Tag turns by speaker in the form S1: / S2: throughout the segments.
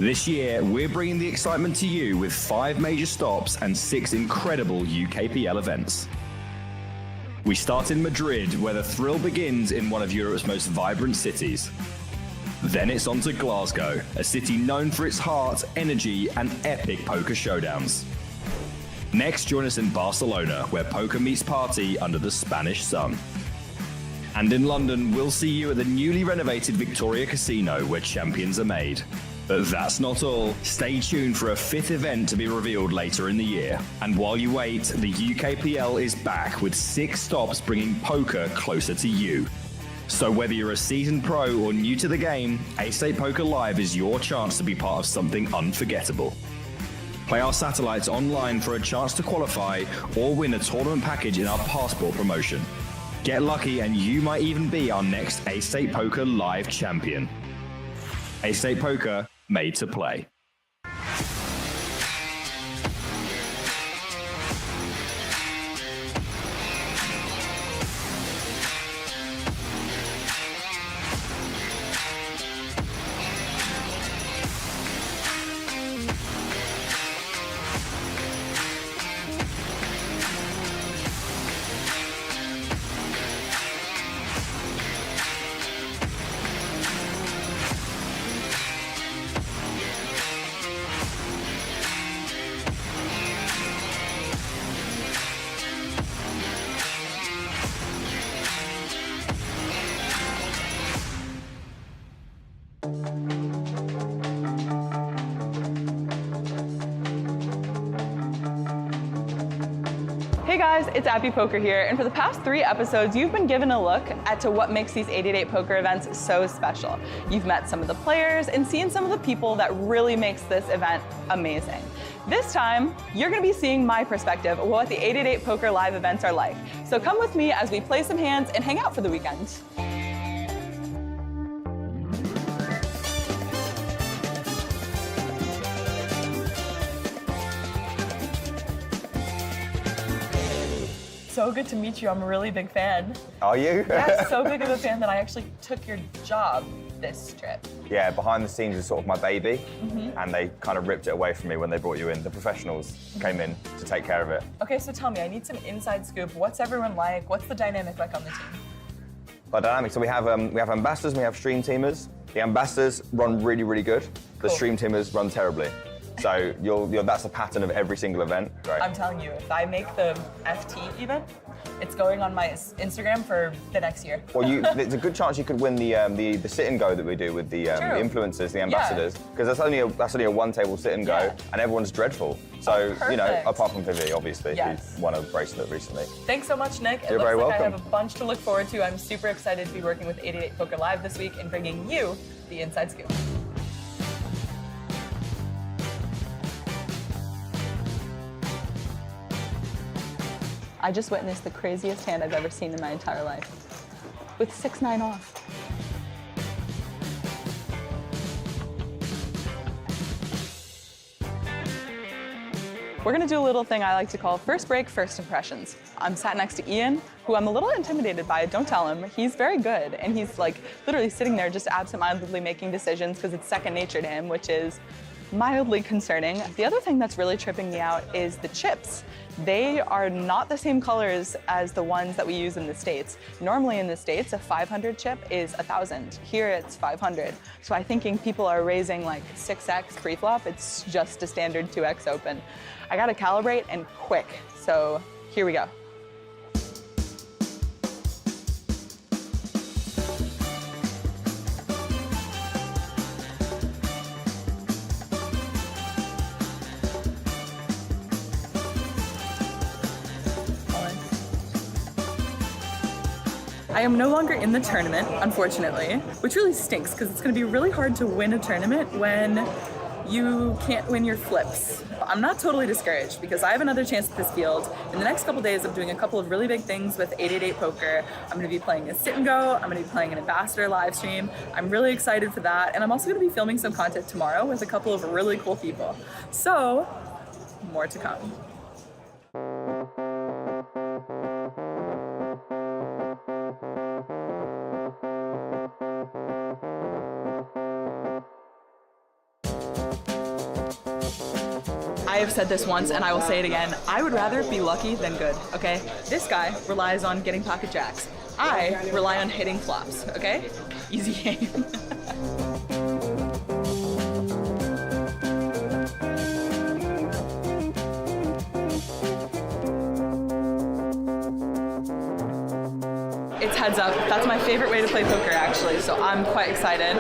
S1: This year, we're bringing the excitement to you with 5 major stops and 6 incredible UKPL events. We start in Madrid, where the thrill begins in one of Europe's most vibrant cities. Then it's on to Glasgow, a city known for its heart, energy, and epic poker showdowns. Next, join us in Barcelona, where poker meets party under the Spanish sun. And in London, we'll see you at the newly renovated Victoria Casino, where champions are made. But that's not all. Stay tuned for a 5th event to be revealed later in the year. And while you wait, the UKPL is back with 6 stops bringing poker closer to you. So whether you're a seasoned pro or new to the game, Ace8 Poker Live is your chance to be part of something unforgettable. Play our satellites online for a chance to qualify or win a tournament package in our passport promotion. Get lucky and you might even be our next Ace8 Poker Live champion. Ace8 Poker, made to play.
S2: Hey guys, it's Appy Poker here, and for the past 3 episodes, you've been given a look at what makes these 888 poker events so special. You've met some of the players and seen some of the people that really makes this event amazing. This time, you're gonna be seeing my perspective of what the 888 Poker Live events are like. So come with me as we play some hands and hang out for the weekend. So good to meet you. I'm a really big fan.
S3: Are you?
S2: Yeah, so big of a fan that I actually took your job this trip.
S3: Yeah, behind the scenes is sort of my baby, and they kind of ripped it away from me when they brought you in. The professionals came in to take care of it.
S2: Okay, so tell me, I need some inside scoop. What's everyone like? What's the dynamic like on the team?
S3: The dynamic, so we have ambassadors and we have stream teamers. The ambassadors run really, really good. The
S2: Cool.
S3: stream teamers run terribly. So that's a pattern of every single event. Right.
S2: I'm telling you, if I make the FT event, it's going on my Instagram for the next year.
S3: Well, there's a good chance you could win the sit and go that we do with the influencers, the ambassadors, because that's only a one-table sit and go, and everyone's dreadful. So apart from Vivi, obviously, who won a bracelet recently.
S2: Thanks so much, Nick.
S3: You're very welcome.
S2: I have a bunch to look forward to. I'm super excited to be working with 888 Poker Live this week and bringing you the inside scoop. I just witnessed the craziest hand I've ever seen in my entire life, with 6-9 off. We're gonna do a little thing I like to call first break, first impressions. I'm sat next to Ian, who I'm a little intimidated by, don't tell him. He's very good, and he's like literally sitting there just absentmindedly making decisions because it's second nature to him, which is mildly concerning. The other thing that's really tripping me out is the chips. They are not the same colors as the ones that we use in the States. Normally in the States, a 500 chip is 1,000. Here it's 500. So I'm thinking people are raising like 6x pre-flop. It's just a standard 2x open. I gotta calibrate and quick. So here we go. I am no longer in the tournament, unfortunately, which really stinks because it's going to be really hard to win a tournament when you can't win your flips. I'm not totally discouraged because I have another chance at this field. In the next couple days, I'm doing a couple of really big things with 888 Poker. I'm going to be playing a sit and go. I'm going to be playing an ambassador live stream. I'm really excited for that. And I'm also going to be filming some content tomorrow with a couple of really cool people. So, more to come. I have said this once and I will say it again. I would rather be lucky than good, okay? This guy relies on getting pocket jacks. I rely on hitting flops, okay? Easy game. It's heads up. That's my favorite way to play poker, actually, so I'm quite excited.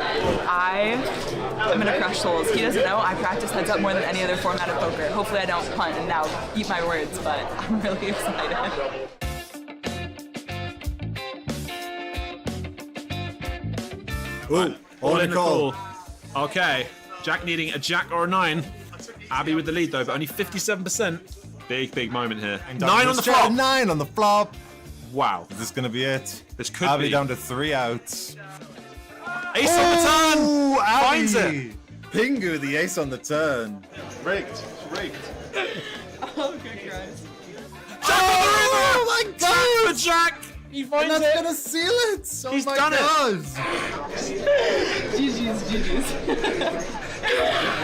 S2: I'm gonna crush souls. He doesn't know I practice heads up more than any other format of poker. Hopefully I don't punt and now eat my words, but I'm really excited.
S4: Ooh, all in the call. Okay, Jack needing a jack or a 9. Abby with the lead though, but only 57%. Big moment here. 9 on the flop.
S5: 9 on the flop.
S4: Wow.
S5: Is this going to be it?
S4: This could
S5: Abby
S4: be.
S5: down to 3 outs.
S4: Ace on the turn.
S5: Abby.
S4: Finds it.
S5: Pingu, the ace on the turn.
S6: Rigged.
S2: Oh, good Christ.
S4: Oh my God! For Jack. He
S5: And
S4: finds
S5: that's
S4: it.
S5: going to seal it. Oh
S4: He's
S5: my
S4: done it.
S5: God.
S2: GG's.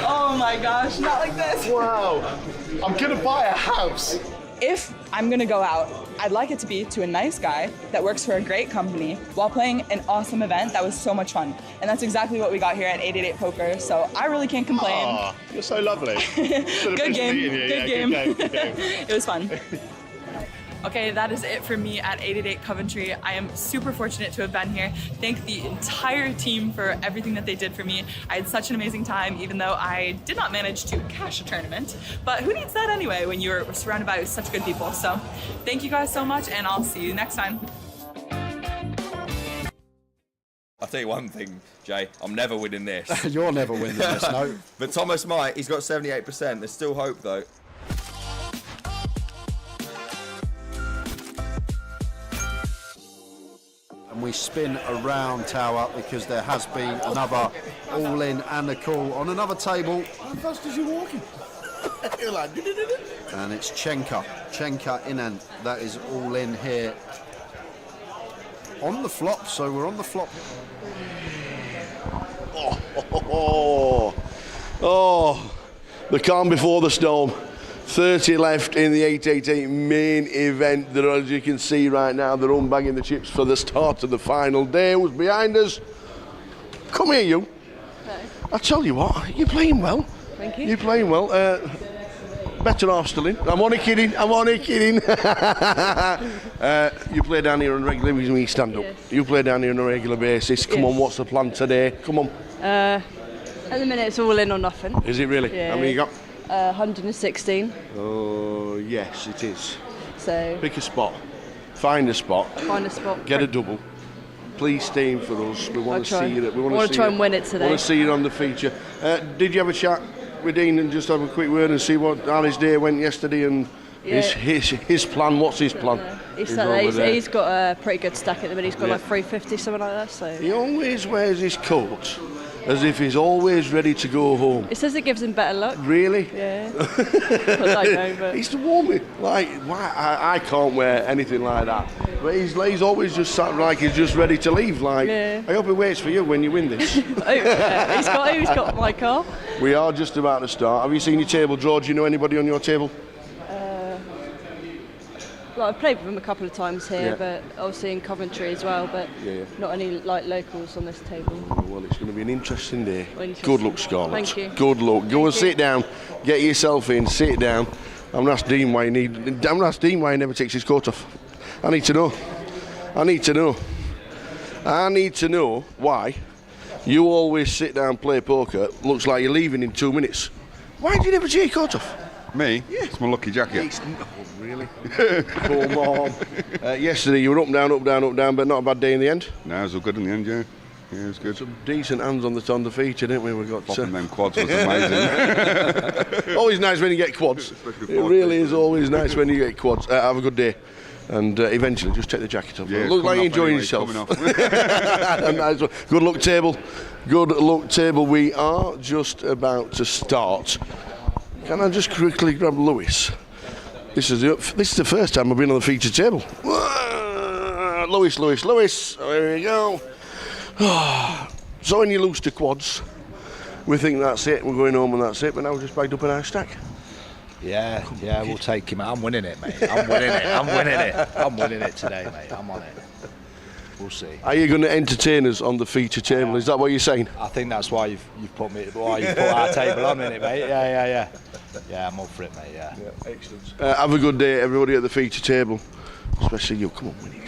S2: Oh my gosh, not like this.
S6: Wow. I'm gonna buy a house.
S2: If I'm gonna go out, I'd like it to be to a nice guy that works for a great company while playing an awesome event that was so much fun. And that's exactly what we got here at 888 Poker, so I really can't complain.
S6: Aw, you're so lovely.
S2: Good game.
S6: Good
S2: game.
S6: Good game.
S2: It was fun. Okay, that is it for me at 888 Coventry. I am super fortunate to have been here. Thank the entire team for everything that they did for me. I had such an amazing time, even though I did not manage to cash a tournament. But who needs that anyway when you're surrounded by such good people? So thank you guys so much, and I'll see you next time.
S7: I'll tell you one thing, Jay, I'm never winning this.
S8: You're never winning this, no.
S7: But Thomas might, he's got 78%. There's still hope though.
S8: And we spin around tower because there has been another all-in and a call on another table.
S6: How fast is you walking? You're like,
S8: And it's Chenka in, and that is all in here on the flop. So we're on the flop.
S6: Oh, the calm before the storm. 30 left in the 888 main event. There, as you can see right now, they're unbagging the chips for the start of the final day. Who's behind us? Come here, you. I tell you what, you're playing well.
S9: Thank you.
S6: You're playing well. Better half still in. I'm only kidding. You play down here on a regular basis when you stand up.
S9: Yes.
S6: You play down here on a regular basis. Come on, what's the plan today? Come on.
S9: At the minute, it's all in or nothing.
S6: Is it really?
S9: Yeah.
S6: How many you got?
S9: 116.
S6: Oh, yes, it is.
S9: So
S6: Pick a spot. Find a spot.
S9: find a spot.
S6: Get a double. Please stay in for us. We want
S9: I'll
S6: to
S9: try.
S6: see you.
S9: I wanna try and win it today.
S6: We want to see you on the feature. Did you have a chat with Dean and just have a quick word and see how his day went yesterday and
S9: Yeah.
S6: his plan? What's his plan?
S9: He's
S6: over there.
S9: he's got a pretty good stack at the minute. He's got like 350, something like that. So
S6: He always wears his coat as if he's always ready to go home.
S9: it says it gives him better luck.
S6: Really?
S9: Yeah. I don't know, but
S6: He's the woman. Like, why? I can't wear anything like that. But he's always just sat like he's just ready to leave. Like,
S9: Yeah.
S6: I hope he waits for you when you win this.
S9: oh, yeah. He's got my car.
S6: We are just about to start. Have you seen your table, George? You know anybody on your table?
S9: Like, I've played with him a couple of times here,
S6: Yeah.
S9: but obviously in Coventry as well. But
S6: Yeah.
S9: not any like locals on this table.
S6: Well, it's going to be an interesting day.
S9: Interesting.
S6: Good luck, Scarlett.
S9: Thank you.
S6: Good luck. Go and sit down. Get yourself in. Sit down. I'm going to ask Dean why he never takes his coat off. I need to know. I need to know why you always sit down and play poker. Looks like you're leaving in 2 minutes. Why do you never take your coat off?
S10: Me? Yeah. It's my lucky jacket.
S6: Really? Come on. Yesterday you were up, down, but not a bad day in the end.
S10: No, it was all good in the end, yeah. Yeah, it was good.
S6: Some decent hands on the feature, didn't we? We got
S10: Popping them quads was amazing.
S6: always nice when you get quads.
S10: Especially
S6: It
S10: for
S6: really is always nice when you get quads. Have a good day. And eventually, just take the jacket off.
S10: Yeah, it's
S6: Look like you're
S10: coming
S6: enjoying
S10: off
S6: yourself.
S10: anyway,
S6: Nice one. Good luck, table. Good luck, table. We are just about to start. Can I just quickly grab Lewis? This is the first time I've been on the feature table. Lewis. There we go. So when you lose to quads, we think that's it. We're going home and that's it. But now we're just bagged up in our stack.
S11: Yeah, yeah, we'll take him out. I'm winning it, mate. I'm winning it. I'm winning it. I'm winning it today, mate. I'm on it. We'll see.
S6: Are you going to entertain us on the feature table? Is that what you're saying?
S11: I think that's why you've put me. Why you put our table on, innit, mate? Yeah. Yeah, I'm up for it, mate. Yeah.
S6: Excellent. Have a good day, everybody at the feature table. Especially you. Come on, win it.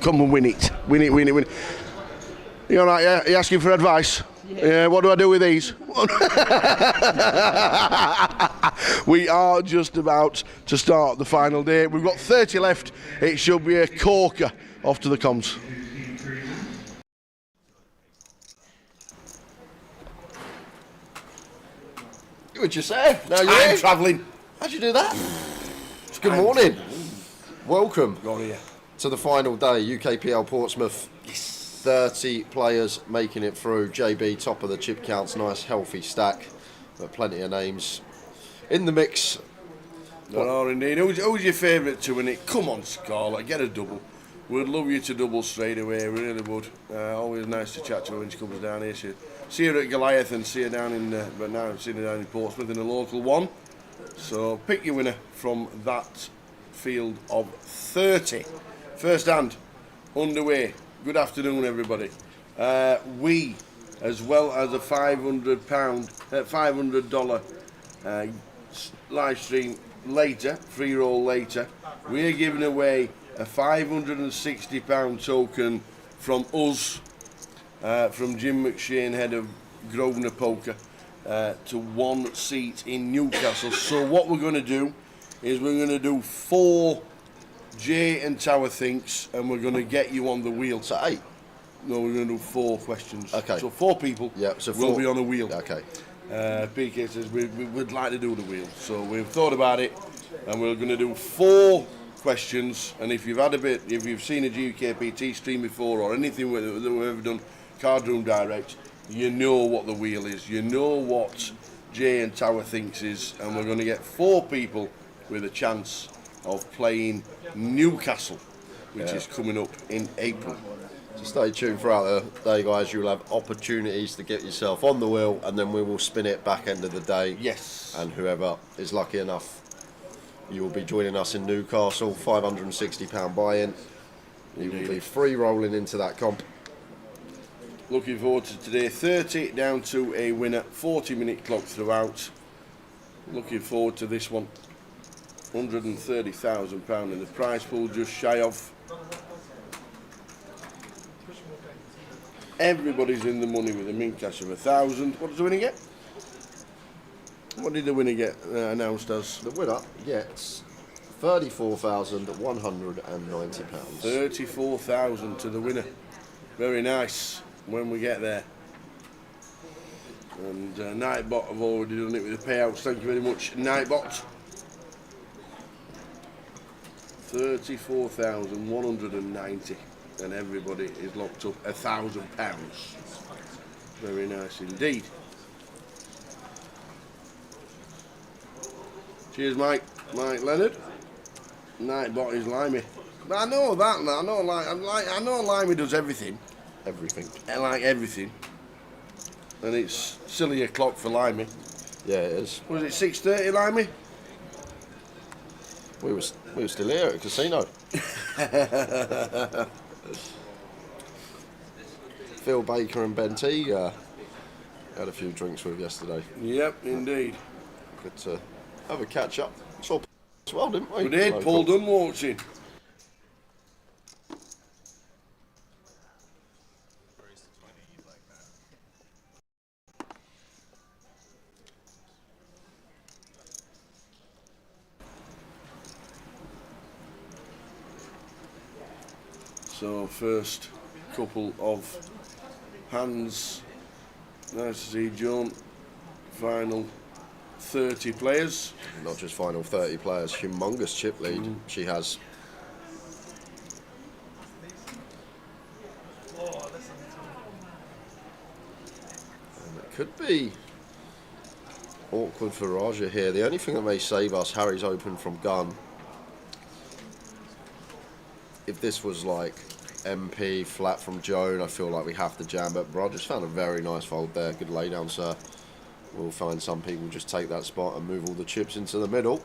S6: Come on, win it. Win it. You all right? Yeah. You asking for advice? Yeah. What do I do with these? We are just about to start the final day. We've got 30 left. It should be a corker. Off to the comms.
S8: What'd you say?
S12: No, I'm travelling.
S8: How'd you do that? Good morning. Welcome
S12: Gloria.
S8: to the final day, UKPL Portsmouth. 30 players making it through. JB, top of the chip counts, nice healthy stack, but plenty of names in the mix.
S12: There are indeed. Who's your favourite to win it? Come on, Scarlett, get a double. We'd love you to double straight away, really would. Always nice to chat to her when she comes down here. See her at Goliath and see her down in, but now I'm seeing her down in Portsmouth in a local one. So pick your winner from that field of 30. First hand, underway. Good afternoon, everybody. We, as well as a $500 live stream later, free roll later, we are giving away a £560 token from us, from Jim McShane, head of Grosvenor Poker, to one seat in Newcastle. So what we're going to do is we're going to do 4 Jay and Tower Thinks, and we're going to get you on the wheel.
S8: So 8?
S12: No, we're going to do 4 questions.
S8: Okay.
S12: So 4 people will be on a wheel.
S8: Okay.
S12: PK says we'd like to do the wheel. So we've thought about it, and we're going to do 4 questions. And if you've seen a GKPT stream before or anything that we've ever done, Card Room Direct, you know what the wheel is. You know what Jay and Tower Thinks is, and we're going to get 4 people with a chance of playing Newcastle, which is coming up in April.
S8: So stay tuned throughout the day, guys. You'll have opportunities to get yourself on the wheel, and then we will spin it back end of the day.
S12: Yes.
S8: And whoever is lucky enough, you will be joining us in Newcastle. £560 buy-in. You will be free rolling into that comp.
S12: Looking forward to today. 30 down to a winner. 40-minute clock throughout. Looking forward to this one. £130,000 in the prize pool, just shy of. Everybody's in the money with a mint cash of 1,000. What does the winner get? What did the winner get announced as?
S8: The winner gets £34,190.
S12: 34,000 to the winner. Very nice when we get there. And Nightbot have already done it with the payouts. Thank you very much, Nightbot. 34,190, and everybody is locked up £1,000. Very nice indeed. Cheers, Mike Leonard. Nightbot is Limey. But I know that. I know Limey does everything.
S8: Everything.
S12: I like everything. And it's silly o'clock for Limey.
S8: Yeah, it is.
S12: Was it 6:30, Limey?
S8: We were still here at the casino. Phil Baker and Ben Teague had a few drinks with yesterday.
S12: Yep, indeed.
S8: Good to have a catch up. Saw as well, didn't we?
S12: We did. Paul Dunn walked in. So first couple of hands. Nice to see Joan. Final 30 players.
S8: Not just final 30 players, humongous chip lead she has. And it could be awkward for Raja here. The only thing that may save us, Harry's open from gun. If this was like MP flat from Joan, I feel like we have to jam, but Raja's found a very nice fold there. Good lay down, sir. we'll find some people just take that spot and move all the chips into the middle.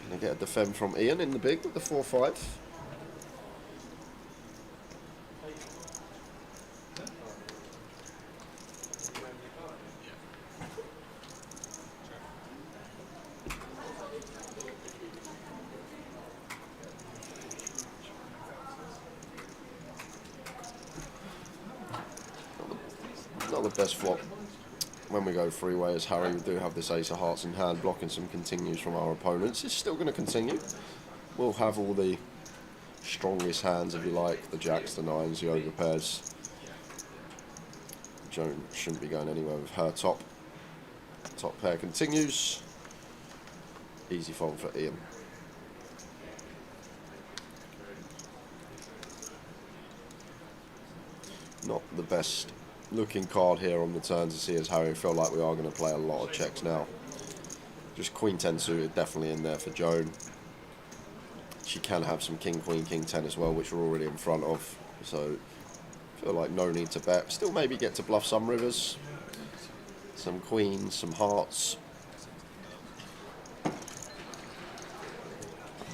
S8: And they get a defend from Ian in the big with the 4-5. Not the best flop when we go three-way as Harry. We do have this ace of hearts in hand, blocking some continues from our opponents. It's still going to continue. We'll have all the strongest hands, if you like, the jacks, the nines, the overpairs. Joan shouldn't be going anywhere with her top. Top pair continues. Easy fold for Ian. Not the best looking card here on the turn to see as Harry. Feel like we are going to play a lot of checks now. Just Queen 10 suited definitely in there for Joan. She can have some King Queen King 10 as well, which we're already in front of, so feel like no need to bet. Still maybe get to bluff some rivers, some queens, some hearts.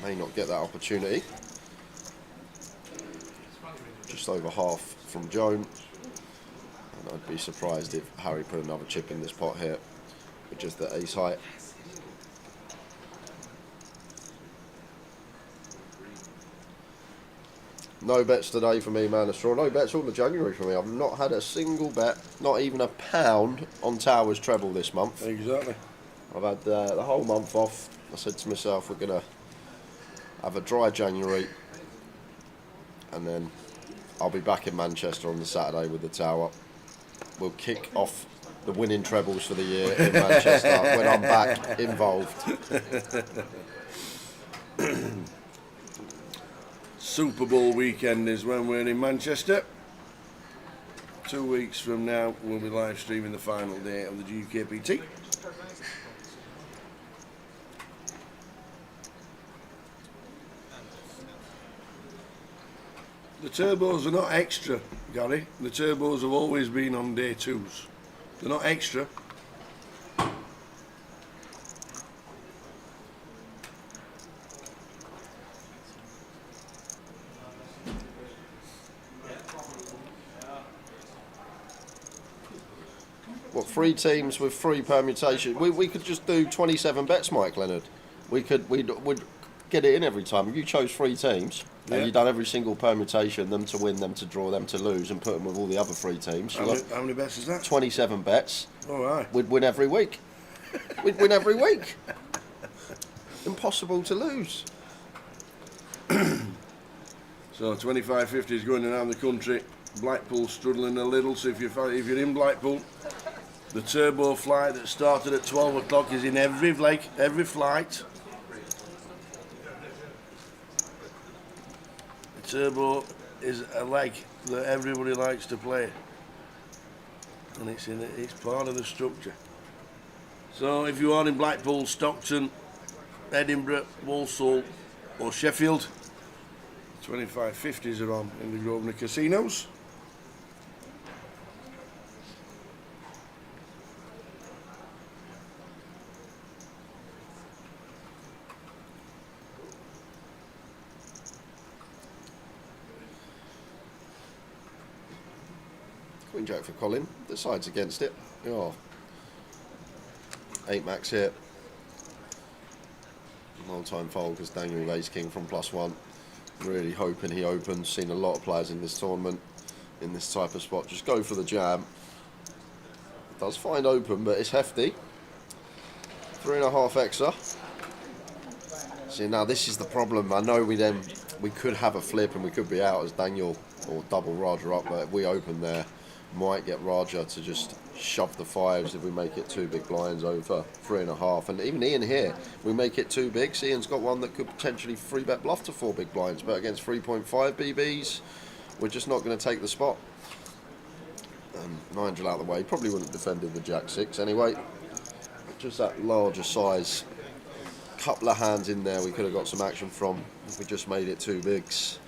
S8: May not get that opportunity. Just over half from Joan. I'd be surprised if Harry put another chip in this pot here with just the ace high. No bets today for me, man of straw. No bets all the January for me. I've not had a single bet, not even a pound on Towers treble this month.
S12: Exactly.
S8: I've had the whole month off. I said to myself, we're going to have a dry January and then I'll be back in Manchester on the Saturday with the Tower. We'll kick off the winning trebles for the year in Manchester when I'm back involved.
S12: Super Bowl weekend is when we're in Manchester. 2 weeks from now, we'll be live streaming the final day of the UKPT. The turbos are not extra, Gary. The turbos have always been on day twos. They're not extra.
S8: What, 3 teams with 3 permutations? We could just do 27 bets, Mike Leonard. We'd get it in every time. You chose 3 teams. And you've done every single permutation, them to win, them to draw, them to lose, and put them with all the other 3 teams.
S12: How many bets is that? 27
S8: bets.
S12: All right.
S8: We'd win every week. We'd win every week. Impossible to lose.
S12: So 25.50 is going around the country. Blackpool's struggling a little, so if you're in Blackpool, the turbo flight that started at 12 o'clock is in every flight. Turbo is a leg that everybody likes to play, and it's part of the structure. So if you are in Blackpool, Stockton, Edinburgh, Walsall or Sheffield, 25.50s are on in the Grosvenor casinos.
S8: Queen Jack for Colin. Decides against it. Oh. 8 max here. Long time fold because Daniel with Ace King from +1. Really hoping he opens. Seen a lot of players in this tournament in this type of spot just go for the jam. Does find open, but it's hefty. 3.5 extra. See, now this is the problem. I know we could have a flip and we could be out as Daniel or double Raja up, but if we open there, might get Raja to just shove the 5s if we make it 2 big blinds over 3.5. And even Ian here, we make it 2 bigs. Ian's got one that could potentially 3-bet bluff to 4 big blinds, but against 3.5 BBs, we're just not going to take the spot. Nigel out of the way, probably wouldn't have defended the Jack 6 anyway. Just that larger size. Couple of hands in there we could have got some action from if we just made it 2 bigs.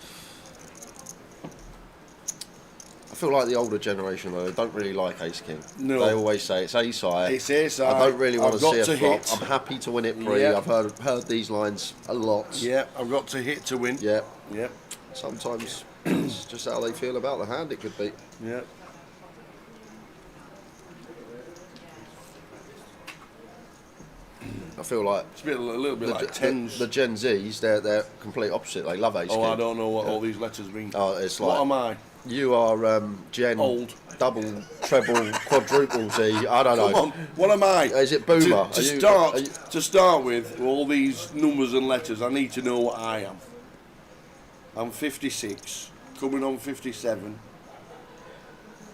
S8: I feel like the older generation, though, they don't really like Ace King.
S12: No.
S8: They always say it's Ace High.
S12: It's Ace High.
S8: I don't really want
S12: I've
S8: to see
S12: got
S8: a
S12: to
S8: flop.
S12: hit.
S8: I'm happy to win it pre.
S12: Yeah.
S8: I've heard these lines a lot.
S12: Yeah, I've got to hit to win.
S8: Yeah.
S12: Yeah.
S8: Sometimes it's just how they feel about the hand. It could be.
S12: Yeah.
S8: I feel like
S12: It's a little bit like tens.
S8: The Gen Zs, they're complete opposite. They love Ace King.
S12: I don't know what all these letters mean.
S8: Oh, it's like.
S12: What am I?
S8: You are Gen.
S12: Old.
S8: Double, treble, quadruple Z. I don't know.
S12: Come on, what am I?
S8: Is it boomer?
S12: To start with, all these numbers and letters, I need to know what I am. I'm 56, coming on 57.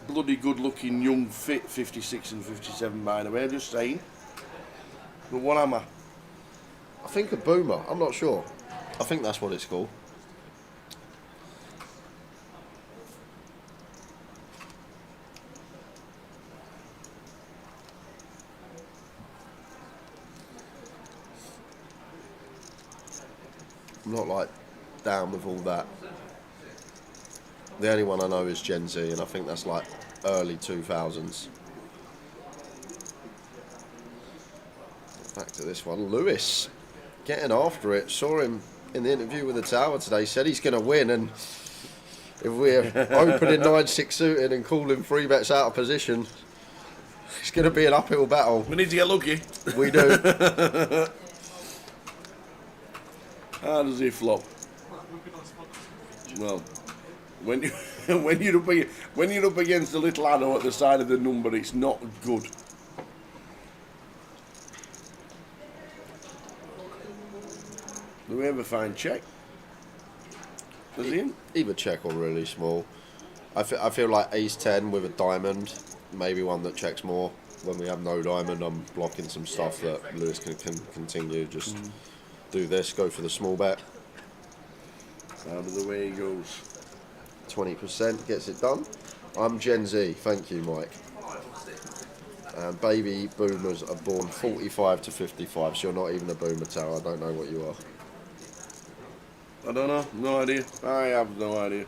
S12: Bloody good-looking, young, fit 56 and 57, by the way. I'm just saying. But what am I?
S8: I think a boomer. I'm not sure. I think that's what it's called. I'm not like down with all that. The only one I know is Gen Z, and I think that's like early 2000s. Back to this one, Lewis, getting after it. Saw him in the interview with the Tower today. Said he's going to win, and if we're opening 9-6 suited and calling 3 bets out of position, it's going to be an uphill battle.
S12: We need to get lucky.
S8: We do.
S12: How does he flop? Well, when you're up against the little arrow at the side of the number, it's not good. Do we ever find check? Does he?
S8: Either check or really small. I feel like Ace 10 with a diamond, maybe one that checks more. When we have no diamond, I'm blocking some stuff that Lewis can continue. Just do this, go for the small bet.
S12: Out of the way he goes.
S8: 20% gets it done. I'm Gen Z, thank you, Mike. And baby boomers are born 45 to 55, so you're not even a boomer, Tower. I don't know what you are.
S12: I don't know. No idea. I have no idea.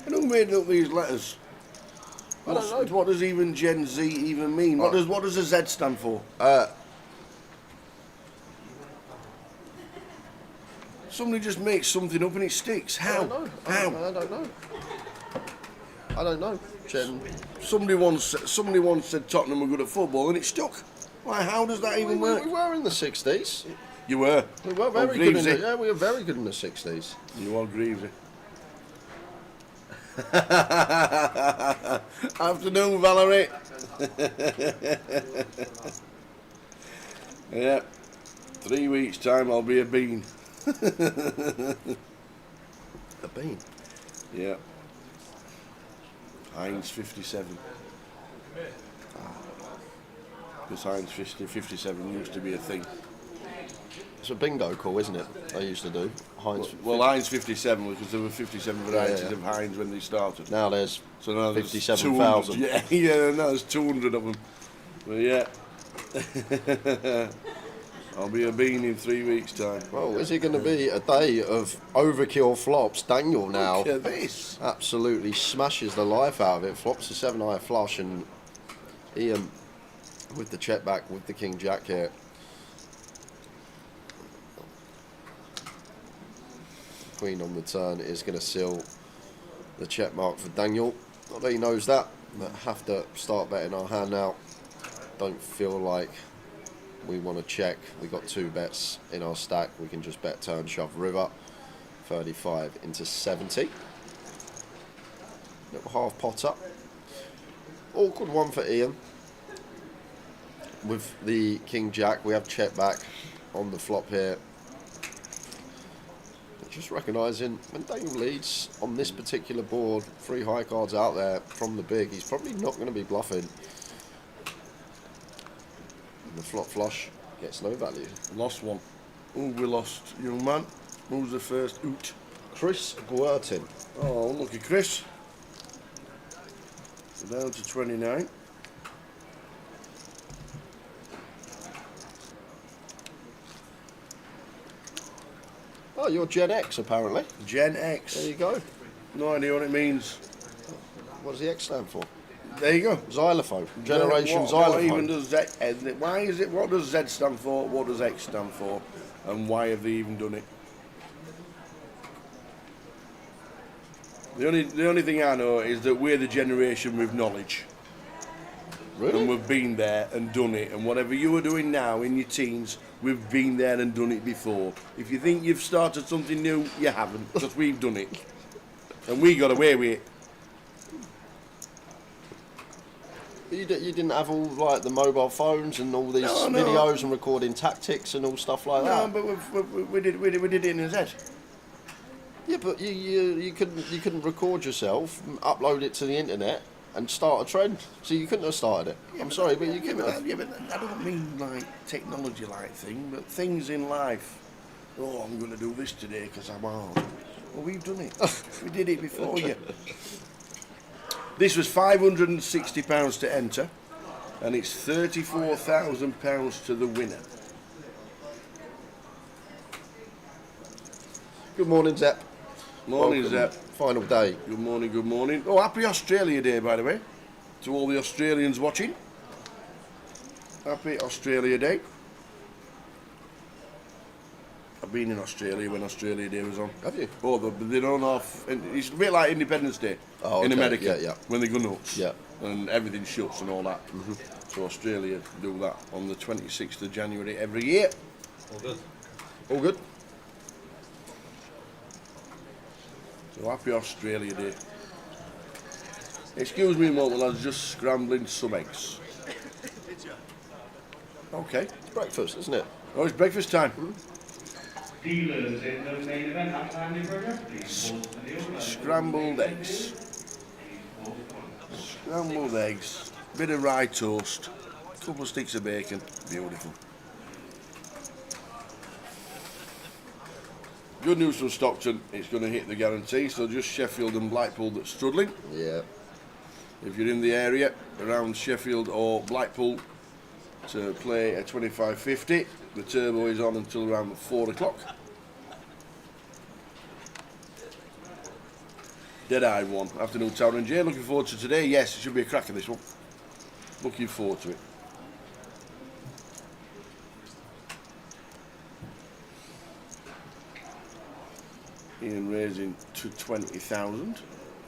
S12: Who made up these letters? I don't know. What does even Gen Z even mean? What does a Z stand for? Somebody just makes something up and it sticks. How?
S8: I don't know. I don't know.
S12: Somebody once said Tottenham were good at football and it stuck. Why? How does that even work?
S8: We were in the 60s.
S12: You were.
S8: We were very good. We were very good in the 60s.
S12: You are Greavesy. Afternoon, Valerie. Yeah. 3 weeks' time, I'll be a bean.
S8: A bean?
S12: Yeah. Heinz 57. Because Heinz 57 used to be a thing.
S8: It's a bingo call, isn't it? They used to do. Heinz.
S12: Well, Heinz 57 because there were 57 varieties of Heinz when they started.
S8: Now there's 57,000.
S12: Yeah, now there's 200 of them. But yeah. I'll be a bean in 3 weeks' time.
S8: Well, is it going to be a day of overkill flops? Daniel now
S12: Look at this.
S8: Absolutely smashes the life out of it. Flops the 7-eye flush, and Ian with the check back with the King Jack here. Queen on the turn is going to seal the check mark for Daniel. Not that he knows that, but have to start betting our hand now. Don't feel like we want to check. We got 2 bets in our stack. We can just bet turn, shove, river. 35 into 70. Little half pot up. Awkward one for Ian. With the King Jack, we have check back on the flop here. Just recognising when Daniel leads on this particular board, 3 high cards out there from the big, he's probably not going to be bluffing. And the flop flush gets no value.
S12: Lost one. Oh, we lost, young man. Who's the first oot?
S8: Chris Guertin.
S12: Oh, lucky Chris. We're down to 29.
S8: Oh, you're Gen X, apparently.
S12: Gen X.
S8: There you go.
S12: No idea what it means.
S8: What does the X stand for?
S12: There you go.
S8: Xylophone. Generation
S12: what
S8: xylophone.
S12: Even does Z, why is it? What does Z stand for? What does X stand for? And why have they even done it? The only thing I know is that we're the generation with knowledge.
S8: Really?
S12: And we've been there and done it. And whatever you are doing now in your teens, we've been there and done it before. If you think you've started something new, you haven't, because we've done it. And we got away with it.
S8: You didn't have all like the mobile phones and all these videos and recording tactics and all stuff like that.
S12: No, but we did it in a Z.
S8: Yeah, but you couldn't record yourself, upload it to the internet, and start a trend. So you couldn't have started it. I'm sorry, but you couldn't have.
S12: Yeah, but I don't mean like technology like thing, but things in life. Oh, I'm going to do this today because I'm hard. Well, we've done it. We did it before you. This was £560 to enter, and it's £34,000 to the winner.
S8: Good morning, Zep.
S12: Morning,
S8: Welcome.
S12: Zep.
S8: Final day.
S12: Good morning, good morning. Oh, happy Australia Day, by the way, to all the Australians watching. Happy Australia Day. I've been in Australia when Australia Day was on.
S8: Have you?
S12: Oh, they don't off. It's a bit like Independence Day in America, when they go nuts, and everything shuts and all that. So Australia do that on the 26th of January every year.
S5: All good.
S8: All good.
S12: So happy Australia Day. Excuse me a moment, lads, just scrambling some eggs. Okay.
S8: It's breakfast, isn't it?
S12: Oh, it's breakfast time.
S13: Dealers in the main event, that's Andy Burger.
S12: Scrambled eggs. Scrambled eggs. Bit of rye toast. Couple of sticks of bacon. Beautiful. Good news from Stockton, it's going to hit the guarantee, so just Sheffield and Blackpool that's struggling.
S8: Yeah.
S12: If you're in the area around Sheffield or Blackpool to play a 25.50, the turbo is on until around 4 o'clock. Dead-Eye 1, afternoon Tower and J. Looking forward to today. Yes, it should be a cracker, this one. Looking forward to it. Ian raising to 20,000.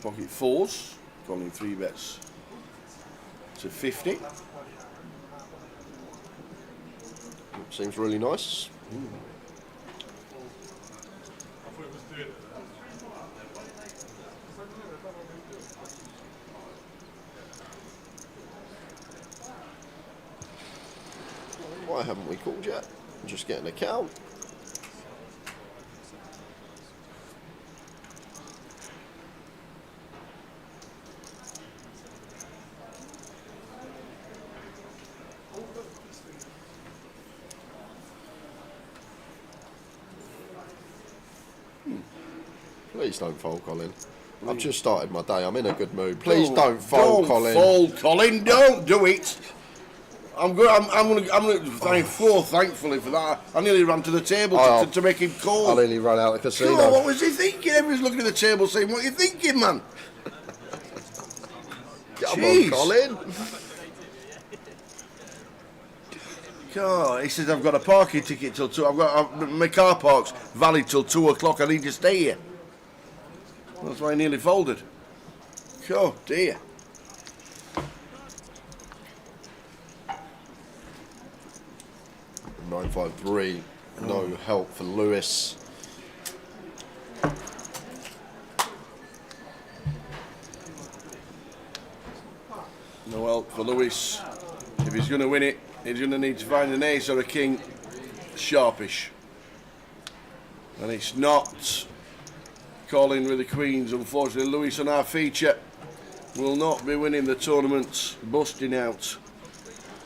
S12: Pocket fours, calling 3 bets to 50.
S8: Seems really nice. Why haven't we called yet? Just getting a count. Please don't fold, Colin. I've just started my day. I'm in a good mood. Please don't fold, Colin.
S12: Don't fold, Colin. Don't do it. I'm gonna thank Flo, thankfully for that. I nearly ran to the table to make him call.
S8: I nearly ran out of the casino.
S12: Sure, what was he thinking? Everyone's looking at the table saying, "What are you thinking, man?"
S8: Come on, Colin.
S12: God, he says I've got a parking ticket till 2. My car park's valid till 2 o'clock. I need to stay here. That's why I nearly folded. Oh dear.
S8: $953. No help for Lewis.
S12: No help for Lewis. If he's going to win it, he's going to need to find an ace or a king sharpish. And it's not calling with the queens. Unfortunately, Lewis on our feature will not be winning the tournament, busting out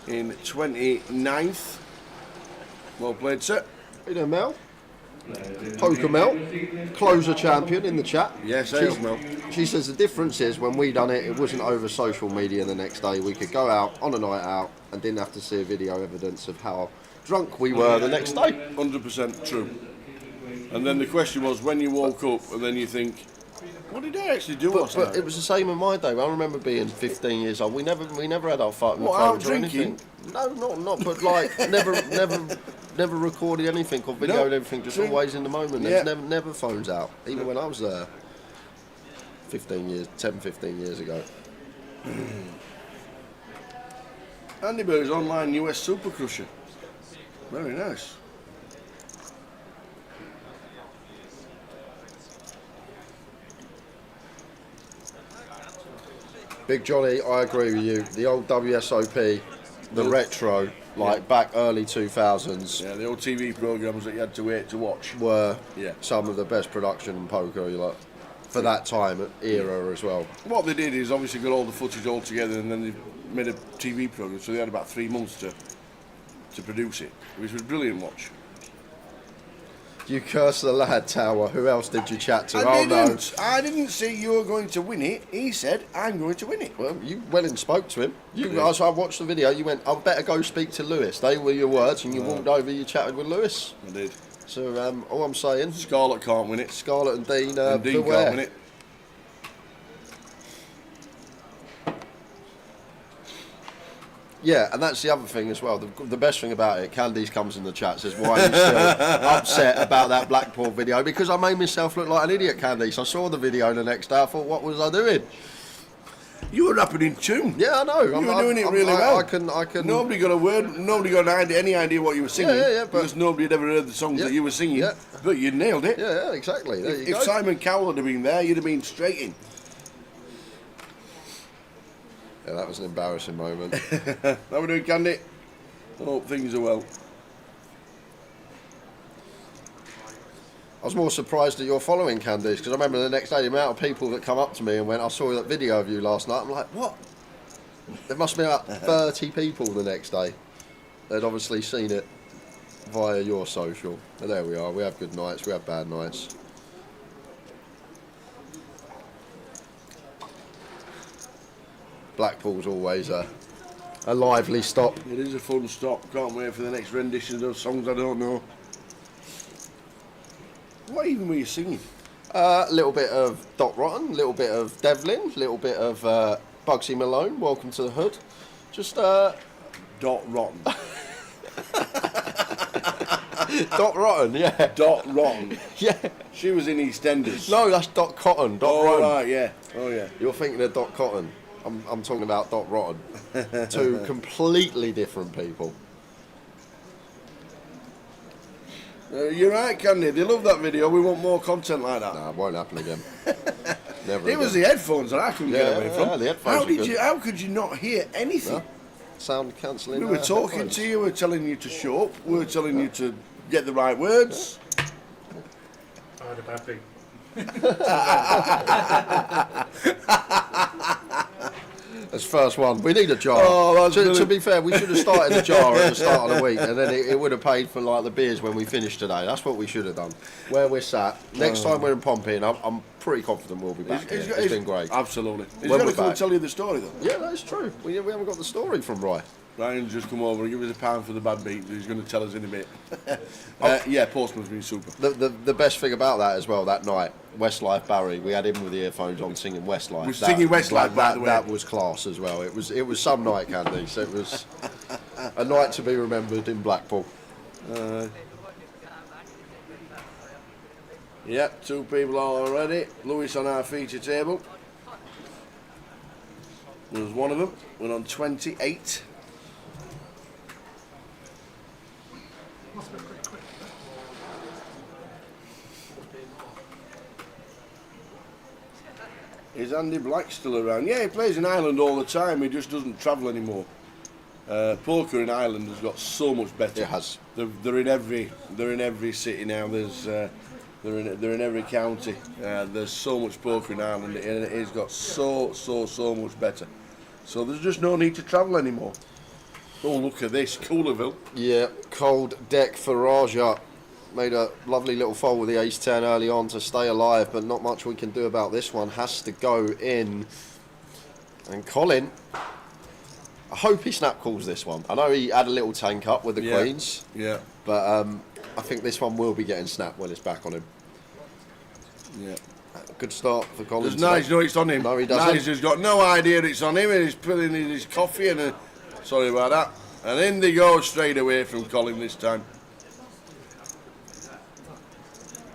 S12: in 29th. Well played, sir.
S8: Hey there, Mel. Poker Mel, closer champion in the chat.
S12: Yes, Mel.
S8: She says the difference is when we done it, it wasn't over social media the next day. We could go out on a night out and didn't have to see video evidence of how drunk we were the next day.
S12: 100% true. And then the question was, when you woke up, and then you think, what did I actually do last
S8: But
S12: night?
S8: it was the same in my day. I remember being 15 years old. We never had our fucking
S12: What, out
S8: phones or
S12: drinking?
S8: anything. No, not. But like never recorded anything or videoed anything. Just always in the moment. There's never phones out. Even when I was there, 15 years ago.
S12: Andy Burr's online US Super Crusher. Very nice.
S8: Big Johnny, I agree with you. The old WSOP, the retro, like back early 2000s.
S12: Yeah, the old TV programmes that you had to wait to watch.
S8: Were some of the best production in poker, for that time, era as well.
S12: What they did is obviously got all the footage all together and then they made a TV programme, so they had about 3 months to produce it, which was brilliant watch.
S8: You cursed the lad, Tower. Who else did you chat to?
S12: I didn't say you were going to win it. He said, I'm going to win it.
S8: Well, you went and spoke to him. As I watched the video, you went, I better go speak to Lewis. They were your words, and you walked over, you chatted with Lewis.
S12: I did.
S8: So, all I'm saying...
S12: Scarlett can't win it.
S8: Scarlett and Dean,
S12: and Dean
S8: beware.
S12: can't win it.
S8: Yeah, and that's the other thing as well. The best thing about it, Candice comes in the chat, says, why are you still upset about that Blackpool video? Because I made myself look like an idiot, Candice. I saw the video the next day, I thought, what was I doing?
S12: You were rapping in tune.
S8: Yeah, I know.
S12: You were doing it really well.
S8: I can.
S12: Nobody got a word, nobody got any idea what you were singing. Because nobody had ever heard the songs that you were singing. Yeah. But you nailed it.
S8: Yeah, exactly. There you
S12: if
S8: go.
S12: Simon Cowell had been there, you'd have been straight in.
S8: Yeah, that was an embarrassing moment.
S12: How we doing, Candy? Hope things are well.
S8: I was more surprised at your following, Candice, because I remember the next day the amount of people that come up to me and went, I saw that video of you last night. I'm like, what? There must be about 30 people the next day. They'd obviously seen it via your social. And there we are. We have good nights. We have bad nights. Blackpool's always a lively stop.
S12: It is a fun stop. Can't wait for the next rendition of those songs I don't know. What even were you singing?
S8: A little bit of Dot Rotten, a little bit of Devlin, a little bit of Bugsy Malone, Welcome to the Hood. Just
S12: Dot Rotten.
S8: Dot Rotten, yeah.
S12: Dot Rotten.
S8: Yeah.
S12: She was in EastEnders.
S8: No, that's Dot Cotton. Dot Rotten.
S12: Right, yeah. Oh, yeah.
S8: You're thinking of Dot Cotton. I'm talking about Dot Rotten. Two completely different people.
S12: You're right, Candy. They love that video. We want more content like that.
S8: Nah, it won't happen again. Never
S12: It was the
S8: again.
S12: headphones that I couldn't get away from.
S8: Yeah, the headphones
S12: How could you not hear anything?
S8: No. Sound cancelling.
S12: We were talking to you. We were telling you to show up. We were telling you to get the right words.
S13: I had a bad thing.
S8: That's first one. We need a jar.
S12: Oh,
S8: to be fair, we should have started the jar at the start of the week, and then it would have paid for like the beers when we finished today. That's what we should have done. Where we're sat. Next time we're in Pompey, and I'm pretty confident we'll be back. It's been great.
S12: Absolutely. He's
S8: When
S12: going
S8: we're
S12: to come and
S8: back.
S12: tell you the story, though.
S8: Yeah, that's true. We haven't got the story from Rye.
S12: Ryan's just come over and give us £1 for the bad beat. He's going to tell us in a bit. Yeah, Portsmouth's been super.
S8: The best thing about that as well, that night, Westlife Barry, we had him with the earphones on singing Westlife.
S12: We're singing Westlife, by the way.
S8: That was class as well. It was some night, Candy. So it was a night to be remembered in Blackpool.
S12: Yeah, 2 people already. Lewis on our feature table. There's one of them. We're on 28. Is Andy Black still around? Yeah, he plays in Ireland all the time. He just doesn't travel anymore. Poker in Ireland has got so much better.
S8: It has.
S12: They're in every city now. They're in every county. There's so much poker in Ireland, and it has got so much better. So there's just no need to travel anymore. Oh, look at this, Coolerville.
S8: Yeah, cold deck for Raja. Made a lovely little fold with the ace-10 early on to stay alive, but not much we can do about this one. Has to go in. And Colin, I hope he snap calls this one. I know he had a little tank up with the queens.
S12: Yeah.
S8: But I think this one will be getting snapped when it's back on him.
S12: Yeah.
S8: Good start for Collins.
S12: Does Nige know it's on him?
S8: No, he doesn't.
S12: Nige has got no idea it's on him, and he's putting in his coffee and sorry about that. And in they go straight away from Colin this time.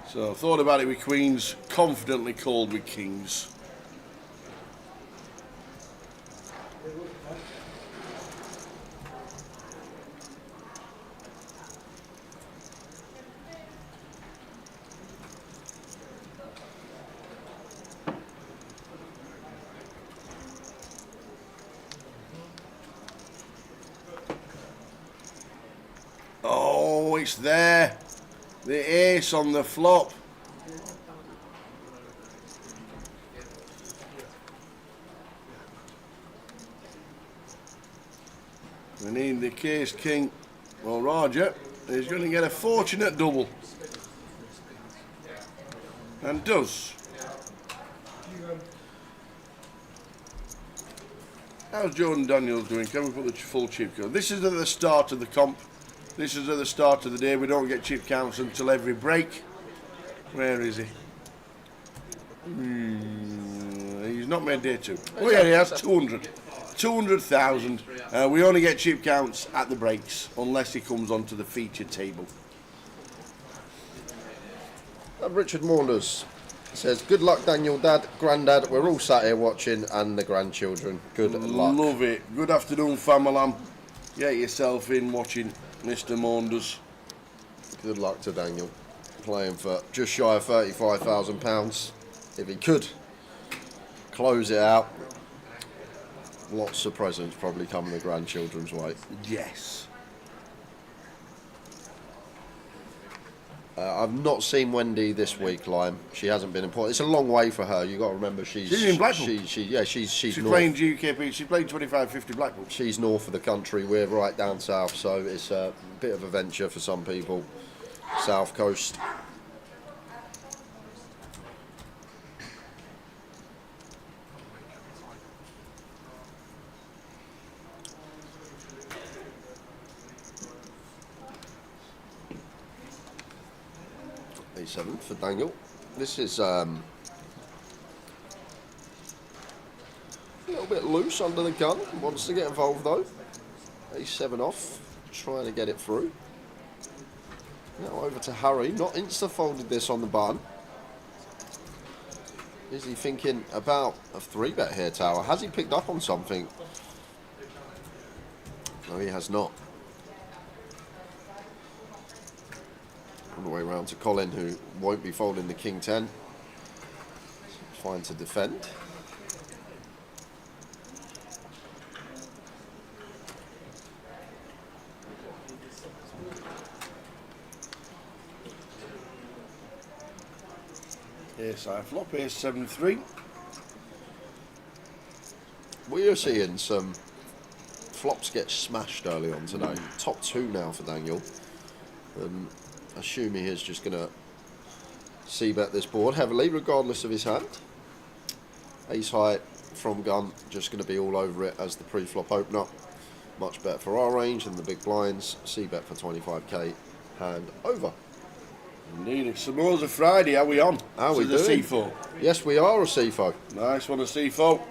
S12: So thought about it with queens, confidently called with kings. Oh, it's there. The ace on the flop. We need the case king. Well, Roger is going to get a fortunate double. And does. How's Jordan Daniels doing? Can we put the full chip count? This is at the start of the comp. This is at the start of the day. We don't get chip counts until every break. Where is he? He's not made day two. Oh yeah, he has 200. 200,000. We only get chip counts at the breaks, unless he comes onto the feature table.
S8: Richard Maunders says, good luck, Daniel, Dad, Grandad. We're all sat here watching, and the grandchildren. Good luck.
S12: Love it. Good afternoon, family. Get yourself in watching Mr. Maunders.
S8: Good luck to Daniel. Playing for just shy of £35,000. If he could close it out, lots of presents probably coming the grandchildren's way.
S12: Yes.
S8: I've not seen Wendy this week, Lime. She hasn't been important. It's a long way for her. You got to remember she's
S12: in Blackpool.
S8: She's north.
S12: Playing UKPL. She's playing 25-50 Blackpool.
S8: She's north of the country. We're right down south, so it's a bit of a venture for some people. South coast. A7 for Daniel. This is a little bit loose under the gun. Wants to get involved though. A7 off, trying to get it through. Now over to Harry. Not insta folded this on the button. Is he thinking about a 3-bet here, Tower? Has he picked up on something? No, he has not. All the way around to Colin, who won't be folding the King 10. Fine to defend.
S12: Yes, I flop here 7-3.
S8: We are seeing some flops get smashed early on today. Top 2 now for Daniel. I assume he is just going to c-bet this board heavily, regardless of his hand. Ace high from gun, just going to be all over it as the pre-flop opener. Much better for our range than the big blinds. C-bet for 25k, hand over.
S12: Indeed, it's Samosa Friday. Are we on?
S8: How are we
S12: doing?
S8: doing?
S12: A CFO.
S8: Yes, we are a CFO.
S12: Nice one, a CFO.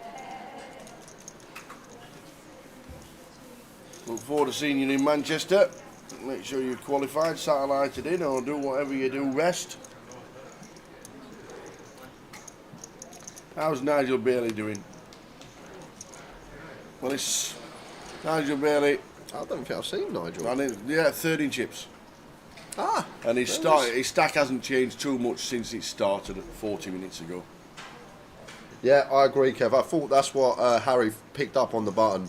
S12: Look forward to seeing you in Manchester. Make sure you're qualified, satellited in, or do whatever you do best. How's Nigel Bailey doing? Well, it's Nigel Bailey.
S8: I don't think I've seen Nigel.
S12: Yeah, 13 chips.
S8: Ah.
S12: And his stack hasn't changed too much since it started 40 minutes ago.
S8: Yeah, I agree, Kev. I thought that's what Harry picked up on the button.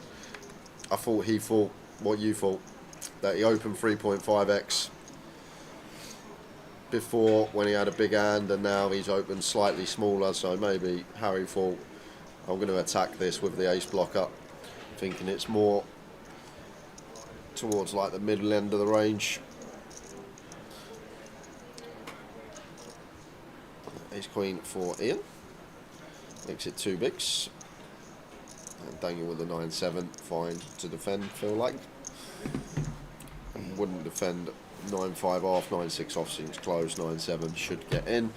S8: I thought he thought what you thought, that he opened 3.5x before when he had a big hand, and now he's opened slightly smaller, so maybe Harry thought, I'm going to attack this with the ace blocker, thinking it's more towards like the middle end of the range. Ace queen for Ian, makes it 2 bigs. And Daniel with the 9-7, fine to defend, feel like. Wouldn't defend 9-5 off, 9-6 off seems close, 9-7 should get in.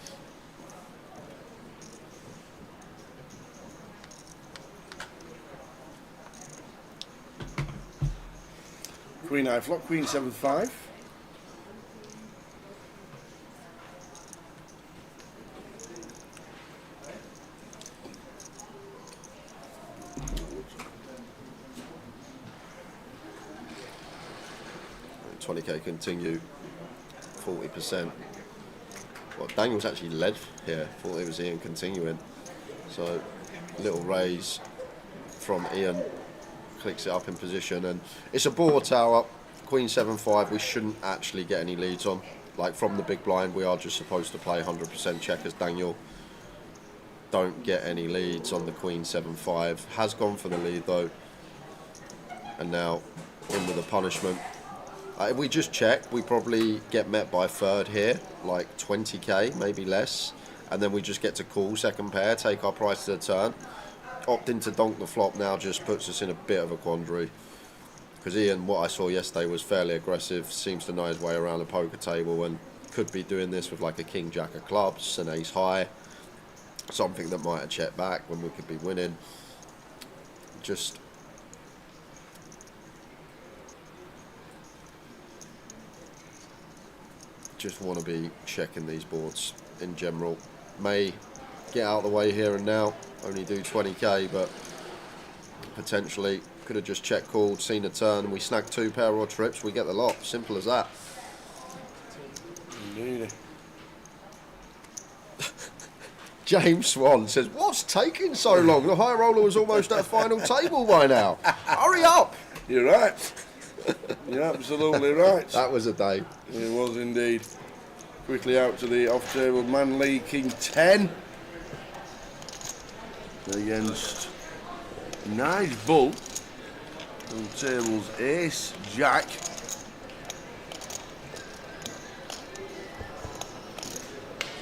S12: Queen high flop, Queen 7-5.
S8: $20k continue, 40%. Well, Daniel's actually led here. Thought it was Ian continuing. So, little raise from Ian. Clicks it up in position, and it's a board tower. Queen 7-5. We shouldn't actually get any leads on. Like from the big blind, we are just supposed to play 100% checkers. Daniel, don't get any leads on the Queen 7-5. Has gone for the lead though, and now in with a punishment. If we just check, we probably get met by third here, like 20k, maybe less, and then we just get to call second pair, take our price to the turn. Opting to donk the flop now just puts us in a bit of a quandary, because Ian, what I saw yesterday, was fairly aggressive, seems to know his way around the poker table, and could be doing this with like a king jack of clubs, an ace high, something that might have checked back when we could be winning. Just want to be checking these boards in general. May get out of the way here and now, only do 20k, but potentially could have just check called, seen a turn, and we snag 2 pair or trips, we get the lot. Simple as that.
S12: Indeed.
S8: James Swan says, what's taking so long? The high roller was almost at final table by now. Hurry up.
S12: You're right. You're absolutely right.
S8: That was a day.
S12: It was indeed. Quickly out to the off-table man, Lee, King 10. Against nice bull. On tables, ace, jack.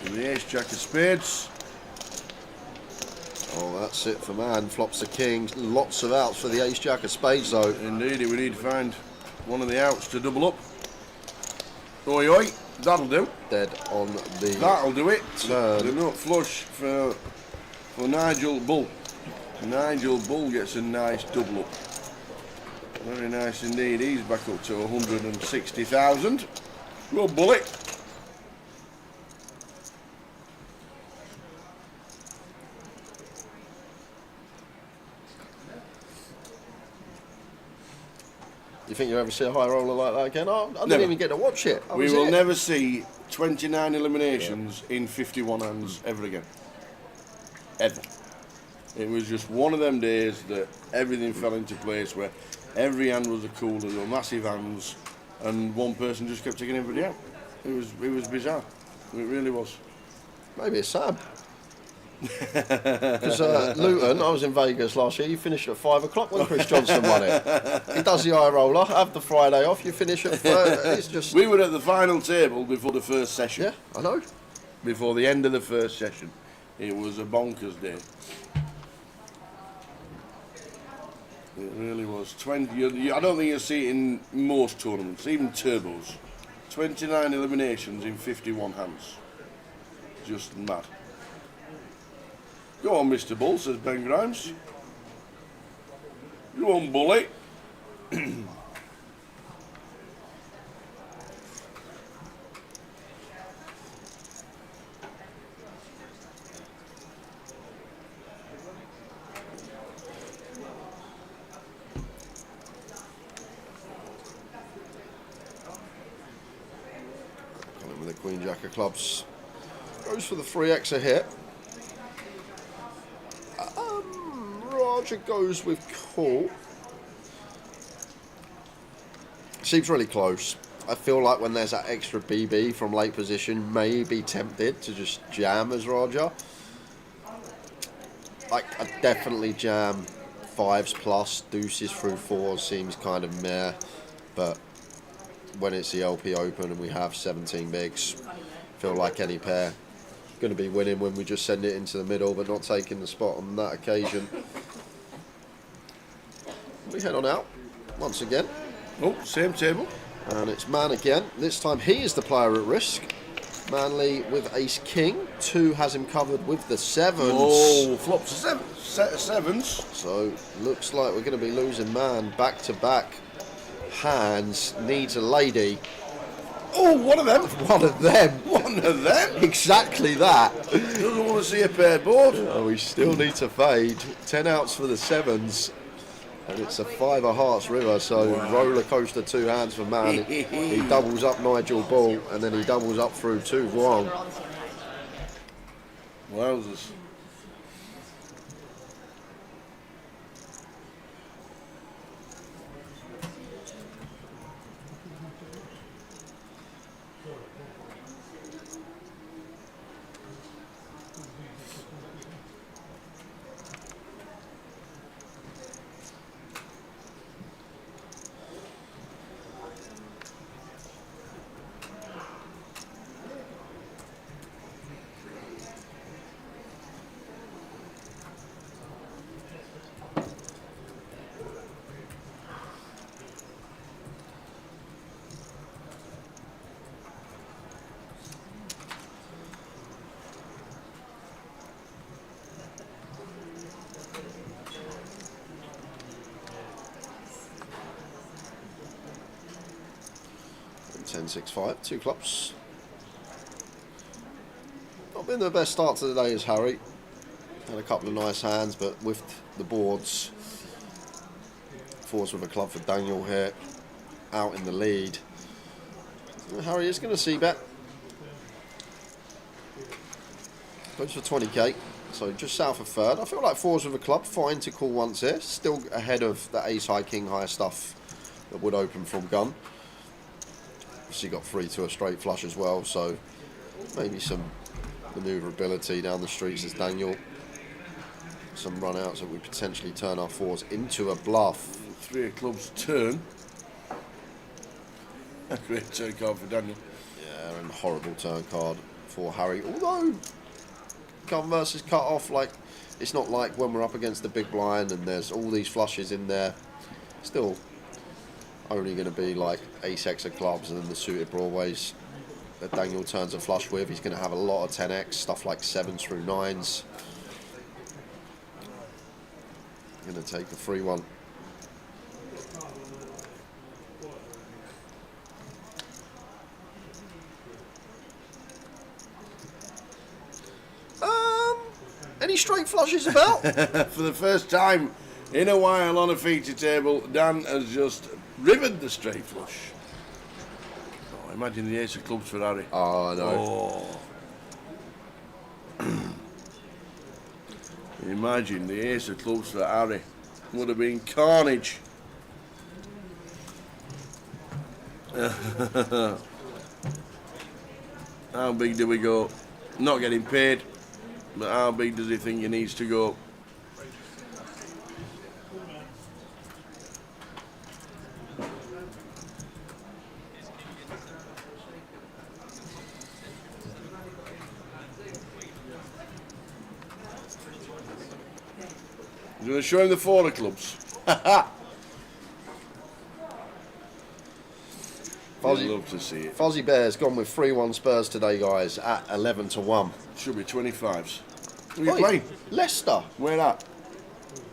S12: And the ace, jack of spades.
S8: Oh, that's it for man. Flops the king. Lots of outs for the ace jack of spades, though.
S12: Indeed, we need to find one of the outs to double up. Oi, oi. That'll do.
S8: Dead on the
S12: That'll do it.
S8: turn.
S12: The nut flush for Nigel Bull. Nigel Bull gets a nice double up. Very nice indeed. He's back up to 160,000. Good bullet.
S8: You think you'll ever see a high roller like that again? I didn't even get to watch it.
S12: We will never see 29 eliminations in 51 hands ever again. Ever. It was just one of them days that everything fell into place, where every hand was a cooler, there were massive hands, and one person just kept taking everybody out. It was bizarre. It really was.
S8: Maybe it's Sam. Because Luton, I was in Vegas last year, you finished at 5 o'clock when Chris Johnson won it. He does the eye roller, have the Friday off, you finish at 3. It's just...
S12: We were at the final table before the first session.
S8: Yeah, I know.
S12: Before the end of the first session. It was a bonkers day. It really was. 20. I don't think you'll see it in most tournaments, even turbos. 29 eliminations in 51 hands. Just mad. Go on, Mr. Bull, says Ben Grimes. Go on, Bully.
S8: Coming with the Queen Jack of clubs. Goes for the 3x a hit. Roger goes with call. Seems really close. I feel like when there's that extra BB from late position, may be tempted to just jam as Roger. Like, I definitely jam 5s plus, deuces through 4s seems kind of meh, but when it's the LP Open and we have 17 bigs, feel like any pair going to be winning when we just send it into the middle, but not taking the spot on that occasion. We head on out once again.
S12: Oh, same table.
S8: And it's man again. This time he is the player at risk. Manley with ace king. 2 has him covered with the 7s.
S12: Oh, flops a set of 7s.
S8: So looks like we're going to be losing man back to back hands. Needs a lady.
S12: Oh, one of them.
S8: One of them.
S12: One of them.
S8: Exactly that.
S12: Doesn't want to see a paired board.
S8: Oh, we still need to fade. 10 outs for the 7s. And it's a 5 of hearts river, so roller coaster 2 hands for man. He doubles up Nigel Ball, and then he doubles up through 2 Vuong.
S12: Wowzers.
S8: And 10-6-5, 2 clubs. Not been the best start to the day as Harry. Had a couple of nice hands, but with the boards. 4s with a club for Daniel here. Out in the lead. Harry is going to see bet. Goes for 20k, so just south of 3rd. I feel like 4s with a club, fine to call once here. Still ahead of the ace high, king high stuff that would open from gun. Obviously got 3 to a straight flush as well, so maybe some manoeuvrability down the streets as Daniel. Some run outs that we potentially turn our 4s into a bluff.
S12: 3 of clubs turn. A great turn card for Daniel.
S8: Yeah, and horrible turn card for Harry. Although gun versus cut off, like it's not like when we're up against the big blind and there's all these flushes in there. Still only going to be like ace x of clubs and then the suited broadways that Daniel turns a flush with. He's going to have a lot of 10x, stuff like 7s through 9s. Going to take the free one. Any straight flushes about?
S12: For the first time in a while on a feature table, Dan has just rivered the straight flush. Oh, imagine the ace of clubs for Harry.
S8: Oh, I know.
S12: Oh. Imagine the ace of clubs for Harry. Would have been carnage. How big do we go? Not getting paid, but how big does he think he needs to go? You're going to show him the 4 of clubs. I'd love to see it.
S8: Fuzzy Bear's gone with 3-1 Spurs today, guys, at 11-1.
S12: Should be 25s. Who are you playing?
S8: Leicester.
S12: Where at?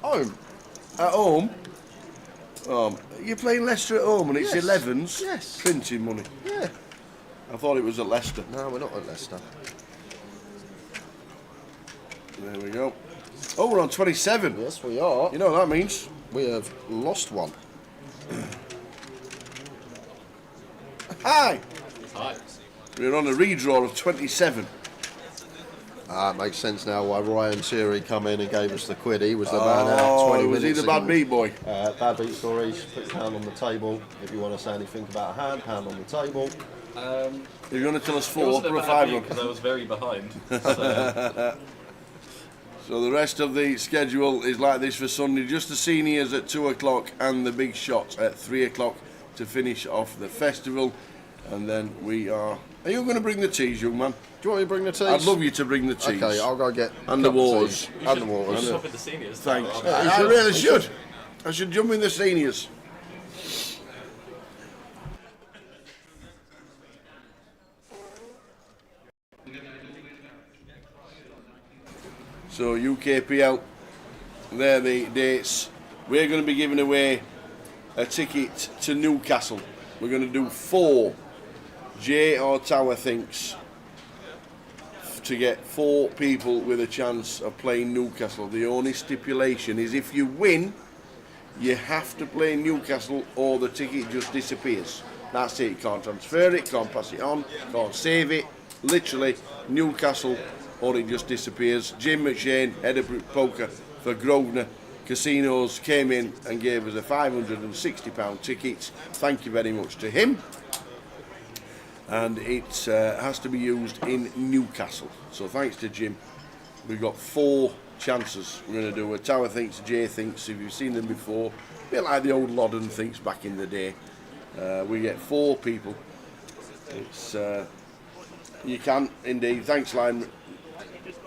S8: Home.
S12: At home? You're playing Leicester at home and it's
S8: Yes.
S12: 11s?
S8: Yes.
S12: Printing money.
S8: Yeah.
S12: I thought it was at Leicester.
S8: No, we're not at Leicester.
S12: There we go. Oh, we're on 27.
S8: Yes, we are.
S12: You know what that means?
S8: We have lost one.
S12: Hi. Hi. We're on a redraw of 27.
S8: It makes sense now why Ryan Seary come in and gave us the quid. He was the man out 20
S12: was
S8: minutes
S12: he the bad
S8: ago.
S12: beat boy?
S8: Bad beat stories. Put your hand on the table. If you want to say anything about a hand on the table.
S12: You're going to tell us 4, put a 5 on.
S14: Because I was very behind.
S12: So the rest of the schedule is like this for Sunday. Just the seniors at 2 o'clock and the big shots at 3 o'clock to finish off the festival. And then we are... Are you going to bring the teas, young man?
S8: Do you want me to bring the teas?
S12: I'd love you to bring the teas.
S8: Okay, I'll go get
S12: And the waters.
S8: And the waters.
S14: Swap with the seniors.
S12: Thanks.
S14: Oh,
S12: I really should. I should jump in the seniors. So UKPL, they're the dates. We're going to be giving away a ticket to Newcastle. We're going to do 4 J or Tower thinks to get 4 people with a chance of playing Newcastle. The only stipulation is if you win, you have to play Newcastle or the ticket just disappears. That's it. You can't transfer it, can't pass it on, can't save it. Literally, Newcastle or it just disappears. Jim McShane, head of poker for Grosvenor Casinos, came in and gave us a £560 ticket. Thank you very much to him. And it has to be used in Newcastle. So thanks to Jim. We've got 4 chances. We're going to do a Tower Thinks, J Thinks, if you've seen them before. A bit like the old Loddon Thinks back in the day. We get 4 people. It's you can indeed. Thanks, Lime.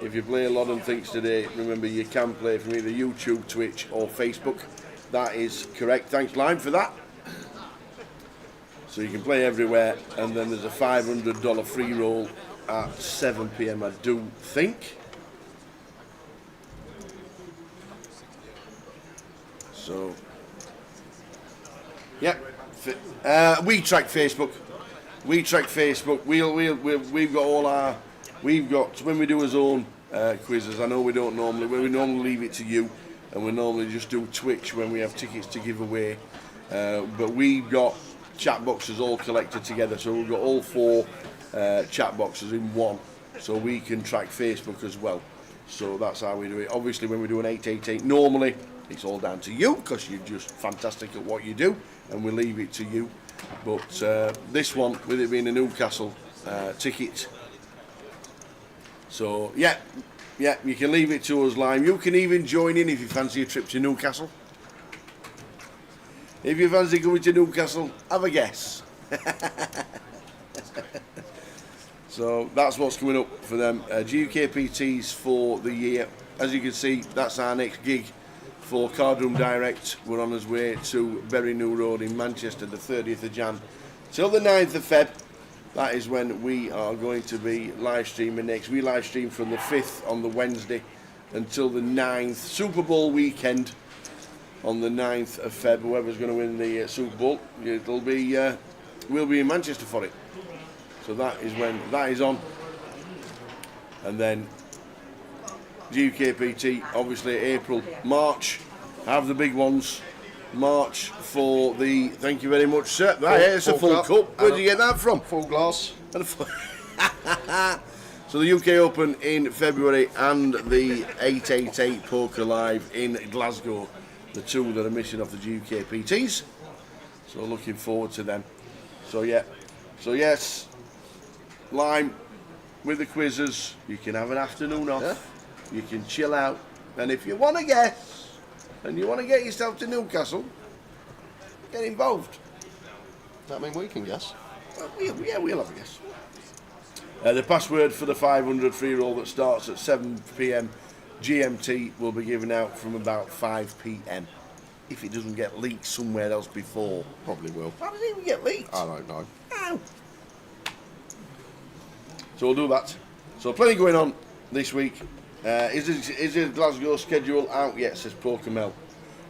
S12: If you play Loddon Thinks today, remember you can play from either YouTube, Twitch or Facebook. That is correct. Thanks, Lime, for that. So you can play everywhere, and then there's a $500 free roll at 7 PM, I do think. So, yeah, we track Facebook. We track Facebook. We've got all our, when we do our own quizzes. I know we don't normally. We normally leave it to you, and we normally just do Twitch when we have tickets to give away. But we've got chat boxes all collected together, so we've got all 4 chat boxes in one, so we can track Facebook as well. So that's how we do it. Obviously, when we do an 888, normally it's all down to you because you're just fantastic at what you do, and we leave it to you. But this one, with it being a Newcastle ticket, so yeah, you can leave it to us, Lime. You can even join in if you fancy a trip to Newcastle. If you fancy coming to Newcastle, have a guess. So that's what's coming up for them. GUKPTs for the year. As you can see, that's our next gig for Cardroom Direct. We're on our way to Bury New Road in Manchester, the 30th of Jan till the 9th of Feb. That is when we are going to be live streaming next. We live stream from the 5th on the Wednesday until the 9th. Super Bowl weekend. On the 9th of Feb, whoever's going to win the Super Bowl, it'll be we'll be in Manchester for it. So that is when that is on. And then GUKPT, obviously April, March, have the big ones. March for the, thank you very much, sir. It's a full cup. Where did you get that from?
S8: Full glass.
S12: So the UK Open in February and the 888 Poker Live in Glasgow. The 2 that are missing off the GUKPTs. So looking forward to them. So yeah. So yes, Lime, with the quizzes, you can have an afternoon off. Yeah. You can chill out. And if you want to guess, and you want to get yourself to Newcastle, get involved.
S8: That mean we can guess?
S12: Yeah, we'll have a guess. The password for the 500 free roll that starts at 7 PM GMT will be given out from about 5 PM. If it doesn't get leaked somewhere else before.
S8: Probably will.
S12: How does it even get leaked?
S8: I don't know.
S12: Ow. So we'll do that. So plenty going on this week. Is the Glasgow schedule out yet, says Poker Mel.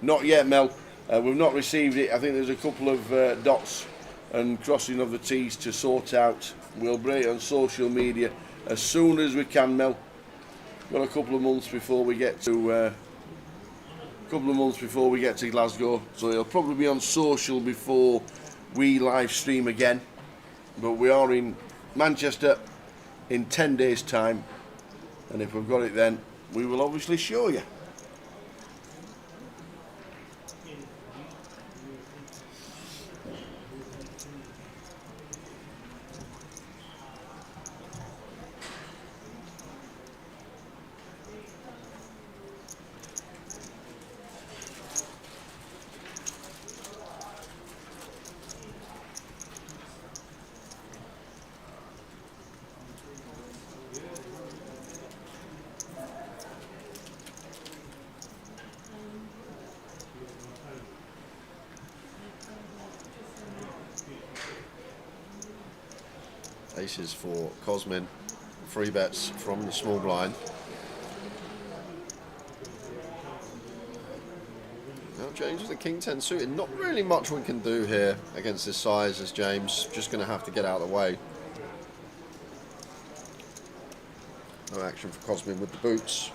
S12: Not yet, Mel. We've not received it. I think there's a couple of dots and crossing of the T's to sort out. We'll bring it on social media as soon as we can, Mel. Got a couple of months before we get to Glasgow, so it'll probably be on social before we live stream again. But we are in Manchester in 10 days' time, and if we've got it then, we will obviously show you.
S8: Aces for Cosmin. 3 bets from the small blind. James with the King 10 suited. Not really much we can do here against this size as James. Just going to have to get out of the way. No action for Cosmin with the boots.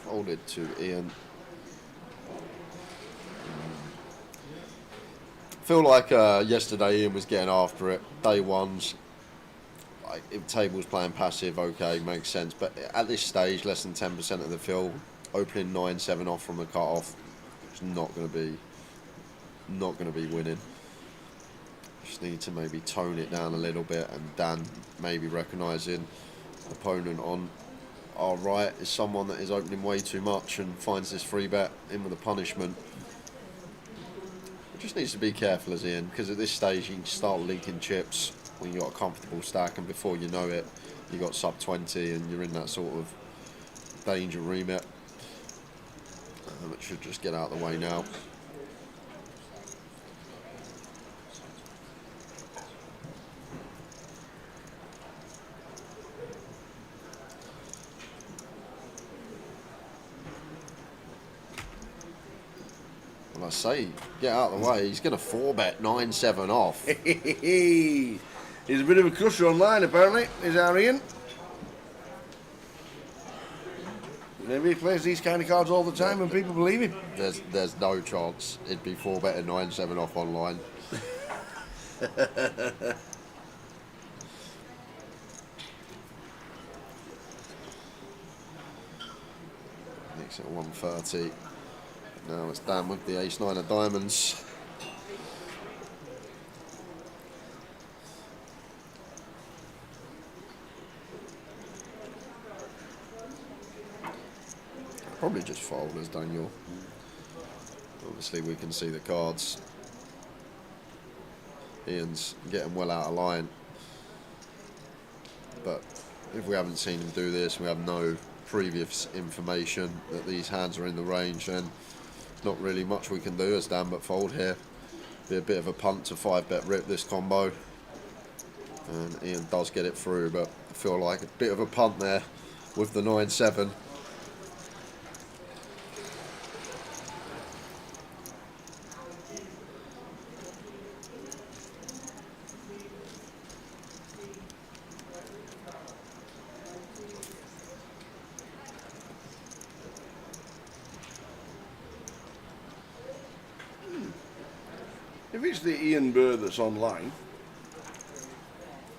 S8: Folded to Ian. Feel like yesterday Ian was getting after it. Day ones, like if tables playing passive, okay, makes sense. But at this stage, less than 10% of the field, opening 9-7 off from the cut off, it's not going to be winning. Just need to maybe tone it down a little bit, and Dan maybe recognising opponent on our right is someone that is opening way too much and finds this free bet in with a punishment. It just needs to be careful as Ian, because at this stage you can start linking chips when you've got a comfortable stack, and before you know it, you got sub 20 and you're in that sort of danger remit. It should just get out of the way now. I say, get out of the way. He's going to 4-bet 9-7 off.
S12: He's a bit of a crusher online, apparently, is our Ian. Maybe he plays these kind of cards all the time and people believe him.
S8: There's no chance it'd be 4-betting 9-7 off online. Next at 130. Now it's Dan with the ace-9 of diamonds. Probably just fold as Daniel. Obviously we can see the cards. Ian's getting well out of line. But if we haven't seen him do this, we have no previous information that these hands are in the range, then not really much we can do as Dan but fold here. Be a bit of a punt to 5-bet rip this combo, and Ian does get it through, but I feel like a bit of a punt there with the 9-7.
S12: If it's the Ian Burr that's online,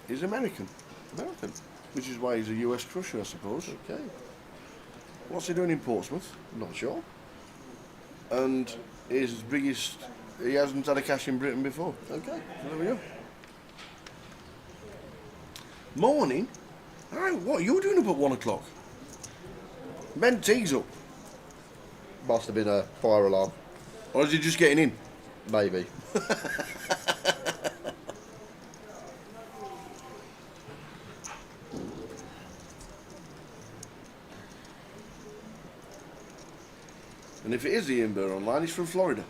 S12: he's American.
S8: American.
S12: Which is why he's a US crusher, I suppose.
S8: Okay.
S12: What's he doing in Portsmouth?
S8: Not sure.
S12: And his biggest... He hasn't had a cash in Britain before.
S8: Okay.
S12: So there we go. Morning? Alright, what are you doing up at 1 o'clock? Ben Teague's up.
S8: Must have been a fire alarm.
S12: Or is he just getting in?
S8: Maybe.
S12: And if it is Ian Burr online, he's from Florida.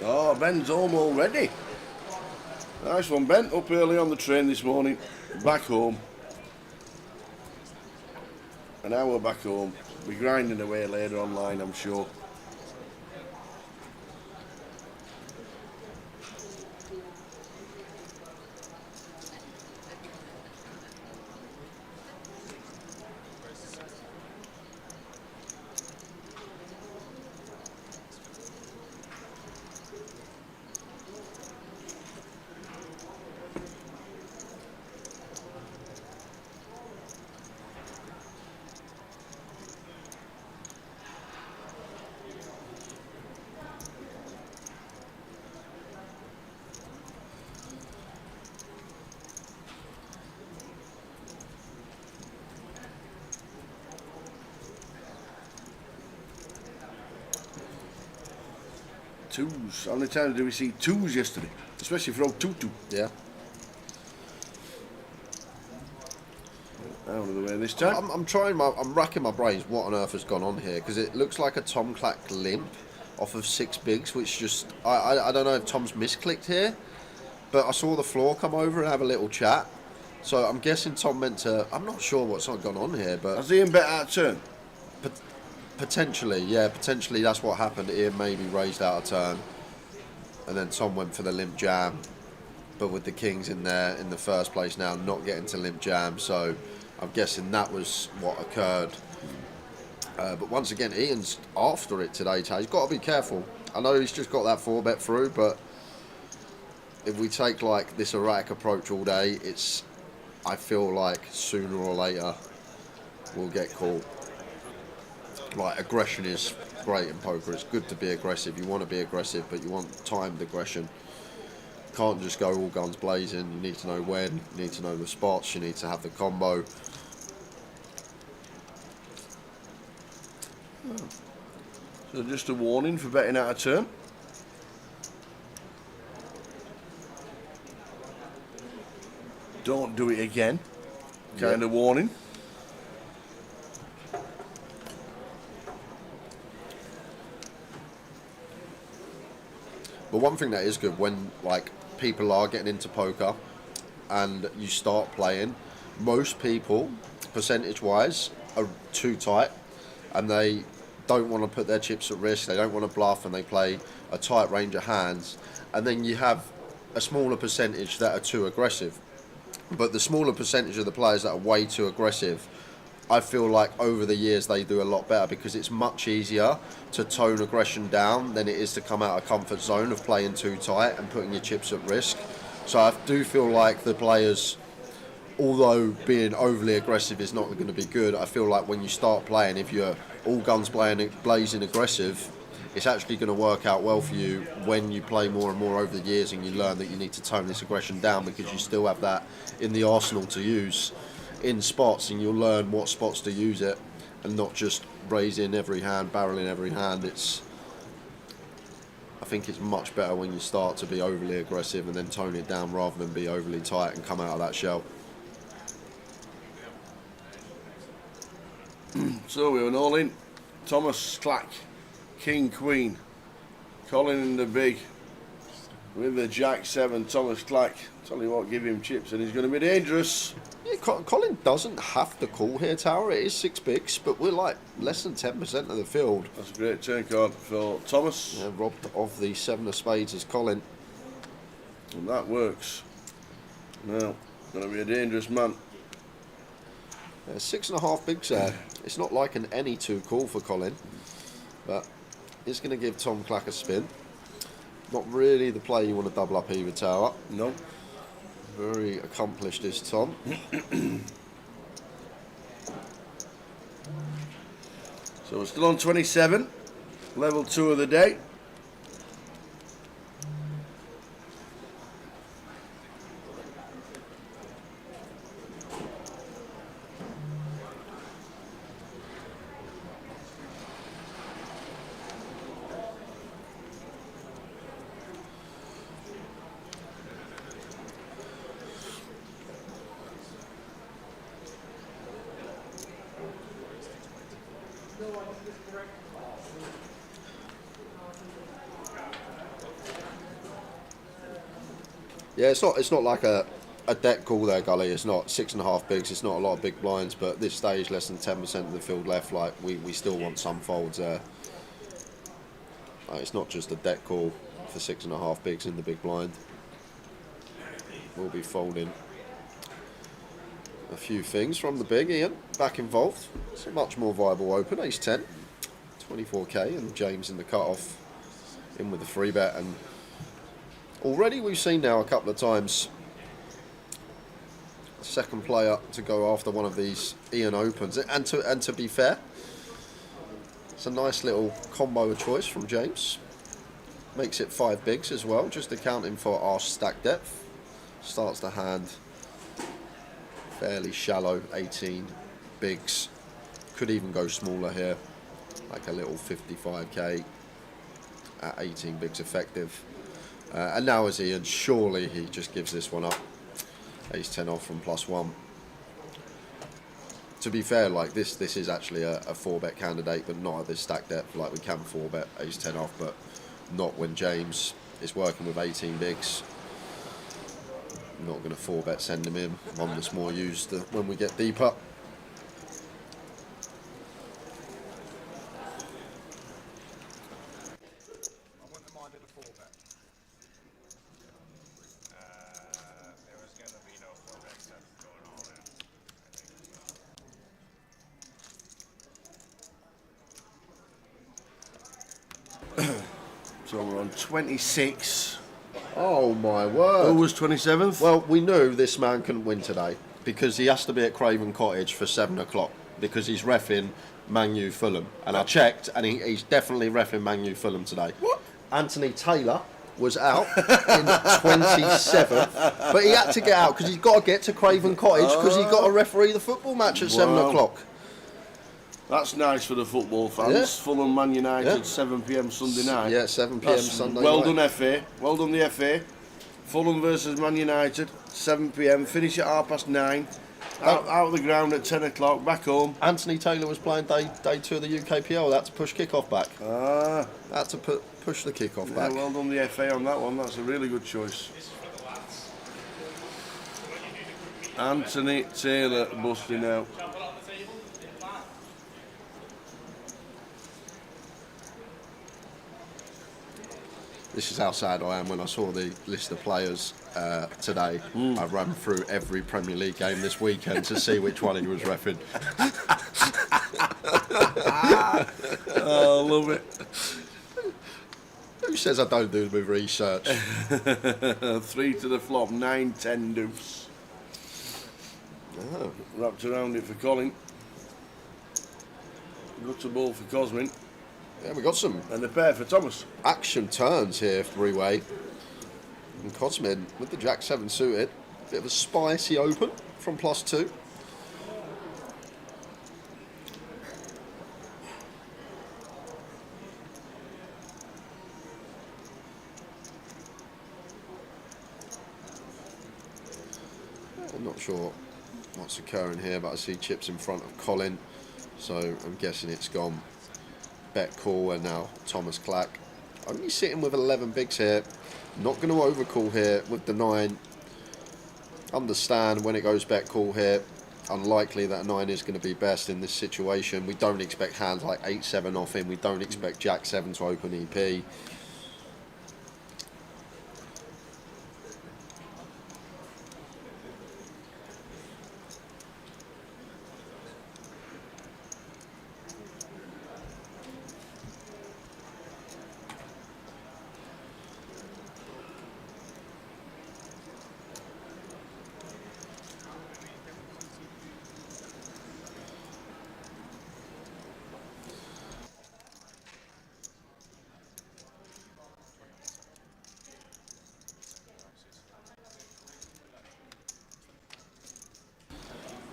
S12: Oh, Ben's home already. Nice one, Ben. Up early on the train this morning. Back home. An hour back home. Be grinding away later online, I'm sure. Twos. How many times did we see twos yesterday? Especially from Tutu.
S8: Yeah.
S12: Out of the way this time.
S8: I'm racking my brains. What on earth has gone on here? Because it looks like a Tom Clack limp off of 6 bigs, which just I don't know if Tom's misclicked here, but I saw the floor come over and have a little chat. So I'm guessing Tom meant to. I'm not sure what's gone on here, but
S12: has Ian bet out of turn?
S8: Potentially, yeah. Potentially that's what happened. Ian maybe raised out of turn, and then Tom went for the limp jam. But with the kings in there in the first place now, not getting to limp jam, so I'm guessing that was what occurred. But once again, Ian's after it today, Tay. He's got to be careful. I know he's just got that 4-bet through, but if we take like this erratic approach all day, I feel like sooner or later we'll get caught. Like, aggression is great in poker. It's good to be aggressive. You want to be aggressive, but you want timed aggression. Can't just go all guns blazing. You need to know when. You need to know the spots. You need to have the combo.
S12: So just a warning for betting out of turn. Don't do it again. Kind of warning.
S8: But one thing that is good when like people are getting into poker and you start playing, most people, percentage-wise, are too tight and they don't want to put their chips at risk. They don't want to bluff and they play a tight range of hands. And then you have a smaller percentage that are too aggressive. But the smaller percentage of the players that are way too aggressive, I feel like over the years they do a lot better because it's much easier to tone aggression down than it is to come out of comfort zone of playing too tight and putting your chips at risk. So I do feel like the players, although being overly aggressive is not going to be good, I feel like when you start playing, if you're all guns blazing aggressive, it's actually going to work out well for you when you play more and more over the years and you learn that you need to tone this aggression down because you still have that in the arsenal to use in spots, and you'll learn what spots to use it and not just raise in every hand, barrel in every hand. I think it's much better when you start to be overly aggressive and then tone it down rather than be overly tight and come out of that shell.
S12: So we were all in. Thomas Clack, King Queen, Colin in the big with the Jack 7. Thomas Clack, tell you what, give him chips and he's going to be dangerous.
S8: Yeah, Colin doesn't have to call here, Tower. It is 6 bigs, but we're like less than 10% of the field.
S12: That's a great turn card for Thomas.
S8: Yeah, robbed of the 7 of spades as Colin.
S12: And that works. Now, going to be a dangerous man.
S8: 6.5 bigs there. It's not like an any 2 call for Colin, but it's going to give Tom Clack a spin. Not really the play you want to double up either, Tower.
S12: No.
S8: Very accomplished is Tom.
S12: So we're still on 27, level 2 of the day.
S8: Yeah, it's not like a deck call there, Gully. It's not 6.5 bigs. It's not a lot of big blinds, but at this stage, less than 10% of the field left. Like we still want some folds there. It's not just a deck call for 6.5 bigs in the big blind. We'll be folding a few things from the big. Ian back involved. It's a much more viable open. Ace 10, 24k, and James in the cutoff in with the 3-bet. And already we've seen now a couple of times second player to go after one of these Ian Opens, and to be fair, it's a nice little combo choice from James. Makes it 5 bigs as well, just accounting for our stack depth. Starts the hand fairly shallow, 18 bigs. Could even go smaller here, like a little 55k. at 18 bigs effective. And now as Ian, surely he just gives this one up. Ace 10 off from +1. To be fair, like this is actually a 4-bet candidate, but not at this stack depth. Like we can 4-bet Ace 10 off, but not when James is working with 18 bigs. Not going to 4-bet send him in. One that's more used when we get deeper.
S12: So we're on 26.
S8: Oh my word.
S12: Who was 27th?
S8: Well, we knew this man couldn't win today because he has to be at Craven Cottage for 7 o'clock because he's reffing Man U Fulham. And I checked and he's definitely reffing Man U Fulham today.
S12: What?
S8: Anthony Taylor was out in 27th, but he had to get out because he's got to get to Craven Cottage because he's got to referee the football match at 7 o'clock.
S12: That's nice for the football fans.
S8: Yeah.
S12: Fulham Man United,
S8: Yeah.
S12: 7 p.m. Sunday night.
S8: Yeah, 7 p.m. Sunday
S12: well
S8: night.
S12: done, FA. Well done, the FA. Fulham versus Man United, 7 p.m. Finish at 9:30. Out of the ground at 10 o'clock, back home.
S8: Anthony Taylor was playing day 2 of the UKPL. That to push kickoff back. That to push the kickoff back.
S12: Well done, the FA, on that one. That's a really good choice. Anthony Taylor busting out.
S8: This is how sad I am when I saw the list of players today. I ran through every Premier League game this weekend to see which one he was reffing.
S12: Oh, love it.
S8: Who says I don't do my research?
S12: 3 to the flop, 9-10 deuce.
S8: Oh.
S12: Wrapped around it for Colin. Got a ball for Cosmin.
S8: Yeah, we got some.
S12: And a pair for Thomas.
S8: Action turns here, three-way. And Cosmin with the Jack 7 suited. Bit of a spicy open from +2. I'm not sure what's occurring here, but I see chips in front of Colin. So I'm guessing it's gone bet call, and now Thomas Clack only sitting with 11 bigs here. Not going to overcall here with the 9. Understand when it goes bet call here, unlikely that a 9 is going to be best in this situation. We don't expect hands like 8-7 off him. We don't expect Jack 7 to open EP.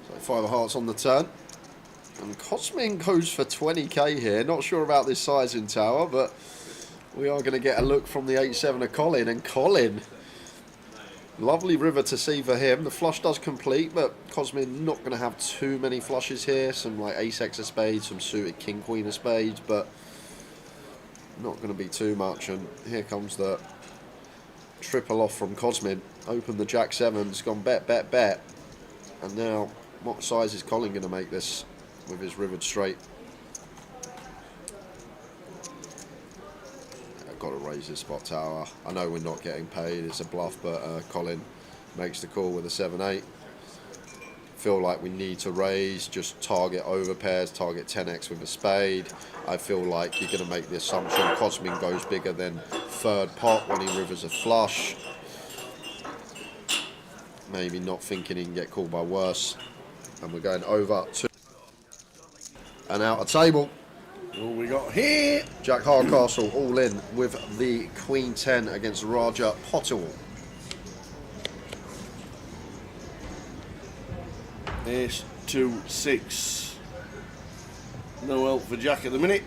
S8: So 5 of hearts on the turn. And Cosmin goes for 20k here. Not sure about this sizing tower, but we are going to get a look from the 8-7 of Colin. And Colin, lovely river to see for him. The flush does complete, but Cosmin not going to have too many flushes here. Some like ace-x of spades, some suited king-queen of spades, but not going to be too much. And here comes the triple off from Cosmin. Open the Jack 7's, gone bet, bet, bet. And now, what size is Colin going to make this with his rivered straight? I've got to raise this spot tower. I know we're not getting paid, it's a bluff, but Colin makes the call with a 7-8. Feel like we need to raise, just target over pairs, target 10x with a spade. I feel like you're going to make the assumption Cosmin goes bigger than third pot when he rivers a flush. Maybe not thinking he can get called by worse. And we're going over to and out of table.
S12: What we got here?
S8: Jack Hardcastle all in with the Queen 10 against Raja Potterwall.
S12: Ace 2-6. No help for Jack at the minute.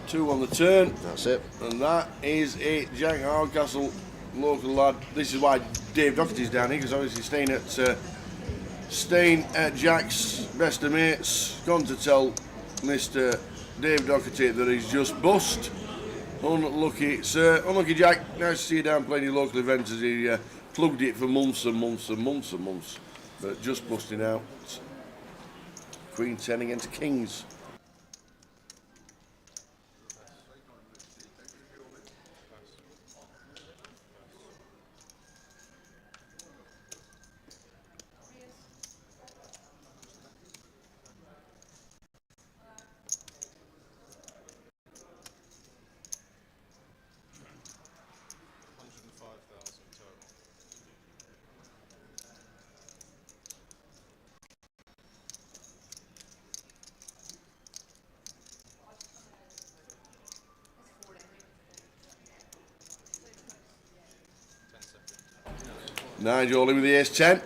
S12: 2 on the turn.
S8: That's it.
S12: And that is it. Jack Hardcastle, local lad. This is why Dave Doherty's down here, because obviously staying at Jack's best of mates. Gone to tell Mr. Dave Doherty that he's just bust. Unlucky, sir. Unlucky, Jack. Nice to see you down playing your local events as he plugged it for months and months and months and months. But just busting out. Queen 10 against Kings. Nigel in with the ace-10.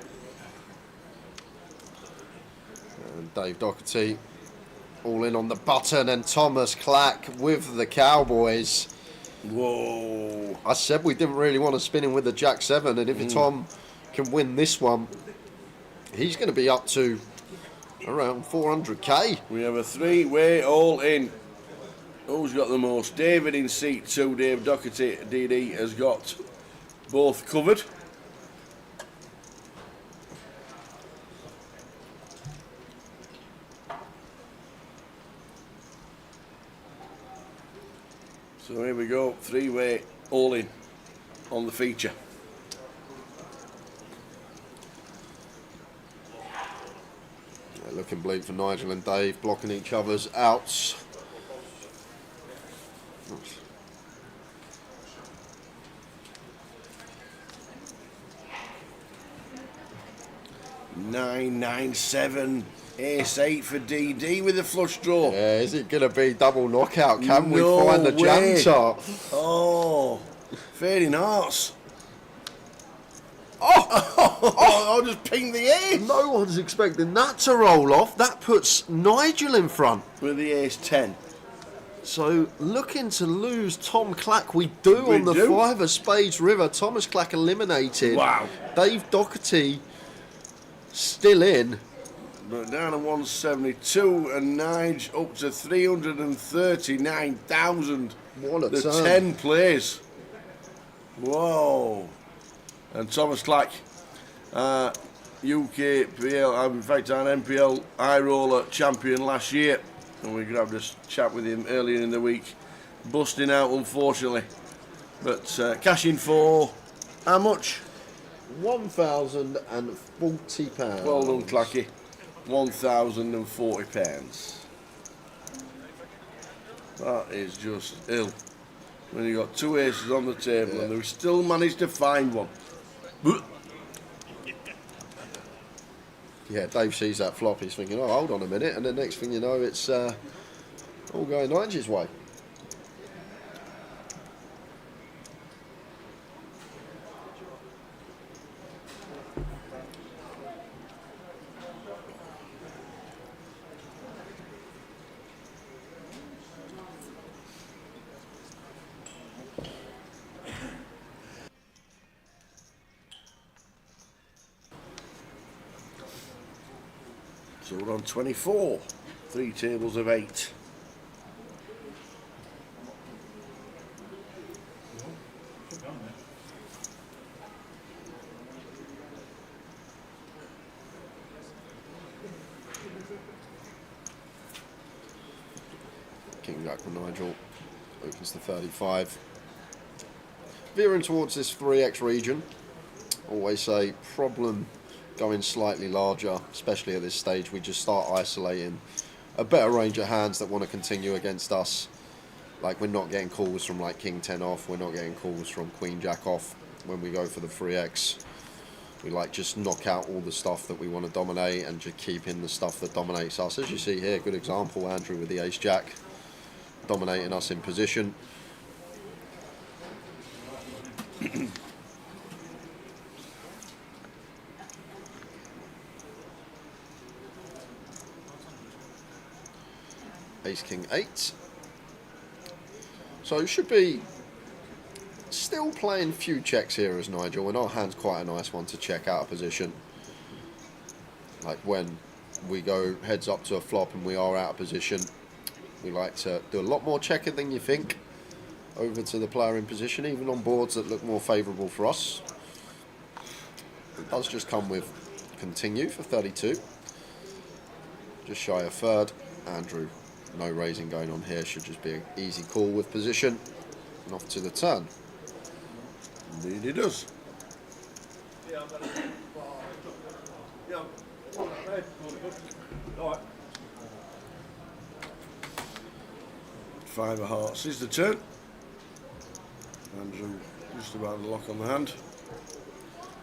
S8: And Dave Doherty all in on the button, and Thomas Clack with the Cowboys.
S12: Whoa.
S8: I said we didn't really want to spin him with the Jack 7, and if Tom can win this one, he's going to be up to around 400k.
S12: We have a 3-way all-in. Who's got the most? David in seat 2. Dave Doherty, DD, has got both covered. So here we go, 3-way all-in on the feature.
S8: Looking bleak for Nigel and Dave, blocking each other's outs.
S12: 997, ace-8 for DD with a flush draw.
S8: Yeah, is it going to be double knockout? Can we
S12: No
S8: find the
S12: way.
S8: jam chart?
S12: Oh, fading hearts. Oh, I'll just ping the ace.
S8: No one's expecting that to roll off. That puts Nigel in front.
S12: With the ace-10.
S8: So, looking to lose Tom Clack. We do on the 5 of Spades River. Thomas Clack eliminated.
S12: Wow.
S8: Dave Doherty still in.
S12: But down to 172 and Nige up to 339,000.
S8: What a
S12: the
S8: turn.
S12: 10 plays. Whoa. And Thomas Clack, UKPL, in fact, an NPL high roller champion last year. And we grabbed a chat with him earlier in the week. Busting out, unfortunately. But cashing for how much?
S8: £1,040.
S12: Well done, Clacky. £1,040. That is just ill. When you got 2 aces on the table and they still managed to find one.
S8: Yeah, Dave sees that flop, he's thinking, oh, hold on a minute, and the next thing you know, it's all going Nigel's way.
S12: So we're on 24. 3 tables of 8.
S8: King Jack with Nigel opens the 35. Veering towards this 3x region. Always a problem going slightly larger, especially at this stage. We just start isolating a better range of hands that want to continue against us. Like, we're not getting calls from like King 10 off, we're not getting calls from Queen Jack off when we go for the 3x. We like just knock out all the stuff that we want to dominate and just keep in the stuff that dominates us. As you see here, good example, Andrew with the ace jack dominating us in position. Ace King 8. So it should be still playing few checks here as Nigel, and our hand's quite a nice one to check out of position. Like when we go heads up to a flop and we are out of position, we like to do a lot more checking than you think over to the player in position, even on boards that look more favourable for us. It does just come with continue for 32. Just shy of third. Andrew, no raising going on here, should just be an easy call with position. And off to the turn.
S12: Indeed it does. 5 of hearts is the turn. Andrew just about to lock on the hand.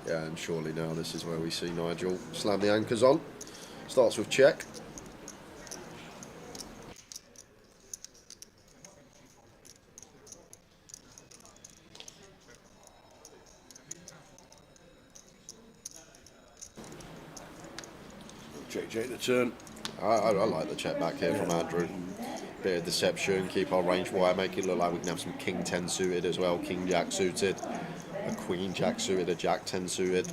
S8: Yeah, and surely now this is where we see Nigel slam the anchors on. Starts with check.
S12: Check the turn.
S8: I like the check back here from Andrew. Bit of deception, keep our range wide, make it look like we can have some king 10 suited as well, king jack suited, a queen jack suited, a jack 10 suited.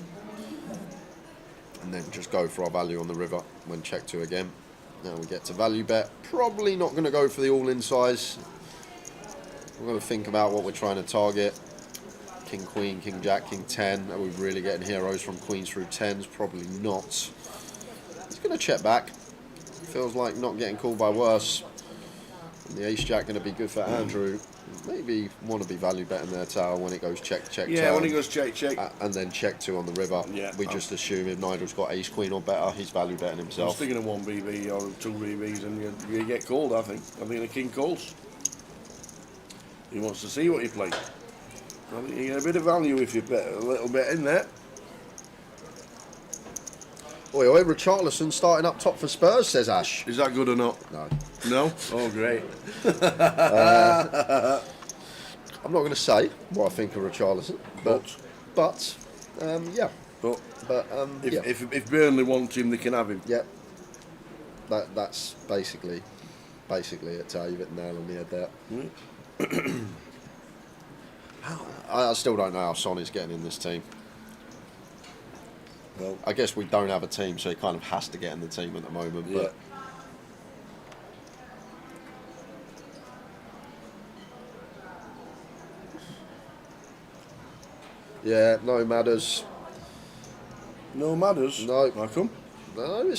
S8: And then just go for our value on the river when check 2 again. Now we get to value bet. Probably not going to go for the all-in size. We're going to think about what we're trying to target. King, queen, king, jack, king 10. Are we really getting heroes from queens through 10s? Probably not. He's going to check back. Feels like not getting called by worse. And the ace jack going to be good for Andrew. Maybe want to be value betting their tower when it goes check, check,
S12: Yeah,
S8: turn.
S12: when it goes check, check.
S8: And then check 2 on the river.
S12: Yeah,
S8: we just assume if Nigel's got ace queen or better, he's value betting
S12: I was
S8: himself.
S12: thinking of 1 BB or 2 BBs and you get called, I think. I think the king calls. He wants to see what you play. I think you get a bit of value if you bet a little bit in there.
S8: Oi, oi, Richarlison starting up top for Spurs, says Ash.
S12: Is that good or not?
S8: No.
S12: No? Oh, great.
S8: I'm not going to say what I think of Richarlison, but yeah.
S12: But
S8: yeah.
S12: if Burnley want him, they can have him.
S8: Yep. That's basically it. You've hit the nail on the head there. I still don't know how Son is getting in this team. Well, I guess we don't have a team, so he kind of has to get in the team at the moment.
S12: Yeah.
S8: But yeah, no matters.
S12: No matters?
S8: No.
S12: How come?
S8: No, it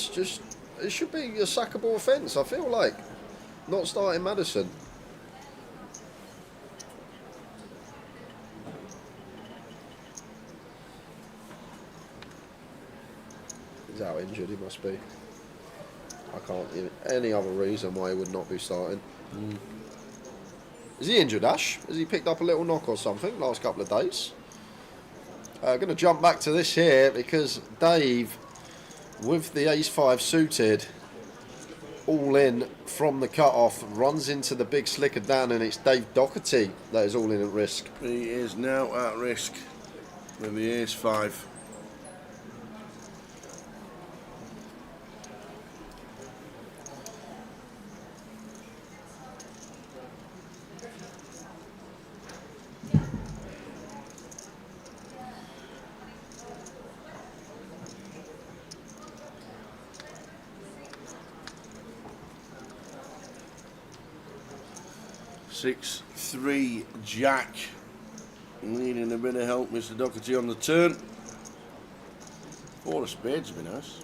S8: should be a sackable offence, I feel like. Not starting Maddison. He's out injured, he must be. I can't think of any other reason why he would not be starting. Is he injured, Ash? Has he picked up a little knock or something last couple of days? Going to jump back to this here because Dave, with the ace-5 suited, all in from the cut-off, runs into the big slicker down, and it's Dave Doherty that is all in at risk.
S12: He is now at risk with the ace-5. Six, 3, Jack. Needing a bit of help, Mr. Doherty on the turn. 4 of spades would be nice.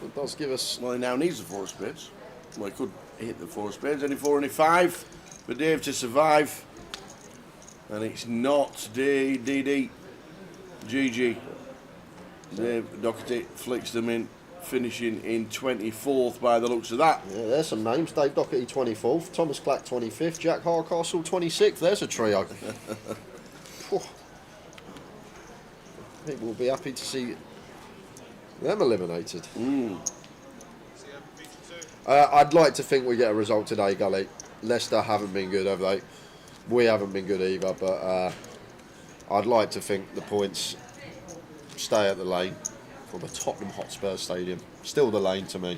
S8: It does give us...
S12: Well, he now needs the 4 of spades. Well, he could hit the 4 of spades. Any 4, any 5 for Dave to survive. And it's not DD. GG. Dave Doherty flicks them in, finishing in 24th by the looks of that.
S8: Yeah, there's some names. Dave Doherty 24th, Thomas Clack 25th, Jack Hardcastle 26th. There's a trio. People will be happy to see them eliminated. I'd like to think we get a result today, Gully. Leicester haven't been good, have they? We haven't been good either, but I'd like to think the points stay at the lane for the Tottenham Hotspur Stadium. Still the lane to me.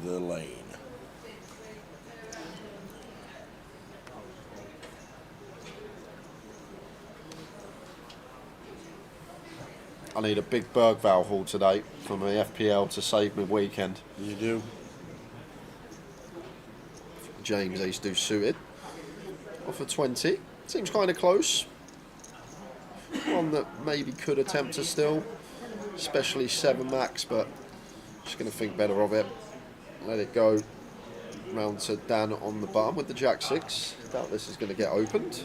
S12: the lane.
S8: I need a big Bergvall haul today from the FPL to save me weekend.
S12: You do.
S8: James Ace do suited. Offer 20. Seems kind of close. One that maybe could attempt to steal, especially 7 max, but just going to think better of it. Let it go round to Dan on the button with the Jack 6. Doubt this is going to get opened.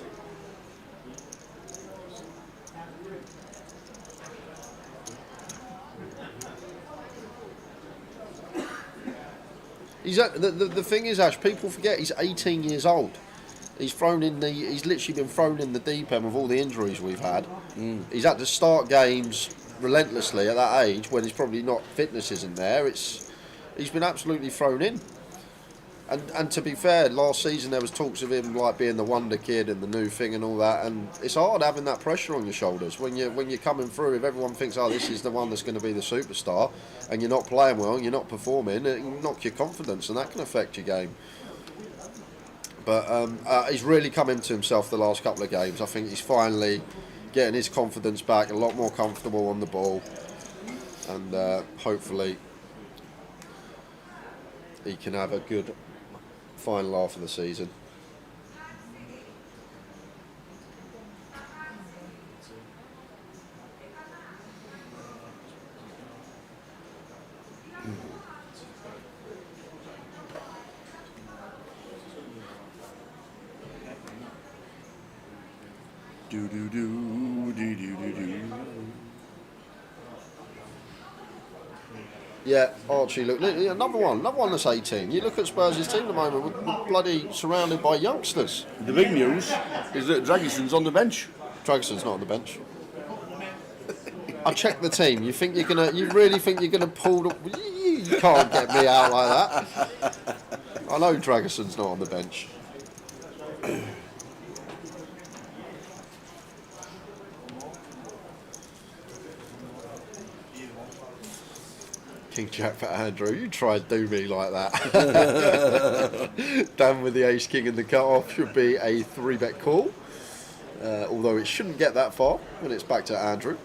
S8: The thing is, Ash, people forget he's 18 years old. He's literally been thrown in the deep end with all the injuries we've had. He's had to start games relentlessly at that age when he's probably not, fitness isn't there. He's been absolutely thrown in. And to be fair, last season there was talks of him like being the wonder kid and the new thing and all that, and it's hard having that pressure on your shoulders when you're coming through. If everyone thinks, oh, this is the one that's going to be the superstar, and you're not playing well, and you're not performing, it can knock your confidence, and that can affect your game. But he's really come into himself the last couple of games. I think he's finally getting his confidence back, a lot more comfortable on the ball, and hopefully he can have a good final half of the season.
S12: Do do do do do do do.
S8: Yeah, Archie, look, another one that's 18. You look at Spurs' team at the moment, we're bloody surrounded by youngsters.
S12: The big news is that Dragison's on the bench.
S8: Dragison's not on the bench. I checked the team. You really think you're gonna pull the? You can't get me out like that. I know Dragison's not on the bench. King Jack for Andrew, you try and do me like that. Dan with the ace king in the cut-off should be a 3-bet call, although it shouldn't get that far when it's back to Andrew.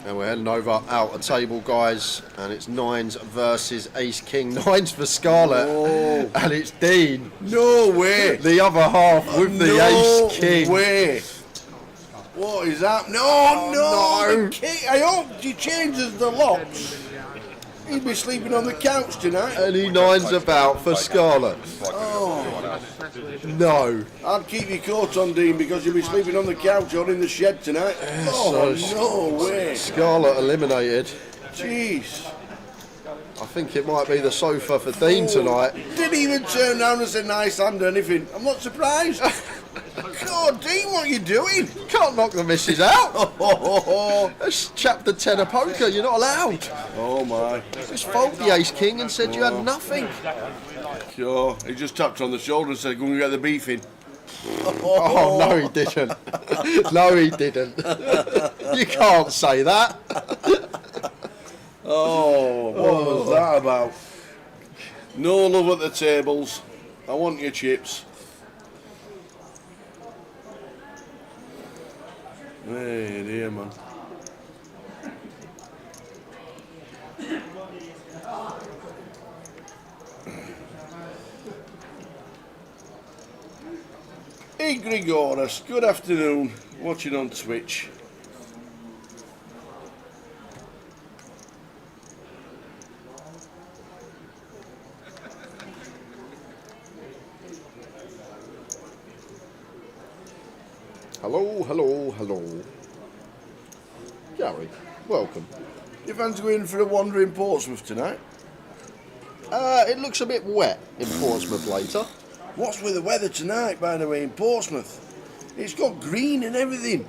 S8: And we're heading over out a table, guys, and it's 9s versus Ace King. 9s for Scarlett, and it's Dean.
S12: No way!
S8: The other half with the Ace King.
S12: No way! What is that? No! The king. I hope he changes the locks. He'd be sleeping on the couch tonight.
S8: And he 9s about for Scarlett.
S12: Oh.
S8: No.
S12: I'd keep your coat on, Dean, because you'll be sleeping on the couch or in the shed tonight. Oh, no way.
S8: Scarlett eliminated.
S12: Jeez.
S8: I think it might be the sofa for Dean tonight.
S12: Didn't even turn round and say nice hand or anything. I'm not surprised. God, Dean, what are you doing?
S8: Can't knock the missus out. That's chapter 10 of poker. You're not allowed.
S12: Oh, my.
S8: Just fold the Ace King and said you had nothing.
S12: Sure. He just tapped her on the shoulder and said, go and get the beef in.
S8: Oh, no, he didn't. No, he didn't. You can't say that.
S12: Oh, what was that about? No love at the tables. I want your chips. Hey, dear, man. Big Grigoris, good afternoon. Watching on Twitch.
S8: Hello, hello, hello. Gary, welcome.
S12: You fancy going for a wander in Portsmouth tonight?
S8: It looks a bit wet in Portsmouth later.
S12: What's with the weather tonight, by the way, in Portsmouth? It's got green and everything.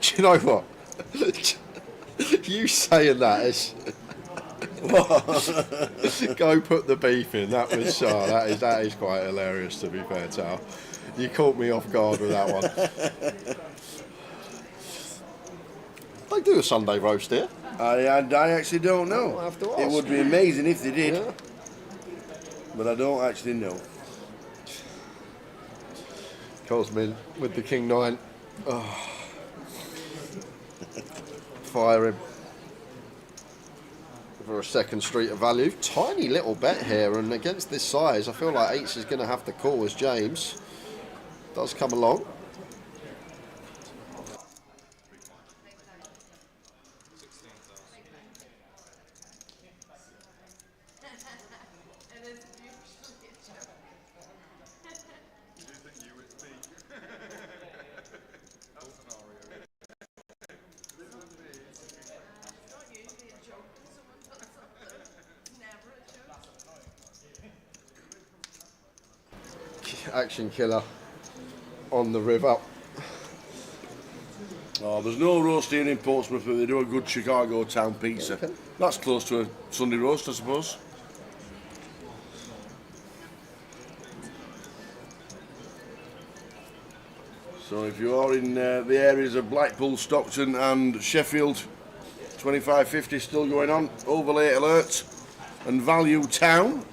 S8: Do you know what? You saying that is... Go put the beef in. That was that is quite hilarious, to be fair, Tal. You caught me off guard with that one. They do a Sunday roast here.
S12: I actually don't know.
S8: I'll have to ask.
S12: It would be amazing if they did.
S8: Yeah.
S12: But I don't actually know.
S8: Cosmin with the King 9. Oh. Fire him for a second street of value. Tiny little bet here, and against this size, I feel like Eights is going to have to call as James does come along. Action killer on the river.
S12: Oh, there's no roast here in Portsmouth, but they do a good Chicago town pizza.
S8: Okay.
S12: That's close to a Sunday roast, I suppose. So if you are in the areas of Blackpool, Stockton and Sheffield, 25.50 still going on. Overlay alert and Value Town.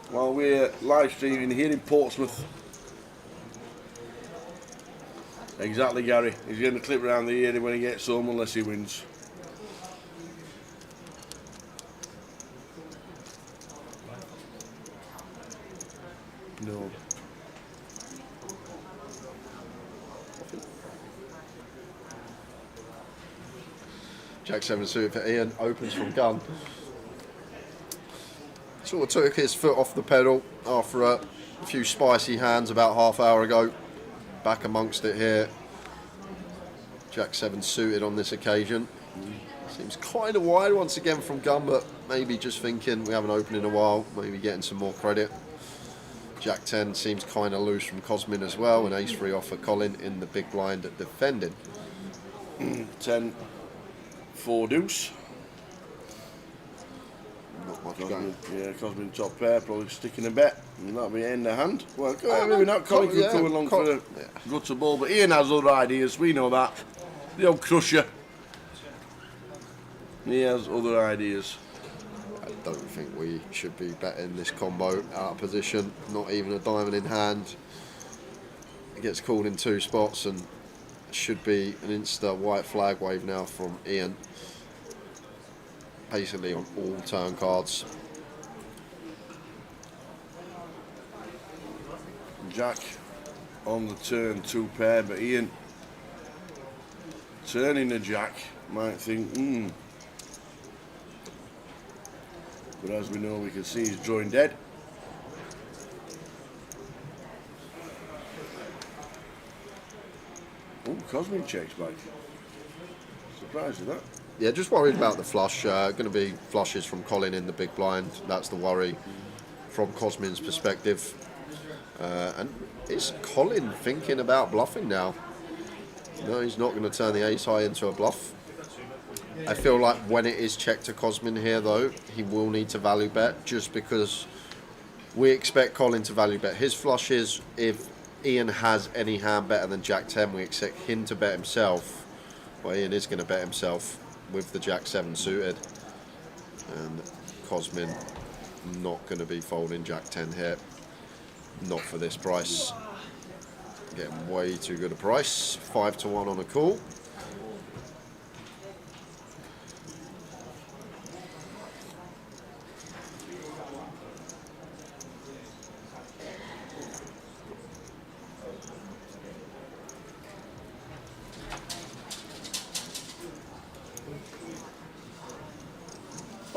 S12: While we're live streaming here in Portsmouth. Exactly, Gary. He's getting a clip around the ear when he gets home, unless he wins. No.
S8: Jack 7 suited for Ian, opens from gun. Sort of took his foot off the pedal after a few spicy hands about half hour ago. Back amongst it here. Jack 7 suited on this occasion. Seems kind of wide once again from gun, but maybe just thinking we haven't opened in a while, maybe getting some more credit. Jack 10 seems kind of loose from Cosmin as well, and Ace 3 off for Colin in the big blind at defending.
S12: 10, 4 deuce.
S8: Not much going.
S12: Yeah, Cosmin top pair, probably sticking a bet, and that'll be in the hand. Well, maybe not. Colin could come along for a gutter ball, but Ian has other ideas, we know that. The old crusher. He has other ideas.
S8: I don't think we should be betting this combo out of position, not even a diamond in hand. It gets called in 2 spots and should be an insta white flag wave now from Ian. Basically on all turn cards.
S12: Jack on the turn 2 pair, but Ian turning the Jack might think, But as we know, we can see he's drawing dead. Oh, Cosmin checks back. Surprised with that.
S8: Yeah, just worried about the flush. Going to be flushes from Colin in the big blind. That's the worry from Cosmin's perspective. And is Colin thinking about bluffing now? No, he's not going to turn the ace high into a bluff. I feel like when it is checked to Cosmin here, though, he will need to value bet, just because we expect Colin to value bet his flushes. If Ian has any hand better than Jack 10, we expect him to bet himself. Well, Ian is going to bet himself with the Jack 7 suited. And Cosmin not going to be folding Jack 10 here. Not for this price. Getting way too good a price. 5-1 on a call.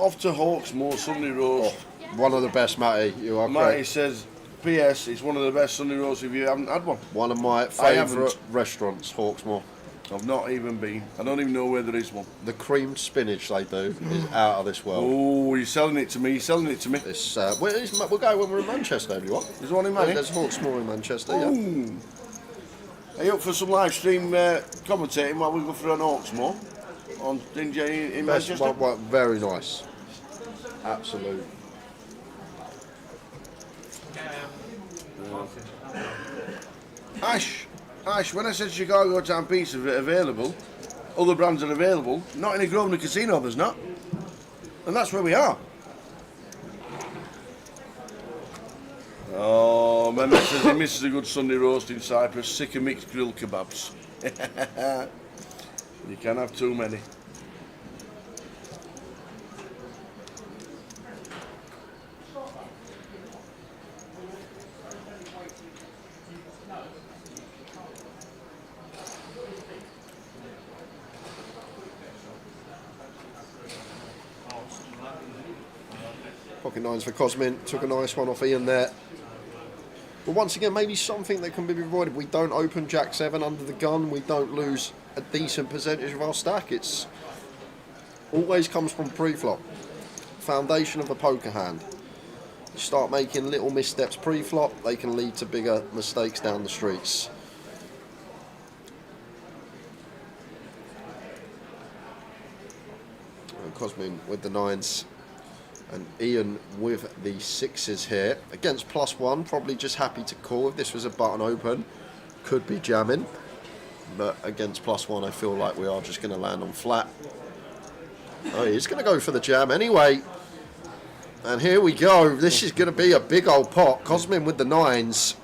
S12: Off to Hawksmoor Sunday roast.
S8: Oh, one of the best, Matty. You are
S12: Matty
S8: correct.
S12: says, P.S. It's one of the best Sunday roasts if you haven't had one.
S8: One of my favourite restaurants, Hawksmoor.
S12: I've not even been. I don't even know where there is one.
S8: The creamed spinach they do is out of this world.
S12: Oh, you're selling it to me. You're selling it to me.
S8: It's, we'll go when we're in Manchester, if you want.
S12: There's one in Manchester?
S8: There's Hawksmoor in Manchester, yeah.
S12: Ooh. Are you up for some live stream commentating while we go through an Hawksmoor on DJ in Manchester?
S8: Well, very nice. Absolute.
S12: Ash, when I said Chicago Town Pizza available, other brands are available. Not in a Grosvenor Casino, there's not. And that's where we are. Oh, my mate says he misses a good Sunday roast in Cyprus. Sick of mixed grilled kebabs. You can't have too many.
S8: Pocket nines for Cosmin. Took a nice one off Ian there. But once again, maybe something that can be avoided. We don't open Jack 7 under the gun. We don't lose a decent percentage of our stack. It's always comes from pre-flop. Foundation of the poker hand. You start making little missteps pre-flop, they can lead to bigger mistakes down the streets. And Cosmin with the nines. And Ian with the sixes here. Against +1, probably just happy to call. If this was a button open, could be jamming. But against +1, I feel like we are just going to land on flat. Oh, he's going to go for the jam anyway. And here we go. This is going to be a big old pot. Cosmin with the nines.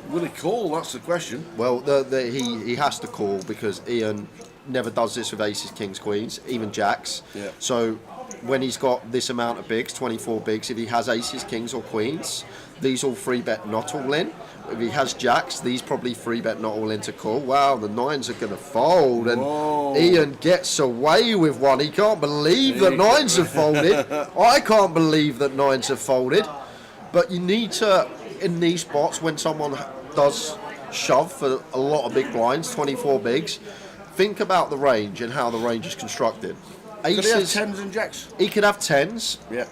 S12: Will he call? That's the question.
S8: Well, he has to call because Ian never does this with aces, kings, queens, even jacks.
S12: Yeah.
S8: So when he's got this amount of bigs, 24 bigs, if he has aces, kings or queens, these all free bet not all in. If he has jacks, these probably free bet not all in to call. Wow, the nines are going to fold, and
S12: Whoa.
S8: Ian gets away with one. He can't believe that nines have folded. I can't believe that nines have folded. But you need to, in these spots, when someone does shove for a lot of big blinds, 24 bigs, think about the range and how the range is constructed.
S12: Could he have tens and jacks?
S8: He could have tens.
S12: Yeah.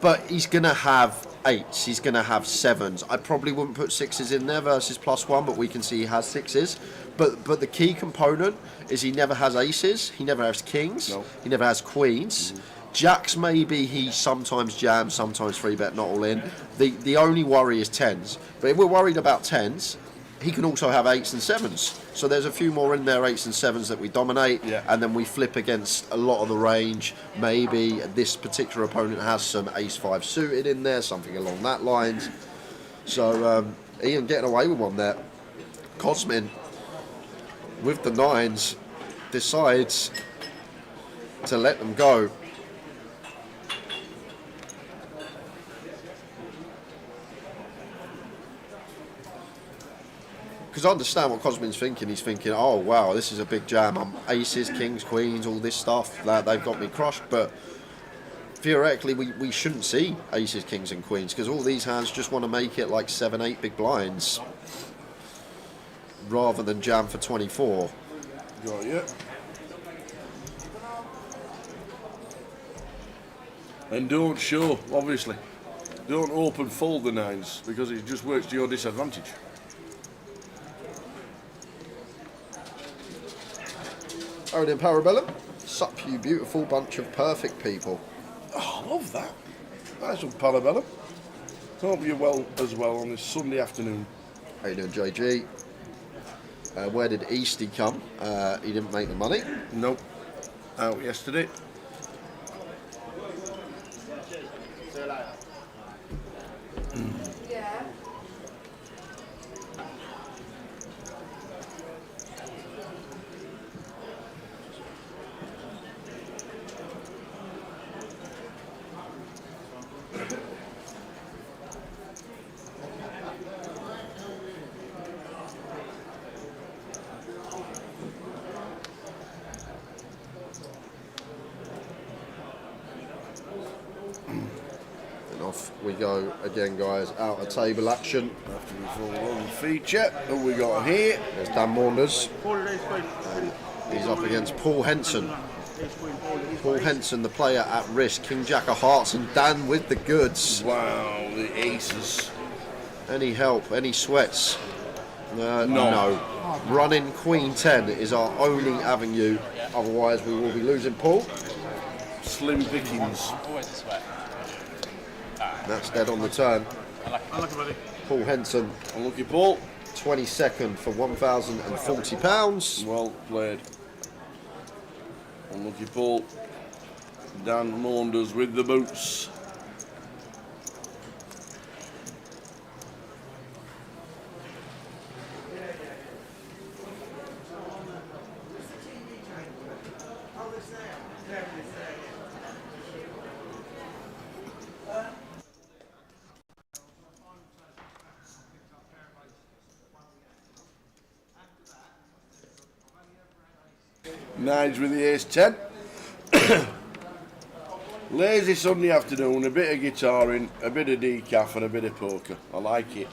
S8: But he's going to have eights. He's going to have sevens. I probably wouldn't put sixes in there versus +1, but we can see he has sixes. But the key component is he never has aces. He never has kings.
S12: No.
S8: He never has queens. Jacks, maybe he sometimes jams, sometimes free bet not all in. The only worry is tens. But if we're worried about tens, he can also have eights and sevens. So there's a few more in there, eights and sevens, that we dominate.
S12: Yeah.
S8: And then we flip against a lot of the range. Maybe this particular opponent has some ace-5 suited in there, something along that lines. So Ian getting away with one there. Cosmin, with the nines, decides to let them go. Because I understand what Cosmin's thinking. He's thinking, oh, wow, this is a big jam. I'm aces, kings, queens, all this stuff. They've got me crushed. But theoretically, we shouldn't see aces, kings, and queens because all these hands just want to make it like 7, 8 big blinds rather than jam for 24.
S12: Got you. And don't show, obviously. Don't open fold the nines because it just works to your disadvantage.
S8: Odin Parabellum, sup you beautiful bunch of perfect people.
S12: Oh, I love that. Nice one, Parabellum. Hope you're well as well on this Sunday afternoon.
S8: How you doing, JG? Where did Easty come? He didn't make the money.
S12: Nope. Out yesterday.
S8: Off we go again, guys. Out of table action.
S12: After we fall on the feature, who we got here?
S8: There's Dan Maunders. He's up against Paul Henson. Paul Henson, the player at risk. King Jack of Hearts and Dan with the goods.
S12: Wow, the aces.
S8: Any help? Any sweats? No. Running Queen 10 is our only avenue. Otherwise, we will be losing Paul.
S12: Slim pickings.
S8: That's dead on the turn. Paul Henson.
S12: Unlucky Paul.
S8: 22nd for £1,040.
S12: Well played. Unlucky Paul. Dan Maunders with the boots. Nige with the ace 10. Lazy Sunday afternoon, a bit of guitaring, a bit of decaf and a bit of poker. I like it.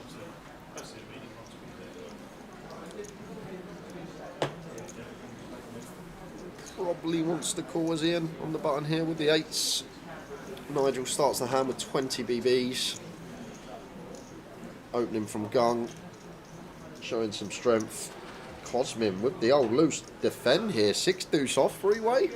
S8: Probably wants to call us in on the button here with the 8s. Nigel starts the hand with 20 BBs. Opening from gun. Showing some strength. Cosmin with the old loose defend here. 6 deuce off, 3-way.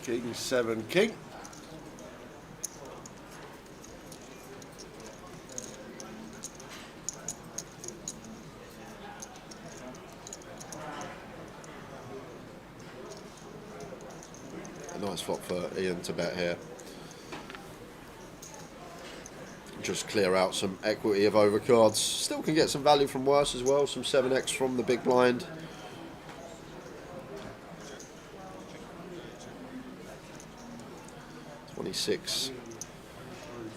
S12: King 7 king.
S8: A nice flop for Ian to bet here. Just clear out some equity of overcards. Still can get some value from worse as well. Some 7x from the big blind. $26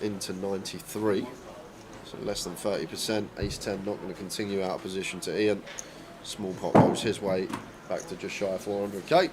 S8: into 93. So less than 30%. Ace 10 not going to continue out of position to Ian. Small pot goes his way. Back to just shy of 400k.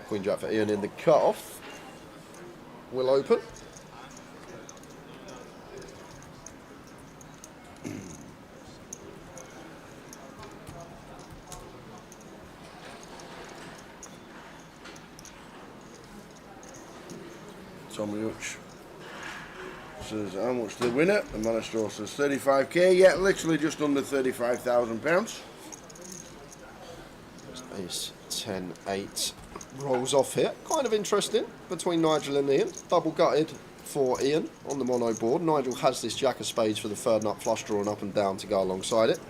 S8: Queen Jack for Ian in the cut-off. Will open.
S12: Tommy Hutch says, how much the winner? And Manistro says 35k. Yeah, literally just under £35,000.
S8: Ace 10, 8 rolls off here. Kind of interesting between Nigel and Ian. Double gutted for Ian on the mono board. Nigel has this jack of spades for the third nut flush draw and up and down to go alongside it.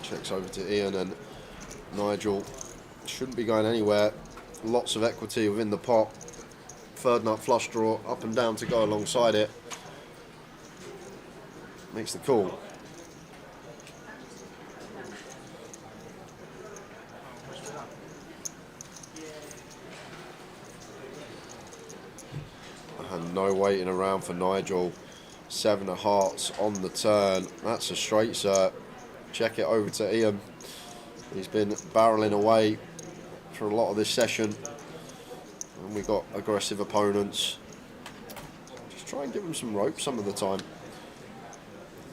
S8: Checks over to Ian, and Nigel shouldn't be going anywhere. Lots of equity within the pot. Third nut flush draw, up and down to go alongside it. Makes the call. No waiting around for Nigel. 7 of hearts on the turn. That's a straight set. Check it over to Ian. He's been barreling away for a lot of this session. And we got aggressive opponents. Just try and give him some rope some of the time.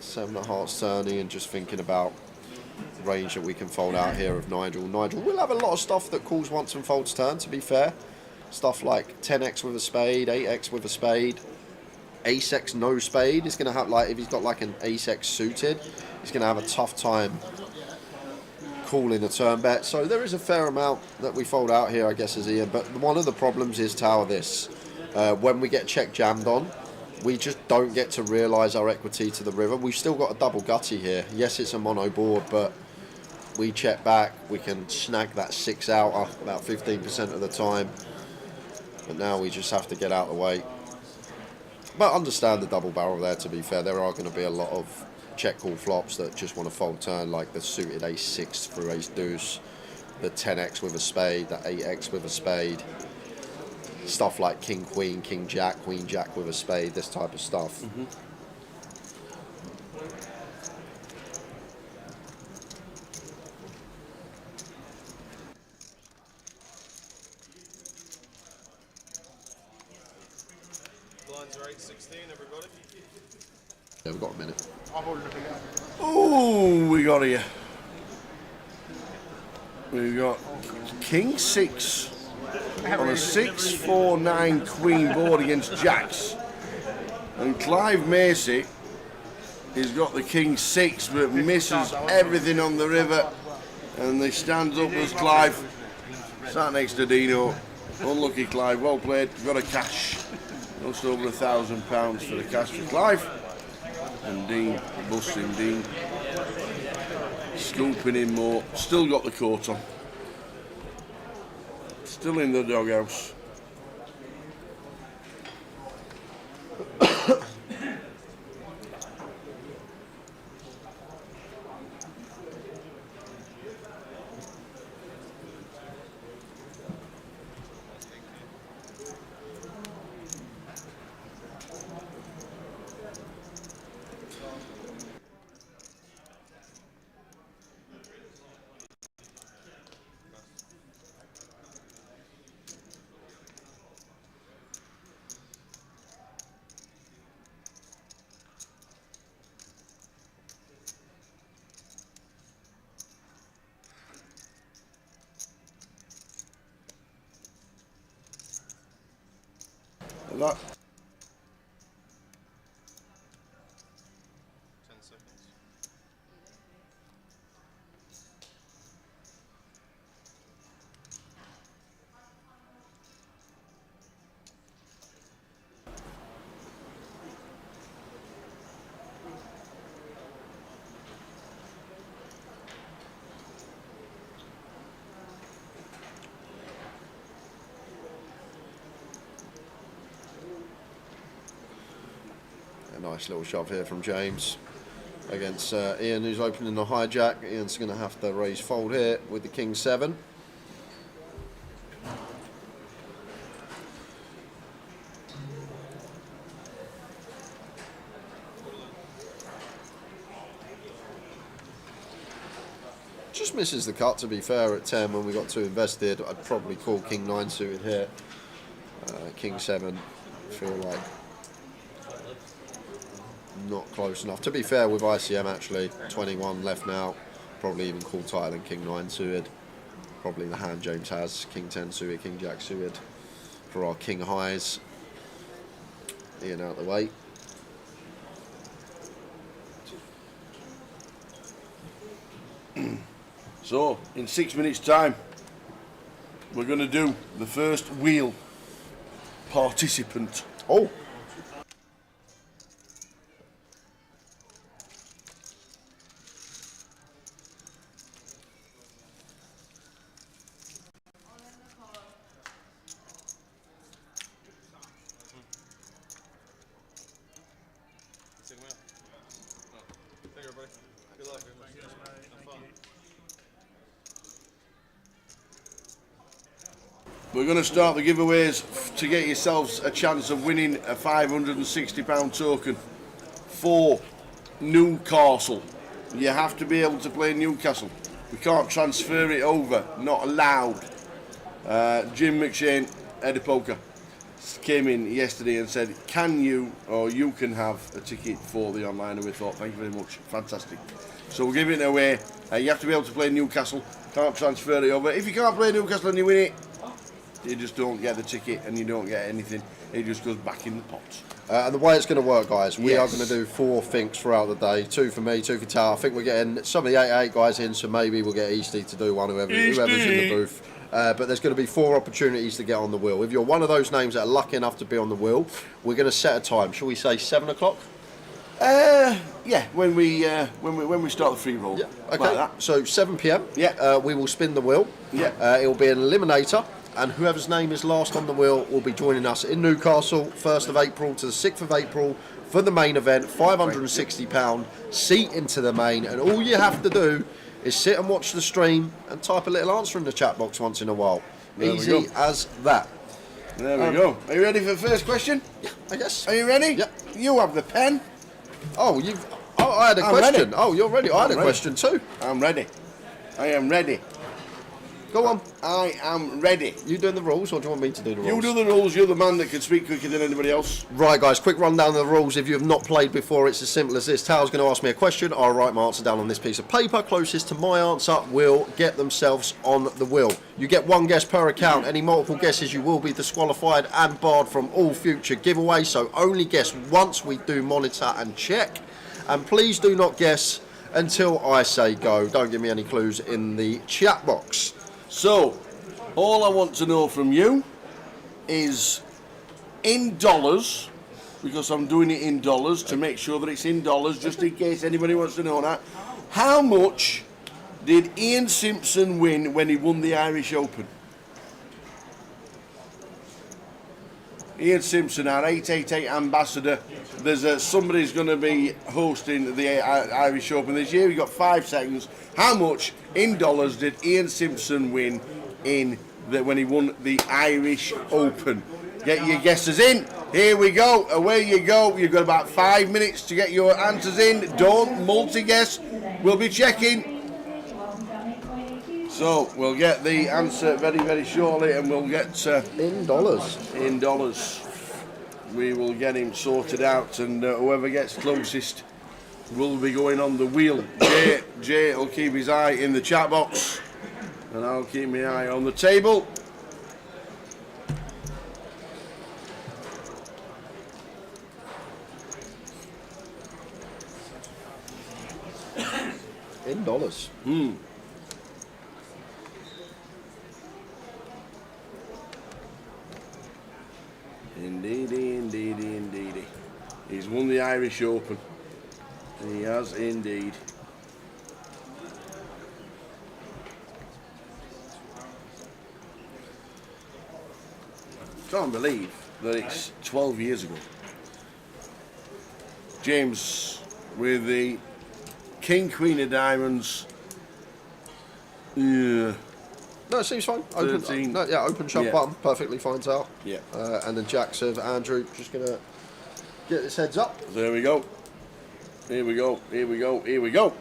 S8: 7 of hearts turning and just thinking about the range that we can fold out here of Nigel. Nigel will have a lot of stuff that calls once and folds turn, to be fair. Stuff like 10x with a spade, 8x with a spade, ace-x no spade. He's going to have, like, if he's got like an ace-x suited, he's going to have a tough time calling a turn bet. So there is a fair amount that we fold out here, I guess, as Ian. But one of the problems is tower this. When we get check jammed on, we just don't get to realise our equity to the river. We've still got a double gutty here. Yes, it's a mono board, but we check back. We can snag that 6 out about 15% of the time. But now we just have to get out of the way. But understand the double barrel there, to be fair. There are going to be a lot of check call flops that just want to fold turn, like the suited ace-6 through ace-deuce, the 10x with a spade, the 8x with a spade. Stuff like king-queen, king-jack, queen-jack with a spade, this type of stuff.
S5: Blinds are 8-16, everybody.
S8: Yeah, we've got a minute.
S12: Oh, we got here. We've got king 6 on a 6-4-9 queen board against jacks. And Clive Macy has got the king 6 but misses everything on the river. And he stands up as Clive, sat next to Dino. Unlucky Clive, well played, got a cash. Just over £1,000 for the cash for Clive. And Dean, busting Dean. Scooping in more. Still got the coat on. Still in the doghouse. That.
S5: 10 seconds.
S8: A nice little shove here from James against Ian, who's opening the hijack. Ian's going to have to raise fold here with the king 7. Just misses the cut, to be fair, at 10 when we got 2 invested. I'd probably call king 9 suited here. King 7, feel like not close enough. To be fair, with ICM actually, 21 left now. Probably even call tighter than king 9 suited. Probably the hand James has, king 10 suited, king jack suited for our king highs. Ian out the way.
S12: So, in 6 minutes' time, we're going to do the first wheel participant.
S8: Oh!
S12: We're going to start the giveaways to get yourselves a chance of winning a £560 token for Newcastle. You have to be able to play Newcastle. We can't transfer it over, not allowed. Jim McShane, Eddie Poker, came in yesterday and said, can you, or you can have a ticket for the online, and we thought, thank you very much, fantastic. So we're giving it away. You have to be able to play Newcastle, can't transfer it over. If you can't play Newcastle and you win it, you just don't get the ticket and you don't get anything. It just goes back in the pot.
S8: And the way it's going to work, guys, we are going to do 4 thinks throughout the day. 2 for me, 2 for Tao. I think we're getting some of the 8 guys in, so maybe we'll get Easty to do one, whoever's in the booth. But there's going to be 4 opportunities to get on the wheel. If you're one of those names that are lucky enough to be on the wheel, we're going to set a time. Shall we say 7 o'clock?
S12: Yeah, when we start the free roll.
S8: Yeah, okay.
S12: Like that.
S8: So 7 p.m.
S12: Yeah.
S8: We will spin the wheel.
S12: Yeah.
S8: It will be an eliminator, and whoever's name is last on the wheel will be joining us in Newcastle, 1st of April to the 6th of April for the main event. £560 seat into the main, and all you have to do is sit and watch the stream and type a little answer in the chat box once in a while. Easy as that.
S12: There we go. Are you ready for the first question?
S8: Yeah, I guess.
S12: Are you ready?
S8: Yeah.
S12: You have the pen.
S8: Oh, I had a question.
S12: Ready.
S8: Oh, you're ready. I had a
S12: ready.
S8: question too.
S12: I'm ready. I am ready.
S8: Go on.
S12: I am ready.
S8: You doing the rules, or do you want me to do the rules?
S12: You do the rules. You're the man that can speak quicker than anybody else.
S8: Right, guys, quick rundown of the rules. If you have not played before, it's as simple as this. Tao's going to ask me a question. I'll write my answer down on this piece of paper. Closest to my answer will get themselves on the wheel. You get 1 guess per account. Any multiple guesses, you will be disqualified and barred from all future giveaways. So only guess once. We do monitor and check. And please do not guess until I say go. Don't give me any clues in the chat box.
S12: So, all I want to know from you is in dollars, because I'm doing it in dollars to make sure that it's in dollars, just in case anybody wants to know that. How much did Ian Simpson win when he won the Irish Open? Ian Simpson, our 888 ambassador. There's somebody's going to be hosting the Irish Open this year. We've got 5 seconds. How much in dollars did Ian Simpson win when he won the Irish Open? Get your guesses in. Here we go. Away you go. You've got about 5 minutes to get your answers in. Don't multi-guess. We'll be checking. So we'll get the answer very, very shortly, and we'll get
S8: in dollars.
S12: In dollars. We will get him sorted out, and whoever gets closest will be going on the wheel. Jay will keep his eye in the chat box, and I'll keep my eye on the table.
S8: In dollars.
S12: Indeedy, indeedy, indeedy. He's won the Irish Open. He has indeed. Can't believe that it's 12 years ago. James with the King Queen of Diamonds. Yeah.
S8: No, it seems fine. Open,
S12: 13.
S8: open shove
S12: Yeah.
S8: button, perfectly fine, Tal.
S12: Yeah.
S8: And then Jack says, Andrew, just going to get his heads up.
S12: There we go. Here we go. Here we go. Here we go.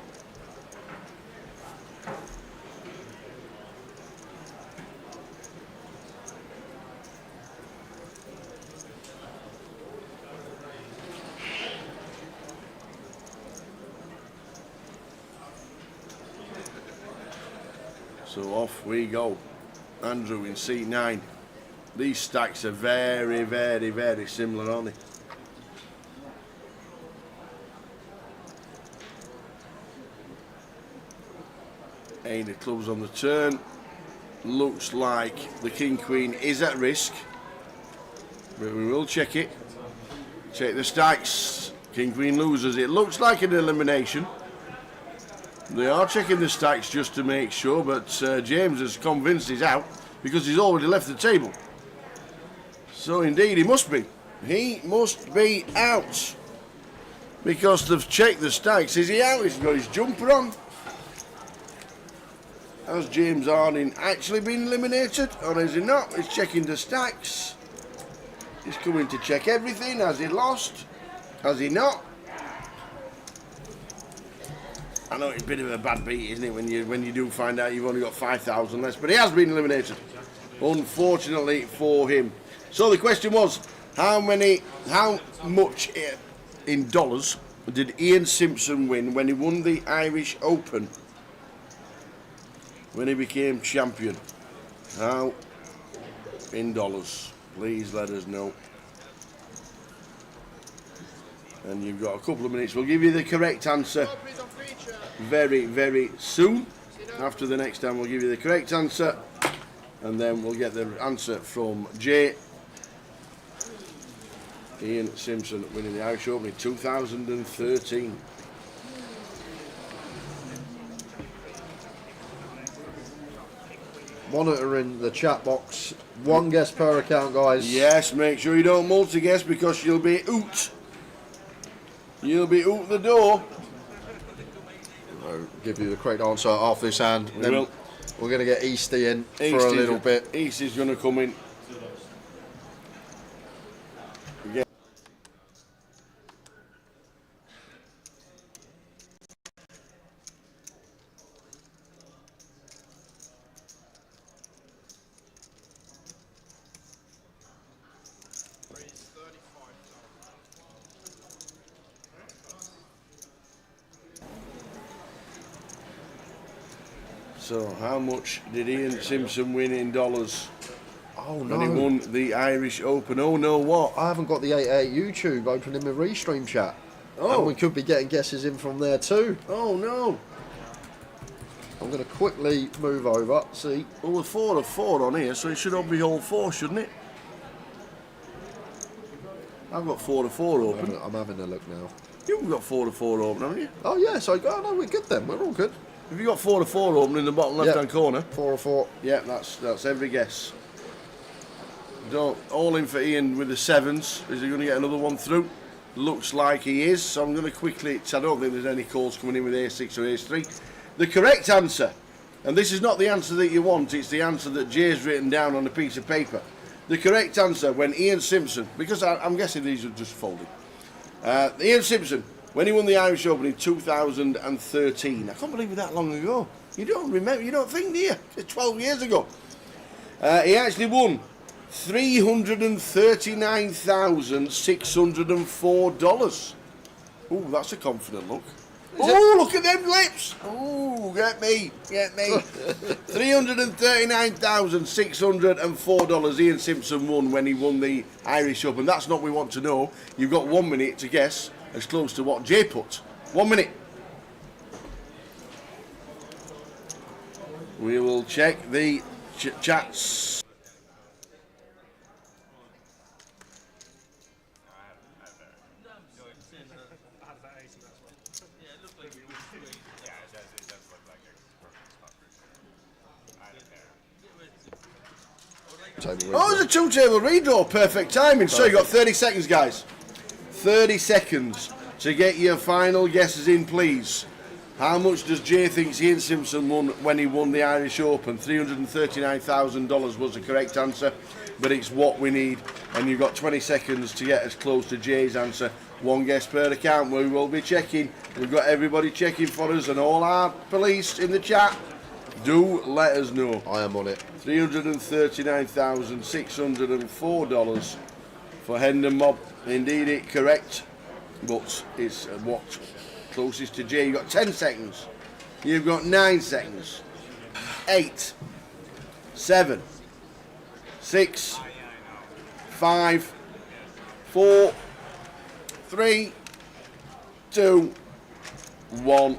S12: So off we go. Andrew in seat 9. These stacks are very, very, very similar, aren't they? Eight of clubs on the turn. Looks like the King Queen is at risk, but we will check it. Check the stacks. King Queen loses. It looks like an elimination. They are checking the stacks just to make sure, but James is convinced he's out because he's already left the table. So indeed he must be. He must be out because they've checked the stacks. Is he out? He's got his jumper on. Has James Harding actually been eliminated, or has he not? He's checking the stacks. He's coming to check everything. Has he lost? Has he not? I know it's a bit of a bad beat, isn't it, when you do find out you've only got 5,000 less, but he has been eliminated, unfortunately for him. So the question was, how much in dollars did Ian Simpson win when he won the Irish Open? When he became champion? How in dollars? Please let us know. And you've got a couple of minutes. We'll give you the correct answer very, very soon. After the next time, we'll give you the correct answer. And then we'll get the answer from Jay. Ian Simpson winning the Irish Open in 2013.
S8: Monitoring the chat box. One guess per account, guys.
S12: Yes, make sure you don't multi-guess because you'll be out. You'll be out the door.
S8: I'll give you the correct answer after this hand.
S12: We
S8: Then
S12: will.
S8: We're going to get Easty in for a little bit.
S12: Easty's going to come in. So, how much did Ian Simpson win in dollars?
S8: Oh,
S12: when he won the Irish Open? Oh, no, what?
S8: I haven't got the 88 YouTube open in my restream chat.
S12: Oh.
S8: And we could be getting guesses in from there too.
S12: Oh, no.
S8: I'm going to quickly move over, see.
S12: Well, we're 4 of 4 on here, so it should all be all 4, shouldn't it? I've got 4 of 4 open.
S8: I'm having a look now.
S12: You've got 4 of 4 open, haven't you?
S8: Oh, yeah, so no, we're good then. We're all good.
S12: Have you got 4 of 4 open in the bottom left-hand corner?
S8: 4 of 4.
S12: Yeah, that's every guess. Don't all in for Ian with the 7s. Is he going to get another one through? Looks like he is, so I'm going to quickly, I don't think there's any calls coming in with A6 or A3. The correct answer, and this is not the answer that you want, it's the answer that Jay's written down on a piece of paper. The correct answer when Ian Simpson, because I'm guessing these are just folded. Ian Simpson, when he won the Irish Open in 2013, I can't believe it that long ago. You don't remember, you don't think, do you? It's 12 years ago. He actually won $339,604. Ooh, that's a confident look. Oh, look at them lips! Oh, get me. $339,604 Ian Simpson won when he won the Irish Open. That's not what we want to know. You've got 1 minute to guess as close to what Jay put. 1 minute. We will check the chats. Oh, it's a 2-table redraw. Perfect timing. So you got 30 seconds, guys. 30 seconds to get your final guesses in, please. How much does Jay think Ian Simpson won when he won the Irish Open? $339,000 was the correct answer, but it's what we need. And you've got 20 seconds to get as close to Jay's answer. 1 guess per account. We will be checking. We've got everybody checking for us and all our police in the chat. Do let us know.
S8: I am on it.
S12: $339,604 for Hendon Mob. Indeed, it correct, but it's what closest to Jay. You've got 10 seconds. You've got 9 seconds. 8, 7, 6, 5, 4, 3, 2, 1.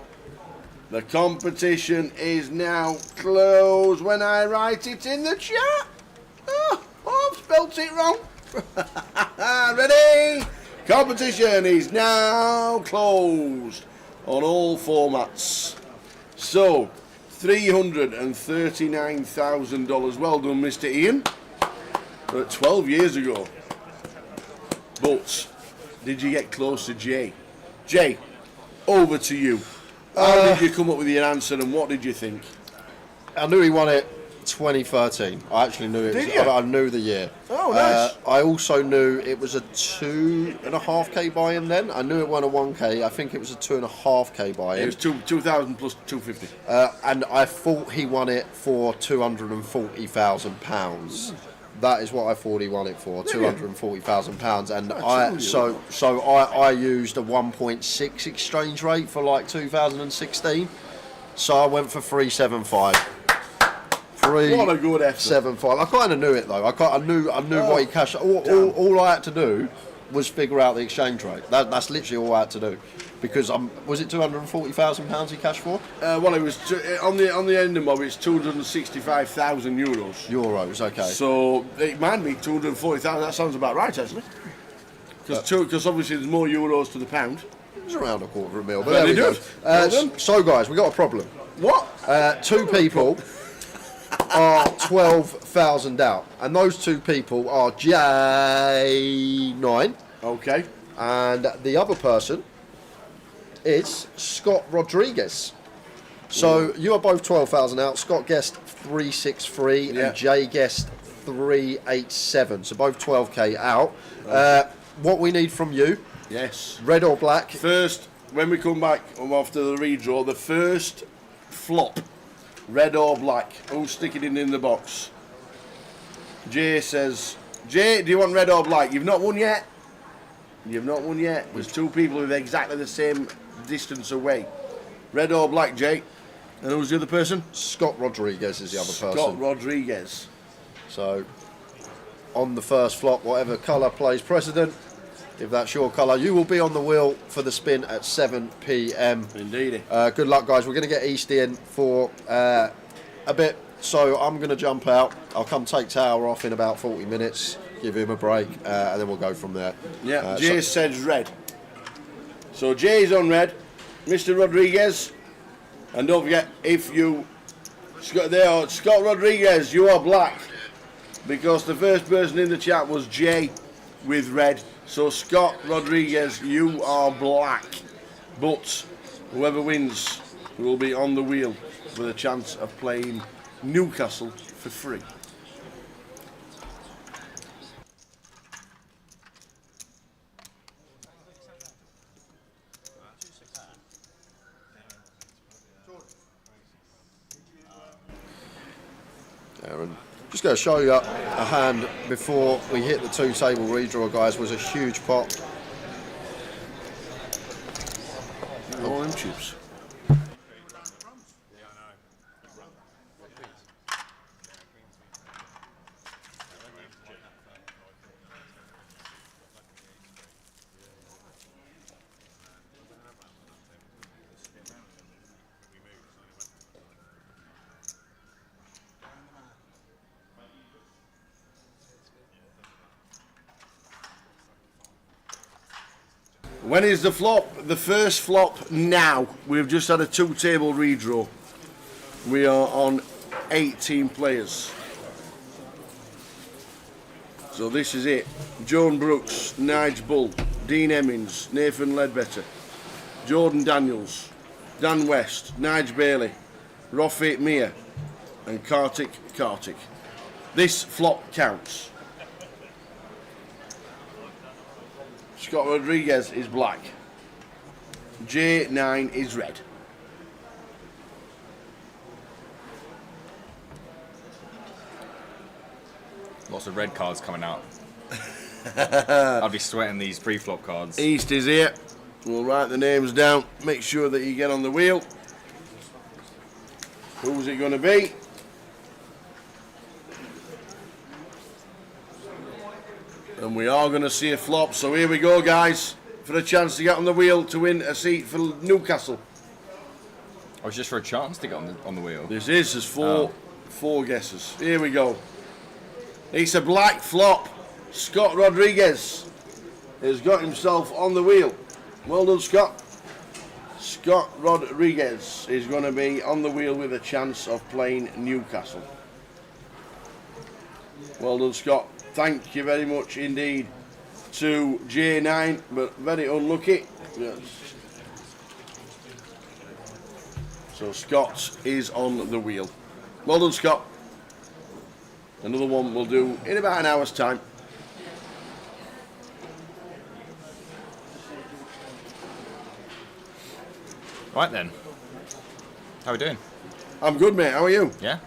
S12: The competition is now closed when I write it in the chat. Oh, I've spelt it wrong. Ready? Competition is now closed on all formats. So, $339,000. Well done, Mr. Ian. 12 years ago. But, did you get close to Jay? Jay, over to you. How did you come up with your answer and what did you think?
S8: I knew he won it 2013. I actually knew it.
S12: Did you?
S8: I knew the year.
S12: Oh, nice.
S8: I also knew it was a 2.5k buy-in then. I knew it won a 1k. I think it was a 2.5k buy-in.
S12: It was 2,000 plus 250.
S8: And I thought he won it for £240,000. That is what I thought he won it for, £240,000. And I used a 1.6 exchange rate for like 2016. So I went for 375.
S12: What a good effort.
S8: 7.5. I kind of knew it though. I knew what he cashed. All I had to do was figure out the exchange rate. That's literally all I had to do. Because was it £240,000 he cashed for?
S12: Well, it was on the end of it's 265,000 euros.
S8: Euros, okay.
S12: So it might be 240,000. That sounds about right, actually. Because obviously there's more euros to the pound.
S8: It's around a quarter of a mil. But
S12: Very
S8: there we
S12: good.
S8: go. So guys, we got a problem.
S12: What?
S8: 2 people are 12,000 out, and those 2 people are J9.
S12: Okay.
S8: And the other person is Scott Rodriguez. So you are both 12,000 out. Scott guessed 363 and Jay guessed 387. So both 12k out. What we need from you?
S12: Yes.
S8: Red or black?
S12: First, when we come back after the redraw, the first flop, red or black. Who's sticking it in the box? Jay says, Jay, do you want red or black? You've not won yet. You've not won yet. There's 2 people with exactly the same distance away. Red or black, Jay? And who's the other person?
S8: Scott Rodriguez is the other person.
S12: Scott Rodriguez.
S8: So, on the first flop, whatever colour plays precedent, if that's your colour, you will be on the wheel for the spin at 7 p.m.
S12: Indeed.
S8: Good luck, guys. We're going to get Easty in for a bit, so I'm going to jump out. I'll come take Tower off in about 40 minutes, give him a break, and then we'll go from there.
S12: Yeah, Jay says red. So Jay's on red. Mr. Rodriguez. And don't forget, Scott Rodriguez, you are black. Because the first person in the chat was Jay with red. So Scott Rodriguez, you are black. But whoever wins will be on the wheel with a chance of playing Newcastle for free.
S8: Aaron. Just going to show you a hand before we hit the 2-table redraw, guys. Was a huge pot.
S12: All them chips. When is the flop? The first flop now. We've just had a 2-table redraw. We are on 18 players. So this is it. Joan Brooks, Nige Bull, Dean Emmons, Nathan Ledbetter, Jordan Daniels, Dan West, Nige Bailey, Rafi Mia and Kartik. This flop counts. Scott Rodriguez is black. J9 is red.
S7: Lots of red cards coming out. I'll be sweating these pre-flop cards.
S12: East is here. We'll write the names down. Make sure that you get on the wheel. Who's it going to be? And we are going to see a flop. So here we go, guys, for a chance to get on the wheel to win a seat for Newcastle.
S7: Oh, it's just for a chance to get on the wheel.
S12: There's four guesses. Here we go. It's a black flop. Scott Rodriguez has got himself on the wheel. Well done, Scott. Scott Rodriguez is going to be on the wheel with a chance of playing Newcastle. Well done, Scott. Thank you very much indeed to J9, but very unlucky. Yes. So Scott is on the wheel. Well done, Scott. Another one we'll do in about an hour's time.
S7: Right then. How are we doing?
S12: I'm good, mate. How are you?
S7: Yeah.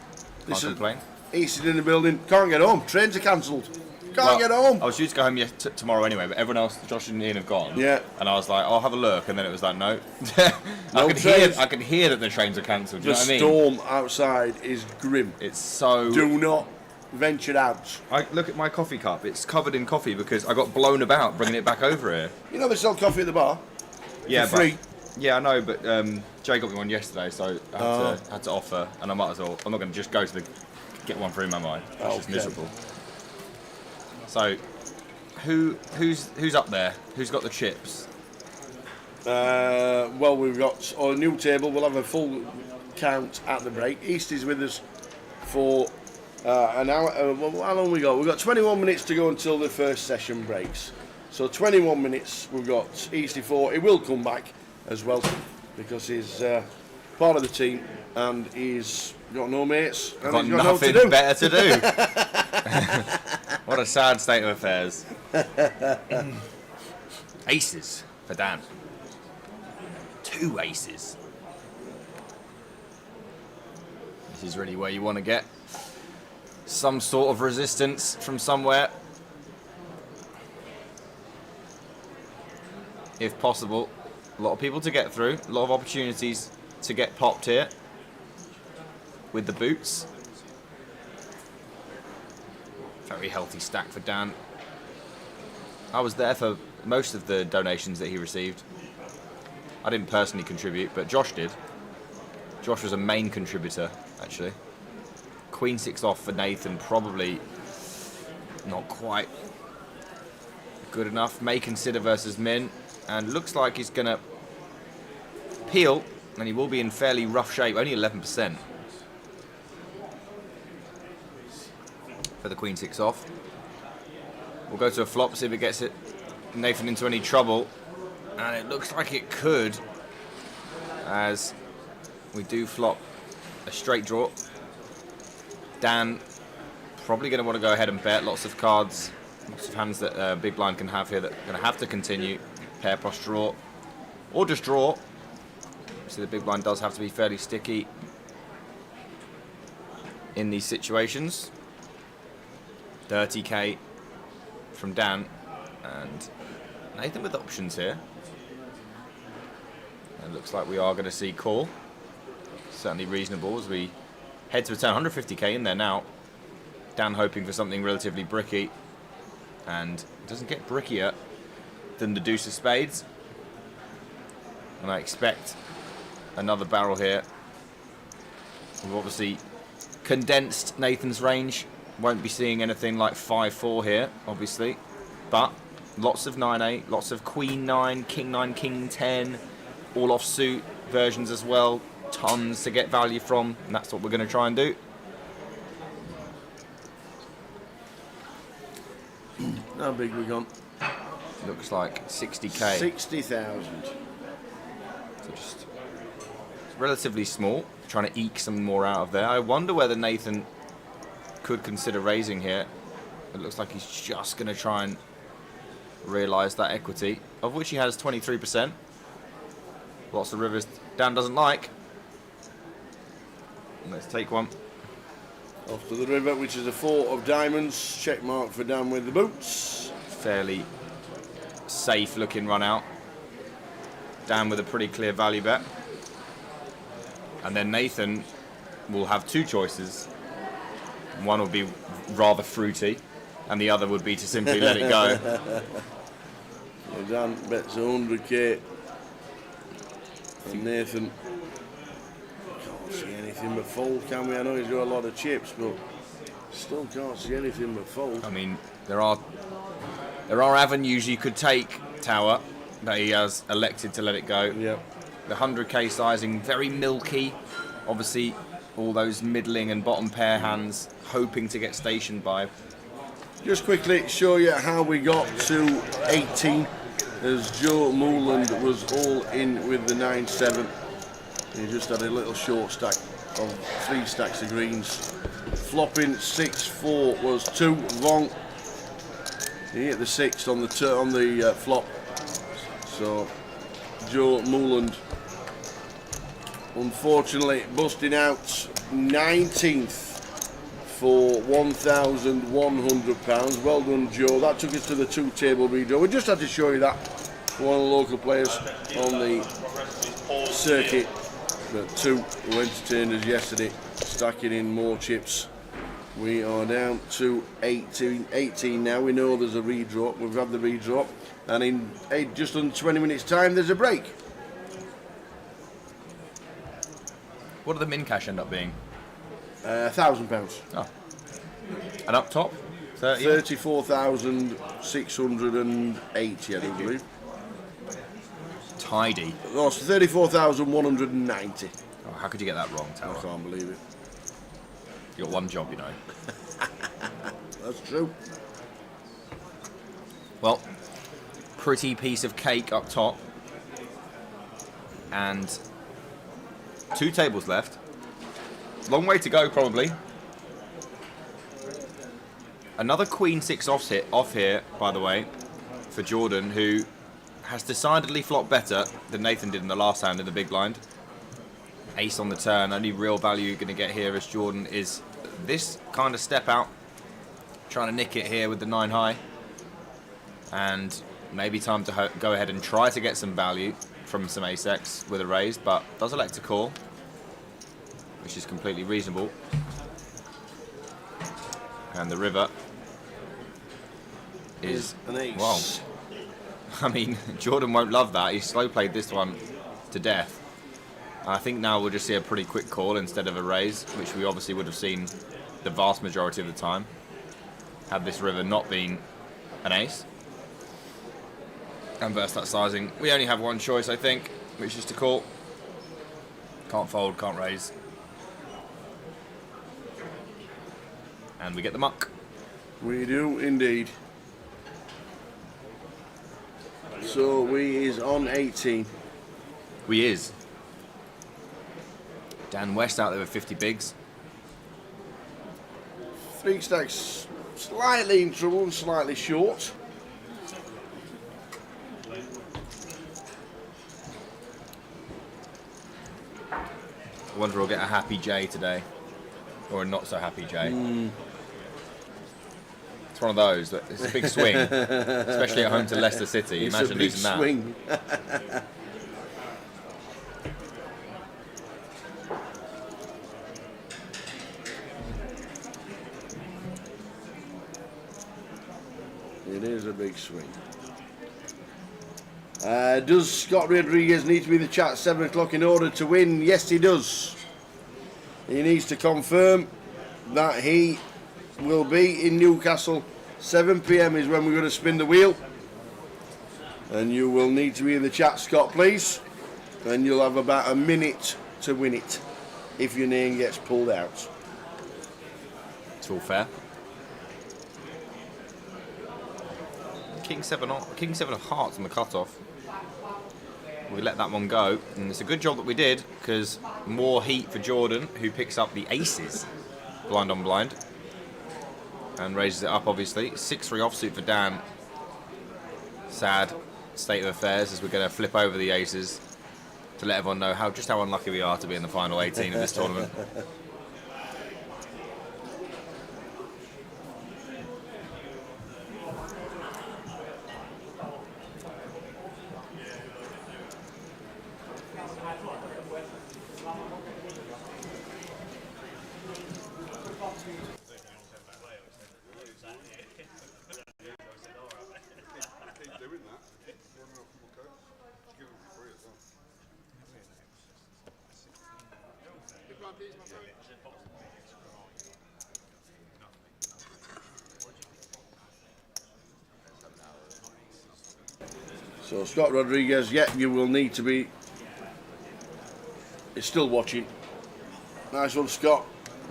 S7: Can't complain.
S12: Easton's in the building. Can't get home. Trains are cancelled. Can't get home.
S7: I was due to go home tomorrow anyway, but everyone else, Josh and Ian, have gone.
S12: Yeah.
S7: And I was like, I'll have a look, and then it was like, no.
S12: No
S7: I can hear that the trains are cancelled. Do you know what I mean?
S12: The storm outside is grim.
S7: It's so.
S12: Do not venture out.
S7: I look at my coffee cup. It's covered in coffee because I got blown about bringing it back over here.
S12: You know they sell coffee at the bar.
S7: Yeah,
S12: for free.
S7: Yeah, I know, but Jay got me one yesterday, so I had to offer, and I might as well. I'm not going to just go to get one for him, am I? That's just miserable. So, who's up there? Who's got the chips?
S12: Well, we've got on a new table. We'll have a full count at the break. East is with us for an hour. How long we got? We've got 21 minutes to go until the first session breaks. So 21 minutes. We've got Easty 4. He will come back as well because he's part of the team and he's got no mates. And
S7: Got
S12: he's got
S7: nothing
S12: to do.
S7: better to do. What a sad state of affairs. Aces for Dan. 2 aces. This is really where you want to get some sort of resistance from somewhere. If possible. A lot of people to get through. A lot of opportunities to get popped here. With the boots. Very healthy stack for Dan. I was there for most of the donations that he received. I didn't personally contribute, but Josh did. Josh was a main contributor, actually. Queen 6 off for Nathan, probably not quite good enough. May consider versus Min, and looks like he's going to peel, and he will be in fairly rough shape, only 11%. For the Queen 6 off. We'll go to a flop, see if it gets Nathan into any trouble. And it looks like it could, as we do flop a straight draw. Dan probably going to want to go ahead and bet. Lots of cards, lots of hands that Big Blind can have here that are going to have to continue. Pair plus draw, or just draw. So the Big Blind does have to be fairly sticky in these situations. 30k from Dan, and Nathan with options here. It looks like we are going to see call. Certainly reasonable as we head to a turn. 150k in there now. Dan hoping for something relatively bricky, and it doesn't get brickier than the deuce of spades. And I expect another barrel here. We've obviously condensed Nathan's range. Won't be seeing anything like 5-4 here, obviously, but lots of 9-8, lots of Queen 9, King 9, King 10, all offsuit versions as well. Tons to get value from, and that's what we're going to try and do.
S12: How big we gone?
S7: Looks like 60k.
S12: 60,000.
S7: So just relatively small. Trying to eke some more out of there. I wonder whether Nathan could consider raising here. It looks like he's just going to try and realise that equity, of which he has 23%. Lots of rivers Dan doesn't like. Let's take one.
S12: Off to the river, which is a 4 of diamonds. Check mark for Dan with the boots.
S7: Fairly safe looking run out. Dan with a pretty clear value bet. And then Nathan will have 2 choices. One will be rather fruity, and the other would be to simply let it go.
S12: Well, Dan bets 100k. And Nathan can't see anything but fold, can we? I know he's got a lot of chips, but still can't see anything but fold.
S7: I mean, there are avenues you could take, Tower, but he has elected to let it go.
S12: Yep.
S7: The 100k sizing, very milky. Obviously, all those middling and bottom pair hands hoping to get stationed by.
S12: Just quickly show you how we got to 18, as Joe Mooland was all in with the 9-7. He just had a little short stack of 3 stacks of greens. Flopping 6-4 was too long. He hit the 6th on the flop. So Joe Mooland, unfortunately, busting out 19th for £1,100. Well done, Joe. That took us to the 2-table redraw. We just had to show you that. One of the local players on the circuit, but 2 who entertained us yesterday, stacking in more chips. We are down to 18 now. We know there's a redraw. We've had the redraw. And in just under 20 minutes' time, there's a break.
S7: What did the min cash end up being?
S12: £1,000.
S7: Oh. And up top?
S12: 34,680, I do believe.
S7: Tidy.
S12: No, it's 34,190.
S7: Oh, how could you get that wrong, Tower?
S12: I can't believe it.
S7: You got one job, you know.
S12: That's true.
S7: Well, pretty piece of cake up top. And 2 tables left. Long way to go, probably. Another Queen 6 off here, by the way, for Jordan, who has decidedly flopped better than Nathan did in the last hand in the big blind. Ace on the turn. Only real value you're going to get here as Jordan is this kind of step out. Trying to nick it here with the 9 high. And maybe time to go ahead and try to get some value from some ace-x with a raise, but does elect to call, which is completely reasonable. And the river is
S12: an ace.
S7: Well, I mean, Jordan won't love that. He slow played this one to death. I think now we'll just see a pretty quick call instead of a raise, which we obviously would have seen the vast majority of the time had this river not been an ace. And versus that sizing, we only have one choice, I think, which is to call. Can't fold, can't raise. And we get the muck.
S12: We do indeed. So we is on 18.
S7: We is. Dan West out there with 50 bigs.
S12: 3 stacks slightly in trouble and slightly short.
S7: I wonder if we'll get a happy J today. Or a not so happy J. It's one of those. It's a big swing. Especially at home to Leicester City.
S12: It's
S7: Imagine
S12: a big
S7: losing that.
S12: swing. It is a big swing. Does Scott Rodriguez need to be in the chat at 7 o'clock in order to win? Yes, he does. He needs to confirm that he will be in Newcastle. 7 p.m. is when we're going to spin the wheel. And you will need to be in the chat, Scott, please. And you'll have about a minute to win it if your name gets pulled out.
S7: It's all fair. King 7 of hearts on the cutoff. We let that one go, and it's a good job that we did, because more heat for Jordan, who picks up the aces blind on blind and raises it up, obviously. 6-3 offsuit for Dan. Sad state of affairs as we're going to flip over the aces to let everyone know just how unlucky we are to be in the final 18 of this tournament.
S12: So Scott Rodriguez, you will need to be. Is still watching. Nice one, Scott.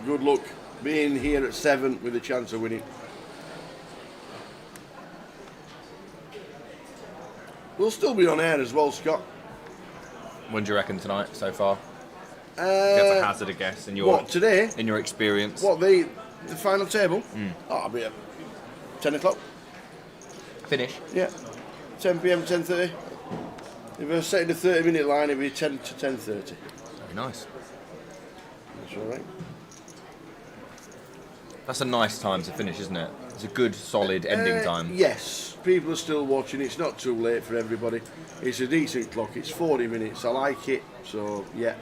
S12: Good luck being here at 7 with a chance of winning. We'll still be on air as well, Scott.
S7: When do you reckon tonight so far? Get to hazard a guess in your
S12: What, today?
S7: In your experience.
S12: What, the final table? Oh, I'll be at 10 o'clock.
S7: Finish?
S12: Yeah. 10 p.m, 10:30. If I was setting a 30-minute line, it'd be 10 to 10:30.
S7: Very nice.
S12: That's all right.
S7: That's a nice time to finish, isn't it? It's a good, solid ending time.
S12: Yes, people are still watching. It's not too late for everybody. It's a decent clock. It's 40 minutes. I like it. So, yeah,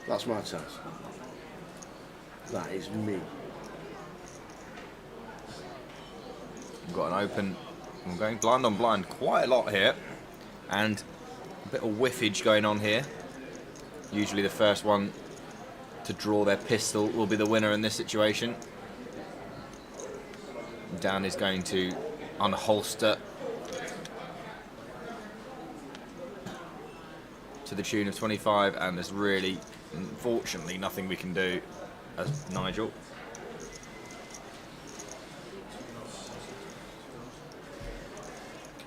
S12: that's my task. That is me.
S7: We've got an open. I'm going blind on blind quite a lot here. And a bit of whiffage going on here. Usually the first one to draw their pistol will be the winner in this situation. Dan is going to unholster to the tune of 25, and there's really, unfortunately, nothing we can do as Nigel.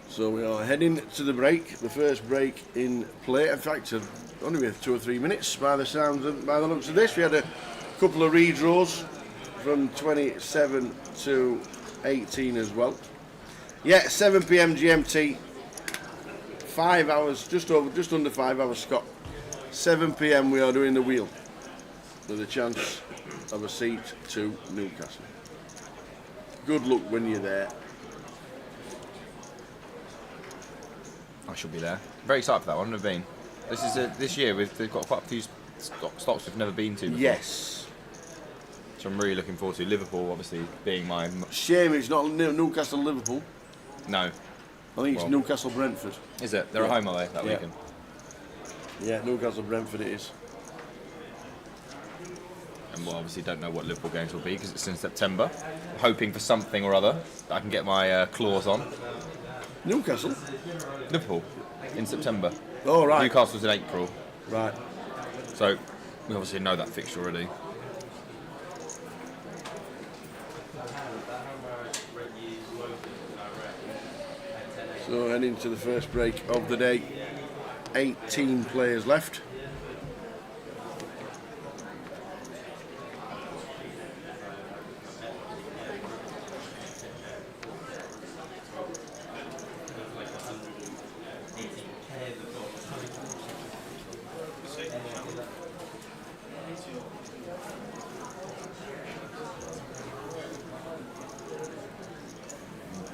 S12: So we are heading to the break, the first break in play. In fact, only with 2 or 3 minutes by the sounds of, by the looks of this. We had a couple of redraws from 27 to 18 as well. Yeah, 7 p.m. GMT. 5 hours, just under 5 hours, Scott. 7 p.m. we are doing the wheel with a chance of a seat to Newcastle. Good luck when you're there.
S7: I shall be there. Very excited for that one. I've never been. This is this year they've got quite a few stops we've never been to before.
S12: Yes.
S7: So I'm really looking forward to Liverpool, obviously being my.
S12: Shame it's not Newcastle Liverpool.
S7: No.
S12: I think it's Newcastle Brentford.
S7: Is it? They're at home, are they, that weekend?
S12: Yeah, Newcastle Brentford it is.
S7: And we obviously don't know what Liverpool games will be because it's in September. Hoping for something or other that I can get my claws on.
S12: Newcastle?
S7: Liverpool in September.
S12: Oh, right.
S7: Newcastle's in April.
S12: Right.
S7: So we obviously know that fixture already.
S12: So heading to the first break of the day. 18 players left.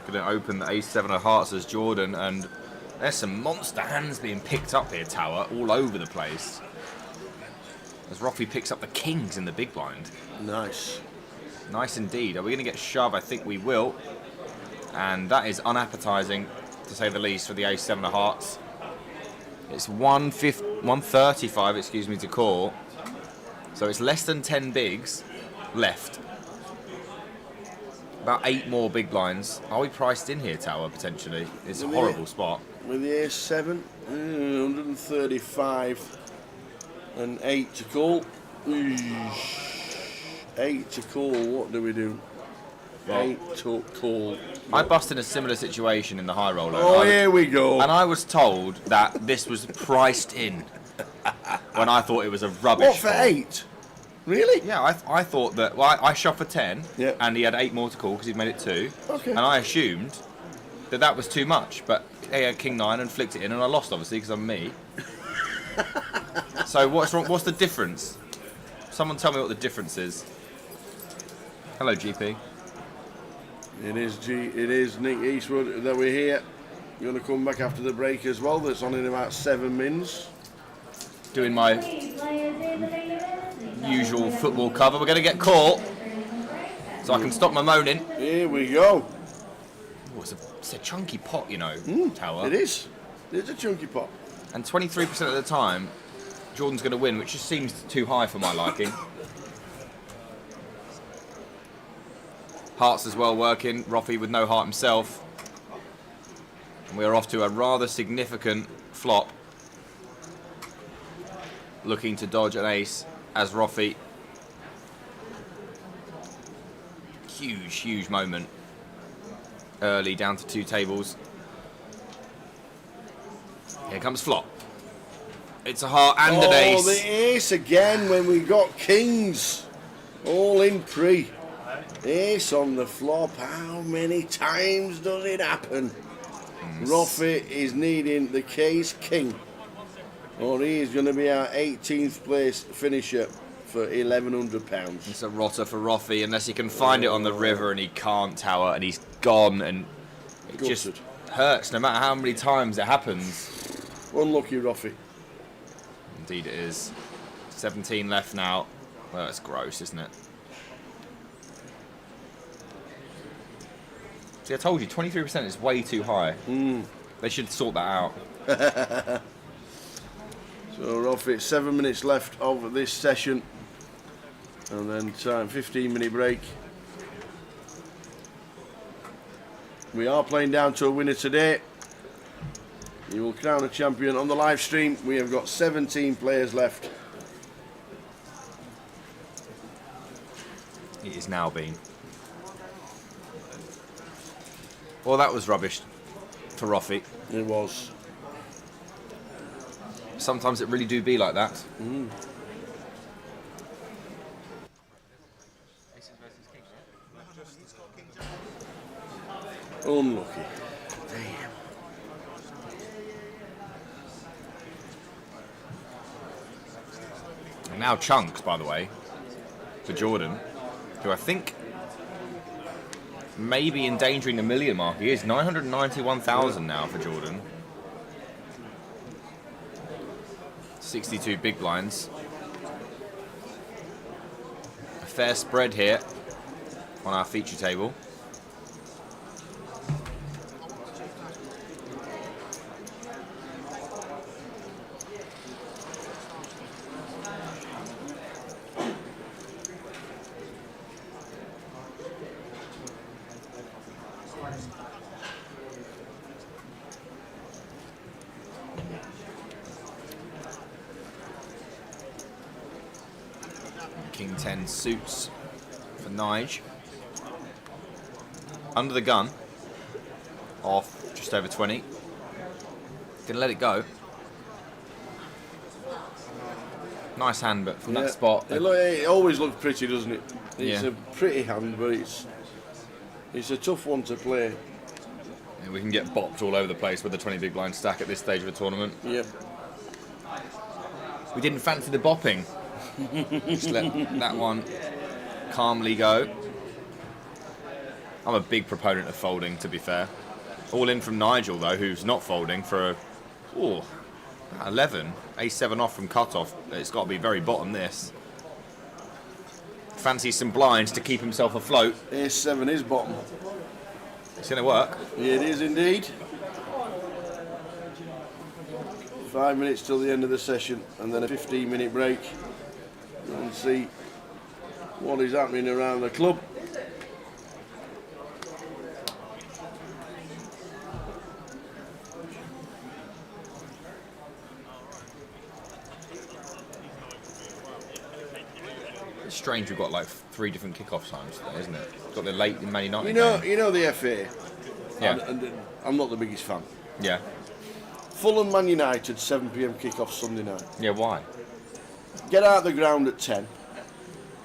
S7: Going to open the ace-7 of hearts as Jordan, and there's some monster hands being picked up here, Tower, all over the place. As Roffey picks up the kings in the big blind.
S12: Nice.
S7: Nice indeed. Are we going to get shove? I think we will. And that is unappetizing, to say the least, for the ace-7 of hearts. It's 135, excuse me, to call. So it's less than 10 bigs left. About 8 more big blinds. Are we priced in here, Tower, potentially? It's a horrible spot.
S12: With the ace-7, 135 and 8 to call. 8 to call, what do we do?
S7: Well,
S12: 8 to call.
S7: I busted a similar situation in the high roller.
S12: Oh, here we go.
S7: And I was told that this was priced in when I thought it was a rubbish.
S12: What, for 8? Really?
S7: Yeah, I thought that. Well, I shot for 10, and he had 8 more to call because he'd made it 2.
S12: Okay.
S7: And I assumed that was too much, but he had king 9 and flicked it in, and I lost obviously because I'm me. So what's wrong? What's the difference? Someone tell me what the difference is. Hello, GP.
S12: It is Nick Eastwood that we're here. We're going to come back after the break as well. That's on in about 7 mins.
S7: Doing my usual football cover. We're going to get caught, so I can stop my moaning.
S12: Here we go.
S7: Oh, it's a chunky pot, you know, Tower.
S12: It is. It's a chunky pot.
S7: And 23% of the time, Jordan's going to win, which just seems too high for my liking. Hearts as well working. Roffey with no heart himself. And we are off to a rather significant flop. Looking to dodge an ace as Roffey. Huge, huge moment. Early, down to 2 tables. Here comes flop. It's a heart and an ace.
S12: Oh, the ace again when we got kings. All in pre. Ace on the flop. How many times does it happen? Roffey is needing the case king, or he is going to be our 18th place finisher for £1,100.
S7: It's a rotter for Roffey unless he can find it on the river, and he can't tower, and he's gone, and it just hurts no matter how many times it happens.
S12: Unlucky Roffey.
S7: Indeed it is. 17 left now. Well, it's gross, isn't it? See, I told you, 23% is way too high. They should sort that out.
S12: So Roffey, 7 minutes left of this session, and then time 15-minute break. We are playing down to a winner today. You will crown a champion on the live stream. We have got 17 players left.
S7: It is now been. Well, that was rubbish for Roffey.
S12: It was.
S7: Sometimes it really do be like that.
S12: Unlucky.
S7: And now chunks, by the way, for Jordan, who I think may be endangering the million mark. He is 991,000 now for Jordan. 62 big blinds. A fair spread here on our feature table. King 10 suits for Nige. Under the gun. Off just over 20. Gonna let it go. Nice hand, but from that spot.
S12: It always looks pretty, doesn't it? It's
S7: Yeah.
S12: a pretty hand, but it's a tough one to play.
S7: Yeah, we can get bopped all over the place with the 20 big blind stack at this stage of the tournament.
S12: Yep.
S7: We didn't fancy the bopping. Just let that one calmly go. I'm a big proponent of folding, to be fair. All in from Nigel, though, who's not folding for a 11. A7 off from cutoff. It's got to be very bottom, this. Fancies some blinds to keep himself afloat.
S12: A7 is bottom.
S7: It's going to work.
S12: It is indeed. 5 minutes till the end of the session, and then a 15-minute break. And see what is happening around the club.
S7: It's strange we've got like 3 different kickoff times today, isn't it? Got the late in Man United.
S12: You know the FA.
S7: Yeah.
S12: And I'm not the biggest fan.
S7: Yeah.
S12: Fulham Man United 7 p.m. kickoff Sunday night.
S7: Yeah, why?
S12: Get out of the ground at 10.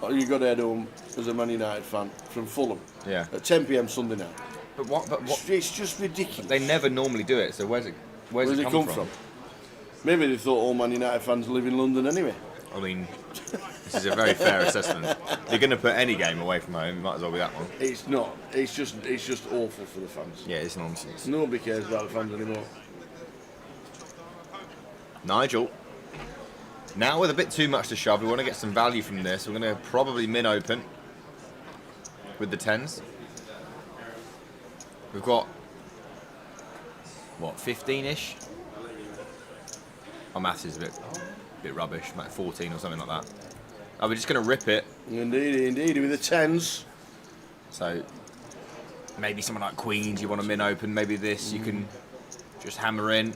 S12: Or you got to head home as a Man United fan from Fulham.
S7: Yeah.
S12: At 10 p.m. Sunday night.
S7: But what?
S12: It's just ridiculous.
S7: They never normally do it. So where's it come from?
S12: Maybe they thought all Man United fans live in London anyway.
S7: I mean, this is a very fair assessment. You're going to put any game away from home, it might as well be that one.
S12: It's not. It's just awful for the fans.
S7: Yeah, it's nonsense.
S12: Nobody cares about the fans anymore.
S7: Nigel. Now with a bit too much to shove, we want to get some value from this. We're going to probably min open with the 10s. We've got, what, 15-ish? Our maths is a bit rubbish, like 14 or something like that. We're just going to rip it.
S12: Indeed, with the 10s.
S7: So maybe someone like Queens, you want to min open. Maybe this, you can just hammer in.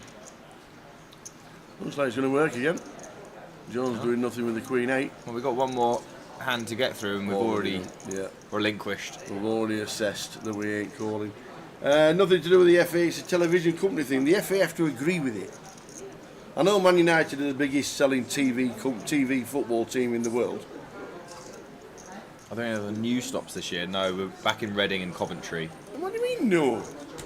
S12: Looks like it's going to work again. John's doing nothing with the Queen 8.
S7: Well, we've got one more hand to get through, and we've already relinquished.
S12: We've already assessed that we ain't calling. Nothing to do with the FA. It's a television company thing. The FA have to agree with it. I know Man United are the biggest selling TV football team in the world.
S7: I don't know the new stops this year. No, we're back in Reading and Coventry.
S12: What do you mean, no?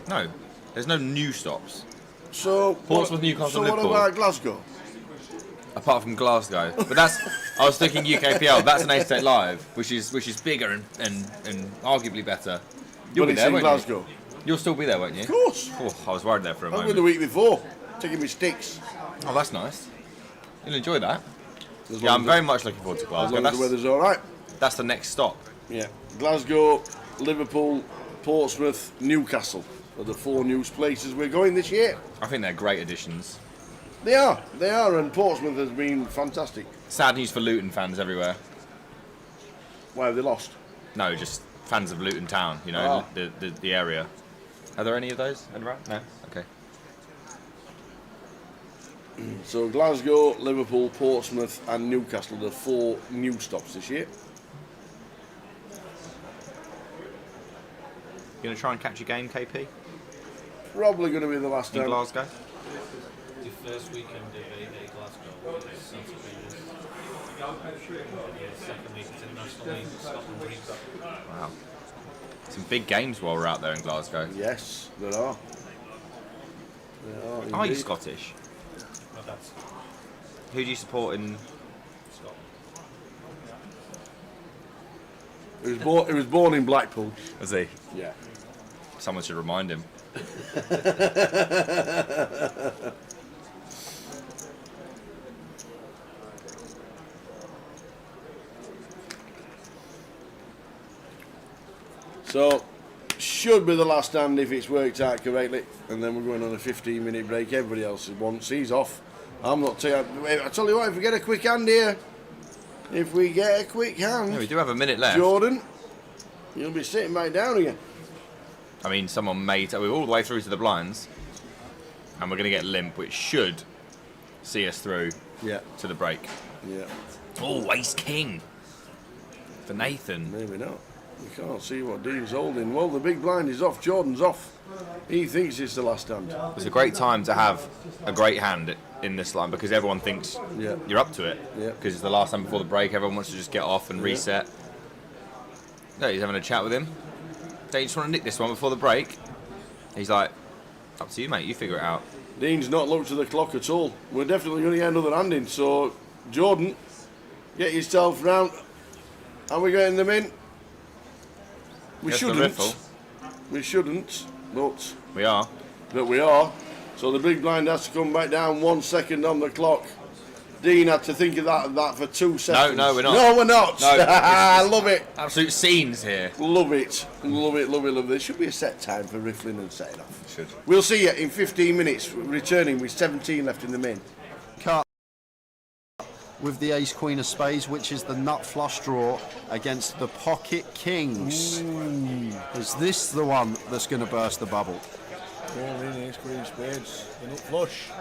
S7: No, there's no new stops.
S12: So
S7: Portsmouth, Newcastle,
S12: so
S7: Liverpool.
S12: what about Glasgow?
S7: Apart from Glasgow, but that's I was thinking UKPL. That's an Estate Live, which is bigger and arguably better. You'll
S12: But
S7: be
S12: it's
S7: there,
S12: in
S7: won't
S12: Glasgow.
S7: you? You'll still be there, won't you?
S12: Of course.
S7: Oh, I was worried there for a
S12: I was
S7: moment.
S12: the week before, taking me sticks.
S7: Oh, that's nice. You'll enjoy that.
S12: As
S7: Yeah,
S12: long
S7: I'm
S12: as
S7: very much looking forward to
S12: As
S7: Glasgow.
S12: long as the weather's all right.
S7: That's the next stop.
S12: Yeah, Glasgow, Liverpool, Portsmouth, Newcastle are the 4 new places we're going this year.
S7: I think they're great additions.
S12: They are, and Portsmouth has been fantastic.
S7: Sad news for Luton fans everywhere.
S12: Why have they lost?
S7: No, just fans of Luton Town, you know, the area. Are there any of those around? No? Okay.
S12: So Glasgow, Liverpool, Portsmouth and Newcastle are the 4 new stops this year.
S7: You going to try and catch a game, KP?
S12: Probably going to be the last
S7: In
S12: time.
S7: Glasgow?
S14: The first weekend of Glasgow is Celtic Rangers. The second week is International League, Scotland Breeze.
S7: Wow. Some big games while we're out there in Glasgow.
S12: Yes, there are. There
S7: Are you
S12: indeed.
S7: Scottish?
S14: My dad's
S7: Who do you support in...
S14: Scotland.
S12: He was born in Blackpool.
S7: Was he?
S12: Yeah.
S7: Someone should remind him.
S12: So, should be the last stand if it's worked out correctly, and then we're going on a 15-minute break. Everybody else wants. He's off. I'm not taking. I tell you what, if we get a quick hand here, if we get a quick hand,
S7: Yeah, we do have a minute left.
S12: Jordan, you'll be sitting back down again.
S7: I mean, someone may... We're all the way through to the blinds. And we're going to get limp, which should see us through to the break.
S12: Yeah.
S7: Oh, Ace King. For Nathan.
S12: Maybe not. We can't see what Dean's holding. Well, the big blind is off. Jordan's off. He thinks it's the last hand.
S7: It's a great time to have a great hand in this line because everyone thinks you're up to it.
S12: Yeah.
S7: Because it's the last time before the break. Everyone wants to just get off and reset. No, he's having a chat with him. Don't you just want to nick this one before the break? He's like, up to you, mate. You figure it out.
S12: Dean's not looked at the clock at all. We're definitely going to get another hand in. So, Jordan, get yourself round. Are we getting them in? We
S7: Yes, the
S12: shouldn't.
S7: riffle.
S12: We shouldn't, but
S7: We are.
S12: we are. So the big blind has to come back down 1 second on the clock. Dean had to think of that for 2 seconds.
S7: No, we're not.
S12: No, we're not.
S7: No,
S12: I love it.
S7: Absolute scenes here.
S12: Love it. Love it, love it, love it. There should be a set time for riffling and setting off.
S7: Should.
S12: We'll see you in 15 minutes, returning with 17 left in the main.
S15: Cut with the ace queen of spades, which is the nut flush draw against the pocket kings. Is this the one that's going to burst the bubble?
S12: All in, ace queen of spades. The nut flush.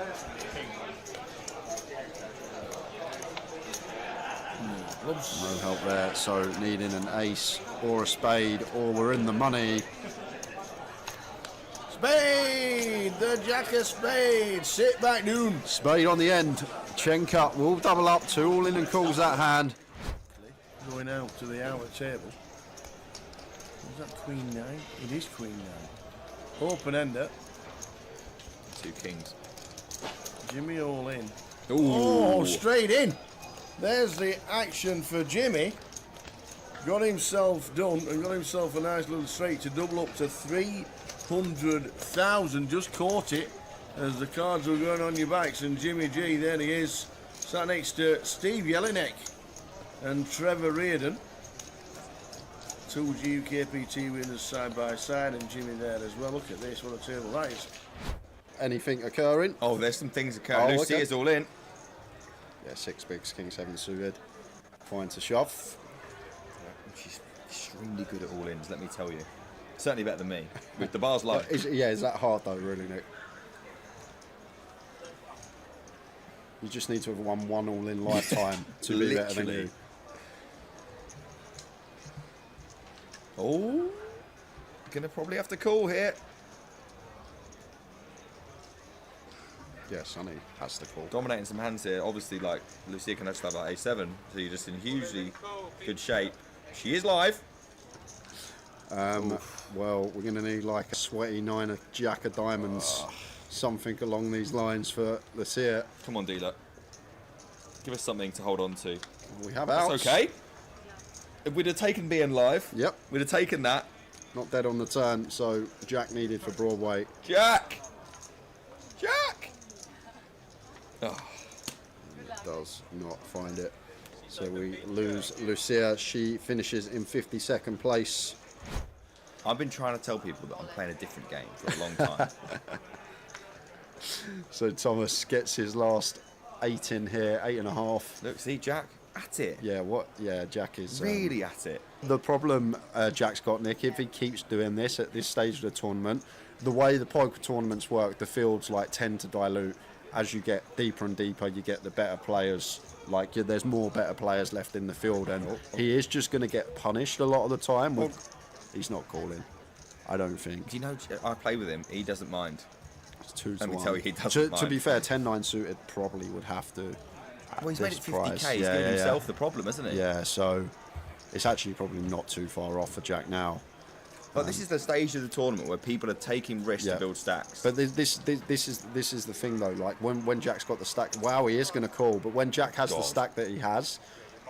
S15: No help there, so needing an ace or a spade, or we're in the money.
S12: Spade! The jack of spades. Sit back noon.
S15: Spade on the end. Chenka will double up, 2 all in and calls that hand.
S12: Going out to the outer table. Is that queen 9? It is queen 9. Open ender.
S7: 2 kings.
S12: Jimmy all in.
S7: Ooh.
S12: Oh, straight in. There's the action for Jimmy. Got himself done and got himself a nice little straight to double up to 300,000. Just caught it as the cards were going on your backs. And Jimmy G, there he is, sat next to Steve Jelinek and Trevor Reardon. 2 GUKPT winners side by side, and Jimmy there as well. Look at this, what a table that is.
S15: Anything occurring?
S7: Oh, there's some things occurring. Lucy is all in.
S15: Yeah, 6 bigs, king 7 suited. Fine to shove.
S1: She's extremely good at all-ins, let me tell you. Certainly better than me, with the bars low.
S15: Is that hard though, really, Nick? You just need to have won 1 all-in lifetime to be better than you.
S1: Oh, gonna probably have to call here.
S15: Yeah, Sonny has the call.
S3: Dominating some hands here. Obviously, like, Lucia can actually have like A7, so you're just in hugely good shape. She is live.
S15: Well, we're going to need like a sweaty 9 of Jack of Diamonds. Something along these lines for Lucia.
S3: Come on, dealer. Give us something to hold on to.
S15: We have
S3: That's
S15: outs.
S3: okay. If we'd have taken being live,
S15: Yep.
S3: we'd have taken that.
S15: Not dead on the turn, so Jack needed for Broadway.
S3: Jack! Jack! Oh.
S15: It does not find it. So we lose Lucia. She finishes in 52nd place.
S3: I've been trying to tell people that I'm playing a different game for a long time.
S15: So Thomas gets his last 8 in here, 8.5.
S3: Look, see, Jack at it.
S15: Yeah, what? Yeah, Jack is
S3: Really at it.
S15: The problem Jack's got, Nick, if he keeps doing this at this stage of the tournament, the way the poker tournaments work, the fields like tend to dilute. As you get deeper and deeper, you get the better players. Like, there's more better players left in the field, and he is just going to get punished a lot of the time. He's not calling, I don't think.
S3: Do you know, I play with him, he doesn't mind.
S15: It's 2 to
S3: Let me
S15: 1.
S3: tell you, he doesn't mind.
S15: To be fair, 10-9 suited probably would have to.
S3: Well, he's made it 50k,
S15: price.
S3: he's given himself the problem, hasn't he?
S15: Yeah, so it's actually probably not too far off for Jack now.
S3: But this is the stage of the tournament where people are taking risks to build stacks.
S15: But this is the thing though. Like when Jack's got the stack, wow, he is going to call. But when Jack has the stack that he has,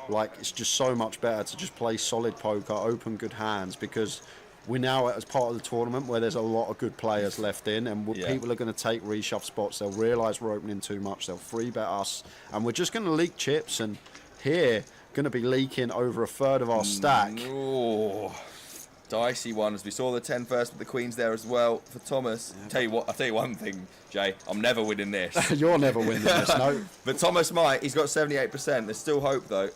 S15: like it's just so much better to just play solid poker, open good hands, because we're now as part of the tournament where there's a lot of good players left in, and people are going to take reshove spots. They'll realise we're opening too much. They'll free bet us, and we're just going to leak chips. And here, going to be leaking over a third of our stack.
S3: Oh. Dicey ones. We saw the 10 first with the queens there as well for Thomas. I'll tell you one thing, Jay. I'm never winning this.
S15: You're never winning this, no.
S3: But Thomas might. He's got 78%. There's still hope though.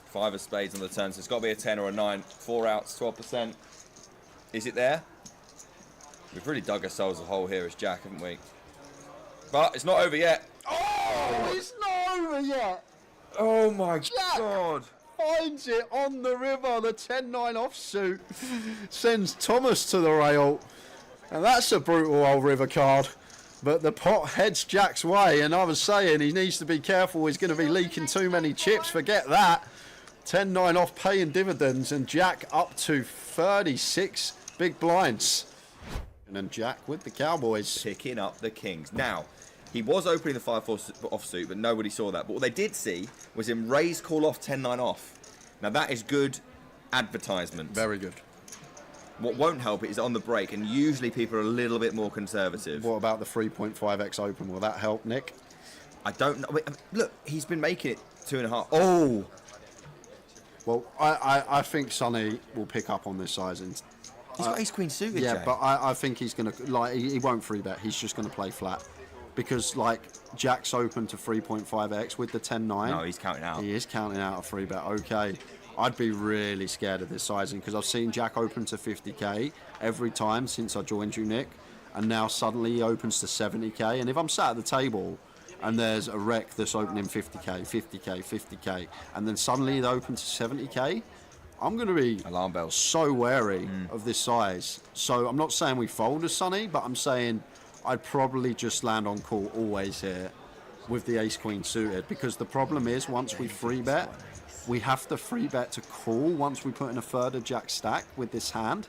S3: 5 of spades on the turn, so it's got to be a 10 or a 9. 4 outs, 12%. Is it there? We've really dug ourselves a hole here as Jack, haven't we? But it's not over yet.
S15: Oh, it's not over yet.
S3: Oh my
S15: Jack
S3: God.
S15: Finds it on the river. The 10-9 offsuit sends Thomas to the rail. And that's a brutal old river card. But the pot heads Jack's way. And I was saying he needs to be careful. He's going to be leaking too many chips. Forget that. 10-9 off paying dividends. And Jack up to 36 big blinds. And then Jack with the Cowboys.
S3: Picking up the kings. Now, he was opening the 5-4 offsuit, but nobody saw that. But what they did see was him raise call off 10-9 off. Now that is good advertisement.
S15: Very good.
S3: What won't help it is on the break, and usually people are a little bit more conservative.
S15: What about the 3.5x open? Will that help, Nick?
S3: I don't know. Wait, look, he's been making it 2.5. Oh!
S15: Well, I think Sonny will pick up on this sizing.
S3: He's got ace-queen suited,
S15: Yeah,
S3: Jay.
S15: but I think he's going to, like, he won't 3-bet. He's just going to play flat. Because, like, Jack's open to 3.5x with the 10-9.
S3: No, he's counting out.
S15: He is counting out a 3-bet. Okay. I'd be really scared of this sizing because I've seen Jack open to 50k every time since I joined you, Nick. And now suddenly he opens to 70k. And if I'm sat at the table and there's a rec that's opening 50k, 50k, 50k, and then suddenly they open to 70k, I'm going to be
S3: alarm bells.
S15: So wary of this size. So I'm not saying we fold as Sonny, but I'm saying I'd probably just land on call always here with the ace-queen suited, because the problem is once we free bet, we have to free bet to call once we put in a third of Jack stack with this hand.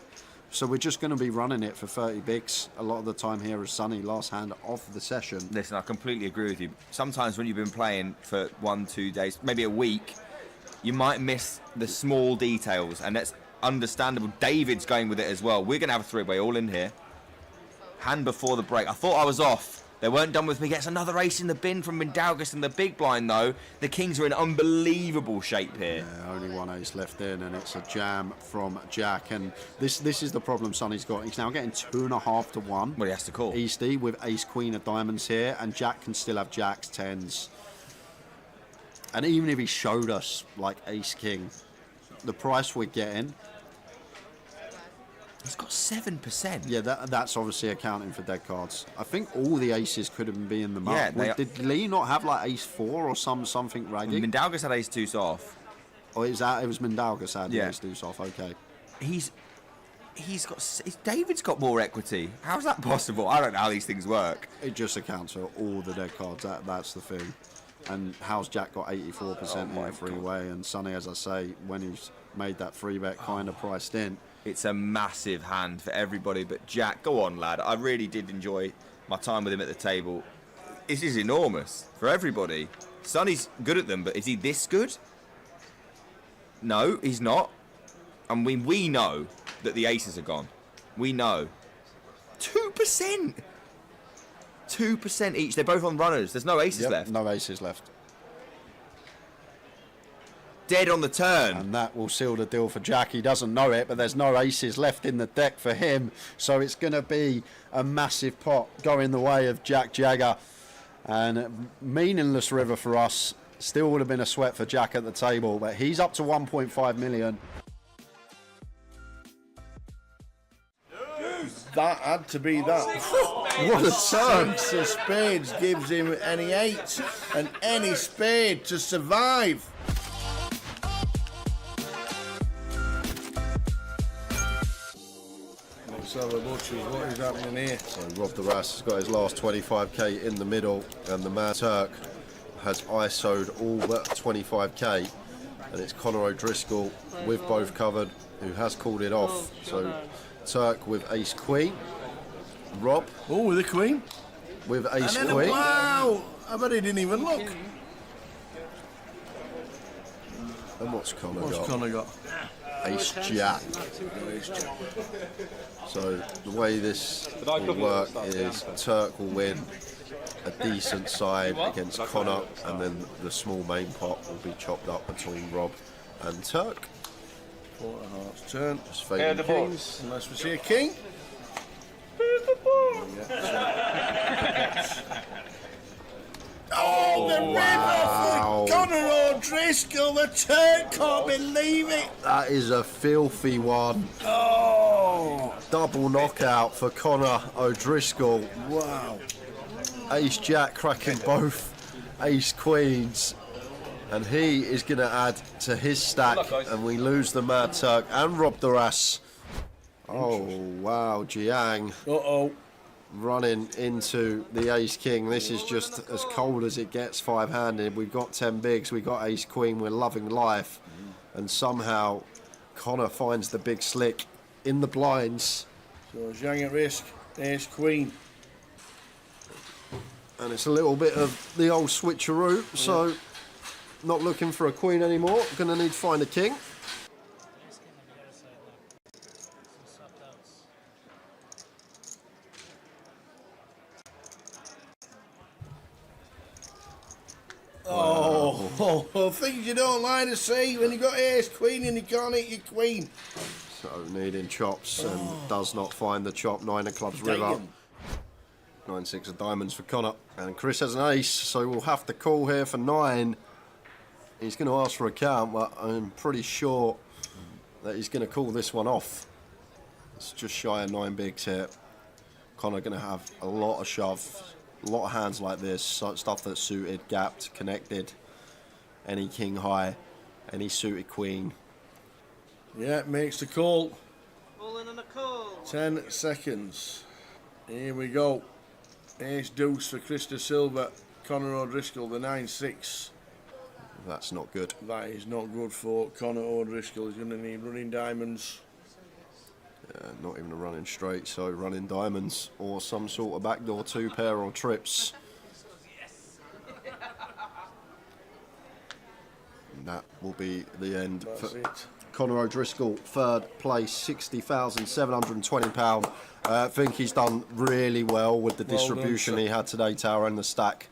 S15: So we're just going to be running it for 30 bigs a lot of the time here as Sonny, last hand of the session.
S3: Listen, I completely agree with you. Sometimes when you've been playing for 1-2 days, maybe a week, you might miss the small details, and that's understandable. David's going with it as well. We're going to have a three-way all in here. Hand before the break. I thought I was off. They weren't done with me. Gets another ace in the bin from Mindaugas in the big blind, though. The Kings are in unbelievable shape here.
S15: Yeah, only one ace left in, and it's a jam from Jack. And this is the problem Sonny's got. He's now getting 2.5 to 1.
S3: Well, he has to call.
S15: Easty with ace-queen of diamonds here, and Jack can still have Jacks, 10s. And even if he showed us, like, ace-king, the price we're getting...
S3: He's got 7%.
S15: Yeah, that's obviously accounting for dead cards. I think all the aces could have been in the mark.
S3: Yeah,
S15: Did Lee not have like ace 4 or something ragged?
S3: Mindaugas had ace 2 off.
S15: Oh, it was Mindaugas had
S3: Yeah.
S15: ace 2 off. Okay.
S3: He's David's got more equity. How's that possible? I don't know how these things work.
S15: It just accounts for all the dead cards. That's the thing. And how's Jack got 84% in the three-way? And Sonny, as I say, when he's made that free bet kind of priced in.
S3: It's a massive hand for everybody, but Jack, go on, lad. I really did enjoy my time with him at the table. This is enormous for everybody. Sonny's good at them, but is he this good? No, he's not. And we know that the aces are gone. We know. 2%! 2% each. They're both on runners. There's no aces left.
S15: No aces left.
S3: Dead on the turn.
S15: And that will seal the deal for Jack. He doesn't know it, but there's no aces left in the deck for him. So it's going to be a massive pot going the way of Jack Jagger. And meaningless river for us. Still would have been a sweat for Jack at the table, but he's up to 1.5 million.
S12: That had to be that.
S15: What a turn!
S12: Six of spades gives him any 8 and any spade to survive. Let's have a butcher's. What is happening here?
S8: So Rob the Ras has got his last 25k in the middle, and the Mad Turk has ISO'd all but 25k, and it's Conor O'Driscoll with both covered who has called it off. So Turk with ace queen, Rob
S12: with a queen
S8: with ace
S12: and then
S8: queen.
S12: Wow, I bet he didn't even look.
S8: And what's Conor got?
S12: What's Conor got?
S8: Ace Jack. So the way this will work is Turk will win a decent side against Conor, and then the small main pot will be chopped up between Rob and Turk.
S12: 4 of hearts turn.
S8: Just fading
S12: kings. Unless we see a king. Oh, the river for Conor O'Driscoll. The turn, can't believe it.
S8: That is a filthy one.
S12: Oh,
S8: double knockout for Conor O'Driscoll.
S12: Wow.
S8: Ace Jack cracking both ace queens, and he is going to add to his stack, and we lose the Mad Turk and Rob the Ras. Oh wow, Jiang. Running into the ace king. This is just as cold as it gets, five-handed. We've got 10 bigs, we've got ace queen, we're loving life, and somehow Conor finds the big slick in the blinds.
S12: So Jiang at risk, ace queen.
S8: And it's a little bit of the old switcheroo, so not looking for a queen anymore, gonna need to find a king.
S12: Oh, things you don't like to see when you got ace queen and you can't hit your queen.
S8: So needing chops and does not find the chop. 9 of clubs river. 9-6 of diamonds for Conor. And Chris has an ace, so we'll have to call here for 9. He's going to ask for a count, but I'm pretty sure that he's going to call this one off. It's just shy of 9 bigs here. Conor going to have a lot of shove, a lot of hands like this, stuff that's suited, gapped, connected, any king high, any suited queen.
S12: Yeah, makes the call.
S14: All in on a call.
S12: 10 seconds. Here we go. Ace deuce for Krista Silva. Conor O'Driscoll, the 9-6.
S8: That's not good.
S12: That is not good for Conor O'Driscoll. He's going to need running diamonds.
S8: Not even a running straight, so running diamonds or some sort of backdoor 2-pair or trips. And that will be the end.
S12: That's it.
S8: Conor O'Driscoll, third place, £60,720. I think he's done really well with the distribution he had today, Tower, and the stack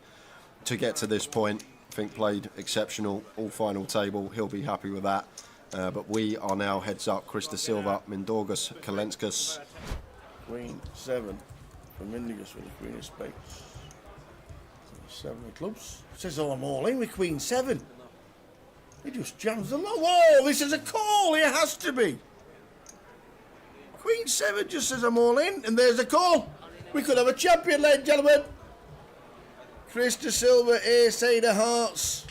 S8: to get to this point. I think played exceptional, all final table. He'll be happy with that. But we are now heads up. Krista Silva, Mindorgas, Kalenskas.
S12: Queen 7 for Mindigus with the Queen of Spades. 7 of clubs. Says, oh, I'm all in with Queen 7. He just jams the low. Whoa, this is a call. It has to be. Queen 7 just says, I'm all in. And there's a call. We could have a champion, ladies and gentlemen. Krista Silva, ace 8 of hearts.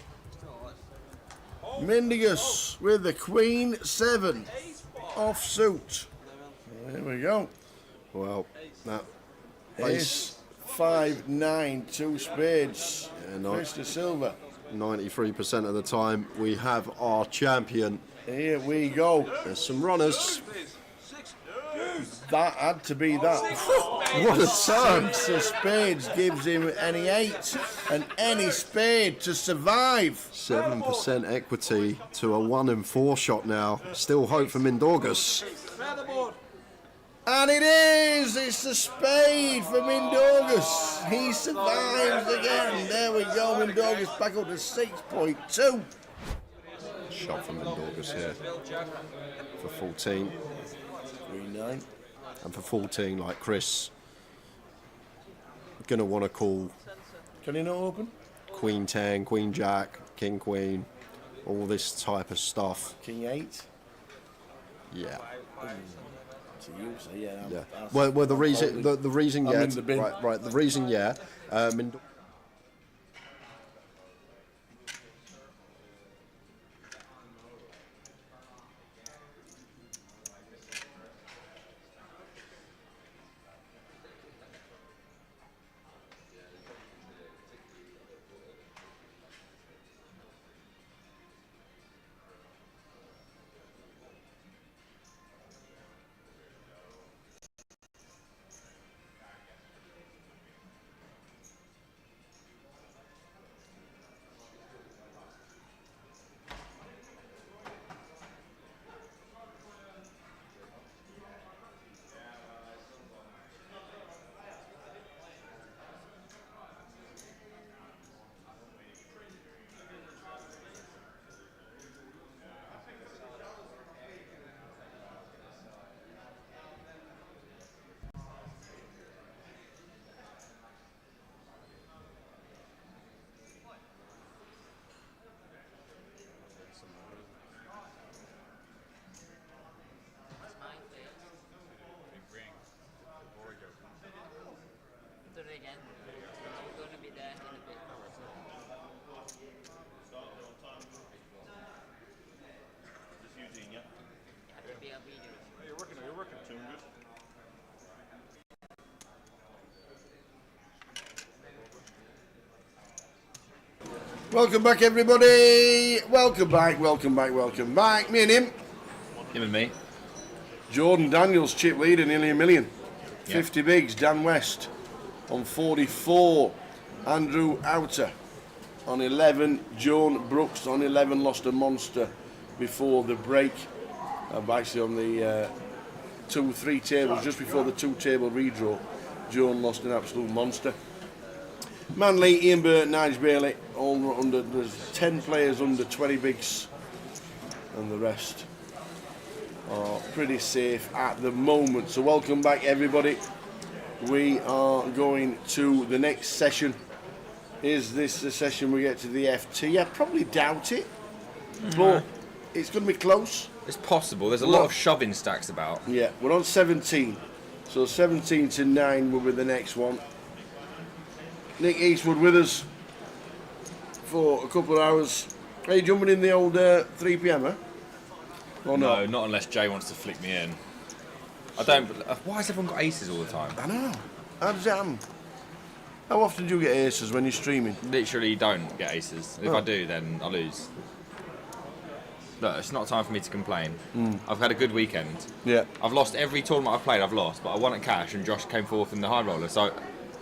S12: Mindigus with the Queen 7 offsuit. There we go.
S15: Well, that
S12: Ace, 5, 9, 2 spades.
S15: Yeah, no.
S12: Mr. Silver.
S15: 93% of the time we have our champion.
S12: Here we go.
S15: There's some runners.
S12: That had to be that.
S15: What a turn.
S12: 6 of spades gives him any 8 and any spade to survive.
S15: 7% equity to a 1 in 4 shot now. Still hope for Mindaugas.
S12: And it is! It's the spade for Mindaugas. He survives again. There we go. Mindaugas back up to 6.2.
S15: Shot from Mindaugas here for 14.
S12: 3-9.
S15: And for 14, like Chris, gonna want to call
S12: Can he not open?
S15: Queen 10, Queen Jack, King Queen, all this type of stuff.
S12: King 8.
S15: Yeah.
S12: To you, so yeah.
S15: Yeah. Well, the reason, the reason,
S12: I'm
S15: yeah,
S12: in the bin.
S15: right. The reason, yeah.
S12: Welcome back, everybody. Welcome back, welcome back, welcome back. Me and him.
S7: Him and me.
S12: Jordan Daniels, chip leader, nearly $1 million.
S7: Yeah.
S12: 50 bigs, Dan West on 44. Andrew Outer on 11. Joan Brooks on 11, lost a monster before the break. Actually on the 2-3 tables, just before the 2-table redraw, Joan lost an absolute monster. Manley, Ian Burt, Nige Bailey, all under. There's 10 players under 20 bigs, and the rest are pretty safe at the moment. So welcome back, everybody. We are going to the next session. Is this the session we get to the FT? I probably doubt it, but it's going to be close.
S7: It's possible. There's a lot of shoving stacks about.
S12: Yeah, we're on 17. So 17 to 9 will be the next one. Nick Eastwood with us for a couple of hours. Are you jumping in the old 3 p.m, eh? Or
S7: No,
S12: not?
S7: not unless Jay wants to flick me in. I don't. Why has everyone got aces all the time?
S12: I know. How does that happen? How often do you get aces when you're streaming?
S7: Literally don't get aces. If
S12: Oh.
S7: I do, then I lose. Look, it's not time for me to complain.
S12: Mm.
S7: I've had a good weekend.
S12: Yeah.
S7: I've lost every tournament I've played. I've lost, but I won at cash, and Josh came fourth in the high roller. So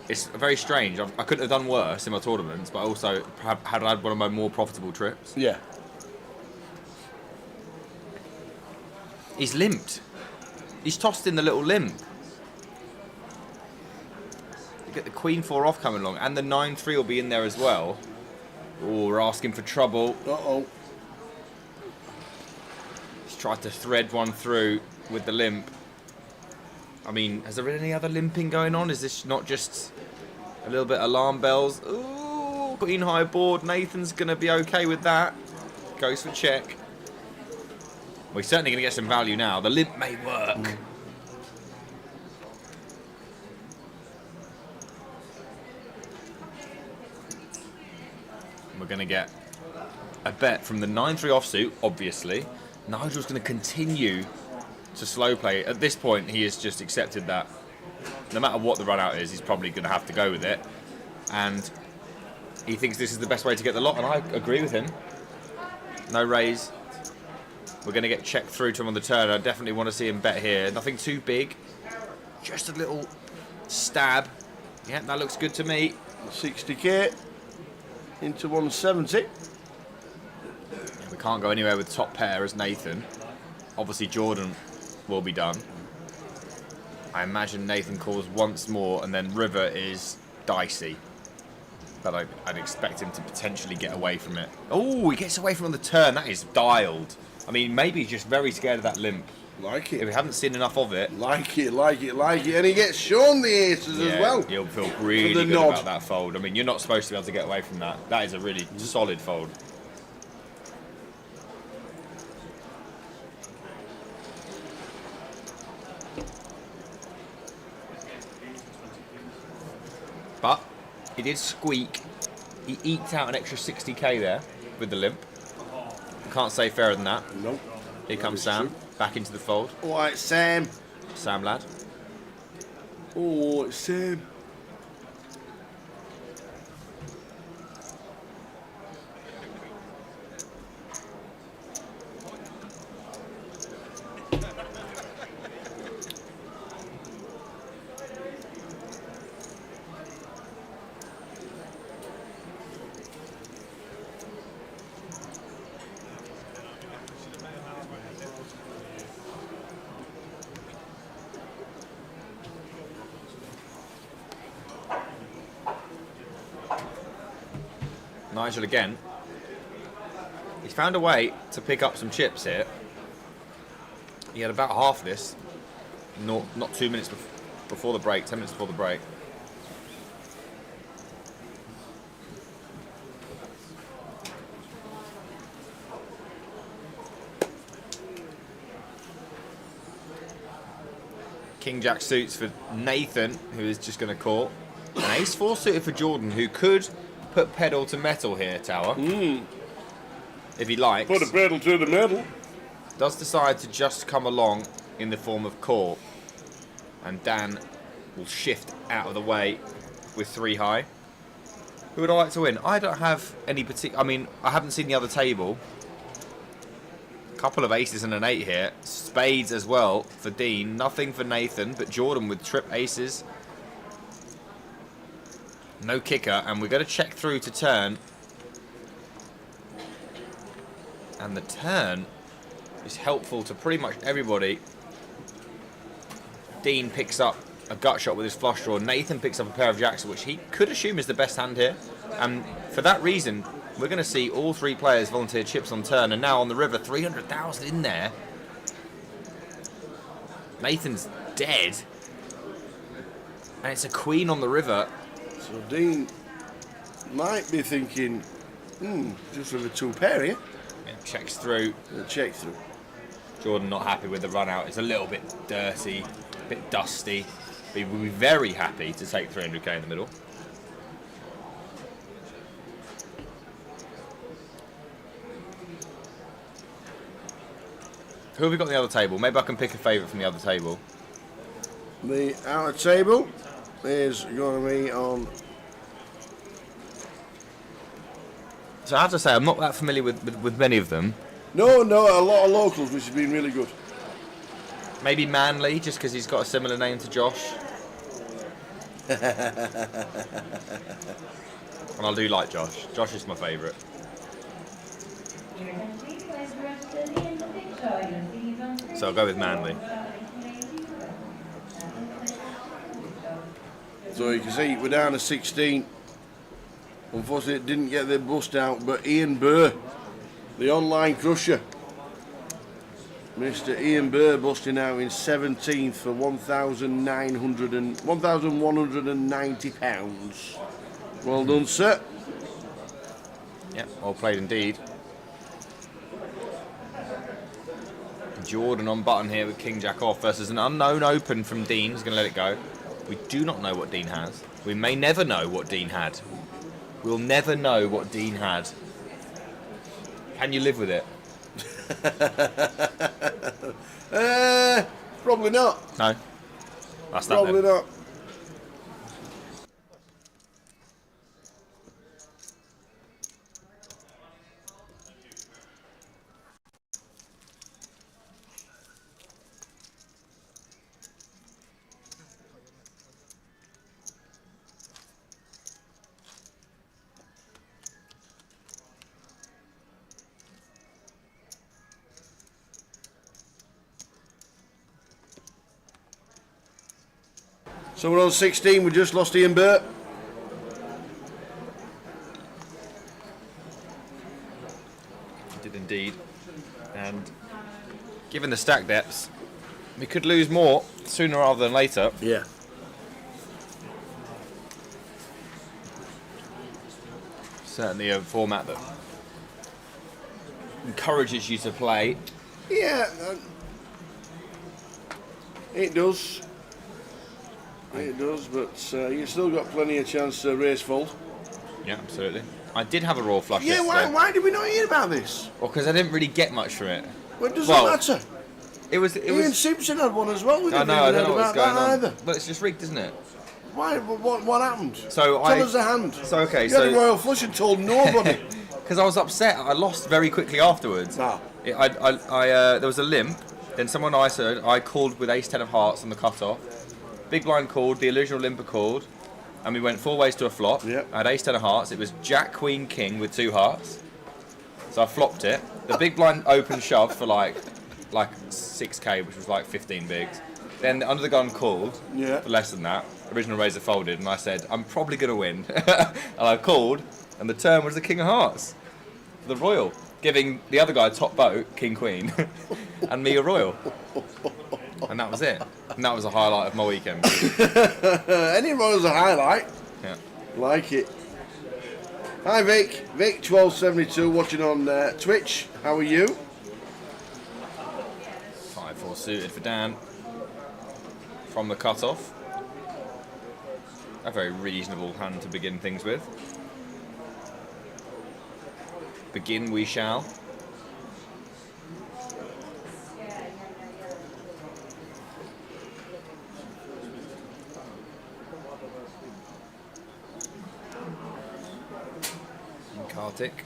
S7: it's very strange. I couldn't have done worse in my tournaments, but I also had one of my more profitable trips.
S12: Yeah.
S7: He's limped. He's tossed in the little limp. You get the Queen 4 off coming along, and the 9-3 will be in there as well. Oh, we're asking for trouble.
S12: Uh-oh.
S7: He's tried to thread one through with the limp. I mean, has there been any other limping going on? Is this not just a little bit alarm bells? Ooh, Queen high board. Nathan's going to be okay with that. Goes for check. We're certainly going to get some value now. The limp may work. We're going to get a bet from the 9-3 offsuit, obviously. Nigel's going to continue to slow play. At this point, he has just accepted that no matter what the run out is, he's probably going to have to go with it. And he thinks this is the best way to get the lot, and I agree with him. No raise. We're going to get checked through to him on the turn. I definitely want to see him bet here. Nothing too big. Just a little stab. Yeah, that looks good to me.
S12: 60k into 170.
S7: We can't go anywhere with top pair as Nathan. Obviously, Jordan will be done. I imagine Nathan calls once more, and then river is dicey. But I'd expect him to potentially get away from it. Oh, he gets away from it on the turn. That is dialed. I mean, maybe he's just very scared of that limp.
S12: Like it.
S7: If we haven't seen enough of it.
S12: Like it. And he gets shown the aces as well.
S7: He'll feel really good about that fold. I mean, you're not supposed to be able to get away from that. That is a really solid fold. But he did squeak. He eked out an extra 60k there with the limp. Can't say fairer than that.
S12: Nope.
S7: Here comes Sam. Back into the fold.
S12: All right, Sam.
S7: Sam, lad.
S12: Oh, it's Sam.
S7: Nigel again. He's found a way to pick up some chips here. He had about half this. Not 2 minutes before the break, 10 minutes before the break. King Jack suits for Nathan, who is just going to call. An ace 4 suited for Jordan, who could put pedal to metal here, Tower. If he likes.
S12: Put a pedal to the metal.
S7: Does decide to just come along in the form of call. And Dan will shift out of the way with 3 high. Who would I like to win? I don't have any particular... I mean, I haven't seen the other table. Couple of aces and an 8 here. Spades as well for Dean. Nothing for Nathan, but Jordan with trip aces. No kicker, and we're going to check through to turn. And the turn is helpful to pretty much everybody. Dean picks up a gut shot with his flush draw. Nathan picks up a pair of jacks, which he could assume is the best hand here. And for that reason, we're going to see all 3 players volunteer chips on turn. And now on the river, 300,000 in there. Nathan's dead. And it's a queen on the river.
S12: So Dean might be thinking, just with a 2 pair here.
S7: Yeah, checks through.
S12: Check through.
S7: Jordan not happy with the run out. It's a little bit dirty, a bit dusty. He would be very happy to take 300k in the middle. Who have we got on the other table? Maybe I can pick a favourite from the other table.
S12: The outer table is going to be on.
S7: So I have to say, I'm not that familiar with many of them.
S12: No, a lot of locals, which has been really good.
S7: Maybe Manly, just because he's got a similar name to Josh. And I do like Josh. Josh is my favourite. So I'll go with Manly.
S12: So you can see we're down to 16. Unfortunately, it didn't get the bust out, but Ian Burr, the online crusher, Mr. Ian Burr busting out in 17th for £1,190. Well done, sir.
S7: Yep, well played indeed. Jordan on button here with King Jack off versus an unknown open from Dean. He's going to let it go. We do not know what Dean has. We may never know what Dean had. We'll never know what Dean had. Can you live with it?
S12: Probably not.
S7: No. That's that
S12: Probably
S7: then.
S12: not. So we're on 16, we just lost Ian Burt.
S7: Did indeed. And given the stack depths, we could lose more sooner rather than later.
S12: Yeah.
S7: Certainly a format that encourages you to play.
S12: Yeah, it does. It does, but you've still got plenty of chance to race fold.
S7: Yeah, absolutely. I did have a raw flush
S12: Yeah,
S7: yesterday.
S12: why did we not hear about this?
S7: Well, because I didn't really get much from it.
S12: Well, it doesn't matter. Ian Simpson had one as well. We
S7: I
S12: didn't
S7: know, I
S12: even
S7: don't know
S12: hear
S7: what's
S12: about
S7: going
S12: that
S7: on.
S12: either.
S7: But it's just rigged, isn't it?
S12: Why? What happened?
S7: So
S12: Tell us the hand.
S7: So okay,
S12: you
S7: so
S12: had a royal flush and told nobody.
S7: Because I was upset. I lost very quickly afterwards. There was a limp. Then someone I called with ace 10 of hearts on the cutoff. Big blind called, the illusional limper called, and we went 4 ways to a flop.
S12: Yep.
S7: I had ace 10 of hearts. It was jack, queen, king with 2 hearts. So I flopped it. The big blind open shove for like 6k, which was like 15 bigs. Then the under the gun called for less than that. Original razor folded, and I said, I'm probably going to win. And I called, and the turn was the king of hearts for the royal, giving the other guy top boat, king, queen, and me a royal. And that was it. And that was a highlight of my weekend.
S12: Any royal's a highlight.
S7: Yeah.
S12: Like it. Hi Vic. Vic1272 watching on Twitch. How are you?
S7: 5-4 suited for Dan. From the cutoff. A very reasonable hand to begin things with. Begin we shall. Kartik.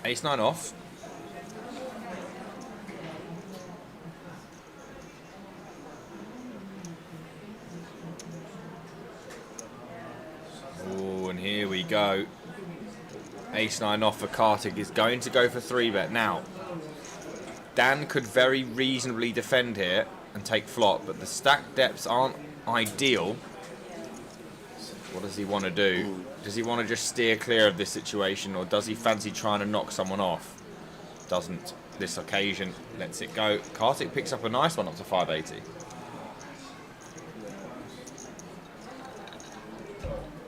S7: Ace 9 off. Oh, and here we go. Ace 9 off for Kartik is going to go for 3-bet. Now, Dan could very reasonably defend here and take flop, but the stack depths aren't ideal. What does he want to do? Does he want to just steer clear of this situation, or does he fancy trying to knock someone off? Doesn't this occasion, lets it go. Kartik picks up a nice one up to 580.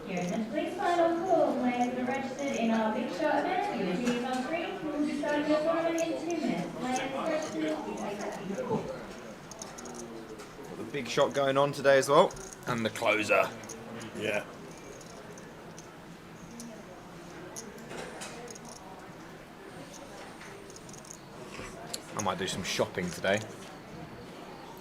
S16: Here, the please final call players that are registered in our big shot event. Your team on screen. We'll be starting your tournament in 2 minutes. Players registered, you take that.
S7: Got the big shot going on today as well, and the closer.
S12: Yeah.
S7: I might do some shopping today.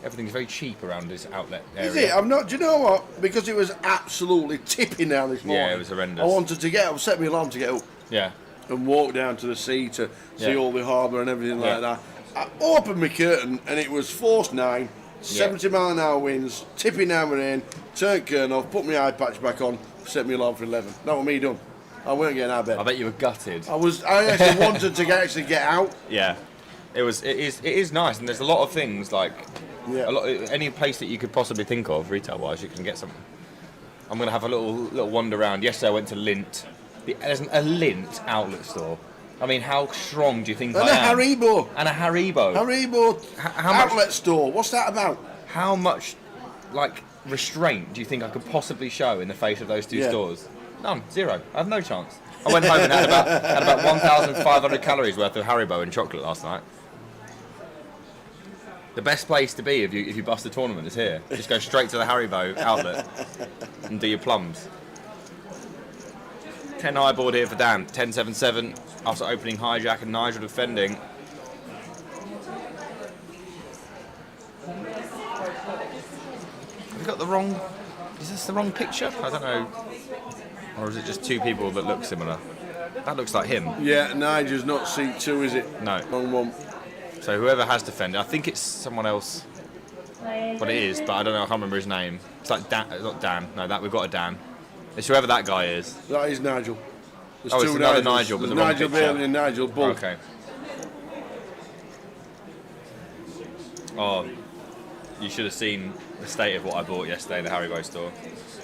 S7: Everything's very cheap around this outlet area.
S12: Is it? I'm not. Do you know what? Because it was absolutely tipping down this morning.
S7: Yeah, it was horrendous.
S12: I wanted to get up, set my alarm to get up.
S7: Yeah.
S12: And walk down to the sea to see
S7: Yeah.
S12: all the harbour and everything
S7: Yeah.
S12: like that. I opened my curtain and it was force 9, 70 mile an hour winds, tipping down my rain, turned curtain off, put my eye patch back on, set my alarm for 11. That was me done. I weren't getting out of bed.
S7: I bet you were gutted.
S12: I actually wanted to actually get out.
S7: Yeah, it is nice, and there's a lot of things like any place that you could possibly think of retail-wise, you can get something. I'm gonna have a little wander around. Yesterday I went to Lint. There's a Lint outlet store. I mean, how strong do you think
S12: And
S7: I am?
S12: Haribo.
S7: And a Haribo.
S12: Haribo outlet store. What's that about?
S7: How much, like, restraint do you think I could possibly show in the face of those two
S12: Yeah.
S7: stores? None. Zero. I have no chance. I went home and had about 1,500 calories worth of Haribo and chocolate last night. The best place to be if you bust a tournament is here. Just go straight to the Haribo outlet and do your plums. 10 high board here for Dan. 10-7-7 after opening hijack and Nigel defending. we got the wrong. Is this the wrong picture? I don't know. Or is it just two people that look similar? That looks like him.
S12: Yeah, Nigel's not seat 2, is it?
S7: No.
S12: Wrong one.
S7: So whoever has defended, I think it's someone else. But it is, but I don't know. I can't remember his name. It's like Dan. It's not Dan. No, that we've got a Dan. It's whoever that guy is.
S12: That is Nigel. There's
S7: It's
S12: two
S7: another
S12: Nigels.
S7: Nigel, but
S12: There's
S7: the wrong
S12: Nigel
S7: picture.
S12: Bailey and Nigel Bull.
S7: Okay. Oh, you should have seen the state of what I bought yesterday in the Haribo store,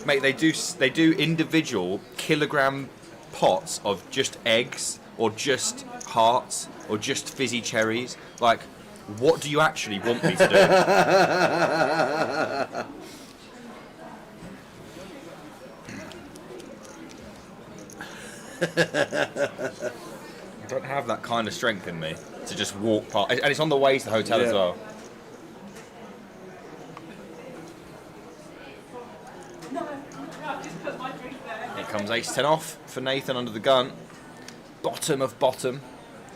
S7: mate. They do individual kilogram pots of just eggs or just hearts or just fizzy cherries. Like, what do you actually want me to do? I don't have that kind of strength in me to just walk past, and it's on the way to the hotel as well. Here comes ace-10 off for Nathan under the gun. Bottom of bottom,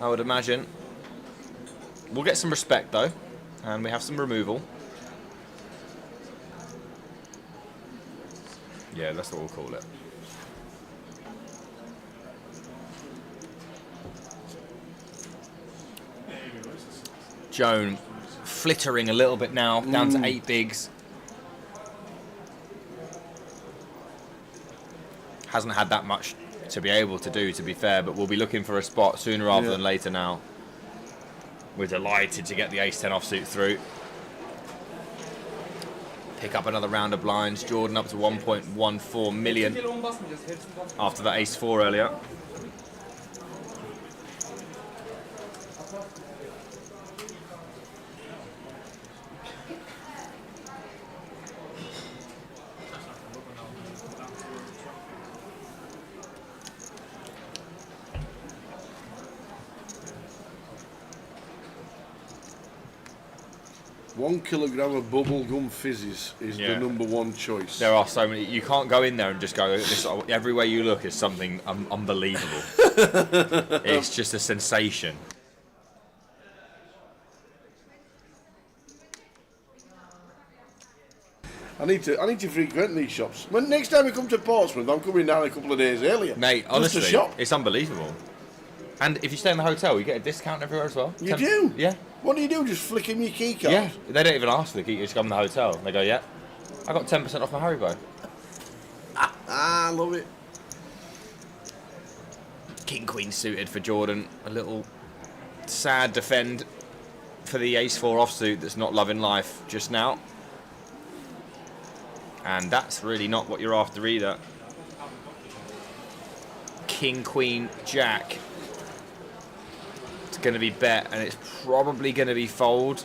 S7: I would imagine. We'll get some respect though, and we have some removal. Yeah, that's what we'll call it. Joan flittering a little bit now, down to 8 bigs. Hasn't had that much to be able to do, to be fair, but we'll be looking for a spot sooner rather than later now. We're delighted to get the ace-10 offsuit through. Pick up another round of blinds. Jordan up to 1.14 million after that ace-4 earlier.
S12: One kilogram of bubblegum fizzes is the #1 choice.
S7: There are so many. You can't go in there and just go, this, everywhere you look is something unbelievable. It's just a sensation.
S12: I need to frequent these shops. When next time we come to Portsmouth, I'm coming down a couple of days earlier.
S7: Mate,
S12: Just
S7: honestly,
S12: to shop.
S7: it's unbelievable. And if you stay in the hotel, you get a discount everywhere as well.
S12: You do?
S7: Yeah.
S12: What do you do? Just flick him your key card?
S7: Yeah. They don't even ask for the key. You just come to the hotel. And they go, yeah. I got 10% off my Haribo.
S12: I love it.
S7: King Queen suited for Jordan. A little sad defend for the ace-4 offsuit that's not loving life just now. And that's really not what you're after either. King, Queen, Jack. It's going to be bet, and it's probably going to be fold,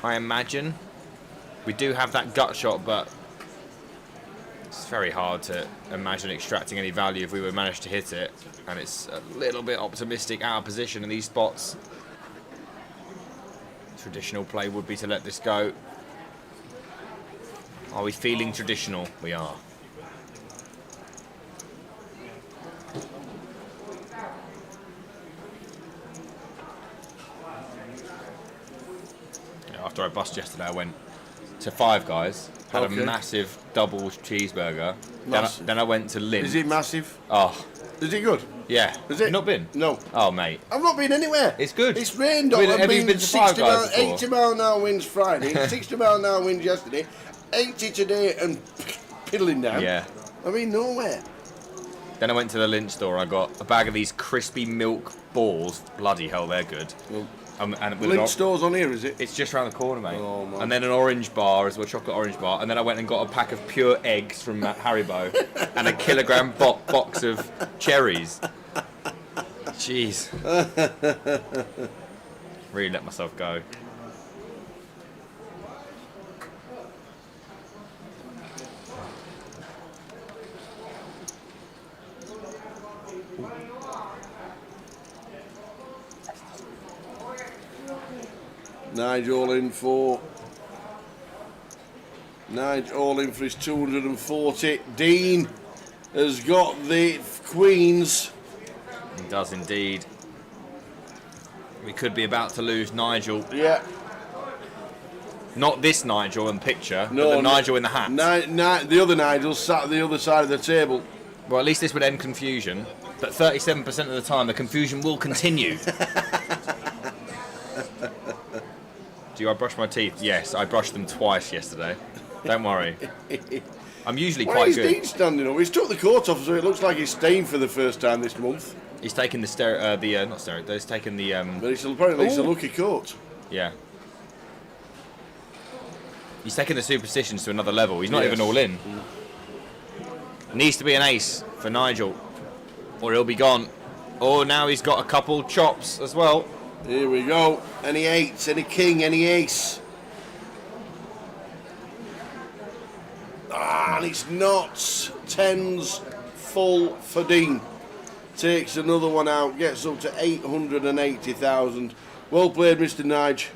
S7: I imagine. We do have that gut shot, but it's very hard to imagine extracting any value if we would manage to hit it. And it's a little bit optimistic out of position in these spots. Traditional play would be to let this go. Are we feeling traditional? We are. After I bust yesterday, I went to Five Guys, had a massive double cheeseburger. Then I went to Lynn.
S12: Is it massive?
S7: Oh.
S12: Is it good?
S7: Yeah.
S12: Is it?
S7: You've not been?
S12: No.
S7: Oh, mate.
S12: I've not been anywhere.
S7: It's good.
S12: It's rained
S7: I
S12: on.
S7: mean,
S12: I've
S7: have you
S12: been
S7: been to Five
S12: 60
S7: Guys before?
S12: 80 mile an hour winds Friday, 60 mile an hour winds yesterday, 80 today and piddling down.
S7: Yeah.
S12: I mean, nowhere.
S7: Then I went to the Lynch store. I got a bag of these crispy milk balls. Bloody hell, they're good.
S12: Well,
S7: and with
S12: Lynch store's on here, is it?
S7: It's just around the corner, mate.
S12: Oh, man.
S7: And then an orange bar as well, chocolate orange bar. And then I went and got a pack of pure eggs from Haribo and a kilogram box of cherries. Jeez. Really let myself go.
S12: Nigel in for his 240. Dean has got the queens.
S7: He does indeed. We could be about to lose Nigel.
S12: Yeah.
S7: Not this Nigel in picture,
S12: No,
S7: but the Nigel in the hat.
S12: The other Nigel sat at the other side of the table.
S7: Well, at least this would end confusion. But 37% of the time, the confusion will continue. Do I brush my teeth? Yes, I brushed them twice yesterday. Don't worry. I'm usually quite good.
S12: Why is Dean standing up? He's took the coat off, so it looks like he's staying for the first time this month.
S7: He's taken the not stereo. He's taken the.
S12: But apparently it's a lucky coat.
S7: Yeah. He's taken the superstitions to another level. He's not even all in. Needs to be an ace for Nigel, or he'll be gone. Oh, now he's got a couple chops as well.
S12: Here we go. Any eights, any king, any ace. And it's not. Tens full for Dean. Takes another one out, gets up to 880,000. Well played, Mr. Nige.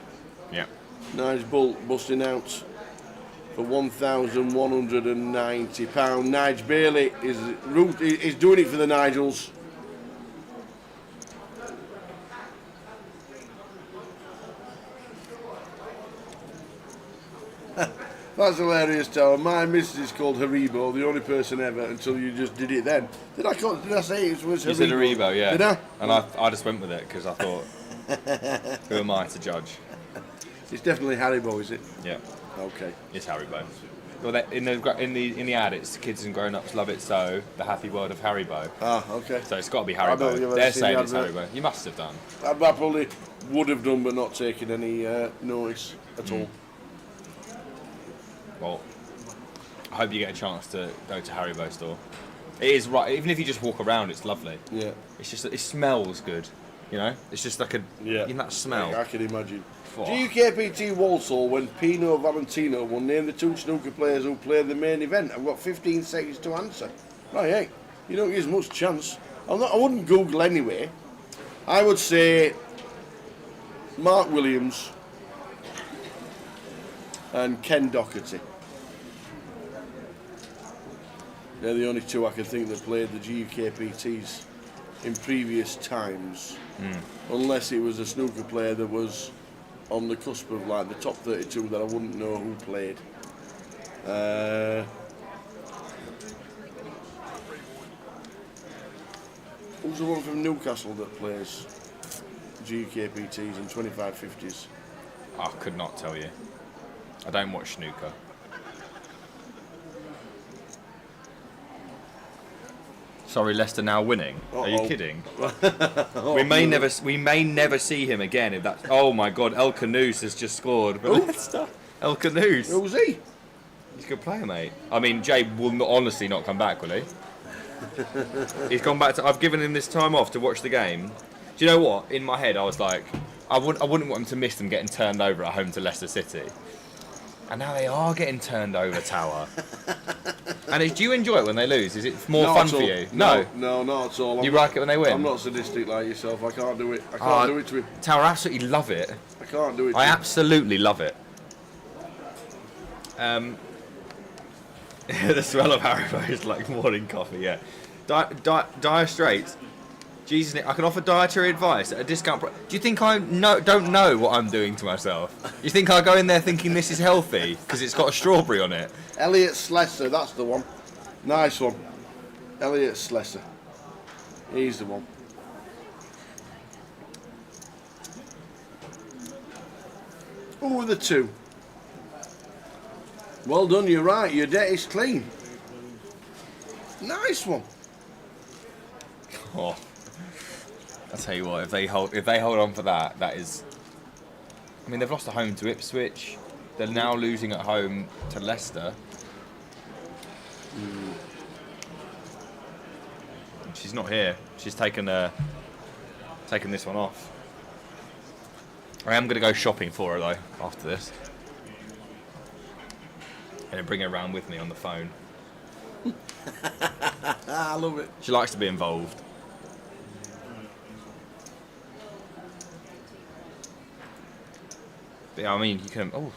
S7: Yeah.
S12: Nige Bolt busting out for £1,190. Nige Bailey is doing it for the Nigels. That's hilarious, Tower. My missus is called Haribo, the only person ever, until you just did it then. Did I say it was Haribo?
S7: You said Haribo, yeah.
S12: Did I?
S7: And I just went with it because I thought, who am I to judge?
S12: It's definitely Haribo, is it?
S7: Yeah.
S12: Okay.
S7: It's Haribo. Well, in the ad, it's kids and grown-ups love it so. The happy world of Haribo.
S12: Ah, okay.
S7: So it's got to be
S12: I don't think I've
S7: Haribo.
S12: ever
S7: They're
S12: seen
S7: saying
S12: the
S7: it's
S12: advert.
S7: Haribo. You must have done.
S12: I probably would have done, but not taken any notice at all.
S7: Well, I hope you get a chance to go to Haribo store. It is right. Even if you just walk around, it's lovely.
S12: Yeah.
S7: It's just it smells good. You know, it's just like a that smell.
S12: I can imagine.
S7: Oh.
S12: UKPT Walsall when Pino Valentino will name the two snooker players who played the main event. I've got 15 seconds to answer. Right, hey, you don't give us much chance. I wouldn't Google anyway. I would say Mark Williams and Ken Doherty. They're the only two I can think that played the GUKPTs in previous times. Unless it was a snooker player that was on the cusp of like the top 32 that I wouldn't know who played. Who's the one from Newcastle that plays GUKPTs and 2550s?
S7: I could not tell you. I don't watch snooker. Sorry, Leicester now winning. Are you kidding? we may never see him again if that's. Oh my God, El Canoes has just scored. But Leicester, El Canoes.
S12: Who's he?
S7: He's a good player, mate. I mean, Jay will honestly not come back, will he? He's gone back to. I've given him this time off to watch the game. Do you know what? In my head, I was like, I wouldn't want him to miss them getting turned over at home to Leicester City. And now they are getting turned over, Tower. And do you enjoy it when they lose? Is it more fun for you?
S12: No, not at all.
S7: You like it when they win?
S12: I'm not sadistic like yourself. I can't do it. I can't do it to him.
S7: Tower, I absolutely love it.
S12: I can't do it.
S7: I absolutely love it. The smell of Haribo is like morning coffee. Yeah. Dire Straits. Jesus, Nick, I can offer dietary advice at a discount price. Do you think I don't know what I'm doing to myself? You think I go in there thinking this is healthy because it's got a strawberry on it?
S12: Elliot Slesser, that's the one. Nice one. Elliot Slesser. He's the one. Who are the two? Well done, you're right. Your debt is clean. Nice one.
S7: Oh. I'll tell you what, if they hold on for that, that is. I mean, they've lost at home to Ipswich. They're now losing at home to Leicester. She's not here. She's taken this one off. I am going to go shopping for her though after this. And bring her around with me on the phone.
S12: I love it.
S7: She likes to be involved. But, I mean, you can. Oh,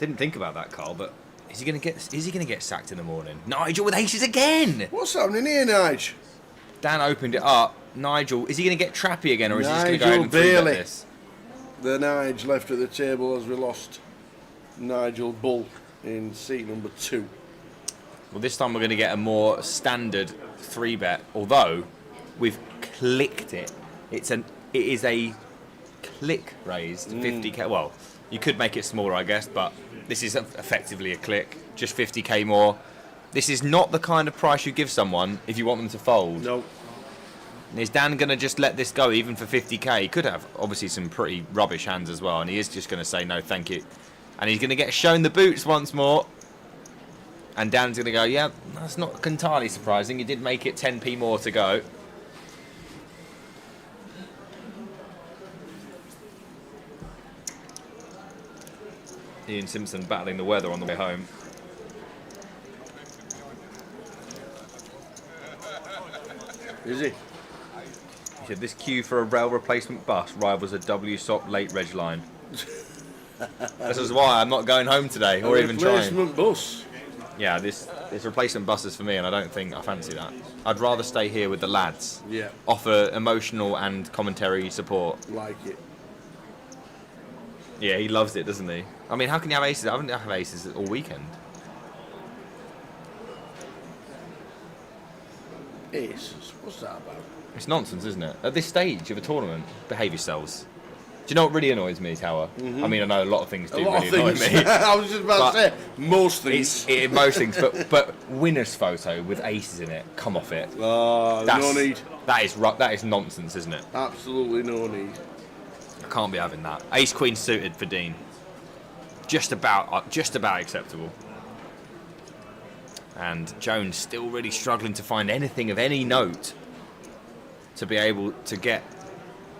S7: didn't think about that, Carl. But is he going to get sacked in the morning? Nigel with aces again.
S12: What's happening here, Nigel?
S7: Dan opened it up. Nigel, is he going to get trappy again, or is he just going to go ahead and
S12: Bailey.
S7: this?
S12: The Nigel left at the table as we lost Nigel Bull in seat number 2.
S7: Well, this time we're going to get a more standard 3-bet, although we've clicked it. It is a click raise to 50k. Well, you could make it smaller, I guess, but this is effectively a click, just 50k more. This is not the kind of price you give someone if you want them to fold.
S12: No.
S7: Is Dan going to just let this go even for 50k? He could have, obviously, some pretty rubbish hands as well, and he is just going to say no, thank you. And he's going to get shown the boots once more. And Dan's going to go, yeah, that's not entirely surprising. You did make it 10p more to go. Ian Simpson battling the weather on the way home.
S12: Is he?
S7: He said this queue for a rail replacement bus rivals a WSOP late reg line. This is why I'm not going home today, or even trying.
S12: Replacement bus.
S7: Yeah, this replacement bus is for me, and I don't think I fancy that. I'd rather stay here with the lads.
S12: Yeah.
S7: Offer emotional and commentary support.
S12: Like it.
S7: Yeah, he loves it, doesn't he? I mean, how can you have aces? I haven't had aces all weekend.
S12: Aces? What's that about?
S7: It's nonsense, isn't it? At this stage of a tournament, behave yourselves. Do you know what really annoys me, Tower? I mean, I know a lot of things do really annoy me.
S12: I was just about to say, most things.
S7: Most things, but winner's photo with aces in it, come off it.
S12: No need.
S7: That is nonsense, isn't it?
S12: Absolutely no need.
S7: I can't be having that. Ace Queen suited for Dean. Just about acceptable. And Jones still really struggling to find anything of any note to be able to get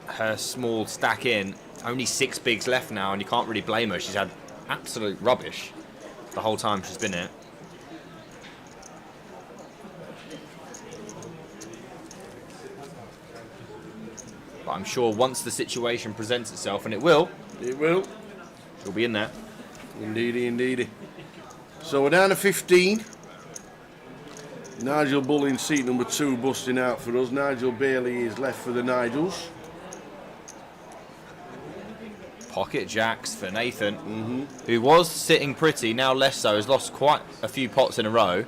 S7: her small stack in. Only 6 bigs left now, and you can't really blame her. She's had absolute rubbish the whole time she's been here. But I'm sure once the situation presents itself, and it will, she'll be in there.
S12: Indeedy, indeedy. So we're down to 15. Nigel Bull in seat number 2 busting out for us. Nigel Bailey is left for the Nigels.
S7: Pocket jacks for Nathan, who was sitting pretty, now less so, has lost quite a few pots in a row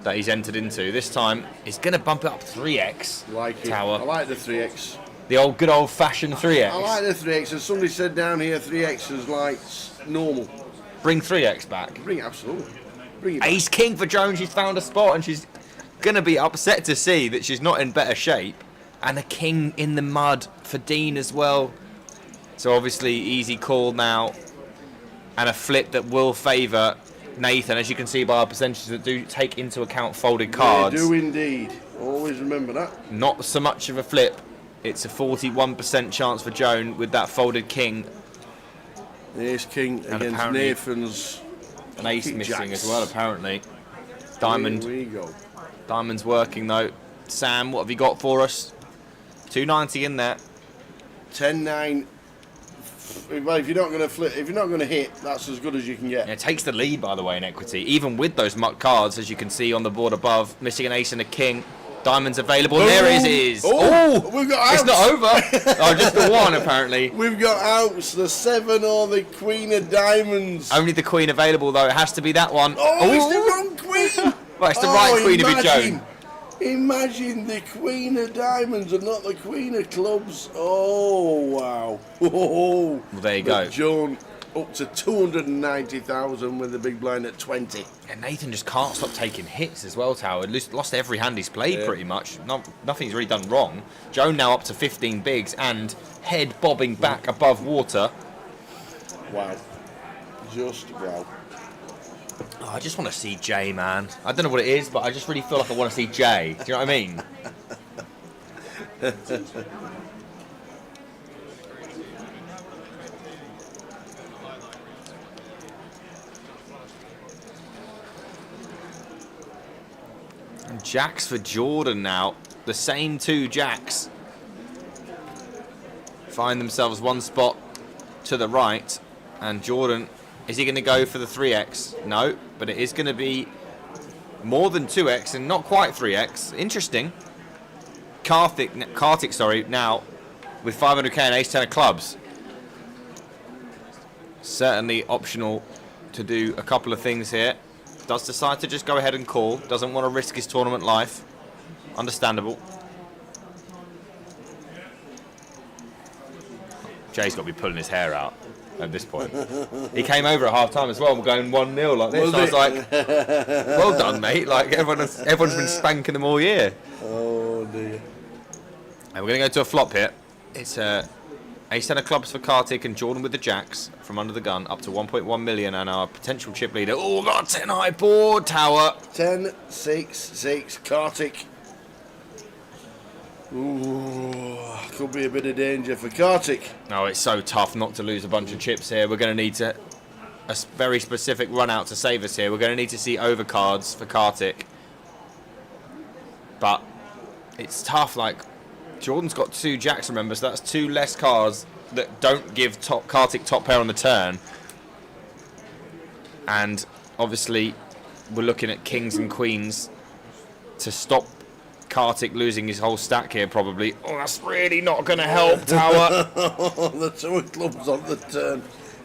S7: that he's entered into. This time, he's going to bump it up 3x.
S12: Like it.
S7: Tower.
S12: I like the 3x.
S7: The good old-fashioned 3x.
S12: I like the 3x, and somebody said down here 3x is like normal.
S7: Bring 3x back.
S12: Bring it, absolutely. Bring it back.
S7: Ace King for Jones, she's found a spot, and she's going to be upset to see that she's not in better shape. And a king in the mud for Dean as well. So obviously easy call now, and a flip that will favour Nathan, as you can see by our percentages that do take into account folded cards.
S12: They do indeed. Always remember that.
S7: Not so much of a flip. It's a 41% chance for Joan with that folded king.
S12: The ace king
S7: And
S12: against Nathan's
S7: an ace
S12: pocket
S7: missing
S12: jacks.
S7: as well, apparently. Diamond.
S12: Here we go.
S7: Diamond's working though. Sam, what have you got for us? 290 in there.
S12: 10-9. Well, if you're not going to flip, if you're not going to hit, that's as good as you can get.
S7: Yeah, it takes the lead, by the way, in equity. Even with those muck cards, as you can see on the board above, missing an ace and a king. Diamonds available. There it is.
S12: Oh, we've got outs.
S7: It's not over. Oh, just the one, apparently.
S12: We've got outs. The 7 or the queen of diamonds.
S7: Only the queen available, though. It has to be that one.
S12: Oh, it's the wrong queen.
S7: Well, it's the right queen to be Joan.
S12: Imagine the queen of diamonds and not the queen of clubs. Oh, wow. Oh,
S7: Well, there you go.
S12: Joan up to 290,000 with the big blind at 20.
S7: And Nathan just can't stop taking hits as well, Tower. Lost every hand he's played, pretty much. Nothing's really done wrong. Joan now up to 15 bigs and head bobbing back above water.
S12: Wow. Just wow.
S7: Oh, I just want to see Jay, man. I don't know what it is, but I just really feel like I want to see Jay. Do you know what I mean? And jacks for Jordan now. The same 2 jacks find themselves one spot to the right. And Jordan, is he going to go for the 3x? No, but it is going to be more than 2x and not quite 3x. Interesting. Kartik, now with 500k and ace 10 of clubs. Certainly optional to do a couple of things here. Does decide to just go ahead and call. Doesn't want to risk his tournament life. Understandable. Jay's got to be pulling his hair out at this point. He came over at half time as well. We're going 1-0 like this. I was like, well done, mate. Like everyone's been spanking them all year.
S12: Oh dear.
S7: And we're going to go to a flop here. It's ace 10 of clubs for Kartik and Jordan with the jacks from under the gun up to 1.1 million, and our potential chip leader. Oh, got 10 high board tower.
S12: 10, 6, 6, Kartik. Ooh, could be a bit of danger for Kartik.
S7: Oh, it's so tough not to lose a bunch of chips here. We're going to need a very specific run out to save us here. We're going to need to see overcards for Kartik. But it's tough. Like, Jordan's got 2 jacks, remember, so that's 2 less cards that don't give Kartik top pair on the turn. And obviously, we're looking at kings and queens to stop Kartik losing his whole stack here, probably. Oh, that's really not going to help, Tower.
S12: The 2 of clubs on the turn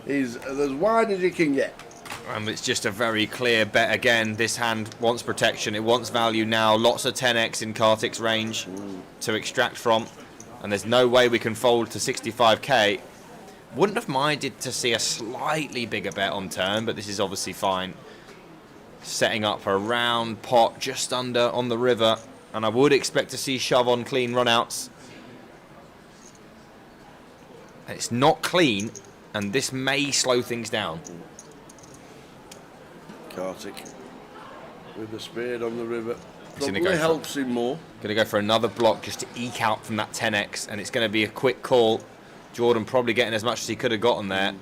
S12: is as wide as you can get.
S7: And it's just a very clear bet again. This hand wants protection. It wants value now. Lots of 10x in Kartik's range to extract from. And there's no way we can fold to 65k. Wouldn't have minded to see a slightly bigger bet on turn, but this is obviously fine. Setting up a round pot just under on the river. And I would expect to see shove on clean runouts. And it's not clean, and this may slow things down.
S12: Kartik with the spade on the river.
S7: He's gonna
S12: Probably
S7: go
S12: helps him more.
S7: Going to go for another block just to eke out from that 10x, and it's going to be a quick call. Jordan probably getting as much as he could have gotten there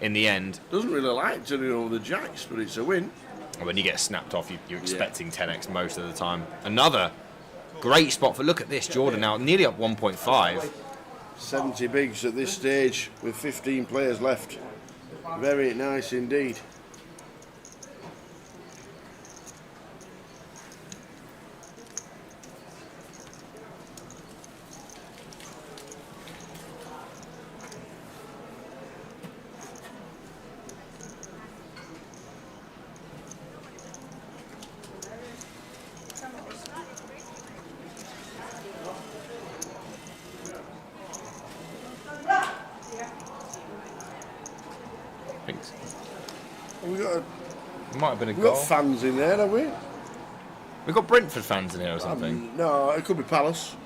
S7: in the end.
S12: Doesn't really like turning over the jacks, but it's a win.
S7: When you get snapped off, you're expecting 10x most of the time. Another great spot for, look at this, Jordan now nearly up 1.5.
S12: 70 bigs at this stage with 15 players left. Very nice indeed.
S7: Might have been a
S12: We've
S7: goal.
S12: got fans in there, have we?
S7: We've got Brentford fans in here or something.
S12: No, it could be Palace.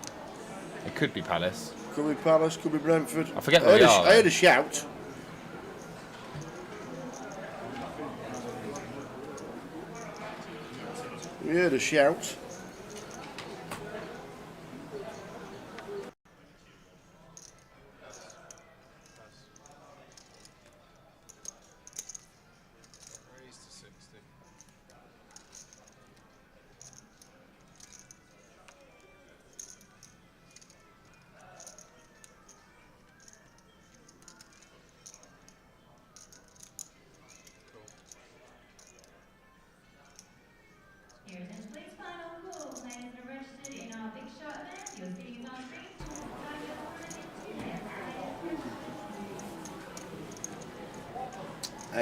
S7: It could be Palace.
S12: Could be Palace, could be Brentford.
S7: I forget where we are.
S12: I heard a shout. We heard a shout.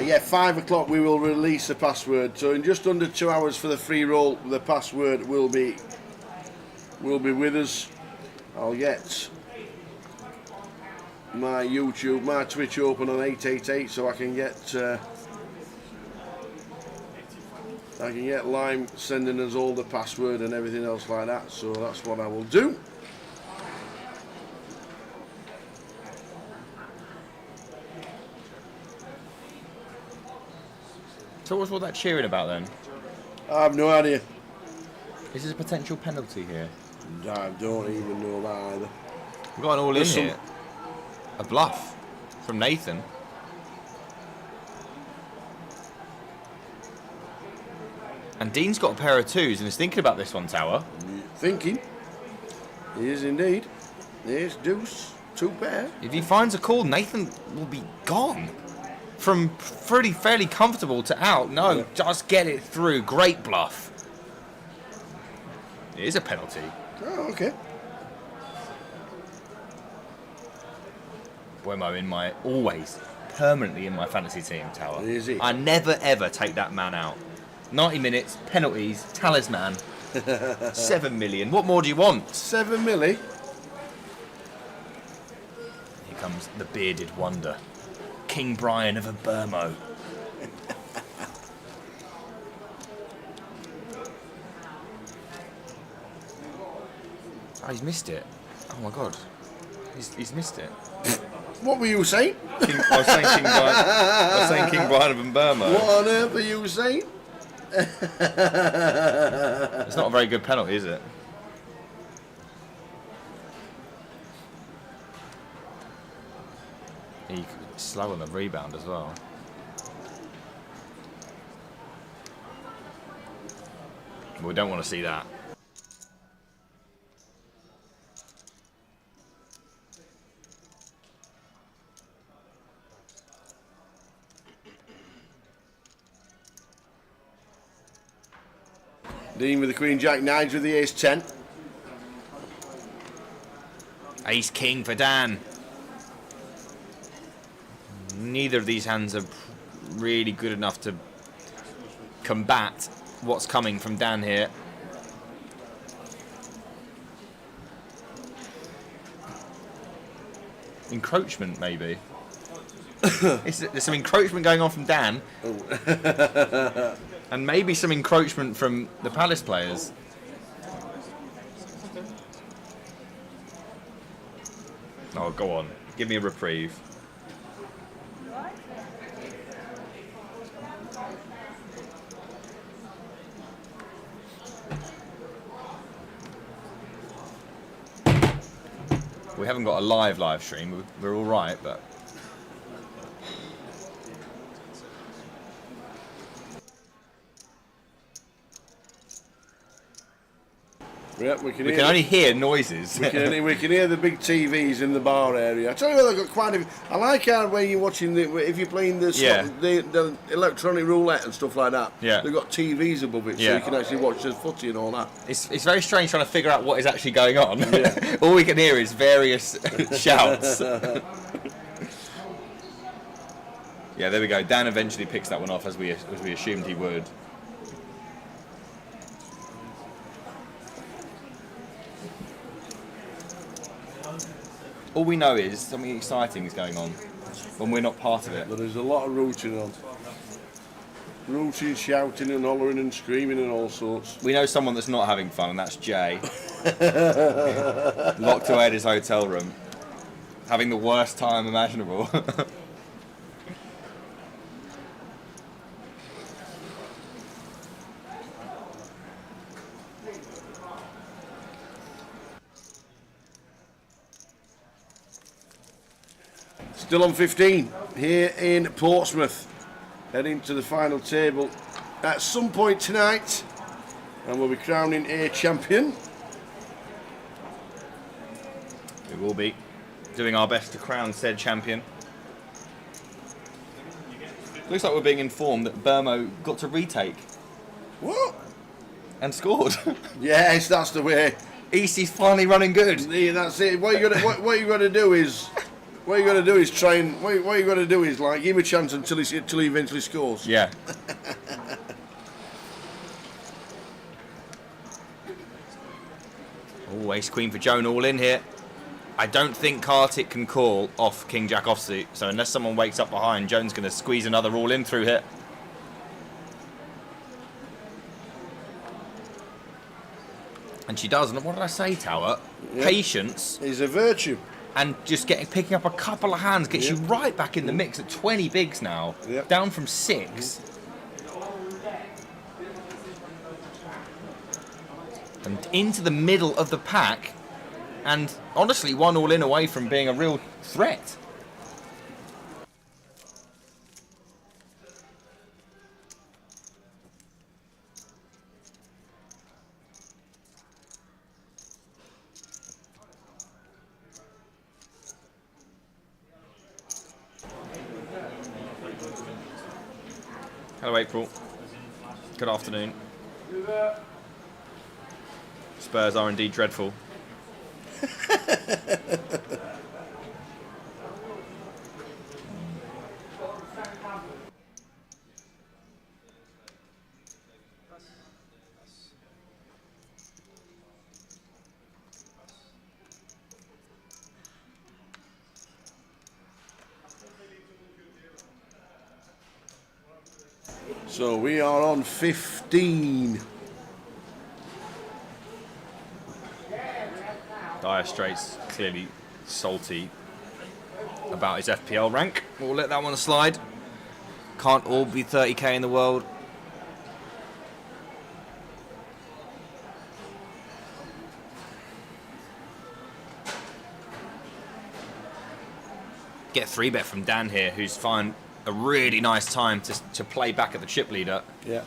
S12: Yeah, 5 o'clock we will release the password. So in just under 2 hours for the free roll, the password will be with us. I'll get my YouTube, my Twitch open on 888, so I can get Lime sending us all the password and everything else like that. So that's what I will do.
S7: So what's all that cheering about then?
S12: I have no idea.
S7: Is this a potential penalty here?
S12: I don't even know that either.
S7: We've got an all in here. A bluff from Nathan. And Dean's got a pair of 2s and is thinking about this one, Tower.
S12: Thinking. He is indeed. There's deuce, 2 pair.
S7: If he finds a call, Nathan will be gone. From fairly comfortable to out. No, just get it through. Great bluff. It is a penalty.
S12: Oh, okay.
S7: Buemo in my always permanently in my fantasy team, Tower.
S12: Is he?
S7: I never ever take that man out. 90 minutes, penalties, talisman, 7 million. What more do you want?
S12: 7 milli?
S7: Here comes the bearded wonder, King Brian of Abermo. Oh, he's missed it. Oh my god. He's missed it.
S12: What were you saying?
S7: I was saying King Brian of Abermo.
S12: What on earth are you saying?
S7: It's not a very good penalty, is it? He's slow on the rebound as well. We don't want to see that.
S12: Dean with the Queen Jack, Nines with the Ace 10.
S7: Ace King for Dan. Neither of these hands are really good enough to combat what's coming from Dan here. Encroachment, maybe. There's some encroachment going on from Dan. And maybe some encroachment from the Palace players. Oh, go on. Give me a reprieve. We haven't got a live stream. We're all right, but...
S12: Yeah, we can
S7: only hear noises.
S12: we can hear the big TVs in the bar area. I tell you what, they've got quite a. I like how when you're watching if you're playing the electronic roulette and stuff like that.
S7: Yeah.
S12: They've got TVs above it, so you can actually watch the footy and all that.
S7: It's very strange trying to figure out what is actually going on.
S12: Yeah.
S7: All we can hear is various shouts. Yeah, there we go. Dan eventually picks that one off as we assumed he would. All we know is something exciting is going on when we're not part of it.
S12: But there's a lot of rooting on. Rooting, shouting and hollering and screaming and all sorts.
S7: We know someone that's not having fun, and that's Jay. Locked away at his hotel room, having the worst time imaginable.
S12: Still on 15 here in Portsmouth, heading to the final table at some point tonight, and we'll be crowning a champion.
S7: We will be doing our best to crown said champion. Looks like we're being informed that Burmo got to retake.
S12: What?
S7: And scored.
S12: Yes, that's the way.
S7: Eastie's finally running good.
S12: Yeah, that's it. What you got to do is. What you got to do is try and what you got to do is like give him a chance until he eventually scores.
S7: Yeah. Oh, ace queen for Joan all in here. I don't think Kartik can call off King Jack offsuit, so unless someone wakes up behind, Joan's going to squeeze another all in through here. And she does. And what did I say, Tower?
S12: Yep.
S7: Patience
S12: is a virtue.
S7: And just picking up a couple of hands gets you right back in the mix at 20 bigs now, down from 6. And into the middle of the pack, and honestly, one all in away from being a real threat. Hello, April. Good afternoon. Spurs are indeed dreadful.
S12: So we are on 15.
S7: Dire Straits clearly salty about his FPL rank. We'll let that one slide. Can't all be 30k in the world. Get 3-bet from Dan here, who's found a really nice time to play back at the chip leader.
S12: Yeah.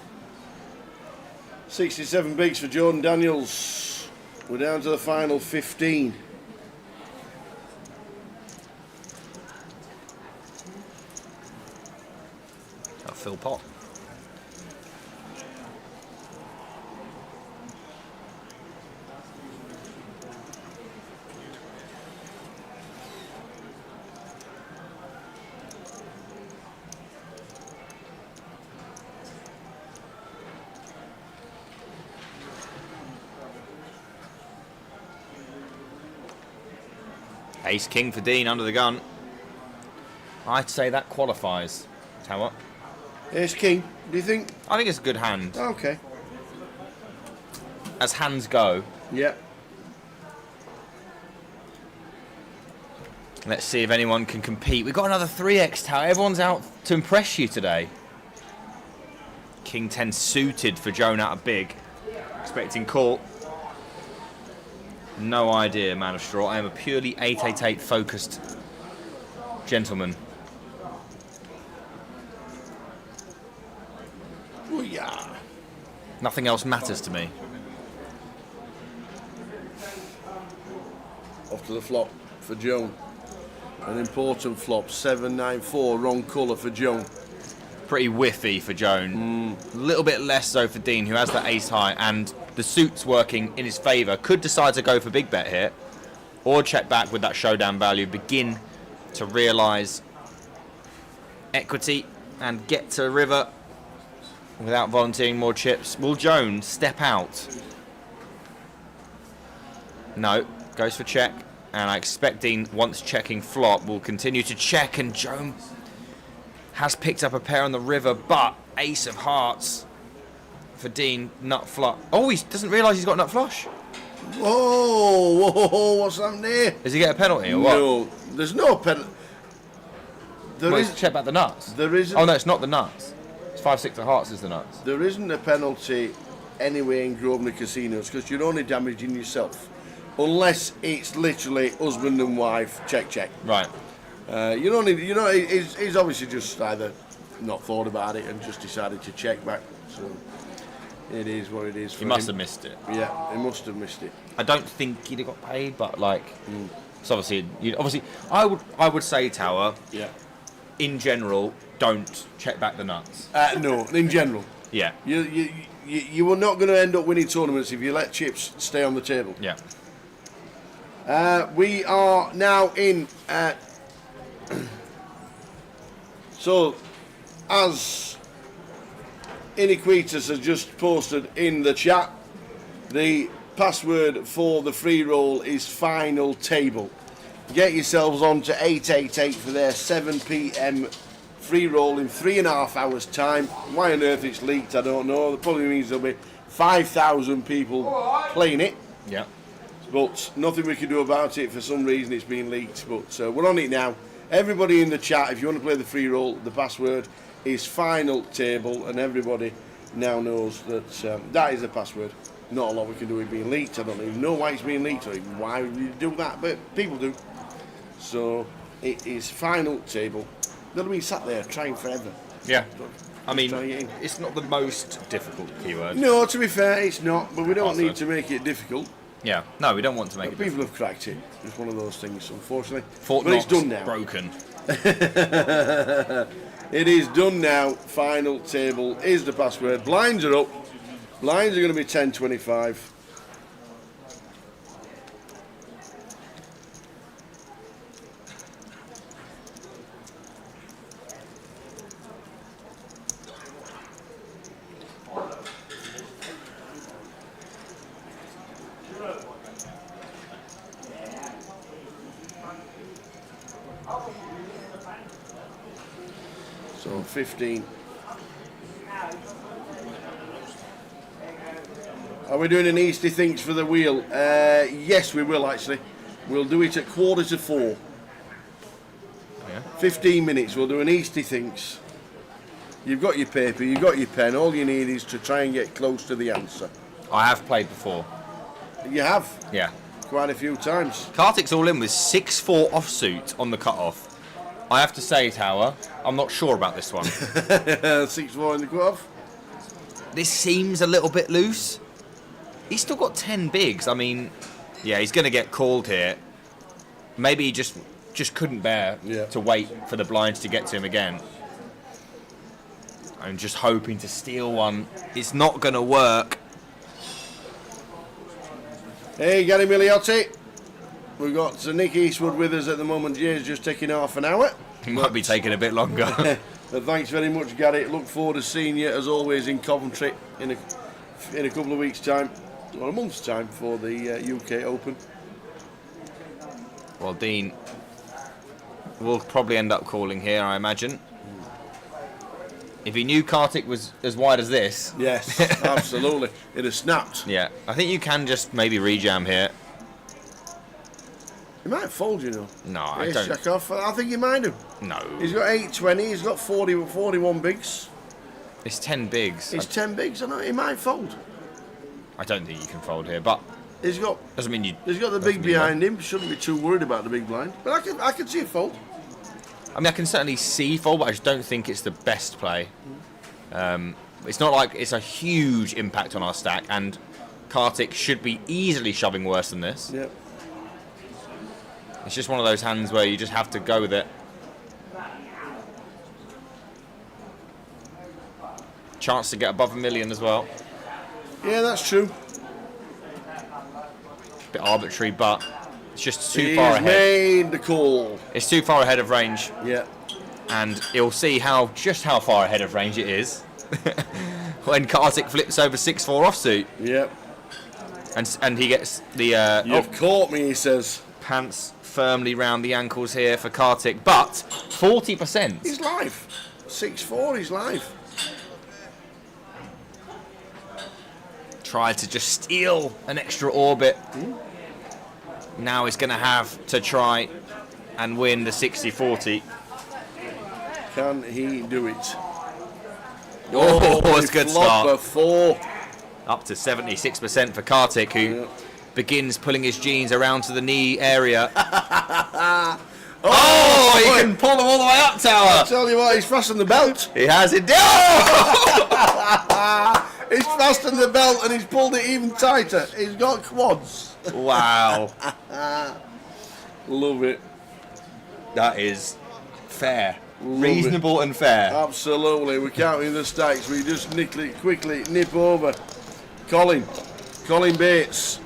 S12: 67 bigs for Jordan Daniels. We're down to the final 15.
S7: Phil Pot. Ace King for Dean under the gun. I'd say that qualifies. Tower.
S12: Ace King, do you think?
S7: I think it's a good hand.
S12: Okay.
S7: As hands go.
S12: Yeah.
S7: Let's see if anyone can compete. We've got another 3x tower. Everyone's out to impress you today. King 10 suited for Joan out of big. Expecting call. No idea, man of straw. I am a purely 888 focused gentleman.
S12: Oh yeah.
S7: Nothing else matters to me.
S12: Off to the flop for Joan. An important flop, 794, wrong colour for Joan.
S7: Pretty whiffy for Joan. A little bit less so for Dean, who has that ace high, and the suit's working in his favour. Could decide to go for big bet here, or check back with that showdown value, begin to realise equity, and get to river without volunteering more chips. Will Joan step out? No, goes for check. And I expect Dean, once checking flop, will continue to check. And Joan has picked up a pair on the river, but ace of hearts for Dean, nut flush. Oh, he doesn't realise he's got nut flush.
S12: Whoa, whoa, what's happening there?
S7: Does he get a penalty or what?
S12: No, there's no penalty.
S7: Well, he's check back the nuts.
S12: There isn't.
S7: Oh, no, it's not the nuts. It's 5-6 of hearts is the nuts.
S12: There isn't a penalty anywhere in Grosvenor casinos because you're only damaging yourself. Unless it's literally husband and wife, check.
S7: Right.
S12: He's obviously just either not thought about it and just decided to check back. So it is what it is.
S7: He must have missed it.
S12: Yeah, he must have missed it.
S7: I don't think he'd have got paid, but like, it's obviously, I would say Tower.
S12: Yeah.
S7: In general, don't check back the nuts.
S12: No, in general.
S7: Yeah.
S12: You are not going to end up winning tournaments if you let chips stay on the table.
S7: Yeah.
S12: We are now in. So, as Iniquitas has just posted in the chat, the password for the free roll is final table. Get yourselves on to 888 for their 7 p.m. free roll in 3.5 hours' time. Why on earth it's leaked, I don't know. That probably means there'll be 5,000 people playing it.
S7: Yeah.
S12: But nothing we can do about it. For some reason it's been leaked. But we're on it now. Everybody in the chat, if you want to play the free roll, the password is final table, and everybody now knows that that is the password. Not a lot we can do with being leaked. I don't even know why it's being leaked or even why we do that, but people do. So it is final table. They'll be sat there trying forever.
S7: Yeah. I mean, it's not the most difficult keyword.
S12: No, to be fair, it's not, but we don't need to make it difficult.
S7: Yeah, no, we don't want to make it
S12: difficult. People have cracked it. It's one of those things, unfortunately.
S7: Fort
S12: but
S7: Knox
S12: it's done now.
S7: Broken.
S12: It is done now. Final table is the password. Blinds are up. Blinds are going to be 10.25. So 15. Are we doing an Easty Thinks for the wheel? Yes, we will actually. We'll do it at 3:45.
S7: Yeah.
S12: 15 minutes, we'll do an Easty Thinks. You've got your paper, you've got your pen, all you need is to try and get close to the answer.
S7: I have played before.
S12: You have?
S7: Yeah.
S12: Quite a few times.
S7: Kartik's all in with 6-4 offsuit on the cut-off. I have to say, Tower, I'm not sure about this one.
S12: 6-4 in the cut-off?
S7: This seems a little bit loose. He's still got 10 bigs. I mean, yeah, he's going to get called here. Maybe he just couldn't bear to wait for the blinds to get to him again. I'm just hoping to steal one. It's not going to work.
S12: Hey, Gary Miliotti. We've got Nick Eastwood with us at the moment. Jay's just taking half an hour.
S7: It might be taking a bit longer.
S12: But thanks very much, Gary. Look forward to seeing you, as always, in Coventry in a couple of weeks' time, or a month's time, for the UK Open.
S7: Well, Dean, we'll probably end up calling here, I imagine. If he knew Kartik was as wide as this.
S12: Yes, absolutely. It has snapped.
S7: Yeah, I think you can just maybe rejam here.
S12: He might fold, you know.
S7: No, I don't.
S12: Check off. I think he might do.
S7: No.
S12: He's got 820. He's got 41 bigs.
S7: It's 10 bigs.
S12: It's 10 bigs. I know he might fold.
S7: I don't think you can fold here, but
S12: he's got.
S7: Doesn't mean you.
S12: He's got the big behind him. Shouldn't be too worried about the big blind. But I can see a fold.
S7: I mean, I can certainly see fold, but I just don't think it's the best play. It's not like it's a huge impact on our stack, and Kartik should be easily shoving worse than this.
S12: Yep.
S7: It's just one of those hands where you just have to go with it. Chance to get above $1 million as well.
S12: Yeah, that's true.
S7: Bit arbitrary, but it's just too
S12: He's
S7: far ahead.
S12: Made the call.
S7: It's too far ahead of range.
S12: Yeah.
S7: And you'll see just how far ahead of range it is when Kartik flips over 6-4 offsuit.
S12: Yep.
S7: And he gets the
S12: You've caught me, he says.
S7: Pants firmly round the ankles here for Kartik, but 40%.
S12: He's live. 6-4, he's live.
S7: Tried to just steal an extra orbit. Now he's going to have to try and win the 60-40.
S12: Can he do it?
S7: Oh, it's a good start.
S12: 4.
S7: Up to 76% for Kartik, who begins pulling his jeans around to the knee area. Oh, he can pull them all the way up, Tower.
S12: I tell you what, he's fastened the belt.
S7: He has it.
S12: He's fastened the belt and he's pulled it even tighter. He's got quads.
S7: Wow.
S12: Love it.
S7: That is fair.
S12: Love
S7: Reasonable
S12: it.
S7: and fair.
S12: Absolutely. We're counting the stacks. We just quickly nip over. Colin Bates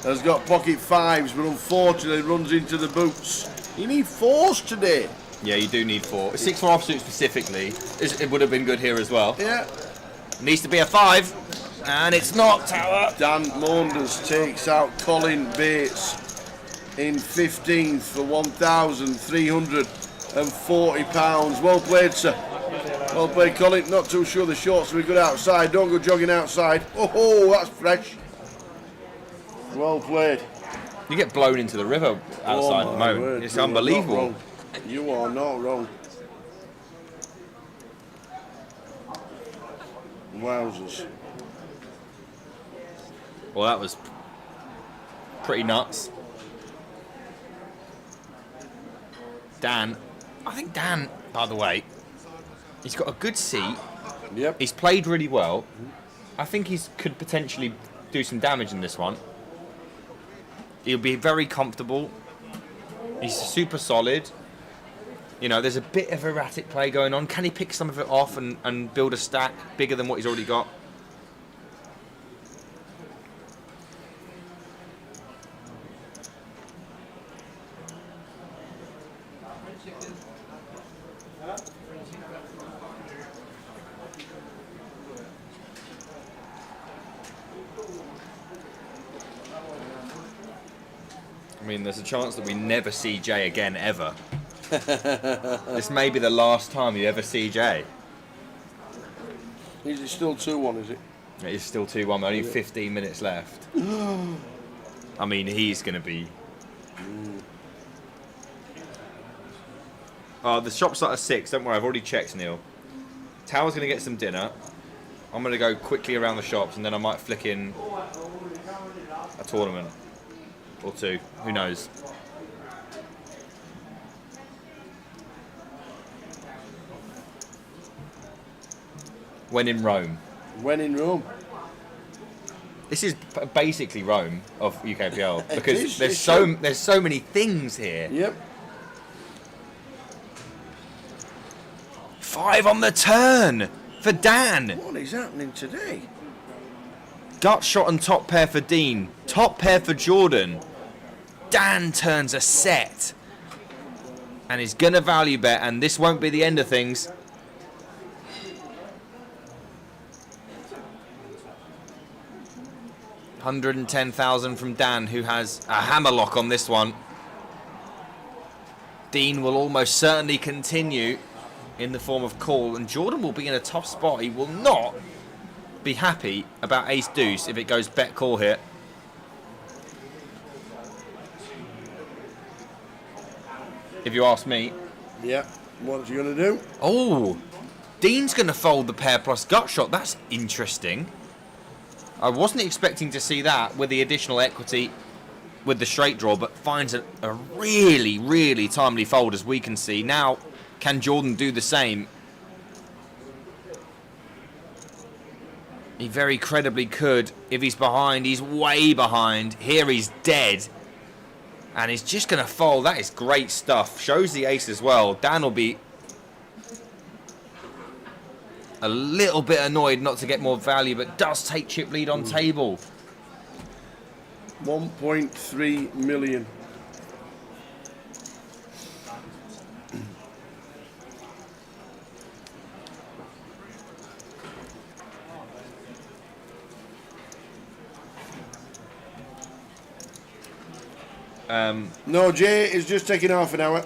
S12: has got pocket 5s, but unfortunately runs into the boots. You need 4s today.
S7: Yeah, you do need 4. 6-4 offsuit specifically. It would have been good here as well.
S12: Yeah.
S7: Needs to be a 5, and it's not, Tower.
S12: Dan Maunders takes out Colin Bates in 15th for £1,340. Well played, sir. Well played, Colin. Not too sure the shorts will be good outside. Don't go jogging outside. Oh, that's fresh. Well played.
S7: You get blown into the river outside at the moment.
S12: Word,
S7: It's
S12: you are
S7: unbelievable.
S12: not wrong. You are not wrong. Wowzers.
S7: Well, that was pretty nuts. Dan, I think Dan, by the way, he's got a good seat.
S12: Yep.
S7: He's played really well. I think he could potentially do some damage in this one. He'll be very comfortable. He's super solid. You know, there's a bit of erratic play going on. Can he pick some of it off and build a stack bigger than what he's already got? I mean, there's a chance that we never see Jay again, ever. This may be the last time you ever see Jay.
S12: Is it still 2-1, is it?
S7: It is still 2-1, only 15 minutes left. I mean, he's going to be... Oh, the shop start at 6. Don't worry, I've already checked, Neil. Tower's going to get some dinner. I'm going to go quickly around the shops, and then I might flick in a tournament or two. Who knows? When in Rome.
S12: When in Rome.
S7: This is basically Rome of UKPL
S12: It
S7: because
S12: is,
S7: there's so many things here.
S12: Yep.
S7: 5 on the turn for Dan.
S12: What is happening today?
S7: Gut shot and top pair for Dean. Top pair for Jordan. Dan turns a set. And he's going to value bet, and this won't be the end of things. $110,000 from Dan, who has a hammerlock on this one. Dean will almost certainly continue in the form of call, and Jordan will be in a tough spot. He will not be happy about ace deuce if it goes bet call here. If you ask me.
S12: Yeah. What's he going to do?
S7: Oh, Dean's going to fold the pair plus gut shot. That's interesting. I wasn't expecting to see that with the additional equity with the straight draw, but finds a really, really timely fold, as we can see. Now, can Jordan do the same? He very credibly could. If he's behind, he's way behind. Here he's dead. And he's just going to fold. That is great stuff. Shows the ace as well. Dan will be a little bit annoyed not to get more value, but does take chip lead on table.
S12: 1.3 million. No, Jay is just taking half an hour.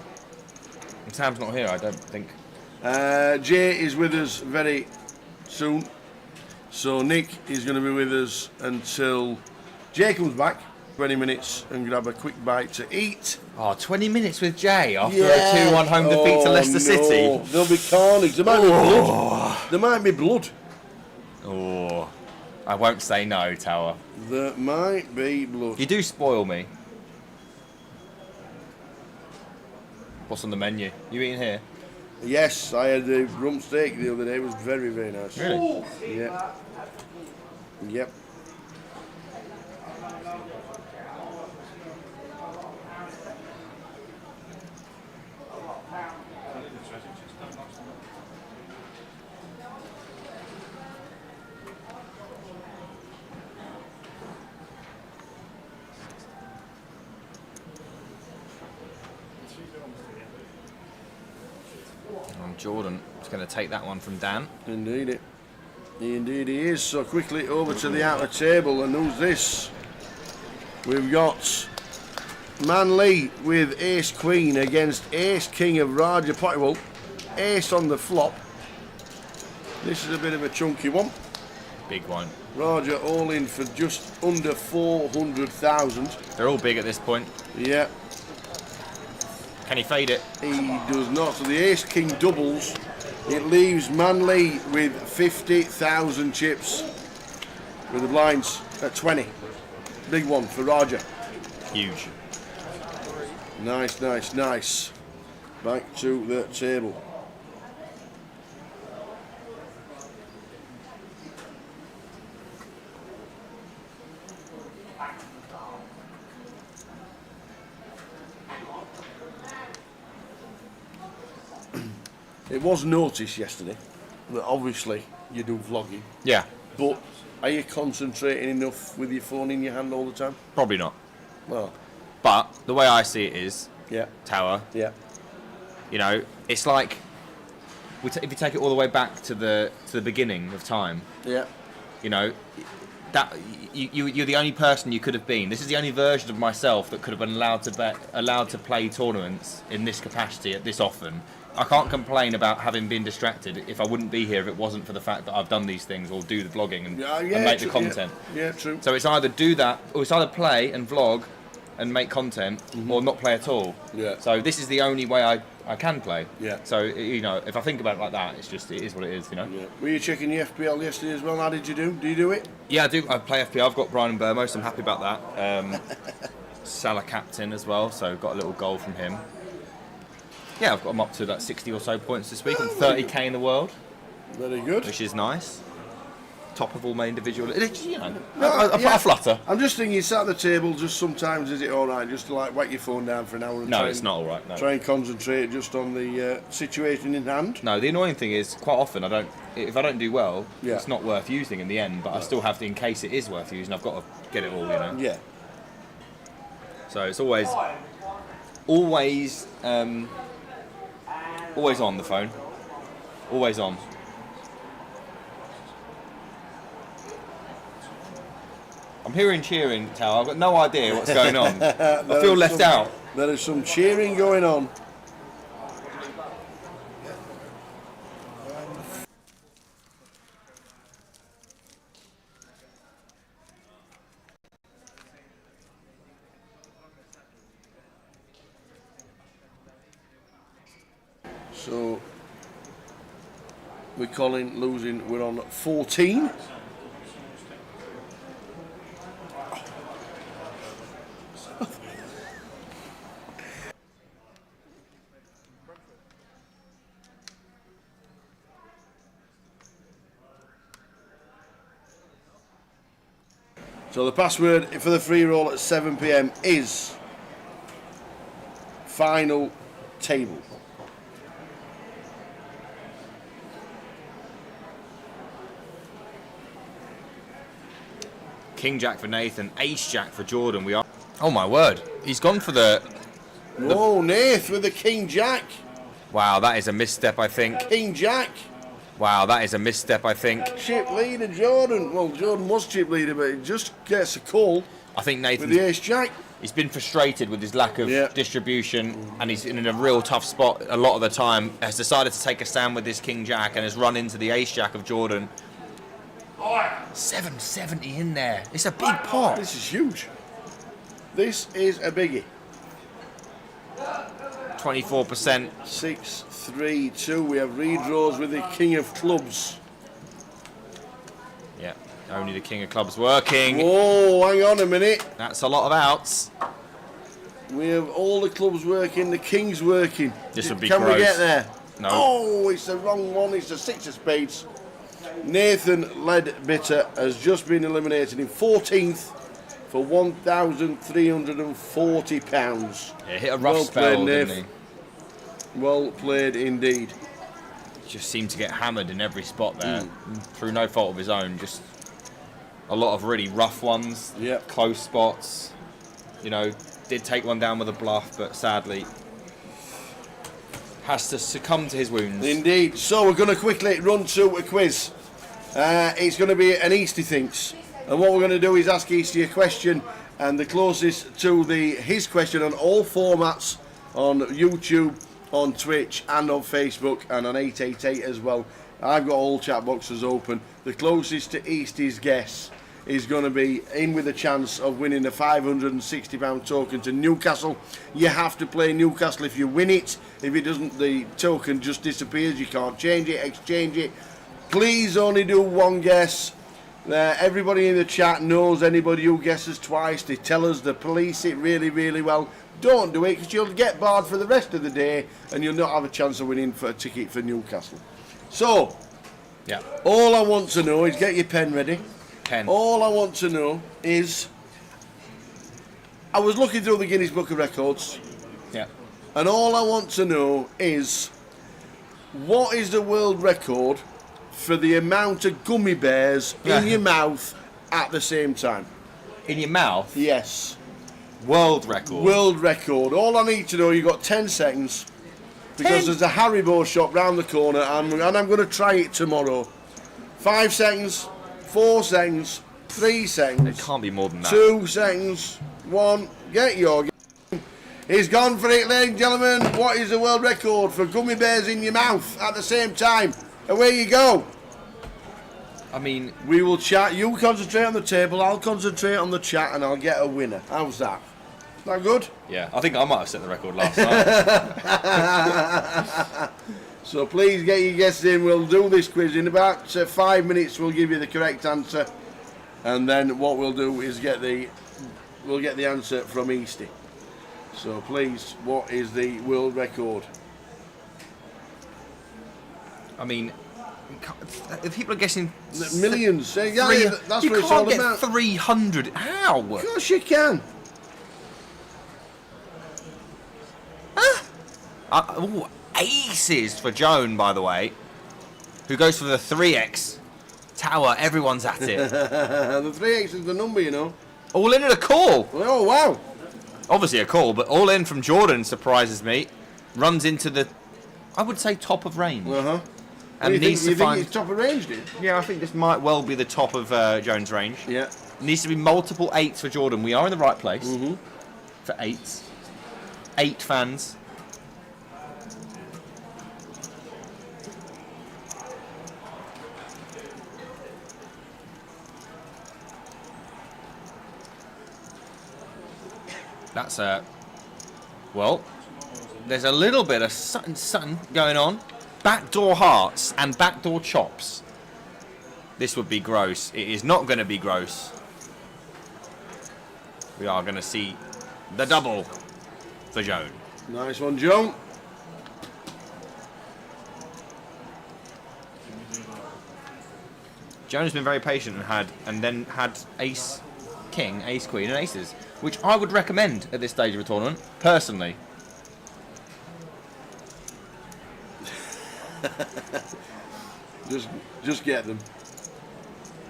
S7: Sam's not here, I don't think.
S12: Jay is with us very soon. So Nick is going to be with us until Jay comes back. 20 minutes and grab a quick bite to eat.
S7: Oh, 20 minutes with Jay after a 2-1 home defeat to Leicester City.
S12: There'll be carnage. There might be blood. There might be blood.
S7: Oh, I won't say no, Tower.
S12: There might be blood.
S7: You do spoil me. What's on the menu? You eating here?
S12: Yes, I had the rump steak the other day. It was very, very nice.
S7: Really?
S12: Yeah. Yep.
S7: Jordan is going to take that one from Dan.
S12: Indeed it. Indeed he is. So quickly over to the outer table, and who's this? We've got Manley with Ace Queen against Ace King of Raja Potty. Well, Ace on the flop. This is a bit of a chunky one.
S7: Big one.
S12: Raja all in for just under 400,000.
S7: They're all big at this point.
S12: Yeah.
S7: Can he fade it?
S12: He does not. So the Ace King doubles. It leaves Manley with 50,000 chips with the blinds at 20. Big one for Raja.
S7: Huge.
S12: Nice, nice, nice. Back to the table. It was noticed yesterday that obviously you do vlogging.
S7: Yeah.
S12: But are you concentrating enough with your phone in your hand all the time?
S7: Probably not.
S12: Well.
S7: But the way I see it is,
S12: yeah.
S7: Tower.
S12: Yeah.
S7: You know, it's like if you take it all the way back to the beginning of time.
S12: Yeah.
S7: You know, that you're the only person you could have been. This is the only version of myself that could have been allowed to play tournaments in this capacity at this often. I can't complain about having been distracted if I wouldn't be here if it wasn't for the fact that I've done these things or do the vlogging and make the content.
S12: Yeah, true.
S7: So it's either do that, or it's either play and vlog and make content, or not play at all.
S12: Yeah.
S7: So this is the only way I can play.
S12: Yeah.
S7: So, you know, if I think about it like that, it is what it is, you know.
S12: Yeah. Were you checking the FPL yesterday as well? How did you do? Do you do it?
S7: Yeah, I do. I play FPL. I've got Brian Burmo, so I'm happy about that. Salah captain as well, so got a little goal from him. Yeah, I've got him up to like 60 or so points this week. I'm 30k in the world.
S12: Very good.
S7: Which is nice. Top of all my individual. You know,
S12: No,
S7: I flutter.
S12: I'm just thinking, you sat at the table, just sometimes is it all right just to like whack your phone down for an hour and
S7: No, it's not all right. No.
S12: Try and concentrate just on the situation in hand?
S7: No, the annoying thing is quite often if I don't do well,
S12: Yeah.
S7: it's not worth using in the end, but I still have to, in case it is worth using, I've got to get it all, you know.
S12: Yeah.
S7: So it's always on the phone. Always on. I'm hearing cheering, Tal. I've got no idea what's going on. I feel left out.
S12: There is some cheering going on. So we're calling losing. We're on 14. So the password for the free roll at 7 PM is final table.
S7: King Jack for Nathan, Ace Jack for Jordan. We are. Oh my word! He's gone for the.
S12: Whoa, Nath with the King Jack.
S7: Wow, that is a misstep, I think.
S12: King Jack.
S7: Wow, that is a misstep, I think.
S12: Chip leader Jordan. Well, Jordan was chip leader, but he just gets a call.
S7: I think Nathan.
S12: With the Ace Jack.
S7: He's been frustrated with his lack of distribution, and he's in a real tough spot a lot of the time. Has decided to take a stand with this King Jack and has run into the Ace Jack of Jordan. 770 in there. It's a big pot.
S12: This is huge. This is a biggie.
S7: 24%.
S12: 6, 3, 2. We have redraws with the King of Clubs.
S7: Yeah, only the King of Clubs working.
S12: Whoa, hang on a minute.
S7: That's a lot of outs.
S12: We have all the clubs working, the King's working.
S7: This would be
S12: Can
S7: gross.
S12: we get there?
S7: No.
S12: Oh, it's the wrong one. It's the 6 of spades. Nathan Ledbitter has just been eliminated in 14th for £1,340.
S7: Yeah, hit a rough spell,
S12: played,
S7: didn't he?
S12: Well played indeed.
S7: Just seemed to get hammered in every spot there, through no fault of his own. Just a lot of really rough ones, close spots. You know, did take one down with a bluff, but sadly has to succumb to his wounds.
S12: Indeed. So we're going to quickly run to a quiz. It's going to be an Easty Thinks. And what we're going to do is ask Easty a question, and the closest to his question on all formats, on YouTube, on Twitch, and on Facebook, and on 888 as well. I've got all chat boxes open. The closest to Easty's guess is going to be in with a chance of winning a £560 token to Newcastle. You have to play Newcastle if you win it. If it doesn't, the token just disappears. You can't change it, exchange it. Please only do one guess. Everybody in the chat knows anybody who guesses twice. They tell us, they police it really, really well. Don't do it, because you'll get barred for the rest of the day and you'll not have a chance of winning for a ticket for Newcastle. So, all I want to know is, get your pen ready. All I want to know is, I was looking through the Guinness Book of Records. And all I want to know is, what is the world record for the amount of gummy bears in your mouth at the same time?
S7: In your mouth?
S12: Yes.
S7: World record.
S12: World record. All I need to know, you've got 10 seconds. Because there's a Haribo shop round the corner, and I'm going to try it tomorrow. 5 seconds, 4 seconds, 3 seconds.
S7: It can't be more than that.
S12: 2 seconds, 1. Get your game. He's gone for it, ladies and gentlemen. What is the world record for gummy bears in your mouth at the same time? Away you go.
S7: I mean,
S12: we will chat. You concentrate on the table, I'll concentrate on the chat, and I'll get a winner. How's that? Is that good?
S7: Yeah, I think I might have set the record last night.
S12: So please get your guesses in. We'll do this quiz in about 5 minutes. We'll give you the correct answer, and then what we'll do is we'll get the answer from Easty. So please, what is the world record?
S7: I mean, if people are guessing
S12: millions, that's
S7: you
S12: what it's
S7: can't
S12: all
S7: get
S12: about.
S7: 300. How?
S12: Of course you can.
S7: Ooh, aces for Joan, by the way, who goes for the 3x tower. Everyone's at it.
S12: The 3x is the number, you know.
S7: All in at a call.
S12: Oh, wow.
S7: Obviously a call, but all in from Jordan surprises me. Runs into the, I would say, top of range.
S12: Uh-huh.
S7: And
S12: you
S7: needs
S12: think,
S7: to find.
S12: Think it's top of range, dude?
S7: Yeah, I think this might well be the top of Jones' range.
S12: Yeah.
S7: Needs to be multiple 8s for Jordan. We are in the right place for 8s. 8 fans. That's well, there's a little bit of something going on. Backdoor hearts and backdoor chops. This would be gross. It is not going to be gross. We are going to see the double for Joan.
S12: Nice one, Joan.
S7: Joan has been very patient and then had ace king, ace queen, and aces, which I would recommend at this stage of a tournament, personally.
S12: Just get them.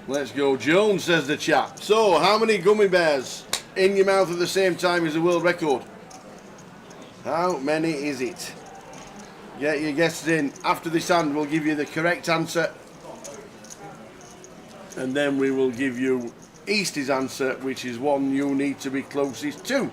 S12: Let's go. Joan, says the chap. So, how many gummy bears in your mouth at the same time is the world record? How many is it? Get your guesses in. After this hand, we'll give you the correct answer. And then we will give you Eastie's answer, which is one you need to be closest to.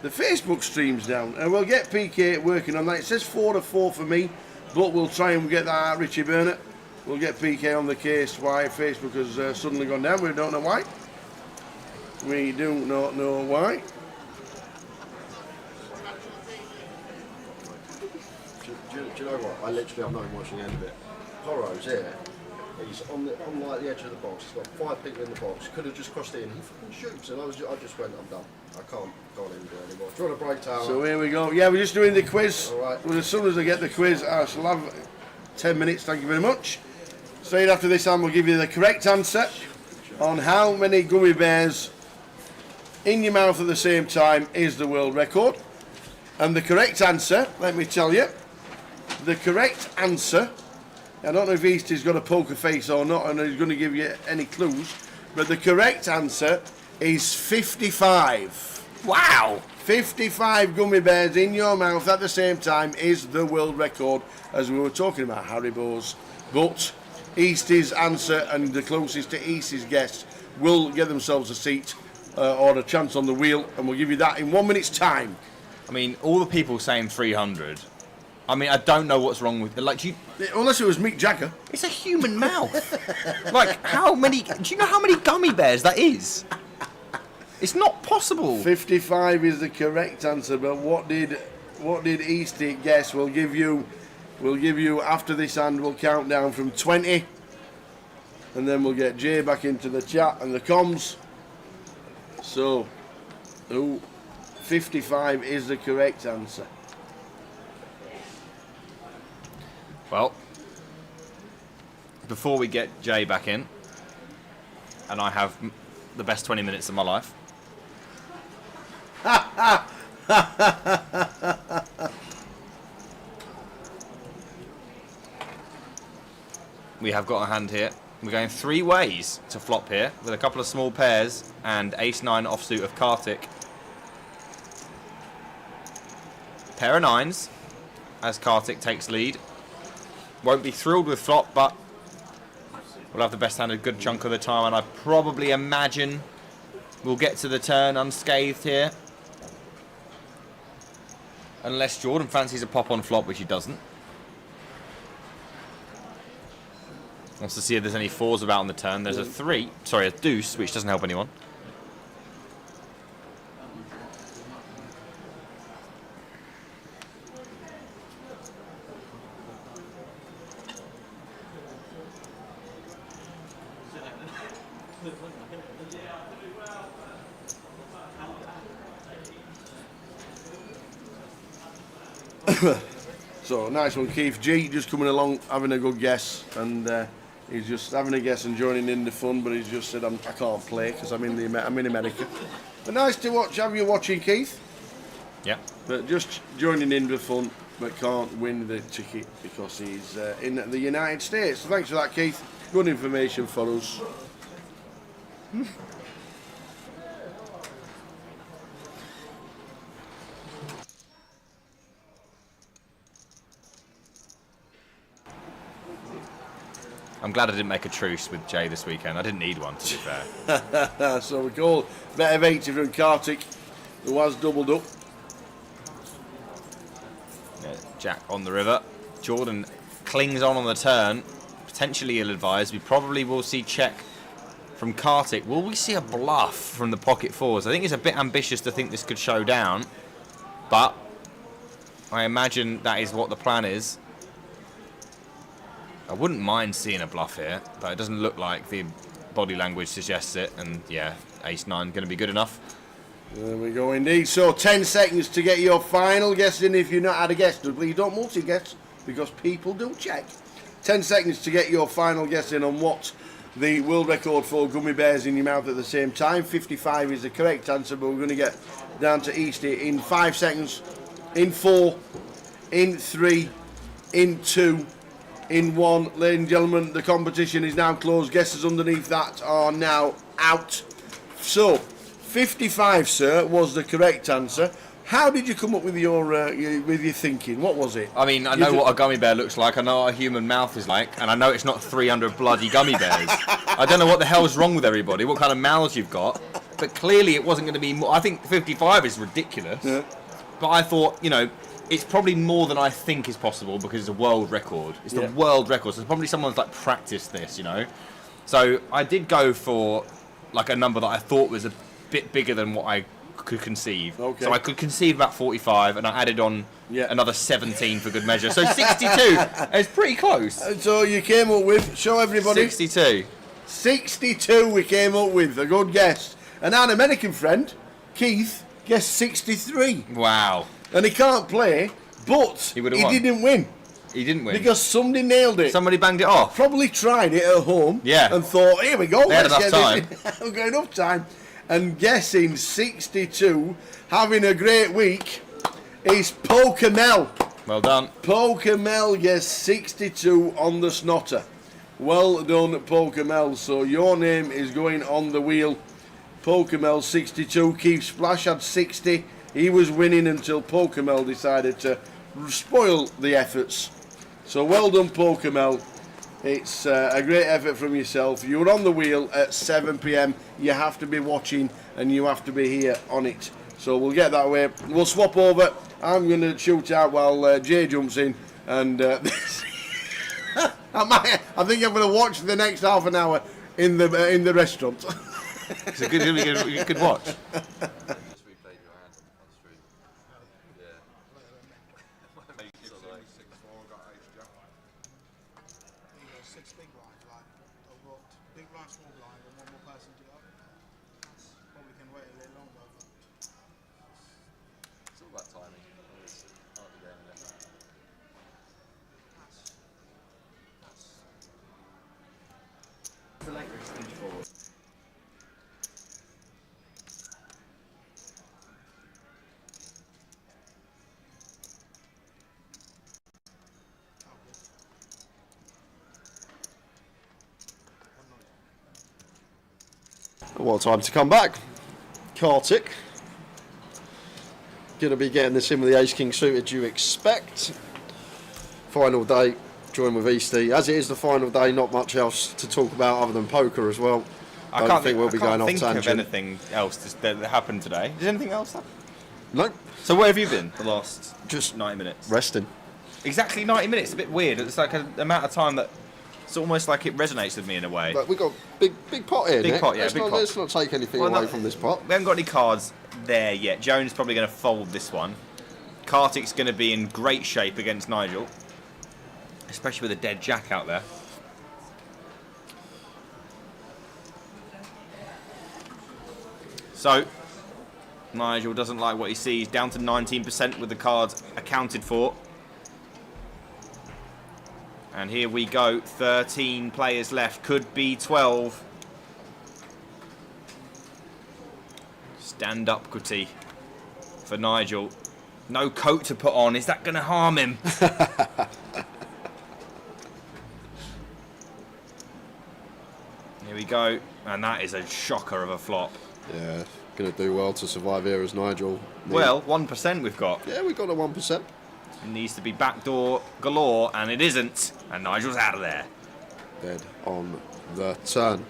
S12: The Facebook stream's down, and we'll get PK working on that. It says 4 to 4 for me, but we'll try and get that out, Richie Burnett. We'll get PK on the case why Facebook has suddenly gone down. We don't know why. We do not know why.
S8: Do you know what? I literally, I'm not even watching the end of it. Porro's here. He's on like the edge of the box. He's got 5 people in the box. Could have just crossed it in. He fucking shoots, and I just went, I'm done. I can't even do it anymore. Do you want a break, Tower?
S12: So here we go. Yeah, we're just doing the quiz.
S8: All right.
S12: Well, as soon as I get the quiz, I shall have 10 minutes. Thank you very much. Straight after this, we'll give you the correct answer on how many gummy bears in your mouth at the same time is the world record. And the correct answer, let me tell you, the correct answer, I don't know if Eastie's got a poker face or not, and he's going to give you any clues, but the correct answer is 55.
S7: Wow!
S12: 55 gummy bears in your mouth at the same time is the world record, as we were talking about Haribo's. But Eastie's answer and the closest to Eastie's guess will get themselves a seat or a chance on the wheel, and we'll give you that in 1 minute's time.
S7: I mean, all the people saying 300. I mean, I don't know what's wrong with it. Like,
S12: unless it was Mick Jagger.
S7: It's a human mouth. Like, how many? Do you know how many gummy bears that is? It's not possible.
S12: 55 is the correct answer, but what did Eastie guess? We'll give you after this hand. We'll count down from 20, and then we'll get Jay back into the chat and the comms. So, 55 is the correct answer.
S7: Well, before we get Jay back in, and I have the best 20 minutes of my life. We have got a hand here. We're going 3 ways to flop here, with a couple of small pairs and ace-9 offsuit of Kartik. Pair of 9s, as Kartik takes lead. Won't be thrilled with flop, but we'll have the best hand a good chunk of the time, and I probably imagine we'll get to the turn unscathed here. Unless Jordan fancies a pop on flop, which he doesn't. Wants to see if there's any 4s about on the turn. There's a deuce, which doesn't help anyone.
S12: So, nice one, Keith G, just coming along, having a good guess, and he's just having a guess and joining in the fun, but he's just said, I can't play because I'm in America. But nice to have you watching, Keith.
S7: Yeah.
S12: But just joining in the fun, but can't win the ticket because he's in the United States. So thanks for that, Keith. Good information for us.
S7: I'm glad I didn't make a truce with Jay this weekend. I didn't need one, to be fair.
S12: So we call bet of 80 from Kartik, who has doubled up.
S7: Yeah, Jack on the river. Jordan clings on the turn. Potentially ill-advised. We probably will see check from Kartik. Will we see a bluff from the pocket 4s? I think it's a bit ambitious to think this could show down, but I imagine that is what the plan is. I wouldn't mind seeing a bluff here, but it doesn't look like the body language suggests it. And yeah, ace-9 going to be good enough.
S12: There we go indeed. So 10 seconds to get your final guess in. If you've not had a guess, please don't multi-guess because people do check. 10 seconds to get your final guess in on what the world record for gummy bears in your mouth at the same time. 55 is the correct answer, but we're going to get down to Easty in 5 seconds, in 4, in 3, in 2, in 1. Ladies and gentlemen, the competition is now closed. Guesses underneath that are now out. So 55, sir, was the correct answer. How did you come up with your thinking? What was it?
S7: I mean, I know what a gummy bear looks like. I know what a human mouth is like, and I know it's not 300 bloody gummy bears. I don't know what the hell's wrong with everybody. What kind of mouths you've got? But clearly, it wasn't going to be more. I think 55 is ridiculous.
S12: Yeah.
S7: But I thought, it's probably more than I think is possible because it's a world record. It's the world record. So probably someone's like practiced this, So I did go for like a number that I thought was a bit bigger than what I could conceive.
S12: Okay.
S7: So I could conceive about 45, and I added on another 17 for good measure. So 62. It's pretty close.
S12: And so you came up with, show everybody.
S7: 62.
S12: 62 we came up with, a good guess. And our American friend, Keith, guessed 63.
S7: Wow.
S12: And he can't play, but he didn't win.
S7: He didn't win.
S12: Because somebody nailed it.
S7: Somebody banged it off.
S12: Probably tried it at home.
S7: Yeah.
S12: And thought, here we go.
S7: They had enough time.
S12: We've got enough time. And guessing 62, having a great week, is Pokemel.
S7: Well done.
S12: Pokemel guessed 62 on the snotter. Well done, Pokemel. So your name is going on the wheel. Pokemel 62. Keith Splash had 60. He was winning until Pokemel decided to spoil the efforts. So well done, Pokemel. It's a great effort from yourself. You were on the wheel at 7 p.m. You have to be watching and you have to be here on it. So we'll get that way. We'll swap over. I'm going to shoot out while Jay jumps in. And I think I'm going to watch the next half an hour in the restaurant.
S7: It's a good watch.
S15: What time to come back? Kartik. Going to be getting this in with the Ace King suited, you expect. Final day, join with Easty. As it is the final day, not much else to talk about other than poker as well. I don't think we'll be going off tangent.
S7: Of anything else that happened today. Did anything else happen?
S8: No.
S7: So where have you been the last
S8: just
S7: 90 minutes?
S8: Resting.
S7: Exactly 90 minutes. A bit weird. It's like an amount of time that it's almost like it resonates with me in a way.
S8: But we got big pot here.
S7: Big
S8: Nick.
S7: pot, yeah.
S8: Let's
S7: Big
S8: not,
S7: pot.
S8: Let's not take anything away from this pot.
S7: We haven't got any cards there yet. Jones is probably going to fold this one. Kartik's going to be in great shape against Nigel, especially with a dead jack out there. So, Nigel doesn't like what he sees. Down to 19% with the cards accounted for. And here we go. 13 players left. Could be 12. Stand up, Kuti, for Nigel. No coat to put on. Is that going to harm him? Here we go. And that is a shocker of a flop.
S8: Yeah, going to do well to survive here as Nigel.
S7: Well, 1% we've got.
S8: Yeah, we've got a 1%.
S7: It needs to be backdoor galore, and it isn't. And Nigel's out of there.
S8: Dead on the turn.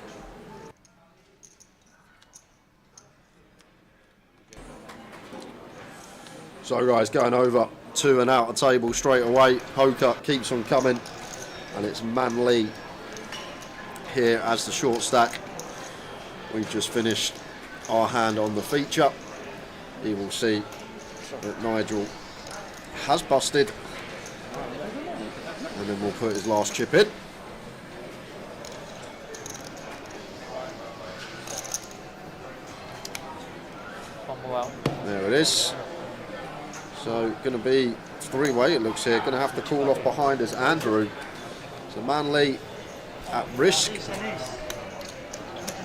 S8: So guys, going over to and out of table straight away. Poker keeps on coming, and it's Manly here as the short stack. We've just finished our hand on the feature. You will see that Nigel has busted, and then we'll put his last chip in. There it is. So going to be three-way, it looks here. Going to have to call off behind us Andrew. So Manly at risk.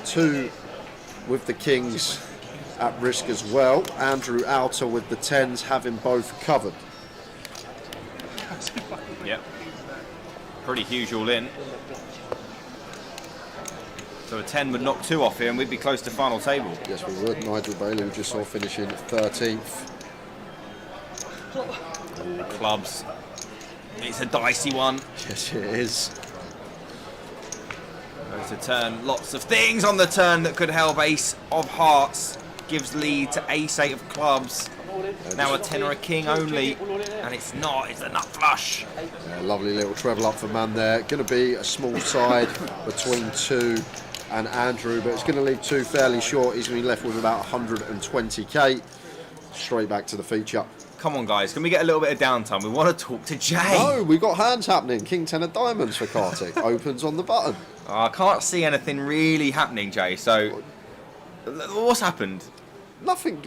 S8: 2 with the kings at risk as well. Andrew outer with the 10s, having both covered.
S7: Yep. Pretty huge all in. So a 10 would knock 2 off here and we'd be close to final table.
S8: Yes, we would. Nigel Bailey, we just saw finishing 13th.
S7: Clubs. It's a dicey one.
S8: Yes, it is.
S7: Goes to turn. Lots of things on the turn that could help. Ace of hearts gives lead to ace 8 of clubs. Now a 10 or a king only, and it's not. It's a nut flush.
S8: Yeah, lovely little treble up for man there. Going to be a small side between 2 and Andrew, but it's going to leave 2 fairly short. He's going to be left with about 120k. Straight back to the feature.
S7: Come on, guys. Can we get a little bit of downtime? We want to talk to Jay.
S8: No, we've got hands happening. King 10 of diamonds for Kartik. Opens on the button.
S7: Oh, I can't see anything really happening, Jay. So, what's happened?
S8: Nothing.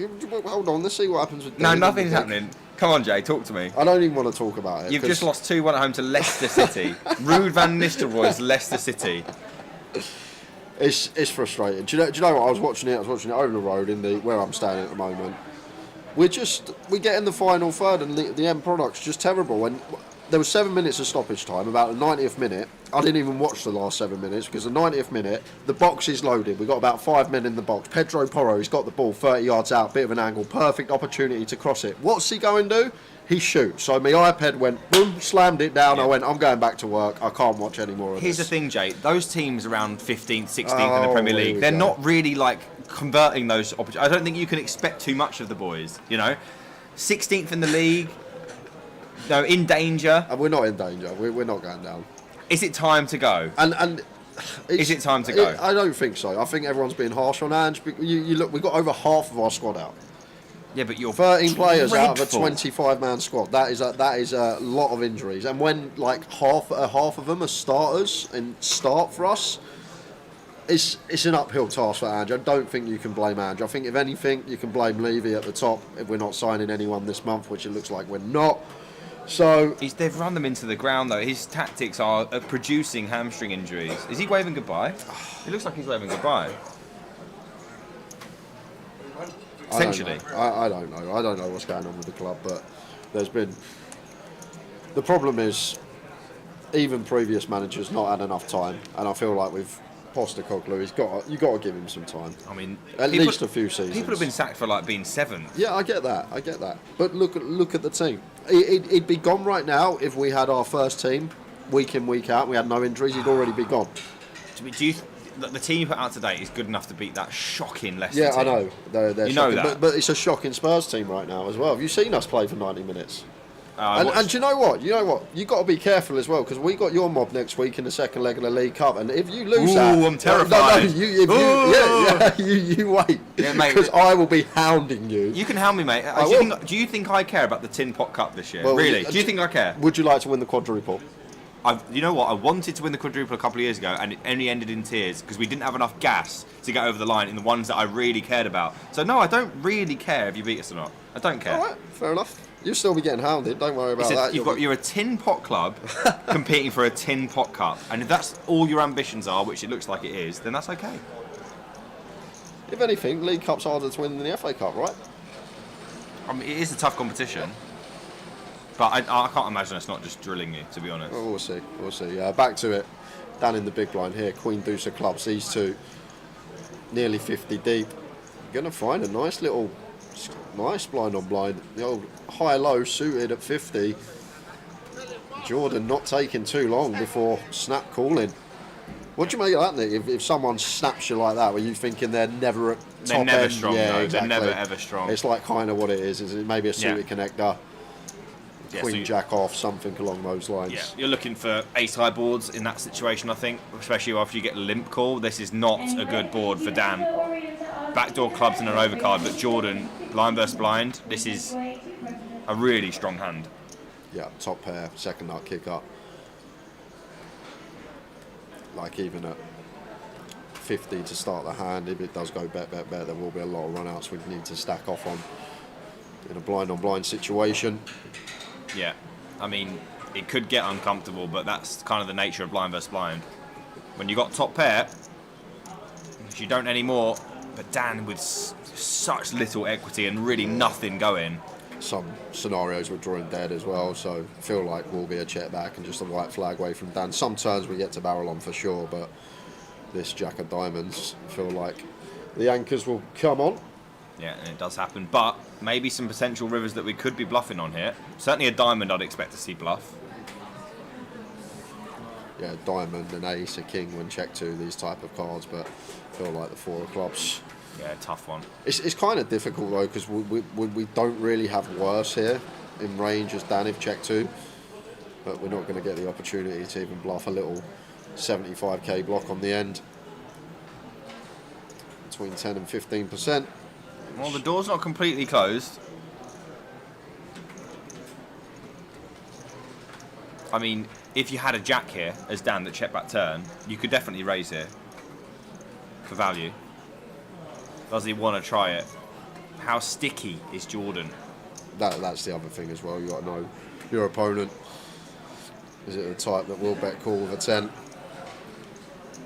S8: Hold on. Let's see what happens with.
S7: No, nothing's happening. Come on, Jay. Talk to me.
S8: I don't even want to talk about it.
S7: You've just lost 2-1 at home to Leicester City. Ruud van Nistelrooy's Leicester City.
S8: It's frustrating. Do you know what? I was watching it over the road in where I'm staying at the moment. We get in the final third and the end product's just terrible. And there was 7 minutes of stoppage time, about the 90th minute. I didn't even watch the last 7 minutes because the 90th minute, the box is loaded. We've got about 5 men in the box. Pedro Porro, he's got the ball 30 yards out, bit of an angle, perfect opportunity to cross it. What's he going to do? He shoots. So my iPad went boom, slammed it down. Yeah. I went, I'm going back to work. I can't watch any more of
S7: Here's
S8: this.
S7: the thing, Jay. Those teams around 15th, 16th in the Premier League, they're not really like converting those opportunities. I don't think you can expect too much of the boys, you know. 16th in the league, no, in danger.
S8: And we're not in danger. We're not going down.
S7: Is it time to go?
S8: And
S7: is it time to go?
S8: I don't think so. I think everyone's being harsh on Ange. You look, we've got over half of our squad out.
S7: Yeah, but you're
S8: 13 players out of a
S7: dreadful.
S8: 25-man squad. That is a lot of injuries. And when like half of them are starters and start for us, it's an uphill task for Ange. I don't think you can blame Ange. I think if anything, you can blame Levy at the top if we're not signing anyone this month, which it looks like we're not. So
S7: they've run them into the ground though. His tactics are producing hamstring injuries. Is he waving goodbye? It looks like he's waving goodbye. Essentially.
S8: I don't know. I don't know what's going on with the club, but there's been. The problem is, even previous managers not had enough time, and I feel like with Postecoglou, you got to give him some time.
S7: I mean,
S8: at least a few seasons.
S7: People have been sacked for like being 7th.
S8: Yeah, I get that. But look at the team. He'd be gone right now if we had our first team week in, week out. And we had no injuries. He'd already be gone.
S7: the team you put out today is good enough to beat that shocking Leicester
S15: Yeah,
S7: team.
S15: I know. They're
S7: You know
S15: shocking.
S7: that.
S15: But it's a shocking Spurs team right now as well. Have you seen us play for 90 minutes?
S7: I watched-
S15: And do you know what? You've got to be careful as well, because we got your mob next week in the second leg of the League Cup, and if you lose that...
S7: I'm terrified.
S15: You wait.
S7: Yeah, mate.
S15: Because I will be hounding you.
S7: You can hound me, mate.
S15: I
S7: Do you think I care about the Tin Pot Cup this year?
S15: Well,
S7: really? Do you think I care?
S15: Would you like to win the quadruple?
S7: You know what? I wanted to win the quadruple a couple of years ago, and it only ended in tears because we didn't have enough gas to get over the line in the ones that I really cared about. So no, I don't really care if you beat us or not. I don't care.
S15: All right, fair enough. You'll still be getting hounded. Don't worry about that.
S7: You're a Tin Pot club competing for a Tin Pot Cup, and if that's all your ambitions are, which it looks like it is, then that's okay.
S15: If anything, League Cup's harder to win than the FA Cup, right?
S7: I mean, it is a tough competition. But I can't imagine it's not just drilling you, to be honest.
S15: Well, we'll see. We'll see. Back to it. Down in the big blind here, Queen Deuce of clubs. These two, nearly 50 deep. You're going to find a nice blind on blind. The old high-low suited at 50. Jordan not taking too long before snap calling. What do you make of that, Nick? If someone snaps you like that, were you thinking they're never at top
S7: They're never
S15: end?
S7: strong,
S15: Yeah,
S7: no.
S15: exactly.
S7: They're never, ever strong.
S15: It's like kind of what it is. Is it maybe a suited connector?
S7: Yeah,
S15: Queen Jack off, something along those lines.
S7: Yeah, you're looking for ace-high boards in that situation, I think, especially after you get a limp call. This is not a good board for Dan. Backdoor clubs in an overcard, but Jordan, blind versus blind, this is a really strong hand.
S15: Yeah, top pair, second nut kick up. Like even at 50 to start the hand, if it does go bet, there will be a lot of run-outs we need to stack off on in a blind-on-blind situation.
S7: Yeah, I mean, it could get uncomfortable, but that's kind of the nature of blind versus blind. When you got top pair, which you don't anymore, but Dan with such little equity and really nothing going.
S15: Some scenarios we're drawing dead as well, so feel like we'll be a check back and just a white flag away from Dan. Some turns we get to barrel on for sure, but this Jack of Diamonds, feel like the anchors will come on.
S7: Yeah, and it does happen, but maybe some potential rivers that we could be bluffing on here. Certainly a diamond I'd expect to see bluff.
S15: Yeah, diamond and ace, a king when check two, these type of cards, but feel like the four of clubs.
S7: Yeah, tough one.
S15: It's kind of difficult though, because we don't really have worse here in range as Dan if check two, but we're not going to get the opportunity to even bluff a little 75k block on the end. Between 10 and 15%.
S7: Well, the door's not completely closed. I mean, if you had a jack here as Dan that check back turn, you could definitely raise here for value. Does he want to try it? How sticky is Jordan?
S15: That's the other thing as well. You got to know your opponent. Is it the type that will bet call with a 10?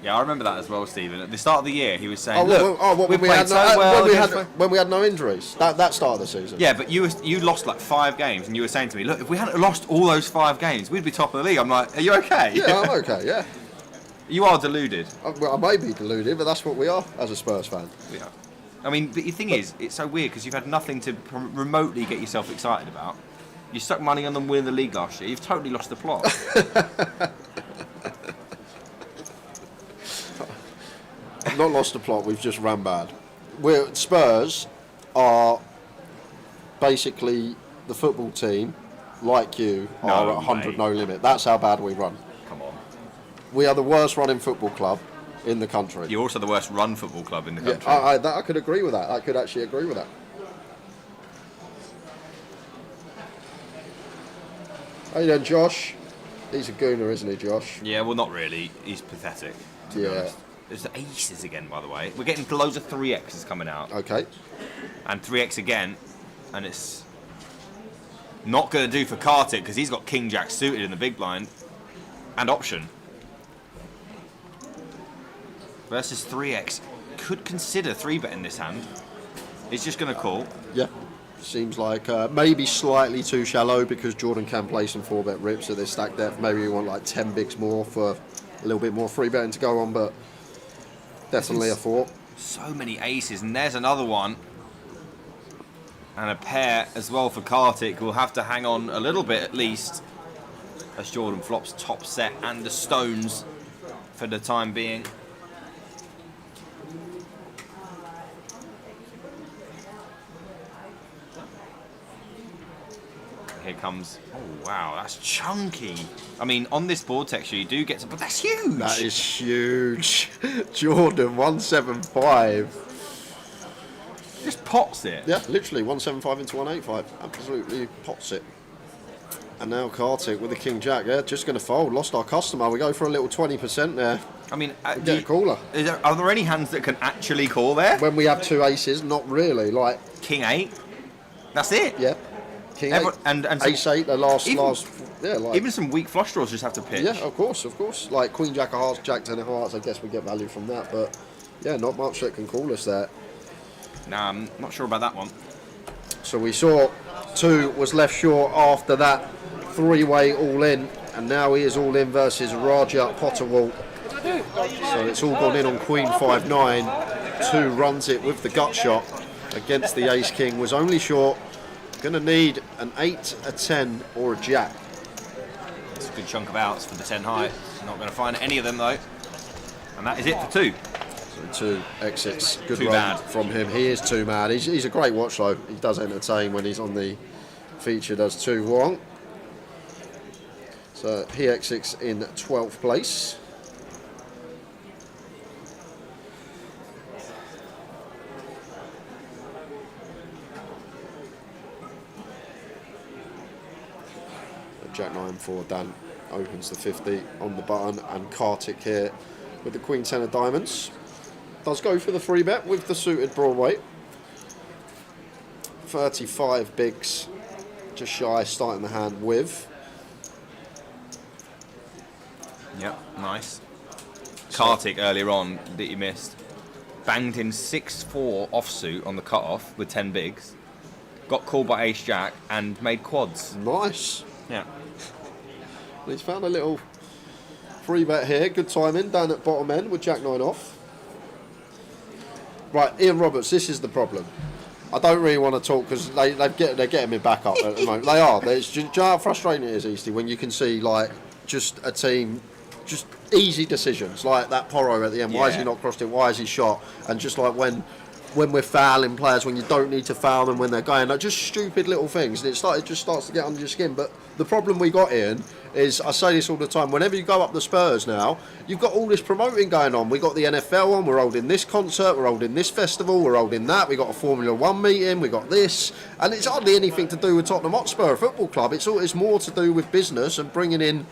S7: Yeah, I remember that as well, Stephen. At the start of the year, he was saying,
S15: when we had no injuries. That start of the season.
S7: Yeah, but you lost like 5 games, and you were saying to me, look, if we hadn't lost all those 5 games, we'd be top of the league. I'm like, are you okay?
S15: Yeah, I'm okay, yeah.
S7: You are deluded.
S15: I may be deluded, but that's what we are as a Spurs fan.
S7: Yeah. I mean, but the thing is, it's so weird because you've had nothing to remotely get yourself excited about. You stuck money on them winning the league last year. You've totally lost the plot.
S15: Not lost the plot, we've just run bad. Spurs are basically the football team, like you, are at 100 no limit. That's how bad we run.
S7: Come on.
S15: We are the worst running football club in the country.
S7: You're also the worst run football club in the country.
S15: I could agree with that. I could actually agree with that. How you doing, Josh? He's a gooner, isn't he, Josh?
S7: Yeah, well, not really. He's pathetic, to be honest. There's the aces again, by the way. We're getting loads of 3x's coming out.
S15: Okay.
S7: And 3x again, and it's not going to do for Kartik because he's got King Jack suited in the big blind and option. Versus 3x. Could consider 3-betting this hand. It's just going to call.
S15: Yeah. Seems like maybe slightly too shallow because Jordan can play some 4-bet rips at this stack depth. Maybe you want like 10 bigs more for a little bit more 3-betting to go on, but definitely a 4.
S7: So many aces, and there's another one. And a pair as well for Kartik. We'll have to hang on a little bit at least as Jordan flops top set and the stones for the time being. Here comes. Oh wow, that's chunky. I mean, on this board texture, you do get some, but that's huge.
S15: That is huge. Jordan 175.
S7: Just pots it.
S15: Yeah, literally 175 into 185. Absolutely pots it. And now Kartik with the King Jack. Yeah, just going to fold. Lost our customer. We go for a little 20% there.
S7: I mean,
S15: get a caller.
S7: Are there any hands that can actually call there?
S15: When we have two aces, not really. Like
S7: King 8. That's it.
S15: Yeah. King 8
S7: and
S15: Ace 8. The last. Yeah. Like,
S7: even some weak flush draws just have to pitch.
S15: Yeah, of course. Like Queen Jack of Hearts, Jack 10 of Hearts. I guess we get value from that, but yeah, not much that can call us there.
S7: Nah, I'm not sure about that one.
S15: So we saw 2 was left short after that 3-way all-in, and now he is all-in versus Raja Potterwall. So it's all gone in on Queen 5-9. 2 runs it with the gut shot against the Ace King. Was only short. Going to need an 8, a 10, or a Jack.
S7: It's a good chunk of outs for the 10 high. Not going to find any of them though. And that is it for 2.
S15: So 2 exits. Good
S7: Too
S15: run
S7: bad
S15: from him. He is too mad. He's a great watch though. He does entertain when he's on the feature. Does 2 wrong. So he exits in 12th place. Jack 9 for Dan opens the 50 on the button, and Kartik here with the Queen 10 of diamonds does go for the 3-bet with the suited Broadway. 35 bigs, just shy, starting the hand with.
S7: Yep, nice. Kartik earlier on that you missed banged in 6-4 offsuit on the cutoff with 10 bigs, got called by Ace Jack and made quads.
S15: Nice.
S7: Yeah.
S15: He's found a little 3-bet here. Good timing down at bottom end with Jack 9 off. Right, Ian Roberts, this is the problem. I don't really want to talk because they're getting me back up at the moment. They are. Do you know how frustrating it is, Easty, when you can see like just a team, just easy decisions like that Porro at the end. Why has he not crossed it? Why has he shot? And just like when we're fouling players, when you don't need to foul them when they're going, like just stupid little things, and it just starts to get under your skin. But the problem we got, Ian, is I say this all the time. Whenever you go up the Spurs now, you've got all this promoting going on. We got the NFL on. We're holding this concert. We're holding this festival. We're holding that. We got a Formula 1 meeting. We got this, and it's hardly anything to do with Tottenham Hotspur Football Club. It's more to do with business and bringing in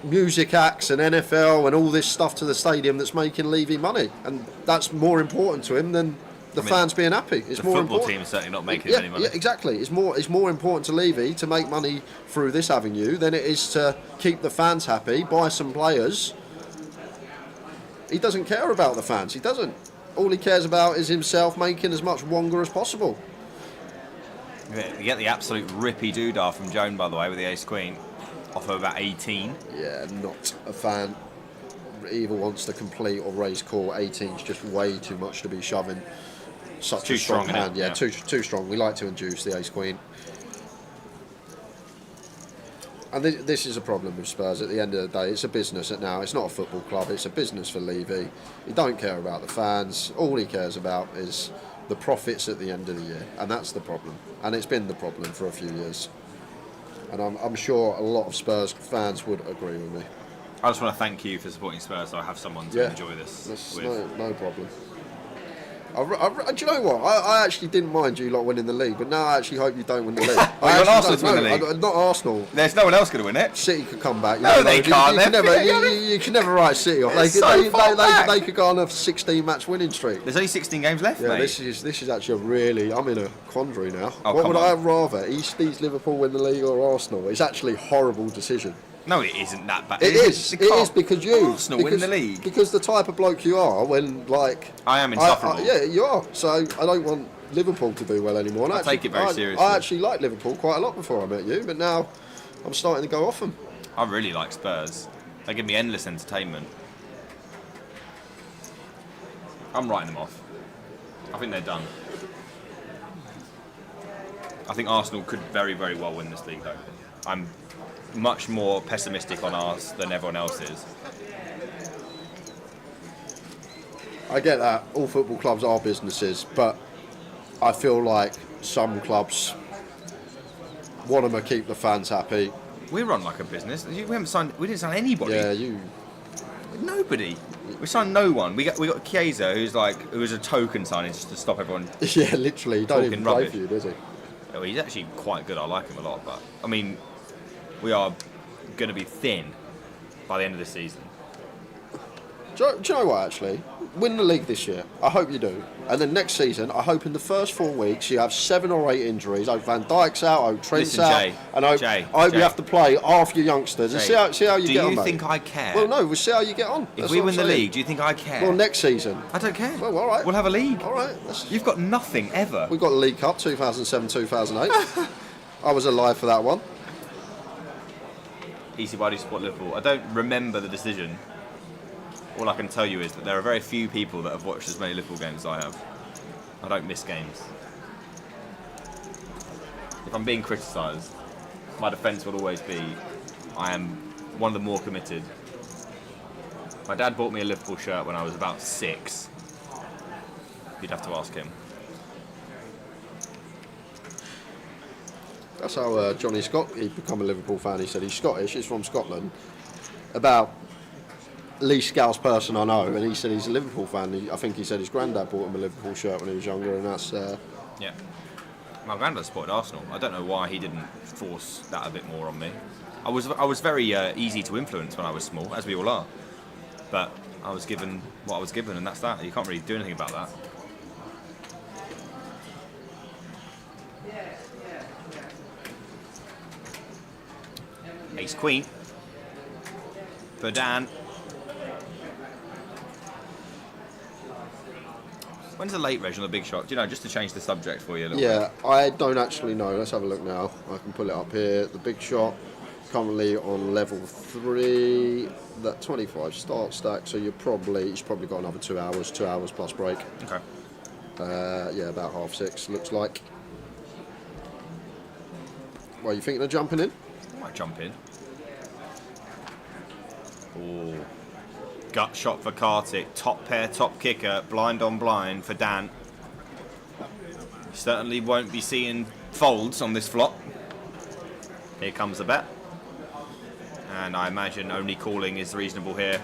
S15: music acts and NFL and all this stuff to the stadium that's making Levy money, and that's more important to him than the fans being happy. It's
S7: the
S15: more
S7: football
S15: important.
S7: team is certainly not making any money.
S15: Yeah, exactly. It's more important to Levy to make money through this avenue than it is to keep the fans happy, buy some players. He doesn't care about the fans. He doesn't. All he cares about is himself making as much wonga as possible.
S7: You get the absolute rippy doodah from Joan, by the way, with the Ace Queen. Off of about 18.
S15: Yeah, not a fan. Either wants to complete or raise call. 18 is just way too much to be shoving such
S7: Too
S15: a strong
S7: strong,
S15: hand.
S7: yeah.
S15: Too strong. We like to induce the Ace Queen. And this is a problem with Spurs. At the end of the day, it's a business now. It's not a football club. It's a business for Levy. He don't care about the fans. All he cares about is the profits at the end of the year, and that's the problem. And it's been the problem for a few years. And I'm sure a lot of Spurs fans would agree with me.
S7: I just want to thank you for supporting Spurs, so I have someone to enjoy this with.
S15: No problem. Do you know what? I actually didn't mind you lot winning the league, but now I actually hope you don't win the league.
S7: You want Arsenal to win the league?
S15: Not Arsenal.
S7: There's no one else going to win it.
S15: City could come back.
S7: No, they can't.
S15: You can never write City off. They could go on a 16-match winning streak.
S7: There's only 16 games left,
S15: Yeah,
S7: mate.
S15: this is actually I'm in a quandary now.
S7: Oh,
S15: what
S7: come
S15: would
S7: on.
S15: I rather? East Liverpool win the league or Arsenal? It's actually a horrible decision.
S7: No, it isn't that bad.
S15: It is because you
S7: Arsenal win the league.
S15: Because the type of bloke you are, when like
S7: I am insufferable.
S15: yeah, you are. So I don't want Liverpool to do well anymore. And
S7: I take it very seriously.
S15: I actually liked Liverpool quite a lot before I met you, but now I'm starting to go off them.
S7: I really like Spurs. They give me endless entertainment. I'm writing them off. I think they're done. I think Arsenal could very, very well win this league, though. I'm much more pessimistic on ours than everyone else is.
S15: I get that. All football clubs are businesses, but I feel like some clubs
S8: Want to keep the fans happy.
S7: We run like a business. We didn't sign anybody.
S8: Yeah,
S7: Nobody. We signed no one. We got Chiesa, who was a token signing just to stop everyone.
S8: Yeah, literally. He don't even play
S7: rubbish.
S8: for you, does he?
S7: Oh, he's actually quite good. I like him a lot. But I mean, we are going to be thin by the end of the season.
S8: Do you know what, actually? Win the league this year. I hope you do. And then next season, I hope in the first 4 weeks you have 7 or 8 injuries. I hope Van Dijk's out, I hope Trent's out.
S7: Jay,
S8: and I hope you have to play half your youngsters. And see how you get on,
S7: Do you
S8: mate.
S7: think I care?
S8: Well, no, we'll see how you get on.
S7: If
S8: That's
S7: we
S8: what
S7: win
S8: I'm
S7: the
S8: saying.
S7: league, do you think I care?
S8: Well, next season.
S7: I don't care.
S8: Well, all right.
S7: We'll have a league.
S8: All right.
S7: You've got nothing ever.
S8: We've got the League Cup 2007-2008. I was alive for that one.
S7: Easy, why do you support Liverpool? I don't remember the decision. All I can tell you is that there are very few people that have watched as many Liverpool games as I have. I don't miss games. If I'm being criticised, my defence will always be I am one of the more committed. My dad bought me a Liverpool shirt when I was about 6. You'd have to ask him.
S8: That's how Johnny Scott, he'd become a Liverpool fan. He said he's Scottish, he's from Scotland. About least Scouse person I know, and he said he's a Liverpool fan. I think he said his granddad bought him a Liverpool shirt when he was younger, and that's...
S7: Yeah. My granddad supported Arsenal. I don't know why he didn't force that a bit more on me. I was very easy to influence when I was small, as we all are. But I was given what I was given, and that's that. You can't really do anything about that. Ace Queen. For Dan. When's the late reg on the big shot? Do you know, just to change the subject for you a little bit.
S8: Yeah, I don't actually know. Let's have a look now. I can pull it up here. The big shot, currently on level 3. That 25 start stack. So he's probably got another 2 hours, 2 hours plus break.
S7: Okay.
S8: Yeah, about 6:30 looks like. Well, you thinking of jumping in?
S7: I might jump in. Oh, gut shot for Kartik. Top pair, top kicker. Blind on blind for Dan. Certainly won't be seeing folds on this flop. Here comes the bet. And I imagine only calling is reasonable here.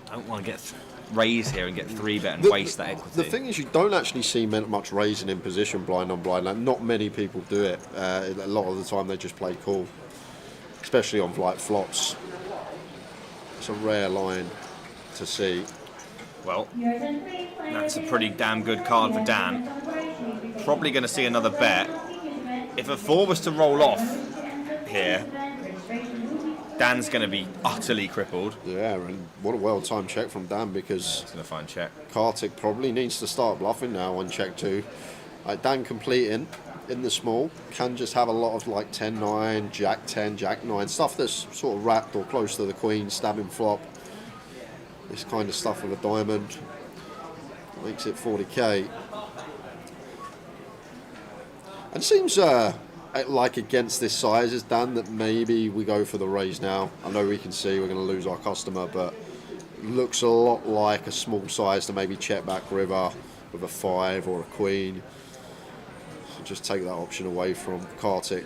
S7: I don't want to get raise here and get 3-bet and waste that equity.
S8: The thing is, you don't actually see much raising in position blind on blind. Like, not many people do it. A lot of the time they just play call, especially on like flops. It's a rare line to see.
S7: Well, that's a pretty damn good card for Dan. Probably going to see another bet. If a 4 was to roll off here, Dan's going to be utterly crippled.
S8: Yeah, and what a well-timed check from Dan, because
S7: he's going to find check.
S8: Kartik probably needs to start bluffing now on check 2. Like, Dan completing in the small can just have a lot of like 10-9, Jack 10, Jack 9, stuff that's sort of wrapped or close to the queen, stabbing flop. This kind of stuff with a diamond makes it 40k. And it seems like against this size is Dan that maybe we go for the raise now. I know we can see we're going to lose our customer, but looks a lot like a small size to maybe check back river with a 5 or a queen. So just take that option away from Kartik.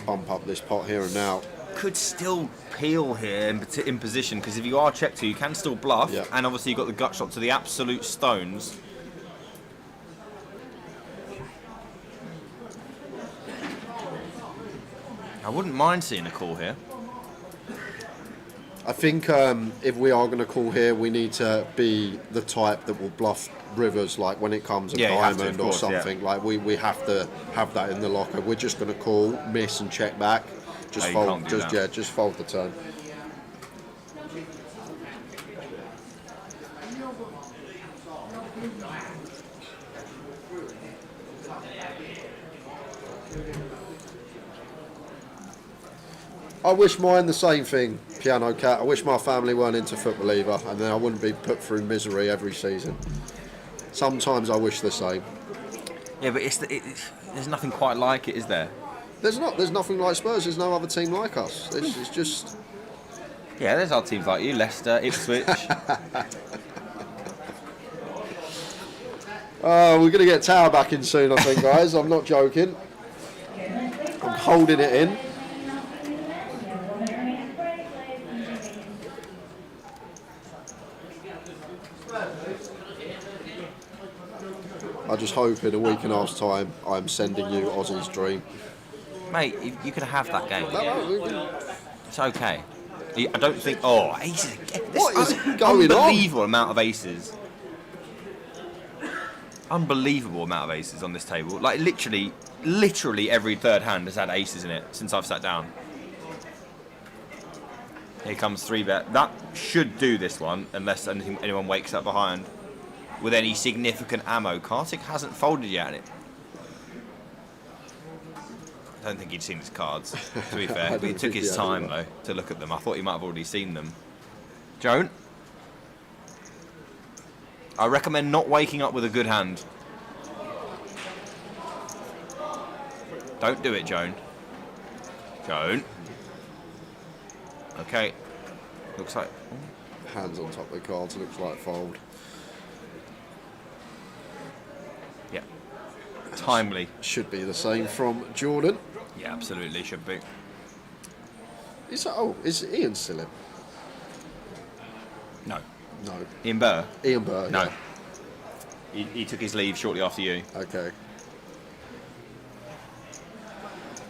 S8: Bump up this pot here and now.
S7: Could still peel here in position, because if you are check 2, you can still bluff.
S8: Yeah.
S7: And obviously you've got the gut shot to the absolute stones. I wouldn't mind seeing a call here.
S8: I think if we are going to call here, we need to be the type that will bluff rivers, like when it comes a diamond or something. Yeah. Like we have to have that in the locker. We're just going to call, miss, and check back. Just fold. Just fold the turn. I wish mine the same thing, Piano Cat. I wish my family weren't into football either, and then I wouldn't be put through misery every season. Sometimes I wish the same.
S7: Yeah, but there's nothing quite like it, is there?
S8: There's not. There's nothing like Spurs. There's no other team like us. It's just...
S7: Yeah, there's other teams like you, Leicester, Ipswich.
S15: We're going to get Tower back in soon, I think, guys. I'm not joking. I'm holding it in. I just hope in a week and a half's time I'm sending you Ozzy's dream.
S7: Mate, you could have that game.
S15: No.
S7: It's okay. I don't think... Oh, aces again.
S15: What is going on?
S7: Unbelievable amount of aces. Unbelievable amount of aces on this table. Like, literally every third hand has had aces in it since I've sat down. Here comes 3-bet. That should do this one, unless anyone wakes up behind with any significant ammo. Kartik hasn't folded yet. I don't think he'd seen his cards, to be fair. But he took his time, though, to look at them. I thought he might have already seen them. Joan? I recommend not waking up with a good hand. Don't do it, Joan. Joan? Okay. Looks like...
S15: Hands on top of the cards, looks like fold.
S7: Yeah. Timely.
S15: Should be the same from Jordan.
S7: Yeah, absolutely should be.
S15: Is Ian still in?
S7: No.
S15: No.
S7: Ian Burr?
S15: Ian Burr,
S7: No.
S15: yeah.
S7: He took his leave shortly after you.
S15: Okay.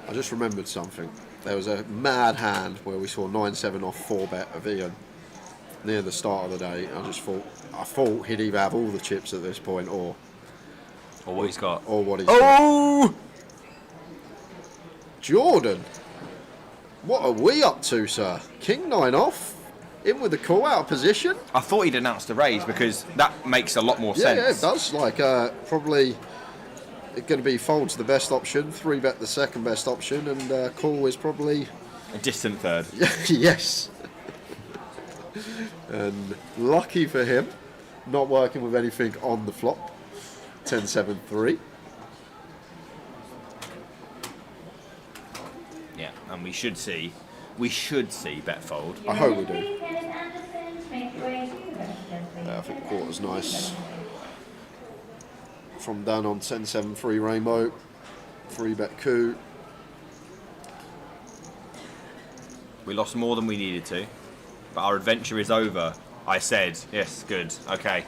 S15: I just remembered something. There was a mad hand where we saw 9-7 off 4-bet of Ian near the start of the day. I thought he'd either have all the chips at this point or
S7: what he's got.
S15: Or what he's
S7: got.
S15: Jordan, what are we up to, sir? King 9 off, in with the call out of position.
S7: I thought he'd announced a raise because that makes a lot more sense.
S15: Yeah, it does. Like, probably it's going to be fold's the best option, 3-bet the second best option, and call is probably
S7: a distant third.
S15: Yes. And lucky for him, not working with anything on the flop. 10-7-3.
S7: Yeah, and we should see bet fold.
S15: I hope we do. I think quarter's nice. From down on 10-7-3 Rainbow, 3-bet coup.
S7: We lost more than we needed to, but our adventure is over. I said, yes, good, okay.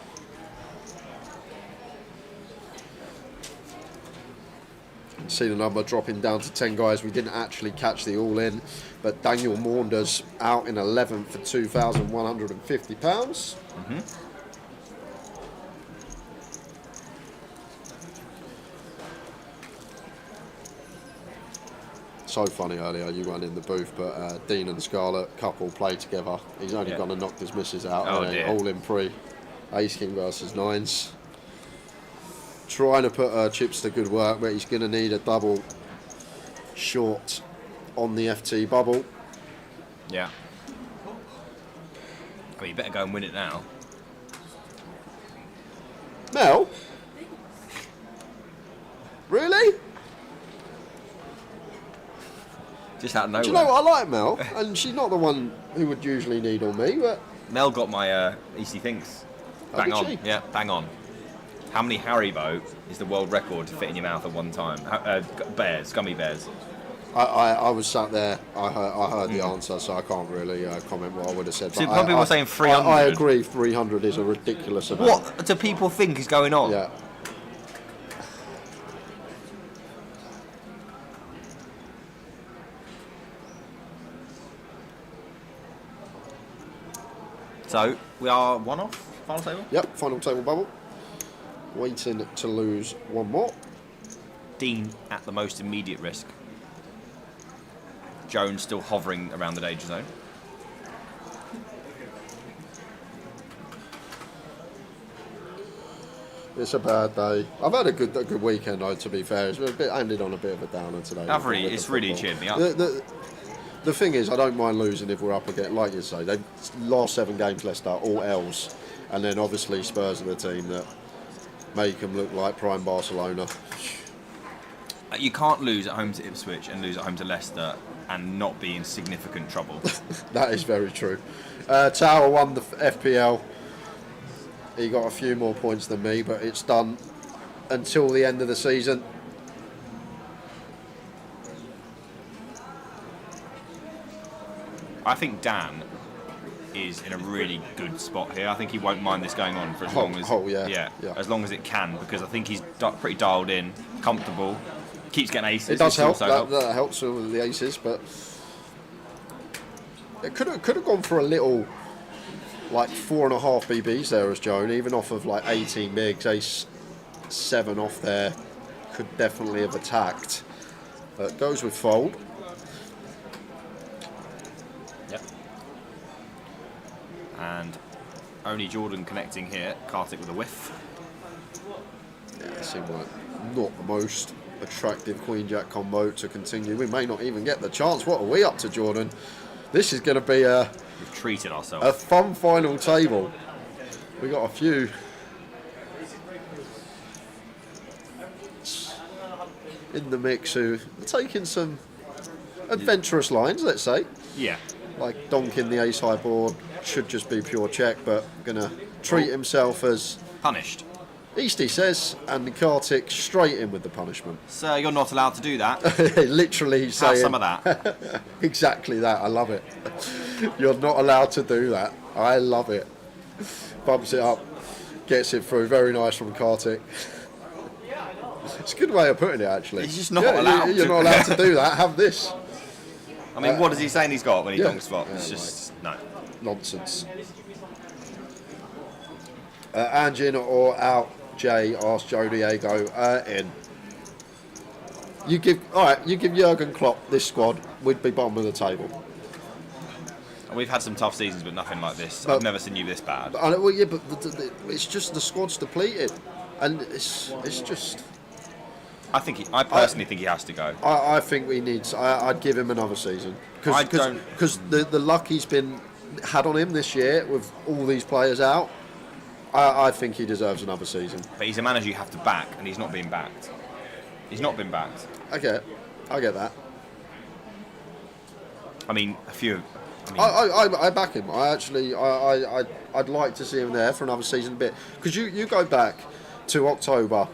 S15: See the number dropping down to 10 guys. We didn't actually catch the all-in, but Daniel Maunders out in 11th for £2,150.
S7: Mm-hmm.
S15: So funny earlier, you weren't in the booth, but Dean and Scarlett couple played together. He's only going to knock his missus out.
S7: Oh, dear.
S15: All in pre. Ace King versus 9s. Trying to put chips to good work, but he's going to need a double short on the FT bubble.
S7: Yeah. Well, you better go and win it now.
S15: Mel? Really?
S7: Just out of nowhere.
S15: Do you know what? I like Mel, and she's not the one who would usually need on me, but...
S7: Mel got my EC Thinks.
S15: Oh,
S7: Bang
S15: did
S7: on.
S15: she?
S7: Yeah, bang on. How many Haribo is the world record to fit in your mouth at one time? Bears, gummy bears.
S15: I was sat there, I heard the answer, so I can't really comment what I would have said.
S7: So
S15: but
S7: people were saying 300.
S15: I agree, 300 is a ridiculous amount.
S7: What do people think is going on?
S15: Yeah.
S7: So, we are one off, final table?
S15: Yep, final table bubble. Waiting to lose one more.
S7: Dean at the most immediate risk. Jones still hovering around the danger zone.
S15: It's a bad day. I've had a good weekend, though, to be fair. It's ended on a bit of a downer today.
S7: It's really cheered me up.
S15: The thing is, I don't mind losing if we're up again. Like you say, they last 7 games Leicester, all L's. And then obviously Spurs are the team that make them look like prime Barcelona.
S7: You can't lose at home to Ipswich and lose at home to Leicester and not be in significant trouble.
S15: That is very true. Tower won the FPL. He got a few more points than me, but it's done. until the end of the season.
S7: I think Dan is in a really good spot here. I think he won't mind this going on for as long as
S15: yeah.
S7: as long as it can, because I think he's pretty dialed in, comfortable, keeps getting aces.
S15: It does help.
S7: Also
S15: That helps with the aces, but it could have gone for a little, like 4.5 BBs there as Joan, even off of like 18 bigs, ace 7 off there, could definitely have attacked. But goes with fold.
S7: Yep. And only Jordan connecting here. Kartik with a whiff.
S15: Yeah, it seemed like not the most attractive Queen Jack combo to continue. We may not even get the chance. What are we up to, Jordan? This is going to be
S7: We've treated ourselves.
S15: a fun final table. We got a few in the mix who are taking some adventurous lines, let's say.
S7: Yeah.
S15: Like donking the ace high board should just be pure check, but gonna treat himself as
S7: punished.
S15: Eastie says, and Kartik straight in with the punishment.
S7: Sir, you're not allowed to do that.
S15: Literally saying.
S7: Have some of that.
S15: Exactly that. I love it. You're not allowed to do that. I love it. Bumps it up, gets it through. Very nice from Kartik. It's a good way of putting it, actually.
S7: He's just not allowed
S15: You're
S7: to.
S15: not allowed to do that. Have this.
S7: I mean, what is he saying he's got when he
S15: yeah.
S7: donks flop? It's just no
S15: nonsense. Ange in or out? Jay asked Joe Diego. In. You give Jurgen Klopp this squad, we'd be bottom of the table.
S7: And we've had some tough seasons, but nothing like this. I've never seen you this bad.
S15: Well, yeah, but it's just the squad's depleted, and it's just.
S7: I personally think he has to go.
S15: I think we need. I'd give him another season because the luck he's been had on him this year with all these players out. I think he deserves another season.
S7: But he's a manager you have to back, and he's not being backed. He's not been backed.
S15: I get that.
S7: I mean,
S15: I back him. I'd like to see him there for another season a bit, because you go back to October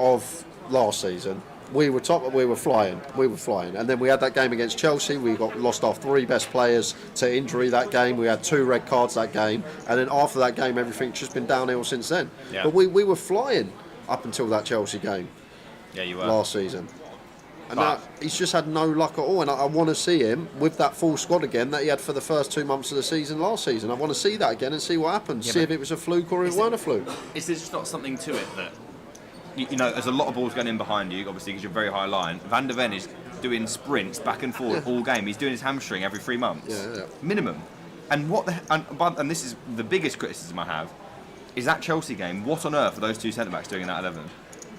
S15: of last season. We were top. We were flying, and then we had that game against Chelsea. We lost our 3 best players to injury that game. We had 2 red cards that game, and then after that game, everything's just been downhill since then.
S7: Yeah.
S15: But we were flying up until that Chelsea game.
S7: Yeah, you were.
S15: Last season. And now he's just had no luck at all, and I want to see him with that full squad again that he had for the first 2 months of the season last season. I want to see that again and see what happens.
S7: Yeah,
S15: see if it was a fluke or it weren't a fluke.
S7: Is there just not something to it that, you know, there's a lot of balls going in behind you, obviously, because you're very high line. Van der Ven is doing sprints back and forth all game. He's doing his hamstring every 3 months.
S15: Yeah.
S7: Minimum. And and this is the biggest criticism I have, is that Chelsea game. What on earth are those 2 centre-backs doing in that 11?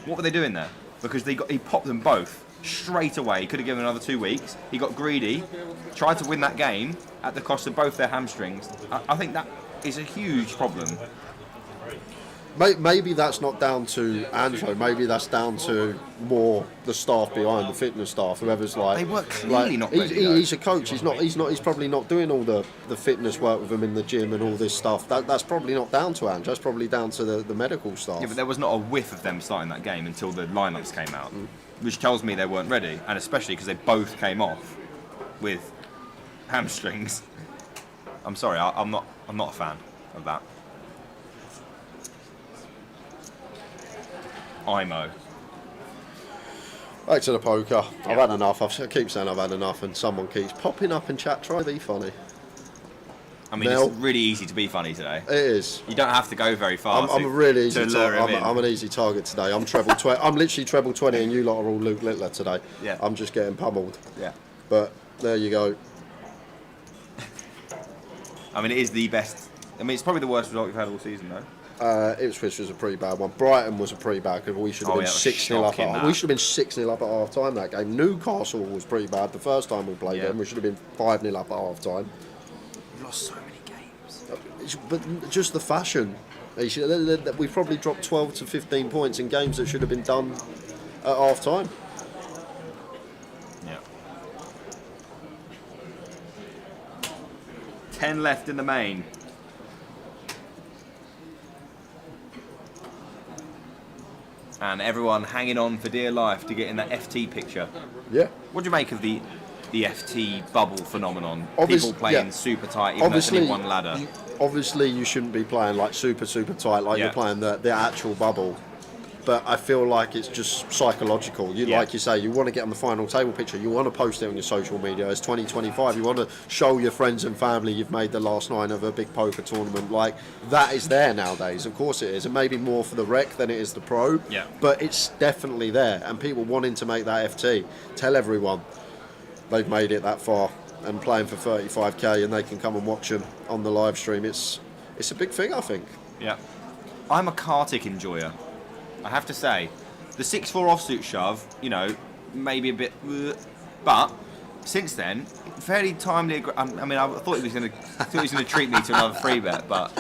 S7: What were they doing there? Because he popped them both straight away. He could have given another 2 weeks. He got greedy, tried to win that game at the cost of both their hamstrings. I think that is a huge problem.
S15: Maybe that's not down to Angelo. Maybe that's down to more the staff behind, the fitness staff, whoever's like.
S7: They were clearly not ready,
S15: he's a coach. He's probably not doing all the fitness work with them in the gym and all this stuff. That's probably not down to Ange. That's probably down to the medical staff.
S7: Yeah, but there was not a whiff of them starting that game until the lineups came out, which tells me they weren't ready, and especially because they both came off with hamstrings. I'm sorry, I'm not a fan of that. IMO.
S15: Back to the poker. I've had enough. I keep saying I've had enough, and someone keeps popping up in chat. Try to be funny.
S7: I mean,
S15: Mel.
S7: it's really easy to be funny today.
S15: It is.
S7: You don't have to go very far.
S15: I'm a really easy
S7: to lure him in.
S15: I'm an easy target today. I'm treble 20. I'm literally treble 20, and you lot are all Luke Littler today.
S7: Yeah.
S15: I'm just getting pummeled.
S7: Yeah.
S15: But there you go.
S7: I mean, it is the best. I mean, it's probably the worst result we've had all season, though.
S15: Ipswich was a pretty bad one. Brighton was a pretty bad because we should have been 6-0 up. We should have been 6-0 up at half time that game. Newcastle was pretty bad the first time we played them. We should have been 5-0 up at half time.
S7: We've lost so many games.
S15: But just the fashion. We probably dropped 12 to 15 points in games that should have been done at half time.
S7: Yeah. 10 left in the main. and everyone hanging on for dear life to get in that FT picture.
S15: Yeah.
S7: What do you make of the FT bubble phenomenon?
S15: Obvious-
S7: People playing
S15: yeah.
S7: super tight, even though it's only one ladder.
S15: Obviously, you shouldn't be playing like super tight, like
S7: Yeah.
S15: you're playing the actual bubble. But I feel like it's just psychological.
S7: Yeah.
S15: Like you say, you want to get on the final table picture. You want to post it on your social media. It's 2025. You want to show your friends and family you've made the last 9 of a big poker tournament. Like, that is there nowadays. Of course it is. And maybe more for the rec than it is the pro.
S7: Yeah.
S15: But it's definitely there. And people wanting to make that FT. Tell everyone they've made it that far and playing for 35k and they can come and watch them on the live stream. It's a big thing, I think.
S7: Yeah. I'm a Kartik enjoyer. I have to say, the 6-4 offsuit shove, you know, maybe a bit, but since then, fairly timely. I mean, I thought he was going to treat me to another free bet, but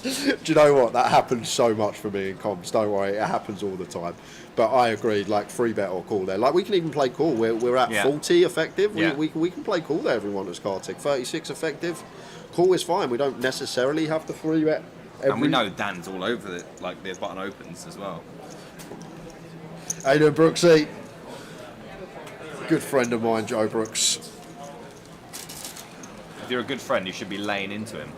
S15: Do you know what? That happens so much for me in comps. Don't worry, it happens all the time. But I agreed, like free bet or call there. Like we can even play call. We're at 40 effective.
S7: Yeah.
S15: We can play call there. Everyone as Kartik. 36 effective. Call is fine. We don't necessarily have to free bet.
S7: And we know Dan's all over it, like the button opens as well.
S15: How you doing, Brooksy? Good friend of mine, Joe Brooks.
S7: If you're a good friend, you should be laying into him,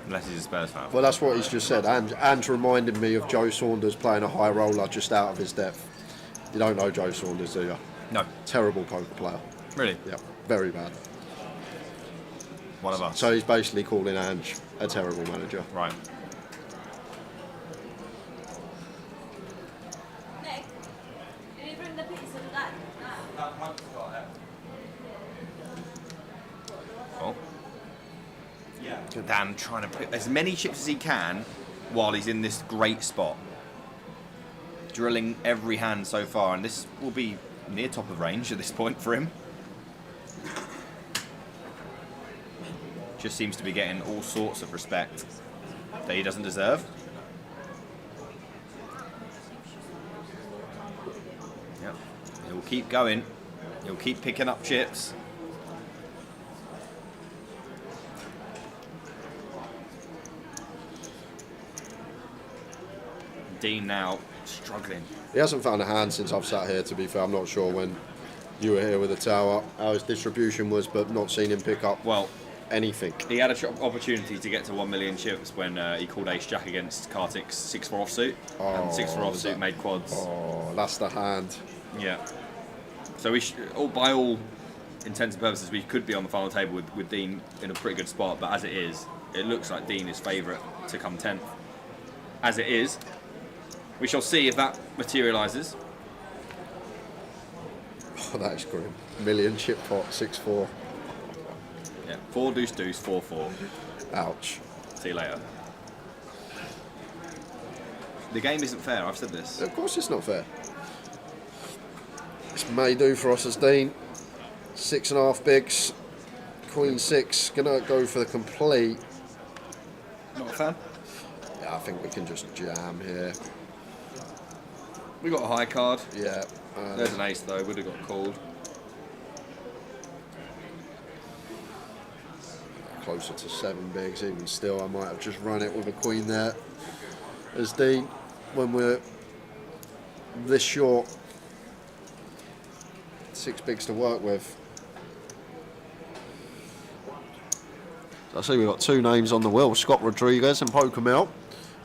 S7: unless he's a Spurs fan.
S15: Well, that's what he's just said. And reminded me of Joe Saunders playing a high roller just out of his depth. You don't know Joe Saunders, do you?
S7: No.
S15: Terrible poker player.
S7: Really?
S15: Yeah, very bad.
S7: One of us.
S15: So he's basically calling Ange a terrible manager.
S7: Right. Oh. Dan trying to put as many chips as he can while he's in this great spot. Drilling every hand so far, and this will be near top of range at this point for him. Just seems to be getting all sorts of respect that he doesn't deserve. Yep. He'll keep going. He'll keep picking up chips. Dean now struggling.
S15: He hasn't found a hand since I've sat here, to be fair. I'm not sure when you were here with the tower, how his distribution was, but not seen him pick up anything.
S7: He had an opportunity to get to 1 million chips when he called ace-jack against Kartik's 6-4 offsuit. And 6-4 offsuit made quads.
S15: Oh, that's the hand.
S7: Yeah. So we by all intents and purposes, we could be on the final table with Dean in a pretty good spot, but as it is, it looks like Dean is favourite to come 10th. As it is, we shall see if that materialises.
S15: Oh, that is grim. Million chip pot, 6-4.
S7: Yeah, 4 deuce deuce, 4-4.
S15: Ouch.
S7: See you later. The game isn't fair, I've said this.
S15: Of course it's not fair. This may do for us as Dean. 6.5 bigs. Queen 6. Gonna go for the complete.
S7: Not a fan?
S15: Yeah, I think we can just jam here.
S7: We got a high card.
S15: Yeah.
S7: There's an ace though, would have got called.
S15: Closer to 7 bigs, even still, I might have just run it with a queen there. As Dean, when we're this short, 6 bigs to work with. So I see we've got 2 names on the wheel, Scott Rodriguez and Poker Mill.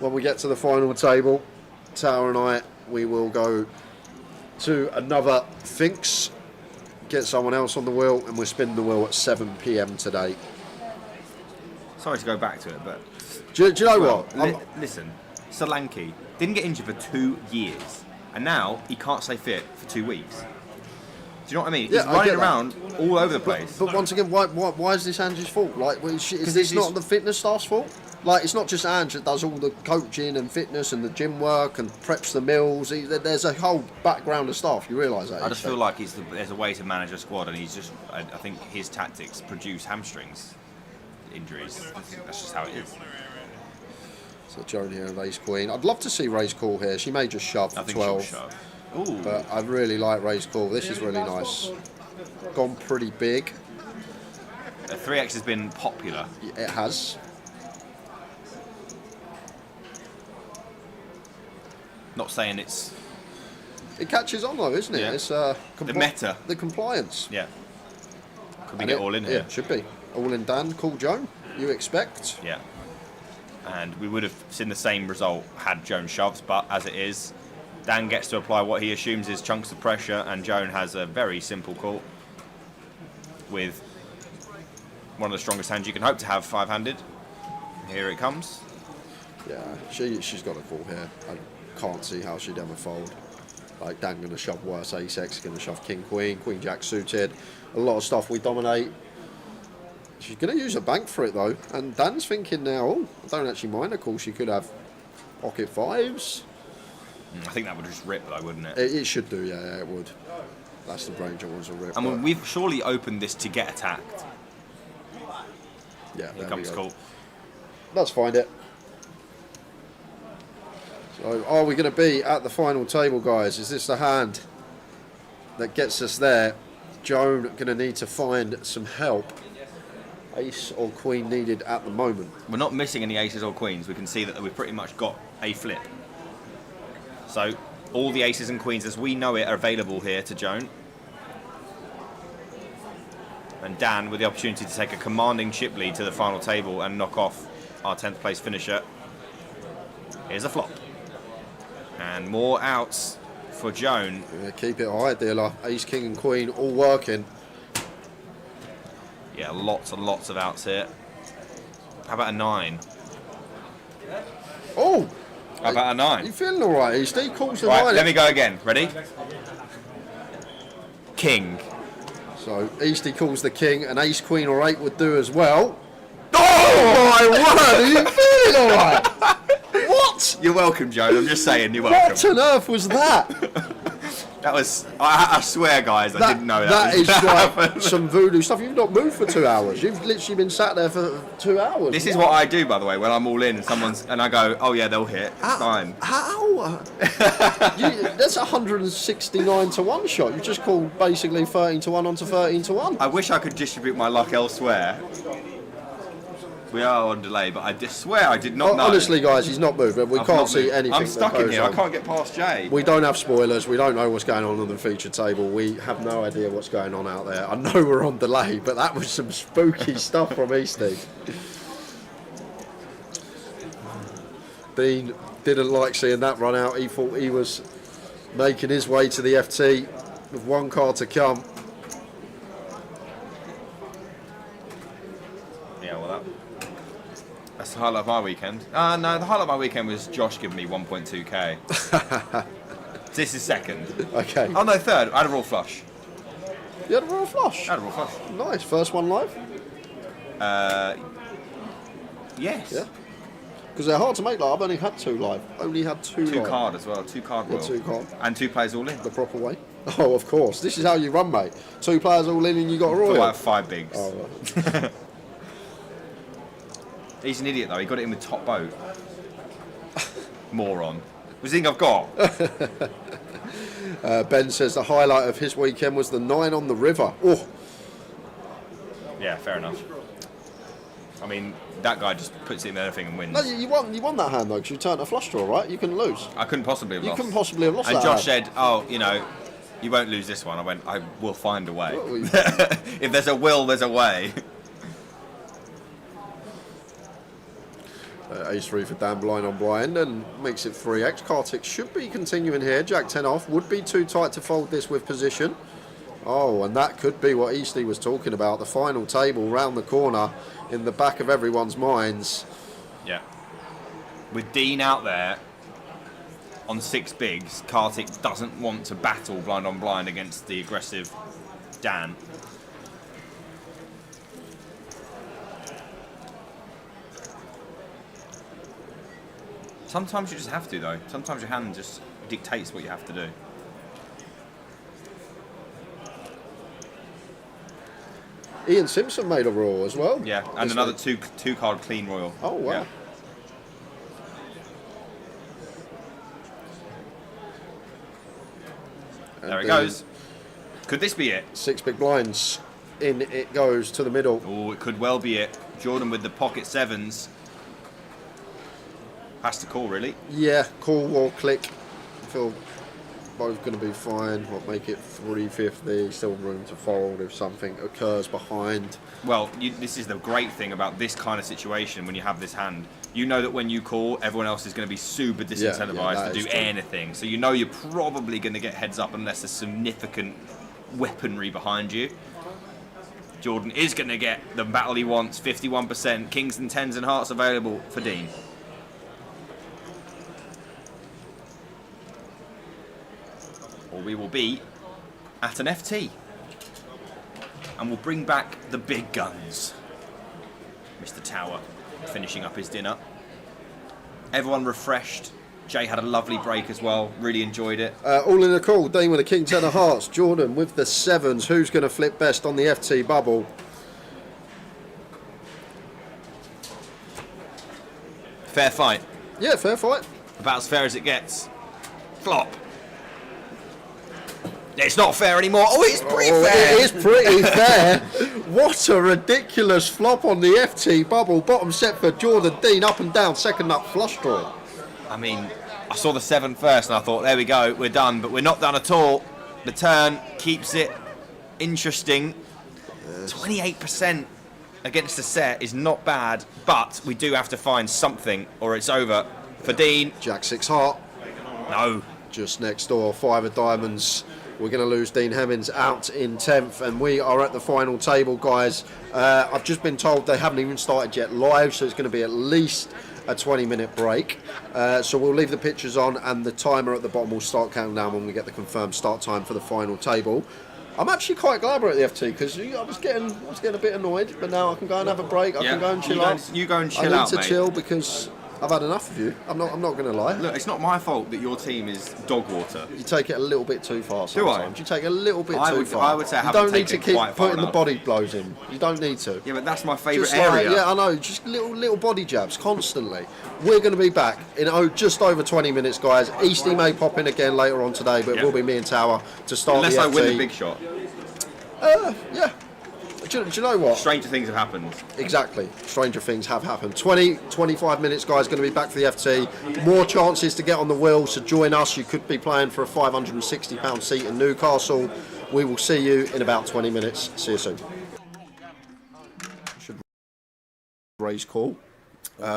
S15: When we get to the final table, Tower and I, we will go to another Finks, get someone else on the wheel, and we're spinning the wheel at 7 p.m. today.
S7: Sorry to go back to it, but...
S15: Do you know what?
S7: Listen, Solanke didn't get injured for 2 years, and now he can't stay fit for 2 weeks. Do you know what I mean?
S15: Yeah,
S7: He's running around all over the place.
S15: But once again, why is this Ange's fault? Like, is this not the fitness staff's fault? Like, it's not just Ange that does all the coaching and fitness and the gym work and preps the meals. There's a whole background of staff. You realise that?
S7: I just feel like there's a way to manage a squad, and he's just... I think his tactics produce hamstrings injuries. I think that's just how it is.
S15: So Joan here, raise queen. I'd love to see Ray's call here. She may just shove for 12.
S7: She'll shove. Ooh.
S15: But I really like Ray's call. This is really nice. Gone pretty big.
S7: 3x has been popular.
S15: It has.
S7: Not saying it's
S8: It catches on though, isn't it?
S7: Yeah.
S8: It's
S7: The meta.
S8: the compliance.
S7: Yeah. Could we
S8: And
S7: get all in here?
S8: Yeah, should be. All in Dan, call Joan, you expect.
S7: Yeah. And we would have seen the same result had Joan shoves, but as it is, Dan gets to apply what he assumes is chunks of pressure, and Joan has a very simple call with one of the strongest hands you can hope to have five-handed. Here it comes.
S8: Yeah, she's got a call here. I can't see how she'd ever fold. Like Dan going to shove worse ace-x, going to shove king-queen, queen-jack suited. A lot of stuff we dominate. She's going to use a bank for it though. And Dan's thinking now, oh, I don't actually mind a call. She could have pocket fives.
S7: I think that would just rip though, wouldn't it?
S8: It should do, yeah, it would. That's the range I want to rip.
S7: I mean, we've surely opened this to get attacked.
S8: Yeah,
S7: Here comes call.
S8: Let's find it. So, are we going to be at the final table, guys? Is this the hand that gets us there? Joan going to need to find some help. Ace or queen needed at the moment.
S7: We're not missing any aces or queens. We can see that we've pretty much got a flip. So all the aces and queens as we know it are available here to Joan. And Dan with the opportunity to take a commanding chip lead to the final table and knock off our 10th place finisher. Here's a flop. And more outs for Joan.
S8: Yeah, keep it high, dealer. Ace, king and queen all working.
S7: Yeah, lots and lots of outs here. How about a 9?
S8: Oh!
S7: How about a 9?
S8: You feeling all right? Steve calls the
S7: Right,
S8: line.
S7: let me go again. Ready? King.
S8: So Eastie calls the king, and ace, queen or 8 would do as well. Oh my word! Are you feeling all right? What?
S7: You're welcome, Joan. I'm just saying, you're welcome.
S8: What on earth was that?
S7: That was, I swear, guys, I didn't know that.
S8: That
S7: was
S8: is
S7: gonna
S8: like
S7: happen.
S8: some voodoo stuff. You've not moved for 2 hours. You've literally been sat there for 2 hours.
S7: This is what I do, by the way, when I'm all in and I go, oh yeah, they'll hit. It's fine.
S8: How? That's a 169 to 1 shot. You just called basically 13 to 1 onto 13 to 1.
S7: I wish I could distribute my luck elsewhere. We are on delay, but I just swear I did not know.
S8: Honestly, guys, he's not moved. We
S7: I've
S8: can't
S7: not
S8: see
S7: moved.
S8: anything.
S7: I'm stuck
S8: that
S7: in
S8: goes
S7: here. I
S8: on.
S7: can't get past Jay.
S8: We don't have spoilers. We don't know what's going on the feature table. We have no idea what's going on out there. I know we're on delay, but that was some spooky stuff from Eastie. Dean didn't like seeing that run out. He thought he was making his way to the FT with one card to come.
S7: Yeah, well, that's the highlight of my weekend. No, the highlight of my weekend was Josh giving me 1.2k. This is second.
S8: Okay.
S7: Oh no, third. I had a raw flush.
S8: You had a raw flush?
S7: I had a raw flush.
S8: Nice. First one live?
S7: Yes.
S8: Yeah. Because they're hard to make live. I've only had 2 live. Only had 2
S7: Two
S8: live.
S7: card as well. 2 card roll.
S8: 2 card.
S7: And 2 players all in.
S8: The proper way. Oh, of course. This is how you run, mate. 2 players all in and you got a royal.
S7: Like 5 bigs.
S8: Oh, right.
S7: He's an idiot though. He got it in with top boat. Moron. What do you think I've got?
S8: Ben says the highlight of his weekend was the 9 on the river. Oh.
S7: Yeah, fair enough. I mean, that guy just puts it in anything and wins.
S8: No, you won that hand though, because you turned a flush draw, right? You couldn't lose.
S7: I couldn't possibly have
S8: You
S7: lost.
S8: couldn't possibly have lost
S7: And
S8: that
S7: Josh
S8: hand.
S7: said, oh, you know, you won't lose this one. I went, I will find a way. If there's a will, there's a way.
S8: Ace 3 for Dan, blind on blind, and makes it 3x. Kartik should be continuing here. Jack 10 off. Would be too tight to fold this with position. Oh, and that could be what Eastie was talking about. The final table round the corner in the back of everyone's minds.
S7: Yeah. With Dean out there on 6 bigs, Kartik doesn't want to battle blind on blind against the aggressive Dan. Sometimes you just have to, though. Sometimes your hand just dictates what you have to do.
S8: Ian Simpson made a royal as well.
S7: Yeah, and
S8: This
S7: another
S8: week.
S7: two card clean royal.
S8: Oh, wow.
S7: Yeah. There it goes. Could this be it?
S8: 6 big blinds. In it goes to the middle.
S7: Oh, it could well be it. Jordan with the pocket 7s. Has to call, really.
S8: Yeah, call or click. Phil.
S15: both going to be fine. What make it 350? Still room to fold if something occurs behind.
S7: Well, this is the great thing about this kind of situation when you have this hand. You know that when you call, everyone else is going to be super disincentivized to do anything. So you know you're probably going to get heads up unless there's significant weaponry behind you. Jordan is going to get the battle he wants, 51%. Kings and tens and hearts available for Dean. Or we will be at an FT. And we'll bring back the big guns. Mr. Tower finishing up his dinner. Everyone refreshed. Jay had a lovely break as well. Really enjoyed it.
S15: All in a call. Dean with the king ten of hearts. Jordan with the sevens. Who's going to flip best on the FT bubble?
S7: Fair fight.
S15: Yeah, fair fight.
S7: About as fair as it gets. Flop. It's not fair anymore. Oh, it's pretty fair.
S15: It is pretty fair. What a ridiculous flop on the FT bubble. Bottom set for Jordan. Dean up and down. Second up flush draw.
S7: I mean, I saw the 7 first and I thought, there we go, we're done. But we're not done at all. The turn keeps it interesting. 28% against the set is not bad, but we do have to find something or it's over for Dean.
S15: Jack 6 heart.
S7: No.
S15: Just next door, 5 of diamonds. We're going to lose Dean Hemmings out in 10th, and we are at the final table, guys. I've just been told they haven't even started yet live, so it's going to be at least a 20-minute break. So we'll leave the pictures on, and the timer at the bottom will start counting down when we get the confirmed start time for the final table. I'm actually quite glad we're at the FT because I was getting a bit annoyed, but now I can go and have a break. I can go and chill out.
S7: You go and chill
S15: out,
S7: out,
S15: mate. I need to chill because I've had enough of you. I'm not going to lie.
S7: Look, it's not my fault that your team is dog water.
S15: You take it a little bit too far
S7: Do I?
S15: sometimes. You take it a little bit too far.
S7: I would say I
S15: you
S7: haven't
S15: don't need to
S7: taken
S15: keep
S7: quite far
S15: putting the
S7: enough.
S15: body blows in. You don't need to.
S7: Yeah, but that's my favourite
S15: Just like-
S7: area.
S15: yeah, I know. Just little body jabs constantly. We're going to be back in just over 20 minutes, guys. Easty may pop in again later on today, but it will be me and Tower to start
S7: Unless
S15: the
S7: I
S15: FT.
S7: win the big shot.
S15: Yeah. Do you know what?
S7: Stranger things have happened.
S15: Exactly. Stranger things have happened. 25 minutes, guys, going to be back for the FT. More chances to get on the wheel, so join us. You could be playing for a £560 seat in Newcastle. We will see you in about 20 minutes. See you soon. Should raise call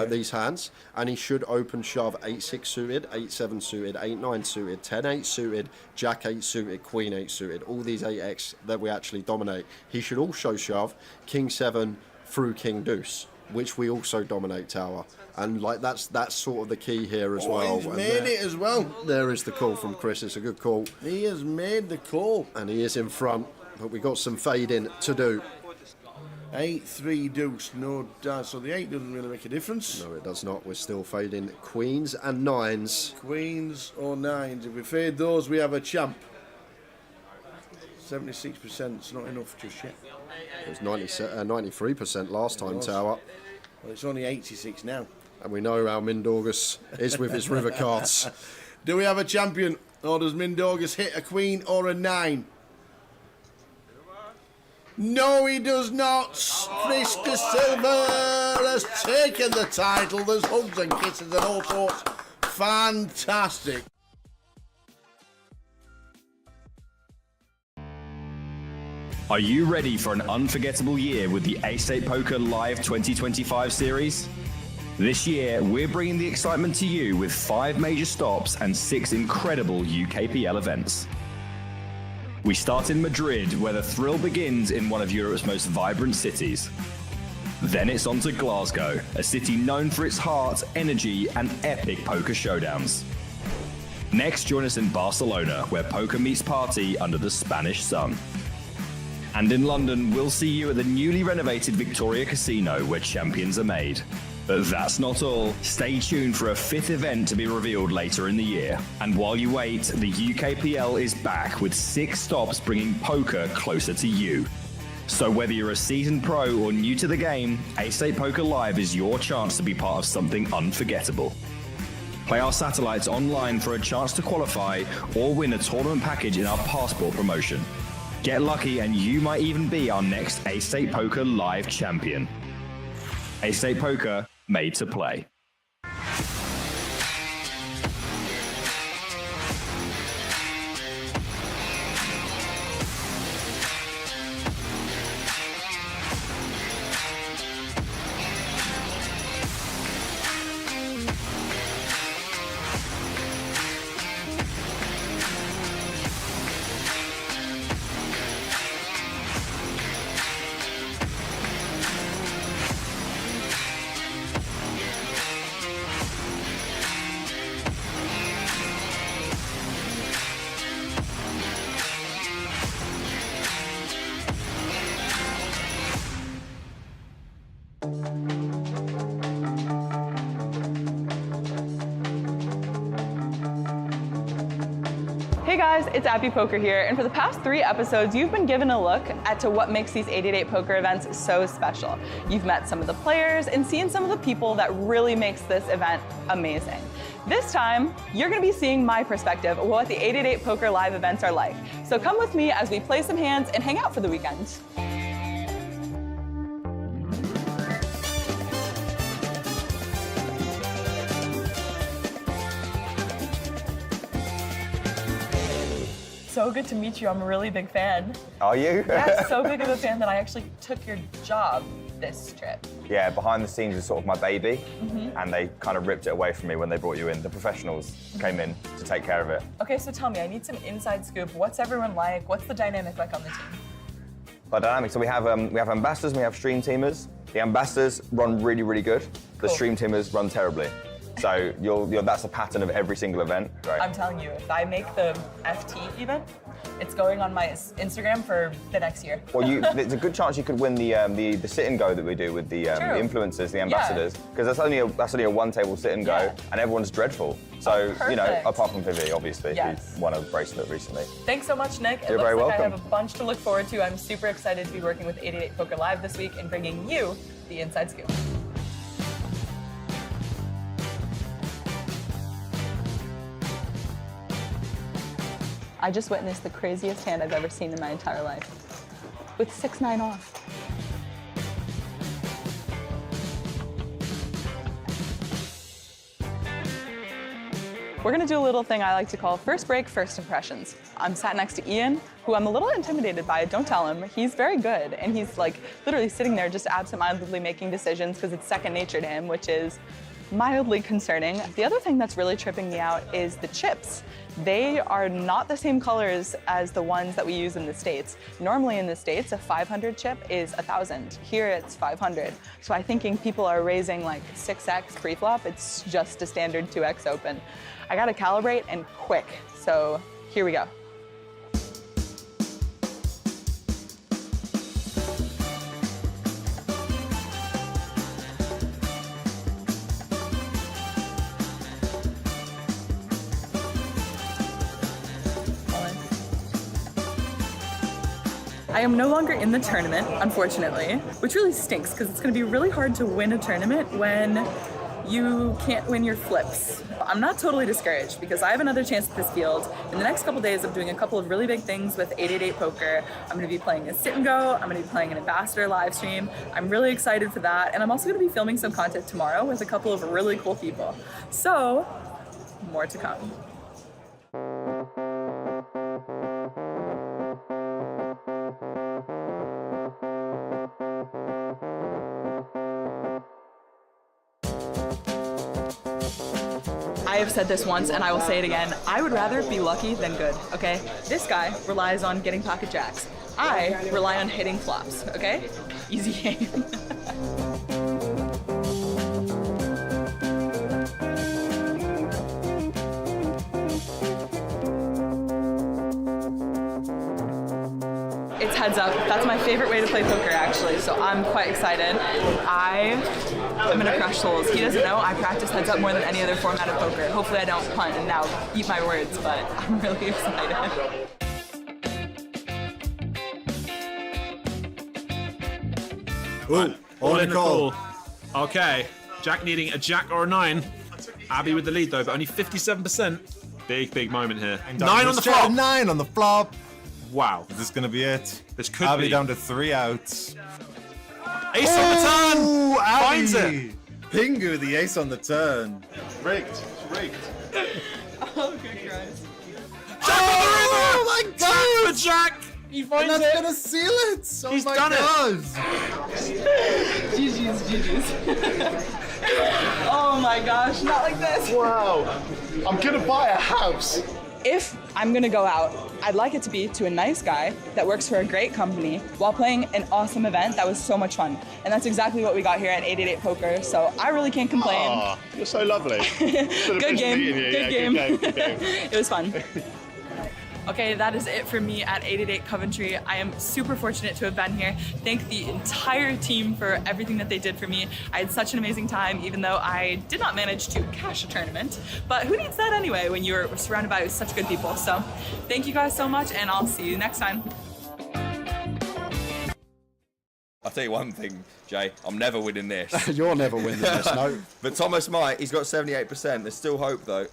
S15: these hands, and he should open shove 8-6 suited, 8-7 suited, 8-9 suited, 10-8 suited, Jack 8 suited, Queen 8 suited, all these 8x that we actually dominate. He should also shove King 7 through King Deuce, which we also dominate, Tower. And like that's sort of the key here as well.
S12: He's made it as well.
S15: There is the call from Chris. It's a good call.
S12: He has made the call.
S15: And he is in front, but we got some fading to do.
S12: 8-3 deuce, no doubt. So the 8 doesn't really make a difference.
S15: No, it does not. We're still fading queens and nines.
S12: Queens or nines. If we fade those, we have a champ. 76% is not enough just yet.
S15: It was 93% last time, Tower.
S12: Well, it's only 86 now.
S15: And we know how Mindorgus is with his river cards.
S12: Do we have a champion? Or does Mindorgus hit a queen or a 9? No, he does not. Frisk de Silva has taken the title. There's hugs and kisses and all sorts. Fantastic.
S1: Are you ready for an unforgettable year with the Ace8 Poker Live 2025 series? This year, we're bringing the excitement to you with 5 major stops and 6 incredible UKPL events. We start in Madrid, where the thrill begins in one of Europe's most vibrant cities. Then it's on to Glasgow, a city known for its heart, energy, and epic poker showdowns. Next, join us in Barcelona, where poker meets party under the Spanish sun. And in London, we'll see you at the newly renovated Victoria Casino, where champions are made. But that's not all. Stay tuned for a 5th event to be revealed later in the year. And while you wait, the UKPL is back with 6 stops bringing poker closer to you. So whether you're a seasoned pro or new to the game, Ace8 Poker Live is your chance to be part of something unforgettable. Play our satellites online for a chance to qualify or win a tournament package in our passport promotion. Get lucky and you might even be our next Ace8 Poker Live champion. Ace8 Poker, made to play.
S2: guys, it's Abby Poker here, and for the past 3 episodes, you've been given a look at what makes these 888 poker events so special. You've met some of the players and seen some of the people that really makes this event amazing. This time, you're going to be seeing my perspective of what the 888 Poker Live events are like. So come with me as we play some hands and hang out for the weekend. So good to meet you. I'm a really big fan.
S3: Are you?
S2: Yeah, so big of a fan that I actually took your job this trip.
S3: Yeah, behind the scenes is sort of my baby,
S2: Mhm.
S3: and they kind of ripped it away from me when they brought you in. The professionals came in to take care of it.
S2: Okay, so tell me, I need some inside scoop. What's everyone like? What's the dynamic like on the team?
S3: Our dynamic, so we have ambassadors and we have stream teamers. The ambassadors run really, really good. The
S2: Cool.
S3: stream teamers run terribly. So that's a pattern of every single event. Right?
S2: I'm telling you, if I make the FT event, it's going on my Instagram for the next year.
S3: Well, there's a good chance you could win the sit and go that we do with the influencers, the ambassadors, because that's only a one table sit and go, and everyone's dreadful. So
S2: perfect.
S3: apart from Vivi, obviously,
S2: Yes.
S3: who won a bracelet recently.
S2: Thanks so much, Nick.
S3: You're
S2: it
S3: very
S2: looks like
S3: welcome.
S2: I have a bunch to look forward to. I'm super excited to be working with 888 Poker Live this week and bringing you the inside scoop. I just witnessed the craziest hand I've ever seen in my entire life. With 6-9 off. We're gonna do a little thing I like to call first break, first impressions. I'm sat next to Ian, who I'm a little intimidated by, don't tell him. He's very good, and he's like literally sitting there just absentmindedly making decisions because it's second nature to him, which is mildly concerning. The other thing that's really tripping me out is the chips. They are not the same colors as the ones that we use in the States. Normally in the States, a 500 chip is 1,000. Here it's 500. So I'm thinking people are raising like 6x pre-flop. It's just a standard 2x open. I gotta calibrate and quick. So here we go. I am no longer in the tournament, unfortunately, which really stinks because it's going to be really hard to win a tournament when you can't win your flips. I'm not totally discouraged because I have another chance at this field. In the next couple days, I'm doing a couple of really big things with 888 Poker. I'm going to be playing a sit and go. I'm going to be playing an ambassador live stream. I'm really excited for that. And I'm also going to be filming some content tomorrow with a couple of really cool people. So, more to come. I have said this once and I will say it again. I would rather be lucky than good, okay? This guy relies on getting pocket jacks. I rely on hitting flops, okay? Easy game. It's heads up. That's my favorite way to play poker, actually, so I'm quite excited. I'm gonna crush souls. He doesn't know I practice heads up more than any other format of poker. Hopefully I don't punt and now eat my words, but I'm really excited.
S4: Ooh, all in the call. Okay, Jack needing a jack or a 9. Abby with the lead though, but only 57%. Big moment here. 9 on the flop.
S5: 9 on the flop.
S4: Wow.
S5: Is this going to be it?
S4: This could
S5: Abby
S4: be.
S5: down to 3 outs.
S4: Ace on the turn.
S5: Abby.
S4: Finds it.
S5: Pingu, the ace on the turn. Rigged.
S2: Oh, good Christ.
S4: Oh my God! Jack! He
S5: And
S4: finds
S5: that's
S4: it.
S5: going to seal it.
S4: He's
S5: my
S4: done
S5: God.
S2: GG's. Oh my gosh, not like this.
S6: Wow. I'm going to buy a house.
S2: If I'm gonna go out, I'd like it to be to a nice guy that works for a great company while playing an awesome event that was so much fun. And that's exactly what we got here at 888 Poker, so I really can't complain.
S6: Aw, you're so lovely.
S2: Good game,
S6: Meeting you.
S2: good
S6: Yeah,
S2: game.
S6: good game.
S2: It was fun. Okay, that is it for me at 888 Coventry. I am super fortunate to have been here. Thank the entire team for everything that they did for me. I had such an amazing time, even though I did not manage to cash a tournament. But who needs that anyway when you're surrounded by such good people? So thank you guys so much, and I'll see you next time.
S3: I'll tell you one thing, Jay, I'm never winning this.
S15: You're never winning this, no.
S3: But Thomas might. He's got 78%. There's still hope, though.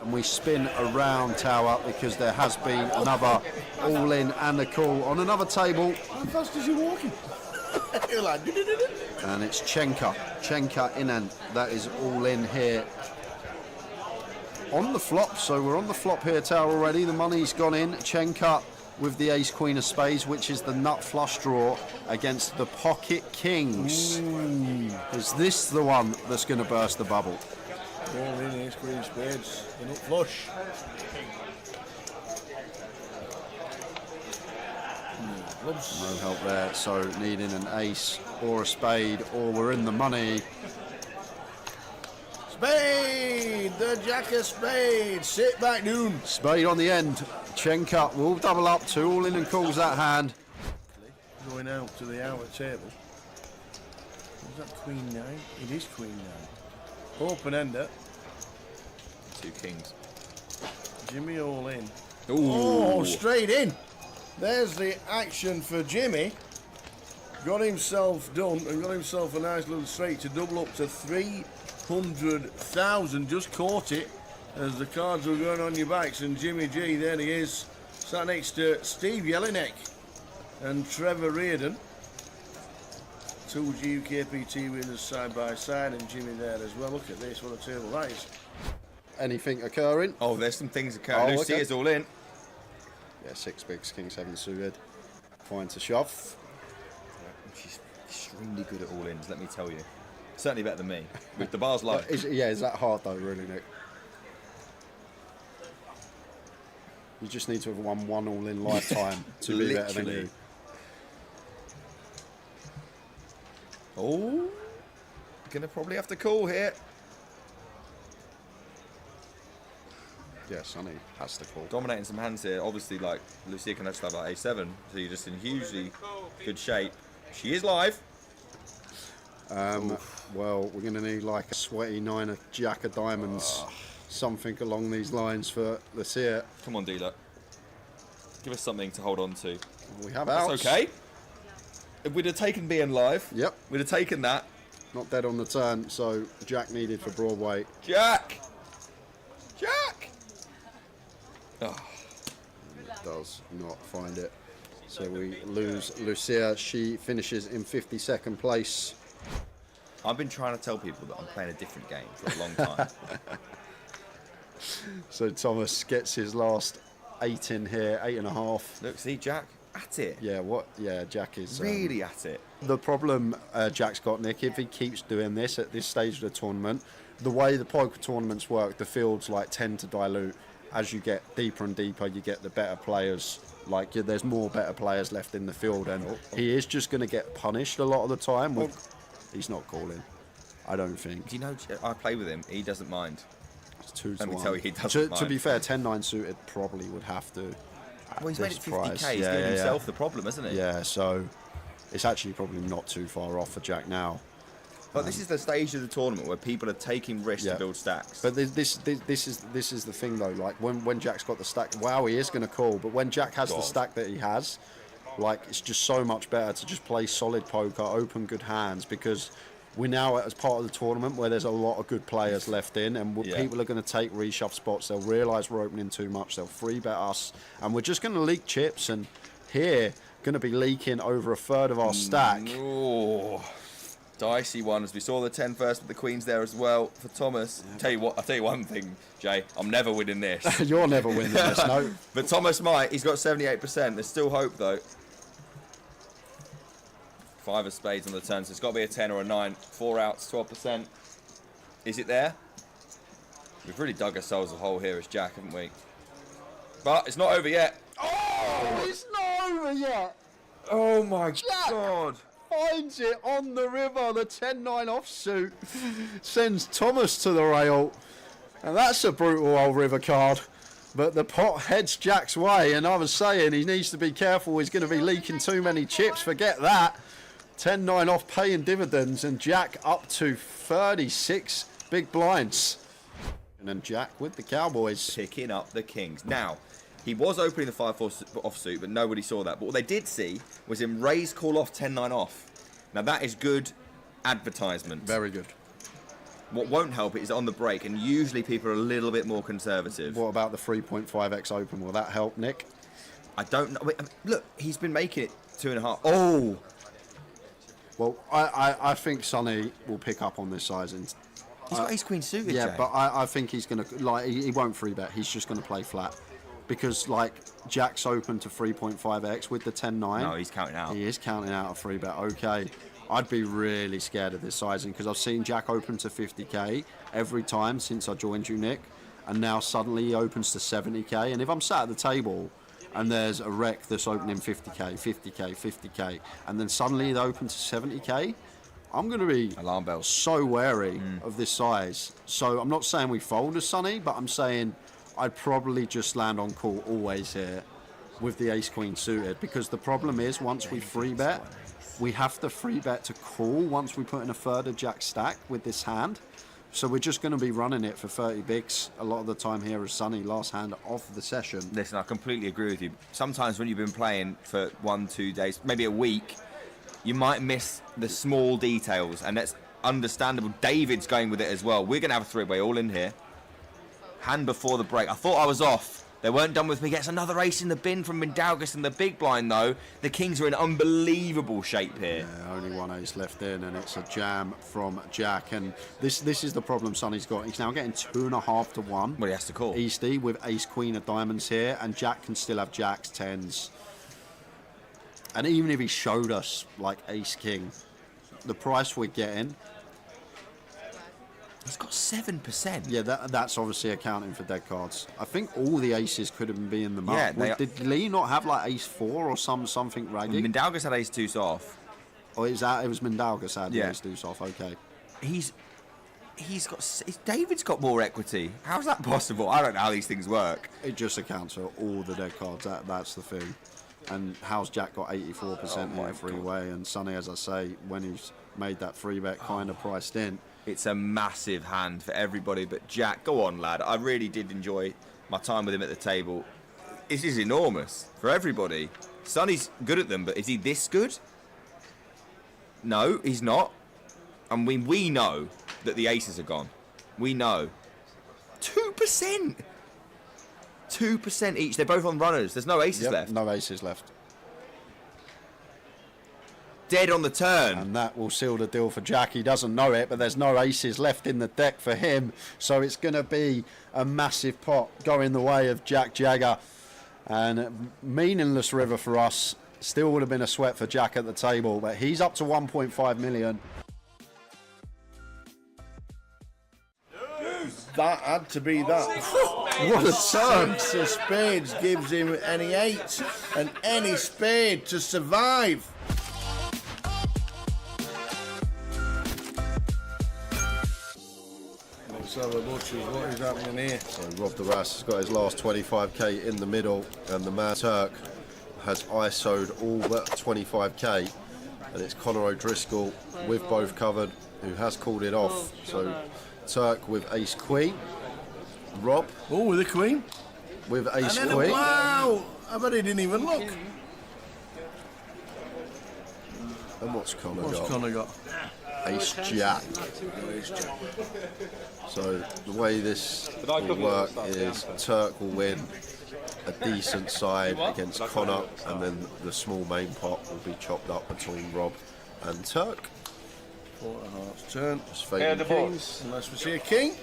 S15: And we spin around tower because there has been another all-in and a call on another table.
S12: How fast is he walking? You're like,
S15: And it's Chenka in, and that is all in here on the flop. So we're on the flop here, tower already. The money's gone in. Chenka with the ace queen of spades, which is the nut flush draw against the pocket kings. Is this the one that's going to burst the bubble?
S12: all in ace queen of spades. The nut flush.
S15: No help there, so needing an ace or a spade, or we're in the money.
S12: Spade! The jack of spades. Sit back, noon.
S15: Spade on the end. Chenka will double up, 2 all in and calls that hand.
S12: Going out to the outer table. Is that queen 9? It is queen 9. Open ender.
S3: 2 kings.
S12: Jimmy all in.
S3: Ooh.
S12: Oh, straight in. There's the action for Jimmy. Got himself done and got himself a nice little straight to double up to 300,000. Just caught it as the cards were going on your backs. And Jimmy G, there he is, sat next to Steve Jelinek and Trevor Reardon. 2 UKPT winners side by side, and Jimmy there as well. Look at this, what a table that is.
S15: Anything occurring?
S3: Oh, there's some things occurring. Lucy is all in.
S15: Yeah, 6 bigs, king 7 suited. Fine to shove.
S3: She's extremely good at all-ins, let me tell you. Certainly better than me, with the bars low.
S15: Is that hard though, really, Nick? You just need to have won 1 all-in lifetime to be better than you.
S3: Oh, gonna probably have to call here.
S15: Yeah, Sonny has to call.
S3: Dominating some hands here. Obviously, like, Lucia can actually have like A7, so you're just in hugely good shape. She is live.
S15: Well, we're going to need like a sweaty 9 of jack of diamonds. Something along these lines for Lucia.
S3: Come on, dealer. Give us something to hold on to.
S15: We have
S3: That's
S15: outs.
S3: okay. If we'd have taken BN live,
S15: yep,
S3: we'd have taken that.
S15: Not dead on the turn, so Jack needed for Broadway.
S3: Jack! Jack!
S15: Oh. Does not find it. So we lose Lucia. She finishes in 52nd place.
S3: I've been trying to tell people that I'm playing a different game for a long time.
S15: So Thomas gets his last 8 in here, 8.5.
S3: Look, see, Jack, at it.
S15: Yeah, yeah, Jack is
S3: really at it.
S15: The problem Jack's got, Nick, if he keeps doing this at this stage of the tournament, the way the poker tournaments work, the fields like tend to dilute. As you get deeper and deeper, you get the better players. Like, there's more better players left in the field, and he is just going to get punished a lot of the time. He's not calling, I don't think.
S3: Do you know, I play with him, he doesn't mind.
S15: It's 2 to
S3: Let
S15: 1.
S3: me tell you, he doesn't mind.
S15: To be fair, 10-9 suited probably would have to.
S3: Well, he's made it 50k,
S15: price.
S3: he's giving himself the problem, isn't he?
S15: Yeah, so it's actually probably not too far off for Jack now.
S3: But this is the stage of the tournament where people are taking risks to build stacks.
S15: But this is the thing though. Like when Jack's got the stack, wow, he is going to call. But when Jack has the stack that he has, like it's just so much better to just play solid poker, open good hands, because we're now as part of the tournament where there's a lot of good players left in, and people are going to take reshove spots. They'll realise we're opening too much. They'll free bet us, and we're just going to leak chips. And here, going to be leaking over 1/3 of our stack.
S3: Oh. Dicey one, as we saw the 10 first with the queens there as well for Thomas. I'll tell you one thing, Jay, I'm never winning this.
S15: You're never winning this, no.
S3: But Thomas might. He's got 78%. There's still hope though. 5 of spades on the turn, so it's got to be a 10 or a 9. 4 outs, 12%. Is it there? We've really dug ourselves a hole here as Jack, haven't we? But it's not over yet.
S15: Oh, it's not over yet.
S3: Oh my God.
S15: finds it on the river. The 10-9 offsuit sends Thomas to the rail. And that's a brutal old river card. But the pot heads Jack's way. And I was saying he needs to be careful. He's going to be leaking too many chips. Forget that. 10-9 off paying dividends. And Jack up to 36 big blinds. And then Jack with the Cowboys.
S3: Picking up the Kings. Now, he was opening the 5-4 offsuit, but nobody saw that. But what they did see was him raise call off 10-9 off. Now, that is good advertisement.
S15: Very good.
S3: What won't help it is on the break, and usually people are a little bit more conservative.
S15: What about the 3.5x open? Will that help, Nick?
S3: I don't know. Wait, look, he's been making it 2.5. Oh!
S15: Well, I think Sonny will pick up on this sizing.
S3: He's got ace-queen suited,
S15: Yeah,
S3: Jay.
S15: but I think he's going to, like, he won't 3-bet. He's just going to play flat. Because, like, Jack's open to 3.5x with the 10-9.
S3: No, he's counting out.
S15: He is counting out a 3-bet. Okay. I'd be really scared of this sizing because I've seen Jack open to 50k every time since I joined you, Nick. And now suddenly he opens to 70k. And if I'm sat at the table and there's a rec that's opening 50k, 50k, 50k, and then suddenly it opens to 70k, I'm going to be
S3: alarm bells.
S15: So wary of this size. So I'm not saying we fold as Sonny, but I'm saying I'd probably just land on call always here with the ace-queen suited. Because the problem is once we 3-bet, we have to 3-bet to call once we put in a further Jack stack with this hand. So we're just going to be running it for 30 bigs a lot of the time here as Sonny, last hand of the session.
S3: Listen, I completely agree with you. Sometimes when you've been playing for 1-2 days, maybe a week, you might miss the small details, and that's understandable. David's going with it as well. We're going to have a 3-way all in here. Hand before the break. I thought I was off. They weren't done with me. Gets another ace in the bin from Mindaugas in the big blind, though. The Kings are in unbelievable shape here.
S15: Yeah, only one ace left in, and it's a jam from Jack. And this is the problem Sonny's got. He's now getting 2.5 to 1.
S3: Well, he has to call.
S15: Easty with ace-queen of diamonds here, and Jack can still have Jacks, 10s. And even if he showed us, like, ace-king, the price we're getting...
S3: He's got 7%.
S15: Yeah, that's obviously accounting for dead cards. I think all the aces could have been in the mark.
S3: Yeah,
S15: did Lee not have like ace-4 or something raggy?
S3: Mindaugas had ace-2 off.
S15: Oh, it was Mindaugas had
S3: Yeah.
S15: ace-2 off. Okay.
S3: He's got... David's got more equity. How's that possible? I don't know how these things work.
S15: It just accounts for all the dead cards. That's the thing. And how's Jack got 84% here three-way? And Sonny, as I say, when he's made that 3-bet kind of priced in.
S3: It's a massive hand for everybody, but Jack, go on, lad. I really did enjoy my time with him at the table. This is enormous for everybody. Sonny's good at them, but is he this good? No, he's not. And we know that the aces are gone. We know. 2%! 2% each. They're both on runners. There's no aces left.
S15: No aces left.
S3: Dead on the turn.
S15: And that will seal the deal for Jack. He doesn't know it, but there's no aces left in the deck for him. So it's going to be a massive pot going the way of Jack Jagger. And meaningless river for us. Still would have been a sweat for Jack at the table, but he's up to 1.5 million.
S12: That had to be that.
S15: What a turn.
S12: Six of spades gives him any 8 and any spade to survive. Let's have a butcher's. What is happening here?
S8: So Rob the Ras has got his last 25k in the middle, and the man Turk has ISO'd all but 25k, and it's Conor O'Driscoll with both covered who has called it off. So Turk with ace queen, Rob
S12: with a queen,
S8: with ace
S12: and then
S8: queen.
S12: Wow! I bet he didn't even look.
S8: And what's Conor
S12: What's
S8: got?
S12: Conor got?
S8: Ace Jack. So the way this will work is Turk will win a decent side against Conor, and then the small main pot will be chopped up between Rob and Turk.
S12: 4 hearts turn.
S8: Just fading kings.
S12: Unless we see a king.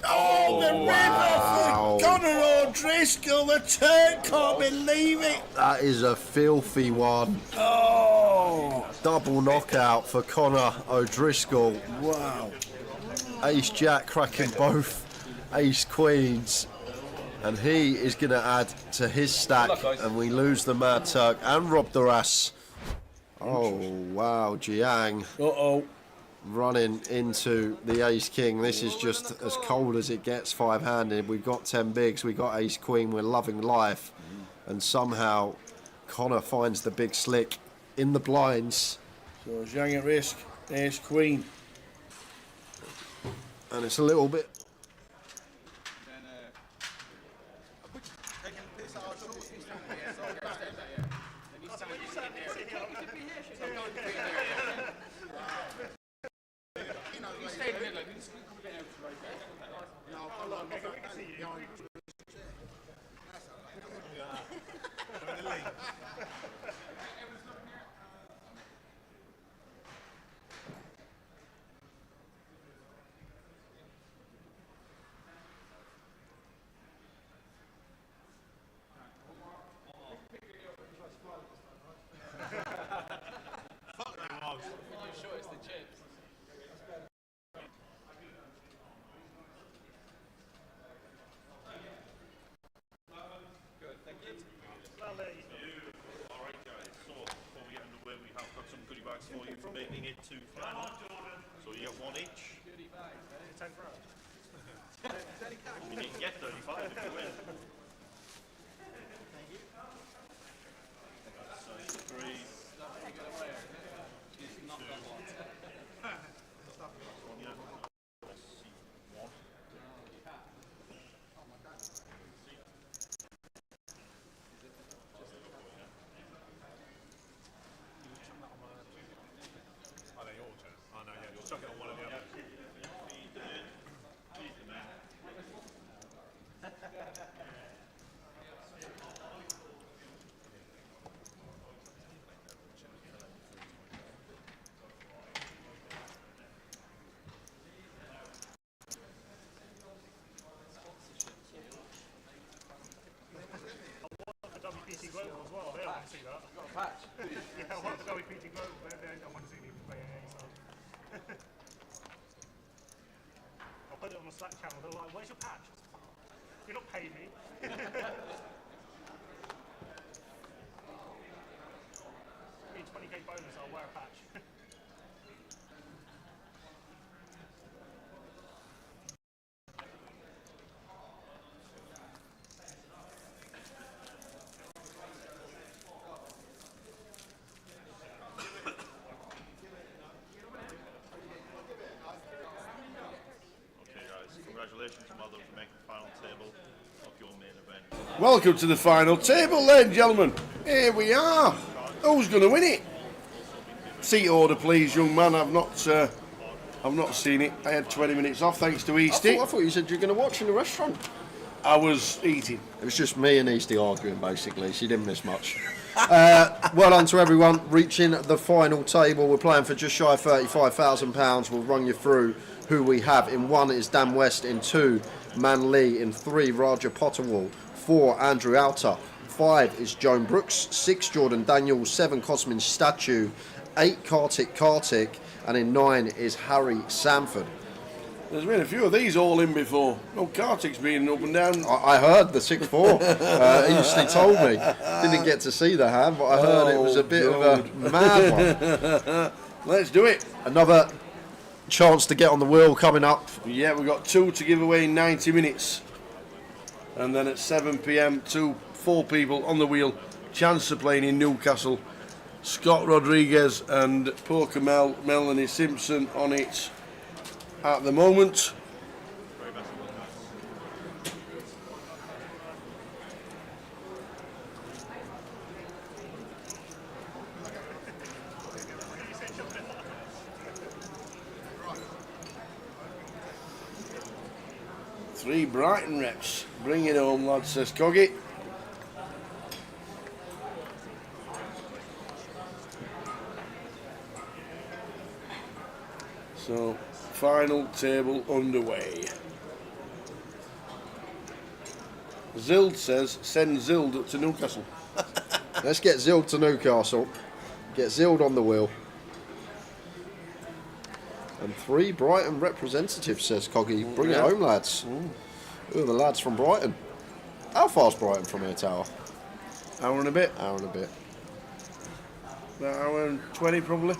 S12: Oh, the river for Conor O'Driscoll. The Turk can't believe it.
S8: That is a filthy one.
S12: Oh,
S8: double knockout for Conor O'Driscoll.
S12: Wow.
S8: Ace Jack cracking both ace queens. And he is going to add to his stack, and we lose the Mad Turk and Rob Duras. Oh, wow, Jiang.
S12: Uh-oh.
S8: Running into the Ace-King. This is just as cold as it gets, five-handed. We've got 10 bigs, we've got Ace-Queen, we're loving life. And somehow Connor finds the big slick in the blinds.
S12: So Jiang at risk, Ace-Queen.
S8: And it's a little bit...
S17: For you for making it to final. So you get one each. 10 grand. You need to get 35 if you win. So 3, WPT Global as well, they don't want to see that. I've got a patch. Yeah, I want the WPT Global, they don't want to see me play AA, so. I'll put it on the Slack channel, they're like, where's your patch? You're not paying me. Need 20k bonus, I'll wear a patch. Congratulations to Mother for making the final table of your main event.
S12: Welcome to the final table, ladies and gentlemen. Here we are. Who's going to win it? Seat order, please, young man. I've not seen it. I had 20 minutes off thanks to Easty.
S8: I thought you said you were going to watch in the restaurant.
S12: I was eating.
S8: It was just me and Easty arguing, basically. She didn't miss much. Well done to everyone reaching the final table. We're playing for just shy of £35,000. We'll run you through who we have. In 1 is Dan West. In 2, Man Lee. In 3, Raja Potterwall. 4, Andrew Alter. 5 is Joan Brooks. 6, Jordan Daniels. 7, Cosmin Statue. 8, Kartik. And in 9 is Harry Samford.
S12: There's been a few of these all in before. Oh, Kartik's been up and down.
S8: I heard the 6-4. Eastley told me. Didn't get to see the hand, but I heard it was a bit of a mad one.
S12: Let's do it.
S8: Another chance to get on the wheel coming up.
S12: Yeah, we've got 2 to give away in 90 minutes. And then at 7 p.m, 4 people on the wheel. Chance of playing in Newcastle. Scott Rodriguez and Poker Melanie Simpson on it at the moment. Three Brighton reps. Bring it home, lad, says Coggy. So, final table underway. Zild says, send Zild up to Newcastle.
S8: Let's get Zild to Newcastle. Get Zild on the wheel. And 3 Brighton representatives, says Coggy. Bring it home, lads. Who are the lads from Brighton? How far's Brighton from here, Tower?
S12: Hour and a bit.
S8: Hour and a bit.
S12: About hour and 20 probably.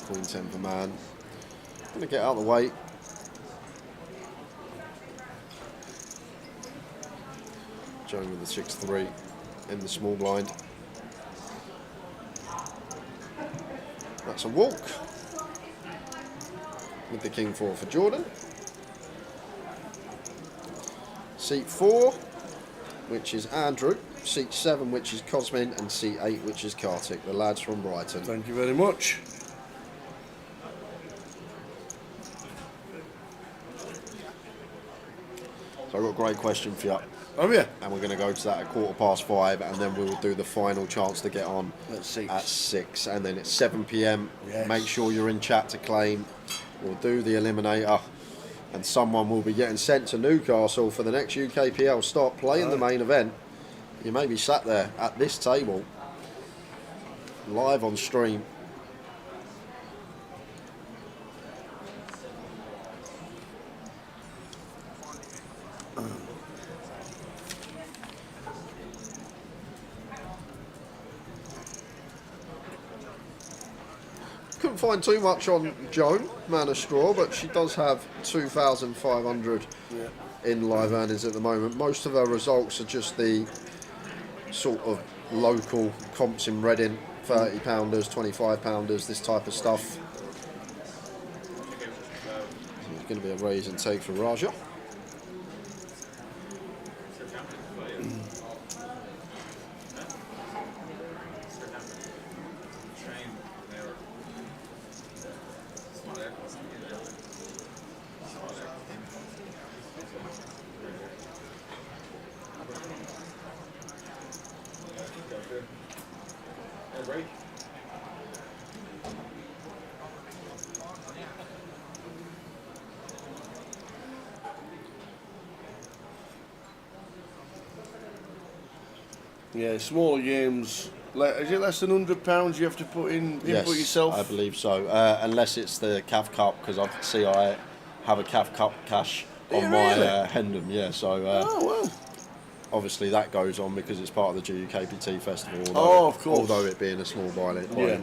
S8: Queen 10 for man. Gonna get out of the way. Joan with the 6-3 in the small blind. That's a walk. With the King 4 for Jordan. Seat 4, which is Andrew. Seat 7, which is Cosmin. And seat 8, which is Kartik, the lads from Brighton.
S12: Thank you very much.
S8: So I've got a great question for you.
S12: Oh yeah.
S8: And we're going to go to that at 5:15, and then we will do the final chance to get on
S12: at 6.
S8: At 6, and then it's 7 p.m.
S12: Yes.
S8: Make sure you're in chat to claim. We'll do the eliminator, and someone will be getting sent to Newcastle for the next UKPL stop, playing the main event. You may be sat there at this table, live on stream. Couldn't find too much on Joan, Man of Straw, but she does have 2,500 in live earnings at the moment. Most of her results are just the sort of local comps in Reading, 30 pounders, 25 pounders, this type of stuff. So it's going to be a raise and take for Raja.
S12: Yeah, smaller games. Is it less than £100 you have to put in input
S8: Yes,
S12: yourself?
S8: I believe so. Unless it's the CAF Cup, because I see I have a CAF Cup cash on my Hendon. Yeah, so obviously that goes on because it's part of the GUKPT festival. Although,
S12: of course.
S8: Although it being a small violin.
S12: Yeah.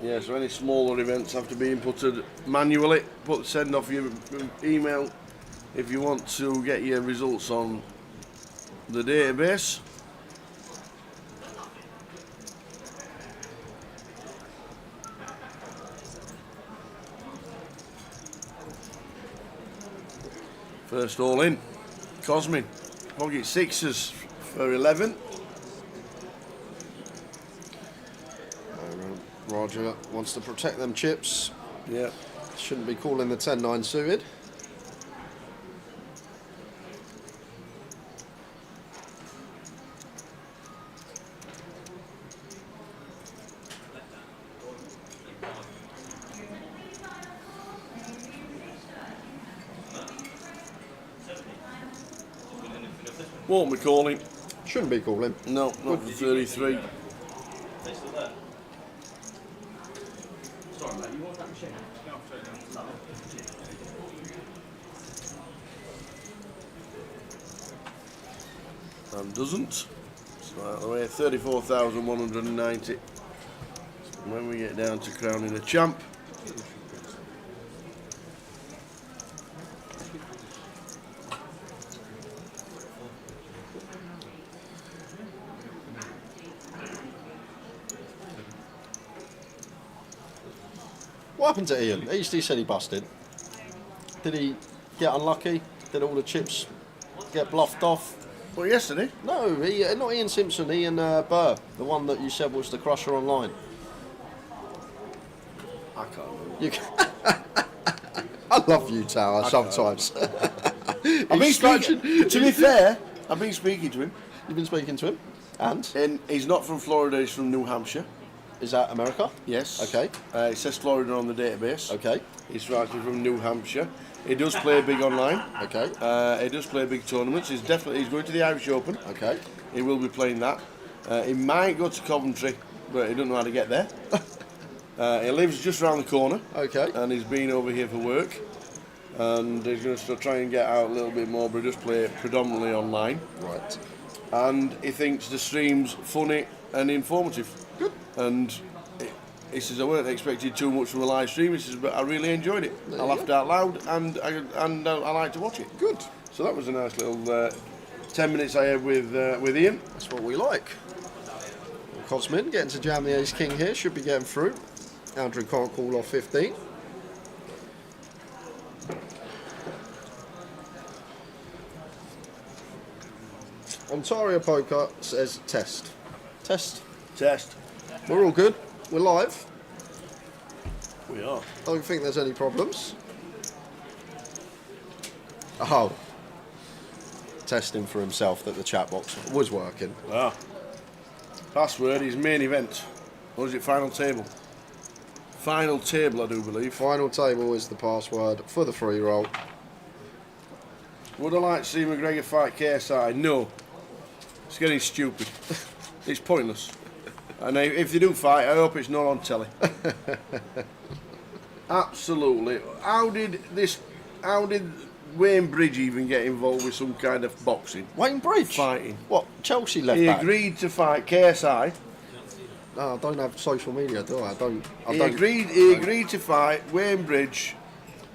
S12: Yeah, so any smaller events have to be inputted manually. Send off your email if you want to get your results on the database. First all in, Cosmin. Pocket sixes for 11.
S8: Roger wants to protect them chips.
S12: Yeah.
S8: Shouldn't be calling the 10-9 suited.
S12: Won't be calling.
S8: Shouldn't be calling.
S12: No, not for 33. And doesn't. So out of the way, 34,190. When we get down to crowning a champ.
S8: What happened to Ian? He said he busted. Did he get unlucky? Did all the chips get bluffed off?
S12: Well, yesterday?
S8: No, not Ian Simpson, Ian Burr, the one that you said was the crusher online.
S12: I can't remember.
S8: You I love you, Tower, sometimes.
S12: I've been speaking, to be fair, I've been speaking to him.
S8: You've been speaking to him? And
S12: he's not from Florida, he's from New Hampshire.
S8: Is that America?
S12: Yes.
S8: Okay.
S12: It says Florida on the database.
S8: Okay.
S12: He's actually from New Hampshire. He does play big online.
S8: Okay.
S12: He does play big tournaments. He's going to the Irish Open.
S8: Okay.
S12: He will be playing that. He might go to Coventry, but he doesn't know how to get there. He lives just around the corner.
S8: Okay.
S12: And he's been over here for work. And he's going to try and get out a little bit more, but he just play predominantly online.
S8: Right.
S12: And he thinks the stream's funny and informative.
S8: Good.
S12: And he says, I weren't expecting too much from a live stream. He says, but I really enjoyed it. I laughed out loud and I like to watch it.
S8: Good.
S12: So that was a nice little 10 minutes I had with Ian.
S8: That's what we like. Cosmin getting to jam the ace king here, should be getting through. Andrew can't call off 15. Ontario Poker says test. Test.
S12: Test.
S8: We're all good. We're live.
S12: We are.
S8: Don't think there's any problems. Oh. Testing for himself that the chat box was working.
S12: Ah. Password is main event. Or is it final table? Final table, I do believe.
S8: Final table is the password for the free roll.
S12: Would I like to see McGregor fight KSI? No. It's getting stupid. It's pointless. And if they do fight, I hope it's not on telly. Absolutely. How did Wayne Bridge even get involved with some kind of boxing?
S8: Wayne Bridge?
S12: Fighting.
S8: What, Chelsea left
S12: He
S8: back?
S12: agreed to fight KSI.
S8: No, I don't have social media, do I?
S12: He agreed to fight Wayne Bridge,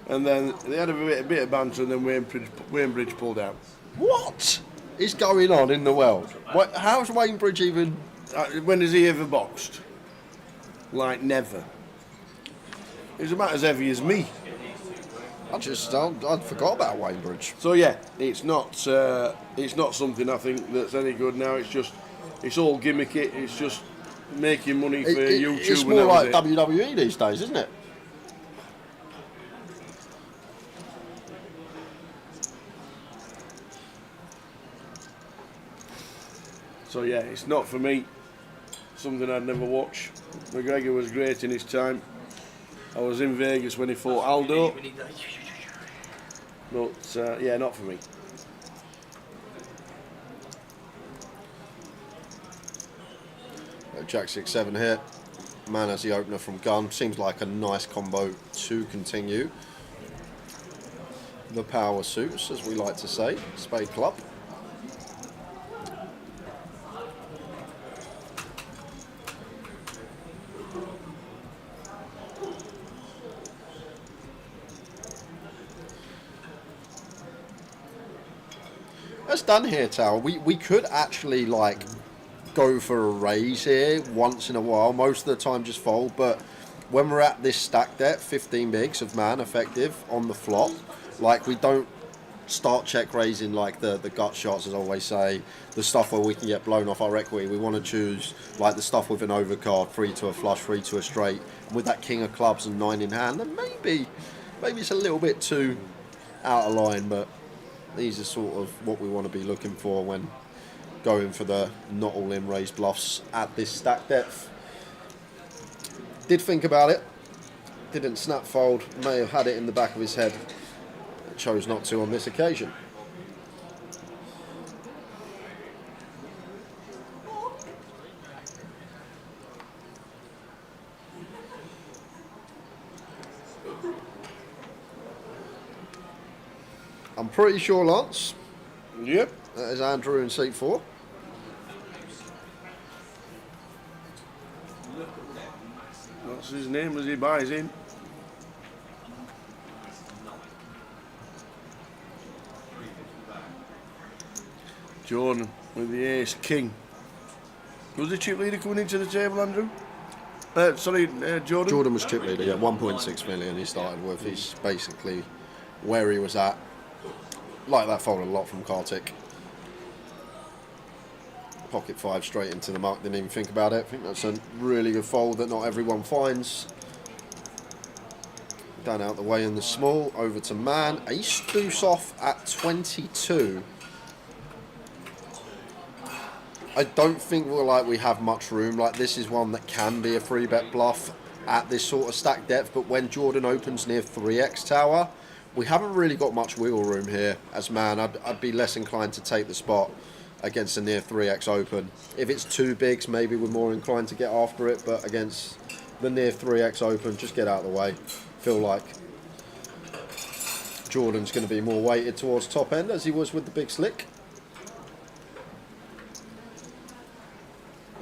S12: and then they had a bit of banter, and then Wayne Bridge pulled out.
S8: What is going on in the world? How's Wayne Bridge even...
S12: when has he ever boxed? Like, never. He's about as heavy as me.
S8: I forgot about Wayne Bridge.
S12: So yeah, it's not something I think that's any good now. It's all gimmicky. It's just making money for YouTube.
S8: It's more like WWE these days, isn't it?
S12: So yeah, it's not for me. Something I'd never watch. McGregor was great in his time. I was in Vegas when he fought Aldo. But yeah, not for me.
S8: Jack 6-7 here. Man has the opener from gun. Seems like a nice combo to continue. The power suits, as we like to say. Spade club. That's done here, Tower. We could actually like go for a raise here once in a while. Most of the time just fold, but when we're at this stack depth, 15 bigs of man effective on the flop, like we don't start check raising like the gut shots, as I always say, the stuff where we can get blown off our equity. We want to choose like the stuff with an overcard, 3 to a flush, 3 to a straight, and with that king of clubs and 9 in hand, then maybe it's a little bit too out of line, but these are sort of what we want to be looking for when going for the not all in raised bluffs at this stack depth. Did think about it, didn't snap fold, may have had it in the back of his head, chose not to on this occasion. I'm pretty sure, Lance.
S12: Yep.
S8: That is Andrew in seat 4.
S12: What's his name as he buys in? Jordan with the ace king. Was the chip leader coming into the table, Andrew? Jordan?
S8: Jordan was chip leader, yeah, 1.6 million he started with. He's basically where he was at. Like that fold a lot from Kartik. Pocket 5 straight into the mark, didn't even think about it. I think that's a really good fold that not everyone finds. Down out the way in the small, over to man. Ace deuce off at 22. I don't think we have much room. Like, this is one that can be a 3-bet bluff at this sort of stack depth, but when Jordan opens near 3x tower, we haven't really got much wiggle room here as man. I'd be less inclined to take the spot against a near 3x open. If it's two bigs, maybe we're more inclined to get after it, but against the near 3x open, just get out of the way. Feel like Jordan's going to be more weighted towards top end as he was with the big slick.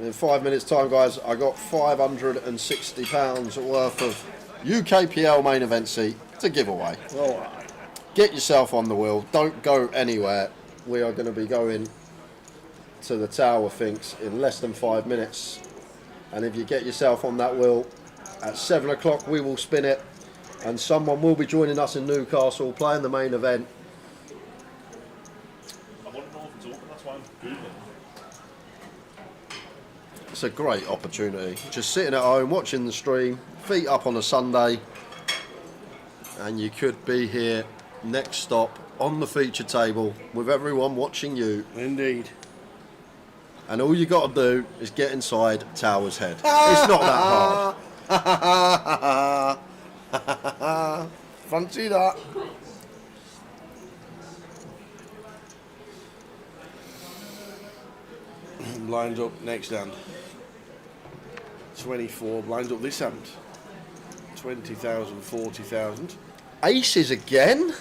S8: In 5 minutes time, guys, I got £560 worth of UKPL main event seat to give away. All right. Get yourself on the wheel. Don't go anywhere. We are going to be going to the Tower Finks in less than 5 minutes. And if you get yourself on that wheel, at 7 o'clock we will spin it. And someone will be joining us in Newcastle playing the main event.
S17: I want to know if it's open, that's why I'm Googling.
S8: It's a great opportunity. Just sitting at home, watching the stream, feet up on a Sunday, and you could be here next stop on the feature table with everyone watching you.
S12: Indeed.
S8: And all you got to do is get inside Tower's Head. It's not that hard.
S12: Fancy that. Blinds up next hand. 24 blinds up this hand. 20,000, 40,000.
S8: Aces again?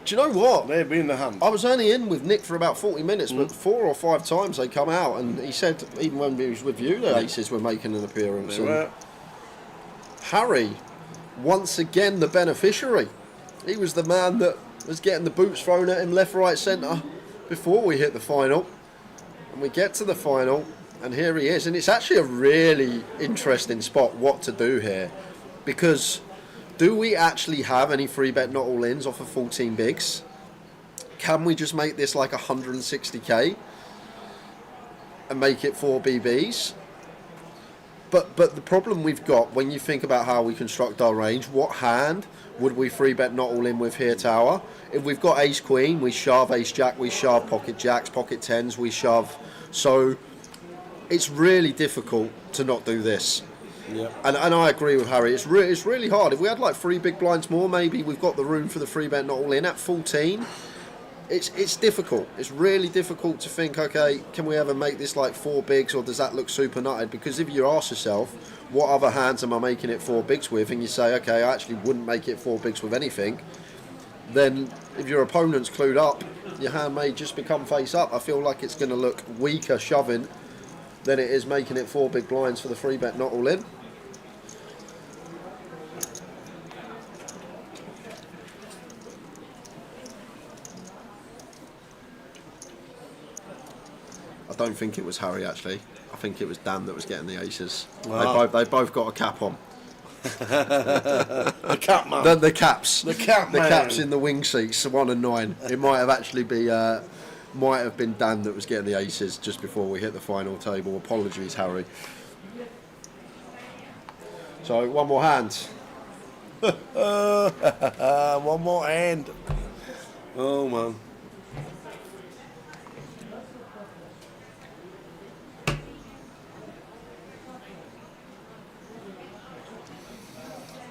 S8: Do you know what?
S12: They've been in the hand.
S8: I was only in with Nick for about 40 minutes, but 4 or 5 times they come out, and he said even when he was with you, the aces were making an appearance.
S12: They were.
S8: Harry, once again the beneficiary. He was the man that was getting the boots thrown at him left, right, centre before we hit the final. And we get to the final, and here he is. And it's actually a really interesting spot what to do here, because do we actually have any free bet not all ins off of 14 bigs? Can we just make this like 160k and make it 4 BBs? But the problem we've got when you think about how we construct our range, what hand would we free bet not all in with here, Tower? If we've got ace queen, we shove ace jack, we shove pocket jacks, pocket tens, we shove. So it's really difficult to not do this.
S12: Yeah.
S8: And I agree with Harry. It's really hard. If we had like 3 big blinds more, maybe we've got the room for the free bet not all in. At 14, it's difficult. It's really difficult to think, okay, can we ever make this like 4 bigs, or does that look super nutted? Because if you ask yourself, what other hands am I making it 4 bigs with, and you say, okay, I actually wouldn't make it 4 bigs with anything, then if your opponent's clued up, your hand may just become face up. I feel like it's going to look weaker shoving than it is making it 4 big blinds for the free bet not all in. I don't think it was Harry actually. I think it was Dan that was getting the aces.
S12: Wow.
S8: They both got a cap on.
S12: The cap man.
S8: The caps.
S12: The cap man.
S8: The caps in the wing seats, 1 and 9. It might have actually might have been Dan that was getting the aces just before we hit the final table. Apologies, Harry. So one more hand.
S12: One more hand. Oh man.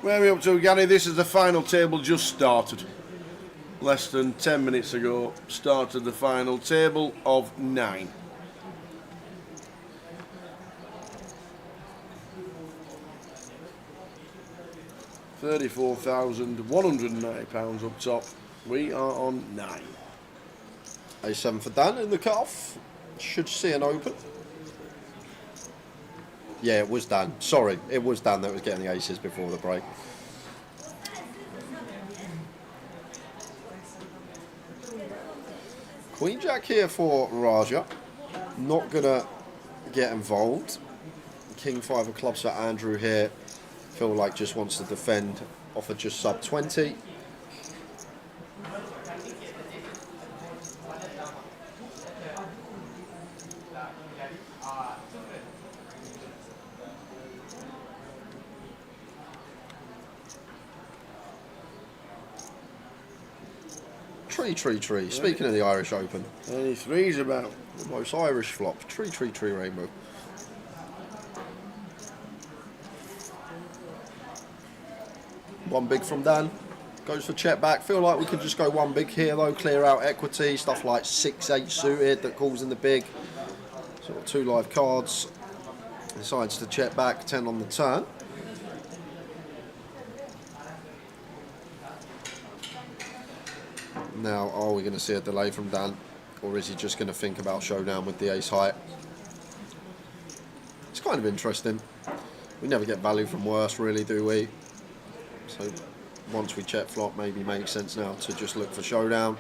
S12: Where are we up to, Gary? This is the final table just started. Less than 10 minutes ago, started the final table of 9. £34,190 up top. We are on 9.
S8: A7 for Dan in the cuff. Should see an open. Yeah, it was Dan. Sorry, it was Dan that was getting the aces before the break. Queen Jack here for Raja. Not gonna get involved. King 5 of clubs for Andrew here. Feel like just wants to defend off of just sub 20. Tree. Speaking of the Irish Open.
S12: Any threes about?
S8: The most Irish flop. Tree rainbow. One big from Dan.
S15: Goes for check back. Feel like we could just go one big here though, clear out equity, stuff like 6-8 suited that calls in the big. Sort of 2 live cards. Decides to check back, 10 on the turn. Now, are we going to see a delay from Dan? Or is he just going to think about showdown with the ace high? It's kind of interesting. We never get value from worse, really, do we? So once we check flop, maybe makes sense now to just look for showdown.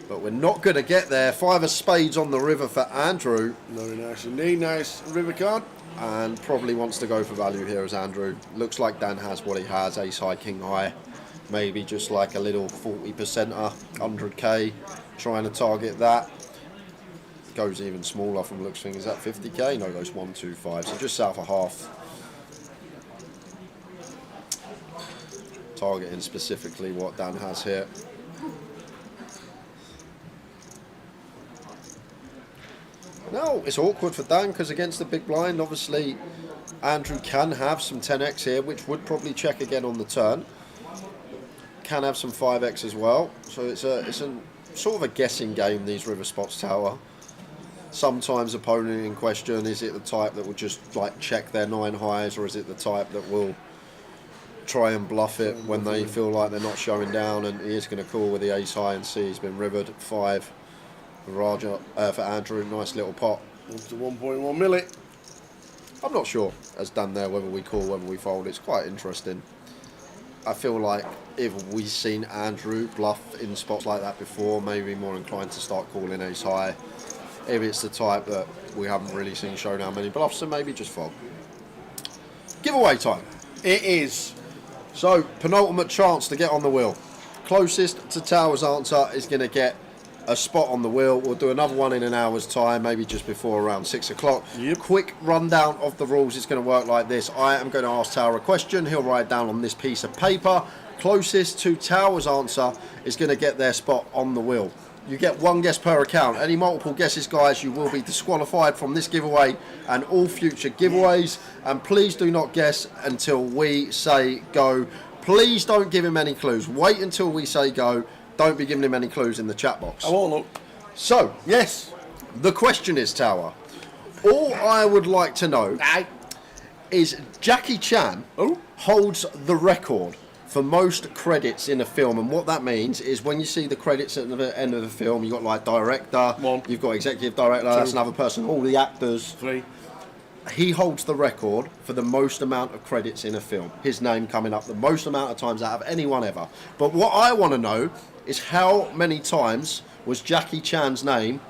S15: But we're not going to get there. 5 of spades on the river for Andrew.
S12: Very nice indeed. Nice river card.
S15: And probably wants to go for value here as Andrew. Looks like Dan has what he has. Ace high, king high. Maybe just like a little 40%er, 100k. Trying to target that. Goes even smaller from looks things. Is that 50k? No, goes 125. So just south of half. Targeting specifically what Dan has here. No, it's awkward for Dan because against the big blind, obviously Andrew can have some 10x here, which would probably check again on the turn. Can have some 5x as well. So it's a sort of a guessing game, these river spots, Tower. Sometimes opponent in question, is it the type that will just like check their 9 highs, or is it the type that will try and bluff it when they feel like they're not showing down, and he is going to call with the ace high and see he's been rivered. 5 for Raja, for Andrew, nice little pot.
S12: Up to 1.1 milli.
S15: I'm not sure, as done there, whether we call, whether we fold. It's quite interesting. I feel like if we've seen Andrew bluff in spots like that before, maybe more inclined to start calling ace high. If it's the type that we haven't really seen show down many bluffs, then maybe just fold. Giveaway time.
S12: It is.
S15: So, penultimate chance to get on the wheel. Closest to Tower's answer is going to get a spot on the wheel. We'll do another one in an hour's time, maybe just before around 6 o'clock.
S12: Yep.
S15: Quick rundown of the rules. It's going to work like this. I am going to ask Tower a question. He'll write down on this piece of paper. Closest to Tower's answer is going to get their spot on the wheel. You get 1 guess per account. Any multiple guesses, guys, you will be disqualified from this giveaway and all future giveaways. And please do not guess until we say go. Please don't give him any clues. Wait until we say go. Don't be giving him any clues in the chat box.
S12: I won't look.
S15: So, yes, the question is, Tower, all I would like to know is Jackie Chan holds the record for most credits in a film, and what that means is when you see the credits at the end of the film, you've got like director,
S12: 1,
S15: you've got executive director,
S12: 2,
S15: that's another person, all the actors.
S12: 3.
S15: He holds the record for the most amount of credits in a film. His name coming up the most amount of times out of anyone ever. But what I want to know is how many times was Jackie Chan's name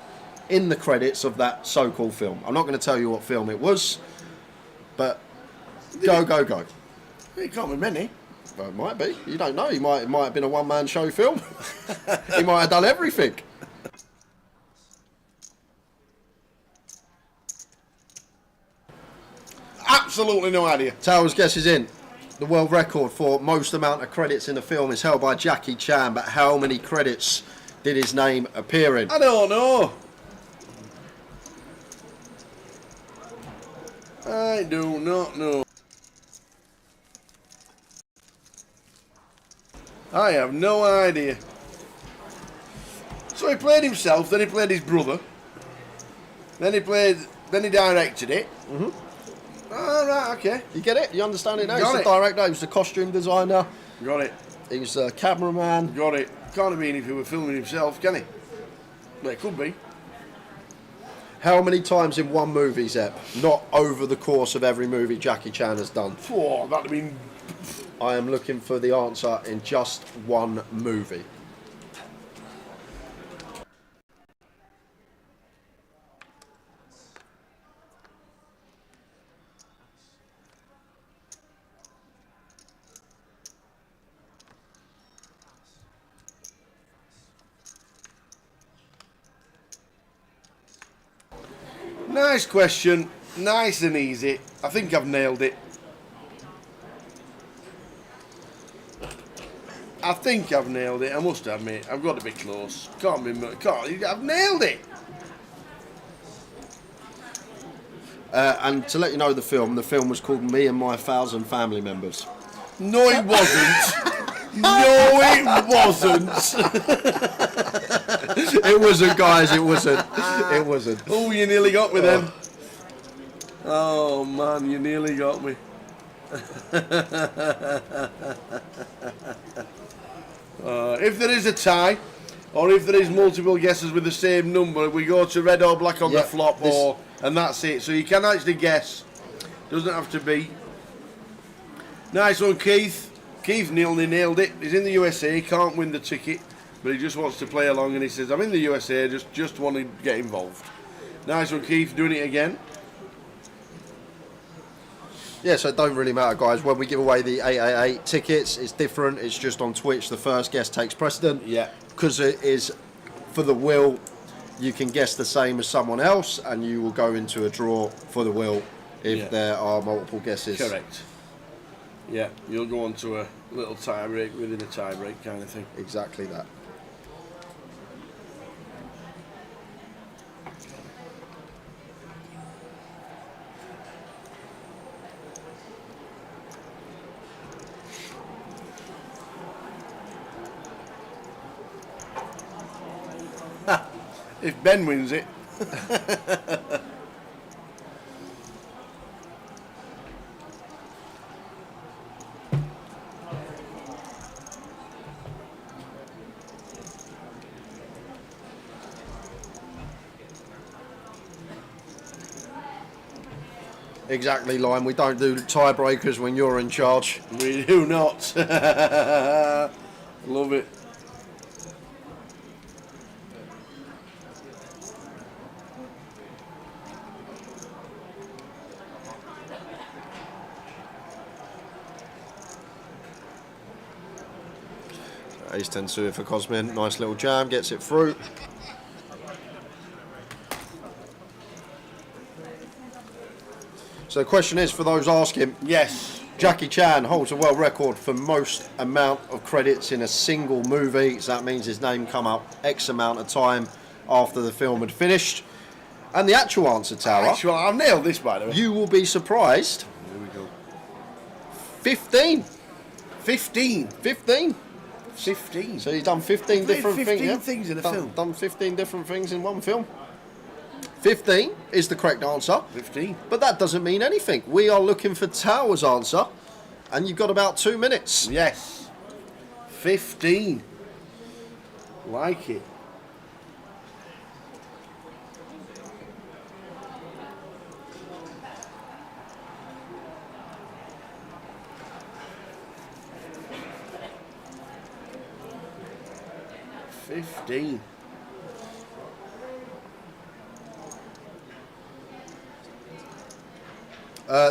S15: in the credits of that so-called film. I'm not going to tell you what film it was, but go.
S12: It can't be many.
S15: Well, it might be. You don't know. It might have been a one-man show film. He might have done everything.
S12: Absolutely no idea.
S15: Tower's guess is in. The world record for most amount of credits in a film is held by Jackie Chan, but how many credits did his name appear in?
S12: I don't know. I do not know. I have no idea. So he played himself, then he played his brother, then he directed it. Oh, right, okay.
S15: You get it? You understand it now?
S12: Got
S15: He's the director, he was the costume designer.
S12: Got it.
S15: He was the cameraman.
S12: Got it. Can't have been if he were filming himself, can he? Well, it could be.
S15: How many times in one movie, Zep? Not over the course of every movie Jackie Chan has done.
S12: Oh, that'd have been...
S15: I am looking for the answer in just one movie.
S12: Nice question. Nice and easy. I think I've nailed it. I think I've nailed it. I must admit. I've got to be close. Can't be... I've nailed it.
S15: And to let you know the film was called Me and My 1,000 Family Members.
S12: No, it wasn't. No, it wasn't.
S15: It wasn't, guys. It wasn't. It wasn't.
S12: Oh, you nearly got me then. Oh man, you nearly got me. If there is a tie, or if there is multiple guesses with the same number, we go to red or black on the flop, and that's it. So you can actually guess. Doesn't have to be. Nice one, Keith. Keith nearly nailed it. He's in the USA. He can't win the ticket, but he just wants to play along. And he says, "I'm in the USA. Just want to get involved." Nice one, Keith. Doing it again.
S15: Yeah, so it don't really matter, guys. When we give away the 888 tickets, it's different. It's just on Twitch. The first guess takes precedent.
S12: Yeah.
S15: Because it is for the wheel, you can guess the same as someone else, and you will go into a draw for the wheel if there are multiple guesses.
S12: Correct. Yeah, you'll go on to a little tie break within a tie break kind of thing.
S15: Exactly that.
S12: If Ben wins it.
S15: Exactly, Lime. We don't do tiebreakers when you're in charge.
S12: We do not. Love it.
S15: Ace 10 suited for Cosmin. Nice little jam, gets it through. So the question is, for those asking,
S12: yes,
S15: Jackie Chan holds a world record for most amount of credits in a single movie. So that means his name come up X amount of time after the film had finished. And the actual answer, Tower.
S12: I've nailed this, by the way.
S15: You will be surprised.
S12: Here we go.
S15: 15.
S12: 15.
S15: 15.
S12: 15.
S15: So he's done 15 different
S12: 15
S15: things.
S12: things in a film.
S15: Done 15 different things in one film. 15 is the correct answer.
S12: 15.
S15: But that doesn't mean anything. We are looking for Tower's answer, and you've got about 2 minutes.
S12: Yes. 15. Like it.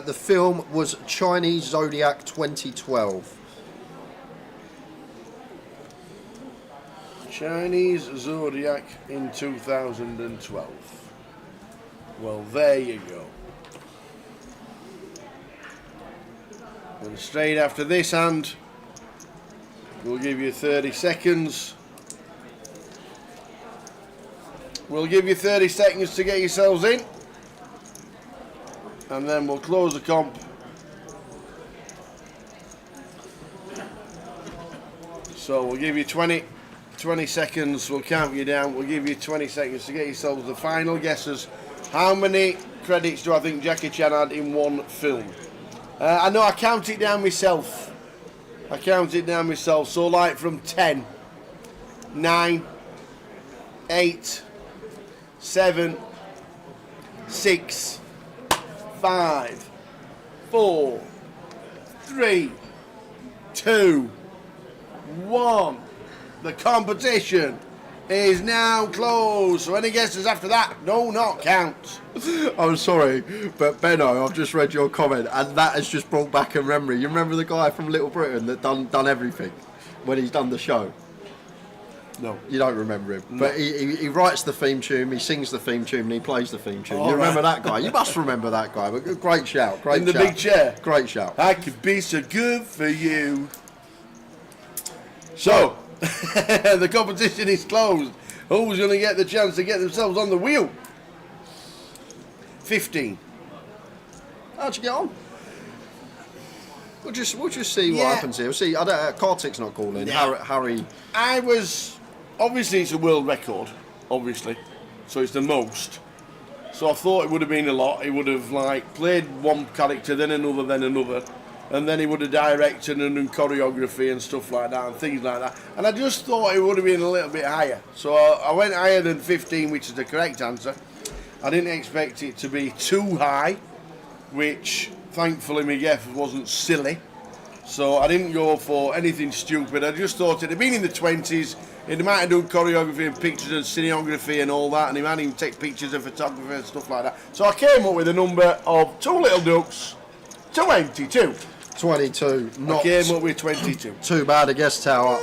S15: The film was Chinese Zodiac 2012.
S12: Chinese Zodiac in 2012. Well, there you go. And straight after this hand, we'll give you 30 seconds. We'll give you 30 seconds to get yourselves in. And then we'll close the comp. So we'll give you 20 seconds. We'll count you down. We'll give you 20 seconds to get yourselves the final guesses. How many credits do I think Jackie Chan had in one film? I know I count it down myself. So like from 10, 9, 8, 7, 6, 5, 4, 3, 2, 1. The competition is now closed. So any guesses after that do not count.
S15: I'm sorry, but Benno, I've just read your comment, and that has just brought back a memory. You remember the guy from Little Britain that done everything when he's done the show?
S12: No.
S15: You don't remember him.
S12: No.
S15: But he writes the theme tune, he sings the theme tune, and he plays the theme tune.
S12: All
S15: You remember
S12: right.
S15: that guy? You must remember that guy. But great shout. Great
S12: In the
S15: shout.
S12: big chair.
S15: Great shout.
S12: I could be so good for you. So, the competition is closed. Who's going to get the chance to get themselves on the wheel? 15.
S15: How'd you get on? We'll just see what happens here. We'll see. Kartik's not calling.
S12: Yeah.
S15: Harry.
S12: I was obviously it's a world record, obviously, so it's the most. So I thought it would have been a lot. He would have like played one character, then another, and then he would have directed and done choreography and stuff like that and things like that. And I just thought it would have been a little bit higher. So I went higher than 15, which is the correct answer. I didn't expect it to be too high, which thankfully my guess wasn't silly. So I didn't go for anything stupid. I just thought it had been in the 20s. He might have done choreography and pictures and cinematography and all that, and he might even take pictures of photography and stuff like that. So I came up with a number of Two Little Ducks, 22.
S15: 22.
S12: I came up with 22.
S15: Too bad, I guess, Tower.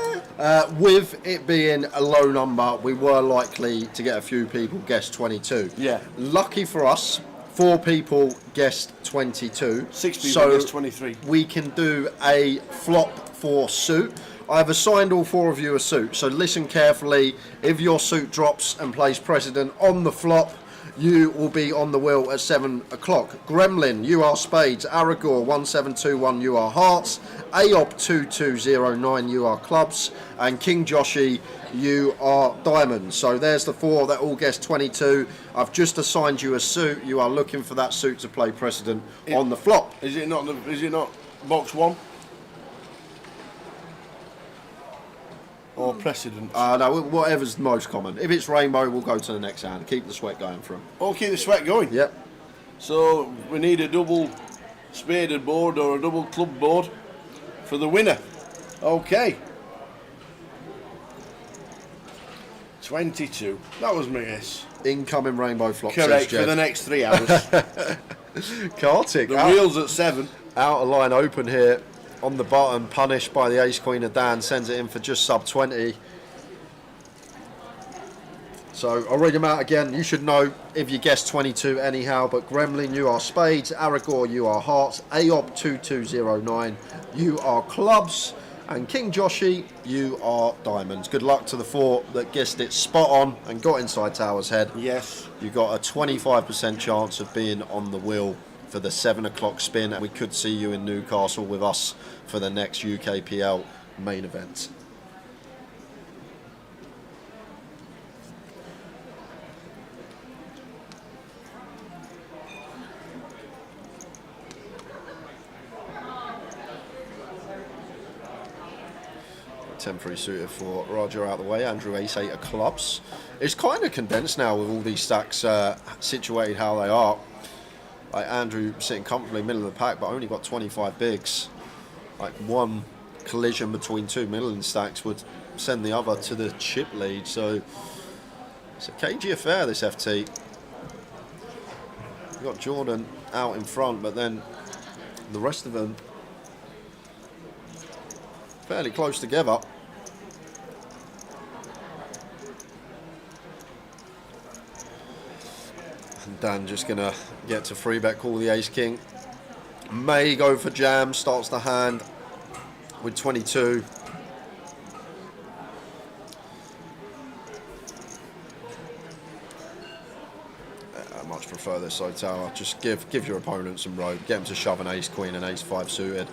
S15: With it being a low number, we were likely to get a few people guess 22.
S12: Yeah.
S15: Lucky for us, 4 people guessed 22.
S12: 6 people
S15: so
S12: guessed 23.
S15: We can do a flop for suit. I've assigned all 4 of you a suit, so listen carefully. If your suit drops and plays precedent on the flop, you will be on the wheel at 7 o'clock. Gremlin, you are spades. Aragorn, 1721, you are hearts. Aop, 2209, you are clubs. And King Joshi, you are diamonds. So there's the 4 that all guessed 22. I've just assigned you a suit. You are looking for that suit to play precedent on the flop.
S12: Is it not box 1? Or precedent?
S15: No, whatever's most common. If it's rainbow, we'll go to the next hand. Keep the sweat going for him.
S12: Oh, keep the sweat going?
S15: Yep.
S12: So we need a double spaded board or a double club board for the winner. Okay. 22. That was my guess.
S15: Incoming rainbow flop.
S12: Correct, for the next 3 hours.
S15: Kartik.
S12: The wheels at 7.
S15: Out of line open here. On the bottom, punished by the ace queen of Dan, sends it in for just sub 20. So I'll read them out again. You should know if you guessed 22 anyhow, but Gremlin, you are spades. Aragorn, you are hearts. Aop, 2209, you are clubs. And King Joshi, you are diamonds. Good luck to the 4 that guessed it spot on and got inside Tower's head.
S12: Yes.
S15: You got a 25% chance of being on the wheel for the 7 o'clock spin. We could see you in Newcastle with us for the next UKPL main event. Temporary suited for Roger out of the way. Andrew ace-8 of clubs. It's kind of condensed now with all these stacks situated how they are. Like Andrew sitting comfortably middle of the pack, but only got 25 bigs. Like one collision between 2 middling stacks would send the other to the chip lead. So it's a cagey affair, this FT. You've got Jordan out in front, but then the rest of them fairly close together. And Dan just gonna get to free bet, call the ace king. May go for jam, starts the hand with 22. I much prefer this side tower. Just give your opponent some rope. Get them to shove an ace queen and ace 5 suited.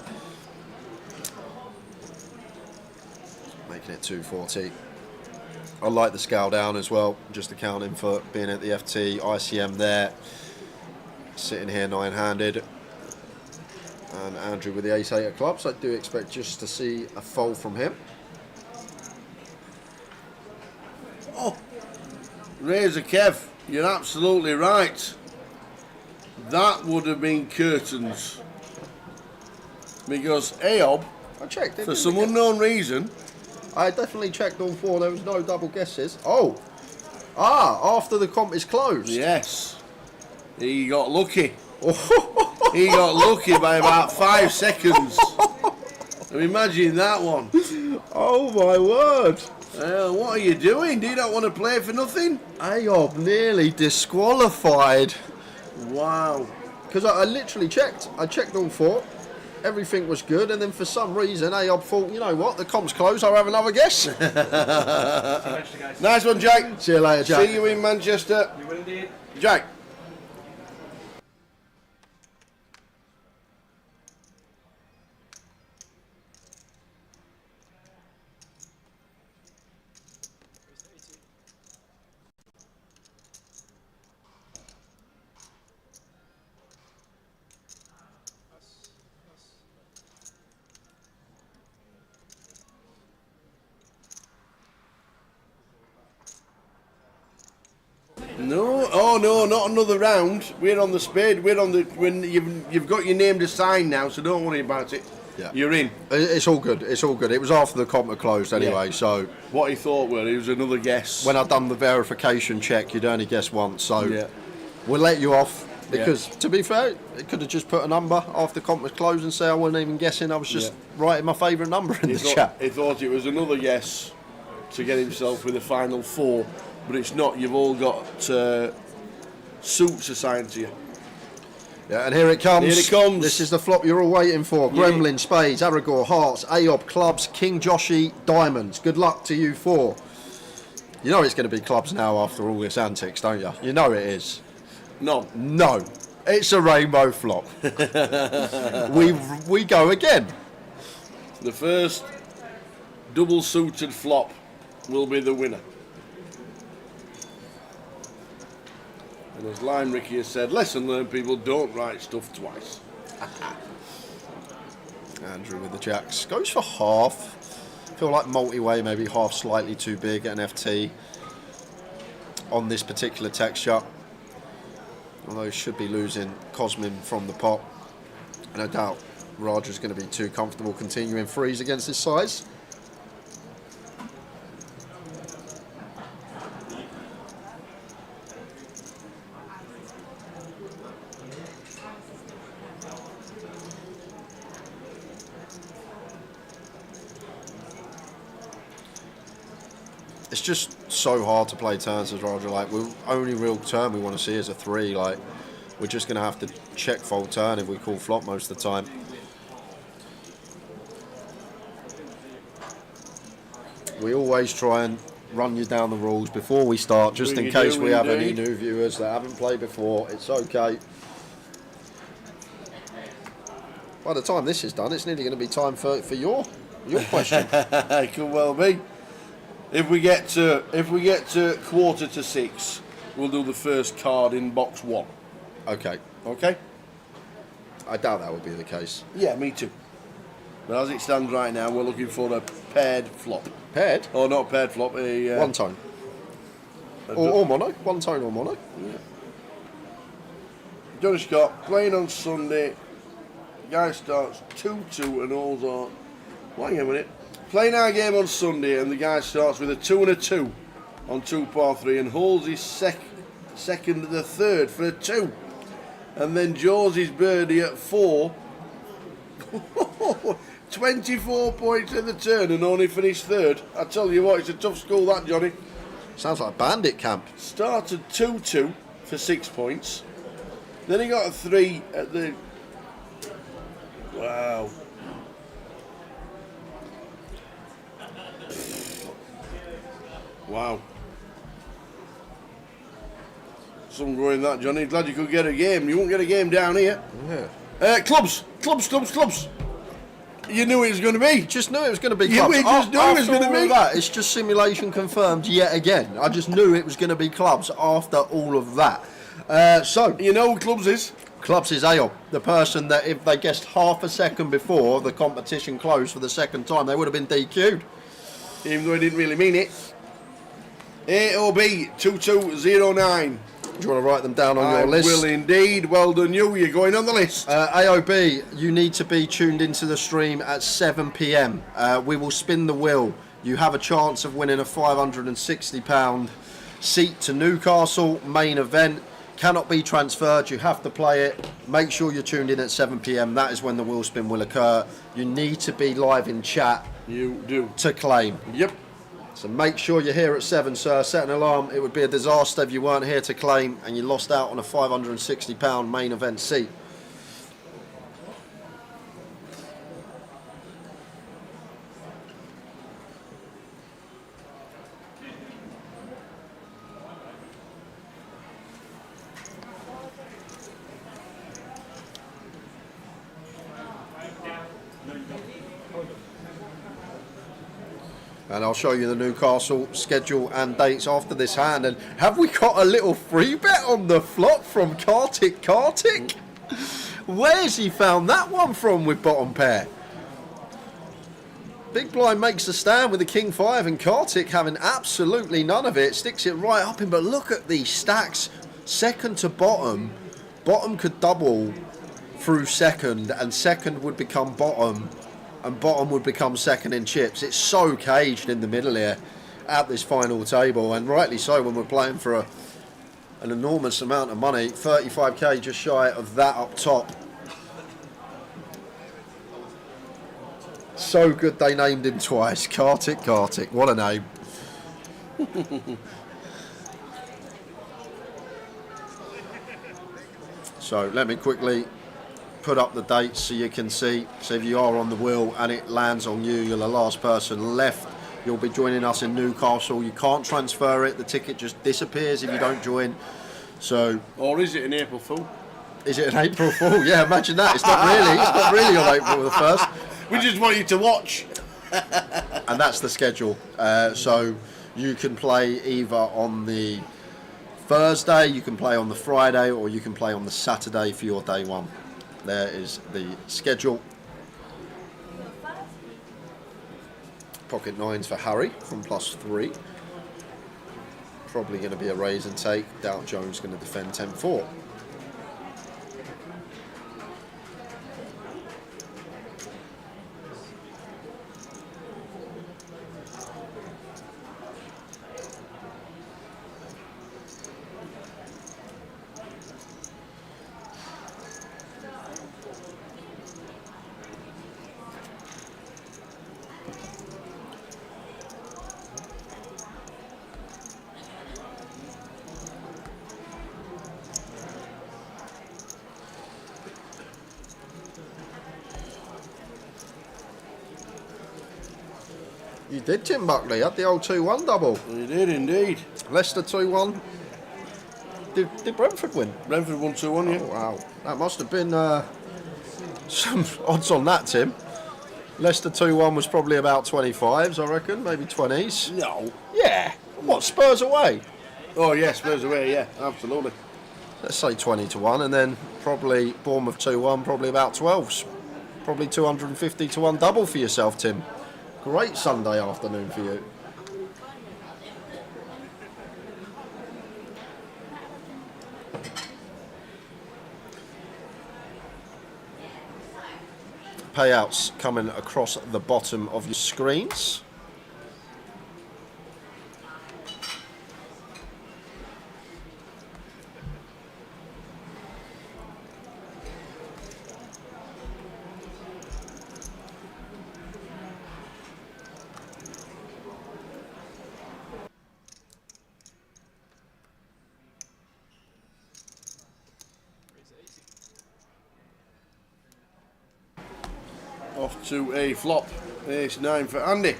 S15: Making it 240. I like the scale down as well, just accounting for being at the FT. ICM there, sitting here 9-handed. And Andrew with the ace-8 of clubs. I do expect just to see a fold from him.
S12: Oh, Razor Kev, you're absolutely right. That would have been curtains. Because Aob,
S15: I checked,
S12: for some unknown reason,
S15: I definitely checked all 4. There was no double guesses. Oh, after the comp is closed.
S12: Yes, he got lucky. He got lucky by about 5 seconds. Imagine that one.
S15: Oh my word.
S12: What are you doing? Do you not want to play for nothing?
S15: Aob nearly disqualified.
S12: Wow.
S15: Because I literally checked. I checked all 4. Everything was good, and then for some reason Aob thought, you know what, the comp's closed, I'll have another guess.
S12: Nice one, Jack.
S15: See you later, Jack.
S12: See you in Manchester.
S14: You will indeed.
S12: Jack. no, not another round. We're on the spade. We're on the. When you've got your name to sign now, so don't worry about it.
S15: Yeah.
S12: You're in.
S15: It's all good. It's all good. It was after the comp had closed anyway,
S12: Yeah.
S15: so.
S12: What he thought it was another guess.
S15: When I'd done the verification check, you'd only guess once, so
S12: Yeah.
S15: we'll let you off. Because, to be fair, it could have just put a number after the comp was closed and say I wasn't even guessing. I was just writing my favourite number in the chat.
S12: He thought it was another guess to get himself with a final 4, but it's not. You've all got suits assigned to you.
S15: Yeah, and here it comes.
S12: Here it comes.
S15: This is the flop you're all waiting for.
S12: Yeah.
S15: Gremlin, Spades, Aragorn, Hearts, Aob, Clubs, King Joshi, Diamonds. Good luck to you 4. You know it's going to be clubs now after all this antics, don't you? You know it is.
S12: No.
S15: No. It's a rainbow flop. we go again.
S12: The first double suited flop will be the winner. And as Lime Ricky has said, lesson learned, people don't write stuff twice.
S15: Andrew with the jacks. Goes for half. Feel like multi-way, maybe half slightly too big at an FT on this particular texture. Although he should be losing Cosmin from the pot. And I doubt Raja's going to be too comfortable continuing threes against his size. It's just so hard to play turns as Raja. Like, the only real turn we want to see is a 3. Like, we're just going to have to check fold turn if we call flop most of the time. We always try and run you down the rules before we start, just in case we have any new viewers that haven't played before. It's okay. By the time this is done, it's nearly going to be time for your question.
S12: It could well be. If we get to 5:45, we'll do the first card in box 1.
S15: Okay.
S12: Okay?
S15: I doubt that would be the case.
S12: Yeah, me too. But as it stands right now, we're looking for a paired flop.
S15: Paired?
S12: Oh, not a paired flop.
S15: One tone. Or mono. One tone or mono.
S12: Yeah. Johnny Scott, playing on Sunday. Guy starts 2-2 and all on. Well, hang on a minute. Playing our game on Sunday, and the guy starts with a 2 and a 2 on 2 par 3 and holds his second and the third for a 2. And then jaws his birdie at 4. 24 points at the turn and only finished third. I tell you what, it's a tough school, that, Johnny.
S15: Sounds like bandit camp.
S12: Started 2-2 for 6 points. Then he got a 3 at the... Wow. Wow. Some going that, Johnny. Glad you could get a game. You won't get a game down here.
S15: Yeah.
S12: Clubs. You knew it was going to be.
S15: Just knew it was going to be
S12: Yeah,
S15: clubs.
S12: we just knew it was going to be.
S15: That, it's just simulation confirmed yet again. I just knew it was going to be clubs after all of that. So
S12: you know who clubs is?
S15: Clubs is Ayo, the person that if they guessed half a second before the competition closed for the second time, they would have been DQ'd.
S12: Even though he didn't really mean it. AOB 2209.
S15: Do you want to write them down on your list?
S12: I will indeed. Well done, you. You're going on the list.
S15: AOB, you need to be tuned into the stream at 7 p.m. We will spin the wheel. You have a chance of winning a £560 seat to Newcastle main event. Cannot be transferred. You have to play it. Make sure you're tuned in at 7 p.m. That is when the wheel spin will occur. You need to be live in chat.
S12: You do.
S15: To claim.
S12: Yep.
S15: So make sure you're here at 7, sir. Set an alarm. It would be a disaster if you weren't here to claim and you lost out on a £560 main event seat. And I'll show you the Newcastle schedule and dates after this hand. And have we got a little free bet on the flop from Kartik? Where's he found that one from with bottom pair? Big blind makes the stand with the King 5 and Kartik having absolutely none of it. Sticks it right up in, but look at these stacks. second to bottom, bottom could double through second, and second would become bottom, and bottom would become second in chips. It's so caged in the middle here at this final table, and rightly so when we're playing for an enormous amount of money. 35k just shy of that up top. So good they named him twice. Kartik, what a name. So let me quickly put up the dates so you can see. So if you are on the wheel and it lands on you, you're the last person left. You'll be joining us in Newcastle. You can't transfer it. The ticket just disappears if you don't join. So,
S12: or is it an April Fool?
S15: Is it an April Fool? Yeah, imagine that. It's not really. It's not really on April the 1st.
S12: We just want you to watch.
S15: And that's the schedule. So you can play either on the Thursday, you can play on the Friday, or you can play on the Saturday for your day one. There is the schedule. Pocket nines for Harry from +3. Probably going to be a raise and take. Doubt Jones going to defend 10-4. You did, Tim Buckley. Had the old 2-1 double.
S12: You did indeed.
S15: Leicester 2-1. Did Brentford win?
S12: Brentford won 2-1, yeah.
S15: Oh, wow. That must have been some odds on that, Tim. Leicester 2-1 was probably about 25s, I reckon. Maybe 20s.
S12: No.
S15: Yeah. What, Spurs away?
S12: Oh, yeah, Spurs away, yeah. Absolutely.
S15: Let's say 20-1, and then probably Bournemouth 2-1, probably about 12s. Probably 250-1 double for yourself, Tim. Great Sunday afternoon for you. Payouts coming across the bottom of your screens.
S12: Off to a flop. Ace-9 for Andy.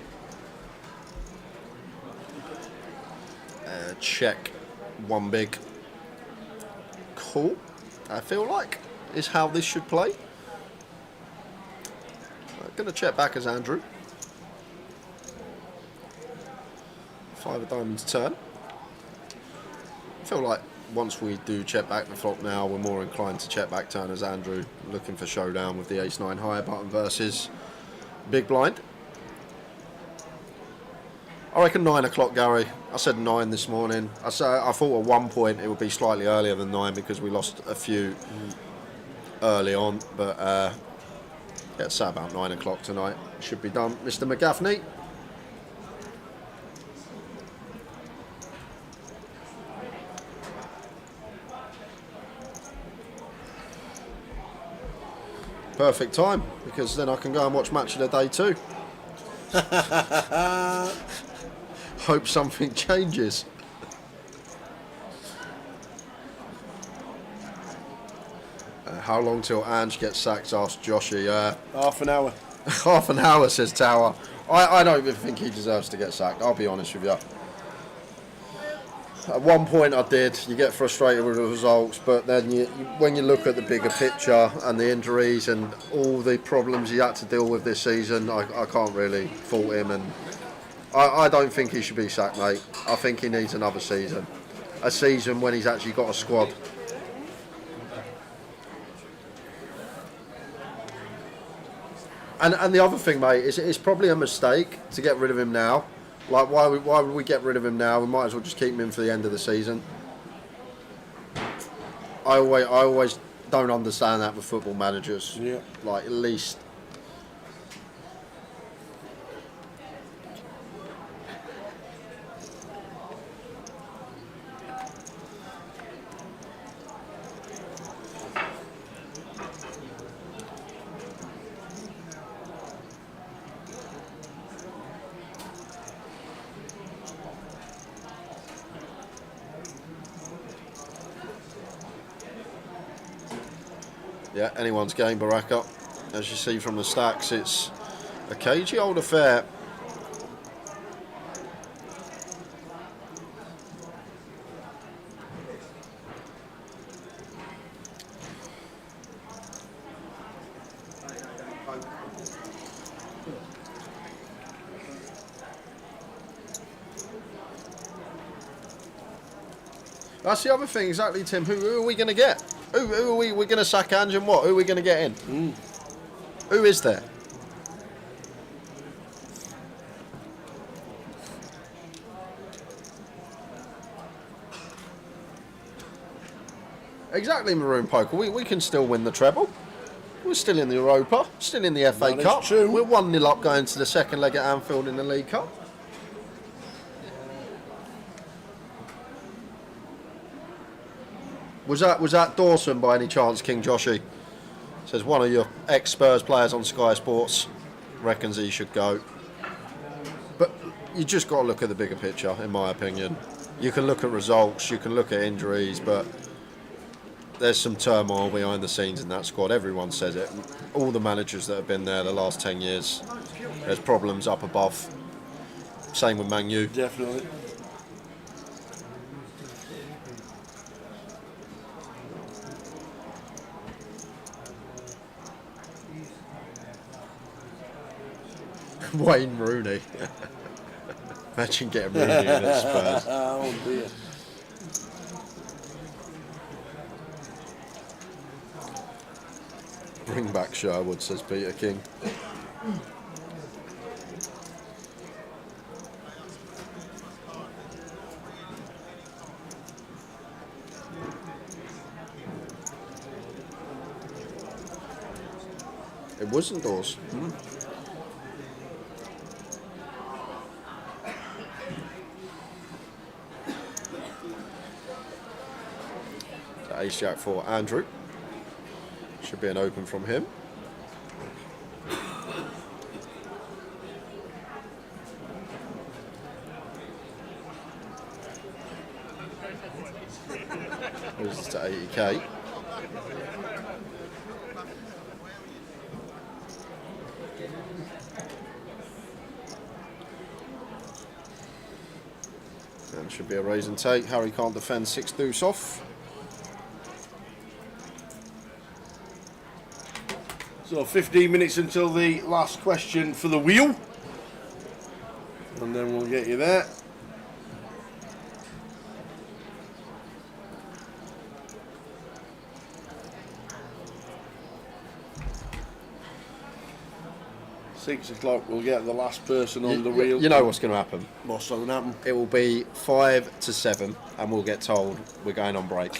S15: Check, one big. Cool, I feel like, is how this should play. I'm going to check back as Andrew. 5 of diamonds turn. I feel like once we do check back the flop now, we're more inclined to check back turn as Andrew, looking for showdown with the ace-9 higher button versus big blind. I reckon 9 o'clock, Gary. I said 9 this morning. I thought at one point it would be slightly earlier than 9 because we lost a few early on, but yeah, it's say about 9 o'clock tonight. Should be done. Mr. McGaffney. Perfect time, because then I can go and watch Match of the Day too. Hope something changes. How long till Ange gets sacked? Asked Joshy.
S12: Half an hour.
S15: Half an hour, says Tower. I don't even think he deserves to get sacked, I'll be honest with you. At one point I did. You get frustrated with the results, but then when you look at the bigger picture and the injuries and all the problems he had to deal with this season, I can't really fault him, and I don't think he should be sacked, mate. I think he needs another season. A season when he's actually got a squad. And the other thing, mate, is it's probably a mistake to get rid of him now. Like, why would we get rid of him now? We might as well just keep him in for the end of the season. always don't understand that with football managers.
S12: Yeah.
S15: Like at least. Yeah, anyone's game, Baraka. As you see from the stacks, it's a cagey old affair. That's the other thing, exactly, Tim. Who are we going to get? Who are we? We're going to sack Ange and what? Who are we going to get in? Who is there? Exactly, Maroon Poker. We can still win the treble. We're still in the Europa, still in the FA
S12: That is
S15: Cup.
S12: true.
S15: We're 1-0 up going to the second leg at Anfield in the League Cup. Was that Dawson by any chance, King Joshy? Says one of your ex-Spurs players on Sky Sports reckons he should go. But you just got to look at the bigger picture, in my opinion. You can look at results, you can look at injuries, but there's some turmoil behind the scenes in that squad. Everyone says it. All the managers that have been there the last 10 years, there's problems up above. Same with Man U.
S12: Definitely.
S15: Wayne Rooney. Imagine getting Rooney in at Spurs.
S12: Oh dear.
S15: Bring back Sherwood, says Peter King. It wasn't Dawes. Ace Jack for Andrew. Should be an open from him. Goes to 80k. And should be a raise and take. Harry can't defend 6 deuce off.
S12: So 15 minutes until the last question for the wheel. And then we'll get you there. Six o'clock, we'll get the last person on the wheel.
S15: You know what's going to happen.
S12: What's going to happen?
S15: It will be 5 to 7, and we'll get told we're going on break.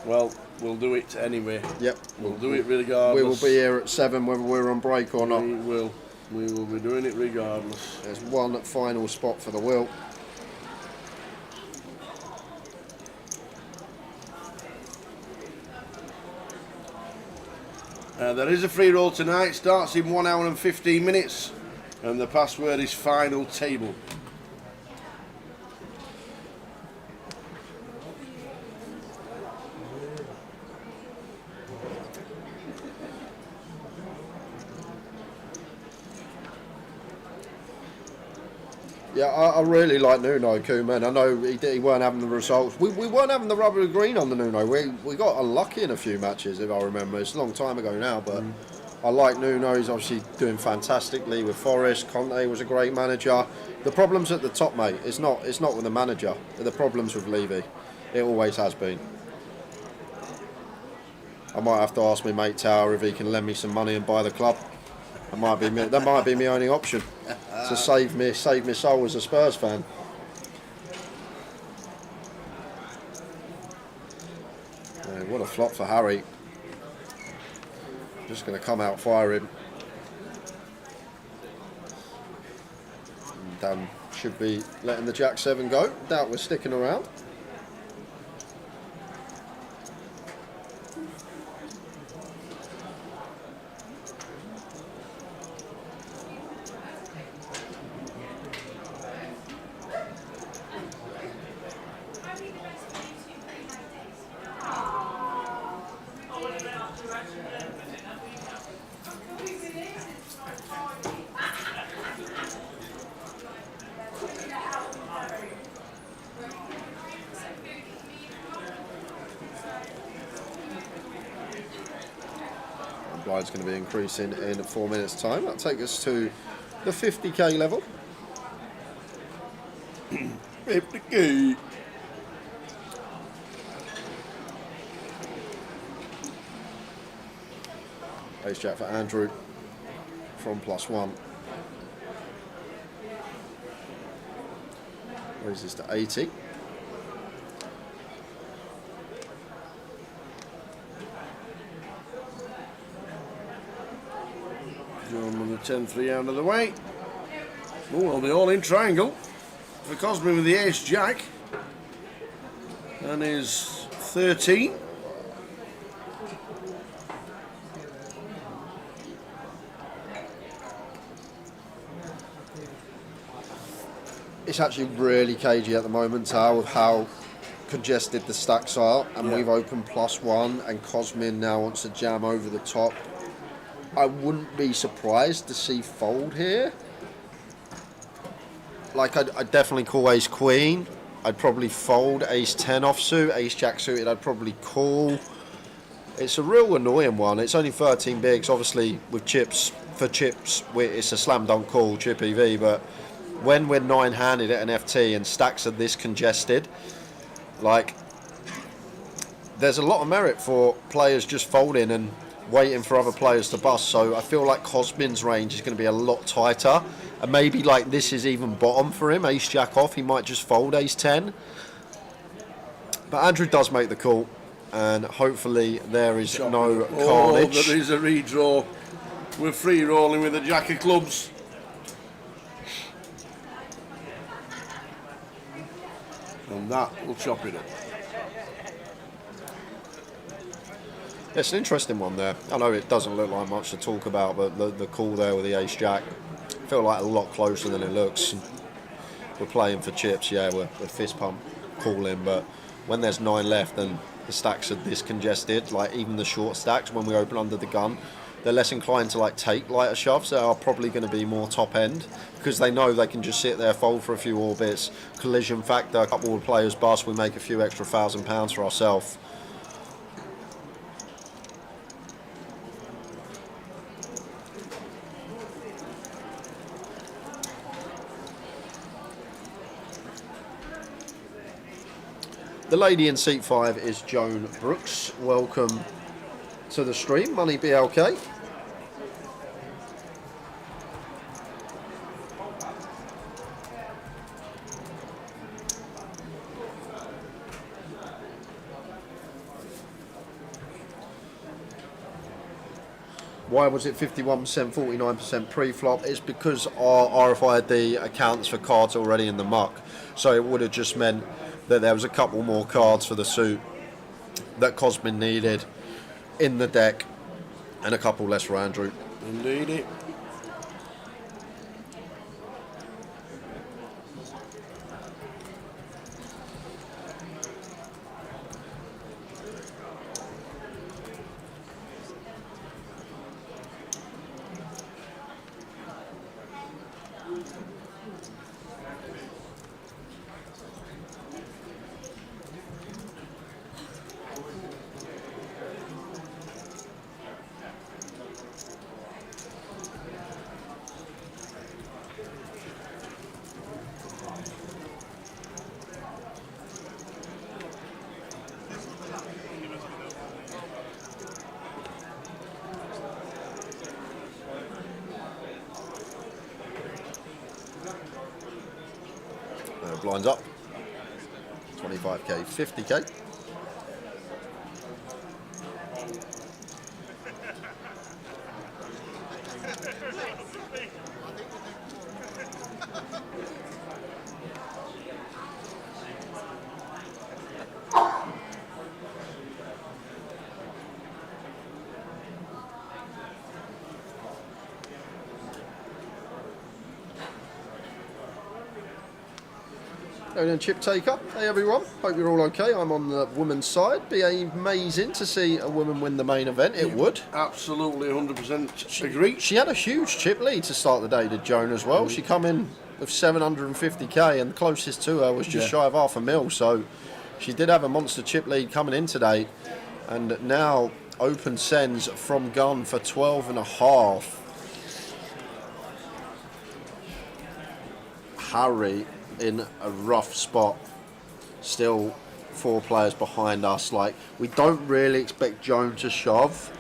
S12: Well, we'll do it anyway.
S15: Yep.
S12: We'll do it regardless.
S15: We will be here at 7 whether we're on break or not.
S12: We will. We will be doing it regardless.
S15: There's one final spot for the wheel.
S12: There is a free roll tonight. Starts in 1 hour and 15 minutes. And the password is final table.
S15: Yeah, I really like Nuno Koeman. I know he weren't having the results. We weren't having the rubber green on the Nuno. We got unlucky in a few matches, if I remember. It's a long time ago now, but I like Nuno. He's obviously doing fantastically with Forest. Conte was a great manager. The problem's at the top, mate. It's not with the manager. The problem's with Levy. It always has been. I might have to ask my mate Tower if he can lend me some money and buy the club. That might be my only option to save me soul as a Spurs fan.
S8: What a flop for Harry. Just going to come out firing. And Dan should be letting the Jack 7 go. Doubt we're sticking around. Blind's going to be increasing in 4 minutes' time. That'll take us to the 50k level.
S12: 50k.
S8: Ace Jack for Andrew from +1. Raises to 80.
S12: John with the 10-3 out of the way. Oh, we'll be all in triangle for Cosby with the ace jack and his 13.
S8: It's actually really cagey at the moment, Tal, with how congested the stacks are, and we've opened +1 and Cosmin now wants to jam over the top. I wouldn't be surprised to see fold here. Like, I'd definitely call ace queen. I'd probably fold ace 10 offsuit. Ace jack suited I'd probably call. It's a real annoying one. It's only 13 bigs. Obviously, with chips, it's a slam dunk call, chip EV, but when we're 9-handed at an FT and stacks are this congested, like, there's a lot of merit for players just folding and waiting for other players to bust. So I feel like Cosmin's range is going to be a lot tighter, and maybe like this is even bottom for him. Ace jack off, he might just fold ace 10, but Andrew does make the call, and hopefully there is no carnage.
S12: There is a redraw. We're free rolling with the jack of clubs. And that will chop it up.
S8: It's an interesting one there. I know it doesn't look like much to talk about, but the call there with the ace jack, I feel like a lot closer than it looks. We're playing for chips, yeah, we're fist pump calling, but when there's 9 left and the stacks are this congested, like even the short stacks, when we open under the gun, they're less inclined to like take lighter shoves. They are probably going to be more top end because they know they can just sit there, fold for a few orbits, collision factor, a couple of players bust, we make a few extra £1,000 for ourselves. The lady in seat 5 is Joan Brooks. Welcome to the stream, Money BLK. Why was it 51%, 49% pre-flop? It's because our RFID accounts for cards already in the muck. So it would have just meant that there was a couple more cards for the suit that Cosmin needed in the deck and a couple less for Andrew.
S12: Indeed.
S8: Blinds up. 25k, 50k.
S15: And chip taker. Hey everyone, hope you're all okay. I'm on the women's side. Be amazing to see a woman win the main event. It would.
S12: Absolutely, 100% agree.
S15: She had a huge chip lead to start the day, did Joan as well. She come in with 750k, and the closest to her was just shy of $500,000. So she did have a monster chip lead coming in today, and now open sends from gun for 12.5. Harry in a rough spot. Still 4 players behind us. Like, we don't really expect Joan to shove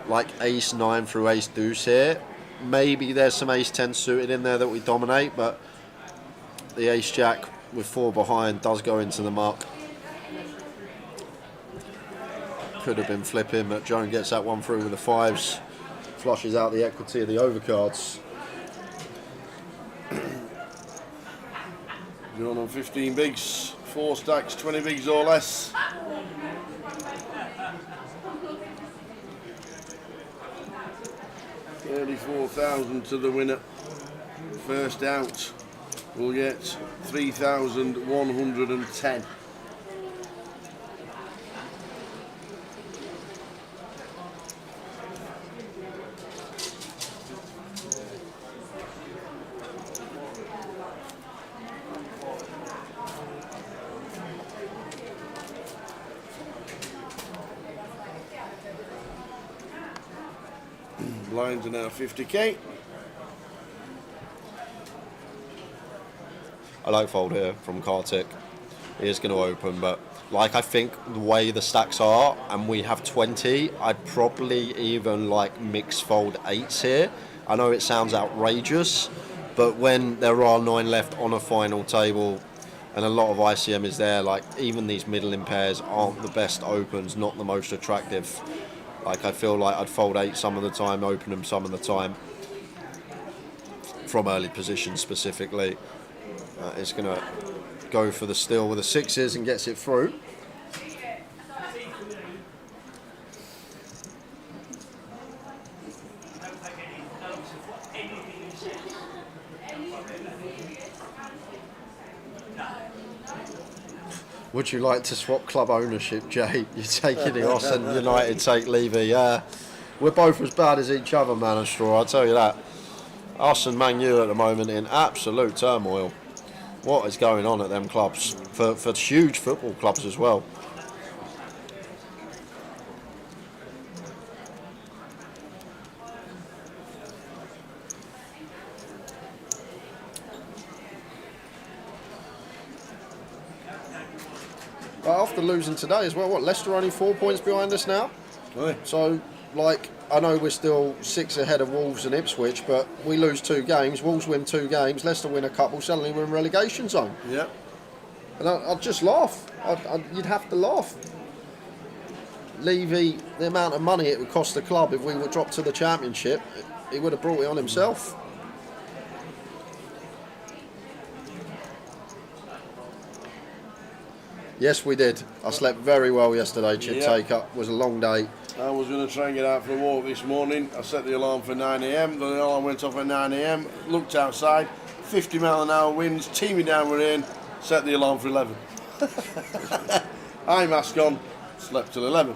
S15: like ace 9 through ace deuce here. Maybe there's some ace 10 suited in there that we dominate, but the ace jack with 4 behind does go into the muck. Could have been flipping, but Joan gets that one through with the 5s, flushes out the equity of the overcards.
S12: Drawn on 15 bigs, 4 stacks, 20 bigs or less. $34,000 to the winner. First out will get 3,110. Blinds are now 50k.
S15: I like fold here from Kartik. He is going to open, but like, I think the way the stacks are, and we have 20, I'd probably even like mix fold 8s here. I know it sounds outrageous, but when there are 9 left on a final table and a lot of ICM is there, like, even these middling pairs aren't the best opens, not the most attractive. Like, I feel like I'd fold 8 some of the time, open them some of the time. From early positions specifically. It's going to go for the steal with the 6s and gets it through. Would you like to swap club ownership, Jay? You're taking the Os and United take Levy. Yeah, we're both as bad as each other, man and Straw, I'll tell you that. Us and Man U at the moment in absolute turmoil. What is going on at them clubs? For huge football clubs as well. After losing today as well, Leicester are only 4 points behind us now.
S12: Right.
S15: So, like, I know we're still 6 ahead of Wolves and Ipswich, but we lose 2 games, Wolves win 2 games, Leicester win a couple, suddenly we're in relegation zone.
S12: Yeah.
S15: And I'd just laugh. You'd have to laugh. Levy, the amount of money it would cost the club if we were dropped to the Championship, he would have brought it on himself. Yes, we did. I slept very well yesterday. Chip take-up was a long day.
S12: I was going to try and get out for a walk this morning. I set the alarm for 9 a.m. The alarm went off at 9 a.m. Looked outside, 50 mile an hour winds, teaming down we're in. Set the alarm for 11. Eye mask on, slept till 11.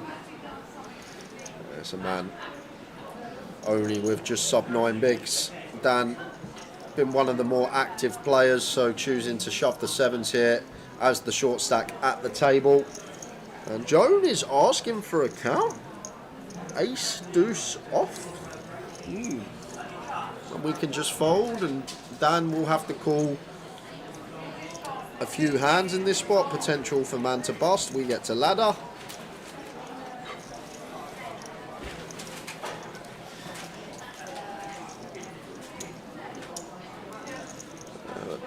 S15: There's a man only with just sub 9 bigs. Dan, been one of the more active players, so choosing to shove the 7s here as the short stack at the table. And Joan is asking for a count. Ace deuce off. And we can just fold, and Dan will have to call a few hands in this spot. Potential for man to bust. We get to ladder.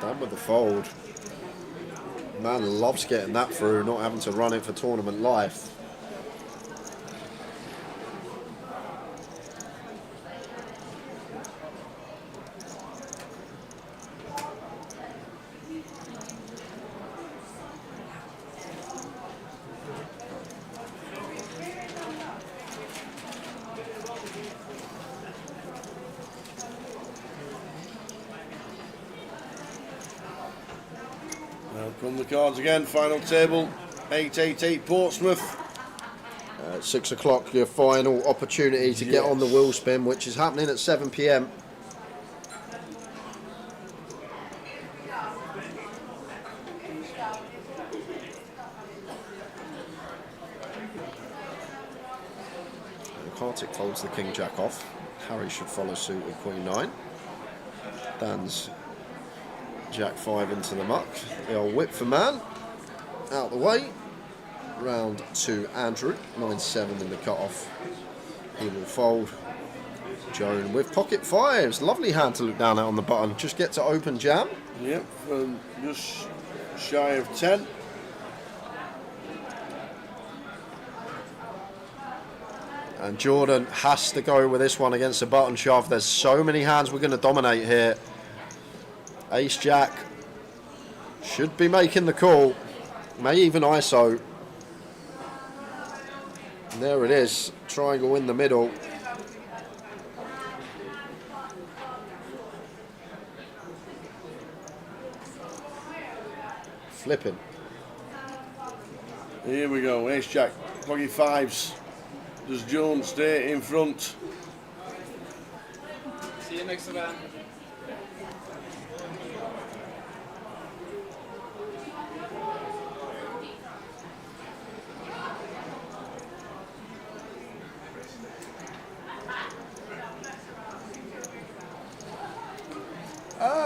S15: Dan with the fold. Man loves getting that through, not having to run it for tournament life.
S12: Come the cards again. Final table. 888 Portsmouth.
S8: 6 o'clock, your final opportunity to get on the wheel spin, which is happening at 7 p.m. Kartik folds the King Jack off. Harry should follow suit with Queen 9. Dan's Jack 5 into the muck. The old whip for man. Out the way. Round to Andrew. 9-7 in the cut-off. He will fold. Joan with pocket 5s. Lovely hand to look down at on the button. Just get to open jam.
S12: Yep, just shy of 10.
S8: And Jordan has to go with this one against the button shove. There's so many hands we're going to dominate here. Ace Jack should be making the call. May even ISO. And there it is. Triangle in the middle. Flipping.
S12: Here we go. Ace Jack. Pocket 5s. Does Jones stay in front?
S14: See you next event.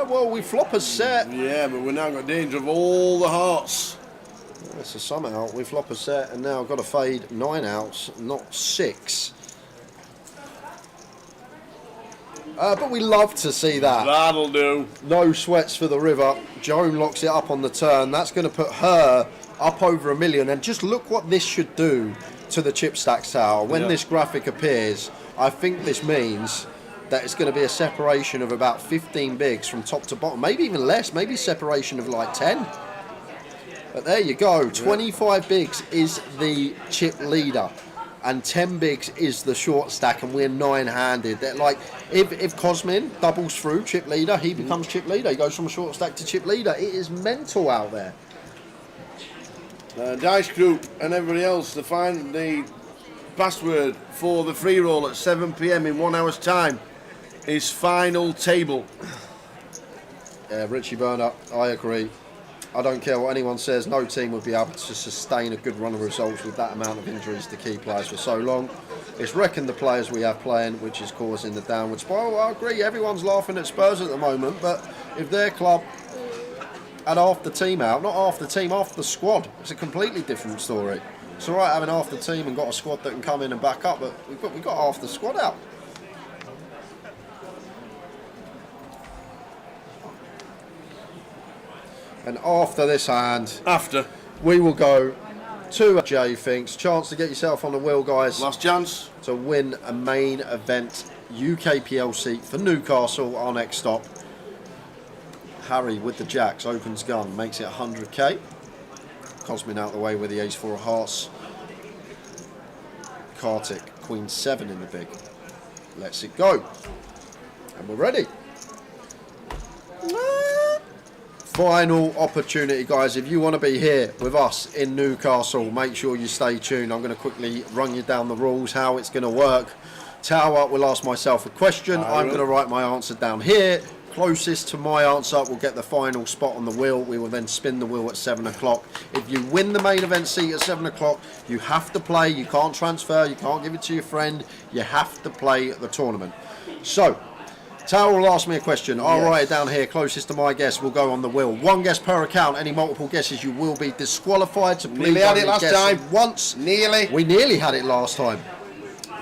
S8: Well, we flop a set.
S12: Yeah, but we've now got danger of all the hearts.
S8: Yeah, so somehow we flop a set and now got to fade 9 outs, not 6. But we love to see that.
S12: That'll do.
S8: No sweats for the river. Joan locks it up on the turn. That's going to put her up over $1 million. And just look what this should do to the chip stack tower. When this graphic appears, I think this means that it's going to be a separation of about 15 bigs from top to bottom. Maybe even less. Maybe separation of like 10. But there you go. 25 bigs is the chip leader. And 10 bigs is the short stack, and we're 9-handed. That, like, if Cosmin doubles through chip leader, he becomes chip leader. He goes from short stack to chip leader. It is mental out there.
S12: Dice Group and everybody else to find the password for the free roll at 7 p.m. in 1 hour's time is final table.
S8: Yeah, Richie Burner, I agree. I don't care what anyone says, no team would be able to sustain a good run of results with that amount of injuries to key players for so long. It's wrecking the players we have playing, which is causing the downward spiral. I agree, everyone's laughing at Spurs at the moment, but if their club had half the team out, not half the team, half the squad, it's a completely different story. It's all right having half the team and got a squad that can come in and back up, but we've got half the squad out. And after this hand, we will go to Jay Finks. Chance to get yourself on the wheel, guys.
S12: Last chance
S8: to win a main event UKPL seat for Newcastle. Our next stop. Harry with the jacks opens gun, makes it 100k. Cosmin out the way with the ace 4 of hearts. Kartik, queen 7 in the big. Lets it go, and we're ready. Final opportunity, guys. If you want to be here with us in Newcastle, make sure you stay tuned. I'm going to quickly run you down the rules, how it's going to work. Tower will ask myself a question. I'm going to write my answer down here. Closest to my answer will get the final spot on the wheel. We will then spin the wheel at 7 o'clock. If you win the main event seat at 7 o'clock, you have to play. You can't transfer. You can't give it to your friend. You have to play the tournament. So, Tower will ask me a question. I'll write it down here. Closest to my guess will go on the wheel. 1 guess per account. Any multiple guesses, you will be disqualified. So please
S12: nearly had it last time.
S8: Once.
S12: Nearly.
S8: We nearly had it last time.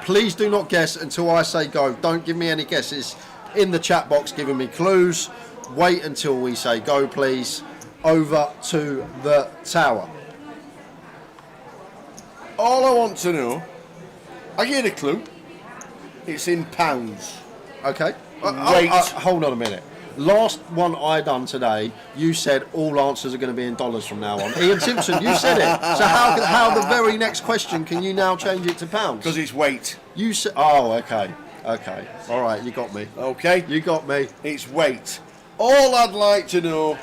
S8: Please do not guess until I say go. Don't give me any guesses in the chat box giving me clues. Wait until we say go, please. Over to the Tower.
S12: All I want to know, I get a clue. It's in pounds.
S8: Okay.
S12: Wait.
S8: Hold on a minute. Last one I done today, you said all answers are going to be in dollars from now on. Ian Simpson, you said it. So how the very next question can you now change it to pounds?
S12: Because it's weight.
S8: You said. Oh, okay. Okay. All right. You got me.
S12: Okay.
S8: You got me.
S12: It's weight. All I'd like to know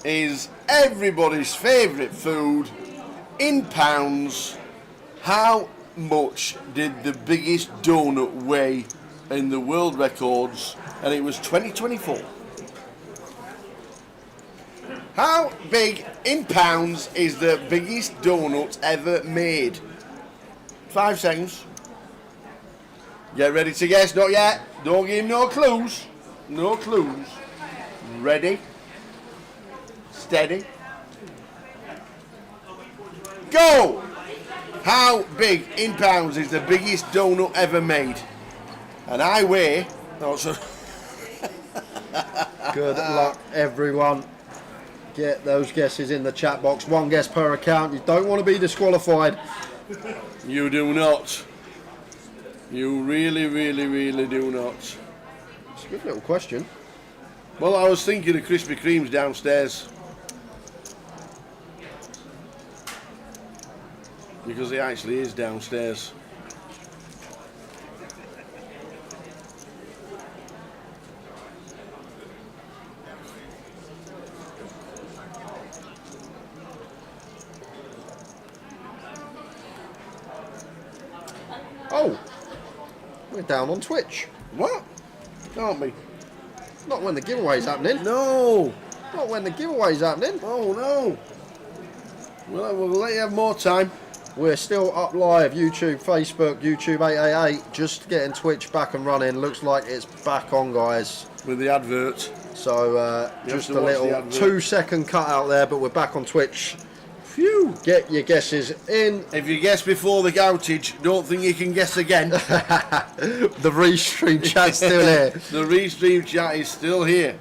S12: is everybody's favourite food in pounds. How much did the biggest donut weigh in the world records? And it was 2024. How big in pounds is the biggest donut ever made? 5 seconds. Get ready to guess. Not yet. Don't give him no clues. No clues. Ready. Steady. Go! How big in pounds is the biggest donut ever made? And I weigh... Oh, sorry.
S15: Good luck, everyone. Get those guesses in the chat box. 1 guess per account. You don't want to be disqualified.
S12: You do not. You really, really, really do not.
S15: It's a good little question.
S12: Well, I was thinking of Krispy Kremes downstairs. Because it actually is downstairs.
S15: Oh, we're down on Twitch.
S12: What? Can't be.
S15: Not when the giveaway's happening.
S12: No.
S15: Not when the giveaway's happening.
S12: Oh, no. Well, we'll let you have more time.
S15: We're still up live, YouTube, Facebook, YouTube 888. Just getting Twitch back and running. Looks like it's back on, guys.
S12: With the adverts.
S15: So just a little 2-second cut out there, but we're back on Twitch. Phew. Get your guesses in.
S12: If you guess before the outage, don't think you can guess again.
S15: The restream chat's still here.
S12: The restream chat is still here.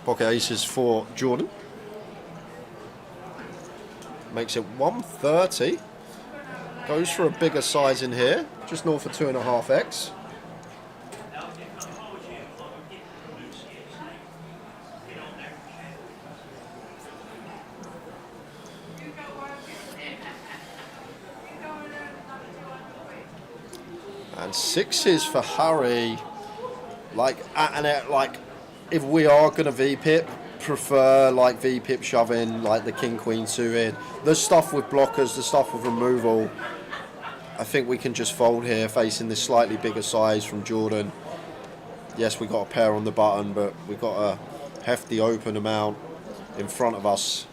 S15: Pocket aces for Jordan. Makes it 130. Goes for a bigger size in here, just north of 2.5x. And 6s for Harry. If we are going to VPip, prefer like VPip shoving, like the King Queen suited. The stuff with blockers, the stuff with removal, I think we can just fold here facing this slightly bigger size from Jordan. Yes, we got a pair on the button, but we got a hefty open amount in front of us.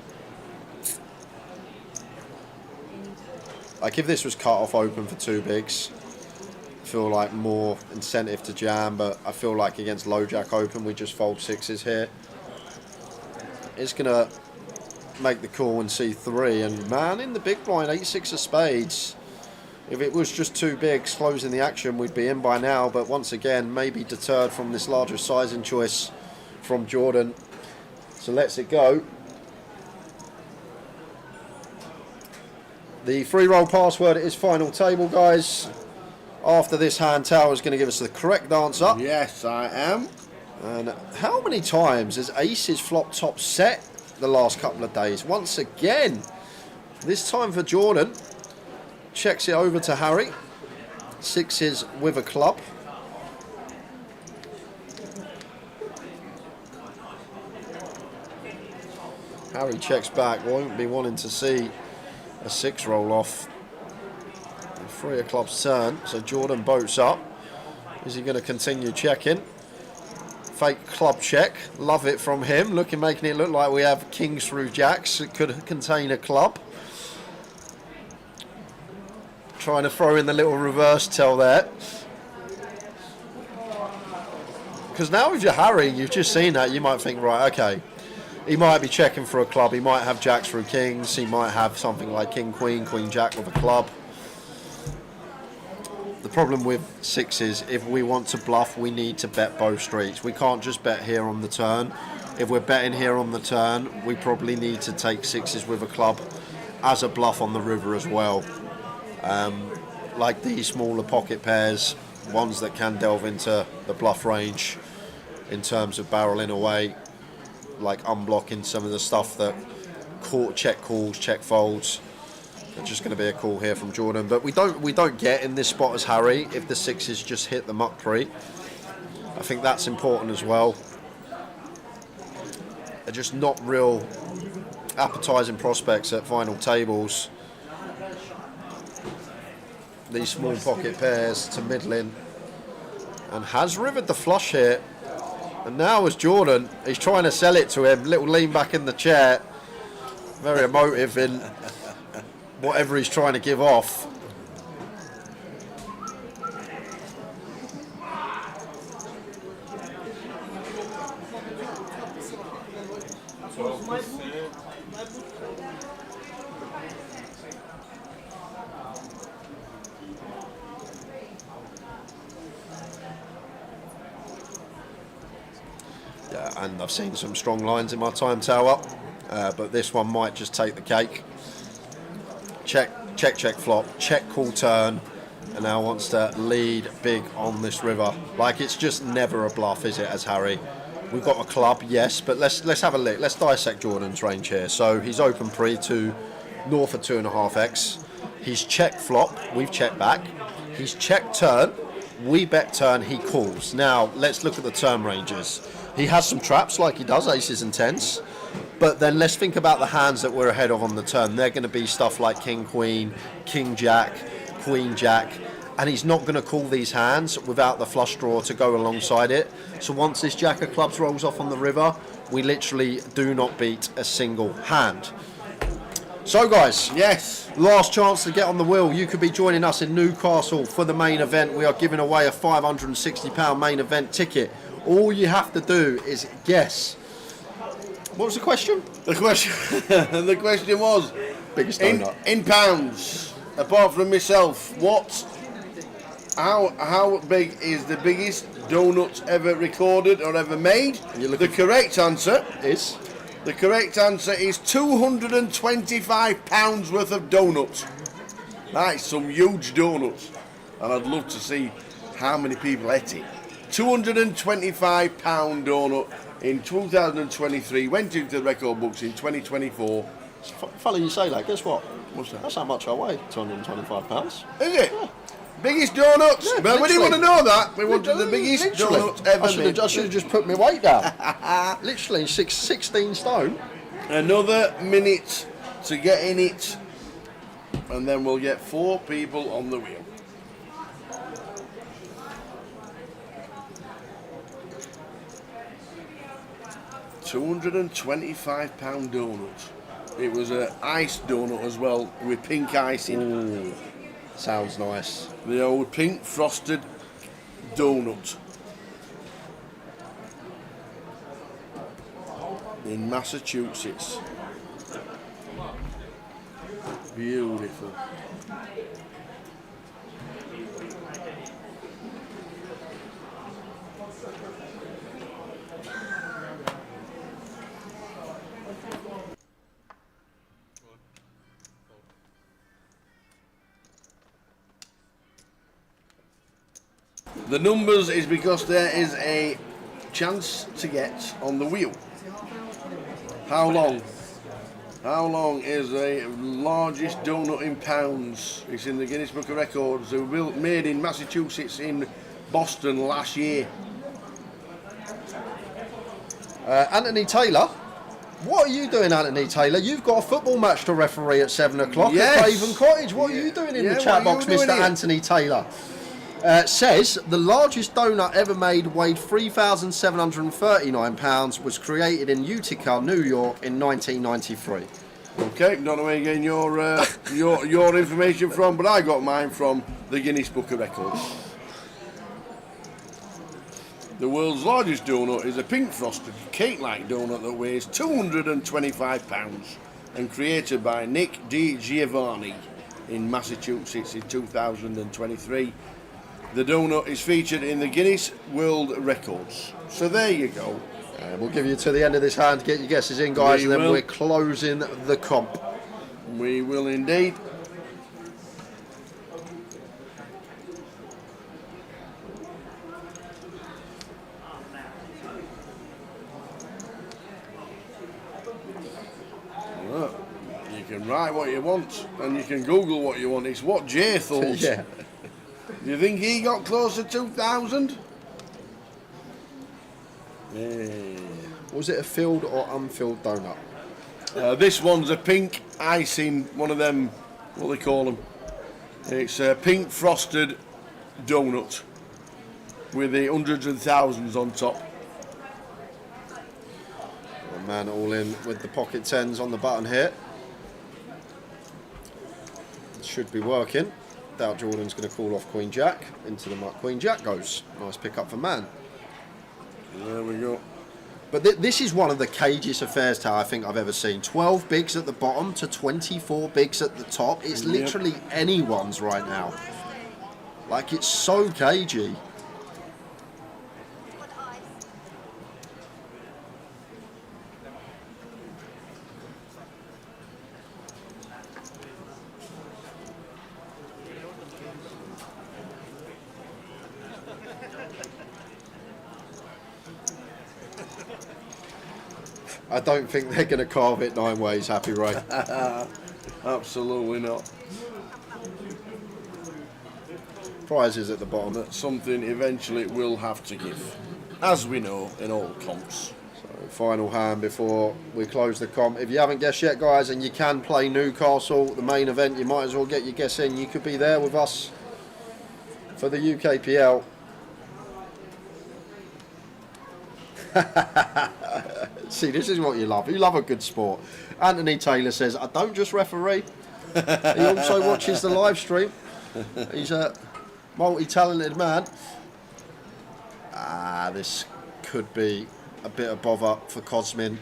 S15: Like if this was cut off open for 2 bigs, feel like more incentive to jam, but I feel like against low jack open we just fold 6s here. It's gonna make the call in C3, and man, in the big blind 8-6 of spades, if it was just 2 bigs closing the action we'd be in by now, but once again maybe deterred from this larger sizing choice from Jordan, so lets it go. The free roll password is final table, guys. After this hand, Tower is going to give us the correct answer.
S12: Yes, I am.
S15: And how many times has aces flop top set the last couple of days? Once again, this time for Jordan. Checks it over to Harry. 6s with a club. Harry checks back, won't be wanting to see a 6 roll off. 3 of clubs turn, so Jordan boats up. Is he going to continue checking? Fake club check, love it from him. Making it look like we have kings through jacks. It could contain a club. Trying to throw in the little reverse tell there. Because now if you're Harry, you've just seen that, you might think, right, okay, he might be checking for a club. He might have jacks through kings. He might have something like king, queen, queen, jack with a club. The problem with 6s, if we want to bluff, we need to bet both streets. We can't just bet here on the turn. if we're betting here on the turn, we probably need to take sixes with a club as a bluff on the river as well. Like these smaller pocket pairs, ones that can delve into the bluff range in terms of barreling away, like unblocking some of the stuff that check calls, check folds. It's just going to be a call here from Jordan, but we don't get in this spot as Harry if the sixes just hit the muck pre. I think that's important as well. They're just not real appetising prospects at final tables. These small pocket pairs to middling, and has rivered the flush here. And now as Jordan, he's trying to sell it to him. Little lean back in the chair, very emotive in whatever he's trying to give off. Yeah, and I've seen some strong lines in my time tower, but this one might just take the cake. Check, check, check, flop, check, call, turn, and now wants to lead big on this river. Like, it's just never a bluff, is it, as Harry? We've got a club, yes, but let's have a look. Let's dissect Jordan's range here. So he's open pre to north of 2.5x. He's check flop, we've checked back. He's check turn, we bet turn, he calls. Now, let's look at the turn ranges. He has some traps like he does, aces and tens. But then let's think about the hands that we're ahead of on the turn. They're going to be stuff like King, Queen, King, Jack, Queen, Jack. And he's not going to call these hands without the flush draw to go alongside it. So once this Jack of clubs rolls off on the river, we literally do not beat a single hand. So guys, yes, last chance to get on the wheel. You could be joining us in Newcastle for the main event. We are giving away a £560 main event ticket. All you have to do is guess. What was the question?
S12: The question was
S15: biggest donut
S12: in pounds. Apart from myself, how big is the biggest donut ever recorded or ever made? The correct answer is £225 worth of donuts. That is some huge donuts, and I'd love to see how many people ate it. £225 donut in 2023, went into the record books in 2024.
S15: Funny you say that, guess what?
S12: What's that?
S15: That's how much I weigh, £225.
S12: Is it? Yeah. Biggest donuts?
S15: Yeah,
S12: well, we didn't want to know that. We wanted the biggest
S15: literally.
S12: donuts ever made.
S15: I should have just put my weight down. Literally 16 stone.
S12: Another minute to get in it, and then we'll get 4 people on the wheel. £225 donut. It was an iced donut as well with pink icing.
S15: Ooh, sounds nice.
S12: The old pink frosted donut in Massachusetts. Beautiful. The numbers is because there is a chance to get on the wheel. How long? How long is the largest donut in pounds? It's in the Guinness Book of Records. They were made in Massachusetts in Boston last year.
S15: Anthony Taylor. What are you doing, Anthony Taylor? You've got a football match to referee at 7 o'clock at Craven Cottage. What are you doing in the chat box, Mr. Anthony Taylor? Says the largest donut ever made weighed 3,739 £, was created in Utica, New York in 1993.
S12: Okay, don't know where you're getting your information from, but I got mine from the Guinness Book of Records. The world's largest donut is a pink frosted cake-like donut that weighs 225 pounds and created by Nick Di Giovanni in Massachusetts in 2023. The donut is featured in the Guinness World Records. So there you go.
S15: We'll give you to the end of this hand to get your guesses in, guys,
S12: We
S15: and then
S12: will.
S15: we're closing the comp.
S12: We will indeed. Look, you can write what you want and you can Google what you want. It's what Jay thought.
S15: Yeah.
S12: Do you think he got close to 2,000?
S15: Was it a filled or unfilled donut?
S12: This one's a pink icing, one of them, what do they call them? It's a pink frosted donut with the hundreds and thousands on top.
S15: Oh, man, all in with the pocket tens on the button here. It should be working. Doubt Jordan's going to call off Queen Jack. Into the muck. Queen Jack goes. Nice pick up for Man.
S12: There we go.
S15: But this is one of the cagiest affairs to I think I've ever seen. 12 bigs at the bottom to 24 bigs at the top. It's literally anyone's right now. Like, it's so cagey. I don't think they're going to carve it 9 ways, Happy Ray.
S12: Absolutely not.
S15: Prizes at the bottom.
S12: That's something eventually will have to give, as we know in all comps.
S15: So, final hand before we close the comp. If you haven't guessed yet, guys, and you can play Newcastle, the main event, you might as well get your guess in. You could be there with us for the UKPL. See, this is what you love. You love a good sport. Anthony Taylor says, I don't just referee. He also watches the live stream. He's a multi-talented man. This could be a bit of bother for Cosmin.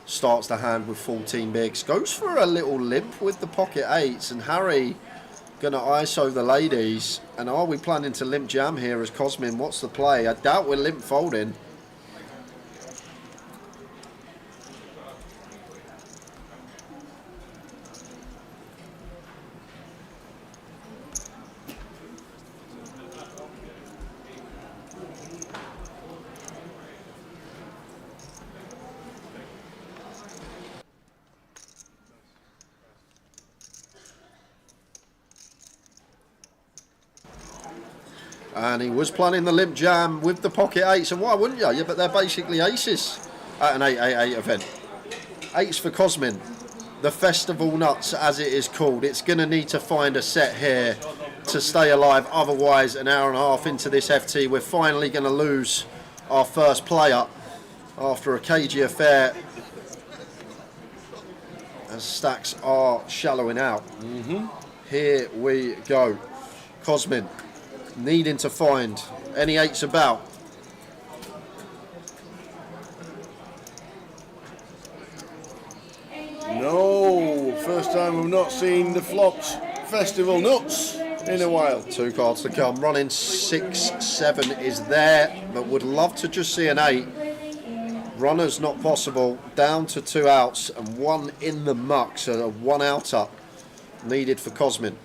S15: Starts the hand with 14 bigs. Goes for a little limp with the pocket eights. And Harry going to ISO the ladies. And are we planning to limp jam here as Cosmin? What's the play? I doubt we're limp folding. And he was planning the limp jam with the pocket eights, and why wouldn't you? Yeah, but they're basically aces at an 888 event. Eights for Cosmin, the festival nuts as it is called. It's going to need to find a set here to stay alive, otherwise an hour and a half into this FT we're finally going to lose our first player after a cagey affair as stacks are shallowing out. Here we go. Cosmin needing to find any eights about.
S12: No, first time we've not seen the flopped festival nuts in a while.
S15: 2 cards to come. Running 6-7 is there, but would love to just see an 8. Runners not possible. Down to 2 outs and 1 in the muck, so a 1 outer needed for Cosmin.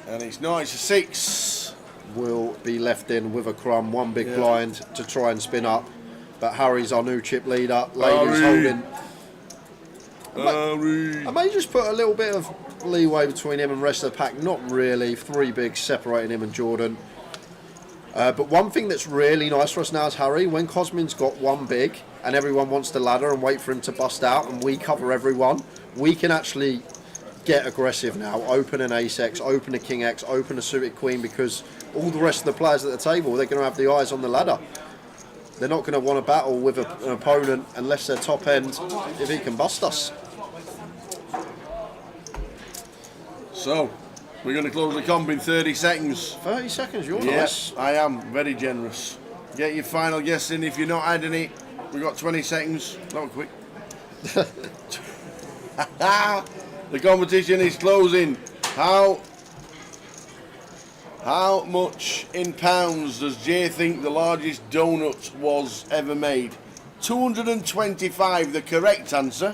S12: And it's not, it's a 6.
S15: Will be left in with a crumb, 1 big blind to try and spin up. But Harry's our new chip leader. Ladies holding. I may just put a little bit of leeway between him and the rest of the pack. Not really. 3 bigs separating him and Jordan. But one thing that's really nice for us now is Harry, when Cosmin's got 1 big and everyone wants the ladder and wait for him to bust out and we cover everyone, we can actually get aggressive now. Open an ace-x, open a king-x, open a suited queen, because all the rest of the players at the table, they're going to have the eyes on the ladder. They're not going to want to battle with an opponent unless they're top end if he can bust us.
S12: So, we're going to close the comp in 30 seconds.
S15: 30 seconds, you're
S12: Yes,
S15: nice.
S12: I am very generous. Get your final guess in. If you're not adding it, we've got 20 seconds. Not quick. The competition is closing. How How much in pounds does Jay think the largest donut was ever made? 225, the correct answer.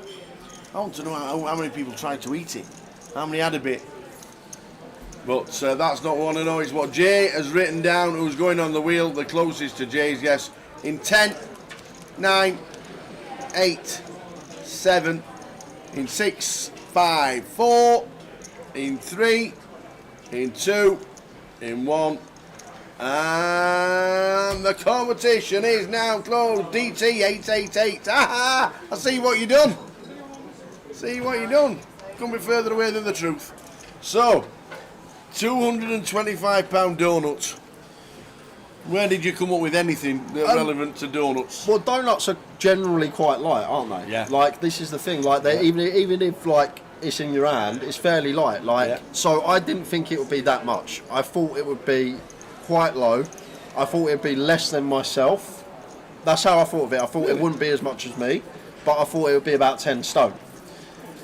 S12: I want to know how many people tried to eat it. How many had a bit? But that's not what I want to know. It's what Jay has written down, who's going on the wheel, the closest to Jay's guess. In 10, 9, 8, 7, in 6, 5, 4, in 3, in 2, in 1. And the competition is now closed. DT 888. Aha! I see what you done. See what you done. Couldn't be further away than the truth. So, £225 donuts. Where did you come up with anything relevant to donuts?
S15: Well, donuts are generally quite light, aren't they?
S12: Yeah.
S15: Like, this is the thing. Like, they even if like it's in your hand, it's fairly light. Like, so I didn't think it would be that much. I thought it would be quite low. I thought it would be less than myself. That's how I thought of it. I thought it wouldn't be as much as me, but I thought it would be about 10 stone.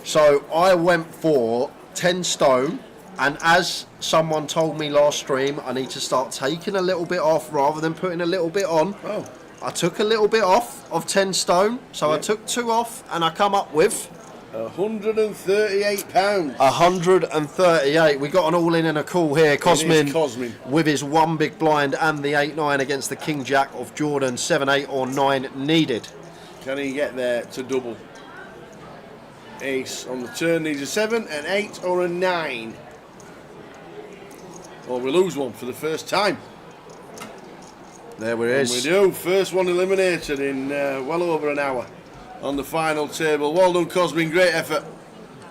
S15: So I went for 10 stone. And as someone told me last stream, I need to start taking a little bit off rather than putting a little bit on.
S12: Oh.
S15: I took a little bit off of 10 stone, so I took 2 off, and I come up with
S12: £138.
S15: 138. We got an all-in and a call here. Cosmin,
S12: Cosmin
S15: with his 1 big blind and the 8-9 against the King Jack of Jordan. 7, 8 or 9 needed.
S12: Can he get there to double? Ace on the turn needs a 7, an 8 or a 9. Or we lose one for the first time.
S15: There it is.
S12: We do. First one eliminated in well over an hour on the final table. Well done, Cosmin. Great effort.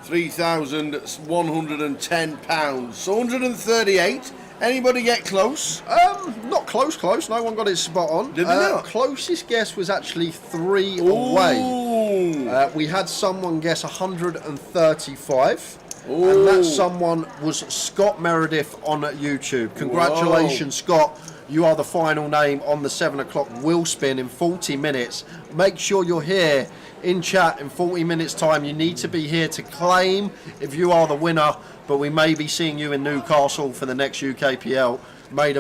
S12: £3,110. So 138. Anybody get close?
S15: Not close. No one got it spot on.
S12: Did they not?
S15: Closest guess was actually 3 away. We had someone guess 135. And that someone was Scott Meredith on YouTube. Congratulations, Scott. You are the final name on the 7 o'clock wheel spin in 40 minutes. Make sure you're here in chat in 40 minutes time. You need to be here to claim if you are the winner, but we may be seeing you in Newcastle for the next UKPL main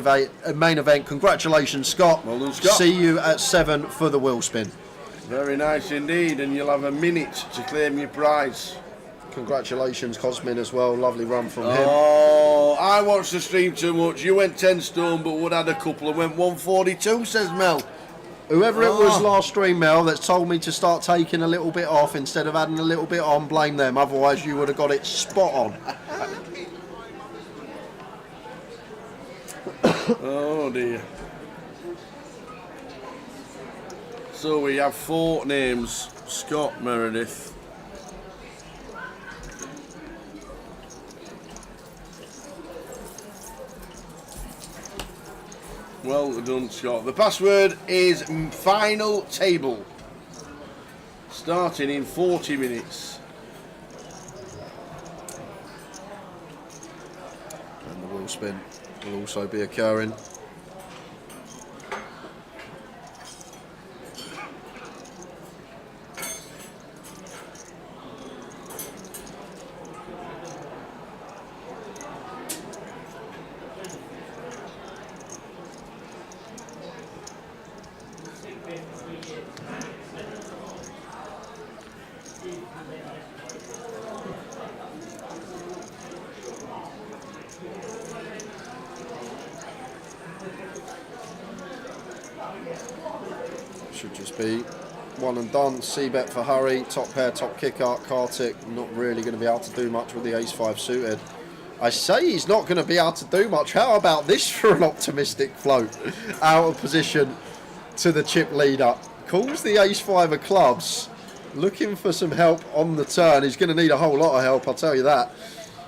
S15: event. Congratulations, Scott.
S12: Well done, Scott.
S15: See you at 7 for the wheel spin.
S12: Very nice indeed, and you'll have a minute to claim your prize.
S15: Congratulations, Cosmin, as well. Lovely run from him.
S12: Oh, I watched the stream too much. You went 10 stone, but would had a couple and went 142, says Mel.
S15: Whoever it was last stream, Mel, that's told me to start taking a little bit off instead of adding a little bit on, blame them. Otherwise, you would have got it spot on.
S12: Oh, dear. So we have 4 names. Scott Meredith. Well done, Scott. The password is final table. Starting in 40 minutes.
S15: And the wheel spin will also be occurring. Should just be one and done. C-bet for Harry, top pair, top kick out. Kartik not really going to be able to do much with the ace-5 suited. I say he's not going to be able to do much. How about this for an optimistic float? Out of position to the chip leader. Calls the ace-5 of clubs. Looking for some help on the turn. He's going to need a whole lot of help, I'll tell you that.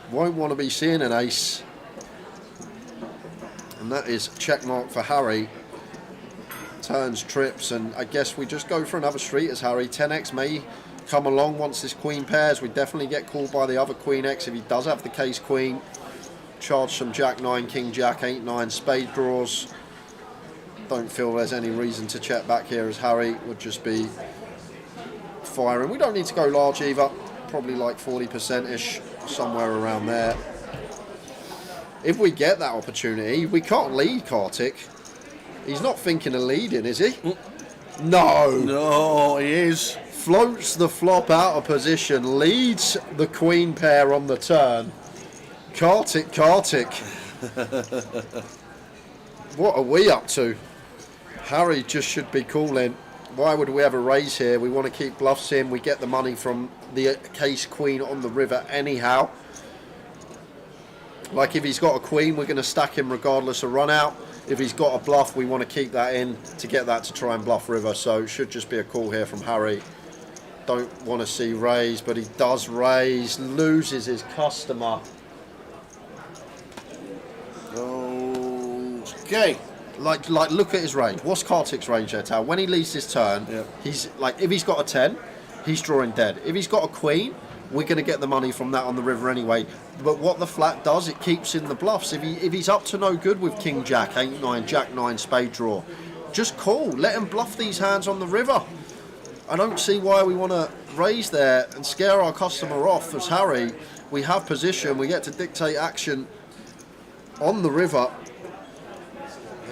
S15: Won't want to be seeing an ace. And that is check mark for Harry. Turns, trips, and I guess we just go for another street as Harry. 10x may come along once this queen pairs. We definitely get called by the other queen x if he does have the case queen. Charge some jack 9, king jack, 8, 9 spade draws. Don't feel there's any reason to check back here as Harry would just be firing. We don't need to go large either. Probably like 40%-ish, somewhere around there. if we get that opportunity, we can't lead Kartik. He's not thinking of leading, is he? No.
S12: No, he is.
S15: Floats the flop out of position, leads the queen pair on the turn. Kartik. What are we up to? Harry just should be calling. Why would we have a raise here? We want to keep bluffs in. We get the money from the case queen on the river anyhow. Like if he's got a queen, we're going to stack him regardless of run out. If he's got a bluff, we want to keep that in to get that to try and bluff river. So it should just be a call here from Harry. Don't want to see raise, but he does raise. Loses his customer.
S12: Okay.
S15: Like, look at his range. What's Kartik's range there, Tal? When he leads his turn, he's like, if he's got a 10, he's drawing dead. If he's got a queen, we're going to get the money from that on the river anyway. But what the flat does, it keeps in the bluffs. If he's up to no good with King Jack, 8-9, Jack 9, spade draw, just call. Let him bluff these hands on the river. I don't see why we want to raise there and scare our customer off. As Harry, we have position, we get to dictate action on the river.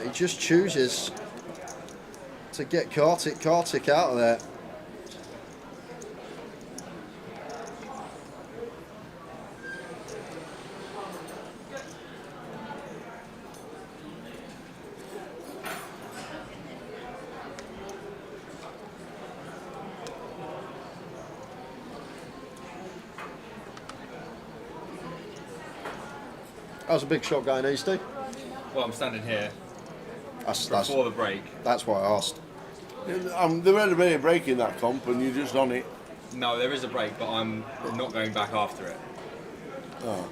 S15: He just chooses to get Kartik out of there. That was a big shot going easty.
S7: Well, I'm standing here.
S12: That's
S7: Before the break.
S15: That's why I asked.
S12: There had been a break in that comp and you're just on it.
S7: No, there is a break, but I'm not going back after it.
S12: Oh.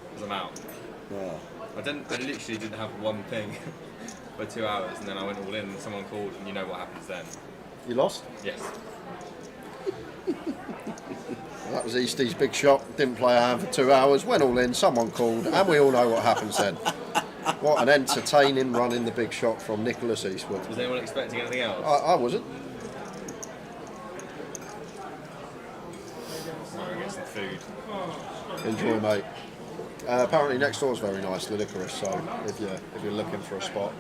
S7: Because I'm out.
S12: Oh.
S7: I literally didn't have one thing for 2 hours, and then I went all in and someone called, and you know what happens then.
S15: You lost?
S7: Yes.
S15: That was Eastie's big shot. Didn't play a hand for 2 hours. Went all in. Someone called, and we all know what happens then. What an entertaining run in the big shot from Nicholas Eastwood.
S7: Was anyone expecting anything else?
S15: I wasn't.
S7: I'm going to get some food.
S15: Enjoy, mate. Apparently next door is very nice, the licorice. So if you're looking for a spot,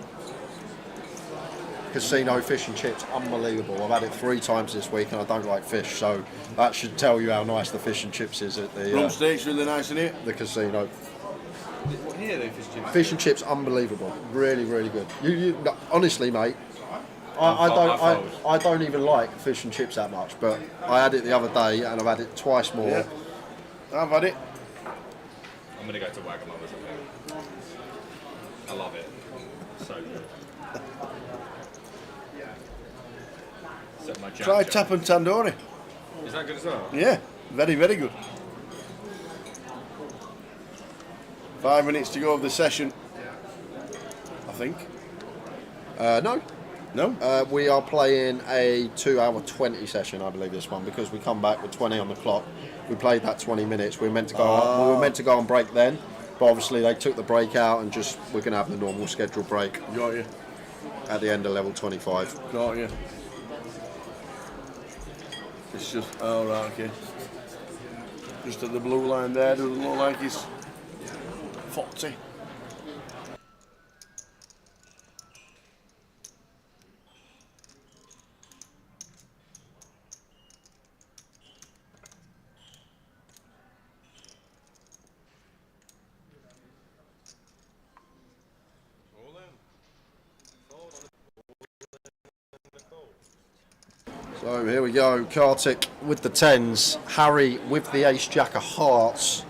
S15: casino fish and chips, unbelievable. I've had it 3 times this week, and I don't like fish, so that should tell you how nice the fish and chips is at the.
S12: Rump steak's really nice in it.
S15: The casino.
S7: What here, though, fish and chips?
S15: Fish and chips, unbelievable. Really, really good. No, honestly, mate. I don't even like fish and chips that much, but I had it the other day, and I've had it twice more.
S12: Yeah. I've had it.
S7: I'm going to go to Wagamama's, I think. I love it. So good. Set my jam
S12: Try
S7: jar.
S12: tap and tandoori.
S7: Is that good as well?
S12: Yeah, very, very good. 5 minutes to go of the session, I think.
S15: No.
S12: No?
S15: We are playing a 2-hour 20 session, I believe, this one, because we come back with 20 on the clock. We played that 20 minutes. We were meant to go on break then, but obviously they took the break out and just we're going to have the normal scheduled break.
S12: Got you.
S15: At the end of level 25.
S12: Got you. It's just, oh right, okay. Just at the blue line there, doesn't look like it's 40.
S15: So here we go, Kartik with the 10s, Harry with the ace jack of hearts.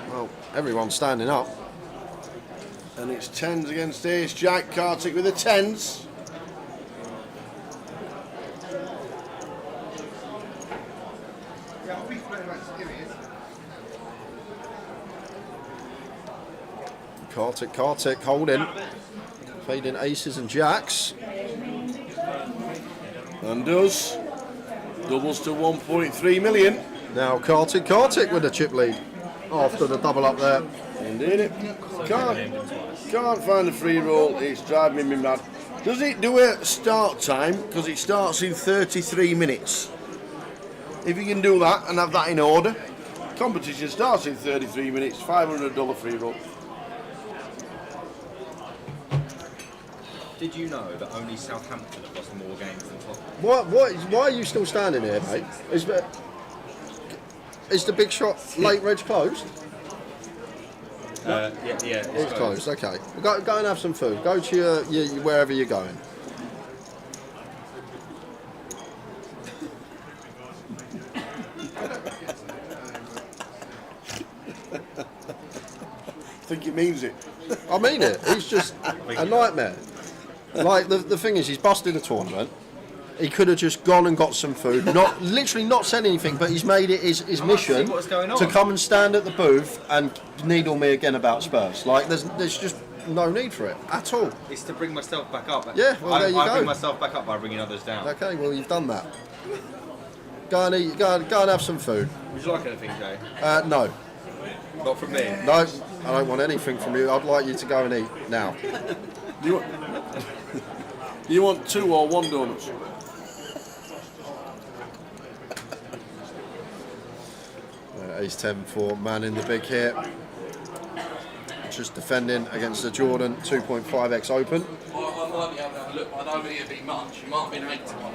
S15: Well, everyone's standing up.
S12: And it's 10s against ace jack, Kartik with the 10s.
S15: Kartik holding, fading aces and jacks.
S12: And does. Doubles to 1.3 million.
S15: Now Kartik with a chip lead after the double up there.
S12: Indeed it. Can't find a free roll, it's driving me mad. Does it do a start time? Because it starts in 33 minutes. If you can do that and have that in order, competition starts in 33 minutes, $500 free roll.
S7: Did you know that only Southampton have lost more games than Tottenham?
S15: Why are you still standing here, mate? Is the big shot late reg closed?
S7: Yeah,
S15: It's closed. Okay. Go and have some food. Go to your wherever you're going.
S12: I think he means it.
S15: I mean it. He's just a nightmare. Like the thing is, he's busted a tournament. He could have just gone and got some food, literally not said anything, but he's made it his mission to come and stand at the booth and needle me again about Spurs. Like there's just no need for it at all.
S7: It's to bring myself back up.
S15: Yeah, well, there you go.
S7: I bring myself back up by bringing others down.
S15: Okay, well you've done that. Go and eat. Go and have some food.
S7: Would you like anything, Jay?
S15: No.
S7: Not from me?
S15: No, I don't want anything from you. I'd like you to go and eat now.
S12: Do you want 2 or 1 donuts?
S15: Ace 10 for man in the big here. Just defending against the Jordan 2.5x open.
S18: I might be able to have a look, but I don't think it'd be much. It might have been 8 to 1.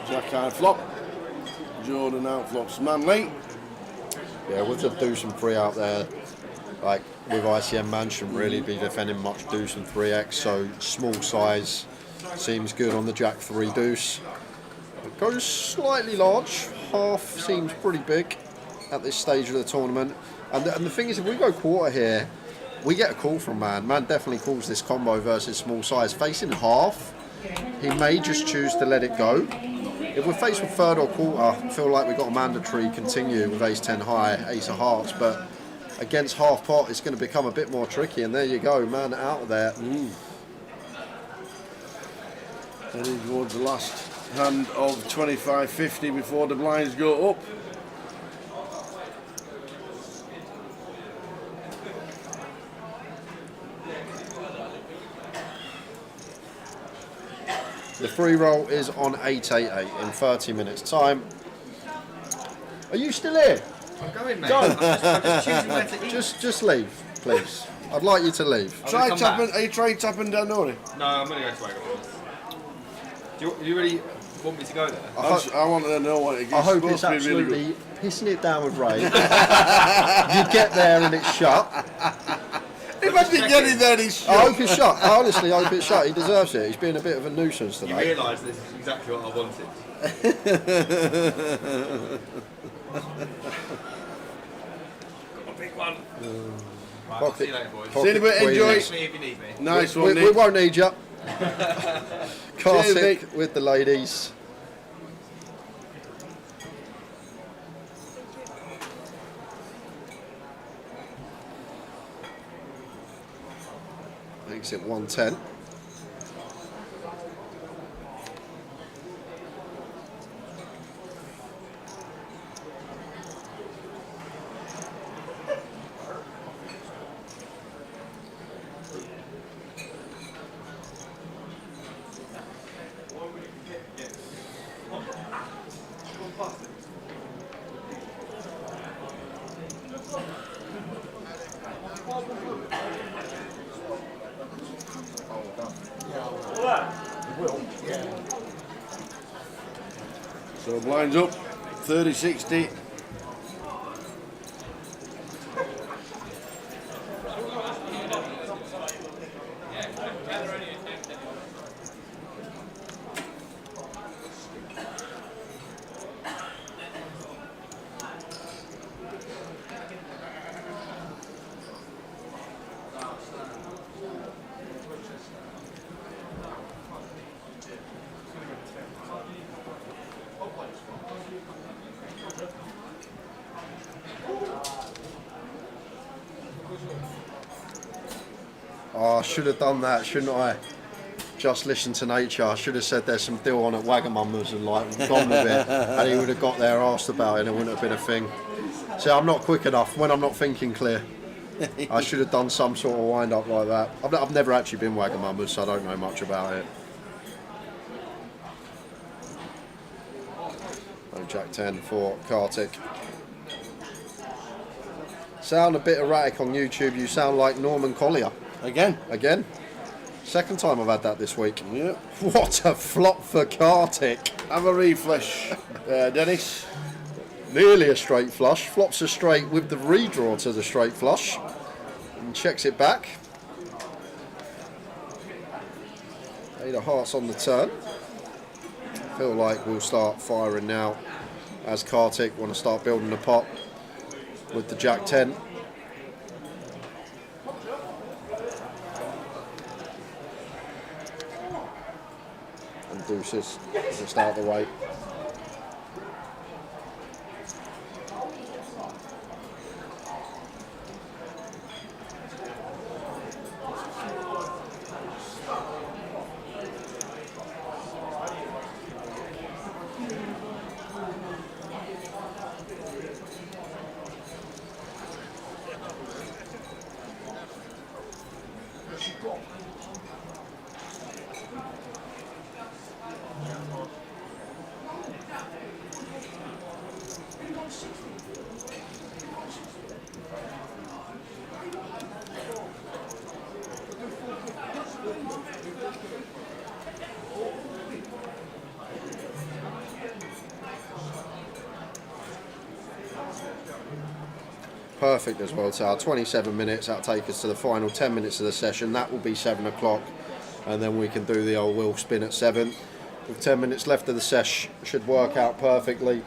S12: Jack high flop. Jordan outflops Manley.
S15: Yeah, with the deuce and 3 out there, like with ICM, man shouldn't really be defending much deuce and 3x, so small size seems good on the Jack 3 deuce. It goes slightly large, half seems pretty big at this stage of the tournament. And the thing is, if we go quarter here, we get a call from man. Man definitely calls this combo versus small size. Facing half, he may just choose to let it go. If we're faced with third or quarter, I feel like we've got a mandatory continue with ace 10 high, ace of hearts, but against half pot, it's going to become a bit more tricky, and there you go, man out of there.
S12: Heading towards the last hand of 25.50 before the blinds go up.
S15: The free roll is on 888 in 30 minutes time. Are you still here?
S7: I'm going, mate.
S15: Go.
S7: I'm just choosing where to eat.
S15: Just leave, please. I'd like you to leave.
S12: Are you trying tapping down Nori?
S7: No, I'm going to go to Wagon. Do you really want me to go there?
S12: I want to know what it is.
S15: I hope it's absolutely pissing it down with rain. You get there and it's shut.
S12: If I didn't get in there, he's shut.
S15: I hope it's shut. I honestly hope it's shut. He deserves it. He's been a bit of a nuisance today.
S7: You realise this is exactly what I wanted. Got a big one. Right, I'll see you later, boys.
S12: See you in a bit, enjoy.
S7: Text me if you need me.
S12: Nice one,
S15: We
S12: Nick.
S15: won't need you. Car
S12: Cheers,
S15: sick
S12: Nick.
S15: with the ladies. Exit 110.
S12: So blinds up, 30-60.
S15: Oh, I should have done that, shouldn't I? Just listen to nature. I should have said there's some deal on at Wagamama's and like gone with it, and he would have got there, asked about it, and it wouldn't have been a thing. See, I'm not quick enough when I'm not thinking clear. I should have done some sort of wind up like that. I've never actually been Wagamama's, so I don't know much about it.
S8: Jack 10 for Kartik. Sound a bit erratic on YouTube. You sound like Norman Collier. Again. Second time I've had that this week.
S12: Yep.
S8: What a flop for Kartik.
S12: Have a refresh, Dennis.
S8: Nearly a straight flush. Flops a straight with the redraw to the straight flush. And checks it back. 8 of hearts on the turn. Feel like we'll start firing now as Kartik want to start building the pot with the Jack 10. And deuces just out of the way. Perfect as well, Tal. 27 minutes, that'll take us to the final 10 minutes of the session. That will be 7 o'clock, and then we can do the old wheel spin at 7. With 10 minutes left of the sesh, should work out perfectly.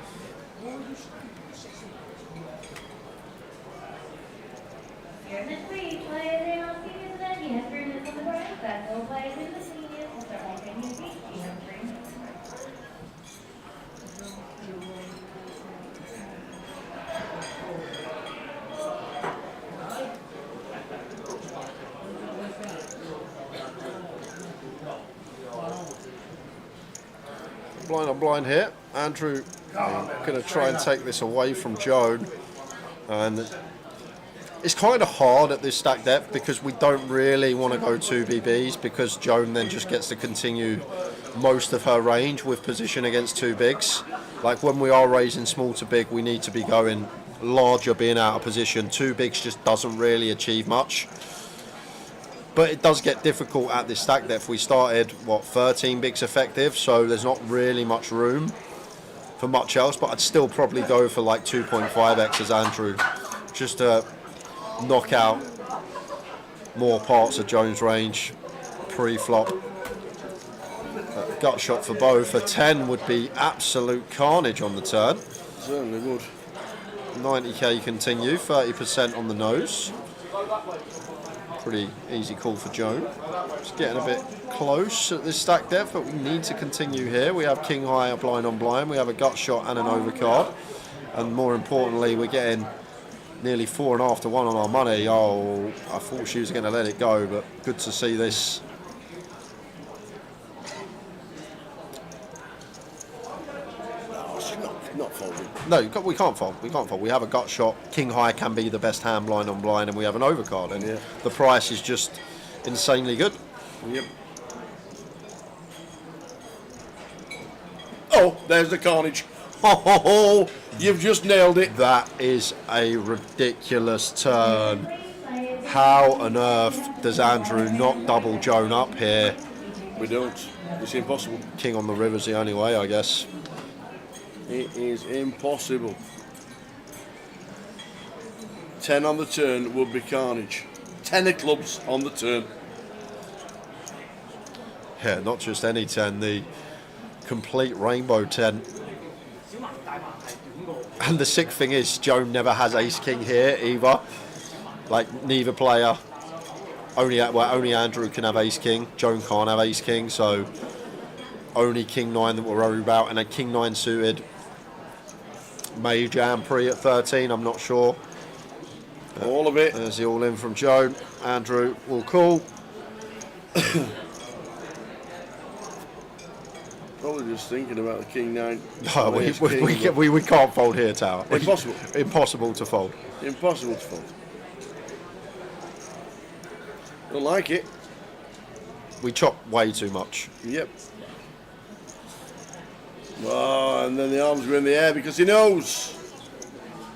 S8: Blind on blind here. Andrew going to try and take this away from Joan, and it's kind of hard at this stack depth because we don't really want to go 2 BBs because Joan then just gets to continue most of her range with position against 2 bigs. Like when we are raising small to big, we need to be going larger, being out of position. 2 bigs just doesn't really achieve much. But it does get difficult at this stack depth. We started, 13 bigs effective, so there's not really much room for much else, but I'd still probably go for like 2.5x as Andrew, just to knock out more parts of Jones' range pre-flop. Gut shot for both. A 10 would be absolute carnage on the turn.
S12: Certainly would.
S8: 90k continue, 30% on the nose. Pretty easy call for Joan. Just getting a bit close at this stack depth, but we need to continue here. We have king high, a blind on blind. We have a gut shot and an overcard. And more importantly, we're getting nearly 4.5 to 1 on our money. Oh, I thought she was going to let it go, but good to see this.
S12: Not folding.
S8: No, we can't fold. We can't fold. We have a gut shot. King high can be the best hand blind on blind, and we have an overcard. And the price is just insanely good.
S12: Yep. Oh, there's the carnage. Oh, you've just nailed it.
S8: That is a ridiculous turn. How on earth does Andrew not double Joan up here?
S12: We don't. It's impossible.
S8: King on the river's the only way, I guess.
S12: It is impossible. 10 on the turn would be carnage. 10 of clubs on the turn.
S8: Yeah, not just any 10, the complete rainbow 10. And the sick thing is, Joan never has ace king here either. Like neither player. Only Andrew can have ace king. Joan can't have ace king, so only king 9 that we're worried about, and a king 9 suited. May jam pre at 13, I'm not sure.
S12: All of it.
S8: There's the all in from Joan. Andrew will call.
S12: Probably just thinking about the king 9.
S8: No, we can't fold here, Tower.
S12: Impossible.
S8: Impossible to fold.
S12: Impossible to fold. Don't like it.
S8: We chop way too much.
S12: Yep. Oh, and then the arms go in the air because he knows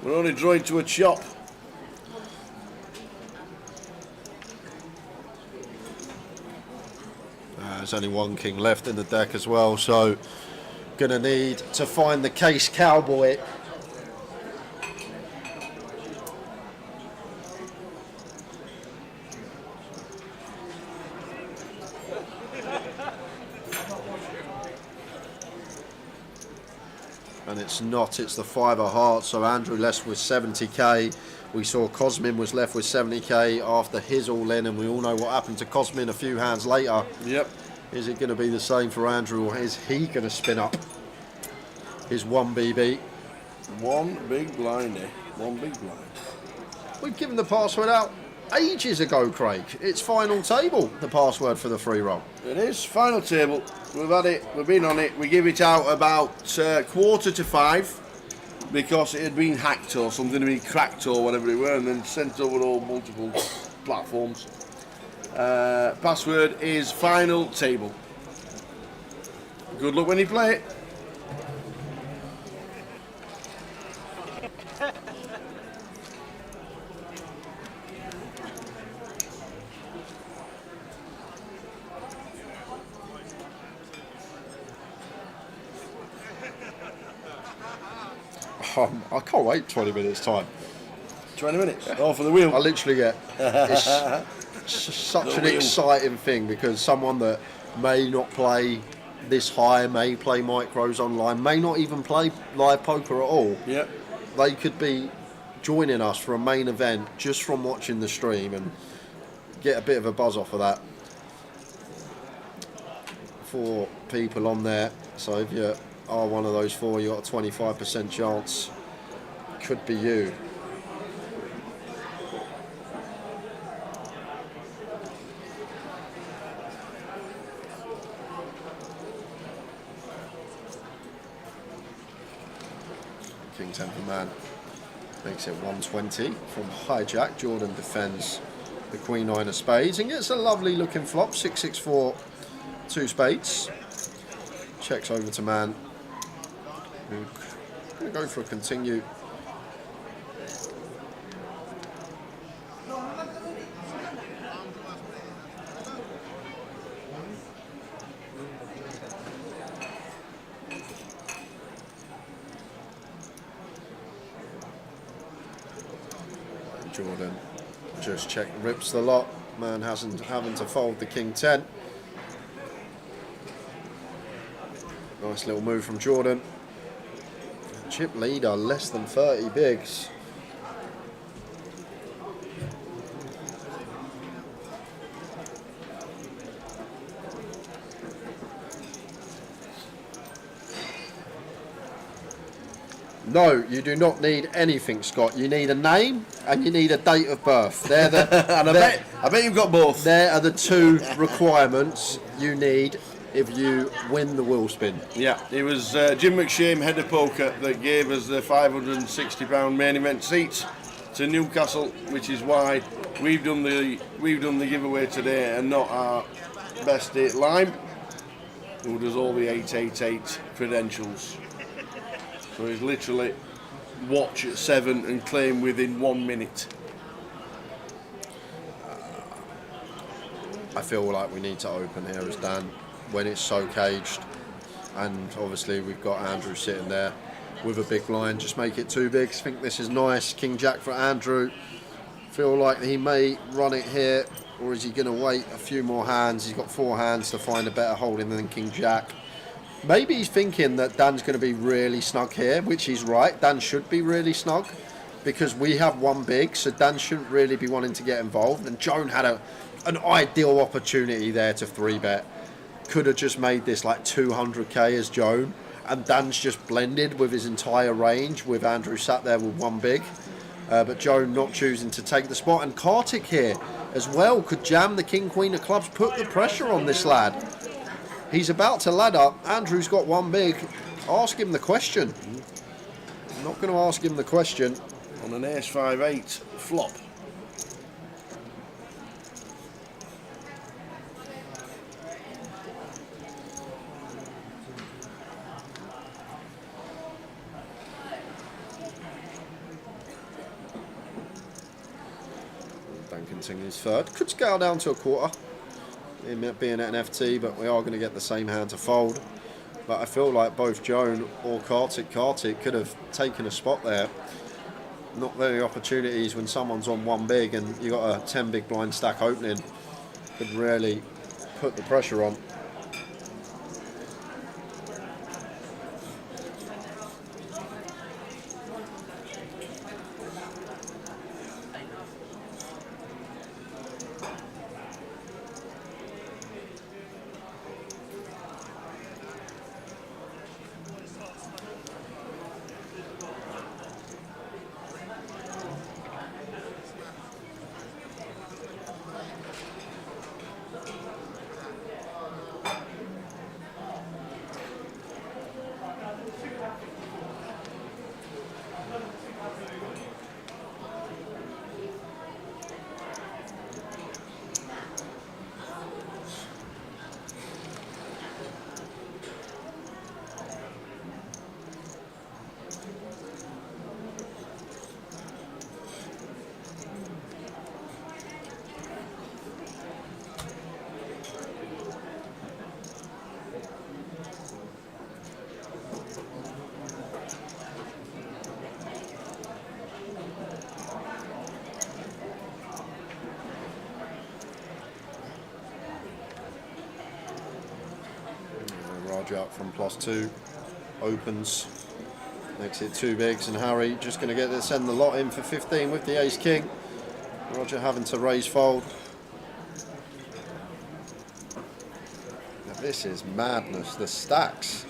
S12: we're only drawing to a chop.
S15: There's only one king left in the deck as well, so gonna need to find the case cowboy. And it's not, it's the 5 of hearts, so Andrew left with 70k. We saw Cosmin was left with 70k after his all-in, and we all know what happened to Cosmin a few hands later.
S12: Yep.
S15: Is it going to be the same for Andrew, or is he going to spin up his 1BB?
S12: One big blindy. One big blind.
S15: We've given the password out ages ago, Craig. It's final table, the password for the free roll.
S12: It is final table. We've had it. We've been on it. We give it out about 4:45 because it had been hacked or something, had been cracked or whatever it were, and then sent over all multiple platforms. Password is final table. Good luck when you play it.
S15: I can't wait 20 minutes time.
S12: 20 minutes? Oh, for the wheel?
S15: I literally get... It's such an exciting thing because someone that may not play this high, may play micros online, may not even play live poker at all.
S12: Yep.
S15: They could be joining us for a main event just from watching the stream and get a bit of a buzz off of that. 4 people on there, so if you are one of those 4, you got a 25% chance. Could be you. King 10 for man makes it 120 from hijack. Jordan defends the Queen 9 of spades and gets a lovely looking flop. 6-6-4, 2 spades. Checks over to man. Going to go for a continue. Jordan just check, rips the lot. Man having to fold the King 10. Nice little move from Jordan. Chip leader, less than 30 bigs. No, you do not need anything, Scott. You need a name and you need a date of birth. They're the
S12: and I bet you've got both.
S15: There are the 2 requirements you need if you win the wheel spin.
S12: Yeah, it was Jim McShane, head of poker, that gave us the £560 main event seats to Newcastle, which is why we've done the giveaway today and not our best date Lime, who does all the 888 credentials. So he's literally watch at 7 and claim within 1 minute.
S15: I feel like we need to open here as Dan when it's so caged, and obviously we've got Andrew sitting there with a big blind. Just make it 2 bigs. Think this is nice. King Jack for Andrew. Feel like he may run it here, or is he going to wait a few more hands? He's got 4 hands to find a better holding than King Jack. Maybe he's thinking that Dan's going to be really snug here, which he's right. Dan should be really snug because we have 1 big, so Dan shouldn't really be wanting to get involved. And Joan had an ideal opportunity there to 3-bet. Could have just made this like 200k as Joan, and Dan's just blended with his entire range with Andrew sat there with 1 big. But Joan not choosing to take the spot. And Kartik here as well could jam the King Queen of clubs, put the pressure on this lad. He's about to ladder. Andrew's got 1 big. Ask him the question. I'm not going to ask him the question.
S12: On an ace 5-8 flop.
S15: Pilkington is third. Could scale down to a quarter, him being at an FT, but we are going to get the same hand to fold. But I feel like both Joan or Kartik could have taken a spot there. Not very opportunities when someone's on one big and you got a 10 big blind stack opening. Could really put the pressure on. Up from +2, opens, makes it 2 bigs, and Harry just going to get to send the lot in for 15 with the ace king. Roger having to raise fold. Now this is madness, the stacks.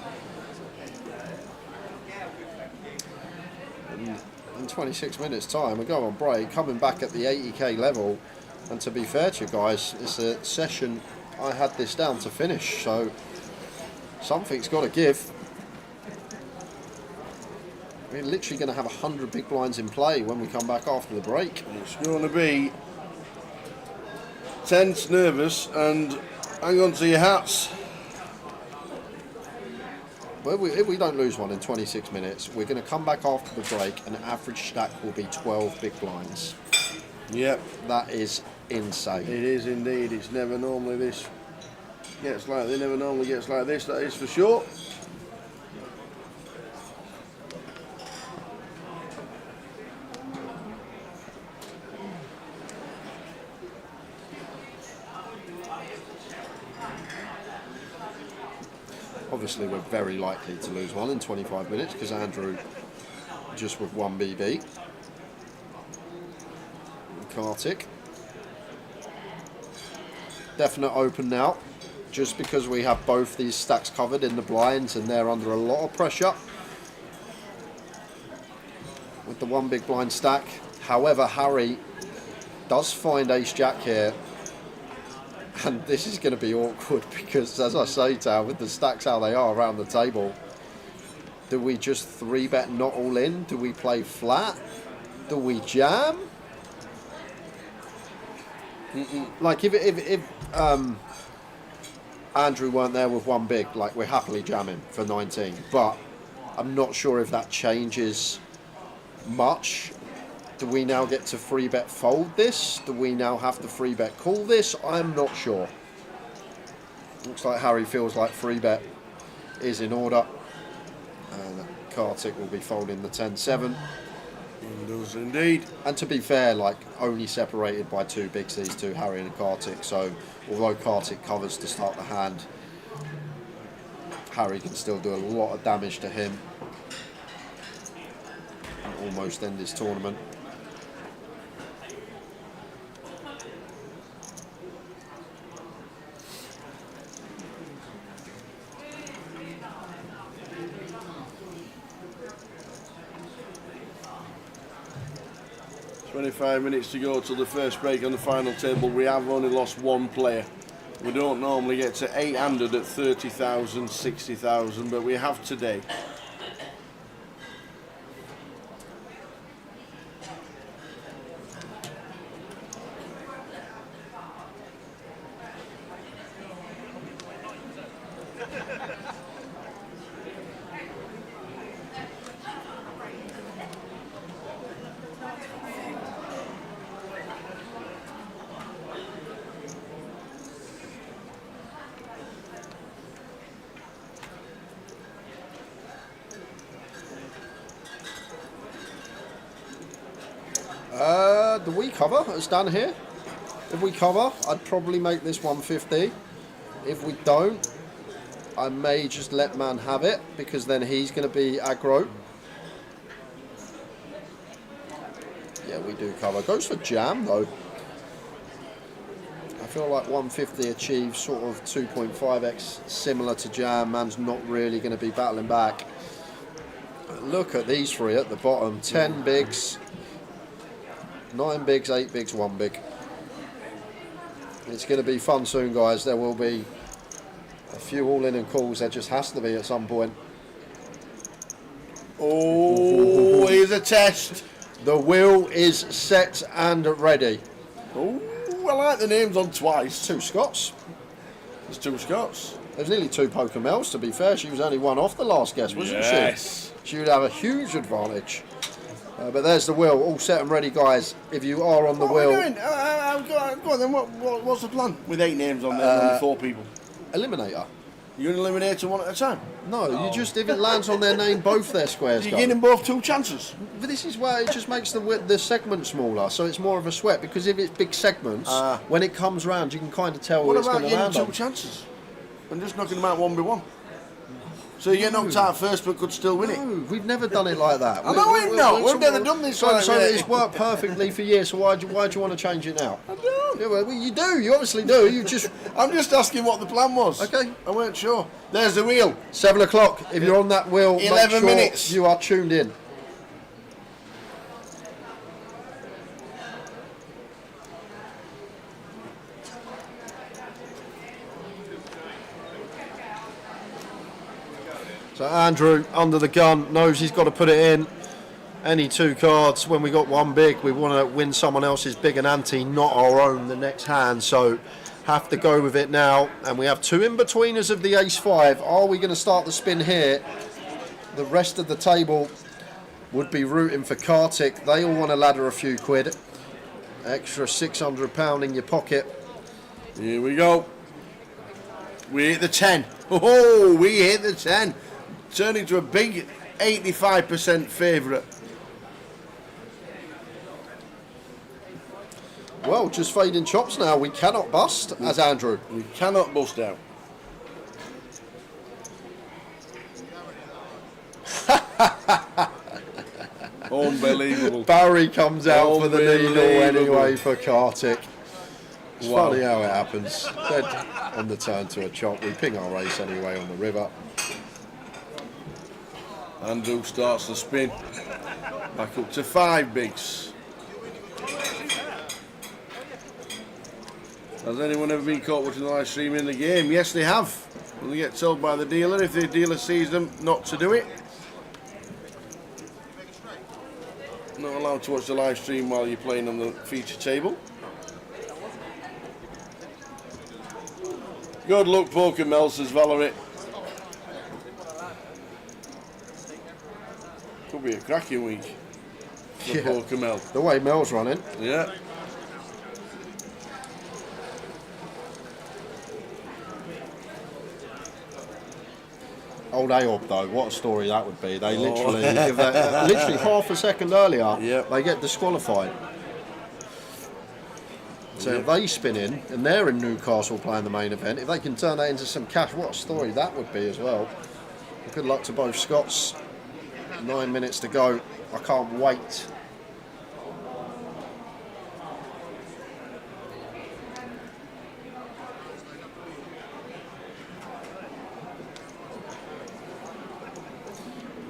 S15: In 26 minutes time we go on break, coming back at the 80k level, and to be fair to you guys, it's a session I had this down to finish, so something's got to give. We're literally going to have 100 big blinds in play when we come back after the break.
S12: It's going to be tense, nervous, and hang on to your hats.
S15: Well, if we don't lose one in 26 minutes, we're going to come back after the break, and average stack will be 12 big blinds.
S12: Yep.
S15: That is insane.
S12: It is indeed. It's never normally this. They never normally gets like this, that is for sure.
S15: Obviously we're very likely to lose one in 25 minutes because Andrew just with 1 BB. Kartik. Definite open now. Just because we have both these stacks covered in the blinds and they're under a lot of pressure with the 1 big blind stack. However, Harry does find ace jack here, and this is going to be awkward because, as I say, Tal, with the stacks how they are around the table, do we just 3-bet not all in? Do we play flat? Do we jam? Like if Andrew weren't there with 1 big, like we're happily jamming for 19, but I'm not sure if that changes much. Do we now get to 3-bet fold this? Do we now have to 3-bet call this? I'm not sure. Looks like Harry feels like 3-bet is in order, and Kartik will be folding the 10-7.
S12: Does indeed.
S15: And to be fair, like only separated by 2 bigs, these two, Harry and Kartik. So although Kartik covers to start the hand, Harry can still do a lot of damage to him and almost end this tournament.
S12: $25 minutes to go till the first break on the final table. We have only lost 1 player. We don't normally get to 800 at 30,000, 60,000, but we have today.
S15: Do we cover? It's done here. If we cover, I'd probably make this 150. If we don't, I may just let man have it because then he's going to be aggro. Yeah, we do cover. Goes for jam though. I feel like 150 achieves sort of 2.5x similar to jam. Man's not really going to be battling back. Look at these three at the bottom. 10 bigs, 9 bigs, 8 bigs, 1 big. It's going to be fun soon, guys. There will be a few all-in and calls. There just has to be at some point.
S12: Oh, here's a test.
S15: The wheel is set and ready.
S12: Oh, I like the names on twice.
S15: 2 Scots.
S12: There's 2 Scots.
S15: There's nearly 2 Poker Mels, to be fair. She was only 1 off the last guess, wasn't
S12: Yes.
S15: she? She would have a huge advantage. But there's the wheel, all set and ready, guys. If you are on the wheel...
S12: What are we doing? Go on then, what's the plan? With 8 names on there, only 4 people.
S15: Eliminator.
S12: You're an eliminator one at a time?
S15: No, you just, if it lands on their name, both their squares
S12: You
S15: go.
S12: give them both 2 chances.
S15: But this is why it just makes the segment smaller, so it's more of a sweat. Because if it's big segments, when it comes round, you can kind of tell
S12: What
S15: where it's
S12: about
S15: going to
S12: giving
S15: land
S12: them
S15: on.
S12: 2 chances? And just knocking them out 1 by 1? So you get knocked out first but could still win it?
S15: No, we've never done it like that.
S12: I know we've not. We've never done this
S15: So,
S12: like
S15: so
S12: that.
S15: it's worked perfectly for years, so why do you want to change it now?
S12: I don't.
S15: Yeah, well, you do, you obviously do. You just...
S12: I'm just asking what the plan was.
S15: Okay.
S12: I weren't sure. There's the wheel.
S15: 7 o'clock. If you're on that wheel,
S12: 11
S15: make sure
S12: minutes.
S15: you are tuned in. So Andrew, under the gun, knows he's got to put it in. Any 2 cards. When we got 1 big, we want to win someone else's big and ante, not our own, the next hand. So have to go with it now. And we have 2 in-betweeners of the ace-5. Are we going to start the spin here? The rest of the table would be rooting for Kartik. They all want to ladder a few quid. Extra £600 in your pocket.
S12: Here we go. We hit the 10. Oh, we hit the 10. Turning to a big 85% favourite.
S15: Well, just fading chops now. We cannot bust as Andrew.
S12: We cannot bust out. Unbelievable.
S15: Barry comes out for the needle anyway for Kartik. It's funny how it happens. Dead on the turn to a chop. We ping our race anyway on the river.
S12: Andrew starts the spin. Back up to 5 bigs. Has anyone ever been caught watching the live stream in the game? Yes, they have. Will they get told by the dealer if the dealer sees them not to do it? Not allowed to watch the live stream while you're playing on the feature table. Good luck, Poker Mel, says Valerie. Could be a cracking week for Poker Mel.
S15: The way Mel's running.
S12: Yeah.
S15: Old Aorb though, what a story that would be. They literally, if they, literally half a second earlier, they get disqualified. So if they spin in, and they're in Newcastle playing the main event, if they can turn that into some cash, what a story that would be as well. Good luck to both Scots. 9 minutes to go. I can't wait.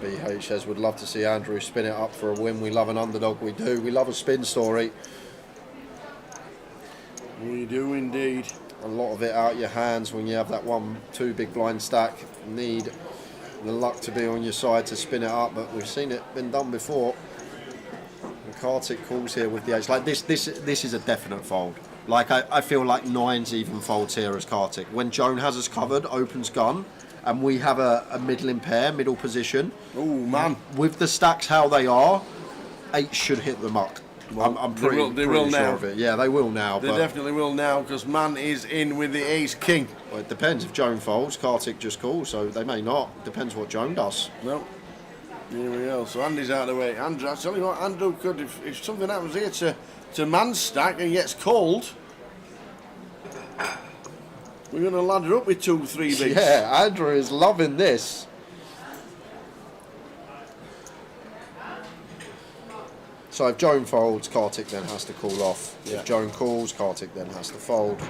S15: BH says, would love to see Andrew spin it up for a win. We love an underdog, we do. We love a spin story.
S12: We do indeed.
S15: A lot of it out your hands when you have that 1-2 big blind stack. Need the luck to be on your side to spin it up, but we've seen it been done before. And Kartik calls here with the ace. Like this is a definite fold. Like I feel like 9s even folds here as Kartik. When Joan has us covered, opens gun, and we have a middling pair, middle position.
S12: Oh man!
S15: With the stacks how they are, 8 should hit the muck.
S12: Well,
S15: I'm pretty
S12: will
S15: sure
S12: now.
S15: of it. Yeah, they will now.
S12: They definitely will now because man is in with the ace king.
S15: Well, it depends. If Joan folds, Kartik just calls, so they may not. Depends what Joan does.
S12: No. Here we go. So Andy's out of the way. Andrew, I tell you what, Andrew could, if something happens here to man's stack and gets called, we're going to ladder up with 2-3 bigs.
S15: Yeah, Andrew is loving this. So if Joan folds, Kartik then has to call off.
S12: Yeah.
S15: If Joan calls, Kartik then has to fold.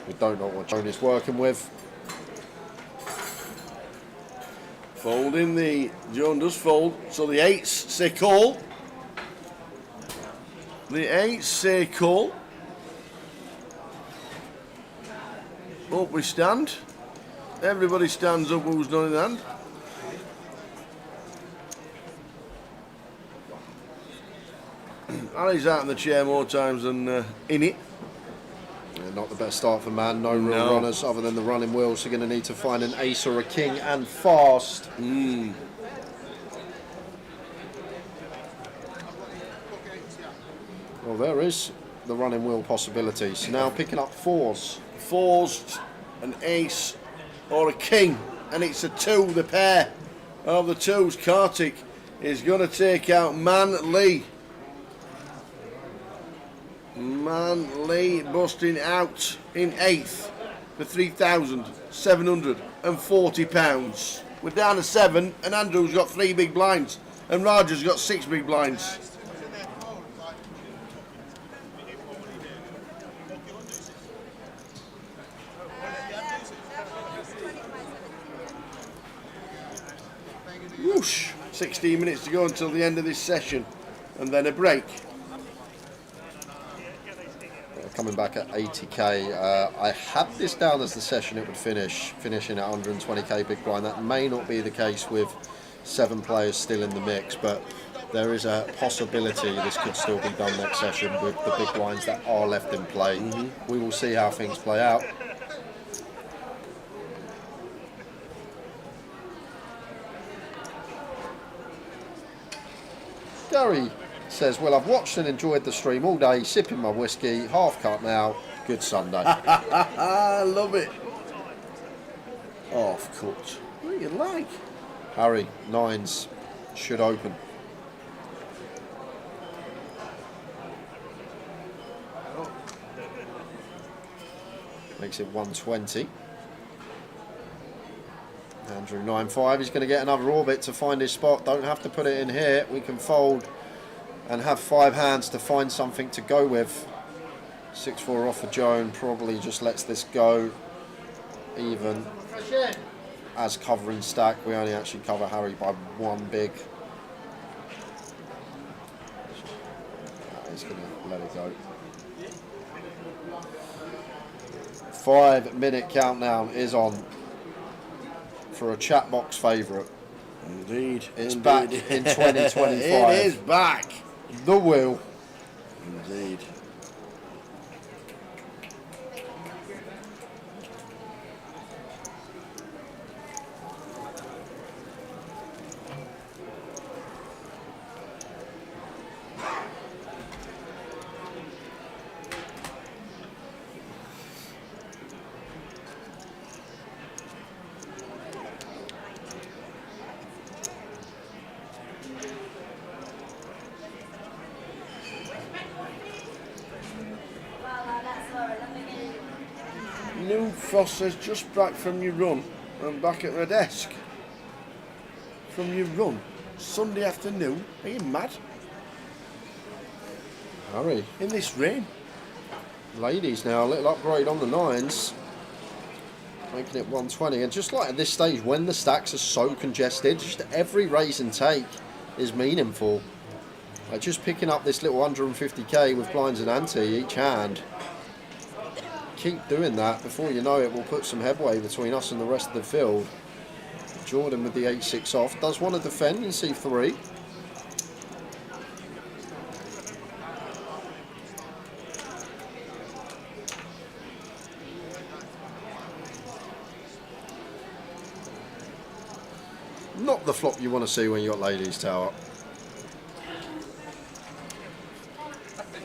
S15: We don't know what Joan is working with.
S12: Folding, Joan does fold, so the 8s say call. The 8s say call. Up we stand. Everybody stands up who's not in hand. Ali's out in the chair more times than in it.
S15: Yeah, not the best start for man. No real runners other than the running wheels. So going to need to find an ace or a king and fast. Well, there is the running wheel possibilities. Now picking up 4s.
S12: 4s, an ace or a king, and it's a 2, the pair of the 2s. Kartik is going to take out Man Lee. Man Lee busting out in 8th for £3,740. We're down to 7, and Andrew's got 3 big blinds, and Roger's got 6 big blinds. Whoosh! 16 minutes to go until the end of this session, and then a break.
S15: Coming back at 80k. I had this down as the session it would finishing at 120k big blind. That may not be the case with 7 players still in the mix, but there is a possibility this could still be done next session with the big blinds that are left in play. We will see how things play out. Gary says, well, I've watched and enjoyed the stream all day, sipping my whiskey, half cut now, good Sunday.
S12: I love it. Half cut. What do you like?
S15: Harry, 9s should open. Makes it 120. Andrew 9-5, he's going to get another orbit to find his spot. Don't have to put it in here. We can fold and have 5 hands to find something to go with. 6-4 off for Joan, probably just lets this go even. As covering stack, we only actually cover Harry by 1 big. He's going to let it go. 5-minute countdown is on for a chat box favourite.
S12: Indeed.
S15: It's back in 2025.
S12: It is back.
S15: The wheel.
S12: Indeed. New Frost says, just back from your run and back at my desk. From your run? Sunday afternoon? Are you mad?
S15: Harry.
S12: In this rain?
S15: Ladies now, a little upgrade on the 9s. Making it 120. And just like at this stage, when the stacks are so congested, just every raise and take is meaningful. Like just picking up this little 150k with blinds and ante each hand. Keep doing that, before you know it, we'll put some headway between us and the rest of the field. Jordan with the 8-6 off, does want to defend in C3. Not the flop you want to see when you got ladies tower.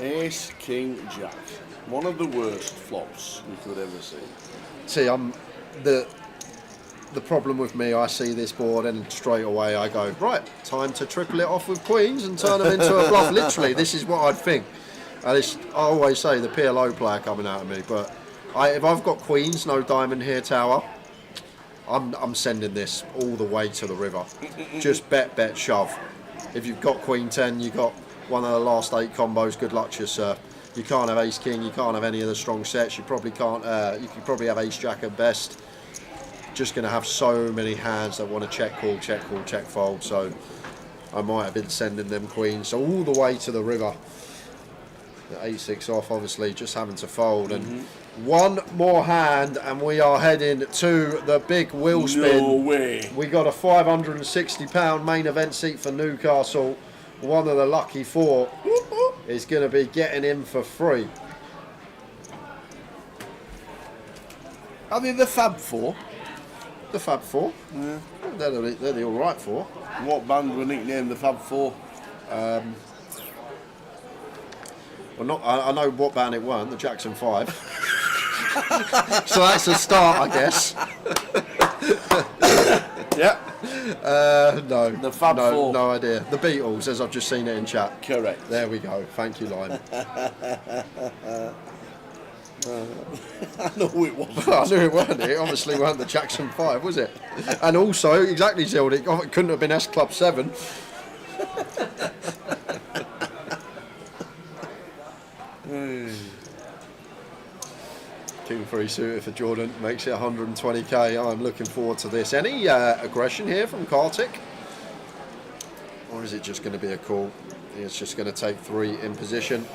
S12: Ace, King, Jack. One of the worst flops we could ever see.
S15: See, the problem with me, I see this board and straight away I go, right, time to triple it off with queens and turn them into a bluff. Literally, this is what I'd think. And I always say the PLO player coming out of me, but if I've got queens, no diamond here, tower, I'm sending this all the way to the river. Just bet, shove. If you've got queen 10, you've got one of the last 8 combos, good luck to you, sir. You can't have ace king, you can't have any of the strong sets, you probably can't, you could probably have ace jack at best. Just going to have so many hands that want to check call, check fold, so I might have been sending them queens. So all the way to the river. The 8-6 off, obviously, just having to fold. And one more hand, and we are heading to the big wheel spin.
S12: No way.
S15: We got a £560 main event seat for Newcastle. One of the lucky 4 is going to be getting in for free.
S12: Are they the Fab 4?
S15: The Fab 4?
S12: Yeah.
S15: They're the alright 4.
S12: What band were nicknamed the Fab 4?
S15: Well, I know what band it weren't, the Jackson 5. So that's a start, I guess.
S12: Yeah.
S15: No.
S12: The Fab 4.
S15: No idea. The Beatles, as I've just seen it in chat.
S12: Correct.
S15: There we go. Thank you, Lime.
S12: I know it wasn't.
S15: I knew it weren't. It obviously weren't the Jackson 5, was it? And also, exactly, Zilda, it couldn't have been S Club 7. King 3 suited for Jordan makes it 120k. I'm looking forward to this. Any aggression here from Kartik? Or is it just going to be a call? It's just going to take 3 in position.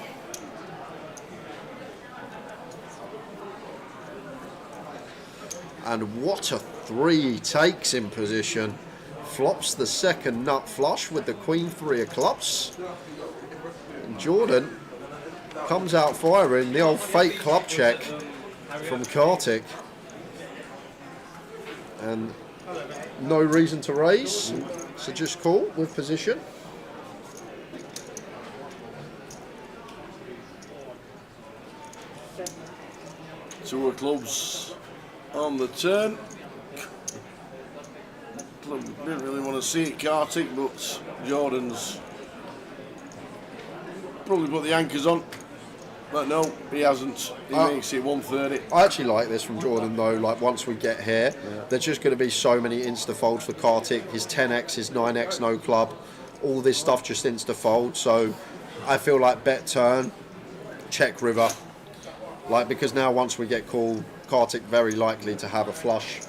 S15: And what a 3 he takes in position. Flops the second nut flush with the Queen 3 of clubs. And Jordan comes out firing the old fake club check from Kartik. And no reason to raise, so just call with position.
S12: Two of clubs on the turn. Club didn't really want to see it, Kartik, but Jordan's probably put the anchors on. But no, he hasn't. He makes it 130.
S15: I actually like this from Jordan though, like once we get here, there's just going to be so many insta-folds for Kartik. His 10x, his 9x, no club, all this stuff just insta-fold. So I feel like bet turn, check river. Like, because now once we get called, Kartik very likely to have a flush.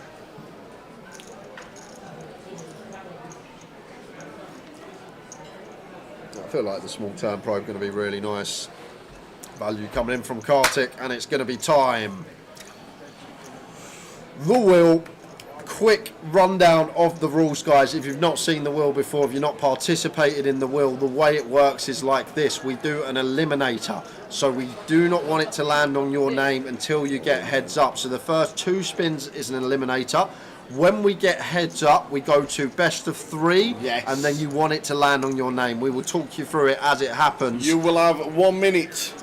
S15: I feel like the small turn probe going to be really nice. Value coming in from Kartik, and it's going to be time. The wheel. Quick rundown of the rules, guys. If you've not seen the wheel before, if you've not participated in the wheel, the way it works is like this. We do an eliminator. So we do not want it to land on your name until you get heads up. So the first 2 spins is an eliminator. When we get heads up, we go to best of 3, and then you want it to land on your name. We will talk you through it as it happens.
S12: You will have 1 minute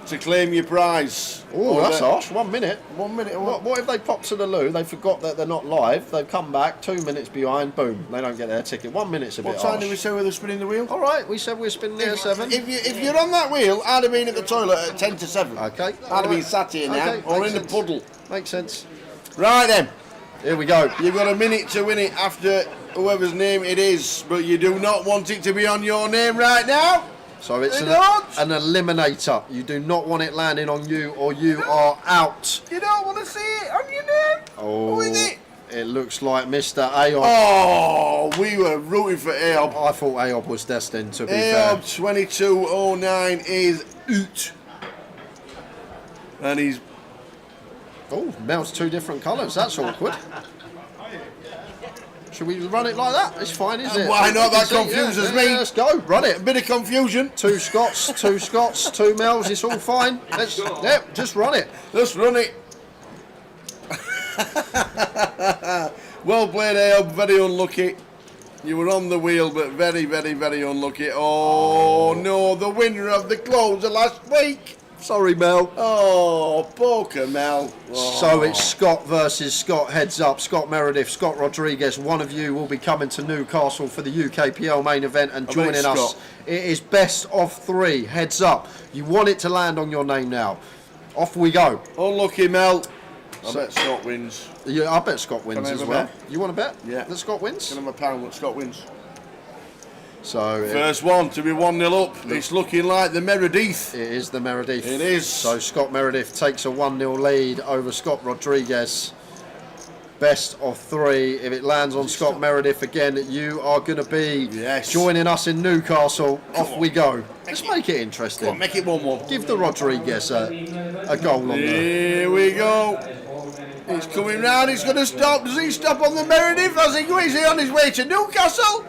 S12: to claim your prize.
S15: Oh, that's harsh. 1 minute.
S12: 1 minute.
S15: What if they pop to the loo? They forgot that they're not live. They've come back 2 minutes behind. Boom. They don't get their ticket. 1 minute's a bit
S12: What time
S15: harsh.
S12: did we say we were spinning the wheel?
S15: All right, we said we were spinning there at 7.
S12: If you're on that wheel, I'd have been at the toilet at 10 to 7.
S15: Okay.
S12: I'd have been sat here now, or in the puddle.
S15: Makes sense.
S12: Right then.
S15: Here we go.
S12: You've got a minute to win it after whoever's name it is, but you do not want it to be on your name right now.
S15: So it's an eliminator. You do not want it landing on you, or you are out.
S12: You don't want to see it on your name.
S15: Oh,
S12: Who is it?
S15: It looks like Mr. Ayob.
S12: Oh, we were rooting for Ayob.
S15: I thought Ayob was destined to be fair.
S12: Ayob 2209 is out. And he's...
S15: Oh, Mel's 2 different colours. That's awkward. Should we run it like that? It's fine, isn't it?
S12: Why not? That confuses me.
S15: Let's go. Run it.
S12: A bit of confusion.
S15: 2 Scots, 2 Scots, 2 Mels. It's all fine. Just run it.
S12: Let's run it. Well played, Ayob. Very unlucky. You were on the wheel, but very, very, very unlucky. Oh, no. The winner of the closer last week.
S15: Sorry, Mel.
S12: Oh, poker, Mel.
S15: So it's Scott versus Scott. Heads up. Scott Meredith, Scott Rodriguez. One of you will be coming to Newcastle for the UKPL main event and joining us. It is best of 3. Heads up. You want it to land on your name now. Off we go.
S12: Unlucky, Mel. I bet Scott wins.
S15: Yeah, I bet Scott wins as well.
S12: Bet?
S15: You want to bet?
S12: Yeah.
S15: That Scott wins?
S12: Can I have a pound that Scott wins?
S15: So
S12: first one to be 1-0 up. It's looking like the Meredith.
S15: It is the Meredith.
S12: It is.
S15: So Scott Meredith takes a 1-0 lead over Scott Rodriguez. Best of 3. If it lands on Scott Meredith again, you are going to be joining us in Newcastle. Off we go. Let's make it interesting.
S12: Come on, make it 1-1.
S15: Give the Rodriguez a goal on
S12: Here we go. It's coming round. It's going to stop. Does he stop on the Meredith? Is he on his way to Newcastle?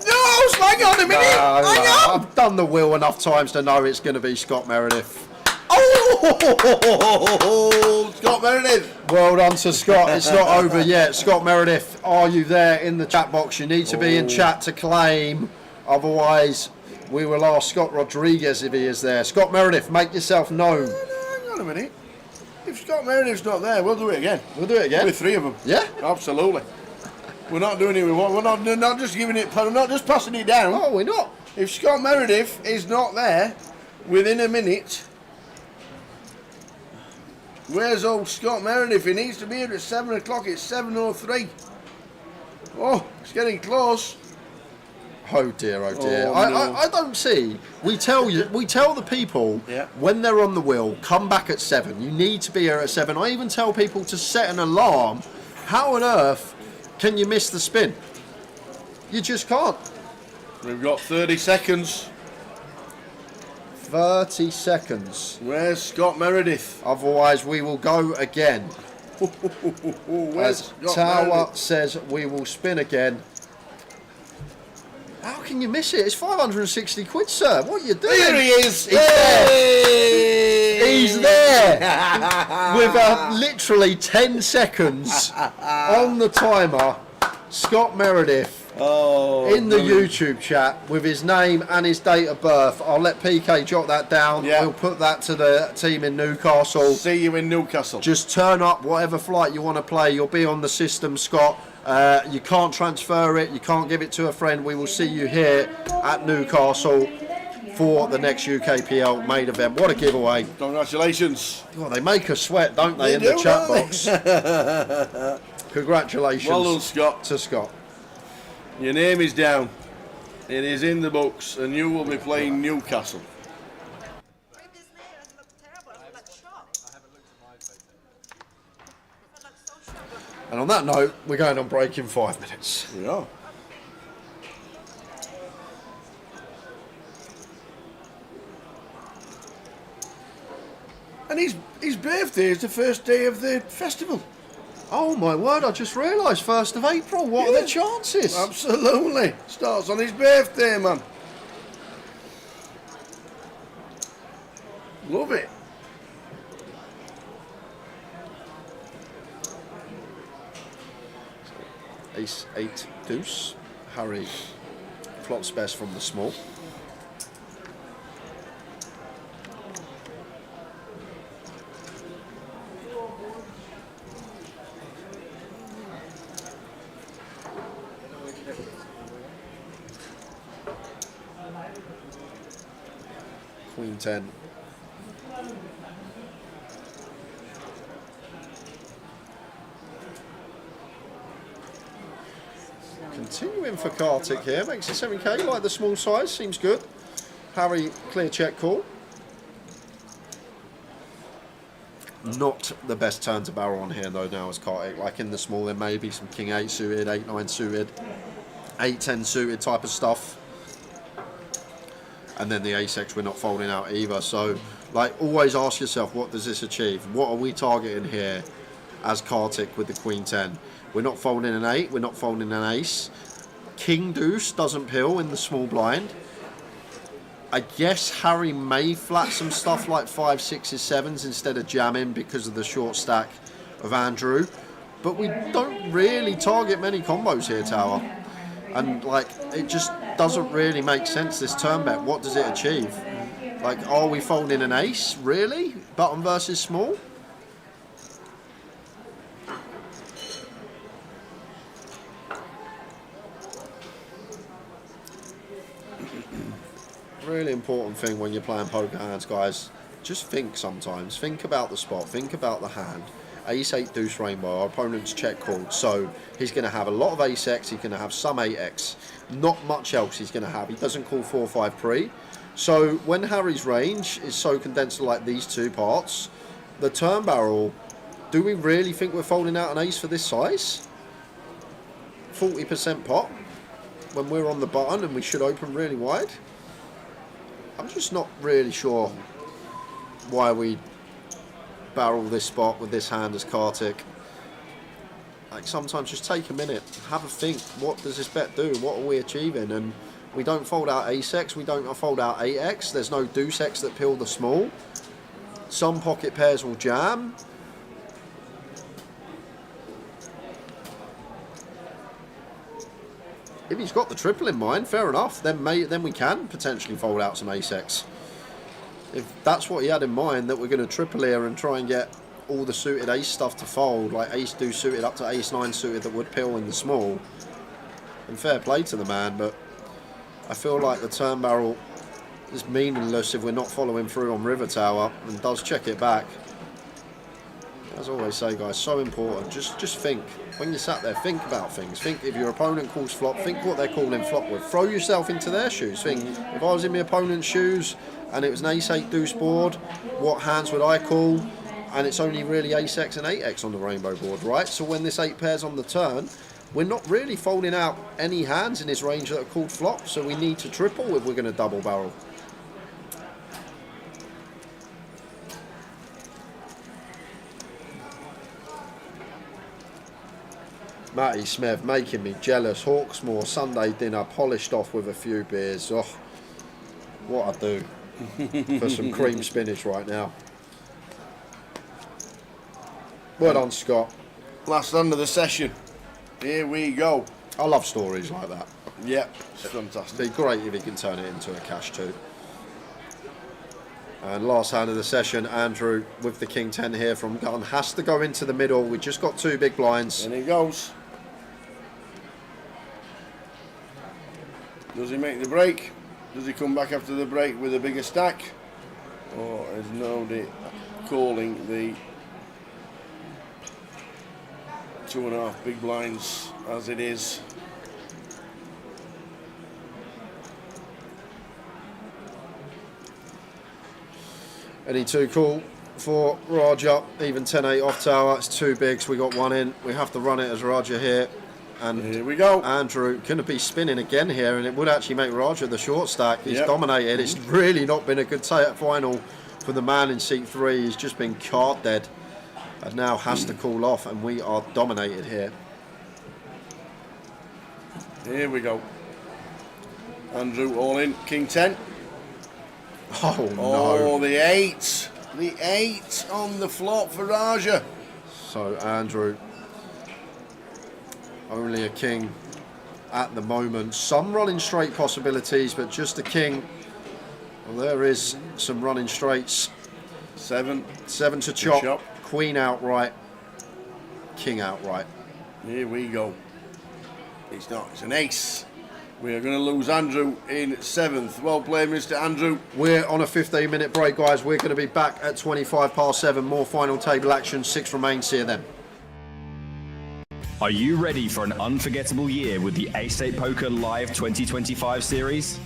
S12: No, hang on a minute. Hang on.
S15: I've done the wheel enough times to know it's going to be Scott Meredith.
S12: Oh, Scott Meredith.
S15: Well done to Scott. It's not over yet. Scott Meredith, are you there in the chat box? You need to be in chat to claim. Otherwise, we will ask Scott Rodriguez if he is there. Scott Meredith, make yourself known.
S12: Hang on a minute. If Scott Meredith's not there, we'll do it again.
S15: We'll do it again?
S12: With 3 of them.
S15: Yeah?
S12: Absolutely. We're not doing it with one. We're not just giving it. We're not just passing it down.
S15: Oh, we're not.
S12: If Scott Meredith is not there within a minute, where's old Scott Meredith? He needs to be here at 7 o'clock. It's 7:03. Oh, it's getting close.
S15: Oh dear, oh dear.
S12: Oh, no.
S15: I don't see. We tell the people when they're on the wheel, come back at 7. You need to be here at 7. I even tell people to set an alarm. How on earth can you miss the spin? You just can't.
S12: We've got 30 seconds.
S15: 30 seconds.
S12: Where's Scott Meredith?
S15: Otherwise, we will go again.
S12: Where's
S15: As Tower says, we will spin again. How can you miss it? It's 560 quid, sir. What are you doing?
S12: Here he is.
S15: He's there. He's there. With literally 10 seconds on the timer. Scott Meredith in the YouTube chat with his name and his date of birth. I'll let PK jot that down. We'll put that to the team in Newcastle.
S12: See you in Newcastle.
S15: Just turn up, whatever flight you want to play. You'll be on the system, Scott. You can't transfer it. You can't give it to a friend. We will see you here at Newcastle for the next UKPL main event. What a giveaway.
S12: Congratulations.
S15: Oh, they make us sweat, don't they, in the chat box? Congratulations.
S12: Well done, Scott.
S15: To Scott.
S12: Your name is down. It is in the books, and you will be playing Newcastle.
S15: And on that note, we're going on break in 5 minutes.
S12: We are. And his birthday is the first day of the festival.
S15: Oh my word, I just realised 1st of April. What are the chances?
S12: Absolutely. Starts on his birthday, man. Love it.
S15: Ace 8 deuce. Harry flops best from the small. Queen 10. Continuing for Kartik here, makes it 7k, like the small size, seems good. Harry, clear check call. Not the best turn to barrel on here though now as Kartik, like in the small there may be some King 8 suited, 8-9 suited, 8-10 suited type of stuff. And then the ace-X we're not folding out either, so like always ask yourself, what does this achieve? What are we targeting here as Kartik with the Queen 10? We're not folding an 8, we're not folding an ace. King deuce doesn't pill in the small blind. I guess Harry may flat some stuff like 5, 6s, 7s instead of jamming because of the short stack of Andrew. But we don't really target many combos here, Tower. And like, it just doesn't really make sense, this turn bet. What does it achieve? Like, are we folding an ace? Really? Button versus small? Really important thing when you're playing poker hands, guys. Just think sometimes. Think about the spot. Think about the hand. Ace 8 deuce rainbow. Our opponent's check called, so he's going to have a lot of ace x. He's going to have some 8x. Not much else he's going to have. He doesn't call 4-5 pre. So when Harry's range is so condensed to like these two parts, the turn barrel, do we really think we're folding out an ace for this size? 40% pot when we're on the button and we should open really wide? I'm just not really sure why we barrel this spot with this hand as Kartik. Like, sometimes just take a minute, have a think, what does this bet do, what are we achieving? And we don't fold out ace x, we don't fold out 8x, there's no deuce x that peel the small. Some pocket pairs will jam. If he's got the triple in mind, fair enough, then we can potentially fold out some ace x. If that's what he had in mind, that we're going to triple here and try and get all the suited ace stuff to fold, like ace deuce suited up to ace 9 suited that would peel in the small, and fair play to the man, but I feel like the turn barrel is meaningless if we're not following through on river tower and does check it back. As I always say, guys, so important. Just think. When you're sat there, think about things. Think if your opponent calls flop, think what they're calling flop with. Throw yourself into their shoes. Think, if I was in my opponent's shoes and it was an ace 8 deuce board, what hands would I call? And it's only really ace x and 8x on the rainbow board, right? So when this 8 pairs on the turn, we're not really folding out any hands in his range that are called flop, so we need to triple if we're going to double barrel. Matty Smith making me jealous. Hawksmoor Sunday dinner polished off with a few beers. Oh, what I do for some cream spinach right now. Well done, Scott.
S12: Last hand of the session. Here we go.
S15: I love stories like that.
S12: Yep, it's fantastic.
S15: It'd be great if he can turn it into a cash too. And last hand of the session, Andrew with the King 10 here from gun has to go into the middle. We just got 2 big blinds.
S12: And he goes. Does he make the break? Does he come back after the break with a bigger stack? Or is nobody calling the 2.5 big blinds as it is?
S15: Any too cool for Raja, even 10-8 off tower. It's 2 bigs, we got 1 in. We have to run it as Raja here. And
S12: here we go.
S15: Andrew going to be spinning again here, and it would actually make Raja the short stack. He's dominated. It's really not been a good final for the man in seat 3. He's just been card dead and now has to call off, and we are dominated here.
S12: Here we go. Andrew all in, King 10.
S15: Oh no.
S12: Oh, the 8. The 8 on the flop for Raja.
S15: So Andrew, only a king at the moment. Some running straight possibilities, but just a king. Well, there is some running straights.
S12: 7.
S15: 7 to chop. Queen outright. King outright.
S12: Here we go. It's not. It's an ace. We are going to lose Andrew in 7th. Well played, Mr. Andrew.
S15: We're on a 15-minute break, guys. We're going to be back at 7:25. More final table action. 6 remain. See you then.
S1: Are you ready for an unforgettable year with the Ace 8 Poker Live 2025 series?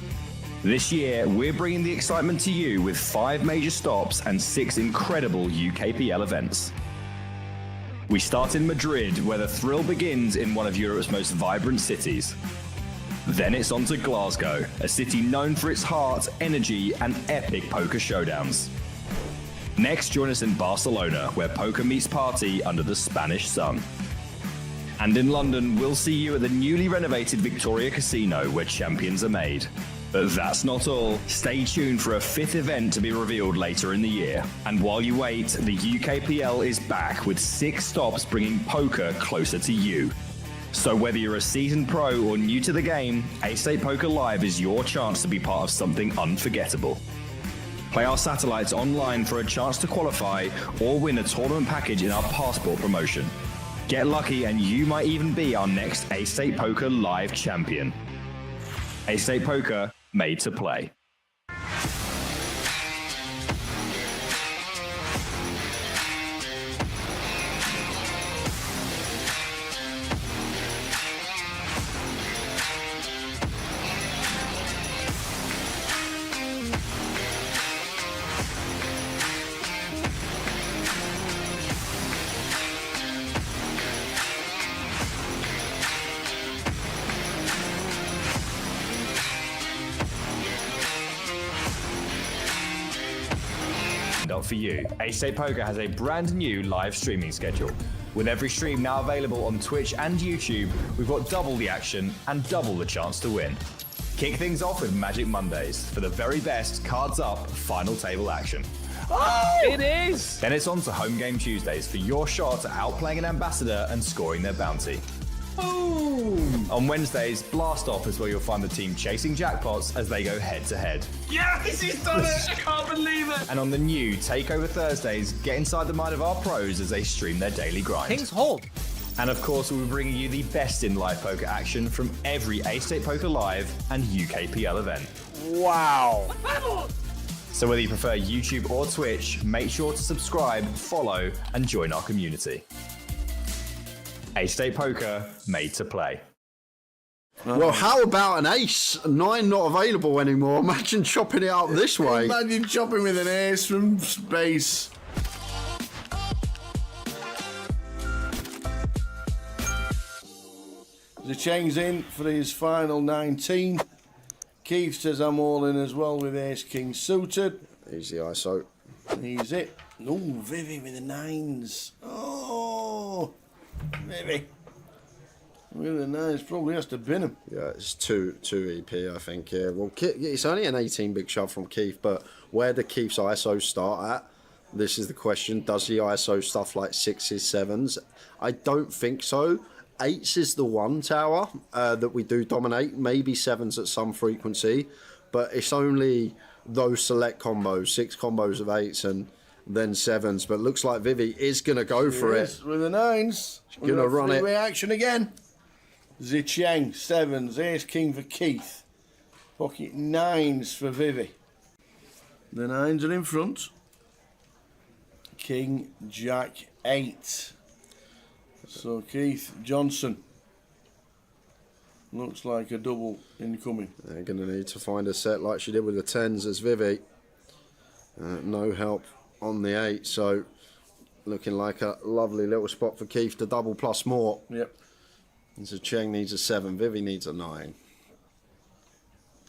S1: This year, we're bringing the excitement to you with 5 major stops and 6 incredible UKPL events. We start in Madrid, where the thrill begins in one of Europe's most vibrant cities. Then it's on to Glasgow, a city known for its heart, energy, and epic poker showdowns. Next, join us in Barcelona, where poker meets party under the Spanish sun. And in London, we'll see you at the newly renovated Victoria Casino, where champions are made. But that's not all. Stay tuned for a 5th event to be revealed later in the year. And while you wait, the UKPL is back with 6 stops bringing poker closer to you. So whether you're a seasoned pro or new to the game, Ace 8 Poker Live is your chance to be part of something unforgettable. Play our satellites online for a chance to qualify or win a tournament package in our passport promotion. Get lucky and you might even be our next A-State Poker Live champion. A-State Poker, made to play. Up for you. A-State Poker has a brand new live streaming schedule. With every stream now available on Twitch and YouTube, we've got double the action and double the chance to win. Kick things off with Magic Mondays for the very best cards up final table action.
S11: Oh! It is!
S1: Then it's on to Home Game Tuesdays for your shot at outplaying an ambassador and scoring their bounty.
S11: Boom!
S1: On Wednesdays, Blast Off is where you'll find the team chasing jackpots as they go head to head.
S4: Yes, he's done it! I can't believe it!
S1: And on the new Takeover Thursdays, get inside the mind of our pros as they stream their daily grind.
S11: King's Hold.
S1: And of course, we'll be bringing you the best in live poker action from every A-State Poker Live and UKPL event.
S11: Wow!
S1: So whether you prefer YouTube or Twitch, make sure to subscribe, follow, and join our community. A-State Poker, made to play.
S15: Well, how about an ace? 9 not available anymore. Imagine chopping it up this way.
S12: Imagine chopping with an ace from space. The Cheng's in for his final 19. Keith says I'm all in as well with ace king suited.
S15: Easy ISO.
S12: He's it. Oh, Vivi with the 9s. Oh, Vivi. With the 9s, probably has to bin him.
S15: Yeah, it's 2 EP, I think. Yeah, well, it's only an 18 big shove from Keith, but where do Keith's ISO start at? This is the question. Does he ISO stuff like 6s, 7s? I don't think so. 8s is the one tower that we do dominate. Maybe 7s at some frequency, but it's only those select combos, 6 combos of 8s and then 7s. But looks like Vivi is going to go for it.
S12: With the 9s.
S15: She's going to run it.
S12: Three-way action again. Zicheng, 7s, ace king for Keith. Pocket 9s for Vivi. The 9s are in front. King, Jack, 8. So Keith Johnson. Looks like a double incoming.
S15: They're going to need to find a set like she did with the 10s as Vivi. No help on the 8, so looking like a lovely little spot for Keith to double plus more.
S12: Yep.
S15: And so Cheng needs a 7, Vivi needs a 9.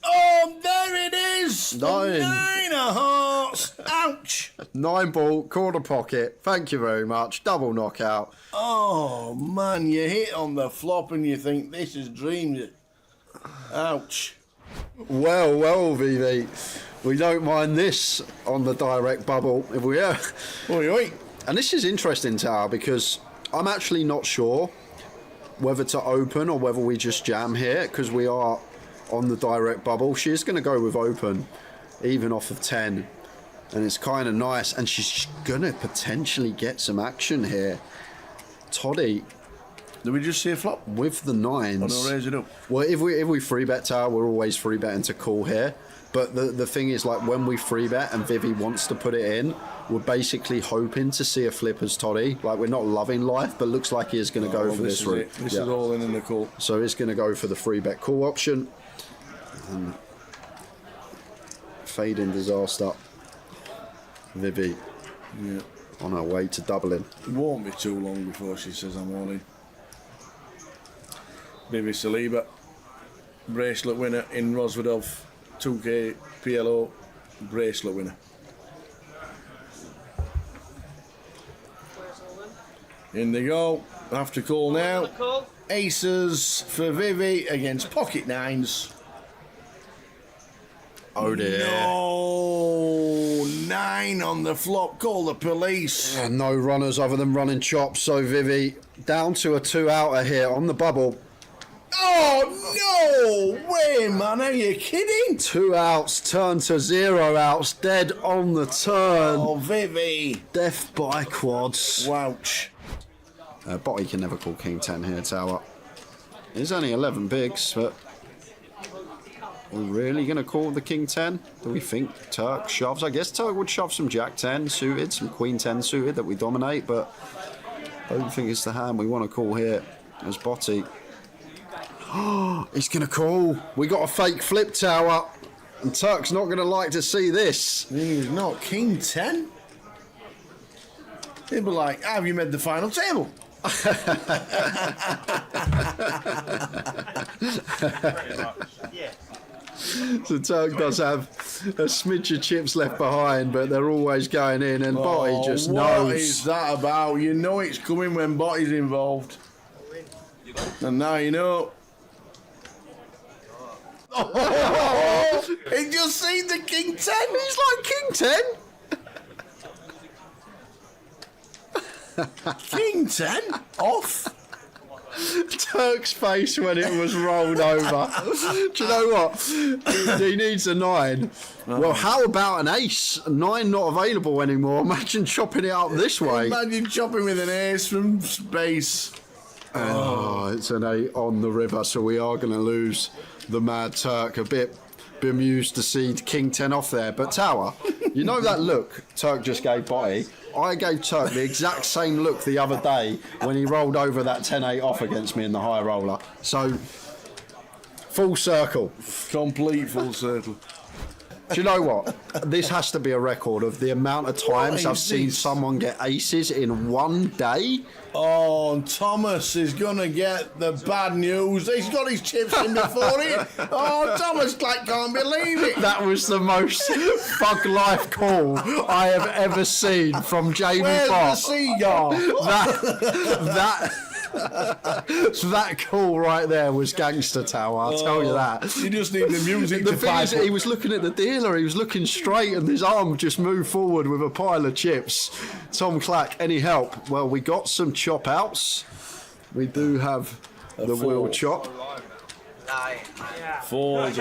S12: Oh, there it is!
S15: 9.
S12: 9 of hearts! Ouch!
S15: 9 ball, corner pocket. Thank you very much. Double knockout.
S12: Oh, man, you hit on the flop and you think this is dreams. Ouch.
S15: Well, Vivi. We don't mind this on the direct bubble if we are.
S12: Oi, oi.
S15: And this is interesting, Tower, because I'm actually not sure whether to open or whether we just jam here, because we are on the direct bubble. She is going to go with open, even off of 10. And it's kind of nice. And she's going to potentially get some action here. Toddy.
S12: Did we just see a flop?
S15: With the 9s.
S12: Oh, no, raise it up.
S15: Well, if we free bet Tower, we're always free betting to call here. But the thing is, like, when we free bet and Vivi wants to put it in, we're basically hoping to see a flip as Toddy. Like, we're not loving life, but looks like he is going to go for this route.
S12: This is all in the call.
S15: So he's going to go for the free bet call option. And fading disaster. Vivi.
S12: Yeah.
S15: On her way to doubling.
S12: It won't be too long before she says I'm all in. Vivi Saliba, bracelet winner in Rosvedov, 2K PLO bracelet winner. In they go. Have to call now. Aces for Vivi against pocket 9s.
S15: Oh dear.
S12: No, 9 on the flop. Call the police.
S15: Yeah, no runners other than running chops. So Vivi down to a 2-outer here on the bubble.
S12: Oh, no way, man. Are you kidding?
S15: 2 outs, turn to 0 outs, dead on the turn.
S12: Oh, Vivi.
S15: Death by quads.
S12: Wouch.
S15: Botty can never call King 10 here, Tower. There's only 11 bigs, but we're really going to call the King 10? Do we think Turk shoves? I guess Turk would shove some Jack 10 suited, some Queen 10 suited that we dominate, but I don't think it's the hand we want to call here as Botty. He's going to call. We got a fake flip, Tower, and Turk's not going to like to see this.
S12: He's not King 10? He'd be like, have you made the final table?
S15: So Turk does have a smidge of chips left behind, but they're always going in, and Botty just knows.
S12: What is that about? You know it's coming when Botty's involved. And now you know. Oh, he just seen the King 10.
S15: He's like King
S12: 10. King 10? Off?
S15: Turk's face when it was rolled over. Do you know what? He needs a 9. Well, how about an ace? 9 not available anymore. Imagine chopping it up this way.
S12: Imagine chopping with an ace from space.
S15: Oh, it's an 8 on the river, so we are going to lose the Mad Turk. A bit bemused to see King 10 off there. But Tower, you know that look Turk just gave Botty? I gave Turk the exact same look the other day when he rolled over that 10-8 off against me in the high roller. So, full circle.
S12: Complete full circle.
S15: Do you know what? This has to be a record of the amount of times I've seen someone get aces in one day.
S12: Oh, and Thomas is going to get the bad news. He's got his chips in before it. Oh, Thomas Clark can't believe it.
S15: That was the most thug life call I have ever seen from Jamie
S12: Where's
S15: Bott.
S12: the seagull?
S15: That call right there was gangster, Tower, I'll tell you that.
S12: You just need the music
S15: the
S12: to
S15: thing is,
S12: fight.
S15: he was looking at the dealer, he was looking straight, and his arm just moved forward with a pile of chips. Tom Clack, any help? Well, we got some chop outs. We do have the wheel chop.
S12: Four.
S17: I was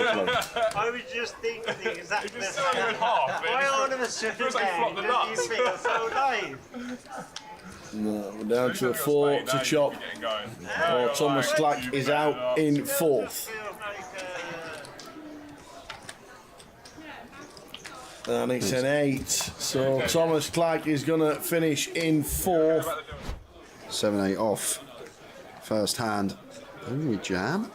S17: just thinking the exact same. Why all of a sudden then you feel so live?
S12: No, we're down to a 4 to chop. Oh, Thomas Clack is out in 4th. And it's an 8. So Thomas Clack is going to finish in 4th.
S15: 7-8 off. First hand. Oh, we jam.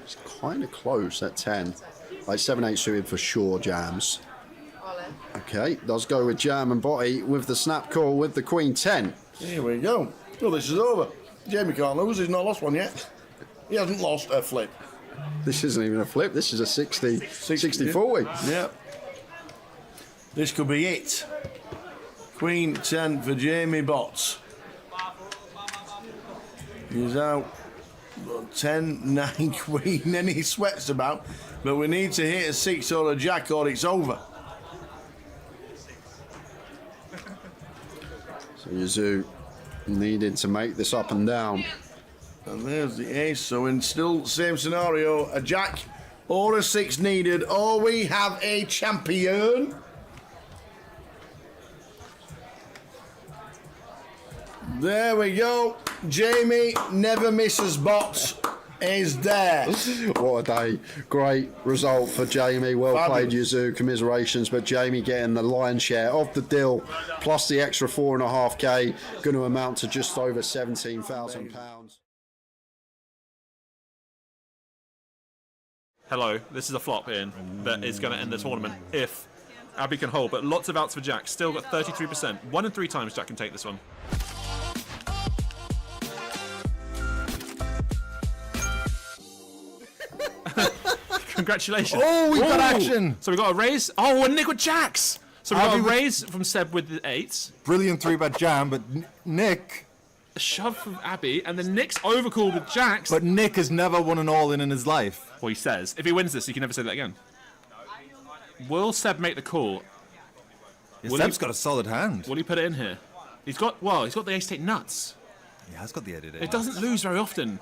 S15: It's kind of close at 10. Like 7-8 suited for sure jams. Okay, does go with jam and Botty with the snap call with the Queen 10.
S12: Here we go. Well, this is over. Jamie can't lose. He's not lost one yet. He hasn't lost a flip.
S15: This isn't even a flip. This is a 60-40.
S12: Yeah. This could be it. Queen 10 for Jamie Botts. He's out 10-9 Queen, and he sweats about. But we need to hit a 6 or a Jack or it's over.
S15: So Yazoo needed to make this up and down.
S12: And there's the ace. So in still same scenario, a Jack or a 6 needed, or we have a champion. There we go. Jamie never misses Botts is there.
S15: What a day. Great result for Jamie. Well played, Yazoo. Commiserations. But Jamie getting the lion's share of the deal, plus the extra 4.5k, going to amount to just over £17,000.
S4: Hello, this is a flop in that is going to end the tournament if Abby can hold, but lots of outs for Jack. Still got 33%. 1 in 3 times Jack can take this one. Congratulations.
S5: Oh, we got action.
S4: So we got a raise. Oh, and Nick with Jacks. So we got a raise from Seb with the 8s.
S5: Brilliant 3-bet jam, but Nick...
S4: A shove from Abby, and then Nick's overcalled with Jacks.
S5: But Nick has never won an all-in his life.
S4: Well, he says. If he wins this, he can never say that again. Will Seb make the call?
S5: Yeah, Seb's got a solid hand.
S4: Will he put it in here? He's got the ace-8 nuts.
S5: He has got the 8-8.
S4: It doesn't lose very often.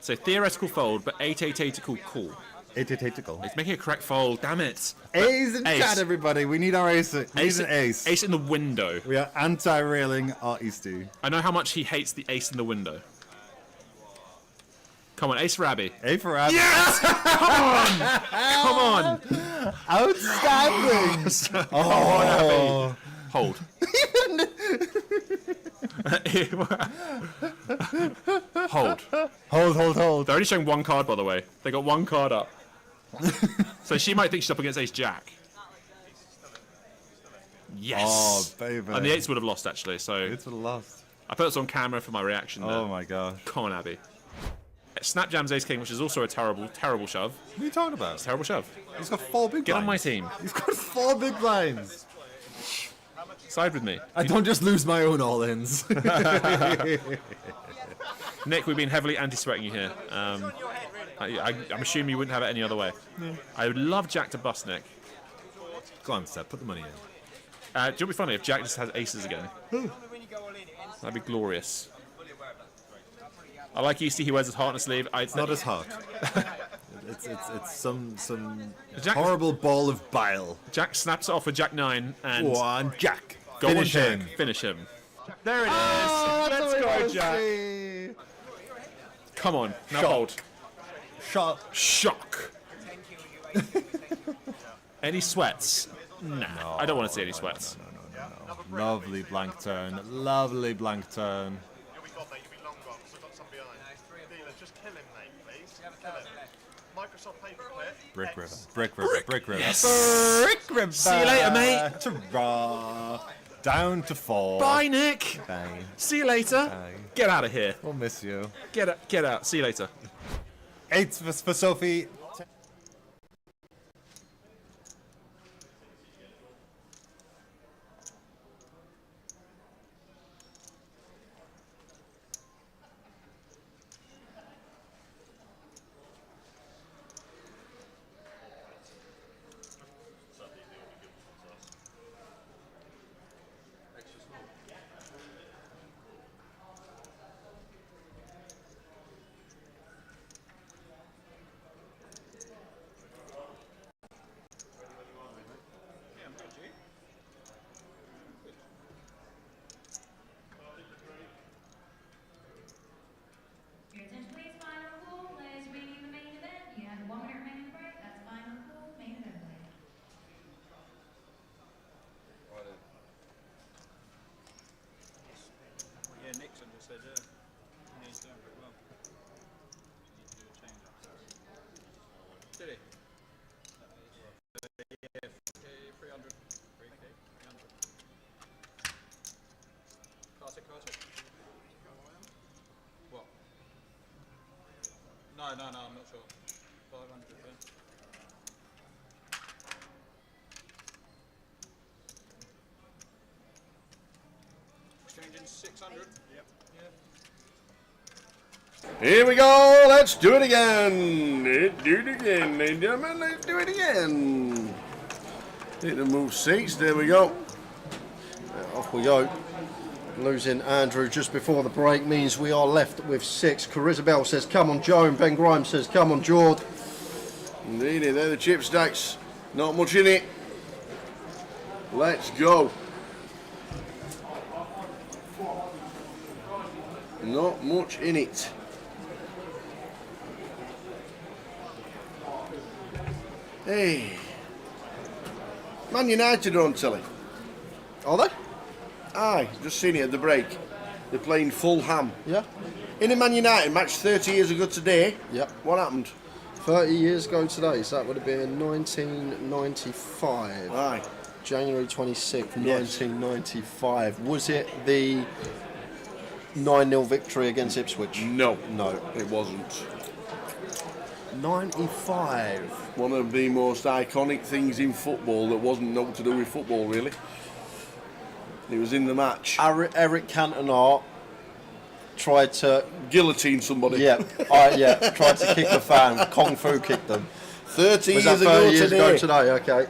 S4: So theoretical fold, but 8-8-8-ical call.
S5: 8-8-8-ical.
S4: It's making a correct fold. Damn it.
S5: Ace in chat, everybody. We need our ace. We need an ace.
S4: Ace in the window.
S5: We are anti-railing our Easty.
S4: I know how much he hates the ace in the window. Come on, ace for Abby.
S5: A for Abby.
S4: Yes! Come on!
S5: Outstanding!
S4: Oh, hold.
S5: Hold.
S4: They're only showing one card, by the way. They got one card up. So she might think she's up against ace jack. Yes!
S5: Oh, baby.
S4: And the eights would have lost, actually, so...
S5: Eights would have lost.
S4: I put this on camera for my reaction there.
S5: Oh, my gosh.
S4: Come on, Abby. Snap Jam's ace king, which is also a terrible, terrible shove.
S5: What are you talking about?
S4: It's a terrible shove.
S5: He's got 4 big blinds.
S4: Get on my team.
S5: He's got 4 big blinds.
S4: Side with me.
S5: I don't just lose my own all-ins.
S4: Nick, we've been heavily anti-sweating you here. I'm assuming you wouldn't have it any other way.
S5: Yeah.
S4: I would love Jack to bust Nick.
S5: Go on, Seth, put the money in.
S4: Do you know what would be funny if Jack just has aces again? That'd be glorious. I like Easty, he wears his heart on his sleeve.
S5: It's not his heart. it's some
S4: Jack,
S5: horrible ball of bile.
S4: Jack snaps it off with Jack 9 and...
S5: Go on, Jack.
S4: Go
S5: Finish
S4: on, Jack.
S5: him.
S4: Finish him. There it is. Let's go, Jack. Come on. Now hold. Shock. Any sweats? Nah. I don't want to see any sweats.
S5: No. Lovely blank turn. Lovely blank turn. Brick river.
S4: Yes.
S5: Brick river.
S4: See you later, mate.
S5: Ta-ra. Down to 4.
S4: Bye, Nick.
S5: Bye.
S4: See you later.
S5: Bye.
S4: Get out of here.
S5: We'll miss you.
S4: Get out. See you later.
S5: 8 for Sophie.
S16: Your attention please, final call. Players remaining in the main event. You have 1 minute remaining break. That's final call, main event play.
S14: Yeah, Nixon just said, yeah, he's doing pretty well. Need to do a change up. Did he? Yeah, 300. 300. Carter. What? No, I'm not sure. 500, yeah. Exchanging 600. Yep. Yeah.
S12: Here we go, let's do it again. Ladies and gentlemen, let's do it again. Need to move seats, there we go.
S15: Off we go. Losing Andrew just before the break means we are left with 6. Carissa Bell says, come on, Joe. And Ben Grimes says, come on, Jord.
S12: Indeed, they're the chip stacks. Not much in it. Let's go. Not much in it. Hey. Man United are on telly.
S15: Are they?
S12: Aye, just seen it at the break. They're playing Fulham.
S15: Yeah.
S12: In a Man United match 30 years ago today.
S15: Yep.
S12: What happened?
S15: 30 years ago today, so that would have been 1995.
S12: Aye.
S15: January 26th,
S12: Yes.
S15: 1995. Was it the 9-0 victory against Ipswich?
S12: No.
S15: No.
S12: It wasn't.
S15: 95.
S12: One of the most iconic things in football that wasn't nothing to do with football, really. He was in the match.
S15: Eric Cantona tried to
S12: guillotine somebody.
S15: Yeah, tried to kick a fan. Kung Fu kicked them.
S12: 30
S15: Was
S12: years
S15: that 30 years
S12: ago
S15: today. Okay.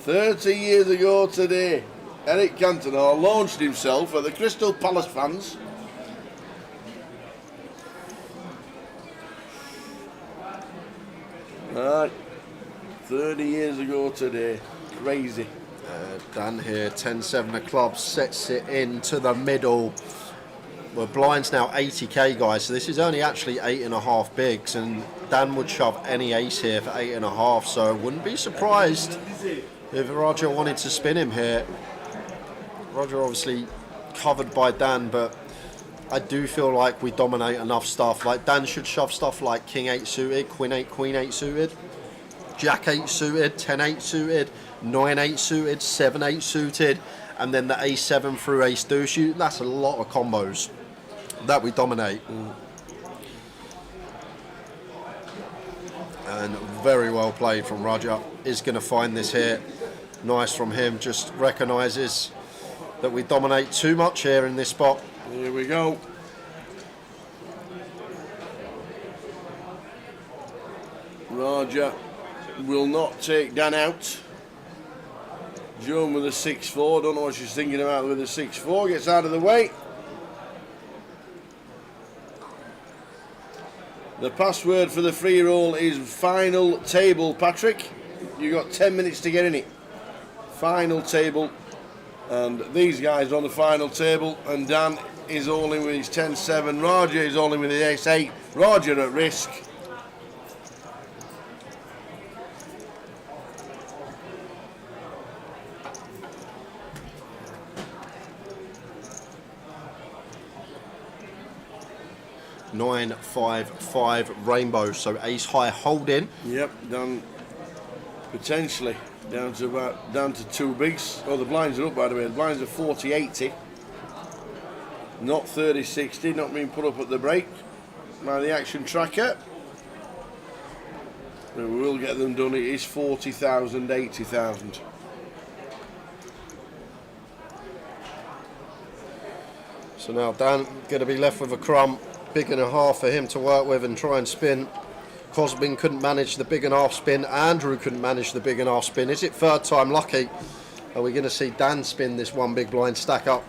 S12: 30 years ago today, Eric Cantona launched himself at the Crystal Palace fans Right. 30 years ago today. Crazy.
S15: Dan here, 10-7 of clubs, sets it into the middle. Well, blind's now 80k, guys, so this is only actually 8.5 bigs, and Dan would shove any ace here for 8.5, so I wouldn't be surprised if Roger wanted to spin him here. Roger obviously covered by Dan, but I do feel like we dominate enough stuff. Like, Dan should shove stuff like King 8 suited, Queen 8, Queen 8 suited, Jack 8 suited, 10 8 suited, 9 8 suited, 7 8 suited, and then the Ace 7 through Ace deuce. That's a lot of combos that we dominate. And very well played from Roger. Is going to find this here. Nice from him. Just recognises that we dominate too much here in this spot.
S12: Here we go. Roger will not take Dan out. Joan with a 6-4. Don't know what she's thinking about with a 6-4. Gets out of the way. The password for the free roll is final table, Patrick. You got 10 minutes to get in it. Final table. And these guys are on the final table. And Dan is all in with his 10-7. Roger is all in with his ace 8. Roger at risk.
S15: Nine, 5, 5 rainbow, so ace high holding.
S12: Yep, down potentially down to 2 bigs. Oh, the blinds are up, by the way. The blinds are 40-80, not 30-60. Not being put up at the break by the action tracker. But we will get them done. It is 40,000, 80,000.
S15: So now Dan going to be left with a crumb. Big and a half for him to work with and try and spin. Cosbin couldn't manage the big and half spin. Andrew couldn't manage the big and half spin. Is it third time lucky? Are we going to see Dan spin this one big blind stack up?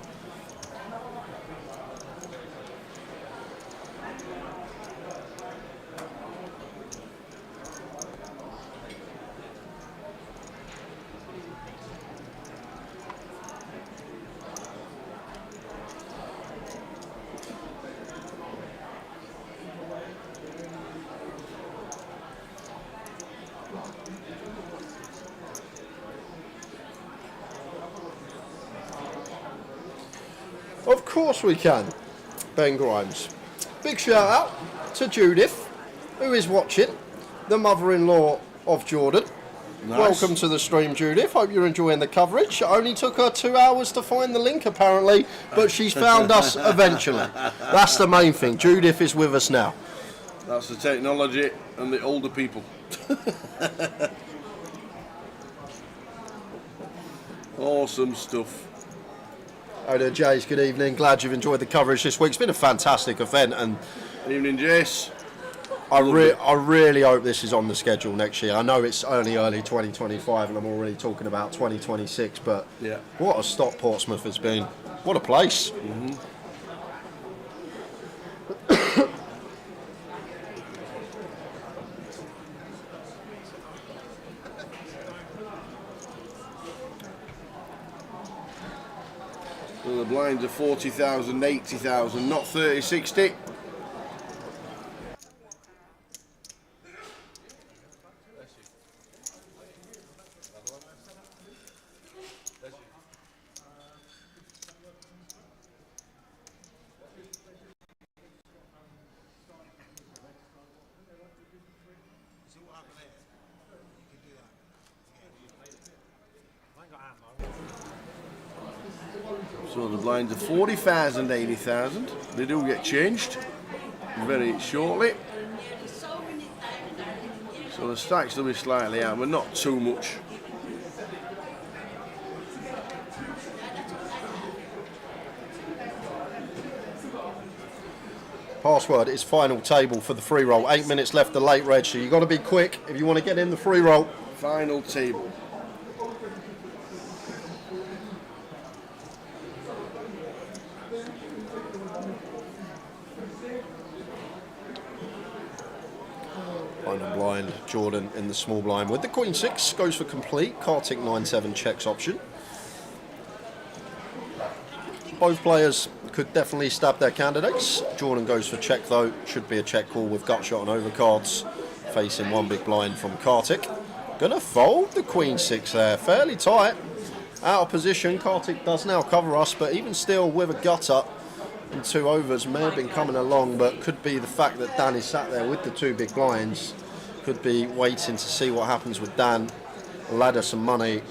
S15: Of course we can, Ben Grimes. Big shout out to Judith, who is watching, the mother-in-law of Jordan.
S12: Nice.
S15: Welcome to the stream, Judith. Hope you're enjoying the coverage. It only took her 2 hours to find the link, apparently, but she's found us eventually. That's the main thing. Judith is with us now.
S12: That's the technology and the older people. Awesome stuff.
S15: Hi there, Jace. Good evening. Glad you've enjoyed the coverage this week. It's been a fantastic event, and
S12: evening, Jace.
S15: I really hope this is on the schedule next year. I know it's only early 2025, and I'm already talking about 2026. But
S12: yeah,
S15: what a stop Portsmouth has been. What a place.
S12: Mm-hmm. So the blinds are 40,000, 80,000, not 30-60. So the blinds are 40,000, 80,000. They do get changed very shortly. So the stacks will be slightly out, but not too much.
S15: Password is final table for the free roll. 8 minutes left, the late reg, so you've got to be quick if you want to get in the free roll.
S12: Final table.
S15: Final blind, Jordan in the small blind with the Queen 6, goes for complete. Kartik 9-7 checks option. Both players could definitely stab their candidates. Jordan goes for check though, should be a check call with gut shot and overcards, facing one big blind from Kartik. Gonna fold the Queen 6 there, fairly tight. Out of position, Kartik does now cover us, but even still with a gutter and 2 overs may have been coming along, but could be the fact that Dan is sat there with the 2 big blinds, could be waiting to see what happens with Dan, ladder some money.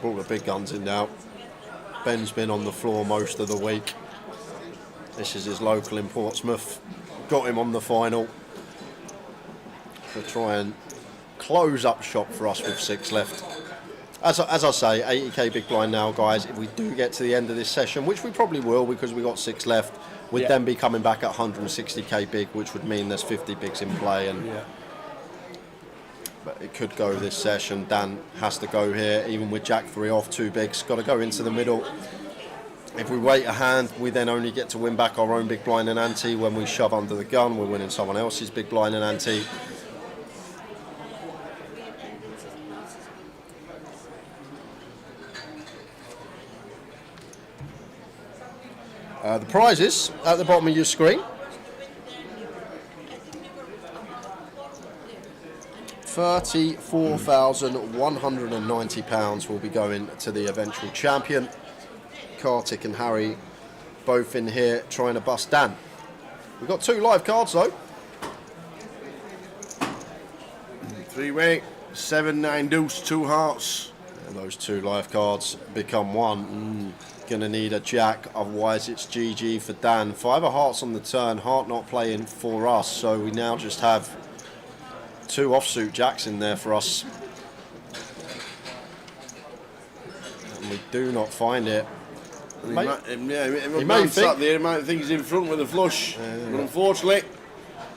S15: All the big guns in now. Ben's been on the floor most of the week. This is his local in Portsmouth. Got him on the final. To try and close up shop for us with 6 left. As I say, 80k big blind now, guys. If we do get to the end of this session, which we probably will because we got 6 left, we'd then be coming back at 160k big, which would mean there's 50 bigs in play. And but it could go this session. Dan has to go here, even with Jack 3 off, 2 bigs. Got to go into the middle. If we wait a hand, we then only get to win back our own big blind and ante. When we shove under the gun, we're winning someone else's big blind and ante. The prizes at the bottom of your screen. £34,190 will be going to the eventual champion. Kartik and Harry both in here trying to bust Dan. We've got 2 live cards though.
S12: 3-way, 7-9 deuce, 2 hearts.
S15: And those 2 live cards become 1. Gonna need a jack, otherwise it's GG for Dan. 5 of hearts on the turn, heart not playing for us, so we now just have 2 offsuit jacks in there for us. And we do not find it.
S12: He might sat there, he might think he's in front with a flush. But unfortunately,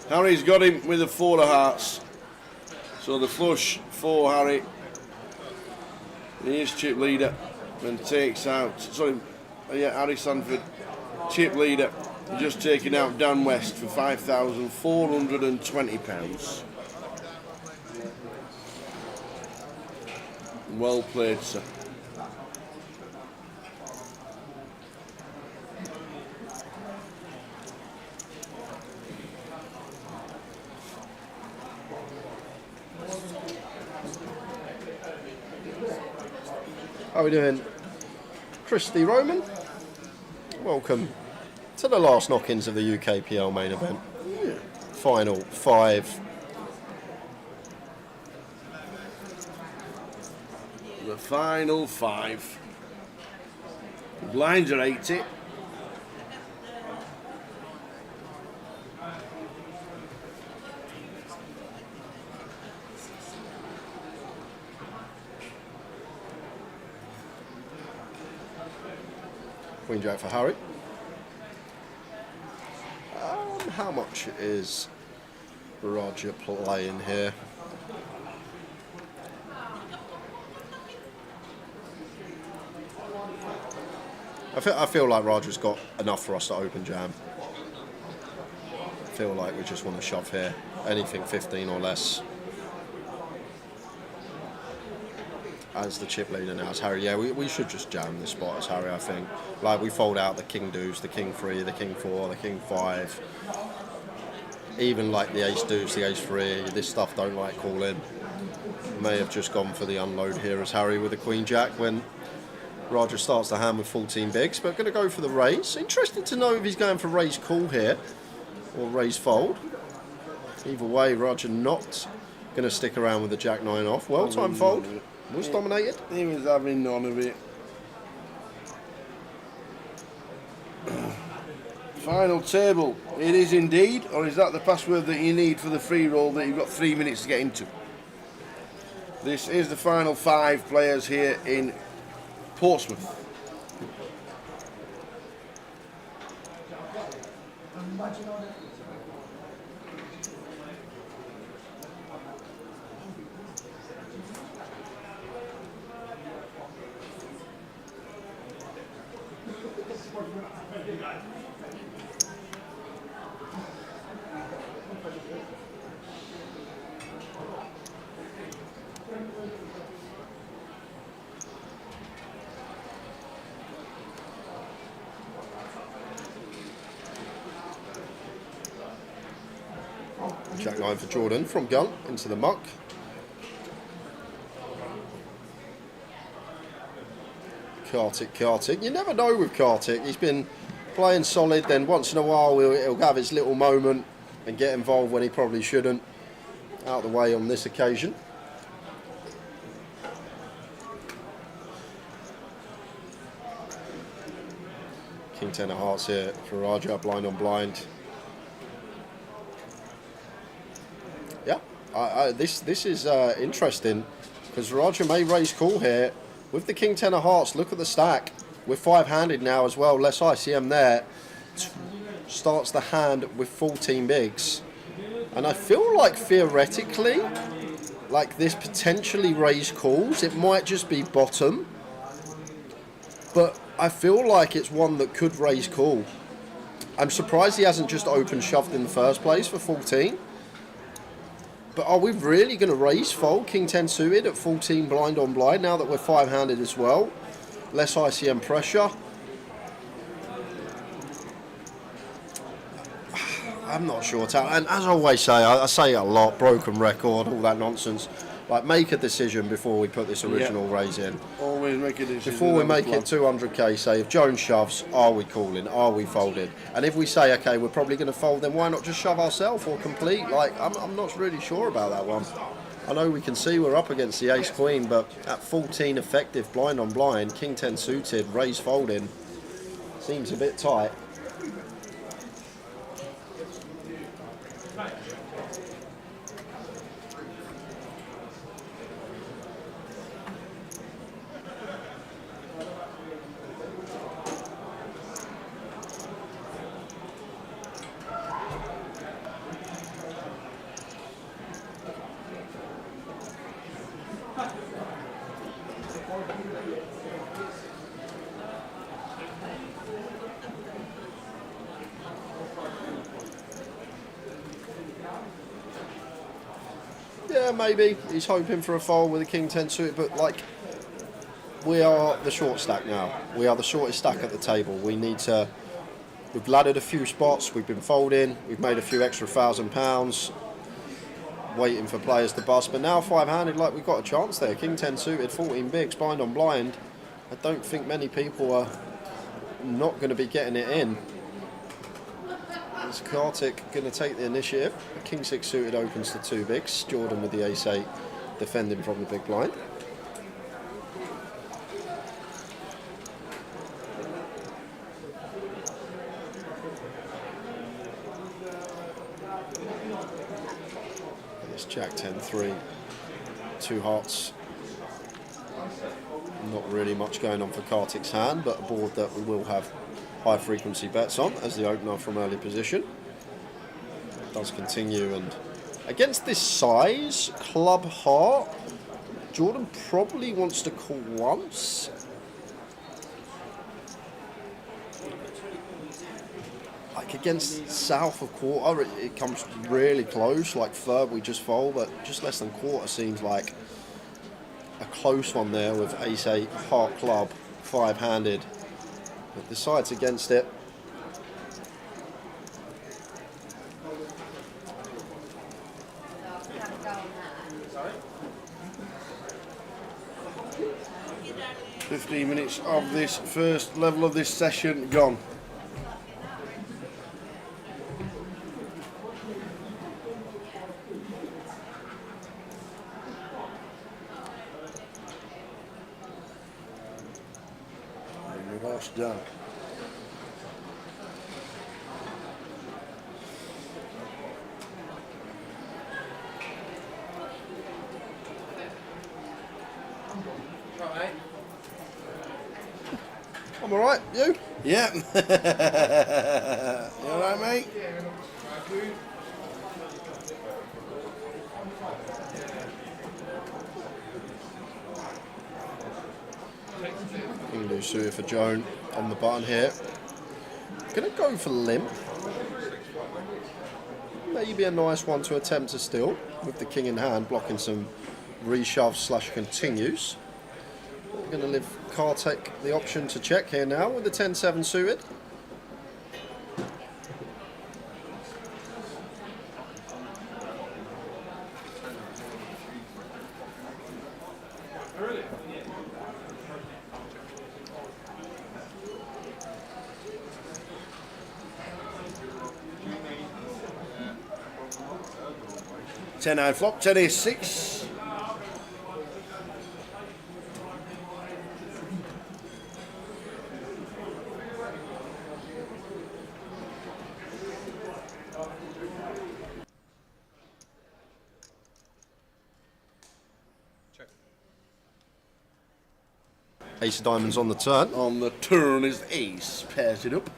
S12: Harry's got him with a 4 of hearts. So the flush for Harry. Here's chip leader and takes out, Harry Sanford, chip leader, just taking out Dan West for £5,420. Well played, sir.
S15: How are we doing? Christy Roman, welcome to the last knock-ins of the UKPL main event. Final 5.
S12: The final 5. The blinds are 80.
S15: Queen Jack for Harry. How much is Roger playing here? I feel like Roger's got enough for us to open jam. I feel like we just want to shove here. Anything 15 or less. As the chip leader now as Harry. Yeah, we should just jam this spot as Harry, I think. Like, we fold out the king deuce, the king 3, the king 4, the king 5. Even like the ace deuce, the ace 3, this stuff don't like calling. May have just gone for the unload here as Harry with the queen jack when Roger starts the hand with 14 bigs, but going to go for the raise. Interested to know if he's going for raise call here or raise fold. Either way, Roger not going to stick around with the jack 9 off. Well time fold. Was dominated.
S12: He was having none of it. Final table. It is indeed, or is that the password that you need for the free roll that you've got 3 minutes to get into? This is the final 5 players here in Portsmouth.
S8: Jack 9 for Jordan from gun into the muck. Kartik. You never know with Kartik. He's been playing solid, then once in a while he'll have his little moment and get involved when he probably shouldn't. Out of the way on this occasion. King 10 of hearts here for Raja, blind on blind. Yeah, this is interesting because Raja may raise call here with the King 10 of hearts. Look at the stack. We're 5-handed now as well. Less ICM there. Starts the hand with 14 bigs. And I feel like theoretically, like this potentially raise calls. It might just be bottom. But I feel like it's one that could raise call. I'm surprised he hasn't just open shoved in the first place for 14. But are we really going to raise fold King 10 suited at 14 blind on blind now that we're 5-handed as well? Less ICM pressure. I'm not sure. And as I always say, I say it a lot, broken record, all that nonsense. Like, make a decision before we put this original raise in.
S12: Always make a decision.
S8: Before we make it 200k, say, if Jones shoves, are we calling? Are we folded? And if we say, okay, we're probably going to fold, then why not just shove ourselves or complete? Like, I'm not really sure about that one. I know we can see we're up against the ace-queen, but at 14 effective blind on blind, King 10 suited, raise folding, seems a bit tight. Yeah, maybe. He's hoping for a fold with a King 10 suited, but like, we are the short stack now. We are the shortest stack at the table. We need to... We've laddered a few spots, we've been folding, we've made a few extra £1,000, waiting for players to bust, but now 5-handed, like, we've got a chance there. King 10 suited, 14 bigs, blind on blind. I don't think many people are not going to be getting it in. Is Kartik going to take the initiative? King 6 suited opens to 2 bigs. Jordan with the ace 8 defending from the big blind. It's Jack 10-3. 2 hearts. Not really much going on for Kartik's hand, but a board that we will have high frequency bets on as the opener from early position. Does continue, and against this size, club heart, Jordan probably wants to call once. Like against south of quarter, it comes really close, like third we just fold, but just less than quarter seems like a close one there with ace 8, heart club, 5-handed. But decides against it.
S12: Sorry? 15 minutes of this first level of this session gone. Done.
S18: Right.
S12: I'm alright, you? Yeah. You alright, mate? King suited for Joan on the button here.
S15: Gonna go for limp. Maybe a nice one to attempt to steal with the king in hand, blocking some reshoves slash continues. We're going to leave Kartik the option to check here now with the 10-7 suited.
S12: Ten-9 flop, 10-6.
S15: Ace of diamonds on the turn.
S12: On the turn is ace, pairs it up.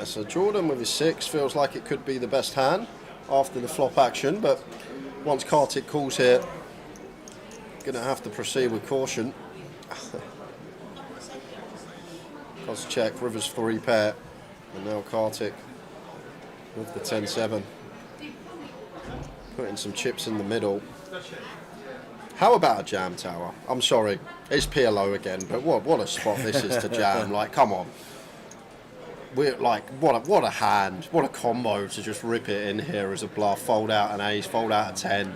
S15: So Jordan with his 6 feels like it could be the best hand after the flop action, but once Kartik calls here, gonna have to proceed with caution. Cross check, Rivers 3 pair, and now Kartik with the 10-7. Putting some chips in the middle. How about a jam tower? I'm sorry, it's PLO again, but what a spot this is to jam. Like, come on. We're like, what a hand, what a combo to just rip it in here as a bluff, fold out an ace, fold out a 10.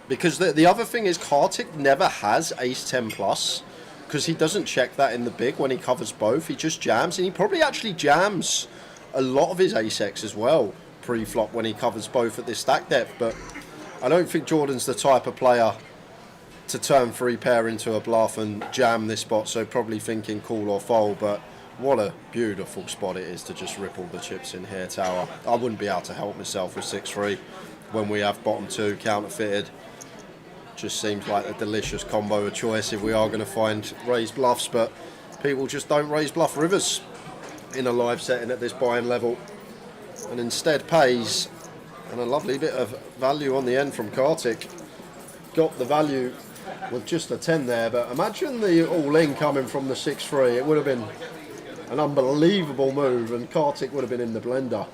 S15: Because the other thing is Kartik never has ace 10 plus, because he doesn't check that in the big when he covers both. He just jams, and he probably actually jams a lot of his ace X as well pre-flop when he covers both at this stack depth. But I don't think Jordan's the type of player to turn 3 pair into a bluff and jam this spot, so probably thinking call or fold. But what a beautiful spot it is to just rip all the chips in here, tower. I wouldn't be able to help myself with 6-3 when we have bottom 2 counterfeited. Just seems like a delicious combo of choice if we are going to find raised bluffs, but people just don't raise bluff rivers in a live setting at this buy-in level, and instead pays. And a lovely bit of value on the end from Kartik. Got the value with just a 10 there, but imagine the all-in coming from the 6-3. It would have been an unbelievable move, and Kartik would have been in the blender.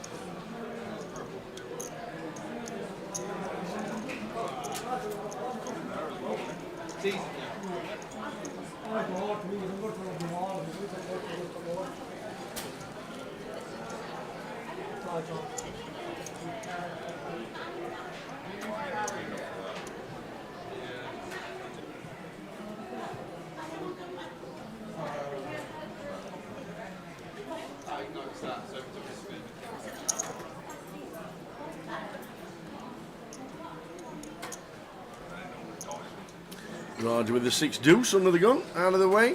S12: Roger with the 6 deuce under the gun, out of the way.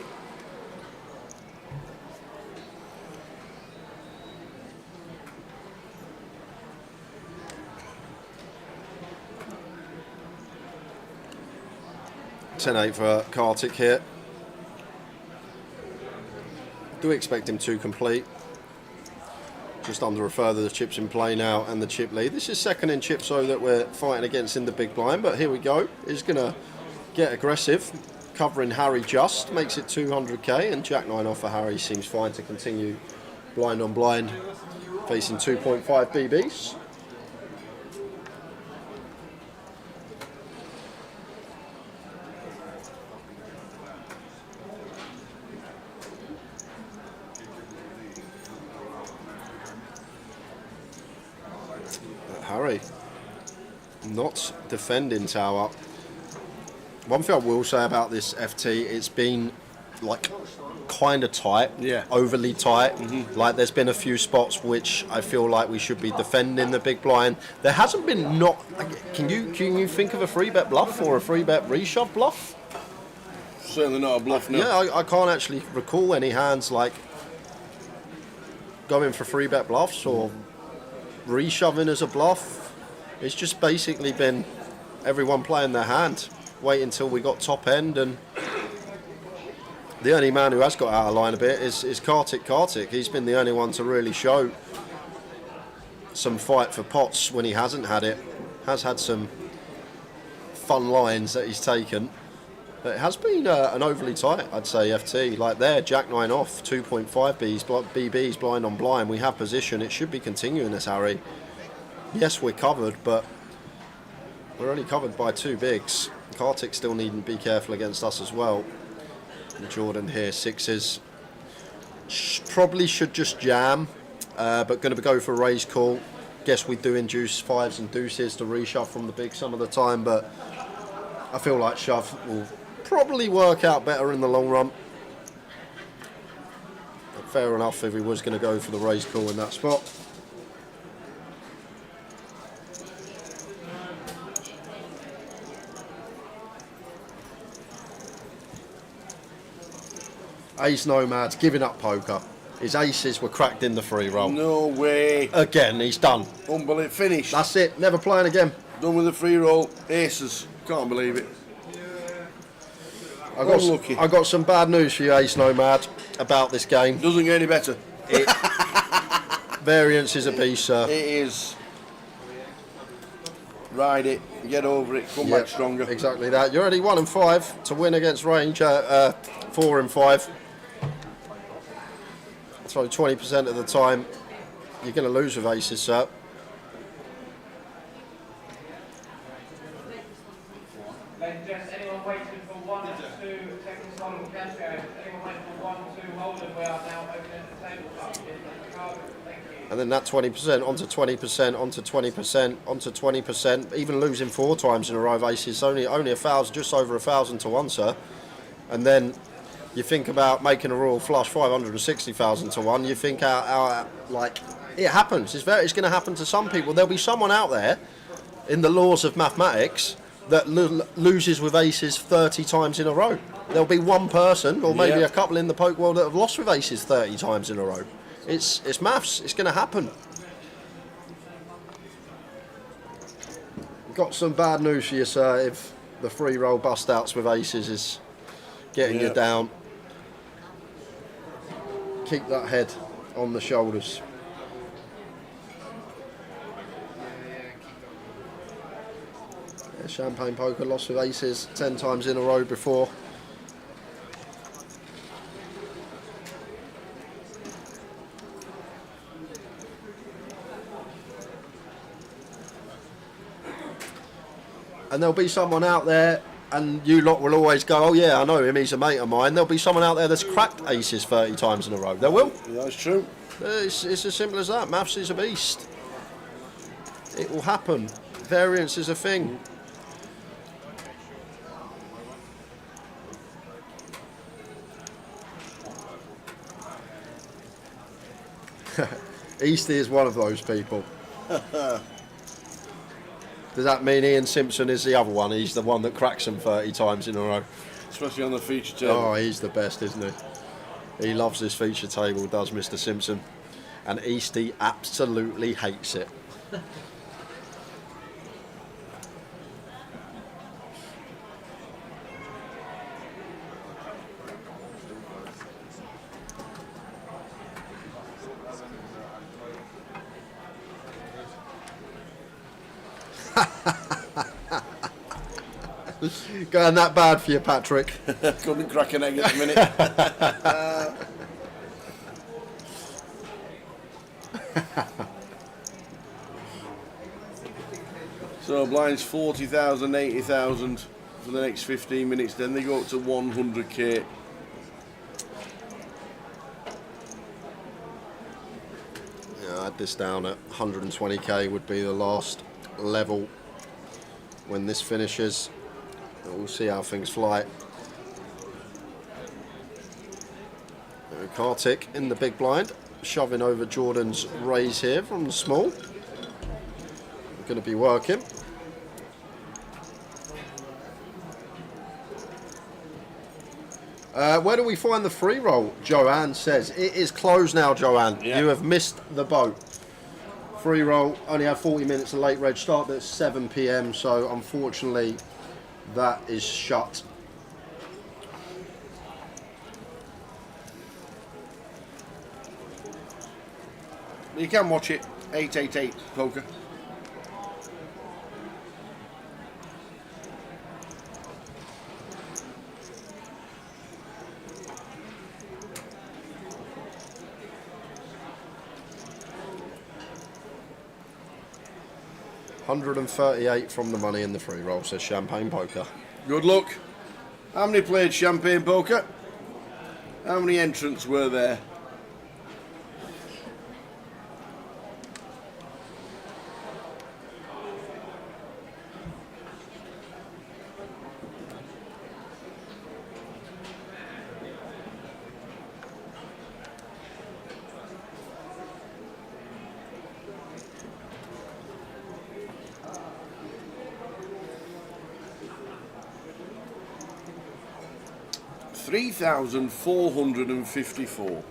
S15: $10-8 for Kartik here. Do expect him to complete. Just under a further, the chips in play now and the chip lead. This is second in chips, so that we're fighting against in the big blind, but here we go. He's going to get aggressive, covering Harry just, makes it 200k, and Jack 9 off for Harry seems fine to continue blind on blind, facing 2.5 BBs. Harry not defending tower. One thing I will say about this FT, it's been like kind of tight, overly tight. Like there's been a few spots which I feel like we should be defending the big blind. There hasn't been not. Can you think of a 3-bet bluff or a 3-bet reshove bluff?
S12: Certainly not a bluff, no.
S15: Yeah, I can't actually recall any hands like going for 3-bet bluffs or reshoving as a bluff. It's just basically been everyone playing their hand. wait until we got top end, and the only man who has got out of line a bit is Kartik. He's been the only one to really show some fight for pots when he hasn't had it. Has had some fun lines that he's taken. But it has been an overly tight, I'd say, FT. Like there, Jack 9 off, 2.5 BBs, blind on blind. We have position. It should be continuing this, Harry. Yes, we're covered, but we're only covered by 2 bigs. Kartik still needing to be careful against us as well. And Jordan here, 6s. Probably should just jam, but going to go for a raise call. Guess we do induce 5s and deuces to reshove from the big some of the time, but I feel like shove will probably work out better in the long run. But fair enough if he was going to go for the raise call in that spot. Ace Nomad giving up poker. His aces were cracked in the free roll.
S12: No way.
S15: Again, he's done.
S12: Unbelievable. Finished.
S15: That's it. Never playing again.
S12: Done with the free roll. Aces. Can't believe it.
S15: I got some bad news for you, Ace Nomad, about this game.
S12: Doesn't get any better.
S15: Variance is a beast, sir.
S12: It is. Ride it. Get over it. Come back stronger.
S15: Exactly that. You're only 1 and 5 to win against range. 4 and 5. So 20% of the time, you're going to lose with aces, sir.
S13: Ladies and gents, anyone waiting for 1, 2, taking this on cash game? Anyone waiting for 1, 2, hold it. We are now opening the table up. Thank you.
S15: And then that 20%, onto 20%, onto 20%, onto 20%, even losing 4 times in a row of aces, only 1,000, just over 1,000 to 1, sir. And then you think about making a royal flush 560,000 to 1, you think like, it happens. It's going to happen to some people. There'll be someone out there, in the laws of mathematics, that loses with aces 30 times in a row. There'll be one person, or maybe a couple in the poke world, that have lost with aces 30 times in a row. It's maths. It's going to happen. Got some bad news for you, sir, if the free roll bust outs with aces is getting you down. Keep that head on the shoulders. Yeah, champagne poker lost with aces 10 times in a row before. And there'll be someone out there, and you lot will always go, oh yeah, I know him, he's a mate of mine. There'll be someone out there that's cracked aces 30 times in a row. There will.
S12: Yeah, that's true.
S15: It's as simple as that. Maths is a beast. It will happen. Variance is a thing. Easty is one of those people. Does that mean Ian Simpson is the other one? He's the one that cracks them 30 times in a row.
S12: Especially on the feature table.
S15: Oh, he's the best, isn't he? He loves this feature table, does Mr. Simpson. And Easty absolutely hates it. Going that bad for you, Patrick?
S12: Couldn't crack an egg at the minute. So blinds 40,000, 80,000 for the next 15 minutes. Then they go up to 100k.
S15: Yeah, I had this down at 120k would be the last level when this finishes. We'll see how things fly. Kartik in the big blind, shoving over Jordan's raise here from the small. Going to be working. Where do we find the free roll? Joanne says. It is closed now, Joanne. Yeah. You have missed the boat. Free roll, only have 40 minutes of late reg start at 7 PM, so unfortunately That is shut.
S12: You can watch it. 888 poker.
S15: $138 from the money in the free roll, says Champagne Poker.
S12: Good luck. How many played Champagne Poker? How many entrants were there? $3,454.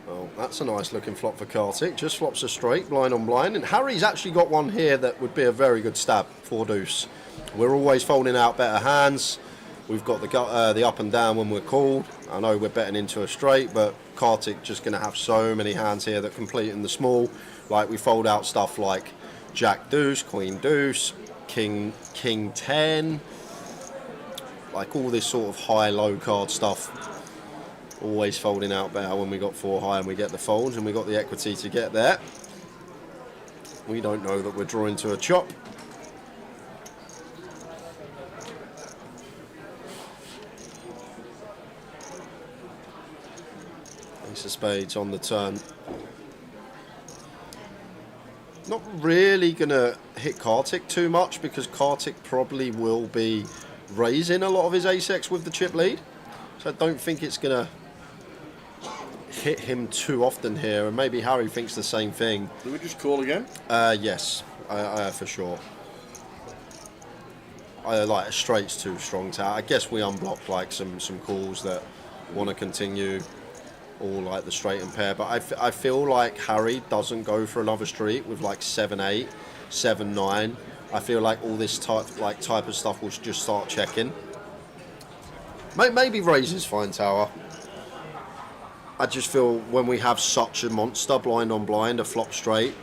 S15: Well, that's a nice looking flop for Kartik. Just flops a straight, blind on blind. And Harry's actually got one here that would be a very good stab, 4 deuce. We're always folding out better hands. We've got the up and down when we're called. I know we're betting into a straight, but Kartik just going to have so many hands here that complete in the small. Like we fold out stuff like Jack deuce, Queen deuce, King 10. Like all this sort of high-low card stuff. Always folding out better when we got 4 high and we get the folds and we got the equity to get there. We don't know that we're drawing to a chop. Ace of spades on the turn. Not really going to hit Kartik too much because Kartik probably will be raising a lot of his ace-x with the chip lead. So I don't think it's going to hit him too often here, and maybe Harry thinks the same thing.
S12: Do we just call again?
S15: Yes, I for sure. I like a straight's too strong to. I guess we unblock like some calls that want to continue, or like the straight and pair. But I feel like Harry doesn't go for another street with like 7-8, 7-9. I feel like all this type of stuff will just start checking. Maybe raises fine tower. I just feel when we have such a monster blind on blind, a flop straight,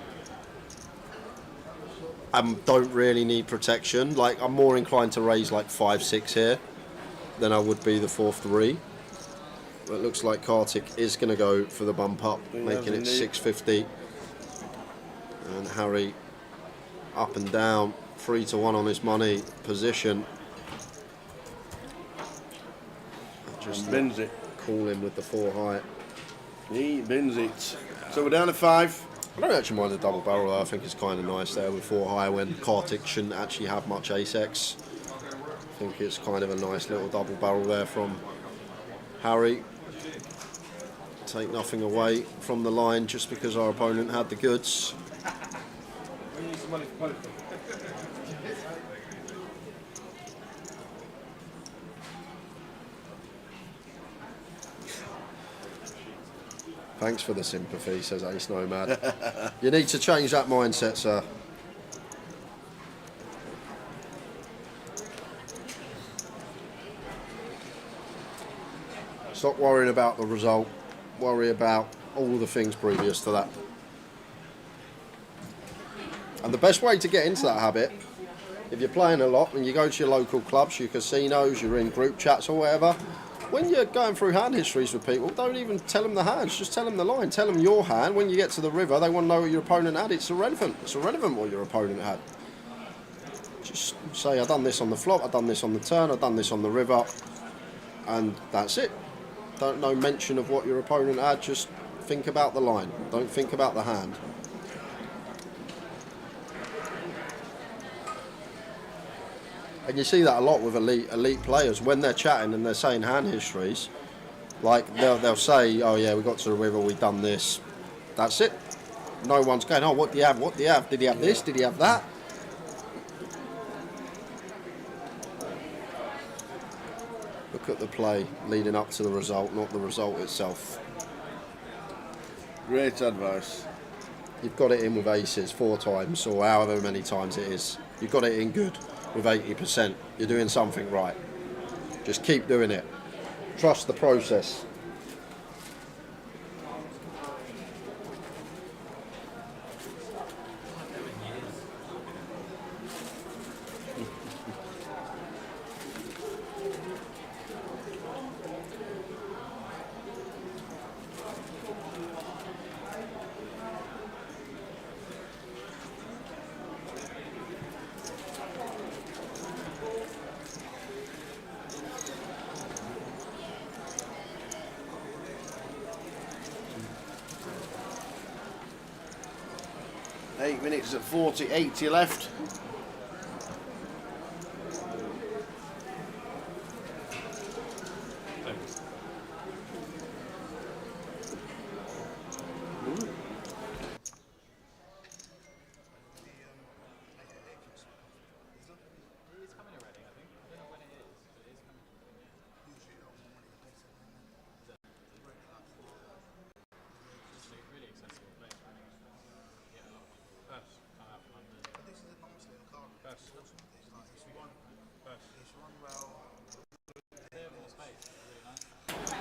S15: don't really need protection. Like I'm more inclined to raise like 5-6 here than I would be the 4-3. But it looks like Kartik is going to go for the bump up, making it 650. And Harry up and down, 3-1 on his money position. Just
S12: bins it.
S15: Call him with the 4 high.
S12: He bins it. So we're down to 5.
S15: I don't actually mind the double barrel though. I think it's kind of nice there with 4 high when Kartik shouldn't actually have much ace-x. I think it's kind of a nice little double barrel there from Harry. Take nothing away from the line just because our opponent had the goods. Thanks for the sympathy, says Ace Nomad. You need to change that mindset, sir. Stop worrying about the result. Worry about all the things previous to that. And the best way to get into that habit, if you're playing a lot and you go to your local clubs, your casinos, you're in group chats or whatever, when you're going through hand histories with people, don't even tell them the hands, just tell them the line, tell them your hand. When you get to the river, they want to know what your opponent had. It's irrelevant. It's irrelevant what your opponent had. Just say, I've done this on the flop, I've done this on the turn, I've done this on the river, and that's it. No mention of what your opponent had, just think about the line. Don't think about the hand. And you see that a lot with elite players when they're chatting and they're saying hand histories. Like they'll say, "Oh yeah, we got to the river, we done this." That's it. No one's going, "Oh, what do you have? What do you have? Did he have this? Did he have that?"
S8: Look at the play leading up to the result, not the result itself.
S12: Great advice.
S8: You've got it in with aces 4 times, or however many times it is. You've got it in good with 80%. You're doing something right. Just keep doing it. Trust the process.
S12: Minutes at 40, 80 left.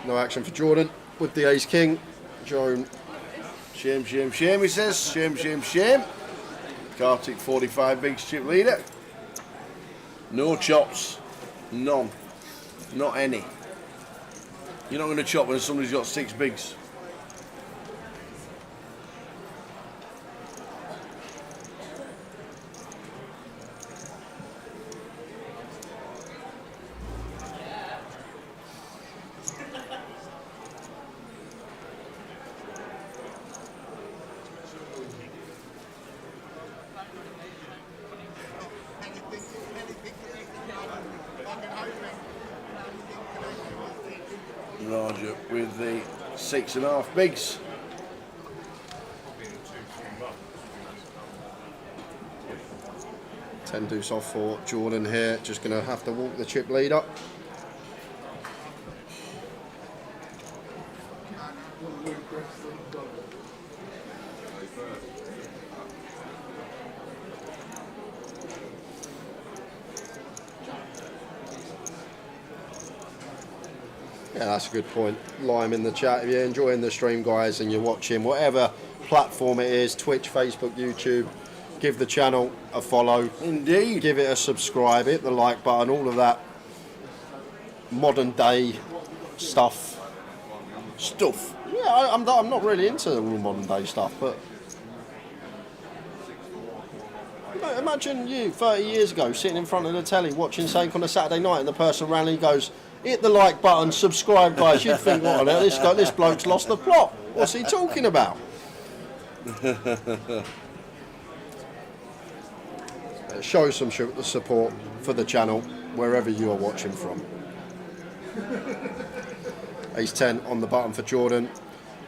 S8: No action for Jordan with the ace king. Joan.
S12: Shame, shame, shame, he says. Shame, shame, shame. Kartik 45 bigs chip leader. No chops. None. Not any. You're not going to chop when somebody's got 6 bigs. Roger with the 6.5 bigs.
S8: Ten deuce off for Jordan here. Just going to have to walk the chip lead up. Yeah, that's a good point. Lime in the chat. If you're enjoying the stream, guys, and you're watching whatever platform it is, Twitch, Facebook, YouTube, give the channel a follow.
S12: Indeed.
S8: Give it a subscribe, hit the like button, all of that modern day stuff. Yeah, I'm not really into the real modern day stuff, but you know, imagine you 30 years ago sitting in front of the telly watching something on a Saturday night and the person around you goes, hit the like button, subscribe, guys. You'd think, what on earth, this bloke's lost the plot. What's he talking about? Show some support for the channel wherever you are watching from. Ace 10 on the button for Jordan.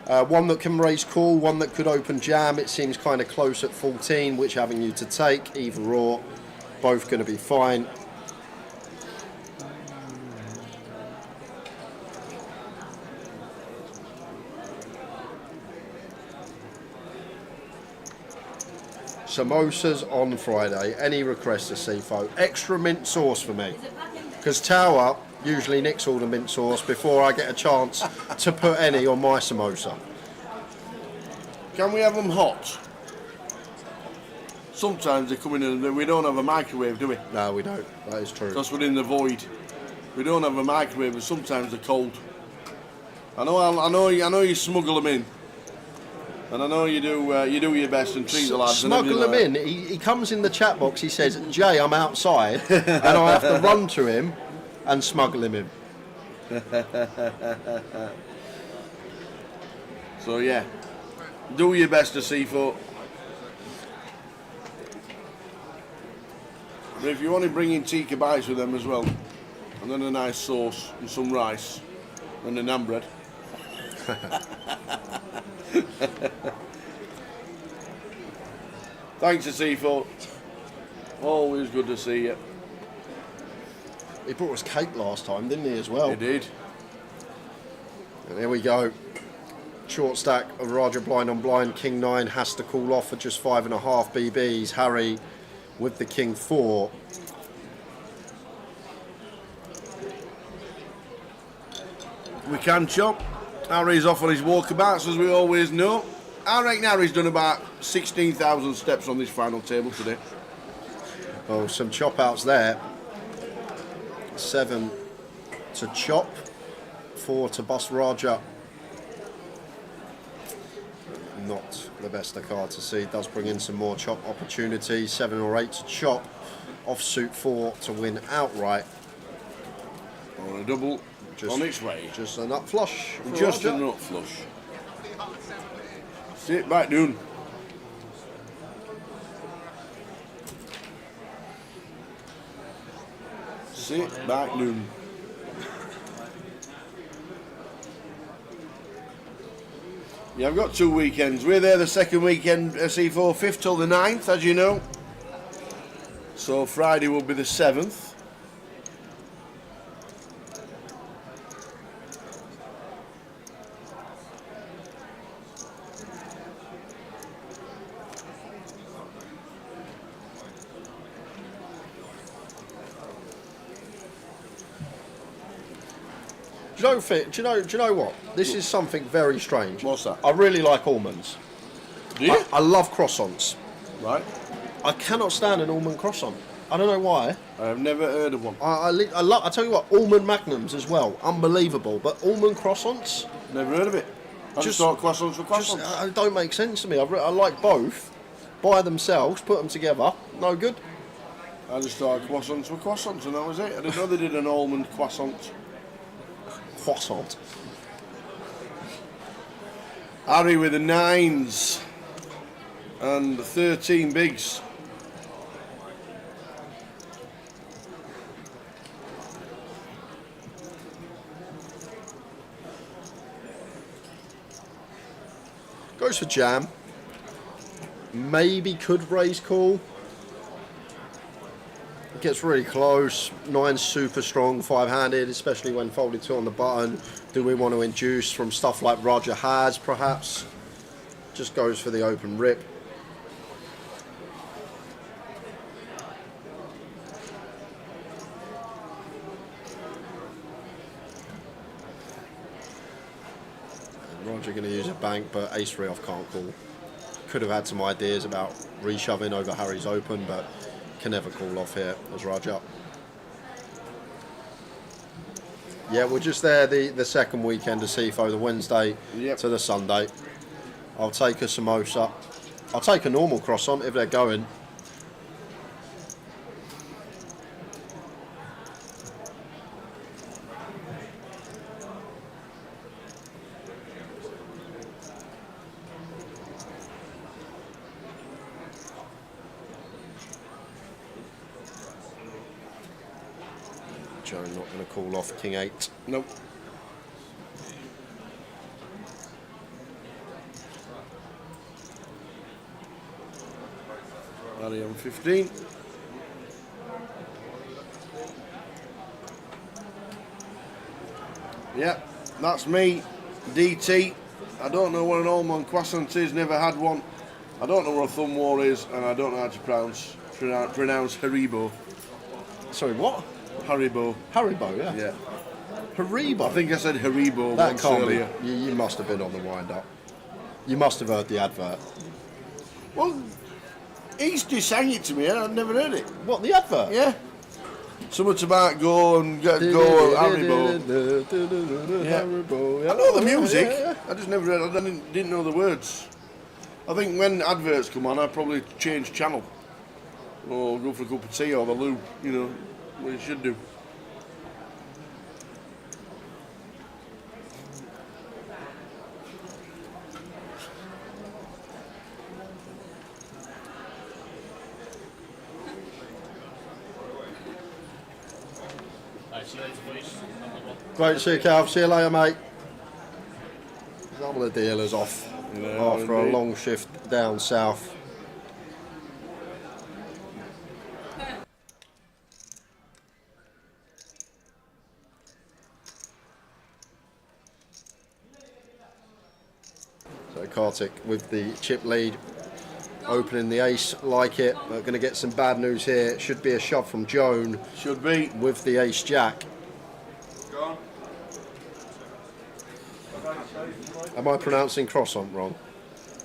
S8: One that can raise call, one that could open jam. It seems kind of close at 14. Which avenue to take? Either or. Both going to be fine. Samosas on Friday. Any requests to CFO? Extra mint sauce for me. Because Tower usually nicks all the mint sauce before I get a chance to put any on my samosa.
S12: Can we have them hot? Sometimes they come in and we don't have a microwave, do we?
S8: No, we don't. That is true.
S12: Because we're in the void. We don't have a microwave, and sometimes they're cold. I know you smuggle them in. And I know you do your best and treat the lads.
S8: Smuggle him in. He comes in the chat box. He says, "Jay, I'm outside," and I have to run to him and smuggle him in.
S12: So yeah, do your best to Seafoot. But if you want to bring in tikka bites with them as well, and then a nice sauce and some rice and a naan bread. Thanks to Seafoot. Always good to see you.
S15: He brought us cake last time, didn't he, as well?
S12: He did.
S15: And there we go. Short stack of Raja blind on blind. King 9 has to call off for just 5.5 BBs. Harry with the King 4.
S12: We can chop. Harry's off on his walkabouts, as we always know. I reckon Harry's done about 16,000 steps on this final table today.
S15: Oh, some chop outs there. 7 to chop. 4 to bust Raja. Not the best of card to see. Does bring in some more chop opportunities. 7 or 8 to chop. Offsuit 4 to win outright.
S12: On a double.
S15: Just
S12: on its way.
S15: Just a nut flush. for
S12: Just
S15: Raja.
S12: a nut flush. Sit back down. Sit back down. Yeah, I've got 2 weekends. We're there the second weekend, C4, 5th till the 9th, as you know. So Friday will be the 7th.
S15: Do you know what? This is something very strange.
S12: What's that?
S15: I really like almonds.
S12: Do you?
S15: I love croissants.
S12: Right.
S15: I cannot stand an almond croissant. I don't know why.
S12: I have never heard of one.
S15: I tell you what, almond magnums as well, unbelievable. But almond croissants,
S12: Never heard of it. I just thought croissants were croissants.
S15: It don't make sense to me. I like both, by themselves, put them together, no good.
S12: I just thought croissants were croissants, and that was it. I didn't know they did an almond croissant.
S15: Croissant.
S12: Harry with the 9s and 13 bigs.
S15: Goes for jam. Maybe could raise call. It gets really close. 9's super strong, 5-handed, especially when folded 2 on the button. Do we want to induce from stuff like Raja has, perhaps? Just goes for the open rip. Roger going to use a bank, but ace 3 off can't call. Could have had some ideas about reshoving over Harry's open, but can never call off here as Raja. Yeah, we're just there the second weekend of CFO, the Wednesday to the Sunday. I'll take a samosa. I'll take a normal croissant if they're going. Joe not going to call off King 8.
S12: Nope. Harry on 15. Yeah, that's me, DT. I don't know what an almond croissant is, never had one. I don't know what a thumb war is, and I don't know how to pronounce Haribo.
S15: Sorry, what?
S12: Haribo.
S15: Haribo, yeah.
S12: Yeah.
S15: Haribo?
S12: I think I said Haribo
S15: That
S12: once
S15: can't
S12: earlier.
S15: be. You must have been on the wind-up. You must have heard the advert.
S12: Well, Easty sang it to me, and I'd never heard it.
S15: What, the advert?
S12: Yeah. Something about go and go Haribo. Yeah. I know the music. I just never heard. I didn't know the words. I think when adverts come on, I'd probably change channel, or go for a cup of tea or the loo. You know, what you should do.
S15: Great to see you, Calv. See you later, mate. Some of the dealers off after a long shift down south. Kartik with the chip lead. Opening the ace, like it. We're going to get some bad news here. It should be a shove from Joan.
S12: Should be.
S15: With the ace jack.
S12: Go on.
S15: Am I pronouncing croissant wrong?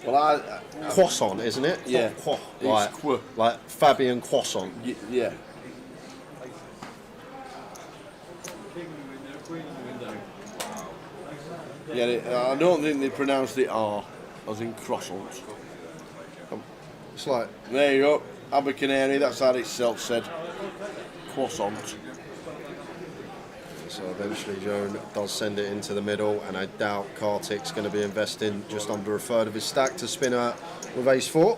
S12: Well,
S15: croissant, isn't it?
S12: Yeah.
S15: Like, like Fabian croissant.
S12: Yeah. Yeah, I don't think they pronounced it R, as in croissant.
S15: It's like...
S12: There you go. Abercanary, that's how it's self-said. Croissant.
S15: So eventually Joan does send it into the middle, and I doubt Kartik's going to be investing just under a third of his stack to spin her with ace-4.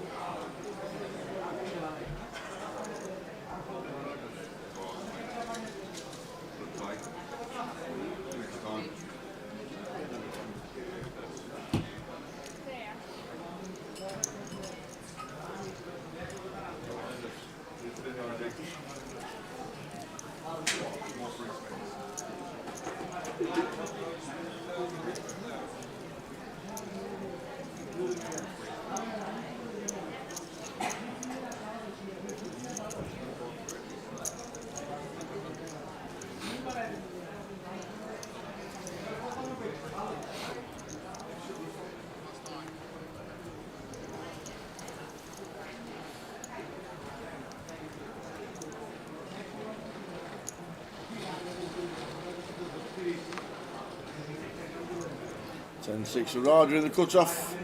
S12: Six for Roger in the cut-off.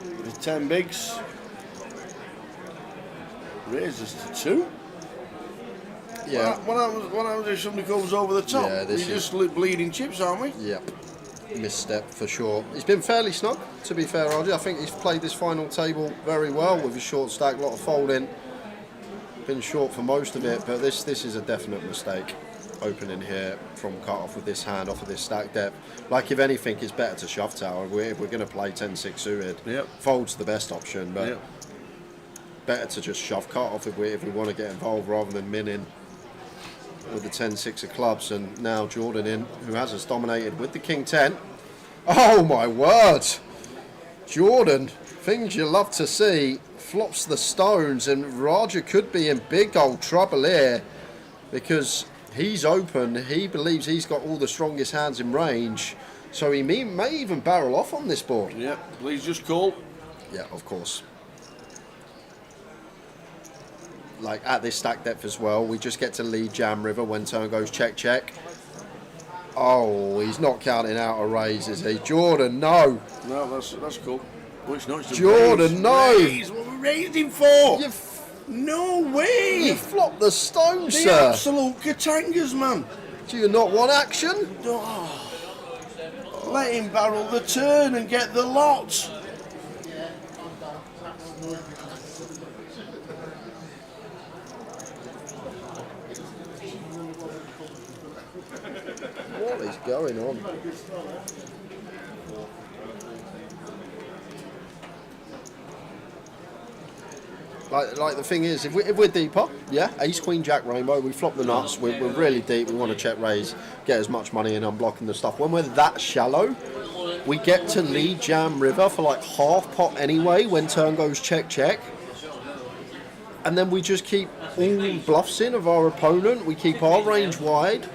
S12: With 10 bigs. Raises to 2.
S15: Yeah.
S12: What happens if somebody comes over the top?
S15: Yeah, this
S12: We're just bleeding chips, aren't we?
S15: Yep. Misstep for sure. He's been fairly snug, to be fair, Roger. I think he's played this final table very well with his short stack, a lot of folding. Been short for most of it, but this is a definite mistake. Opening here from cut off with this hand off of this stack depth. Like, if anything, it's better to shove tower. We're going to play 10-6 suited.
S12: Yep.
S15: Fold's the best option, but
S12: yep.
S15: Better to just shove cut off if we want to get involved rather than minning with the 10-6 of clubs. And now Jordan in, who has us dominated with the King-10. Oh my word! Jordan, things you love to see, flops the stones, and Raja could be in big old trouble here because he's open. He believes he's got all the strongest hands in range, so he may even barrel off on this board.
S12: Yeah, please just call.
S15: Yeah, of course. Like at this stack depth as well, we just get to lead jam river when turn goes check check. Oh, he's not counting out a raise, is he? Jordan, no.
S12: No, that's cool. Well, it's not. It's a
S15: Jordan,
S12: raise.
S15: no.
S12: Raise. What we raised him for? No way!
S15: You flopped the stone,
S12: the
S15: sir.
S12: Absolute Katangas, man.
S15: Do you not want action?
S12: Oh. Let him barrel the turn and get the lot.
S15: What is going on? Like the thing is, if we're deeper, yeah, ace, queen, jack, rainbow, we flop the nuts, we're really deep, we want to check raise, get as much money in unblocking the stuff. When we're that shallow, we get to lead jam river for like half pot anyway when turn goes check check. And then we just keep all bluffs in of our opponent, we keep our range wide.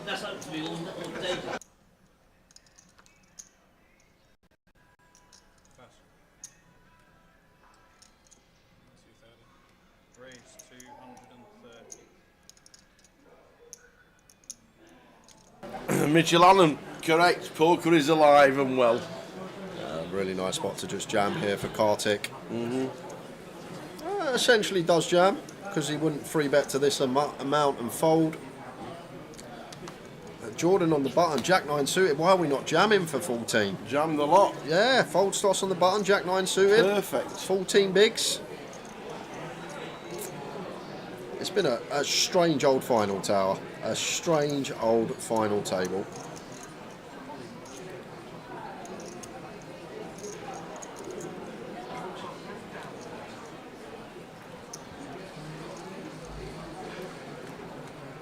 S19: That's up to me all day.
S14: Raise 230.
S12: Mitchell Allen, correct. Poker is alive and well.
S15: Really nice spot to just jam here for Kartik. Essentially does jam because he wouldn't free bet to this amount and fold. Jordan on the button, Jack 9 suited. Why are we not jamming for 14?
S12: Jam the lot.
S15: Yeah, fold stoss on the button, Jack 9 suited.
S12: Perfect.
S15: 14 bigs. It's been a strange old final tower. A strange old final table.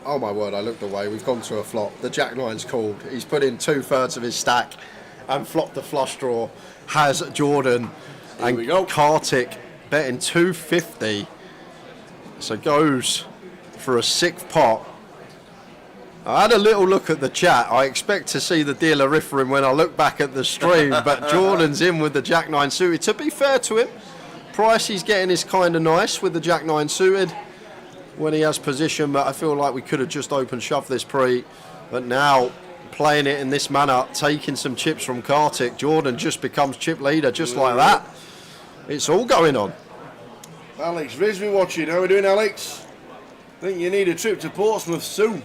S15: Oh my word, I looked away. We've gone to a flop. The Jack 9's called. He's put in 2/3 of his stack and flopped the flush draw. Has Jordan and
S12: we go.
S15: Kartik betting 250. So goes for a 6th pot. I had a little look at the chat. I expect to see the dealer riffering when I look back at the stream, but Jordan's in with the Jack 9 suited. To be fair to him, price he's getting is kind of nice with the Jack 9 suited when he has position, but I feel like we could have just open shoved this pre. But now, playing it in this manner, taking some chips from Kartik, Jordan just becomes chip leader just like that. It's all going on.
S12: Alex Risby watching. How are we doing, Alex? I think you need a trip to Portsmouth soon.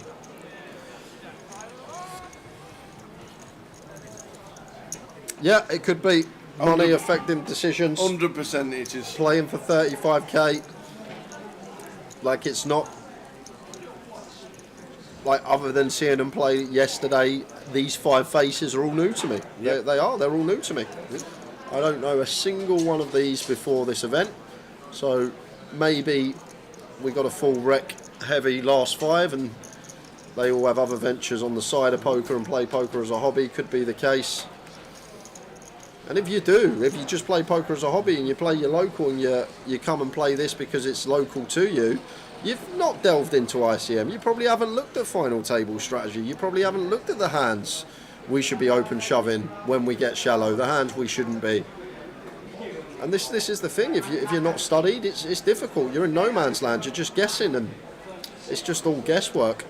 S15: Yeah, it could be money affecting decisions.
S12: 100% it is.
S15: Playing for 35k. Like, it's not like, other than seeing them play yesterday, these 5 faces are all new to me.
S12: Yep.
S15: They're all new to me. I don't know a single one of these before this event, so maybe we got a full rec heavy last 5 and they all have other ventures on the side of poker and play poker as a hobby. Could be the case. And if you just play poker as a hobby and you play your local and you come and play this because it's local to you, you've not delved into ICM. You probably haven't looked at final table strategy. You probably haven't looked at the hands we should be open shoving when we get shallow, the hands we shouldn't be. And this is the thing, if you're not studied, it's difficult. You're in no man's land, you're just guessing, and it's just all guesswork.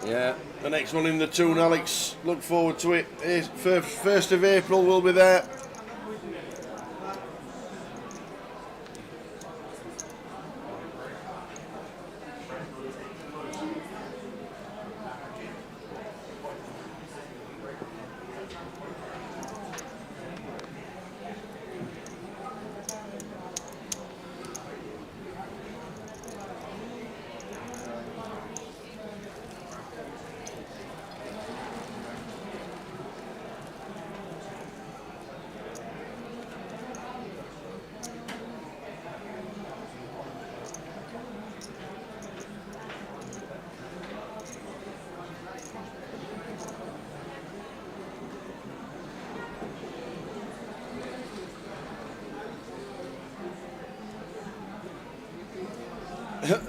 S12: Yeah, the next one in the tune, Alex. Look forward to it. 1st of April, we'll be there.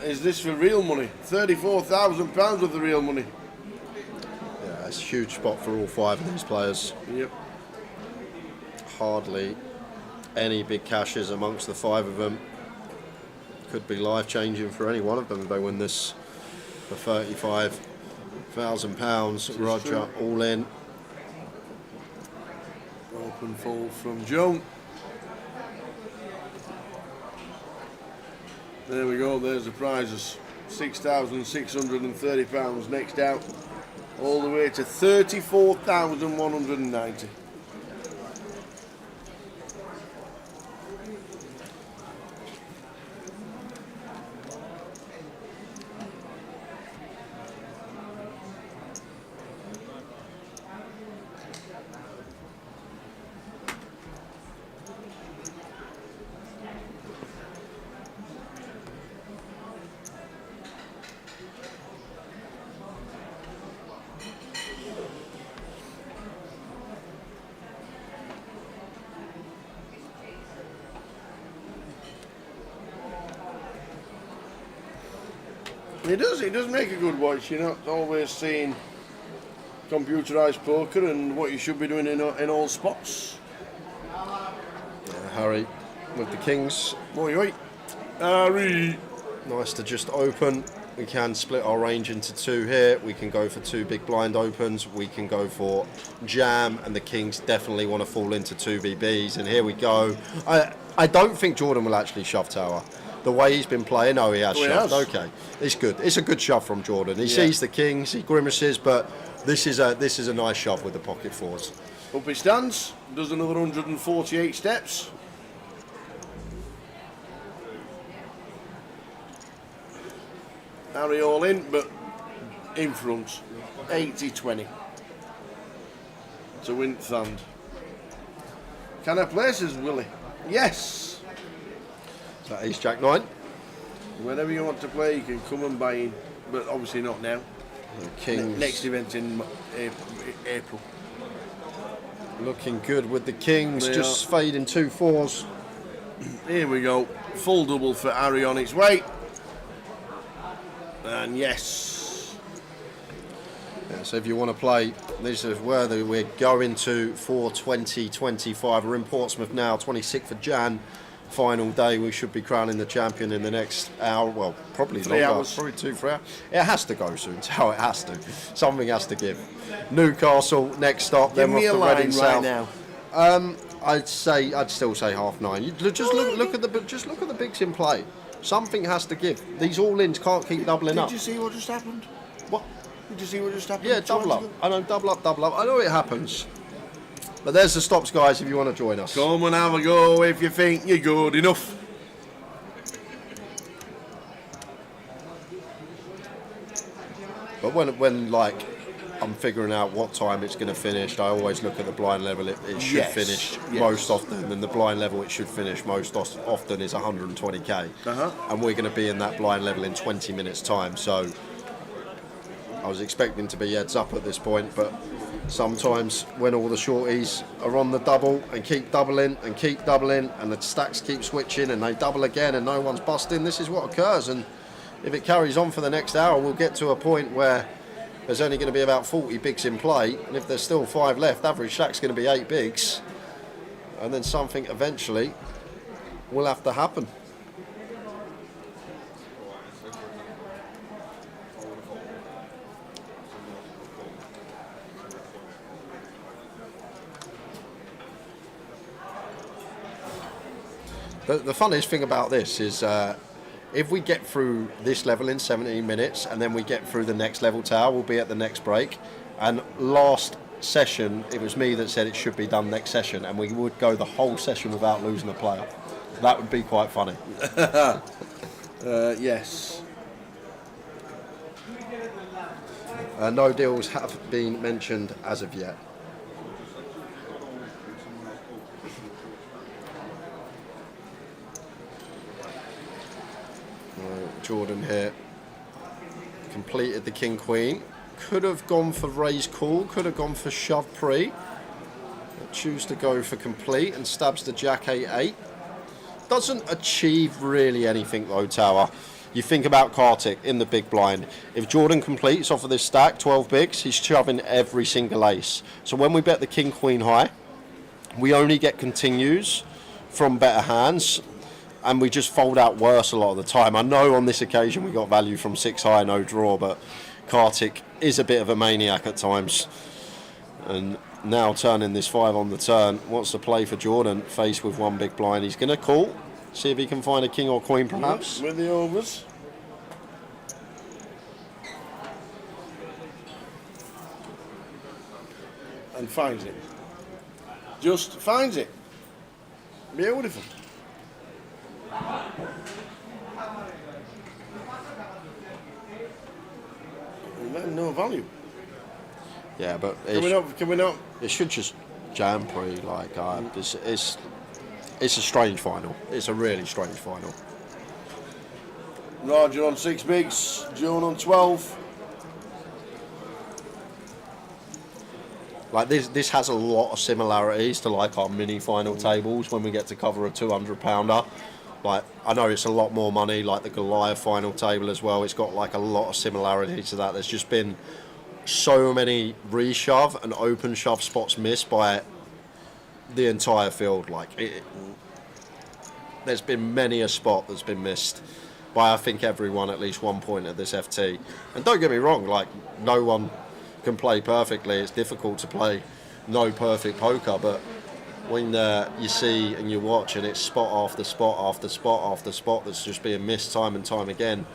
S12: Is this for real money? £34,000 of the real money.
S15: Yeah, it's a huge spot for all 5 of these players.
S12: Yep.
S15: Hardly any big cashes amongst the 5 of them. Could be life-changing for any one of them if they win this for £35,000. Roger, all in.
S12: Open fold from Joan. There we go, there's the prizes. £6,630 next out. All the way to 34,190. It does make a good watch. You're not always seeing computerised poker and what you should be doing in all spots.
S15: Yeah, Harry with the kings.
S12: Oi, Harry.
S15: Nice to just open. We can split our range into 2 here. We can go for 2 big blind opens. We can go for jam, and the kings definitely want to fall into 2 BBs. And here we go. I don't think Jordan will actually shove tower. The way he's been playing, he has shoved. Okay, it's good. It's a good shove from Jordan. He sees the kings, he grimaces, but this is a nice shove with the pocket 4s.
S12: Up he stands, does another 148 steps. Harry all in, but in front. 80-20. To win Thand. Can I place us, Willie? Yes.
S15: That is Jack 9.
S12: Whenever you want to play, you can come and buy in, but obviously not now.
S15: The Kings.
S12: Next event in April.
S15: Looking good with the Kings,
S12: They
S15: just
S12: are.
S15: fading 2 4s.
S12: Here we go. Full double for Harry on its way. And yes.
S15: Yeah, so if you want to play, this is where we're going to for 2025. We're in Portsmouth now, 26th of Jan. Final day. We should be crowning the champion in the next hour. Well, probably
S12: 3
S15: longer.
S12: hours.
S15: Probably 2-3 hours. It has to go soon. It's how it has to. Something has to give. Newcastle next stop.
S12: Give
S15: Then
S12: me
S15: we're
S12: a
S15: off to
S12: line
S15: Reading
S12: right
S15: South.
S12: now.
S15: I'd still say 9:30. Look at the bigs in play. Something has to give. These all-ins can't keep doubling up.
S12: Did you see what just happened?
S15: What?
S12: Did you see what just happened?
S15: Yeah, double up. I know, double up. I know it happens. But there's the stops, guys, if you want to join us.
S12: Come and have a go if you think you're good enough.
S15: But when like I'm figuring out what time it's going to finish, I always look at the blind level. It should
S12: Yes,
S15: finish
S12: yes.
S15: most often, and the blind level it should finish most often is 120k. And we're going to be in that blind level in 20 minutes time. So I was expecting to be heads up at this point, but sometimes when all the shorties are on the double and keep doubling and the stacks keep switching and they double again and no one's busting, this is what occurs. And if it carries on for the next hour, we'll get to a point where there's only going to be about 40 bigs in play, and if there's still 5 left, average stack's going to be 8 bigs, and then something eventually will have to happen. The funniest thing about this is if we get through this level in 17 minutes and then we get through the next level tower, we'll be at the next break. And last session, it was me that said it should be done next session, and we would go the whole session without losing a player. That would be quite funny.
S12: Yes.
S15: No deals have been mentioned as of yet. Jordan here completed the King Queen. Could have gone for raise call, could have gone for shove pre. Choose to go for complete and stabs the Jack 8-8. Doesn't achieve really anything though, Tower. You think about Kartik in the big blind. If Jordan completes off of this stack, 12 bigs, he's shoving every single ace. So when we bet the King Queen high, we only get continues from better hands, and we just fold out worse a lot of the time. I know on this occasion we got value from 6 high, no draw, but Kartik is a bit of a maniac at times. And now turning this 5 on the turn, wants to play for Jordan, faced with 1 big blind. He's going to call, see if he can find a king or queen perhaps.
S12: With the overs. And finds it. Just finds it. Beautiful. No value.
S15: Yeah, but
S12: Can we not?
S15: It should just jam pre. Like it's a strange final. It's a really strange final.
S12: Roger on 6 bigs, Joan on 12.
S15: Like this has a lot of similarities to like our mini final tables when we get to cover a 200 pounder. Like I know it's a lot more money, like the Goliath final table as well. It's got like a lot of similarities to that. There's just been so many reshove and open shove spots missed by the entire field. Like there's been many a spot that's been missed by I think everyone at least 1 point at this FT. And don't get me wrong, like no one can play perfectly. It's difficult to play no perfect poker, but when you see and you watch and it's spot after spot after spot after spot that's just being missed time and time again,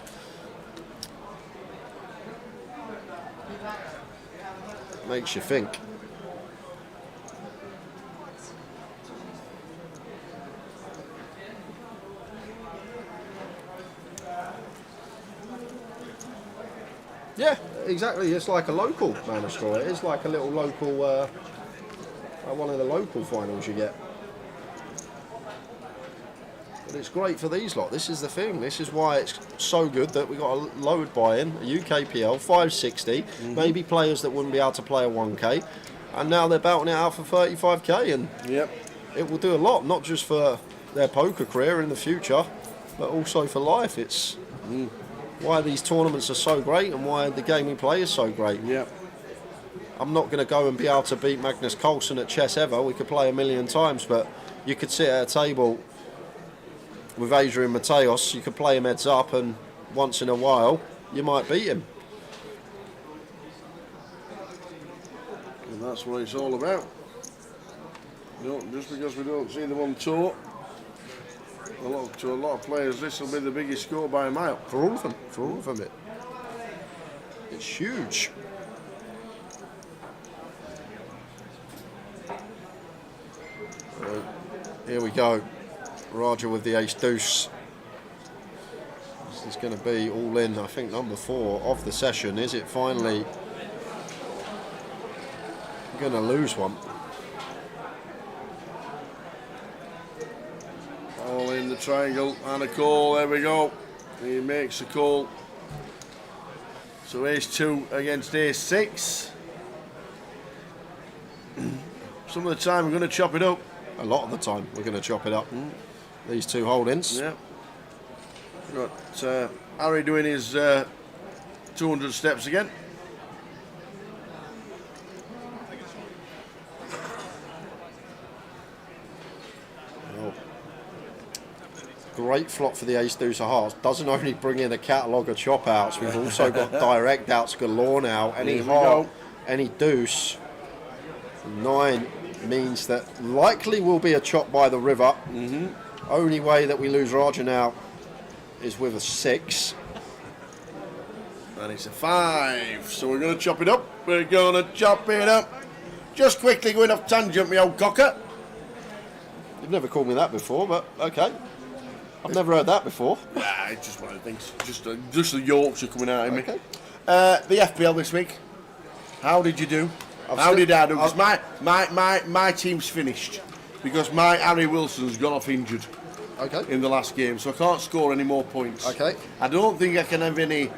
S15: it makes you think. Yeah, exactly. It's like a local Man of Straw. It is like a little local, one of the local finals you get. But it's great for these lot. This is the thing. This is why it's so good that we got a load buy-in, a UKPL 560, maybe players that wouldn't be able to play a 1K, and now they're belting it out for 35k, and it will do a lot, not just for their poker career in the future, but also for life. It's why these tournaments are so great and why the game we play is so great. I'm not going to go and be able to beat Magnus Carlsen at chess ever. We could play a million times, but you could sit at a table with Adrian Mateos, you could play him heads up, and once in a while you might beat him.
S12: And that's what it's all about. Just because we don't see them on tour, to a lot of players, this will be the biggest score by a mile.
S15: For all of them, it's huge. Here we go. Raja with the ace deuce. This is going to be all in, I think, number 4 of the session. Is it finally going to lose one?
S12: All in the triangle and a call. There we go. He makes a call. So ace 2 against ace 6. Some of the time we're going to chop it up.
S15: A lot of the time we're going to chop it up. These two holdings.
S12: Yeah. Got Harry doing his 200 steps again.
S15: Great flop for the ace deuce of hearts. Doesn't only bring in a catalogue of chop outs, we've also got direct outs galore now. Any heart, any deuce. 9 means that likely will be a chop by the river. Only way that we lose Raja now is with a 6.
S12: And it's a 5. So we're going to chop it up. We're going to chop it up. Just quickly going off tangent, me old cocker.
S15: You've never called me that before, but okay. I've never heard that before.
S12: Nah, it's just one of the things. Just the Yorkshire coming out of me. The FPL this week. How did you do? How did I do? Because my team's finished. Because my Harry Wilson's gone off injured. In the last game, so I can't score any more points. I don't think I can have any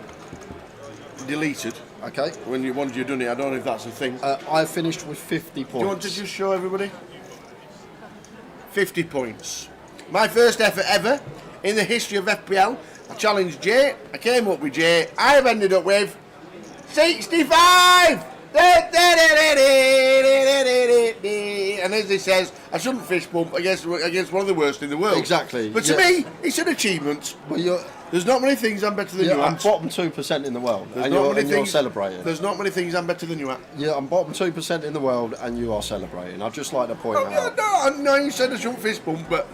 S12: deleted. Once you've done it, I don't know if that's a thing.
S15: I finished with 50 points.
S12: Do you want to just show everybody? 50 points. My first effort ever in the history of FPL. I challenged Jay. I came up with Jay. I have ended up with 65! And as he says, I shouldn't fist bump against one of the worst in the world.
S15: Exactly.
S12: But to me, it's an achievement.
S15: Well,
S12: there's not many things I'm better than you
S15: I'm
S12: at.
S15: bottom 2% in the world,
S12: There's
S15: and you're celebrating.
S12: There's not many things I'm better than you at.
S15: Yeah, I'm bottom 2% in the world, and you are celebrating. I'd just like to point out.
S12: No, you said I shouldn't fist bump, but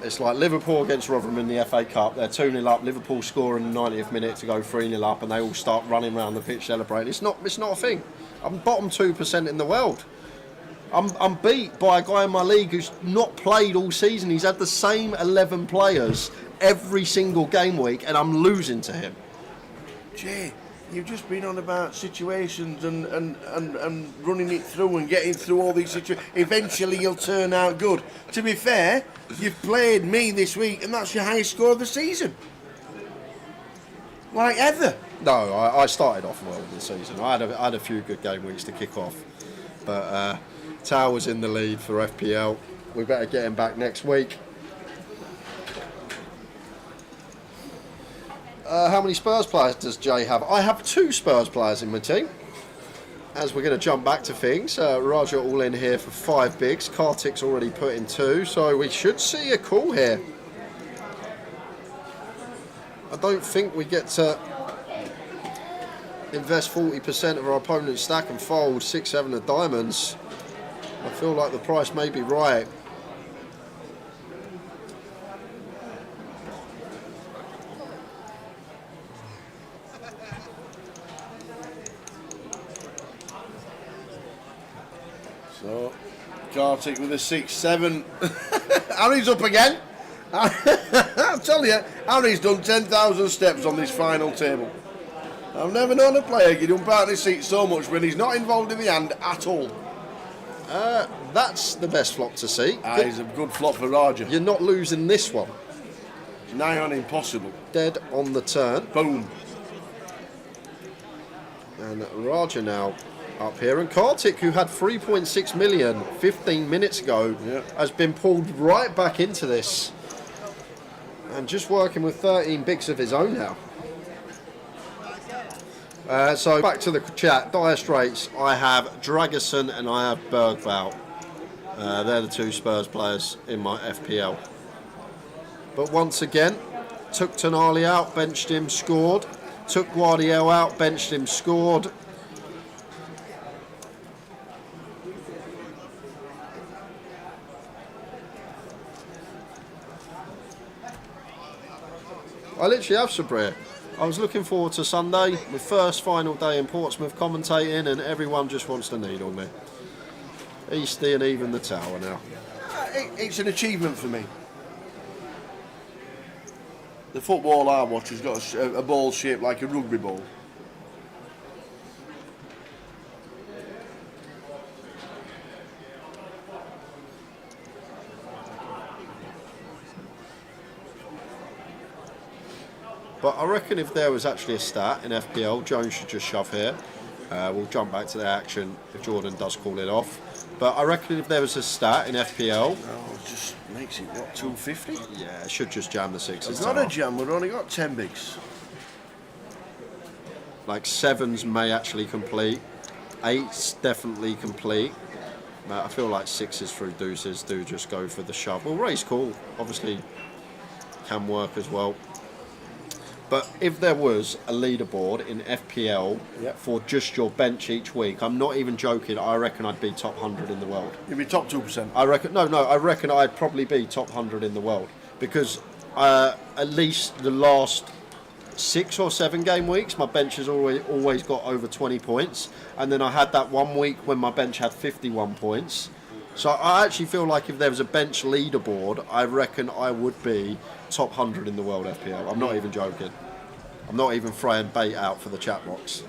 S15: it's like Liverpool against Rotherham in the FA Cup. They're 2-0 up. Liverpool score in the 90th minute to go 3-0 up, and they all start running around the pitch celebrating. It's not a thing. I'm bottom 2% in the world. I'm beat by a guy in my league who's not played all season. He's had the same 11 players every single game week, and I'm losing to him.
S12: Jay, you've just been on about situations and running it through and getting through all these situations. Eventually you'll turn out good. To be fair, you've played me this week, and that's your highest score of the season. Like ever.
S15: No, I started off well in the season. I had a few good game weeks to kick off. But Tower's in the lead for FPL. We better get him back next week. How many Spurs players does Jay have? I have 2 Spurs players in my team. As we're going to jump back to things, Raja all in here for 5 bigs. Kartik's already put in 2, so we should see a call here. I don't think we get to invest 40% of our opponent's stack and fold 6-7 of diamonds. I feel like the price may be right.
S12: So, Kartik with a 6-7. Harry's up again. I'll tell you, Harry's done 10,000 steps on this final table. I've never known a player get up out of his seat so much when he's not involved in the hand at all.
S15: That's the best flop to see.
S12: It's a good flop for Raja.
S15: You're not losing this one.
S12: Nigh on impossible.
S15: Dead on the turn.
S12: Boom.
S15: And Raja now up here. And Kartik, who had 3.6 million 15 minutes ago, has been pulled right back into this. And just working with 13 bigs of his own now. So back to the chat. Dire Straits, I have Dragerson and I have Bergvall. They're the two Spurs players in my FPL. But once again, took Tonali out, benched him, scored. Took Guardiola out, benched him, scored. I literally have Sabria. I was looking forward to Sunday, my first final day in Portsmouth commentating, and everyone just wants to needle me. Easty and even the tower now.
S12: It's an achievement for me. The football I watch has got a ball shaped like a rugby ball.
S15: But I reckon if there was actually a stat in FPL, Jones should just shove here. We'll jump back to the action if Jordan does call it off. But I reckon if there was a stat in FPL...
S12: it just makes it, what, 250?
S15: Yeah, it should just jam the sixes.
S12: It's not a jam, we've only got 10 bigs.
S15: Like sevens may actually complete. Eights definitely complete. But I feel like sixes through deuces do just go for the shove. Well, raise call, obviously, can work as well. But if there was a leaderboard in FPL for just your bench each week, I'm not even joking, I reckon I'd be top 100 in the world.
S12: You'd be top 2%.
S15: I reckon, I reckon I'd probably be top 100 in the world. Because at least the last 6 or 7 game weeks, my bench has always got over 20 points. And then I had that 1 week when my bench had 51 points. So I actually feel like if there was a bench leaderboard, I reckon I would be top 100 in the world FPL. I'm not even joking. I'm not even throwing bait out for the chat box.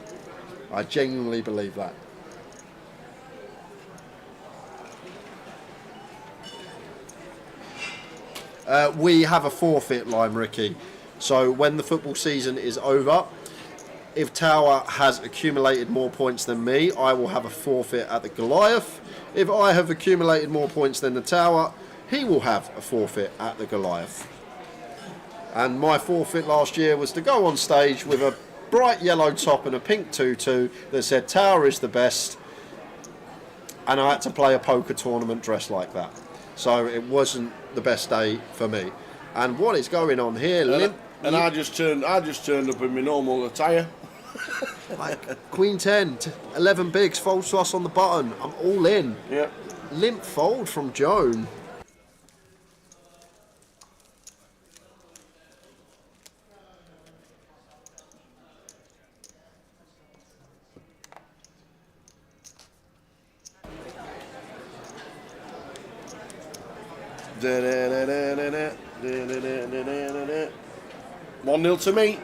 S15: I genuinely believe that. We have a forfeit line, Ricky. So when the football season is over, if Tower has accumulated more points than me, I will have a forfeit at the Goliath. If I have accumulated more points than the Tower, he will have a forfeit at the Goliath. And my forfeit last year was to go on stage with a bright yellow top and a pink tutu that said Tower is the best, and I had to play a poker tournament dressed like that. So it wasn't the best day for me. And what is going on here?
S12: I just turned up in my normal attire.
S15: Like Queen 10, 11 bigs, folds to us on the button. I'm all in.
S12: Yeah.
S15: Limp fold from Joan.
S12: Da-da-da-da-da-da, da-da-da-da-da-da. 1-0 to me.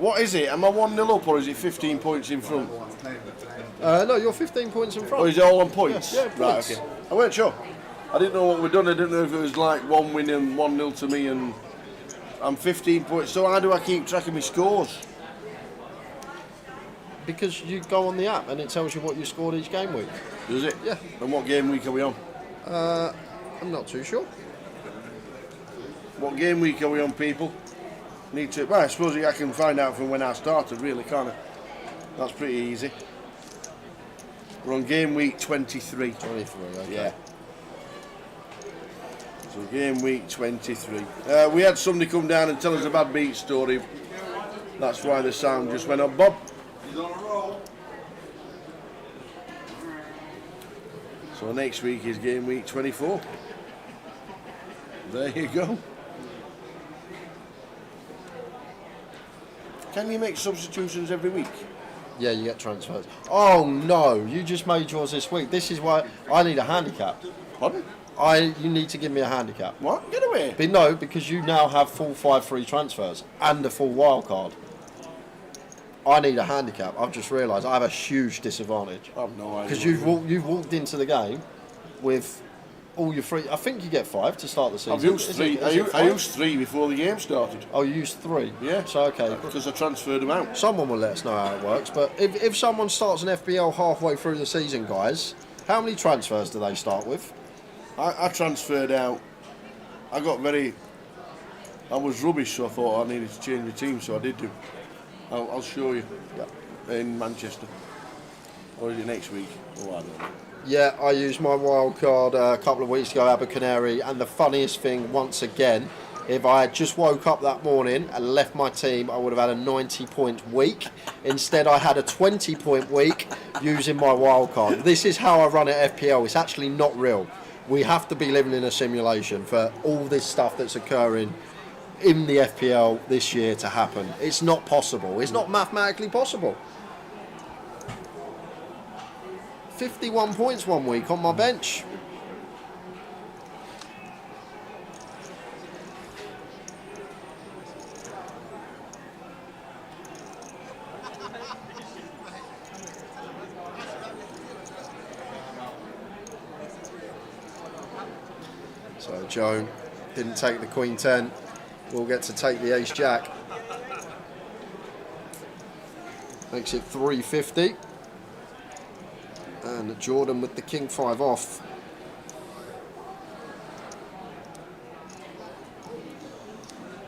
S12: What is it? Am I 1-0 up or is it 15 points in front?
S15: No, you're 15 points in front.
S12: Or is it all on points?
S15: Yeah,
S12: Right,
S15: points.
S12: okay. I weren't sure. I didn't know what we'd done. I didn't know if it was like 1 win and 1-0 to me and I'm 15 points. So how do I keep track of my scores?
S15: Because you go on the app and it tells you what you scored each game week.
S12: Does it?
S15: Yeah.
S12: And what game week are we on?
S15: I'm not too sure.
S12: What game week are we on, people? Need to. Well, I suppose I can find out from when I started, really, can't I? That's pretty easy. We're on game week 23.
S15: 23, okay.
S12: Yeah. So game week 23. We had somebody come down and tell us a bad beat story. That's why the sound just went up. Bob? He's on a roll. So next week is game week 24. There you go. Can you make substitutions every week?
S15: Yeah, you get transfers. Oh no, you just made yours this week. This is why I need a handicap.
S12: Pardon?
S15: You need to give me a handicap.
S12: What? Get away.
S15: But no, because you now have full 5 free transfers and a full wild card. I need a handicap. I've just realised I have a huge disadvantage.
S12: I have no idea.
S15: Because you've walked into the game with all your free. I think you get 5 to start the season.
S12: I've used 3. I used 3 before the game started.
S15: Oh, you used 3?
S12: Yeah.
S15: So, okay.
S12: Because I transferred them out.
S15: Someone will let us know how it works. But if someone starts an FBL halfway through the season, guys, how many transfers do they start with?
S12: I transferred out. I was rubbish, so I thought I needed to change the team, so I did do. I'll show you. Yeah. In Manchester. Or is it next week? Oh, I don't know.
S15: Yeah, I used my wild card a couple of weeks ago, Abercanary, and the funniest thing, once again, if I had just woke up that morning and left my team, I would have had a 90-point week. Instead, I had a 20-point week using my wild card. This is how I run at FPL. It's actually not real. We have to be living in a simulation for all this stuff that's occurring in the FPL this year to happen. It's not possible. It's not mathematically possible. 51 points one week on my bench. So Joan didn't take the Queen 10. We'll get to take the Ace Jack. Makes it 350. And Jordan with the King 5 off.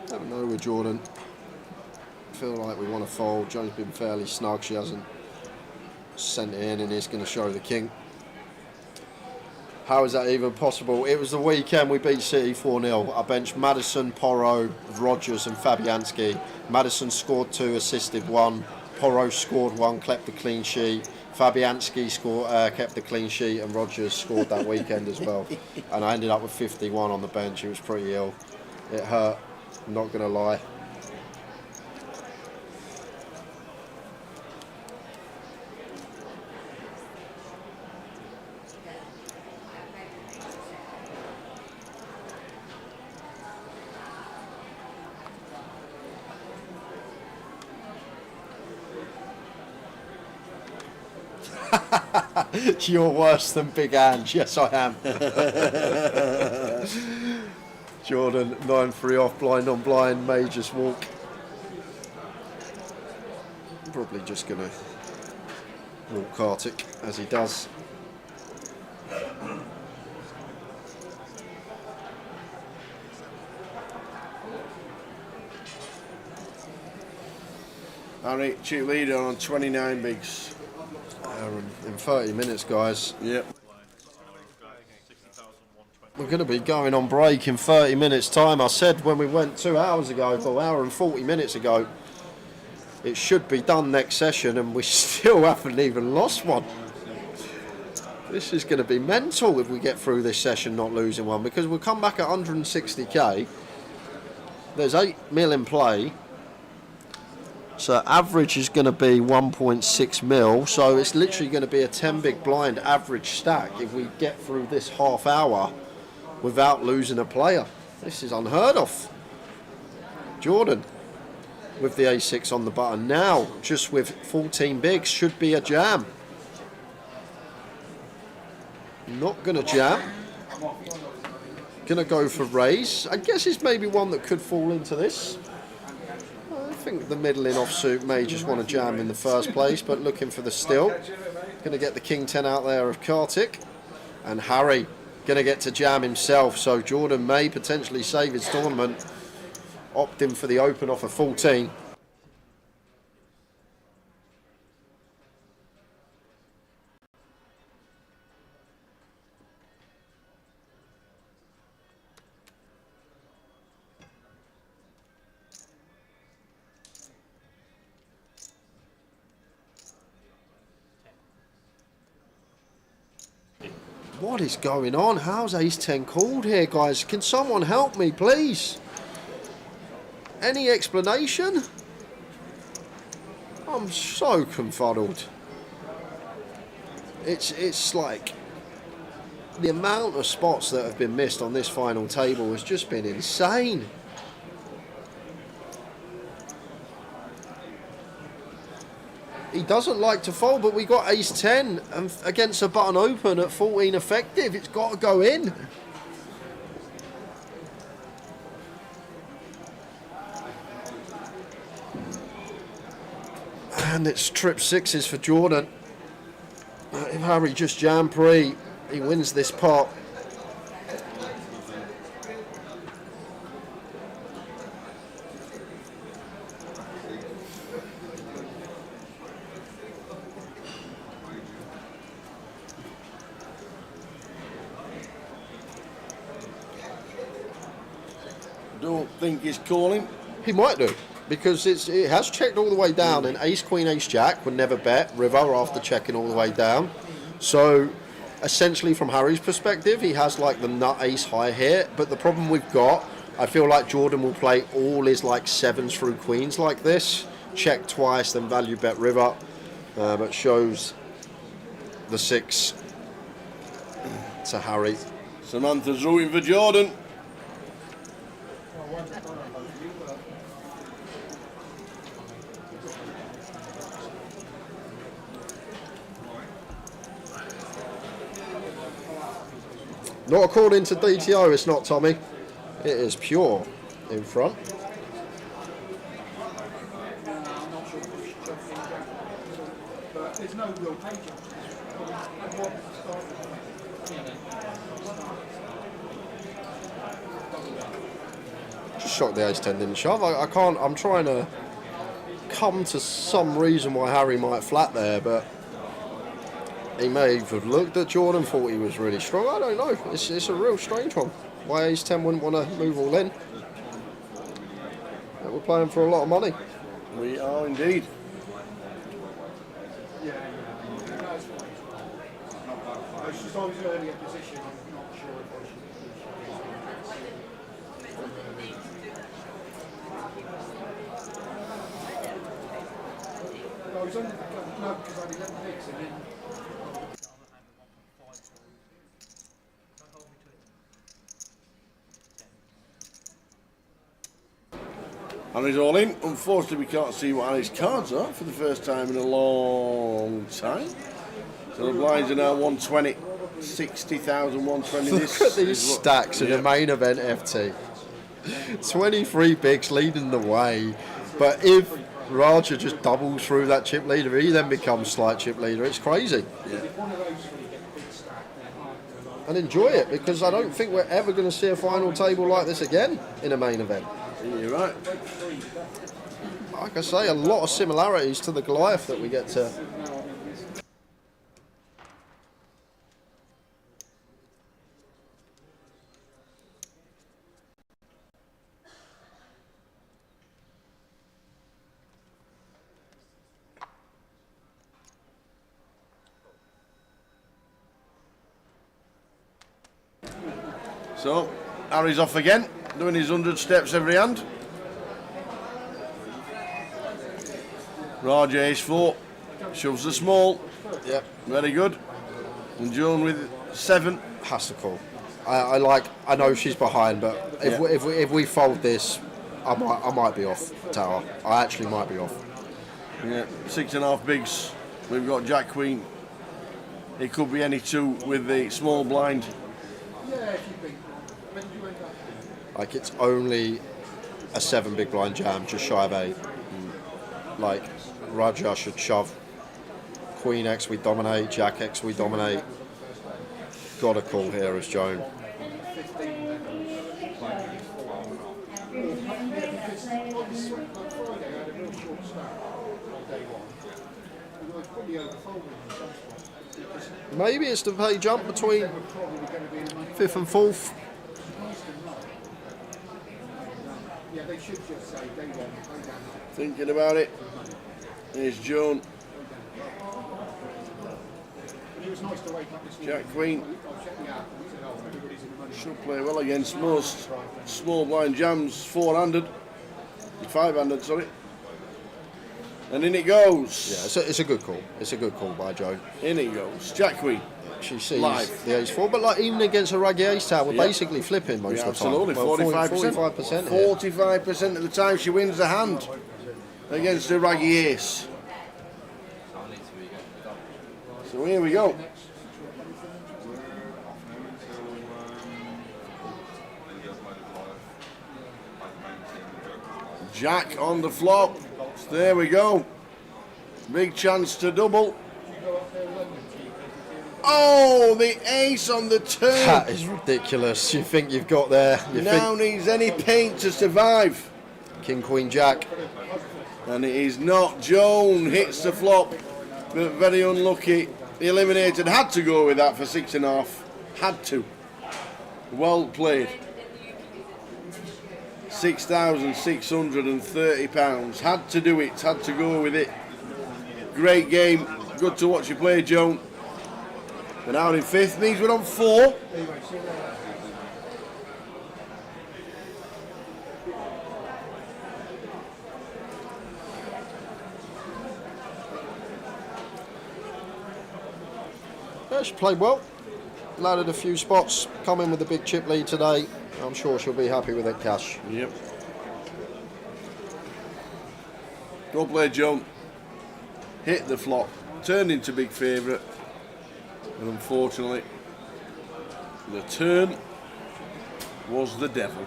S15: Don't know with Jordan. Feel like we want to fold. Joan's been fairly snug. She hasn't sent it in and is going to show the King. How is that even possible? It was the weekend we beat City 4-0. I benched Maddison, Porro, Rogers and Fabianski. Maddison scored 2, assisted 1. Porro scored 1, kept the clean sheet. Fabianski kept the clean sheet and Rogers scored that weekend as well. And I ended up with 51 on the bench. It was pretty ill. It hurt, I'm not going to lie. You're worse than Big Ange. Yes, I am. Jordan, 9-3 off, blind on blind, may just walk. Probably just going to walk Kartik as he does.
S12: Alright, cheap leader on 29 bigs.
S15: In 30 minutes, guys.
S12: Yep.
S15: We're going to be going on break in 30 minutes' time. I said when we went 2 hours ago, an hour and 40 minutes ago, it should be done next session, and we still haven't even lost one. This is going to be mental if we get through this session not losing one, because we'll come back at 160k. There's 8 mil in play. So average is going to be 1.6 mil. So it's literally going to be a 10 big blind average stack if we get through this half hour without losing a player. This is unheard of. Jordan, with the A6 on the button. Now, just with 14 bigs, should be a jam. Not going to jam. Going to go for raise. I guess it's maybe one that could fall into this. I think the middling offsuit may just want to jam in the first place, but looking for the still. Going to get the King 10 out there of Kartik. And Harry going to get to jam himself, so Jordan may potentially save his tournament, opting for the open off of 14. What is going on? How's Ace 10 called here, guys? Can someone help me, please? Any explanation? I'm so confuddled. It's like the amount of spots that have been missed on this final table has just been insane. He doesn't like to fold, but we got Ace 10 and against a button open at 14 effective. It's got to go in. And it's trip sixes for Jordan. If Harry just jam pre, he wins this pot.
S12: Don't think he's calling.
S15: He might do, because it has checked all the way down, and Ace Queen Ace Jack would never bet river after checking all the way down. So essentially from Harry's perspective, he has like the nut ace high here, but the problem we've got, I feel like Jordan will play all his like sevens through queens like this, check twice, then value bet river, but shows the 6 to Harry.
S12: Samantha's rooting for Jordan.
S15: Not according to DTO, it's not, Tommy. It is pure in front.
S14: There's no real page.
S15: Just shocked the Ace 10 didn't shove. I can't, I'm trying to come to some reason why Harry might flat there, but he may have looked at Jordan, thought he was really strong. I don't know. It's a real strange one. Why Ace 10 wouldn't want to move all in. But we're playing for a lot of money.
S12: We are indeed.
S14: It's just I was earlier position, I'm not sure if I should. No, it's only because I did 11 picks and then.
S12: Harry's all in. Unfortunately, we can't see what Harry's cards are for the first time in a long time. So the blinds are now 120. 60,000, 120.
S15: Look at these stacks in the main event, FT. 23 bigs leading the way. But if Raja just doubles through that chip leader, he then becomes slight chip leader. It's crazy. And enjoy it, because I don't think we're ever going to see a final table like this again in a main event.
S12: You're right.
S15: Like I say, a lot of similarities to the Goliath that we get to.
S12: So, Harry's off again, doing his 100 steps every hand. Raja Ace 4, shoves the small.
S15: Yep.
S12: Very good. And Joan with 7.
S15: Has to call. I know she's behind, but if we fold this,
S8: I might be off, Tower. I actually might be off.
S12: Yeah, 6.5 bigs. We've got Jack Queen. It could be any two with the small blind.
S8: Like, it's only a 7 big blind jam, just shy of 8. Like, Raja should shove. Queen X we dominate, Jack X we dominate. Got a call here as Joan. Maybe it's the pay jump between 5th and 4th.
S12: Thinking about it. Here's Joan. Jack Queen. Should play well against most small blind jams, 4-handed. 5-handed, sorry. And in it goes.
S8: Yeah, it's a good call. It's a good call by Joan.
S12: In it goes. Jack Queen.
S8: She sees
S12: Live.
S8: the ace-4, but like even against a raggy ace-tower, we're
S12: Yeah.
S8: basically flipping most of the time.
S12: Absolutely, 45%.
S8: 45%
S12: 45% of the time she wins the hand against a raggy ace. So here we go. Jack on the flop. There we go. Big chance to double. Oh, the ace on the turn.
S8: That is ridiculous. You think you've got there.
S12: Now needs any paint to survive.
S8: King, Queen, Jack.
S12: And it is not. Joan hits the flop, but very unlucky. Eliminated. Had to go with that for 6.5. Had to. Well played. £6,630. Had to do it. Had to go with it. Great game. Good to watch you play, Joan. We're now in 5th. Means we're on 4.
S8: Yeah, she played well. Landed a few spots. Come in with a big chip lead today. I'm sure she'll be happy with it, Cash.
S12: Yep. Go play, Joan. Hit the flop. Turned into big favourite. And unfortunately, the turn was the devil.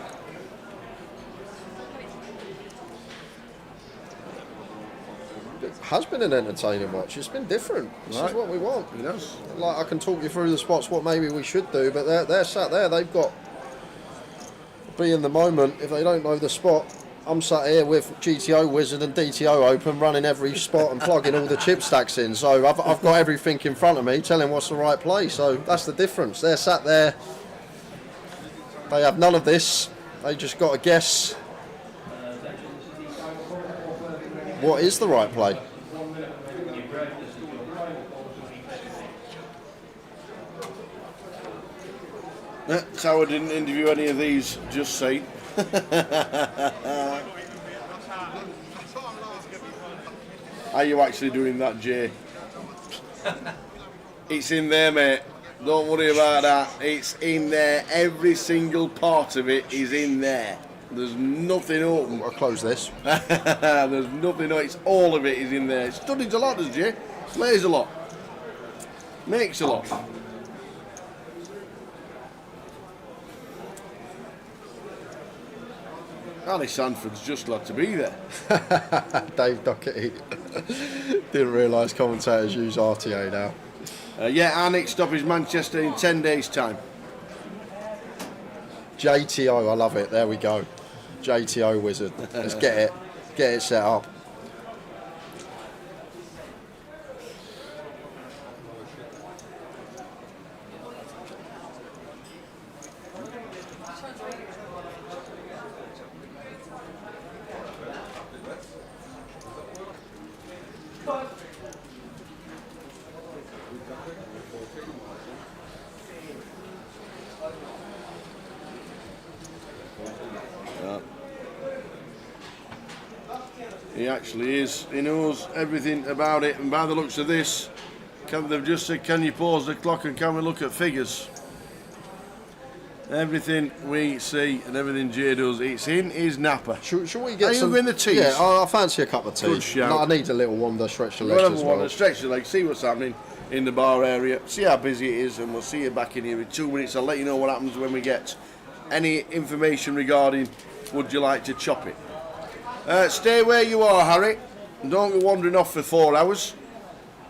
S8: It has been an entertaining watch. It's been different. This is what we want.
S12: It has.
S8: Like, I can talk you through the spots what maybe we should do, but they're sat there. They've got to be in the moment. If they don't know the spot, I'm sat here with GTO Wizard and DTO open, running every spot and plugging all the chip stacks in. So I've got everything in front of me, telling what's the right play. So that's the difference. They're sat there. They have none of this. They just got to guess what is the right play.
S12: Tower didn't interview any of these, just say. Are you actually doing that, Jay? It's in there, mate. Don't worry about that. It's in there. Every single part of it is in there. There's nothing open.
S8: I'll close this.
S12: There's nothing. It's all of it is in there. Studies a lot, does Jay? Plays a lot. Makes a lot. Ali Sanford's just glad to be there.
S8: Dave Doherty. Didn't realise commentators use RTA now.
S12: Yeah, our next stop is Manchester in 10 days' time.
S8: JTO, I love it. There we go. JTO Wizard. Let's get it. Get it set up.
S12: He actually is. He knows everything about it, and by the looks of this, they've just said, can you pause the clock and can we look at figures? Everything we see and everything Jay does, it's in his napper.
S15: Should we get
S12: Are
S15: some?
S12: you going the teas?
S15: Yeah, I fancy a cup of tea.
S12: Good shout.
S15: No, I need a little wander, stretch the legs
S12: Whatever
S15: as
S12: one,
S15: well.
S12: stretch your legs, see what's happening in the bar area, see how busy it is, and we'll see you back in here in 2 minutes. I'll let you know what happens when we get any information regarding would you like to chop it. Stay where you are, Harry, and don't go wandering off for 4 hours.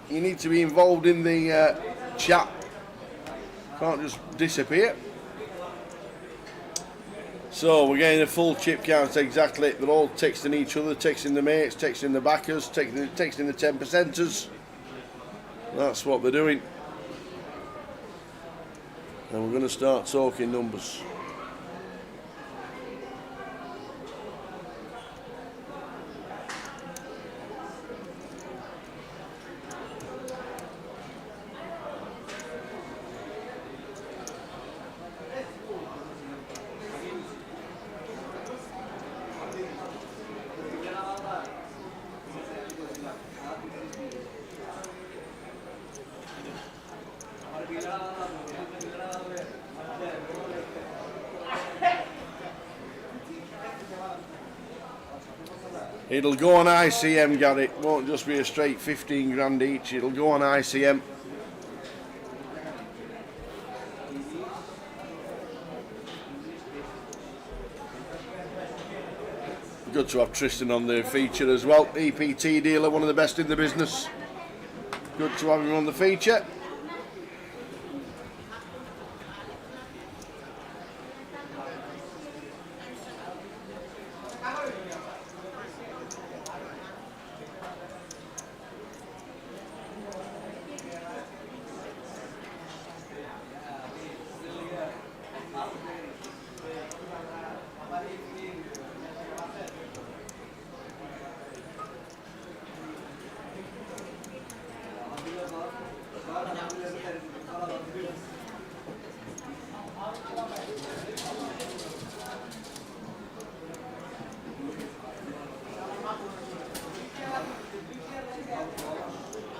S12: You need to be involved in the chat. Can't just disappear. So we're getting a full chip count exactly. They're all texting each other, texting the mates, texting the backers, texting the 10%ers. That's what they're doing. And we're going to start talking numbers. It'll go on ICM, Gary. It won't just be a straight 15 grand each. It'll go on ICM. Good to have Tristan on the feature as well. EPT dealer, one of the best in the business. Good to have him on the feature.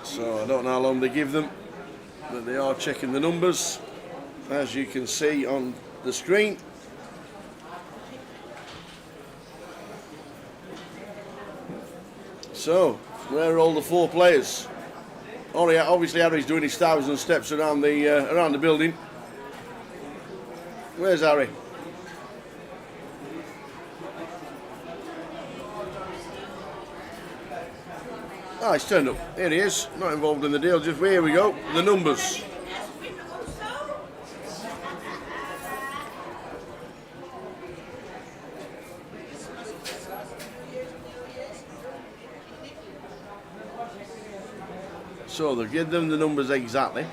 S12: So I don't know how long they give them, but they are checking the numbers, as you can see on the screen. So, where are all the 4 players? Oh yeah, obviously Harry's doing his 1,000 steps around the building. Where's Harry? Ah, he's turned up. Here he is. Not involved in the deal. Just here we go. The numbers. So they'll give them the numbers exactly.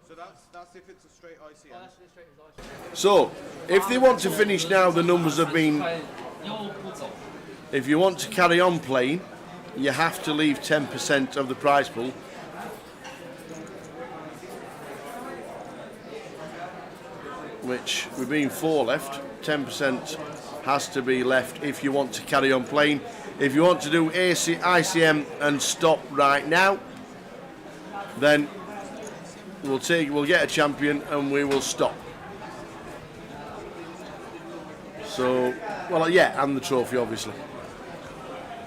S5: So that's if it's a straight ICM.
S12: So, if they want to finish now, the numbers have been... If you want to carry on playing, you have to leave 10% of the prize pool. Which, we've been 4 left, 10% has to be left if you want to carry on playing. If you want to do ICM and stop right now, then we'll get a champion and we will stop. So, well, yeah, and the trophy, obviously.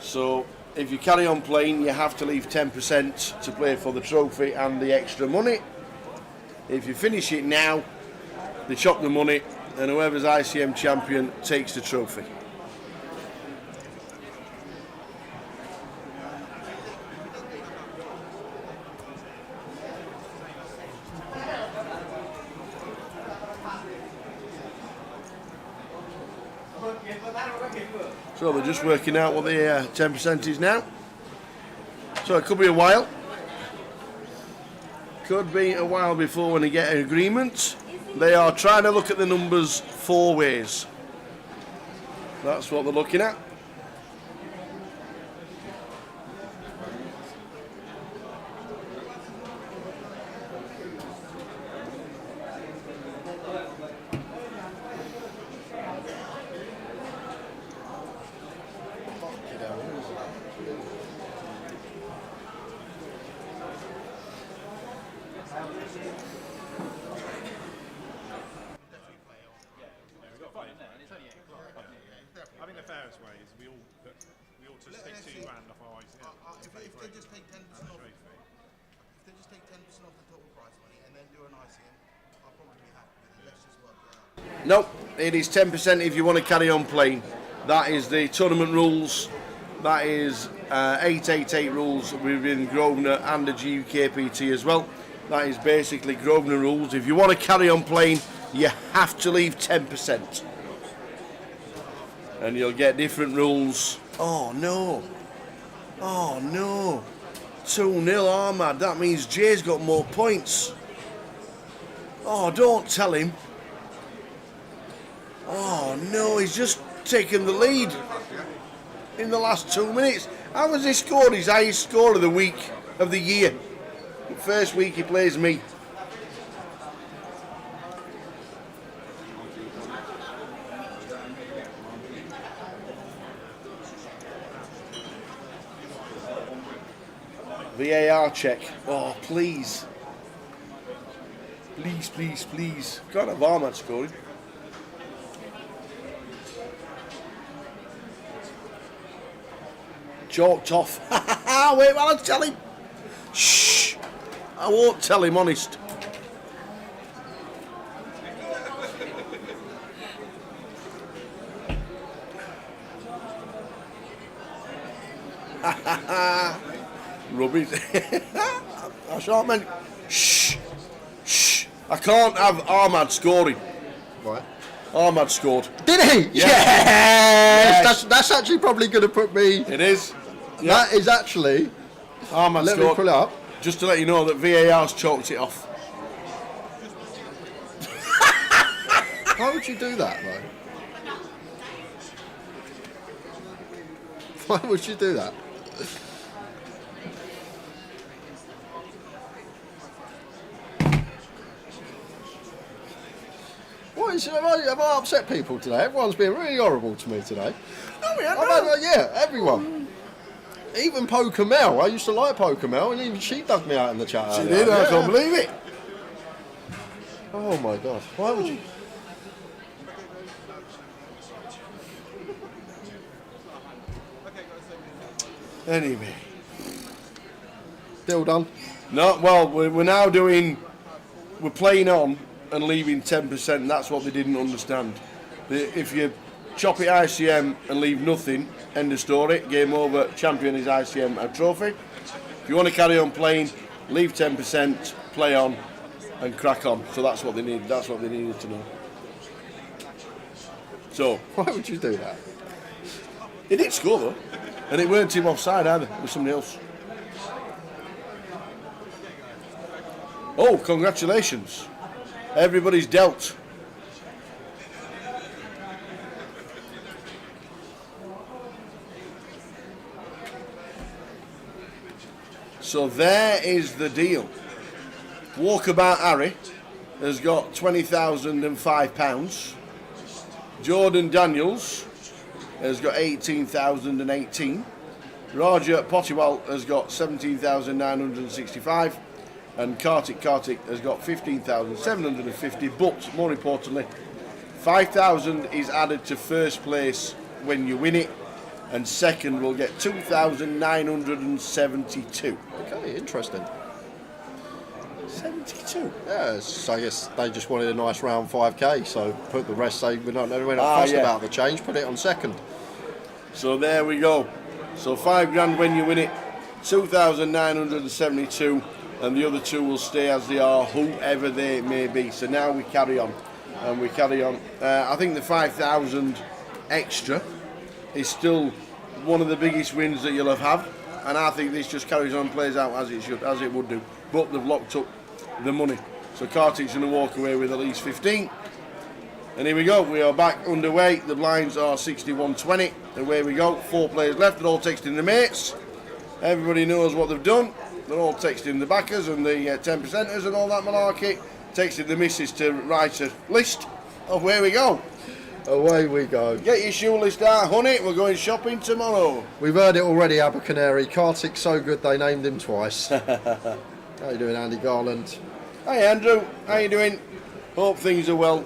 S12: So, if you carry on playing, you have to leave 10% to play for the trophy and the extra money. If you finish it now, they chop the money, and whoever's ICM champion takes the trophy. So they're just working out what the 10% is now. So it could be a while. Could be a while before when they get an agreement. They are trying to look at the numbers 4 ways. That's what they're looking at.
S4: I think the fairest way is we all just take 2 grand off our ICM.
S20: If they just take 10% off, if they just take 10% off the total price money and then do an ICM, I'll probably be happy with it. Let's just work it out.
S12: Nope, it is 10% if you want to carry on playing. That is the tournament rules. That is 888 rules within Grosvenor and the GUKPT as well. That is basically Grosvenor rules. If you want to carry on playing, you have to leave 10%. And you'll get different rules. Oh no. Oh no. 2-0 Ahmad. That means Jay's got more points. Oh, don't tell him. Oh no, he's just taken the lead in the last 2 minutes. How has he scored his highest score of the week, of the year? The first week he plays me. VAR check. Oh, please. Please, please, please. Can't have Ahmad scoring. Chalked off. Wait while I tell him. Shh. I won't tell him, honest. Rubbish. I shan't mention. Shh. Shh. I can't have Ahmad scoring.
S15: Right.
S12: Ahmad scored.
S15: Did he? Yes. That's actually probably going to put me.
S12: It is.
S15: That is actually.
S12: Ahmad
S15: Let
S12: scored.
S15: me pull it up.
S12: Just to let you know that VAR's chalked it off.
S15: Why would you do that, though? Why would you do that? What is, have I upset people today? Everyone's been really horrible to me today.
S12: No, we haven't.
S15: Yeah, everyone. Even Poker Mel. I used to like Poker Mel, and even she dug me out in the chat.
S12: She did, I can't believe it.
S15: Oh my god. Why would you?
S12: Anyway.
S15: Deal done?
S12: No, well, we're now doing. We're playing on and leaving 10%. That's what they didn't understand. If you chop it ICM and leave nothing, end of story, game over, champion is ICM a trophy. If you want to carry on playing, leave 10%, play on, and crack on. So that's what they needed. That's what they needed to know. So
S15: why would you do that?
S12: He did score though, and it weren't him offside either. It was somebody else. Oh, congratulations! Everybody's dealt. So there is the deal. Walkabout Harry has got £20,005. Jordan Daniels has got 18,018. Raja Pottiwal has got 17,965. And Kartik has got 15,750. But more importantly, 5,000 is added to first place when you win it. And second will get 2,972.
S15: Okay, interesting.
S12: 72.
S15: Yeah, so I guess they just wanted a nice round 5k, so put the rest, we're not fussed about the change, put it on second.
S12: So there we go. So £5,000 when you win it, 2,972, and the other two will stay as they are, whoever they may be. So now we carry on, and we carry on. I think the 5,000 extra is still one of the biggest wins that you'll have had, and I think this just carries on, plays out as it should, as it would do. But they've locked up the money, so Kartik's going to walk away with at least 15. And here we go, we are back underway. The blinds are 61-20. Away we go, 4 players left. They're all texting the mates. Everybody knows what they've done. They're all texting the backers and the 10%ers and all that malarkey. Texting the missus to write a list of where we go.
S15: Away we go.
S12: Get your shoe list out, honey. We're going shopping tomorrow.
S15: We've heard it already, Abercanary. Kartik's so good they named him twice. How you doing, Andy Garland?
S12: Hi, Andrew. How you doing? Hope things are well.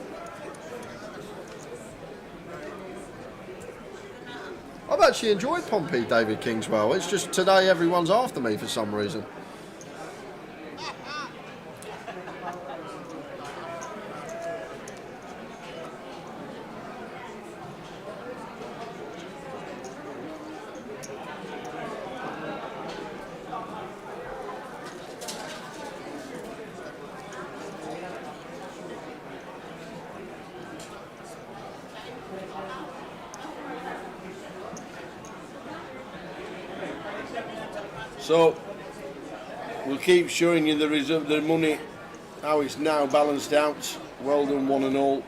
S15: I've actually enjoyed Pompey, David Kingswell. It's just today everyone's after me for some reason.
S12: So we'll keep showing you the money, how it's now balanced out. Well done, one and all.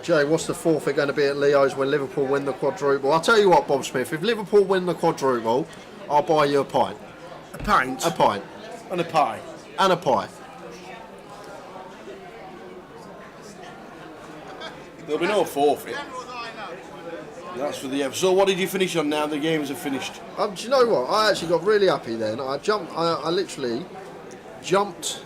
S15: Jay, what's the forfeit going to be at Leo's when Liverpool win the quadruple? I'll tell you what, Bob Smith, if Liverpool win the quadruple, I'll buy you a pint.
S12: A pint?
S15: A pint.
S12: And a pie?
S15: And a pie.
S12: There'll be no forfeit. That's for the So what did you finish on now? The games are finished.
S15: Do you know what? I actually got really happy then. I literally jumped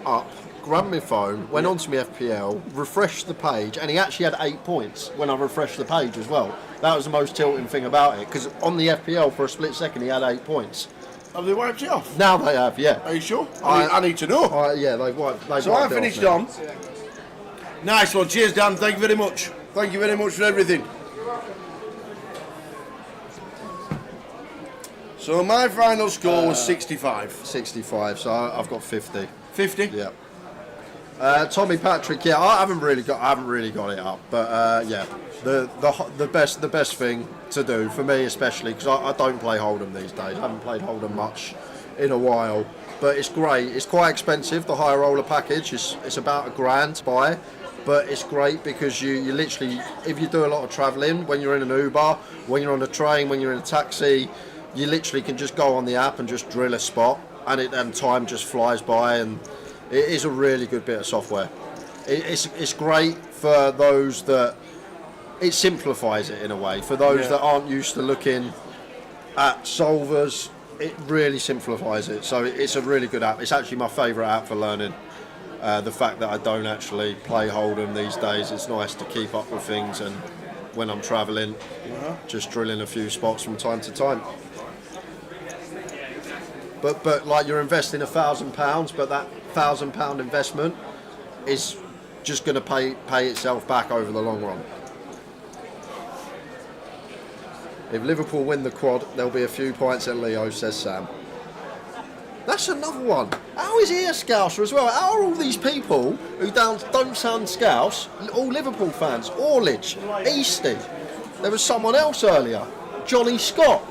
S15: up, grabbed my phone, went onto my FPL, refreshed the page, and he actually had 8 points when I refreshed the page as well. That was the most tilting thing about it, because on the FPL for a split second he had 8 points.
S12: Have they wiped it off?
S15: Now they have, yeah.
S12: Are you sure? I need to know.
S15: Yeah, they've wiped
S12: So
S15: wiped
S12: I
S15: it
S12: finished
S15: off now.
S12: on. Nice one. Cheers, Dan. Thank you very much. Thank you very much for everything. So my final score was 65.
S15: 65, so I've got 50.
S12: 50?
S15: Yeah. Tommy Patrick, yeah, I haven't really got it up, but yeah, the best thing to do for me, especially because I don't play Hold'em these days. I haven't played Hold'em much in a while, but it's great. It's quite expensive. The high roller package it's about £1,000 to buy, but it's great because you literally, if you do a lot of travelling, when you're in an Uber, when you're on a train, when you're in a taxi, you literally can just go on the app and just drill a spot, and time just flies by, and it is a really good bit of software. It's great for those that it simplifies it in a way. For those that aren't used to looking at solvers, it really simplifies it. So it's a really good app. It's actually my favourite app for learning. The fact that I don't actually play Hold'em these days, it's nice to keep up with things, and when I'm travelling, just drilling a few spots from time to time. But like you're investing £1,000, but that £1,000 investment is just going to pay itself back over the long run. If Liverpool win the quad, there'll be a few pints at Leo, says Sam. That's another one. How is he a Scouser as well? How are all these people who don't sound Scouse all Liverpool fans? Orledge, Eastie. There was someone else earlier, Johnny Scott.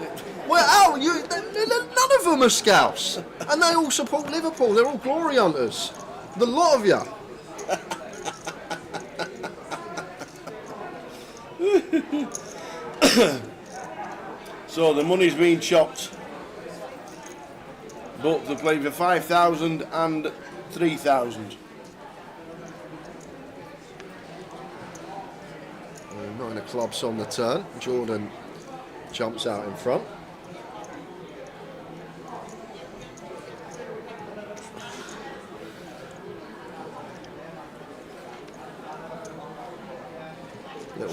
S15: Well, none of them are Scouts, and they all support Liverpool. They're all glory hunters. The lot of you.
S12: So the money's been chopped. But they're playing for 5,000 and 3,000.
S15: 9 of clubs on the turn. Jordan jumps out in front.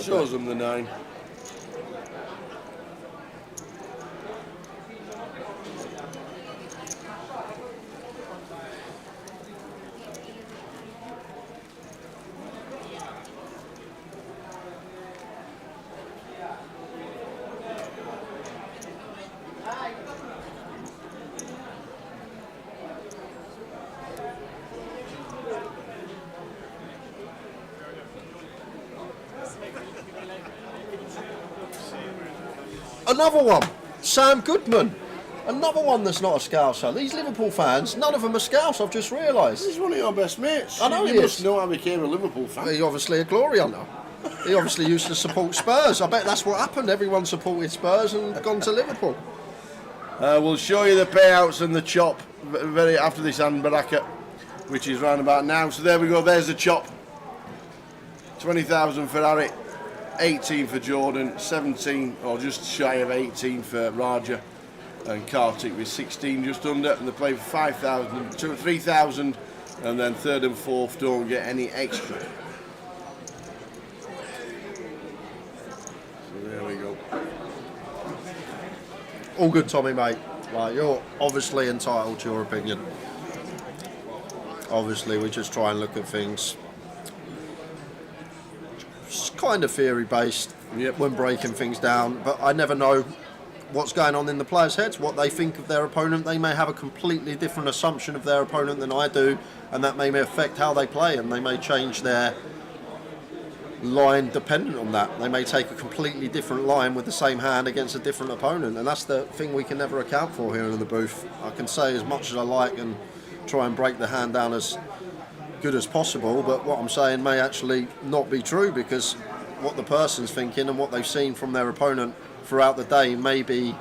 S12: Shows them the 9.
S15: Another one, Sam Goodman. Another one that's not a Scouser. These Liverpool fans, none of them are Scouts, I've just realised.
S12: He's one of your best mates.
S15: I know
S12: you
S15: he
S12: must
S15: is.
S12: know how he became a Liverpool fan.
S15: He's obviously a glory hunter. He obviously used to support Spurs. I bet that's what happened. Everyone supported Spurs and gone to Liverpool.
S12: We'll show you the payouts and the chop very after this hand bracket. which is round about now. So there we go, there's the chop. 20,000 for Harry, 18 for Jordan, 17 or just shy of 18 for Raja, and Kartik with 16 just under, and they play for 5,000, 3,000, and then third and fourth don't get any extra. So there we go.
S15: All good, Tommy, mate. Like, you're obviously entitled to your opinion. Obviously, we just try and look at things kind of theory-based when breaking things down, but I never know what's going on in the players' heads, what they think of their opponent. They may have a completely different assumption of their opponent than I do, and that may affect how they play, and they may change their line dependent on that. They may take a completely different line with the same hand against a different opponent, and that's the thing we can never account for here in the booth. I can say as much as I like and try and break the hand down as good as possible, but what I'm saying may actually not be true, because what the person's thinking and what they've seen from their opponent throughout the day maybe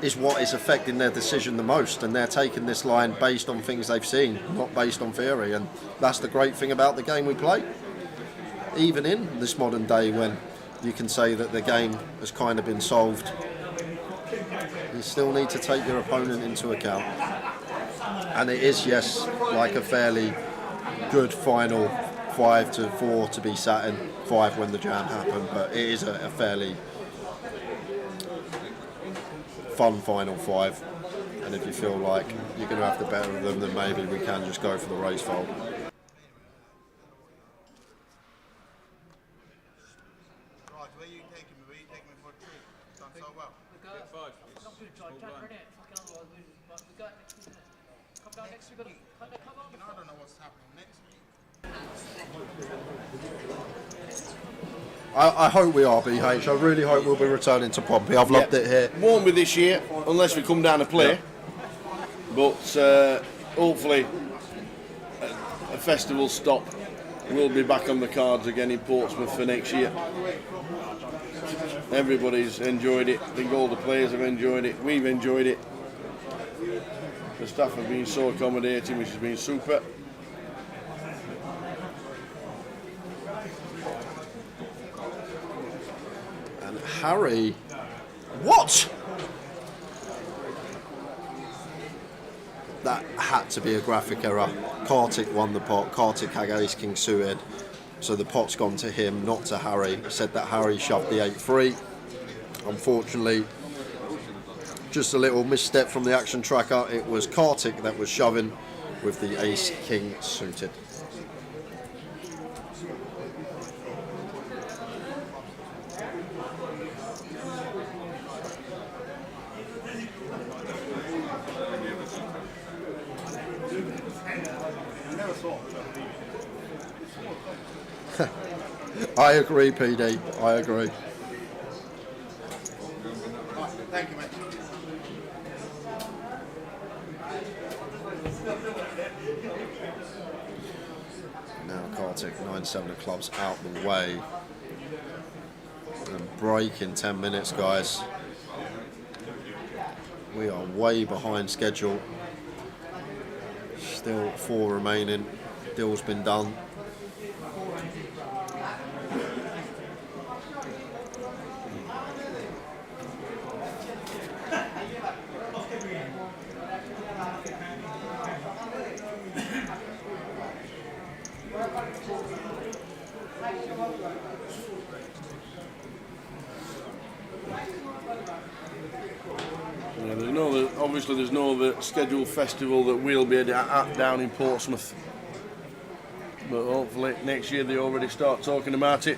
S15: is what is affecting their decision the most, and they're taking this line based on things they've seen, not based on theory. And that's the great thing about the game we play. Even in this modern day when you can say that the game has kind of been solved, you still need to take your opponent into account. And it is, yes, like a fairly good final 5-4 to be sat in, 5 when the jam happened, but it is a fairly fun final 5. And if you feel like you're going to have the better of them, then maybe we can just go for the race fold. I hope we are, BH. I really hope we'll be returning to Pompey. I've loved it here.
S12: Won't be this year, unless we come down to play. But hopefully a festival stop will be back on the cards again in Portsmouth for next year. Everybody's enjoyed it. I think all the players have enjoyed it. We've enjoyed it. The staff have been so accommodating, which has been super.
S15: And Harry, what? That had to be a graphic error. Kartik won the pot. Kartik had ace king suited, so the pot's gone to him, not to Harry. Said that Harry shoved the 8-3. Unfortunately, just a little misstep from the action tracker. It was Kartik that was shoving with the ace king suited. I agree, PD. I agree.
S20: Thank you, mate.
S15: Now Kartik, 9-7 of clubs out the way. And break in 10 minutes, guys. We are way behind schedule. Still 4 remaining. Deal's been done.
S12: Obviously there's no other scheduled festival that we'll be at down in Portsmouth, but hopefully next year they already start talking about it.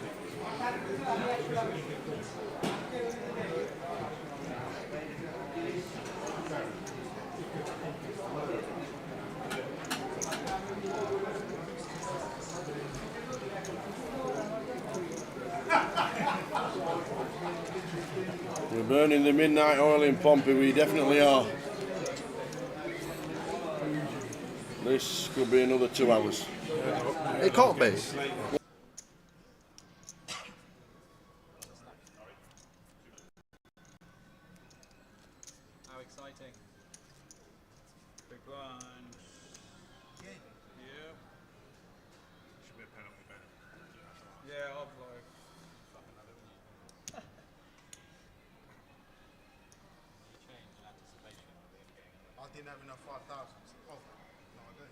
S12: We're burning the midnight oil in Pompey, we definitely are. This could be another 2 hours.
S15: It can't be.
S14: How exciting. Big blind.
S20: didn't have enough 5,000s. Oh, no, I don't.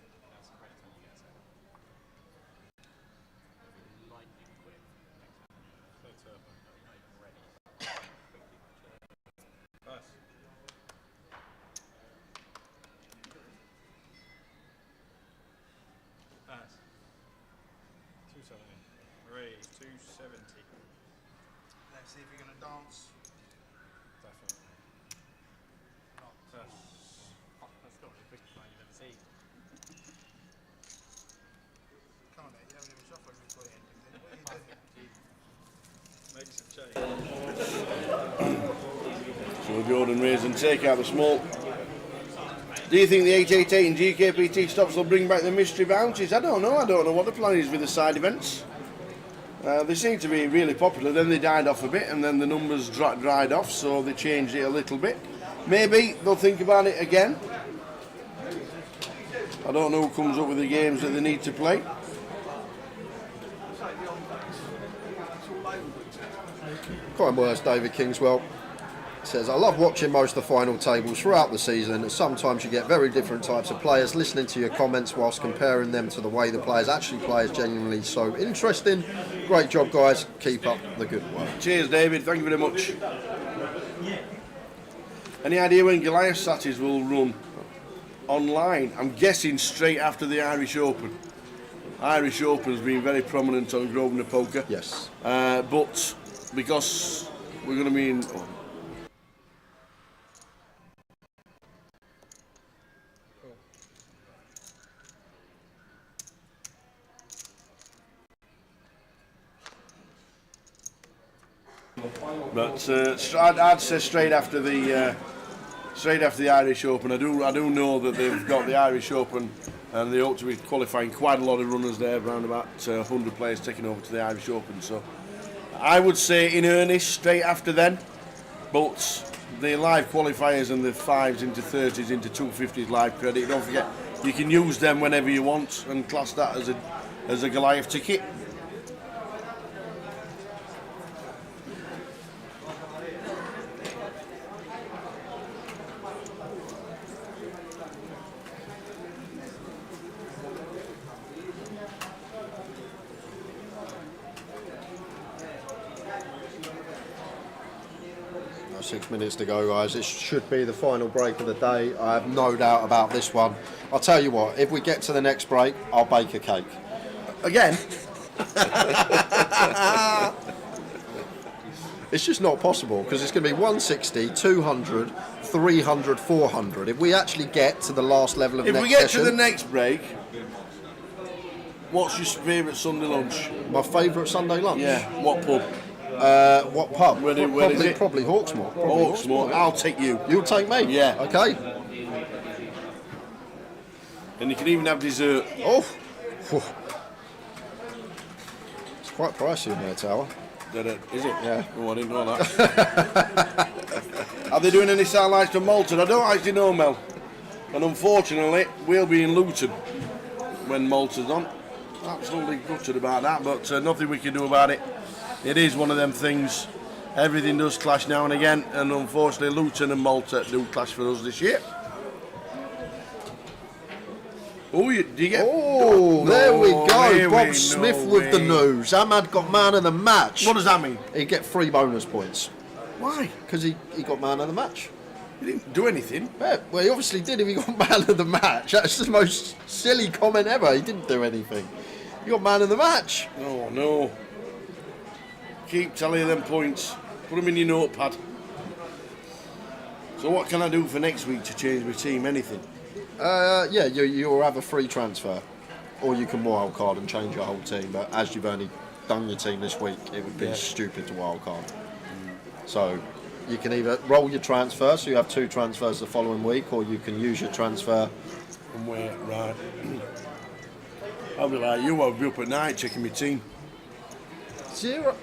S14: Nice. Pass. 270. Raise 270.
S20: Let's see if you're going to dance.
S14: Definitely. That's not a big plan you've ever seen.
S20: Come on, mate. You haven't even shuffled before you ended. What are you doing?
S14: Maybe some change.
S12: So Jordan raise and take out the small. Do you think the 888 and GKPT stops will bring back the mystery bounties? I don't know. I don't know what the plan is with the side events. They seem to be really popular. Then they died off a bit, and then the numbers dried off, so they changed it a little bit. Maybe they'll think about it again. I don't know who comes up with the games that they need to play.
S8: Kind words, David Kingswell says, I love watching most of the final tables throughout the season. Sometimes you get very different types of players. Listening to your comments whilst comparing them to the way the players actually play is genuinely so interesting. Great job, guys. Keep up the good work.
S12: Cheers, David. Thank you very much. Any idea when Goliath Satis will run online? I'm guessing straight after the Irish Open. Irish Open's been very prominent on Grosvenor Poker.
S8: Yes.
S12: But because we're going to be in... But I'd say straight after the Irish Open. I do know that they've got the Irish Open, and they ought to be qualifying quite a lot of runners there, around about 100 players taking over to the Irish Open. So I would say in earnest straight after then. But the live qualifiers and the 5s into 30s into 250s live credit, don't forget you can use them whenever you want and class that as a Goliath ticket.
S8: Now 6 minutes to go, guys. This should be the final break of the day. I have no doubt about this one. I'll tell you what, if we get to the next break, I'll bake a cake.
S12: Again?
S8: It's just not possible, because it's going to be 160, 200, 300, 400. If we actually get to the last level of
S12: If
S8: next
S12: we get
S8: session,
S12: to the next break, what's your favourite Sunday lunch?
S8: My favourite Sunday lunch?
S12: Yeah, what pub?
S8: What pub?
S12: Where is it?
S8: Probably Hawksmoor.
S12: Hawksmoor. I'll take you.
S8: You'll take me?
S12: Yeah.
S8: Okay.
S12: And you can even have dessert.
S8: Oh. It's quite pricey in there, Tower.
S12: Is it?
S8: Yeah.
S12: Oh, I didn't know that. Are they doing any satellites to Malton? I don't actually know, Mel. And unfortunately, we'll be in Luton when Malton's on. Absolutely gutted about that, but nothing we can do about it. It is one of them things. Everything does clash now and again, and unfortunately Luton and Malta do clash for us this year. Oh, do you get...
S8: Oh, there we go.
S12: Really?
S8: Bob Smith with the news. Ahmad got man of the match.
S12: What does that mean?
S8: He'd get 3 bonus points.
S12: Why?
S8: Because he got man of the match.
S12: He didn't do anything.
S8: Yeah, well, he obviously did if he got man of the match. That's the most silly comment ever. He didn't do anything. He got man of the match.
S12: Oh, no. Keep tallying them points. Put them in your notepad. So what can I do for next week to change my team? Anything?
S8: Yeah, you'll have a free transfer. Or you can wildcard and change your whole team. But as you've only done your team this week, it would be stupid to wildcard. So you can either roll your transfer, so you have 2 transfers the following week, or you can use your transfer.
S12: And wait, right. I'll be like you, I'll be up at night checking my team.
S8: 0.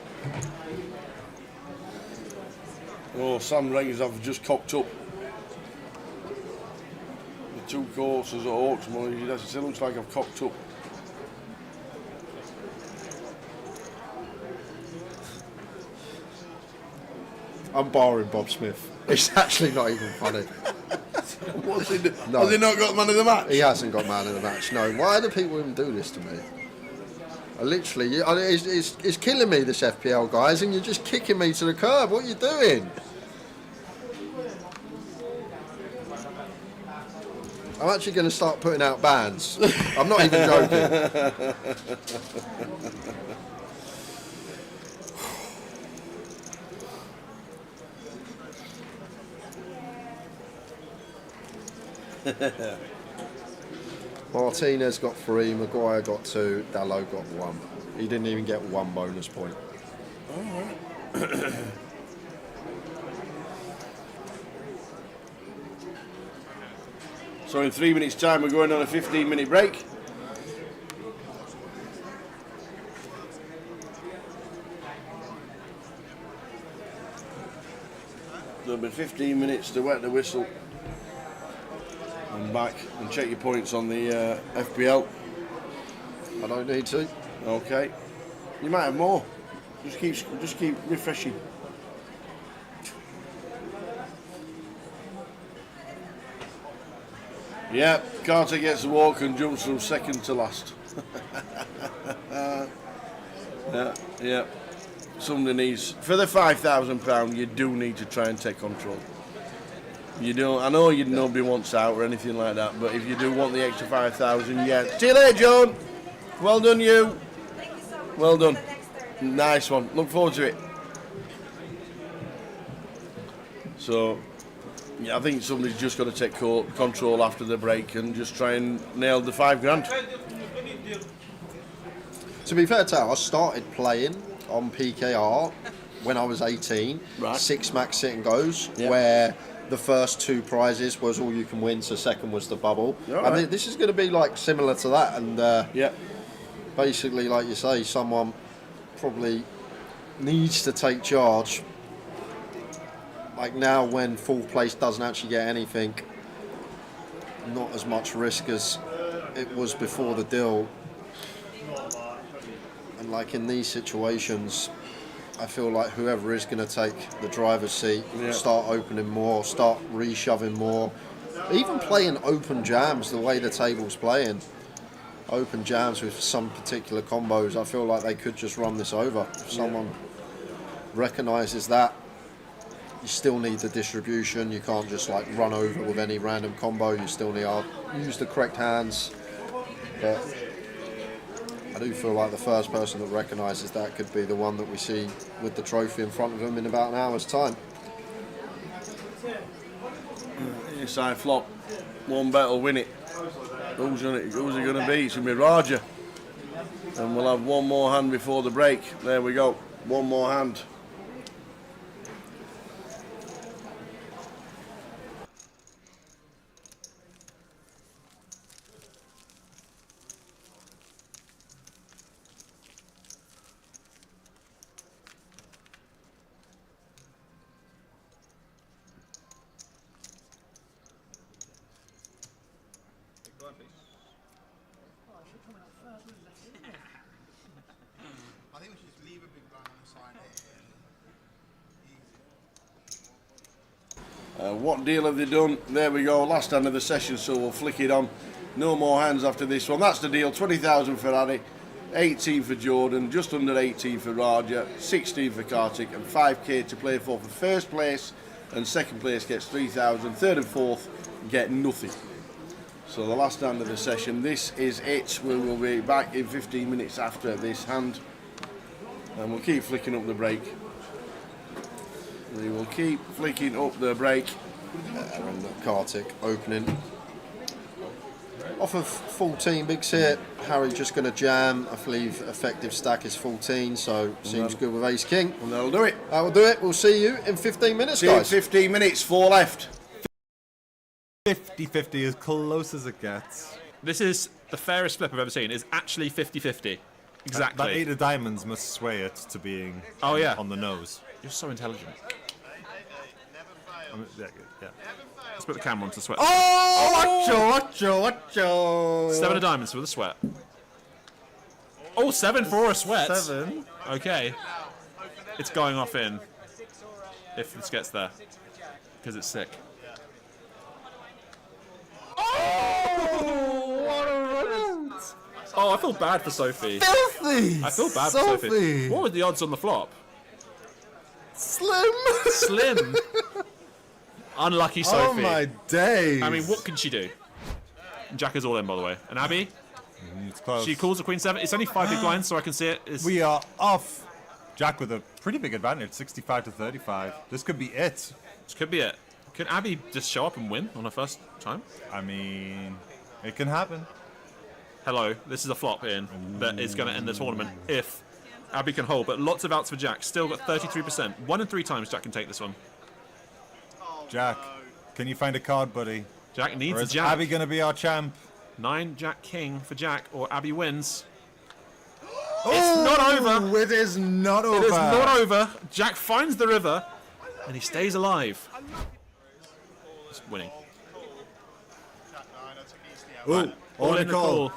S12: Oh, Sam Reggins have just cocked up. The 2 courses at Hawksmoor, it still looks like I've cocked up.
S8: I'm barring Bob Smith. It's actually not even funny.
S12: Has he not got man of the match?
S15: He hasn't got man of the match. No. Why do people even do this to me? It's killing me, this FPL, guys, and you're just kicking me to the curb. What are you doing? I'm actually going to start putting out bans. I'm not even joking. Martinez got 3, Maguire got 2, Dallo got 1. He didn't even get 1 bonus point.
S12: Alright. So in 3 minutes' time we're going on a 15-minute break. There'll be 15 minutes to wet the whistle. And back and check your points on the FPL.
S15: I don't need to.
S12: Okay. You might have more. Just keep refreshing. Yeah, Carter gets the walk and jumps from second to last. Yeah. Somebody needs, for the £5,000, you do need to try and take control. You don't. I know nobody wants out or anything like that, but if you do want the extra 5,000, yeah. See you later, John. Well done, you. Well done. Nice one. Look forward to it. So, yeah, I think somebody's just got to take control after the break and just try and nail the £5,000.
S15: To be fair, Tao, I started playing on PKR when I was 18.
S12: Right.
S15: 6 max sit and goes,
S12: Yeah.
S15: where the first 2 prizes was all you can win, so second was the bubble.
S12: All
S15: I
S12: right.
S15: think this is going to be like similar to that, and
S12: yeah,
S15: basically, like you say, someone probably needs to take charge. Like now, when full place doesn't actually get anything, not as much risk as it was before the deal. And like in these situations, I feel like whoever is going to take the driver's seat,
S12: Yeah.
S15: start opening more, start reshoving more, even playing open jams the way the table's playing. Open jams with some particular combos, I feel like they could just run this over. If someone recognises that, you still need the distribution. You can't just like run over with any random combo. You still need to use the correct hands. But I do feel like the first person that recognises that could be the one that we see with the trophy in front of them in about an hour's time.
S12: Inside flop. One bet will win it. Who's it going to be? It's going to be Raja. And we'll have one more hand before the break. There we go. One more hand.
S20: I think we should just leave a big blind on the side here.
S12: What deal have they done? There we go, last hand of the session, so we'll flick it on. No more hands after this one. That's the deal. 20,000 for Harry, 18 for Jordan, just under 18 for Raja, 16 for Kartik, and 5k to play for first place, and second place gets 3,000. Third and fourth get nothing. So the last hand of the session, this is it. We will be back in 15 minutes after this hand, and we'll keep flicking up the break. We will keep flicking up the break.
S15: And Kartik opening. Off of 14 bigs here, Harry just going to jam. I believe effective stack is 14, so seems good with ace king.
S12: And that'll do it.
S15: That will do it. We'll see you in 15 minutes,
S12: See you in
S15: guys.
S12: 15 minutes, 4 left.
S5: 50-50, as close as it gets.
S4: This is the fairest flip I've ever seen. It's actually 50-50. Exactly.
S5: That 8 of diamonds must sway it to being on the nose.
S4: You're so intelligent.
S5: Yeah.
S4: Let's put the camera onto the sweat.
S5: Oh, watcho.
S4: 7 of diamonds with a sweat. Oh, 7 for a sweat.
S5: 7.
S4: Okay. It's going off in. If this gets there. Because it's sick. Oh, I feel bad for Sophie.
S5: Filthy!
S4: I feel bad for
S5: Sophie!
S4: Sophie. What were the odds on the flop?
S5: Slim!
S4: Slim! Unlucky Sophie.
S5: Oh my days!
S4: I mean, what can she do? Jack is all in, by the way. And Abby?
S5: It's close.
S4: She calls the Queen 7. It's only 5 big blinds, so I can see it.
S5: We are off. Jack with a pretty big advantage, 65 to 35. This could be it.
S4: This could be it. Can Abby just show up and win on her first time?
S5: I mean, it can happen.
S4: Hello, this is a flop, Ian, that is going to end the tournament if Abby can hold. But lots of outs for Jack. Still got 33%. 1 in 3 times Jack can take this one.
S5: Jack, can you find a card, buddy?
S4: Jack needs
S5: or
S4: a
S5: is
S4: Jack.
S5: Abby going to be our champ?
S4: 9 Jack King for Jack, or Abby wins.
S5: Oh,
S4: it's not over.
S5: It is not over.
S4: It is not over. Jack finds the river, and he stays alive. He's winning.
S5: Ooh,
S4: all in the call.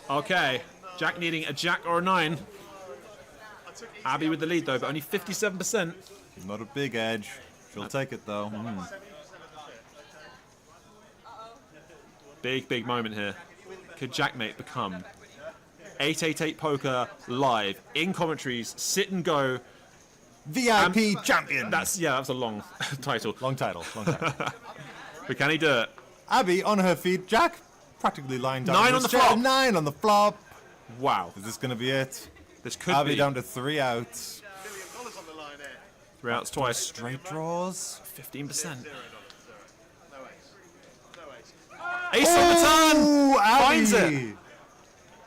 S4: Okay, Jack needing a Jack or a 9. Abby with the lead though, but only 57%.
S5: Not a big edge. She'll take it though.
S4: Big moment here. Could Jackmate become 888 Poker live in commentaries, sit and go
S5: VIP champion?
S4: That's a long title.
S5: Long title.
S4: But can he do it?
S5: Abby on her feet. Jack practically lined up.
S4: 9 on the flop.
S5: 9 on the flop.
S4: Wow.
S5: Is this going to be it?
S4: This could
S5: Abby
S4: be.
S5: down to 3 outs.
S4: 3 outs twice.
S5: Straight draws.
S4: 15%. Ace on the turn!
S5: Abby.
S4: Finds it!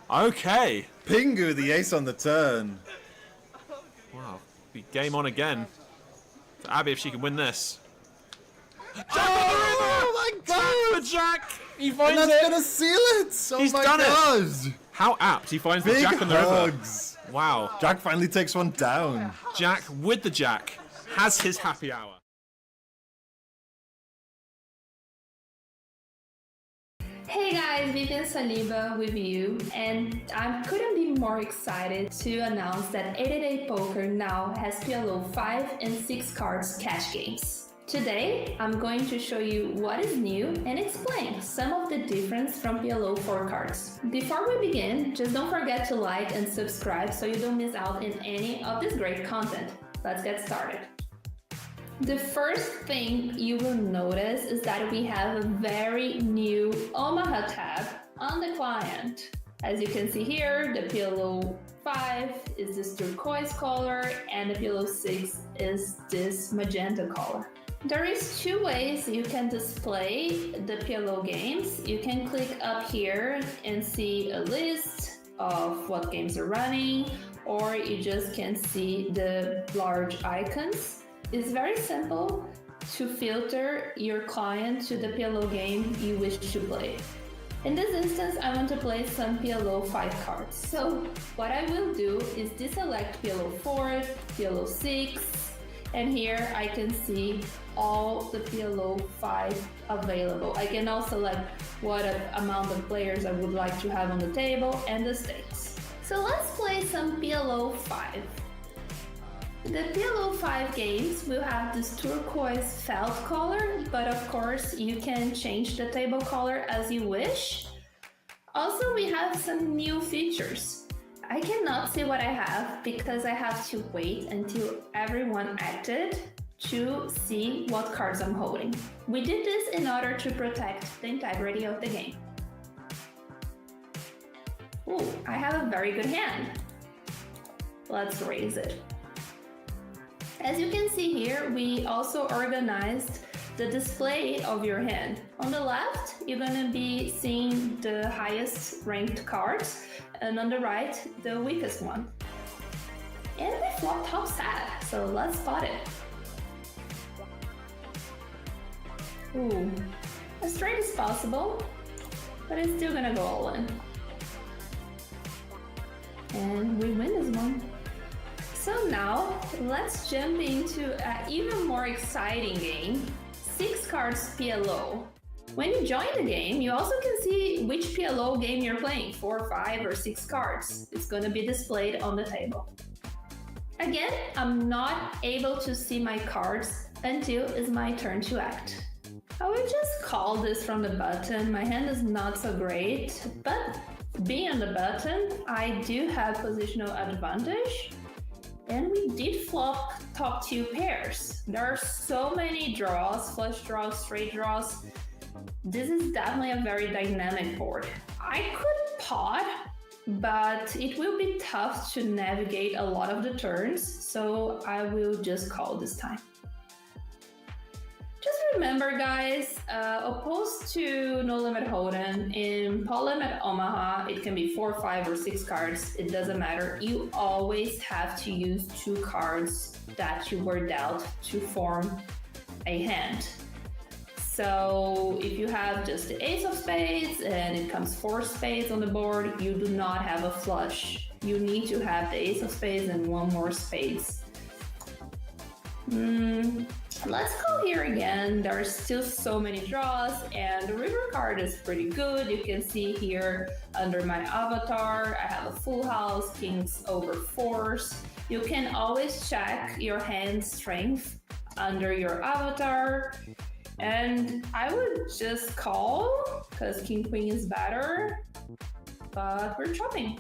S4: Okay.
S5: Pingu, the ace on the turn.
S4: Wow. Be game on again. For Abby, if she can win this.
S5: Oh my god!
S4: For Jack! He finds
S5: and
S4: it!
S5: that's gonna seal it! Oh
S4: He's
S5: my
S4: done
S5: god!
S4: It! How apt. He finds the
S5: Big
S4: Jack on the
S5: hugs.
S4: river. Wow.
S5: Jack finally takes one down.
S4: Jack with the Jack has his happy hour.
S21: Hey guys, Vivian Saliba with you, and I couldn't be more excited to announce that 888 Poker now has PLO 5 and 6 cards cash games. Today, I'm going to show you what is new and explain some of the difference from PLO 4 cards. Before we begin, just don't forget to like and subscribe so you don't miss out on any of this great content. Let's get started. The first thing you will notice is that we have a very new Omaha tab on the client. As you can see here, the PLO 5 is this turquoise color and the PLO 6 is this magenta color. There is 2 ways you can display the PLO games. You can click up here and see a list of what games are running, or you just can see the large icons. It's very simple to filter your client to the PLO game you wish to play. In this instance, I want to play some PLO 5 cards. So what I will do is deselect PLO 4, PLO 6, and here I can see all the PLO 5 available. I can also select what amount of players I would like to have on the table and the stakes. So let's play some PLO 5. The PLO 5 games will have this turquoise felt color, but of course you can change the table color as you wish. Also, we have some new features. I cannot see what I have because I have to wait until everyone acted to see what cards I'm holding. We did this in order to protect the integrity of the game. Ooh, I have a very good hand. Let's raise it. As you can see here, we also organized the display of your hand. On the left, you're gonna be seeing the highest ranked cards, and on the right, the weakest one. And we flop top sad, so let's spot it. Ooh, a straight is possible, but it's still gonna go all in. And we win this one. So now, let's jump into an even more exciting game, 6 cards PLO. When you join the game, you also can see which PLO game you're playing, 4, 5, or 6 cards. It's going to be displayed on the table. Again, I'm not able to see my cards until it's my turn to act. I will just call this from the button. My hand is not so great, but being on the button, I do have positional advantage. And we did flop top 2 pairs. There are so many draws, flush draws, straight draws. This is definitely a very dynamic board. I could pot, but it will be tough to navigate a lot of the turns, so I will just call this time. Just remember, guys, opposed to No Limit Hold'em, in Pot Limit Omaha, it can be 4, 5, or 6 cards. It doesn't matter. You always have to use 2 cards that you were dealt to form a hand. So if you have just the Ace of Spades and it comes 4 spades on the board, you do not have a flush. You need to have the Ace of Spades and 1 more spades. Let's go here again. There are still so many draws, and the river card is pretty good. You can see here under my avatar, I have a full house, kings over 4s. You can always check your hand strength under your avatar. And I would just call, because king queen is better, but we're chopping.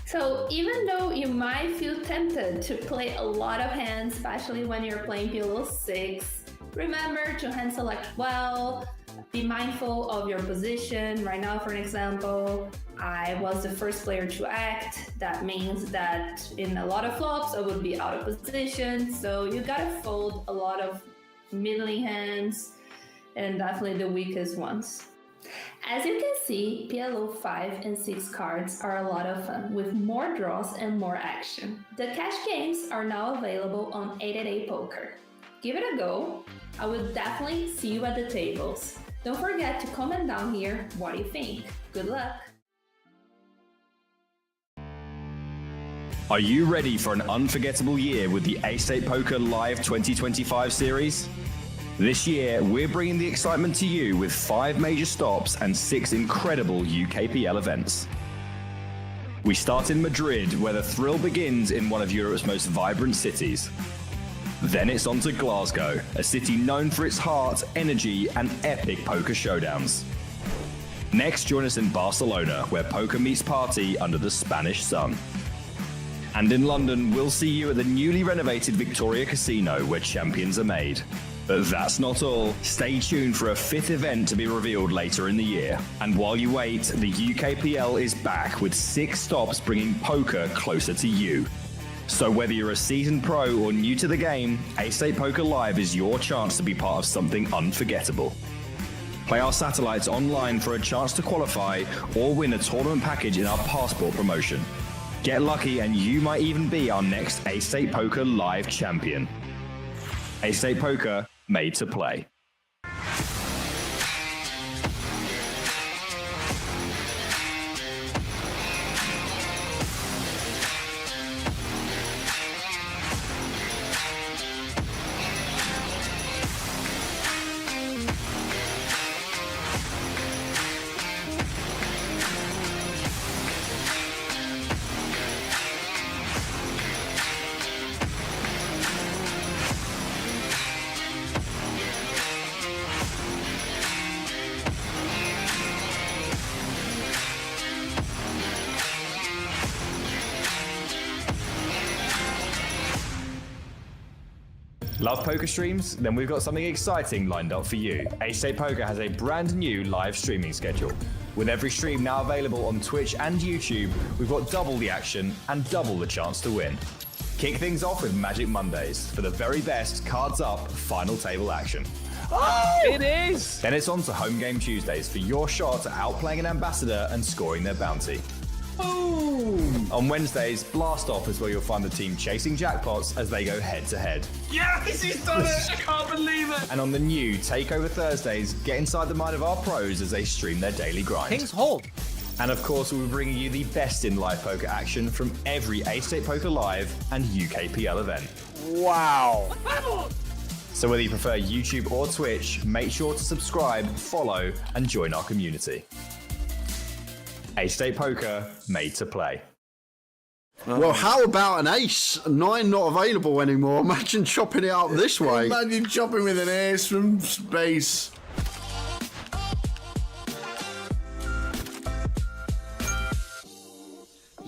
S21: So even though you might feel tempted to play a lot of hands, especially when you're playing PLO 6, remember to hand select well, be mindful of your position. Right now, for an example, I was the first player to act. That means that in a lot of flops, I would be out of position. So you gotta fold a lot of middling hands and definitely the weakest ones. As you can see, PLO 5 and 6 cards are a lot of fun with more draws and more action. The cash games are now available on 888 Poker. Give it a go. I will definitely see you at the tables. Don't forget to comment down here what you think. Good luck!
S1: Are you ready for an unforgettable year with the A-State Poker Live 2025 series? This year, we're bringing the excitement to you with 5 major stops and 6 incredible UKPL events. We start in Madrid, where the thrill begins in one of Europe's most vibrant cities. Then it's on to Glasgow, a city known for its heart, energy, and epic poker showdowns. Next, join us in Barcelona, where poker meets party under the Spanish sun. And in London, we'll see you at the newly renovated Victoria Casino, where champions are made. But that's not all. Stay tuned for a 5th event to be revealed later in the year. And while you wait, the UKPL is back with 6 stops bringing poker closer to you. So whether you're a seasoned pro or new to the game, A-State Poker Live is your chance to be part of something unforgettable. Play our satellites online for a chance to qualify or win a tournament package in our passport promotion. Get lucky and you might even be our next A-State Poker Live champion. A-State Poker, made to play. Love poker streams? Then we've got something exciting lined up for you. A-State Poker has a brand new live streaming schedule. With every stream now available on Twitch and YouTube, we've got double the action and double the chance to win. Kick things off with Magic Mondays for the very best cards up final table action.
S11: Oh! It is!
S1: Then it's on to Home Game Tuesdays for your shot at outplaying an ambassador and scoring their bounty. Boom! On Wednesdays, Blast Off is where you'll find the team chasing jackpots as they go head to head.
S4: Yes, he's done it! I can't believe it!
S1: And on the new Takeover Thursdays, get inside the mind of our pros as they stream their daily grind.
S11: King's Hold.
S1: And of course, we'll be bringing you the best in live poker action from every A-State Poker Live and UKPL event.
S11: Wow!
S1: So whether you prefer YouTube or Twitch, make sure to subscribe, follow, and join our community. A-State Poker, made to play.
S15: Well, how about an ace? 9 not available anymore. Imagine chopping it up this way.
S12: Imagine chopping with an ace from space.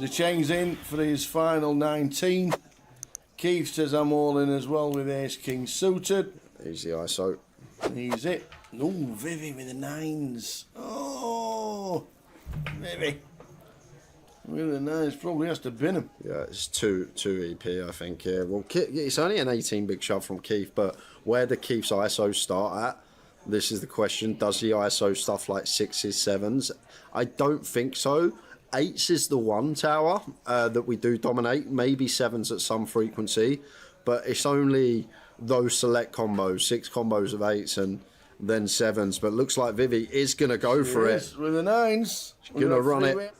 S12: The chain's in for his final 19. Keith says I'm all in as well with Ace King suited.
S15: He's the ISO.
S12: He's it. Oh, Vivi with the 9s. Oh, Vivi. With the 9s, probably has to bin him.
S15: Yeah, it's two EP, I think. Yeah, well, it's only an 18 big shove from Keith, but where do Keith's ISO start at? This is the question. Does he ISO stuff like 6s, 7s? I don't think so. 8s is the one tower that we do dominate. Maybe 7s at some frequency, but it's only those select combos, 6 combos of 8s and then 7s. But looks like Vivi is going to go for it.
S12: With the 9s.
S15: She's going to run it.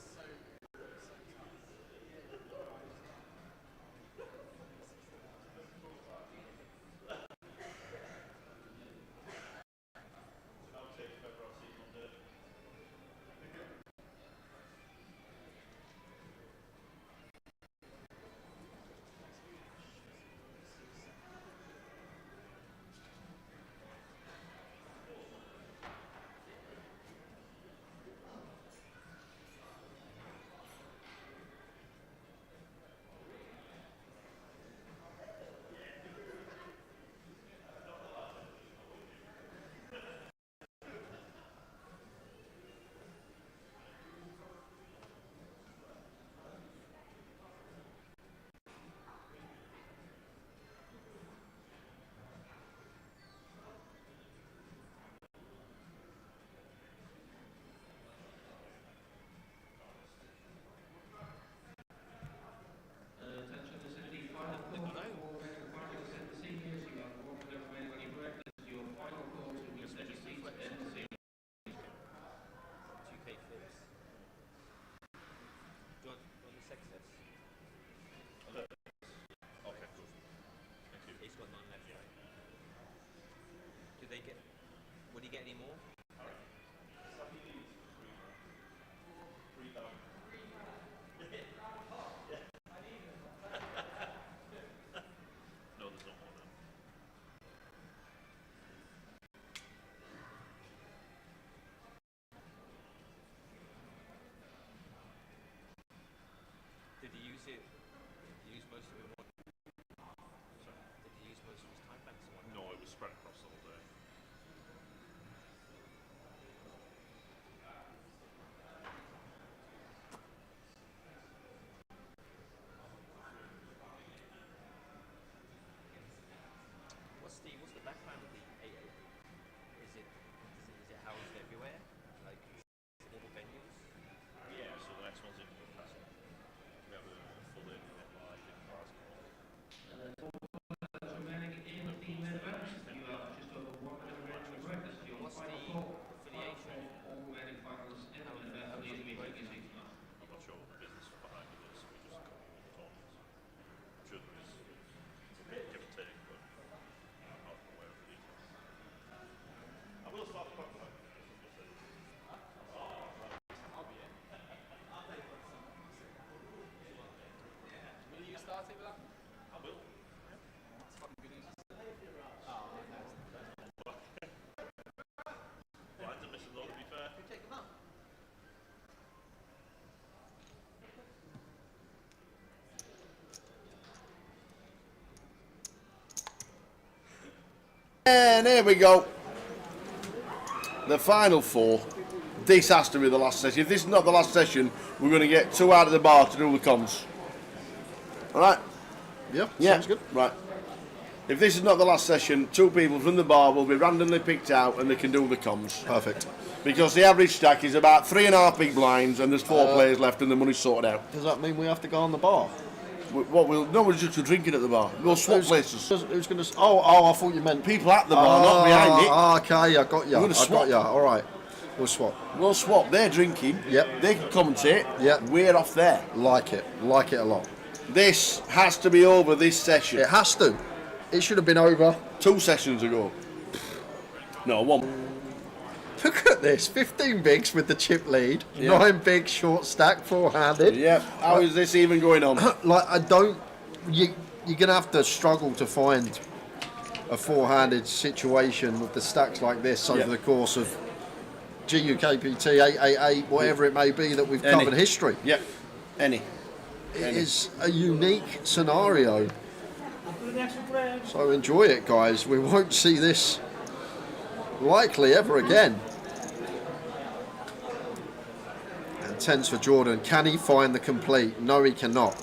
S7: Would he get any more? No, there's not more then. Did he use it? Did he use most of it? Sorry? Did he use most of his time banks? No, it was spread across the whole day. What's the background of the 88? Is it housed everywhere? Like all venues? Yeah, so the next one's in Newcastle. We have a full in live in Glasgow.
S13: Remaining in the main event, you are just over 1 minute remaining to breakfast. Your final call.
S7: Affiliation?
S13: All remaining finalists in the main event. Please meet your seats now.
S7: I'm not sure what the business behind it is. We just cover all the tournaments. I'm sure there is give and take, but I'm not aware of the details. I will start the clock.
S18: Will you start it with that?
S7: I will.
S18: That's fucking good news.
S7: Lines are missing though, to be fair.
S18: You take them up.
S12: And here we go. The final 4. This has to be the last session. If this is not the last session, we're going to get 2 out of the bar to do the comms. Alright?
S15: Yeah,
S12: sounds good. Right. If this is not the last session, 2 people from the bar will be randomly picked out and they can do the comms.
S15: Perfect.
S12: Because the average stack is about 3.5 big blinds and there's 4 players left and the money's sorted out.
S15: Does that mean we have to go on the bar?
S12: No one's just drinking at the bar. We'll swap places.
S15: Who's going to? Oh, I thought you meant
S12: people at the bar, not behind it.
S15: Okay, I got you.
S12: We're gonna swap.
S15: All right, we'll swap.
S12: We'll swap. They're drinking.
S15: Yep.
S12: They can commentate.
S15: Yep.
S12: We're off there.
S15: Like it a lot.
S12: This has to be over this session.
S15: It has to. It should have been over
S12: 2 sessions ago. No, 1.
S15: Look at this, 15 bigs with the chip lead,
S12: Yeah.
S15: 9 bigs short stack, 4-handed.
S12: Yeah, how is this even going on?
S15: You're going to have to struggle to find a 4-handed situation with the stacks like this over the course of GUKPT 888, whatever it may be that we've covered history.
S12: Yep, any.
S15: it is a unique scenario. So enjoy it, guys. We won't see this likely ever again. And 10s for Jordan. Can he find the complete? No, he cannot.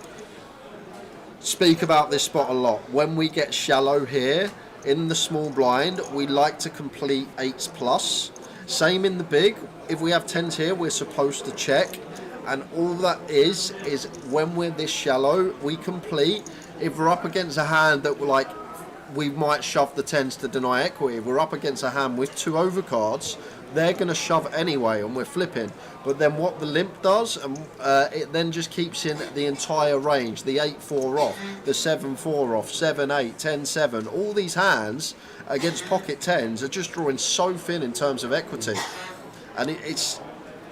S15: Speak about this spot a lot. When we get shallow here in the small blind, we like to complete 8s plus. Same in the big. If we have 10s here, we're supposed to check. And all that is when we're this shallow, we complete. If we're up against a hand that we might shove the 10s to deny equity. If we're up against a hand with 2 overcards, they're going to shove anyway, and we're flipping. But then what the limp does, it then just keeps in the entire range. The 8-4 off, the 7-4 off, 7-8, 10-7. All these hands against pocket 10s are just drawing so thin in terms of equity. And it's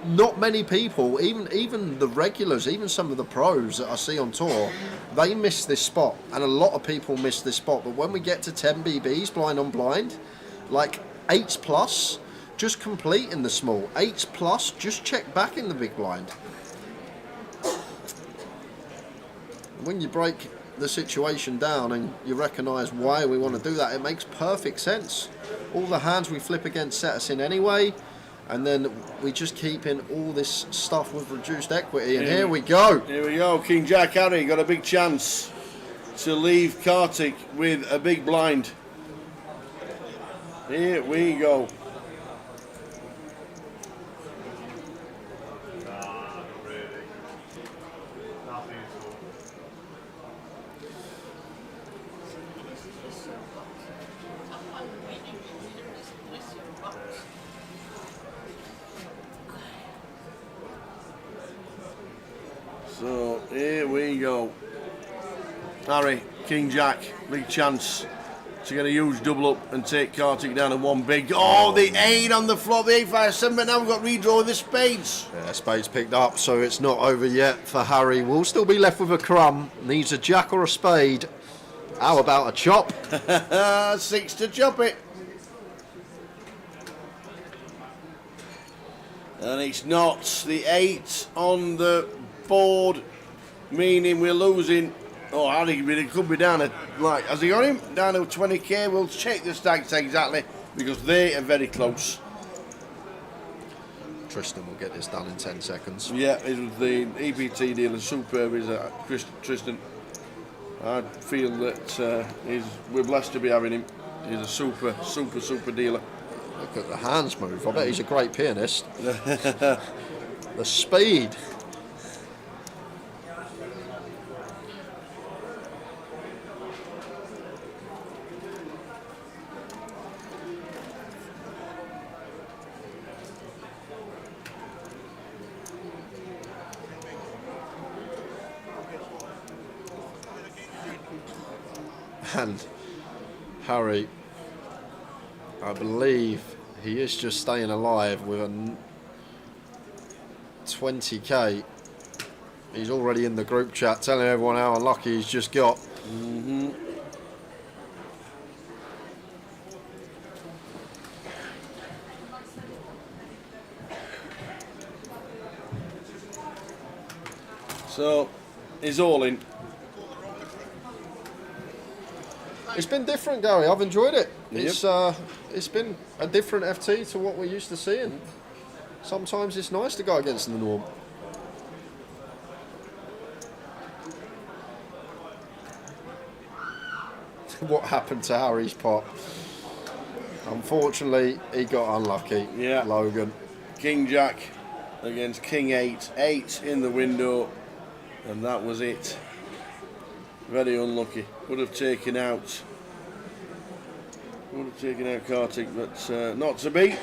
S15: not many people, even the regulars, even some of the pros that I see on tour, they miss this spot. And a lot of people miss this spot. But when we get to 10 BBs, blind on blind, like 8s plus, just complete in the small. 8s plus, just check back in the big blind. When you break the situation down and you recognise why we want to do that, it makes perfect sense. All the hands we flip against set us in anyway, and then we just keep in all this stuff with reduced equity, and here we go.
S12: Here we go, King Jack Harry got a big chance to leave Kartik with a big blind. Here we go. So here we go. Harry, King Jack, big chance to get a huge double up and take Kartik down to one big. Oh, the 8 on the flop, the 8-5-7, but now we've got redraw with the spades.
S15: Yeah, spades picked up, so it's not over yet for Harry. We'll still be left with a crumb. Needs a jack or a spade. How about a chop?
S12: 6 to chop it. And it's not the 8 on the board, meaning we're losing. Oh, Harry could be down at, like, has he got him? Down to 20k. We'll check the stacks exactly because they are very close.
S15: Tristan will get this done in 10 seconds.
S12: Yeah, it was the EPT dealer, superb is Tristan. I feel that we're blessed to be having him. He's a super dealer.
S15: Look at the hands move. I bet he's a great pianist. The speed. And Harry, I believe he is just staying alive with a 20k. He's already in the group chat telling everyone how unlucky he's just got.
S12: Mm-hmm. So, he's all in.
S15: It's been different, Gary. I've enjoyed it.
S12: Yep.
S15: It's been a different FT to what we're used to seeing. Sometimes it's nice to go against the norm. What happened to Harry's pot? Unfortunately, he got unlucky.
S12: Yeah.
S15: Logan.
S12: King Jack against King 8. 8 in the window, and that was it. Very unlucky. Would have taken out Kartik, but not to be.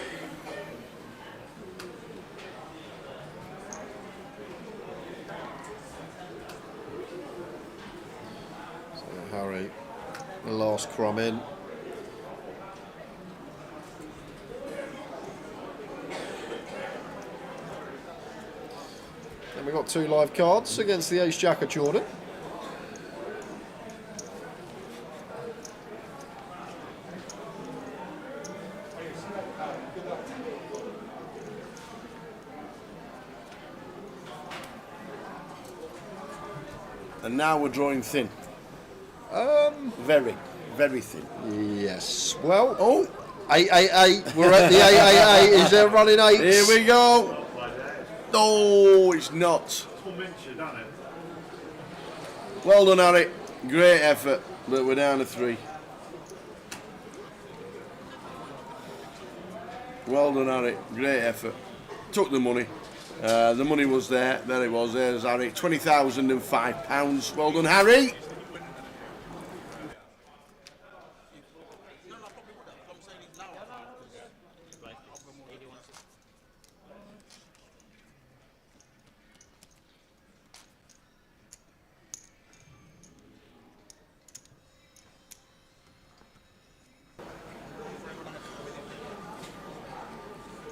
S15: So Harry, the last crumb in. Then we've got 2 live cards against the Ace Jack of Jordan.
S12: And now we're drawing thin. Very, very thin.
S15: Yes. Well, 888. We're at the 888. Is there running eights?
S12: Here we go. No, it's not. Well done, Harry. Great effort, but we're down to 3. Well done, Harry. Great effort. Took the money. The money was there. There it was. There's Harry. £20,005. Well done, Harry.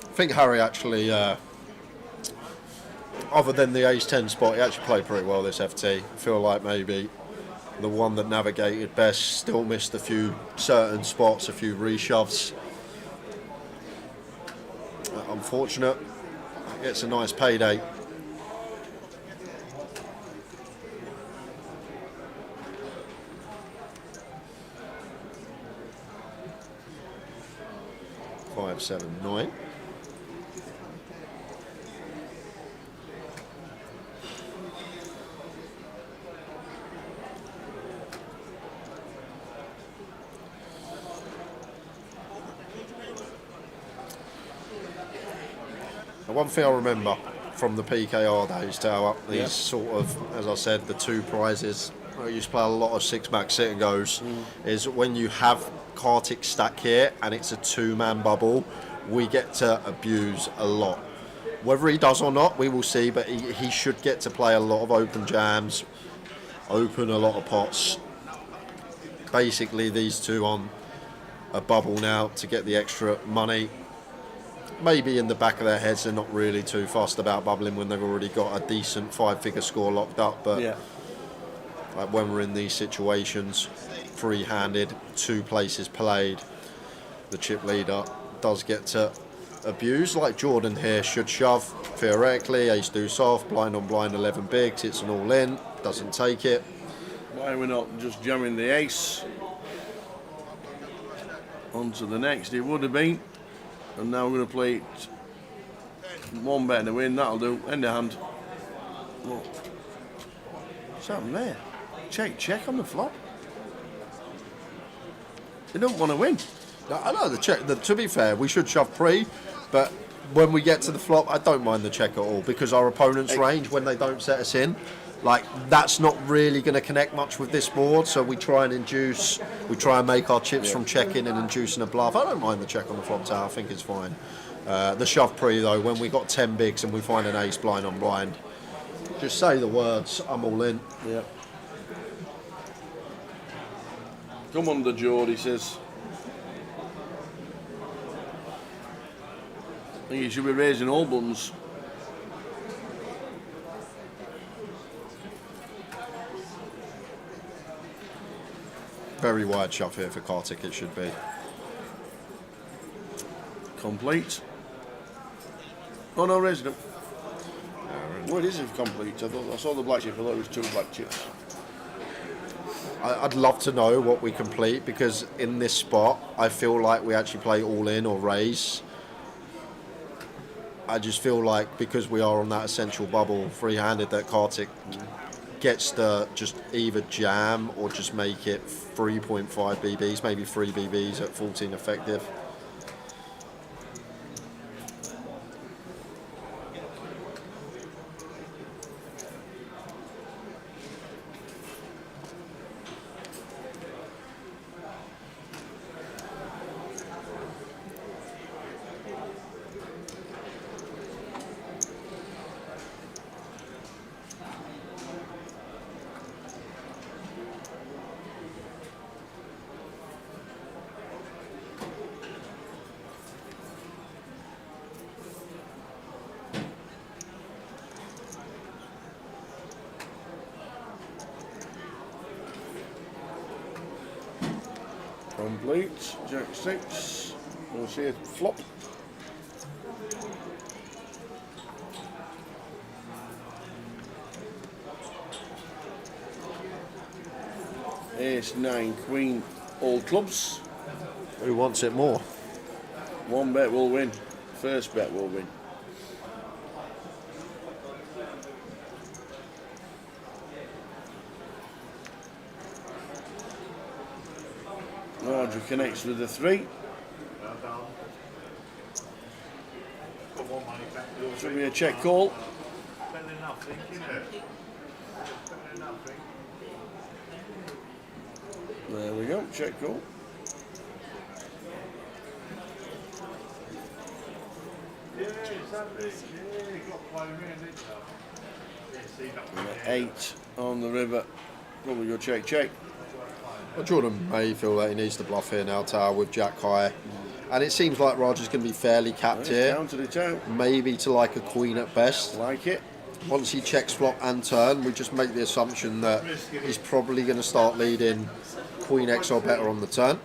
S15: I think Harry actually, other than the ace-10 spot, he actually played pretty well this FT. I feel like maybe the one that navigated best still missed a few certain spots, a few reshoves. Unfortunate. Gets a nice payday. Five, 7, 9. One thing I remember from the PKR days, Tower, these sort of, as I said, the 2 prizes. I used to play a lot of 6-max sit and goes. Is when you have Kartik stack here and it's a 2-man bubble, we get to abuse a lot. Whether he does or not, we will see. But he should get to play a lot of open jams, open a lot of pots. Basically, these 2 on a bubble now to get the extra money. Maybe in the back of their heads they're not really too fussed about bubbling when they've already got a decent 5-figure score locked up, but like when we're in these situations, free-handed, 2 places played, the chip leader does get to abuse. Like Jordan here should shove, theoretically, ace deuce off, blind on blind 11 bigs, it's an all-in, doesn't take it.
S12: Why are we not just jamming the ace? On to the next, it would have been. And now we're going to play 1 bet and a win, that'll do. End of hand. Look. What's happened there? Check on the flop. They don't want to win.
S15: No, I know the check. To be fair, we should shove pre, but when we get to the flop, I don't mind the check at all because our opponent's range, when they don't set us in, like that's not really going to connect much with this board. So we try and induce, we try and make our chips from checking and inducing a bluff. I don't mind the check on the flop tower. I think it's fine. The shove pre though, when we got 10 bigs and we find an ace blind on blind, just say the words. I'm all in.
S12: Yeah. Come on, the Geordie says. I think you should be raising all buttons.
S15: Very wide shove here for Kartik, it should be.
S12: Complete. Oh no, raising them. Well, it is complete. I saw the black chip, I thought it was 2 black chips.
S15: I'd love to know what we complete because in this spot, I feel like we actually play all in or raise. I just feel like because we are on that essential bubble, free-handed, that Kartik gets to just either jam or just make it 3.5 BBs, maybe 3 BBs at 14 effective.
S12: Complete. Jack 6. We'll see a flop. Ace, 9, Queen, all clubs.
S15: Who wants it more?
S12: One bet will win. First bet will win. Roger connects with the 3. Should be a check call. There we go, check call. And 8 on the river. Probably go check, check.
S15: Well, Jordan may feel that he needs to bluff here now, Tower, with Jack high. And it seems like Roger's going to be fairly capped here.
S12: Counted it out.
S15: Maybe to like a queen at best.
S12: Like it.
S15: Once he checks flop and turn, we just make the assumption that he's probably going to start leading queen X or better on the turn.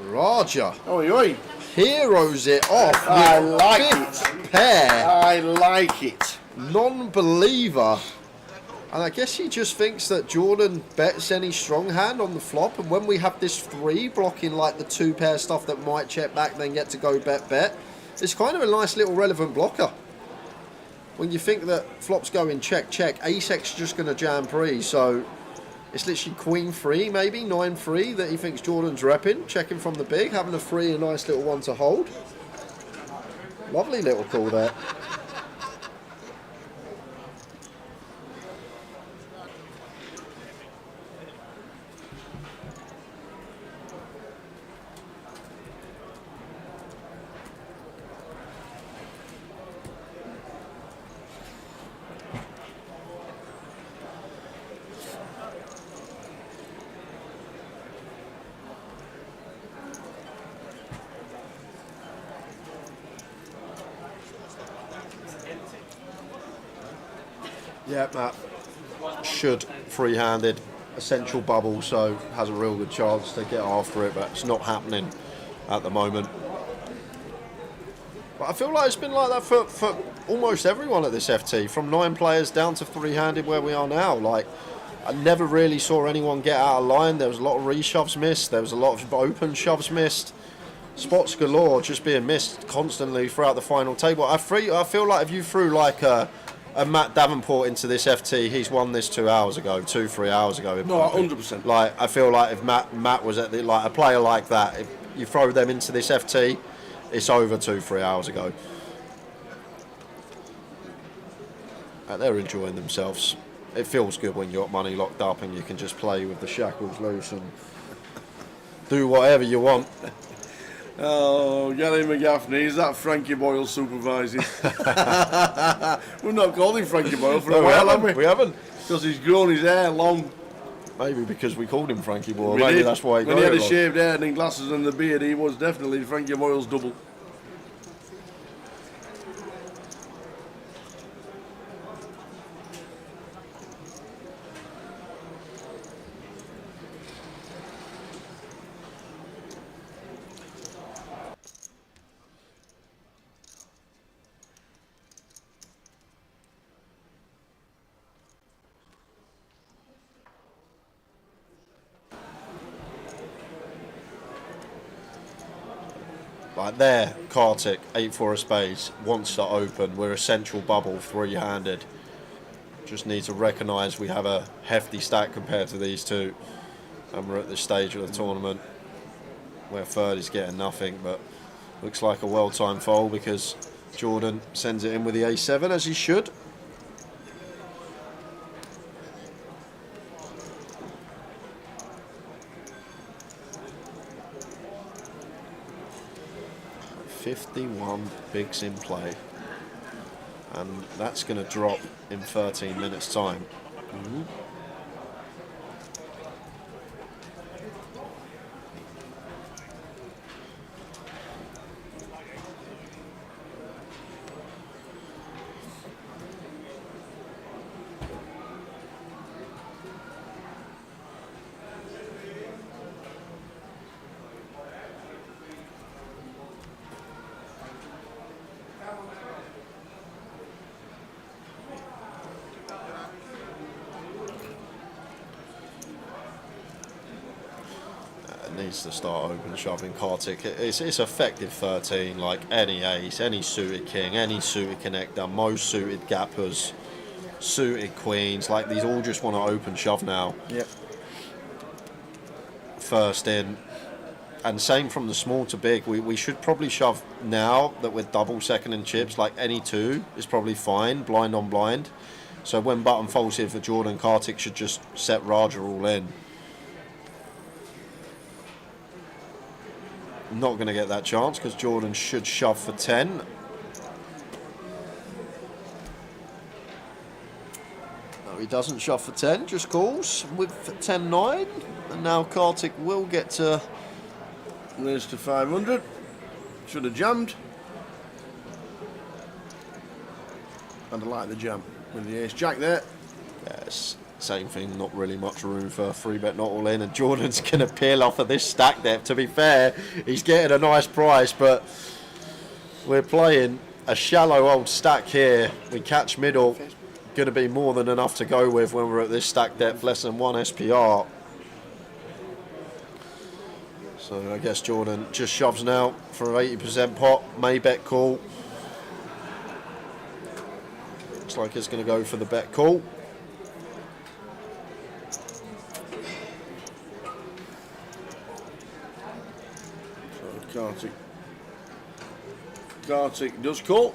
S15: Roger.
S12: Oi, oi.
S15: Heroes it off.
S12: I
S15: with
S12: like
S15: fifth
S12: it.
S15: Pair.
S12: I like it.
S15: Non-believer. And I guess he just thinks that Jordan bets any strong hand on the flop. And when we have this 3 blocking like the 2 pair stuff that might check back, then get to go bet, it's kind of a nice little relevant blocker. When you think that flops going check, ace X just going to jam pre. So it's literally queen 3, maybe 9-3 that he thinks Jordan's repping. Checking from the big, having a 3, a nice little one to hold. Lovely little call there. Yeah, Matt should free-handed, essential bubble, so has a real good chance to get after it, but it's not happening at the moment. But I feel like it's been like that for almost everyone at this FT, from 9 players down to free-handed where we are now. Like, I never really saw anyone get out of line. There was a lot of reshoves missed. There was a lot of open shoves missed. Spots galore just being missed constantly throughout the final table. I feel like if you threw like a Matt Davenport into this FT, he's won this 3 hours ago.
S12: No, 100%.
S15: Like, I feel like if Matt was at like a player like that, if you throw them into this FT, it's over 2-3 hours ago. And they're enjoying themselves. It feels good when you got money locked up and you can just play with the shackles loose and do whatever you want.
S12: Oh, Gary McGaffney, is that Frankie Boyle supervising? We've not called him Frankie Boyle for a while, have we?
S15: We haven't.
S12: Because he's grown his hair long.
S15: Maybe because we called him Frankie Boyle.
S12: We
S15: Maybe
S12: did.
S15: that's why he
S12: when
S15: got
S12: he had
S15: it
S12: the
S15: long.
S12: shaved hair and glasses and the beard, he was definitely Frankie Boyle's double.
S15: Like there, Kartik, 8-4 of spades, wants to open. We're essential bubble, 3-handed. Just need to recognise we have a hefty stack compared to these two. And we're at this stage of the tournament where third is getting nothing, but looks like a well-timed fold because Jordan sends it in with the A7, as he should.
S8: 51 bigs in play. And that's going to drop in 13 minutes' time. Needs to start open shoving Kartik. It's effective 13, like any ace, any suited king, any suited connector, most suited gappers, suited queens, like these all just want to open shove now.
S12: Yep.
S8: First in. And same from the small to big. We should probably shove now that we're double second in chips, like any two is probably fine, blind on blind. So when button falls here for Jordan, Kartik should just set Raja all in. Not going to get that chance because Jordan should shove for 10. No, he doesn't shove for 10, just calls with 10-9. And now Kartik will get to...
S12: There's to 500. Should have jammed. And I like the jam with the ace jack there.
S8: Yes. Same thing, not really much room for 3-bet not all in, and Jordan's going to peel off of this stack depth. To be fair, he's getting a nice price, but we're playing a shallow old stack here. We catch middle, going to be more than enough to go with when we're at this stack depth, less than 1 SPR. So I guess Jordan just shoves now for an 80% pot, may bet call. Looks like it's going to go for the bet call.
S12: Kartik does call.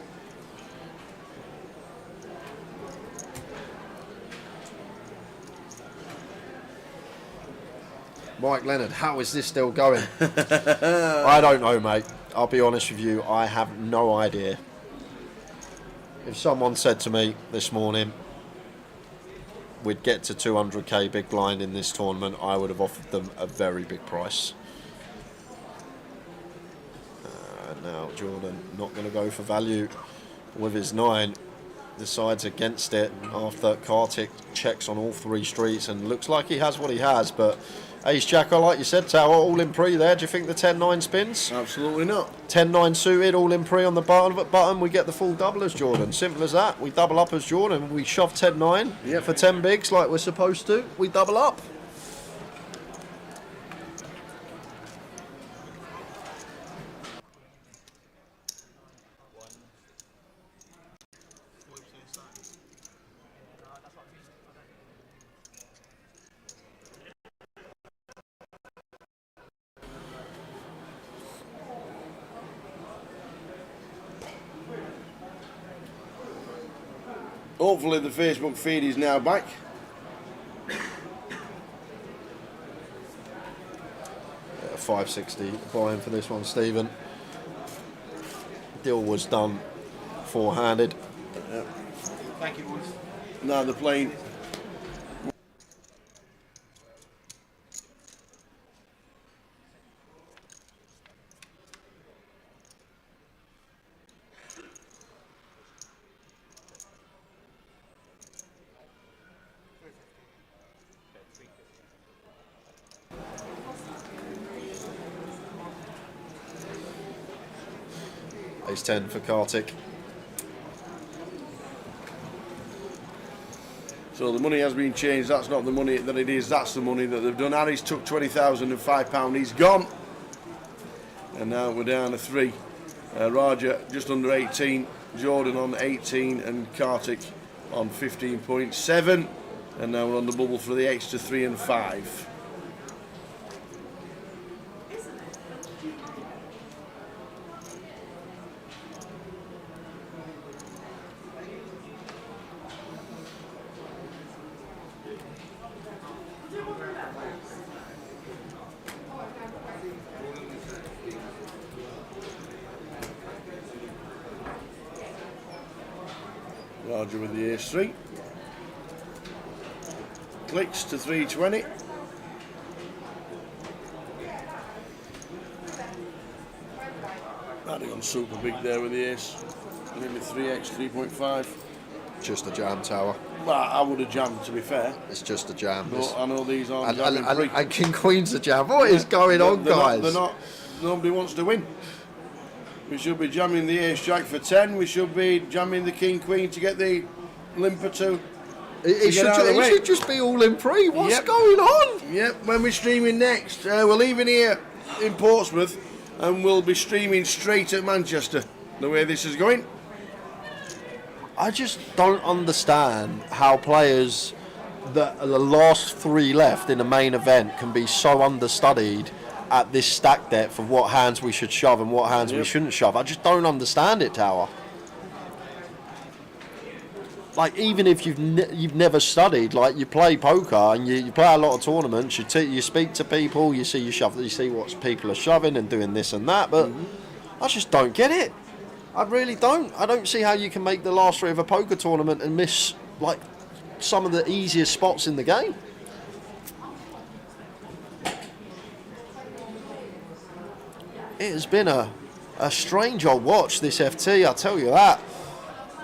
S8: Mike Leonard, how is this still going? I don't know, mate. I'll be honest with you, I have no idea. If someone said to me this morning we'd get to 200k big blind in this tournament, I would have offered them a very big price. Now Jordan not going to go for value with his 9. Decides against it after Kartik checks on all 3 streets and looks like he has what he has, but ace jack, like you said, Tower, all in pre there. Do you think the 10-9 spins?
S12: Absolutely not.
S8: 10-9 suited, all in pre on the button, we get the full double as Jordan. Simple as that. We double up as Jordan. We shove 10-9 for 10 bigs like we're supposed to. We double up.
S12: Hopefully the Facebook feed is now back.
S8: $560 buying for this one, Stephen. Deal was done four-handed.
S12: Thank you, boys. Now they're playing.
S8: Ace 10 for Kartik.
S12: So the money has been changed. That's not the money that it is. That's the money that they've done. Harry's took £20,005. He's gone. And now we're down to 3. Raja just under 18. Jordan on 18 and Kartik on 15.7. And now we're on the bubble for the extra 3 and 5. Roger with the ace 3. Clicks to 320. That'd have gone super big there with the ace. Maybe 3x, 3.5.
S8: Just a jam, Tower.
S12: Well, I would have jammed, to be fair.
S8: It's just a jam.
S12: But I know these aren't
S8: And,
S12: jamming free.
S8: and King Queen's a jam. What is going on, guys?
S12: They're not. Nobody wants to win. We should be jamming the ace jack for 10. We should be jamming the king queen to get the limper to.
S8: It should just be all in pre. What's going on?
S12: Yep. When we're streaming next, we're leaving here in Portsmouth, and we'll be streaming straight at Manchester. The way this is going.
S8: I just don't understand how players that are the last 3 left in the main event can be so understudied at this stack depth of what hands we should shove and what hands we shouldn't shove. I just don't understand it, Tower. Like, even if you've never studied, like, you play poker and you play a lot of tournaments, you speak to people, you see what people are shoving and doing this and that, but I just don't get it. I really don't. I don't see how you can make the last 3 of a poker tournament and miss, like, some of the easiest spots in the game. It has been a strange old watch, this FT, I'll tell you that.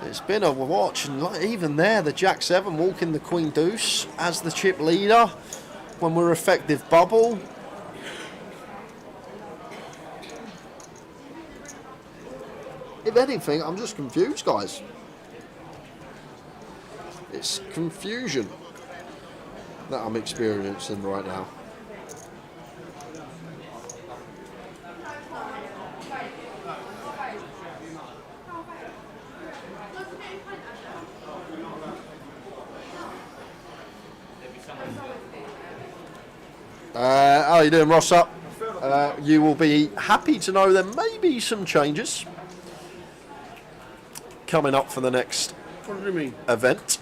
S8: It's been a watch, and like, even there, the Jack 7 walking the Queen Deuce as the chip leader when we're effective bubble. If anything, I'm just confused, guys. It's confusion that I'm experiencing right now. How are you doing, Ross? Up? You will be happy to know there may be some changes coming up for the next
S12: What do you mean?
S8: Event.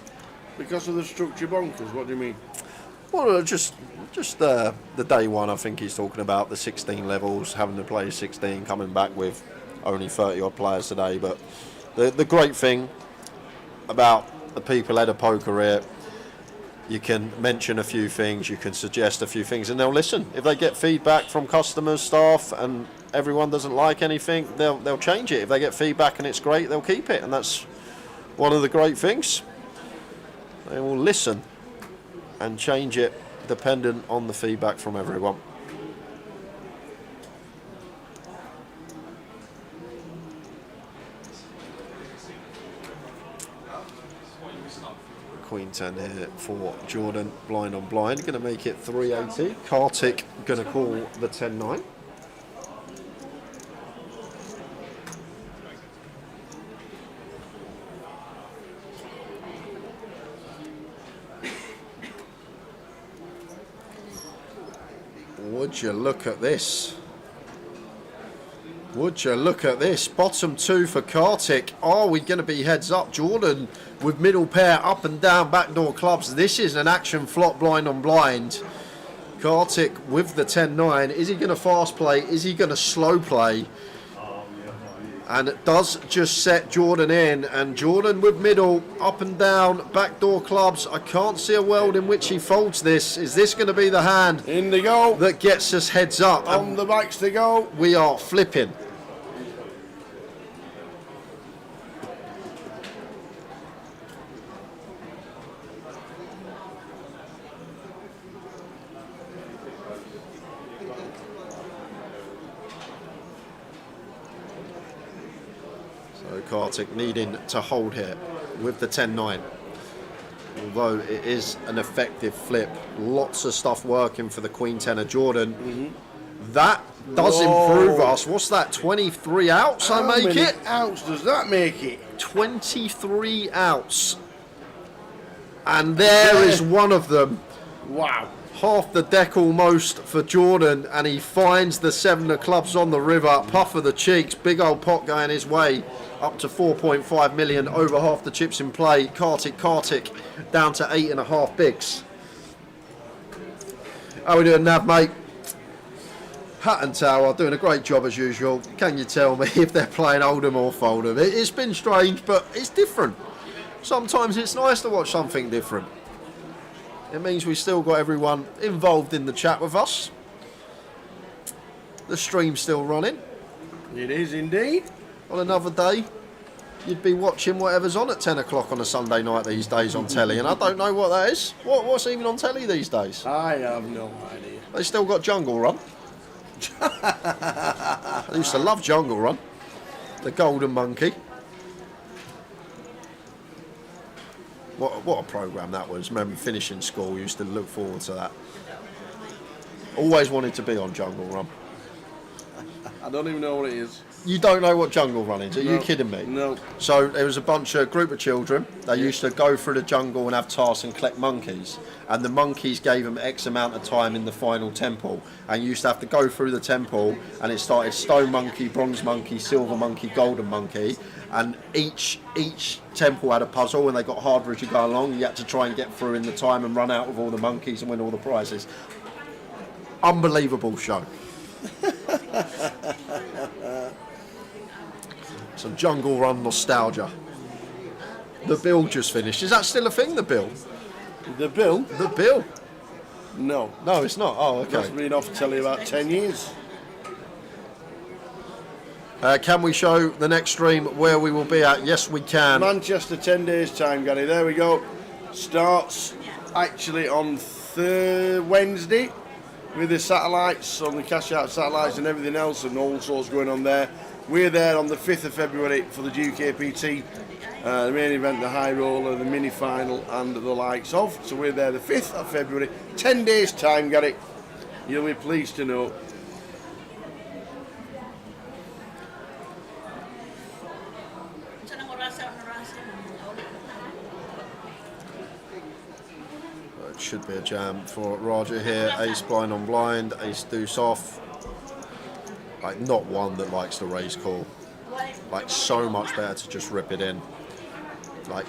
S12: Because of the structure bonkers, what do you mean?
S8: Well, just the day one, I think he's talking about the 16 levels, having to play 16, coming back with only 30 odd players today. But the great thing about the people at a poker here, you can mention a few things, you can suggest a few things, and they'll listen. If they get feedback from customers, staff, and everyone doesn't like anything, they'll change it. If they get feedback and it's great, they'll keep it, and that's one of the great things. They will listen and change it dependent on the feedback from everyone. Queen 10 here for Jordan, blind on blind, going to make it 380. Kartik going to call the 10-9. Would you look at this? Would you look at this? Bottom 2 for Kartik. Are we going to be heads up? Jordan with middle pair, up and down, backdoor clubs. This is an action flop, blind on blind. Kartik with the 10-9. Is he going to fast play? Is he going to slow play? And it does just set Jordan in. And Jordan with middle, up and down, backdoor clubs. I can't see a world in which he folds this. Is this going to be the hand
S12: in they go
S8: that gets us heads up?
S12: On the backs they go.
S8: We are flipping. Kartik needing to hold here with the 10-9. Although it is an effective flip. Lots of stuff working for the Queen 10 of Jordan. That does improve us. What's that, 23 outs I make it?
S12: How many outs does that make it?
S8: 23 outs. And there is one of them.
S12: Wow.
S8: Half the deck almost for Jordan, and he finds the 7 of clubs on the river. Puff of the cheeks, big old pot going his way. Up to 4.5 million, over half the chips in play. Kartik down to 8.5 bigs. How we doing, Nav, mate? Hat and Tower doing a great job as usual. Can you tell me if they're playing Oldham or Foldham? It's been strange, but it's different.
S15: Sometimes it's nice to watch something different. It means we still got everyone involved in the chat with us. The stream's still running.
S12: It is indeed.
S15: On another day, you'd be watching whatever's on at 10 o'clock on a Sunday night these days on telly, and I don't know what that is. What's even on telly these days?
S12: I have no idea.
S15: They still got Jungle Run. I used to love Jungle Run. The Golden Monkey. What a programme that was. Remember finishing school, used to look forward to that. Always wanted to be on Jungle Run.
S12: I don't even know what it is.
S15: You don't know what Jungle Run is? Are you kidding me?
S12: No.
S15: So there was a group of children. They used to go through the jungle and have tasks and collect monkeys. And the monkeys gave them X amount of time in the final temple. And you used to have to go through the temple, and it started stone monkey, bronze monkey, silver monkey, golden monkey. And each temple had a puzzle, and they got harder as you go along. You had to try and get through in the time and run out with all the monkeys and win all the prizes. Unbelievable show. Some Jungle Run nostalgia. The Bill just finished. Is that still a thing, the Bill?
S12: The Bill?
S15: The Bill?
S12: No.
S15: No, it's not. Oh, okay.
S12: That's been off telly about 10 years.
S15: Can we show the next stream where we will be at? Yes, we can.
S12: Manchester, 10 days time, Gary. There we go. Starts actually on Wednesday with the satellites, on the cash out satellites and everything else, and all sorts going on there. We're there on the 5th of February for the UKPT, the main event, the high roller, the mini final, and the likes of. So we're there the 5th of February, 10 days time, Gary. You'll be pleased to know.
S15: It should be a jam for Roger here. Ace blind on blind, ace deuce off. Like, not one that likes the raise call. Like, so much better to just rip it in. Like,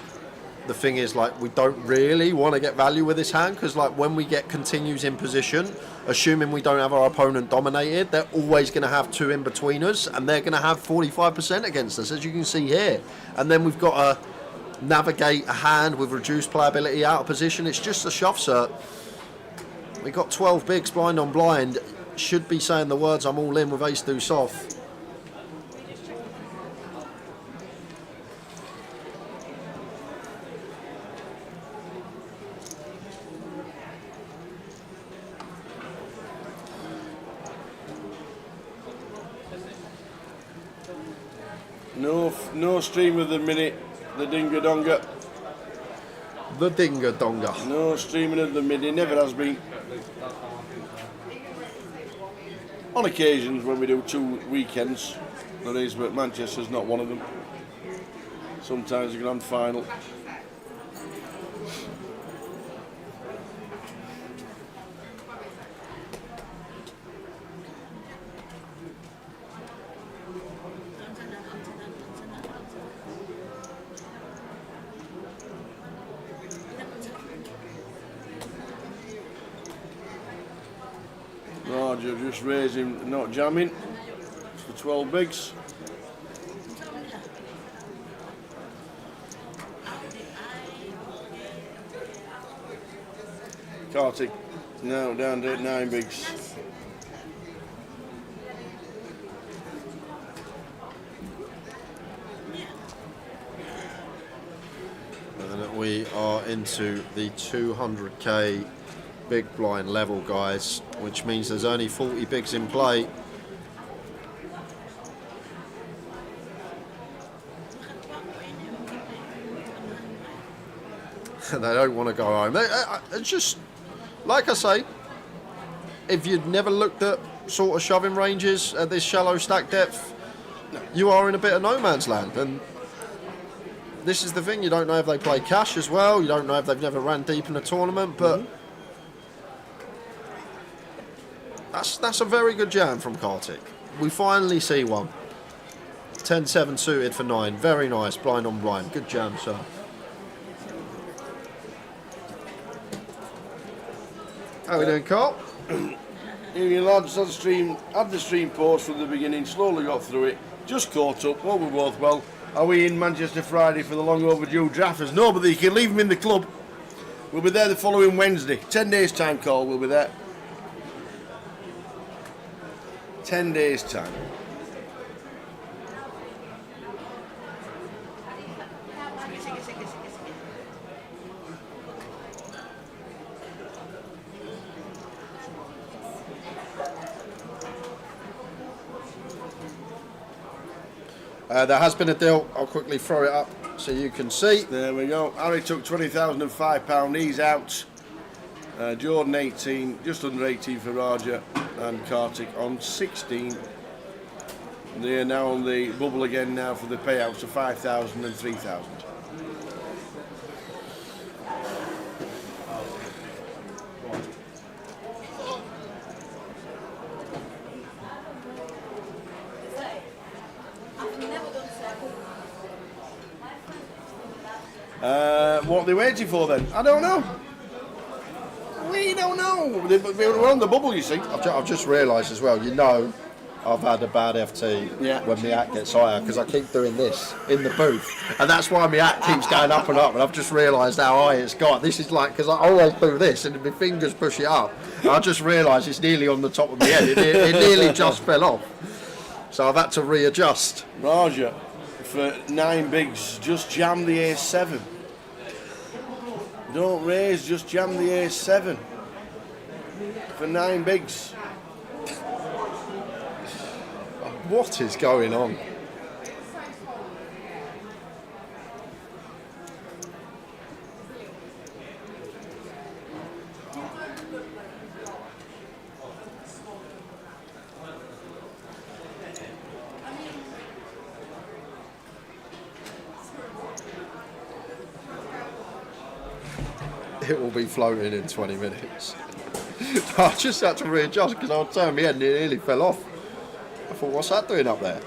S15: the thing is, like, we don't really want to get value with this hand, because, like, when we get continues in position, assuming we don't have our opponent dominated, they're always going to have two in between us, and they're going to have 45% against us, as you can see here. And then we've got to navigate a hand with reduced playability out of position. It's just a shove cert. We got 12 bigs blind on blind. Should be saying the words I'm all in with ace deuce off.
S12: No stream of the minute, the Dinga Donga.
S15: The Dinga Donga.
S12: No streaming of the midi, never has been. On occasions when we do 2 weekends, there is, but Manchester's not one of them. Sometimes a grand final. Roger just raising, not jamming. It's for 12 bigs. Kartik now down to 9 bigs.
S15: And we are into the 200k big blind level, guys, which means there's only 40 bigs in play. They don't want to go home. It's just, like I say, if you'd never looked at sort of shoving ranges at this shallow stack depth, you are in a bit of no man's land. And this is the thing, you don't know if they play cash as well, you don't know if they've never ran deep in a tournament, but that's a very good jam from Kartik. We finally see one. 10-7 suited for 9, very nice, blind on blind, good jam, sir. How are we doing, Carl?
S12: Evening, lads. Had the stream paused from the beginning, slowly got through it, just caught up, well, we're both well. Are we in Manchester Friday for the long overdue drafters? No, but you can leave them in the club. We'll be there the following Wednesday. 10 days time call, we'll be there. 10 days time.
S15: There has been a deal. I'll quickly throw it up so you can see.
S12: There we go. Harry took £20,005. He's out. Jordan 18, just under 18 for Raja, and Kartik on 16. They're now on the bubble again now for the payouts of 5,000 and 3,000. What are they waiting for then? I don't know. We don't know. We're on the bubble, you see.
S15: I've just realised as well, you know, I've had a bad FT when my act gets higher because I keep doing this in the booth, and that's why my act keeps going up and up. And I've just realised how high it's got. This is like, because I always do this and my fingers push it up. I just realised it's nearly on the top of my head. It nearly just fell off, so I've had to readjust.
S12: Raja for 9 bigs, just jam the ace-7. Don't raise, just jam the ace-7 for 9 bigs.
S15: What is going on? It will be floating in 20 minutes. I just had to readjust because I was turning my head and it nearly fell off. I thought, what's that doing up there?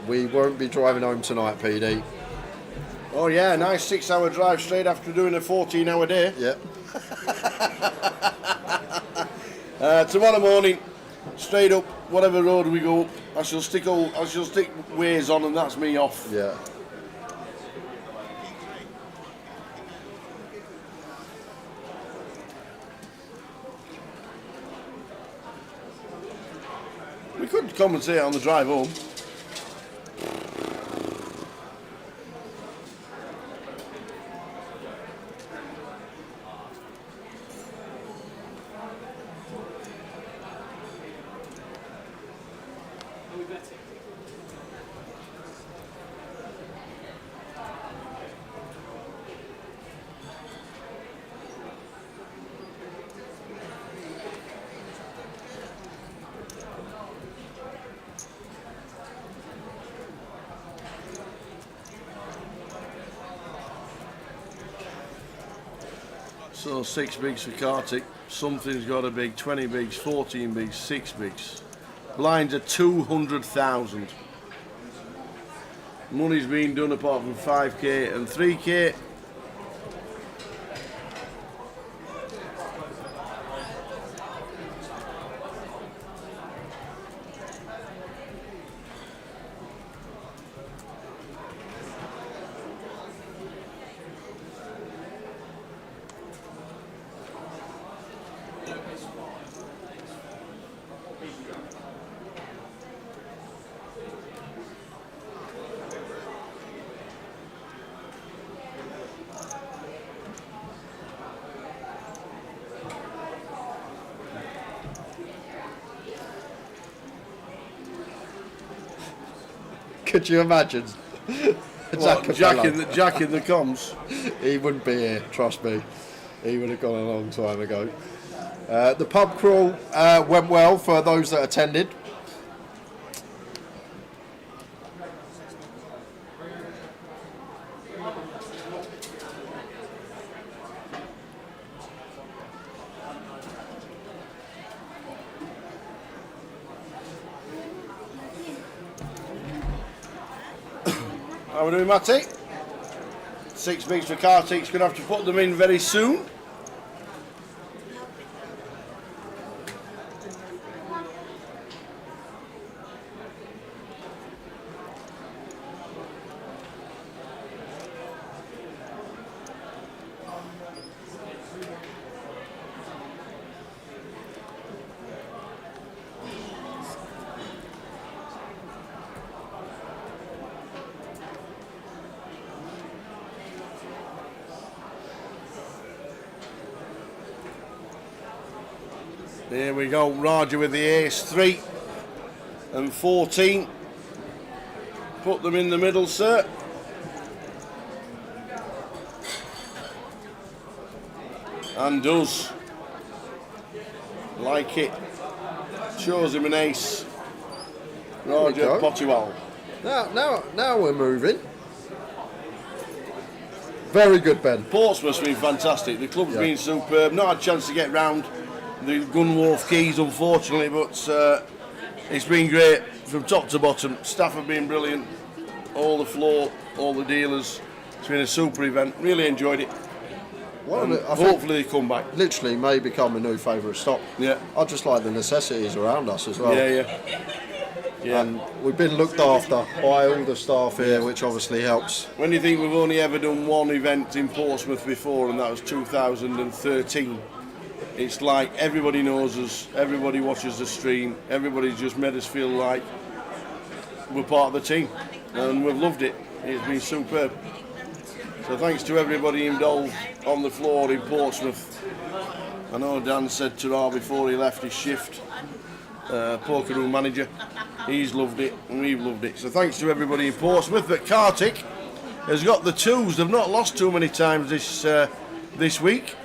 S15: We won't be driving home tonight, PD.
S12: Oh yeah, nice 6-hour drive straight after doing a 14-hour day.
S15: Yep.
S12: Tomorrow morning, straight up, whatever road we go up, I shall stick Waze on, and that's me off.
S15: Yeah.
S12: We could commentate on the drive home. So 6 bigs for Kartik, something's got a big, 20 bigs, 14 bigs, 6 bigs. Blinds are 200,000. Money's been done apart from 5k and 3k.
S15: Could you imagine?
S12: Jack in the comms.
S15: He wouldn't be here, trust me. He would have gone a long time ago. The pub crawl went well for those that attended.
S12: How are we doing, Matty? 6 bigs for Kartik's going to have to put them in very soon. Here we go, Roger with the ace, 3 and 14. Put them in the middle, sir. And does. Like it. Shows him an ace. Roger Pottiwell.
S15: Now we're moving. Very good, Ben.
S12: Portsmouth's been fantastic. The club's been superb. Not had a chance to get round the Gunwharf Keys, unfortunately, but it's been great from top to bottom. Staff have been brilliant. All the floor, all the dealers. It's been a super event. Really enjoyed it. Hopefully they come back.
S15: Literally may become a new favourite stop.
S12: Yeah.
S15: I just like the necessities around us as well.
S12: Yeah.
S15: And we've been looked after by all the staff here, which obviously helps.
S12: When you think we've only ever done one event in Portsmouth before, and that was 2013, it's like everybody knows us, everybody watches the stream, everybody's just made us feel like we're part of the team, and we've loved it. It's been superb. So thanks to everybody involved on the floor in Portsmouth. I know Dan said to Ra before he left his shift, poker room manager, he's loved it and we've loved it. So thanks to everybody in Portsmouth. But Cartick has got the twos. They've not lost too many times this week.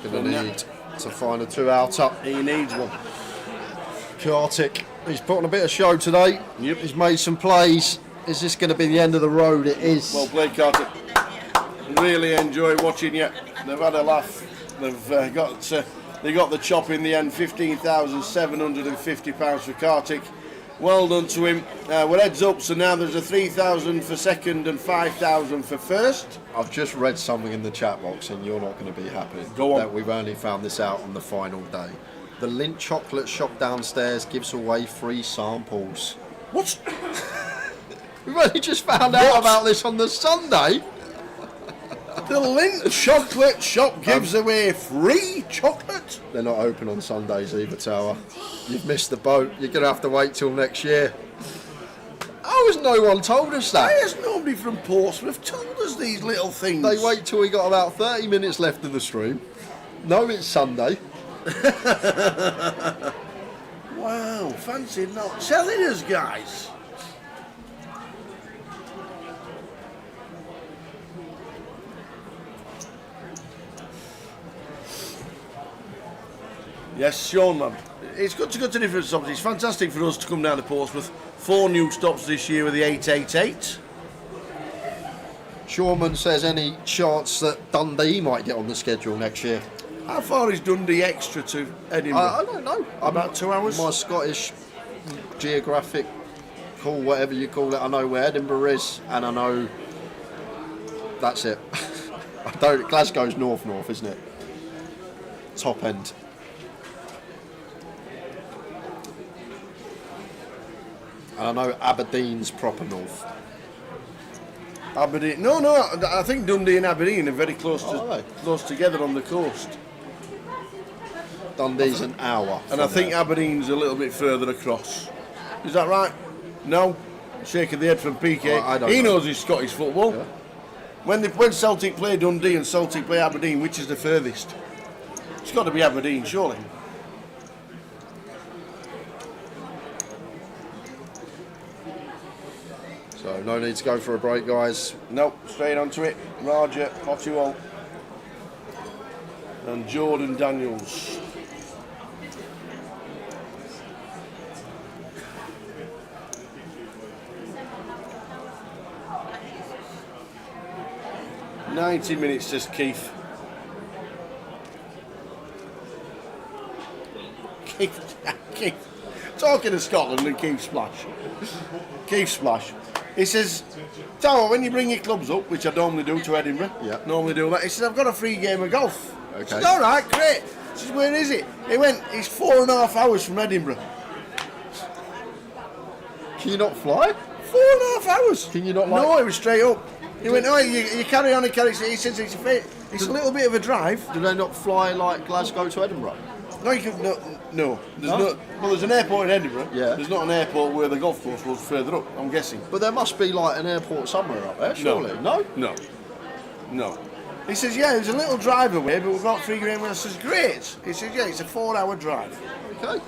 S15: We're going to need to find a 2 out up.
S12: He needs one.
S15: Cartick, he's put on a bit of show today.
S12: Yep.
S15: He's made some plays. Is this going to be the end of the road? It is.
S12: Well played, Cartick. Really enjoy watching you. They've had a laugh. They've got the chop in the end. £15,750 for Cartick. Well done to him. We're heads up, so now there's a 3,000 for second and 5,000 for first.
S15: I've just read something in the chat box, and you're not going to be happy.
S12: Go on.
S15: That we've only found this out on the final day. The Lindt chocolate shop downstairs gives away free samples.
S12: What?
S15: We've only just found out about this on the Sunday.
S12: The Lindt chocolate shop gives away free chocolate?
S15: They're not open on Sundays either, Tower. You've missed the boat. You're going to have to wait till next year. How has no one told us that?
S12: Why has nobody from Portsmouth told us these little things?
S15: They wait till we got about 30 minutes left of the stream. No, it's Sunday.
S12: Wow, fancy not telling us, guys. Yes, Sean, man. It's good to go to different stops. It's fantastic for us to come down to Portsmouth. 4 new stops this year with the 888.
S15: Shawman says any chance that Dundee might get on the schedule next year?
S12: How far is Dundee extra to Edinburgh?
S15: I don't know.
S12: About 2 hours?
S15: My Scottish geographic, call whatever you call it, I know where Edinburgh is, and I know that's it. I don't. Glasgow's north, isn't it? Top end. And I know Aberdeen's proper north.
S12: Aberdeen? No. I think Dundee and Aberdeen are very close together on the coast.
S15: Dundee's an hour.
S12: And I think Aberdeen's a little bit further across. Is that right? No? Shaking the head from PK. He knows his Scottish football. Yeah. When Celtic play Dundee and Celtic play Aberdeen, which is the furthest? It's got to be Aberdeen, surely.
S15: So no need to go for a break, guys.
S12: Nope, straight onto it. Roger Pottiwell and Jordan Daniels. "90 minutes," says Keith. Keith. Talking of Scotland and Keith Splash. Keith Splash. He says, Tower, when you bring your clubs up, which I normally do to Edinburgh, normally do that, he says, I've got a free game of golf.
S15: Okay.
S12: I said, all right, great. He says, where is it? He went, it's 4.5 hours from Edinburgh.
S15: Can you not fly?
S12: 4.5 hours.
S15: Can you not
S12: No, it was straight up. He went, oh, you carry on and carry on. He says, it's a little bit of a drive.
S15: Do they not fly like Glasgow to Edinburgh?
S12: No, you can, no. Well, there's an airport in Edinburgh.
S15: Yeah.
S12: There's not an airport where the golf course was further up, I'm guessing.
S15: But there must be like an airport somewhere up there, surely. No?
S12: No. No. He says, yeah, there's a little drive away, but we've got 3 grain. I says, great. He says, yeah, it's a 4-hour drive.
S15: Okay.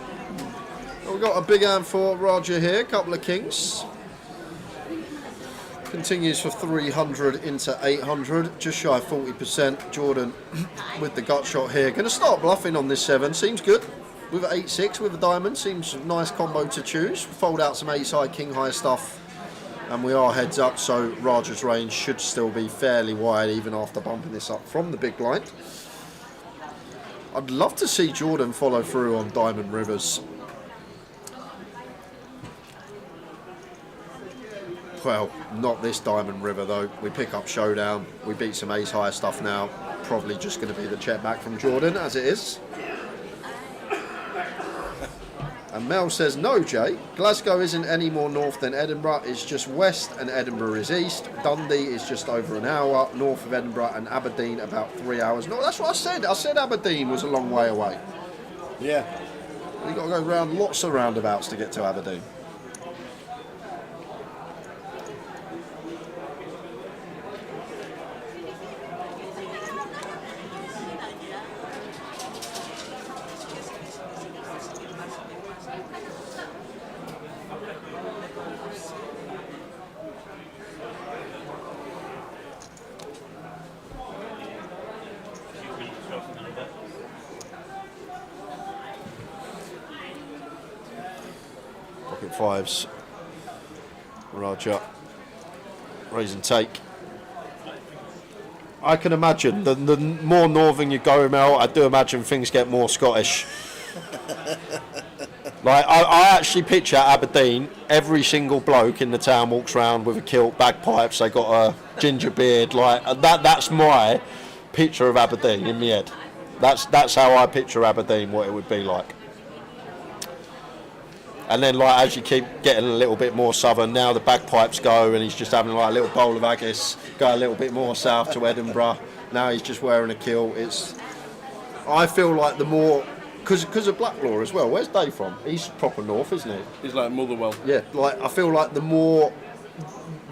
S15: Well, we've got a big hand for Roger here, couple of kings. Continues for 300 into 800, just shy of 40%. Jordan with the gut shot here. Going to start bluffing on this 7, seems good. With an 8-6 with a diamond, seems a nice combo to choose. Fold out some ace-high, king-high stuff. And we are heads up, so Raja's range should still be fairly wide even after bumping this up from the big blind. I'd love to see Jordan follow through on diamond rivers. Well, not this diamond river though. We pick up showdown, we beat some ace high stuff now. Probably just going to be the check back from Jordan as it is. And Mel says, no, Jay, Glasgow isn't any more north than Edinburgh, it's just west and Edinburgh is east. Dundee is just over an hour, north of Edinburgh, and Aberdeen about 3 hours. No, that's what I said. I said Aberdeen was a long way away.
S12: Yeah.
S15: You've got to go around lots of roundabouts to get to Aberdeen. Pocket fives. Roger. Raise and take. I can imagine the more northern you go, Mel, I do imagine things get more Scottish. Like I actually picture Aberdeen, every single bloke in the town walks around with a kilt, bagpipes, they got a ginger beard, like that's my picture of Aberdeen in my head. That's how I picture Aberdeen, what it would be like. And then, like, as you keep getting a little bit more southern, now the bagpipes go and he's just having like a little bowl of haggis. Go a little bit more south to Edinburgh. Now he's just wearing a kilt. I feel like the more, because of Blacklaw as well. Where's Dave from? He's proper north, isn't he?
S12: He's like Motherwell.
S15: Yeah, like I feel like the more,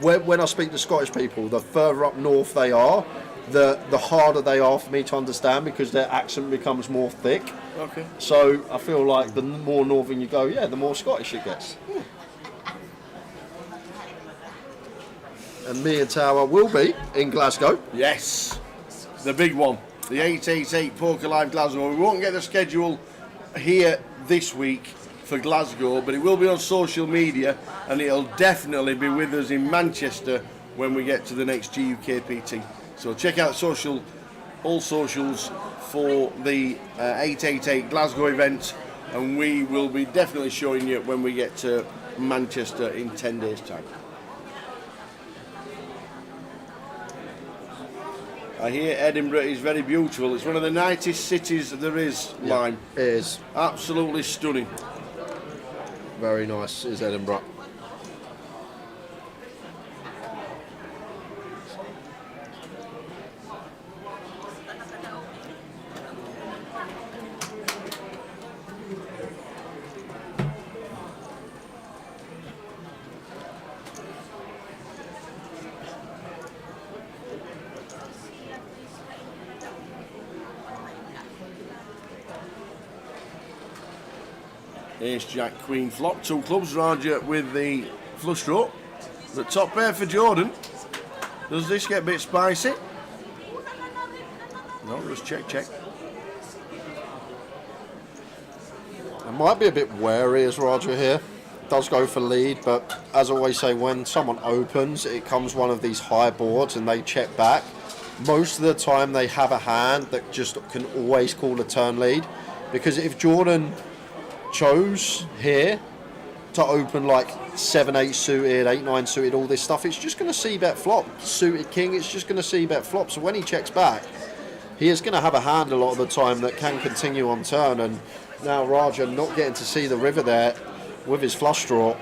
S15: when I speak to Scottish people, the further up north they are, the harder they are for me to understand because their accent becomes more thick.
S12: Okay.
S15: So I feel like the more northern you go, yeah, the more Scottish it gets. And me and Tower will be in Glasgow.
S12: Yes, the big one, the 888 Poker Live Glasgow. We won't get the schedule here this week for Glasgow, but it will be on social media and it'll definitely be with us in Manchester when we get to the next GUKPT. So check out all socials for the 888 Glasgow event, and we will be definitely showing you when we get to Manchester in 10 days' time. I hear Edinburgh is very beautiful. It's one of the nicest cities there is, Lime.
S15: It is.
S12: Absolutely stunning.
S15: Very nice is Edinburgh.
S12: Ace, Jack, Queen, flop, 2 clubs. Roger with the flush draw. The top pair for Jordan. Does this get a bit spicy? No, just check.
S15: I might be a bit wary as Roger here. Does go for lead, but as I always say, when someone opens, it comes one of these high boards and they check back. Most of the time they have a hand that just can always call a turn lead, because if Jordan chose here to open like 7-8 suited, 8-9 suited, all this stuff, it's just going to see bet flop. Suited king, it's just going to see bet flop. So when he checks back, he is going to have a hand a lot of the time that can continue on turn. And now Raja not getting to see the river there with his flush draw.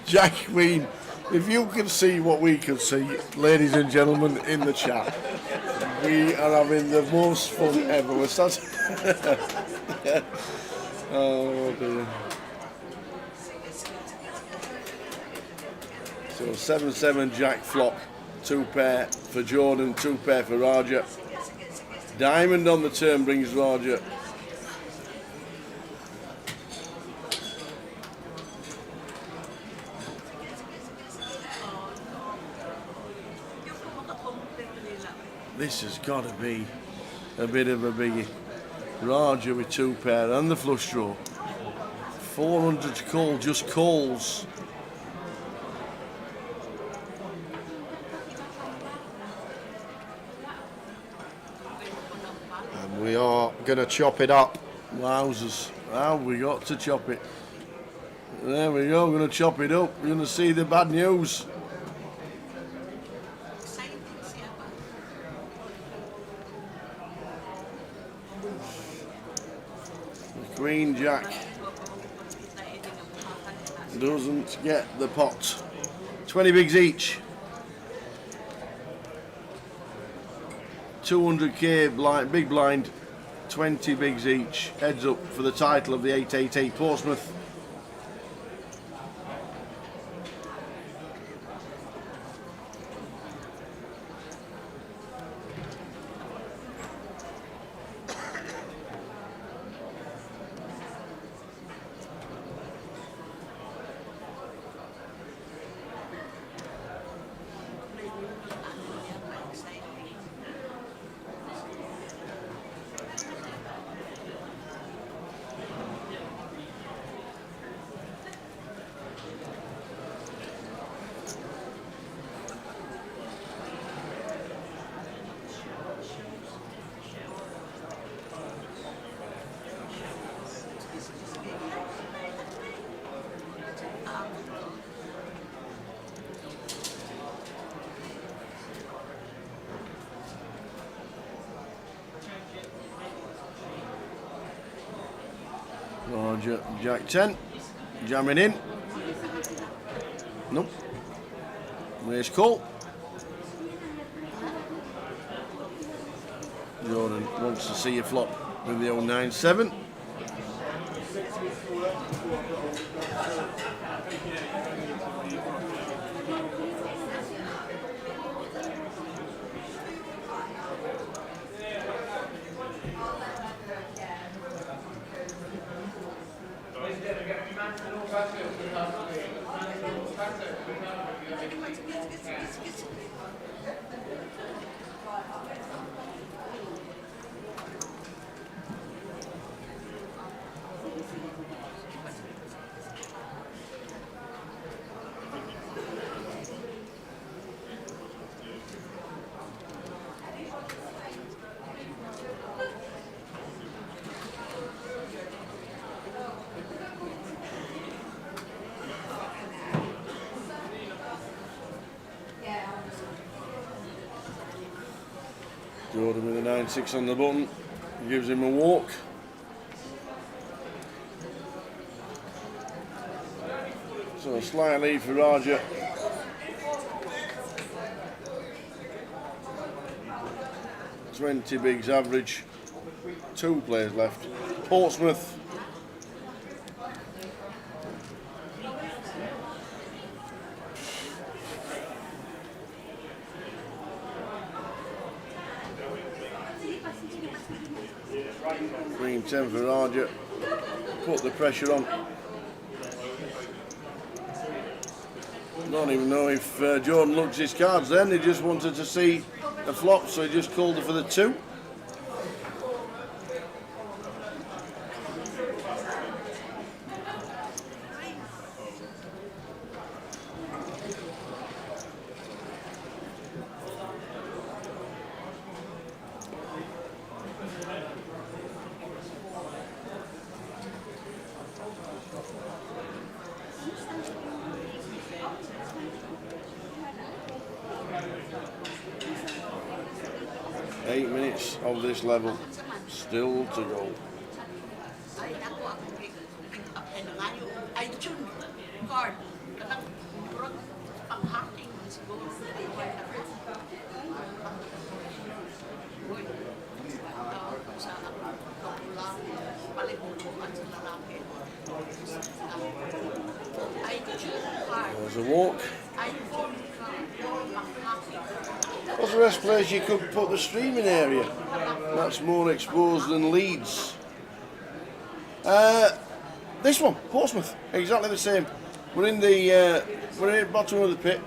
S12: Jack Queen, if you can see what we can see, ladies and gentlemen in the chat, we are having the most fun ever. We're starting. Oh dear. So 7-7 Jack flop, 2 pair for Jordan, 2 pair for Roger. Diamond on the turn brings Roger. This has got to be a bit of a biggie. Roger with 2 pair and the flush draw. 400 to call, just calls.
S15: And we are going to chop it up.
S12: Wowzers, how we got to chop it. There we go, we're going to chop it up. We're going to see the bad news. The Queen Jack doesn't get the pot. 20 bigs each. 200k blind, big blind, 20 bigs each. Heads up for the title of the 888 Portsmouth. Roger, Jack 10, jamming in. Nope. Race call. Jordan wants to see a flop with the 097. Jordan with a 9-6 on the button, gives him a walk. So a slight lead for Roger. $20 bigs average, 2 players left. Portsmouth. Green 10 for Roger. Put the pressure on. Don't even know if Jordan looked his cards then. He just wanted to see a flop, so he just called her for the 2. Of this level, still to go. There's a walk. What's the best place you could put the streaming area? That's more exposed than Leeds. This one, Portsmouth, exactly the same. We're in the bottom of the pit.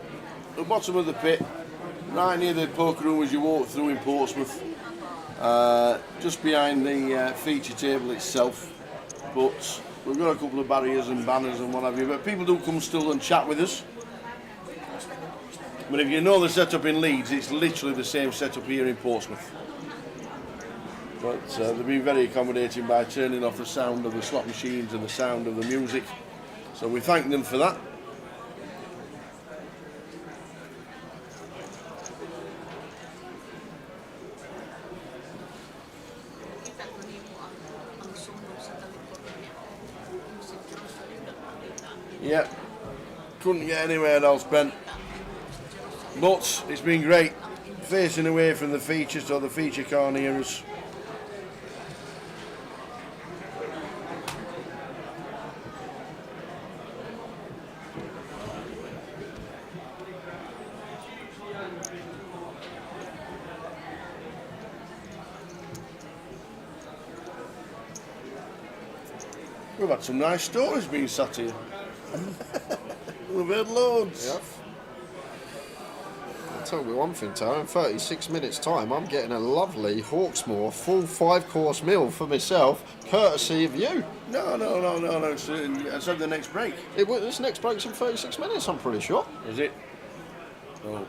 S12: The bottom of the pit, right near the poker room as you walk through in Portsmouth. Just behind the feature table itself. But we've got a couple of barriers and banners and what have you. But people do come still and chat with us. But if you know the setup in Leeds, it's literally the same setup here in Portsmouth. But they've been very accommodating by turning off the sound of the slot machines and the sound of the music. So we thank them for that. Yep, couldn't get anywhere else, Ben. But it's been great, facing away from the feature so the feature can't hear us. We've had some nice stories being sat here. We've heard loads.
S8: Yep. I'll tell you one thing, Tara, in 36 minutes time I'm getting a lovely Hawksmoor full 5-course meal for myself, courtesy of you.
S12: No, it's at the next break.
S8: This next break's in 36 minutes, I'm pretty sure.
S12: Is it? Oh.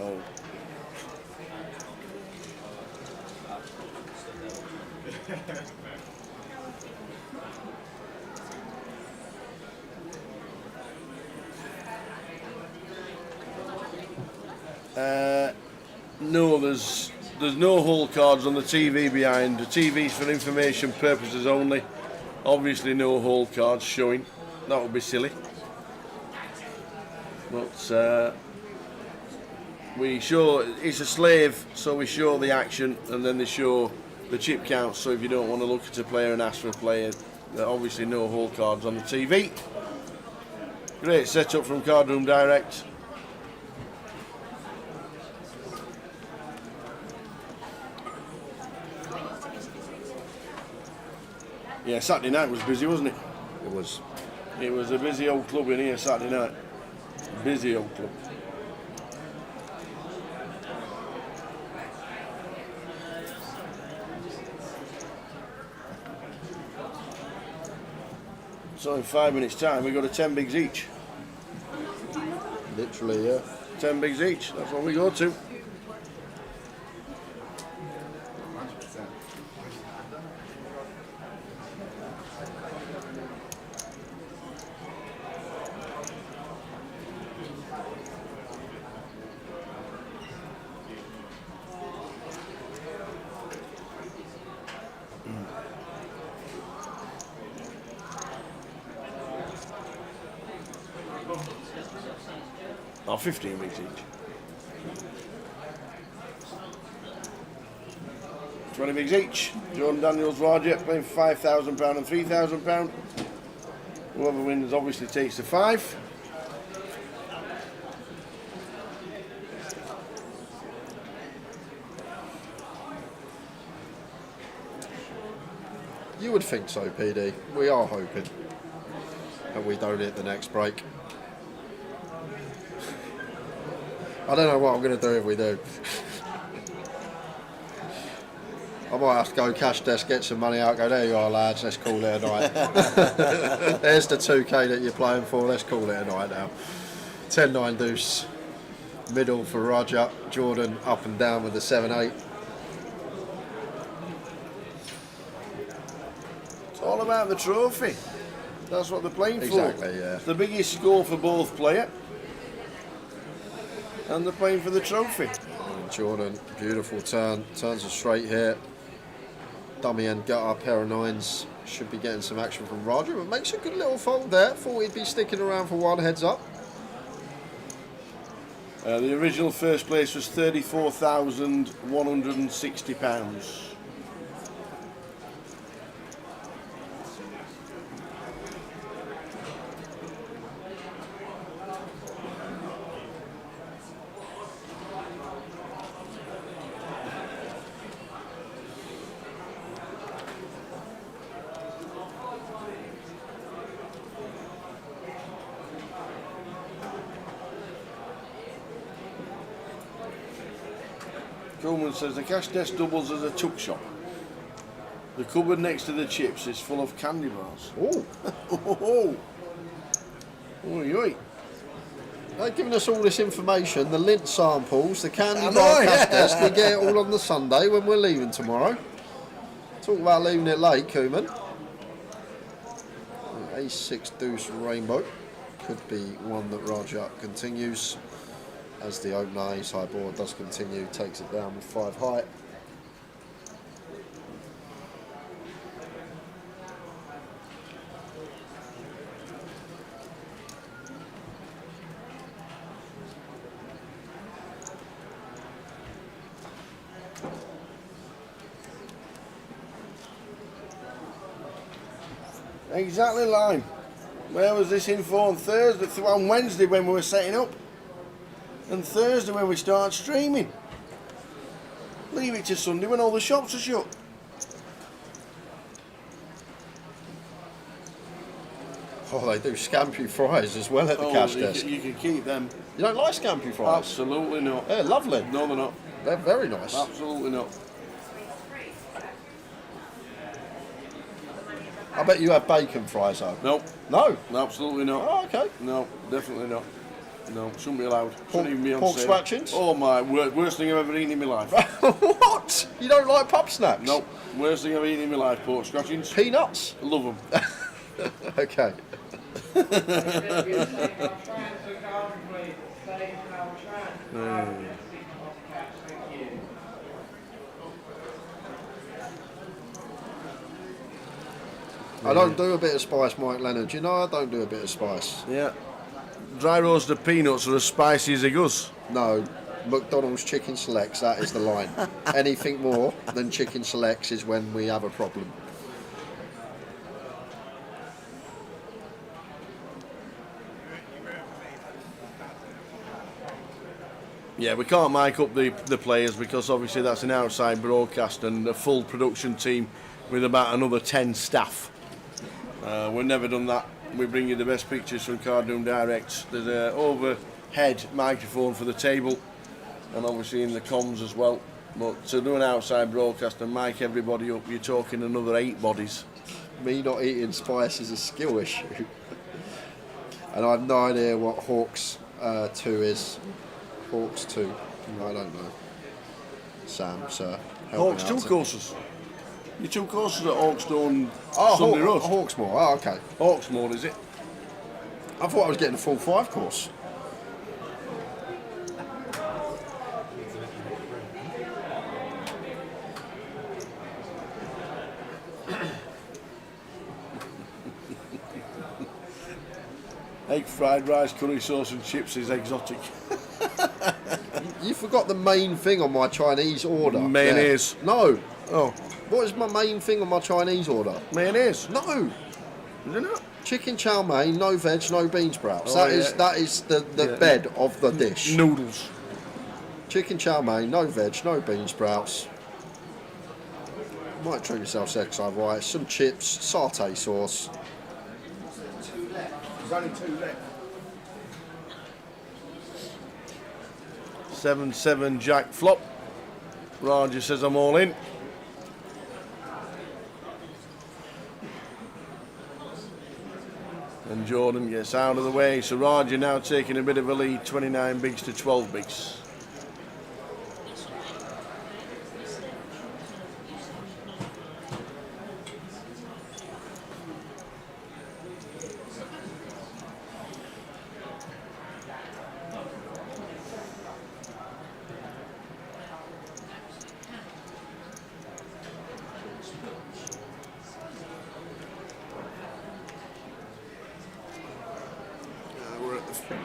S12: Oh. No, there's no hole cards on the TV behind. The TV's for information purposes only. Obviously no hole cards showing. That would be silly. But we show, it's a slave, so we show the action and then they show the chip counts. So if you don't want to look at a player and ask for a player, there are obviously no hole cards on the TV. Great setup from Card Room Direct. Yeah, Saturday night was busy, wasn't it?
S8: It was.
S12: It was a busy old club in here Saturday night. Busy old club. So in 5 minutes' time, we go to 10 bigs each.
S8: Literally, yeah.
S12: 10 bigs each. That's what we go to. Oh, 15 bigs each. 20 bigs each. Jordan Daniels, Roger, playing for £5,000 and £3,000. Whoever wins obviously takes the 5.
S8: You would think so, PD. We are hoping that we don't hit the next break. I don't know what I'm going to do if we do. I might have to go cash desk, get some money out, go, there you are, lads, let's call it a night. There's the 2K that you're playing for, let's call it a night now. 10-9 deuce. Middle for Roger. Jordan up and down with the 7-8.
S12: It's all about the trophy. That's what they're playing for.
S8: Exactly, yeah.
S12: It's the biggest score for both players. And they're playing for the trophy.
S8: And Jordan, beautiful turn. Turns it straight here. Dummy and gutter, pair of 9s.
S15: should be getting some action from Roger, but makes a good little fold there. Thought he'd be sticking around for one, heads up.
S12: The original first place was £34,160. Coleman says the cash desk doubles as a tuck shop. The cupboard next to the chips is full of candy bars.
S15: Oh,
S12: oh, oi.
S15: They're giving us all this information, the lint samples, the candy bar cash desk. We get it all on the Sunday when we're leaving tomorrow. Talk about leaving it late, Koeman. Ace-6 deuce rainbow could be one that Raja continues. As the opener ace high board does continue, takes it down with 5 high.
S12: Exactly line. Where was this info on Thursday? On Wednesday when we were setting up. And Thursday when we start streaming. Leave it to Sunday when all the shops are shut.
S15: Oh, they do scampi fries as well at the cash desk.
S12: You can keep them.
S15: You don't like scampi fries?
S12: Absolutely not.
S15: They're lovely.
S12: No, they're not.
S15: They're very nice.
S12: Absolutely not.
S15: I bet you have bacon fries though.
S12: Nope.
S15: No?
S12: Absolutely not.
S15: Oh, okay.
S12: No, definitely not. No, shouldn't be allowed. Shouldn't even be on
S15: pork
S12: sale.
S15: scratchings?
S12: Oh my, worst thing I've ever eaten in my life.
S15: What? You don't like pub snacks?
S12: Nope. Worst thing I've eaten in my life, pork scratchings.
S15: Peanuts?
S12: Love them.
S15: Okay. I don't do a bit of spice, Mike Leonard. You know I don't do a bit of spice.
S12: Yeah. Dry roasted peanuts are as spicy as a goose.
S15: No. McDonald's chicken selects, that is the line. Anything more than chicken selects is when we have a problem.
S12: Yeah, we can't mic up the players because obviously that's an outside broadcast and a full production team with about another 10 staff. We've never done that. We bring you the best pictures from Cardroom Direct. There's an overhead microphone for the table and obviously in the comms as well. But to do an outside broadcast and mic everybody up, you're talking another 8 bodies.
S15: Me not eating spice is a skill issue. And I have no idea what Hawks 2 is. Hawks 2. I don't know. Sam, sir.
S12: Hawks 2 courses. Your 2 courses at Hawkstone
S15: Oh,
S12: Sunday Roast.
S15: Hawksmoor. Oh, okay.
S12: Hawksmoor, is it?
S15: I thought I was getting a full 5 course.
S12: Egg fried rice, curry sauce and chips is exotic.
S15: You forgot the main thing on my Chinese order.
S12: Mayonnaise.
S15: Yeah. No.
S12: Oh.
S15: What is my main thing on my Chinese order?
S12: Mayonnaise.
S15: No.
S12: Is it not?
S15: Chicken chow mein, no veg, no bean sprouts.
S12: Oh,
S15: that is the bed of the dish.
S12: Noodles.
S15: Chicken chow mein, no veg, no bean sprouts. Might treat yourself sex-side rice, some chips, satay sauce.
S12: There's only 2 left. 7-7 jack flop. Roger says I'm all in. And Jordan gets out of the way. So Roger now taking a bit of a lead, 29 bigs to 12 bigs.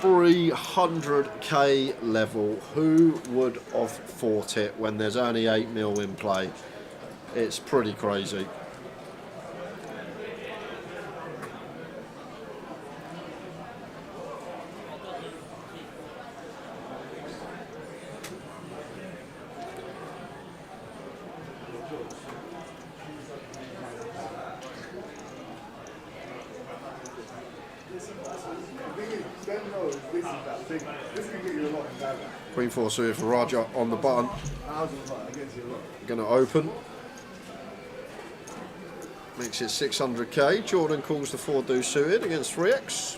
S15: 300k level. Who would have thought it when there's only 8 mil in play? It's pretty crazy. Queen 4 suited for Raja on the button. Going to open. Makes it 600k. Jordan calls the 4 deuce suited against 3x.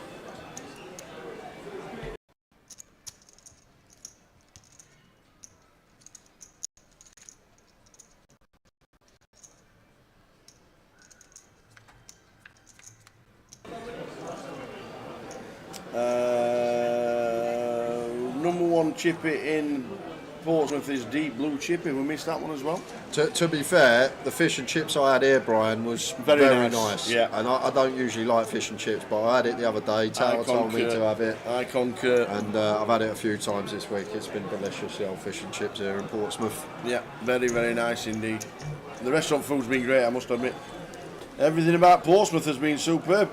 S12: Number 1 chippy in Portsmouth is Deep Blue Chippy. We missed that one as well.
S15: To be fair, the fish and chips I had here, Brian, was very nice.
S12: Yeah.
S15: And I don't usually like fish and chips, but I had it the other day. Tara told me to have it.
S12: I concur.
S15: And I've had it a few times this week. It's been delicious, the old fish and chips here in Portsmouth.
S12: Yeah, very, very nice indeed. The restaurant food's been great, I must admit. Everything about Portsmouth has been superb.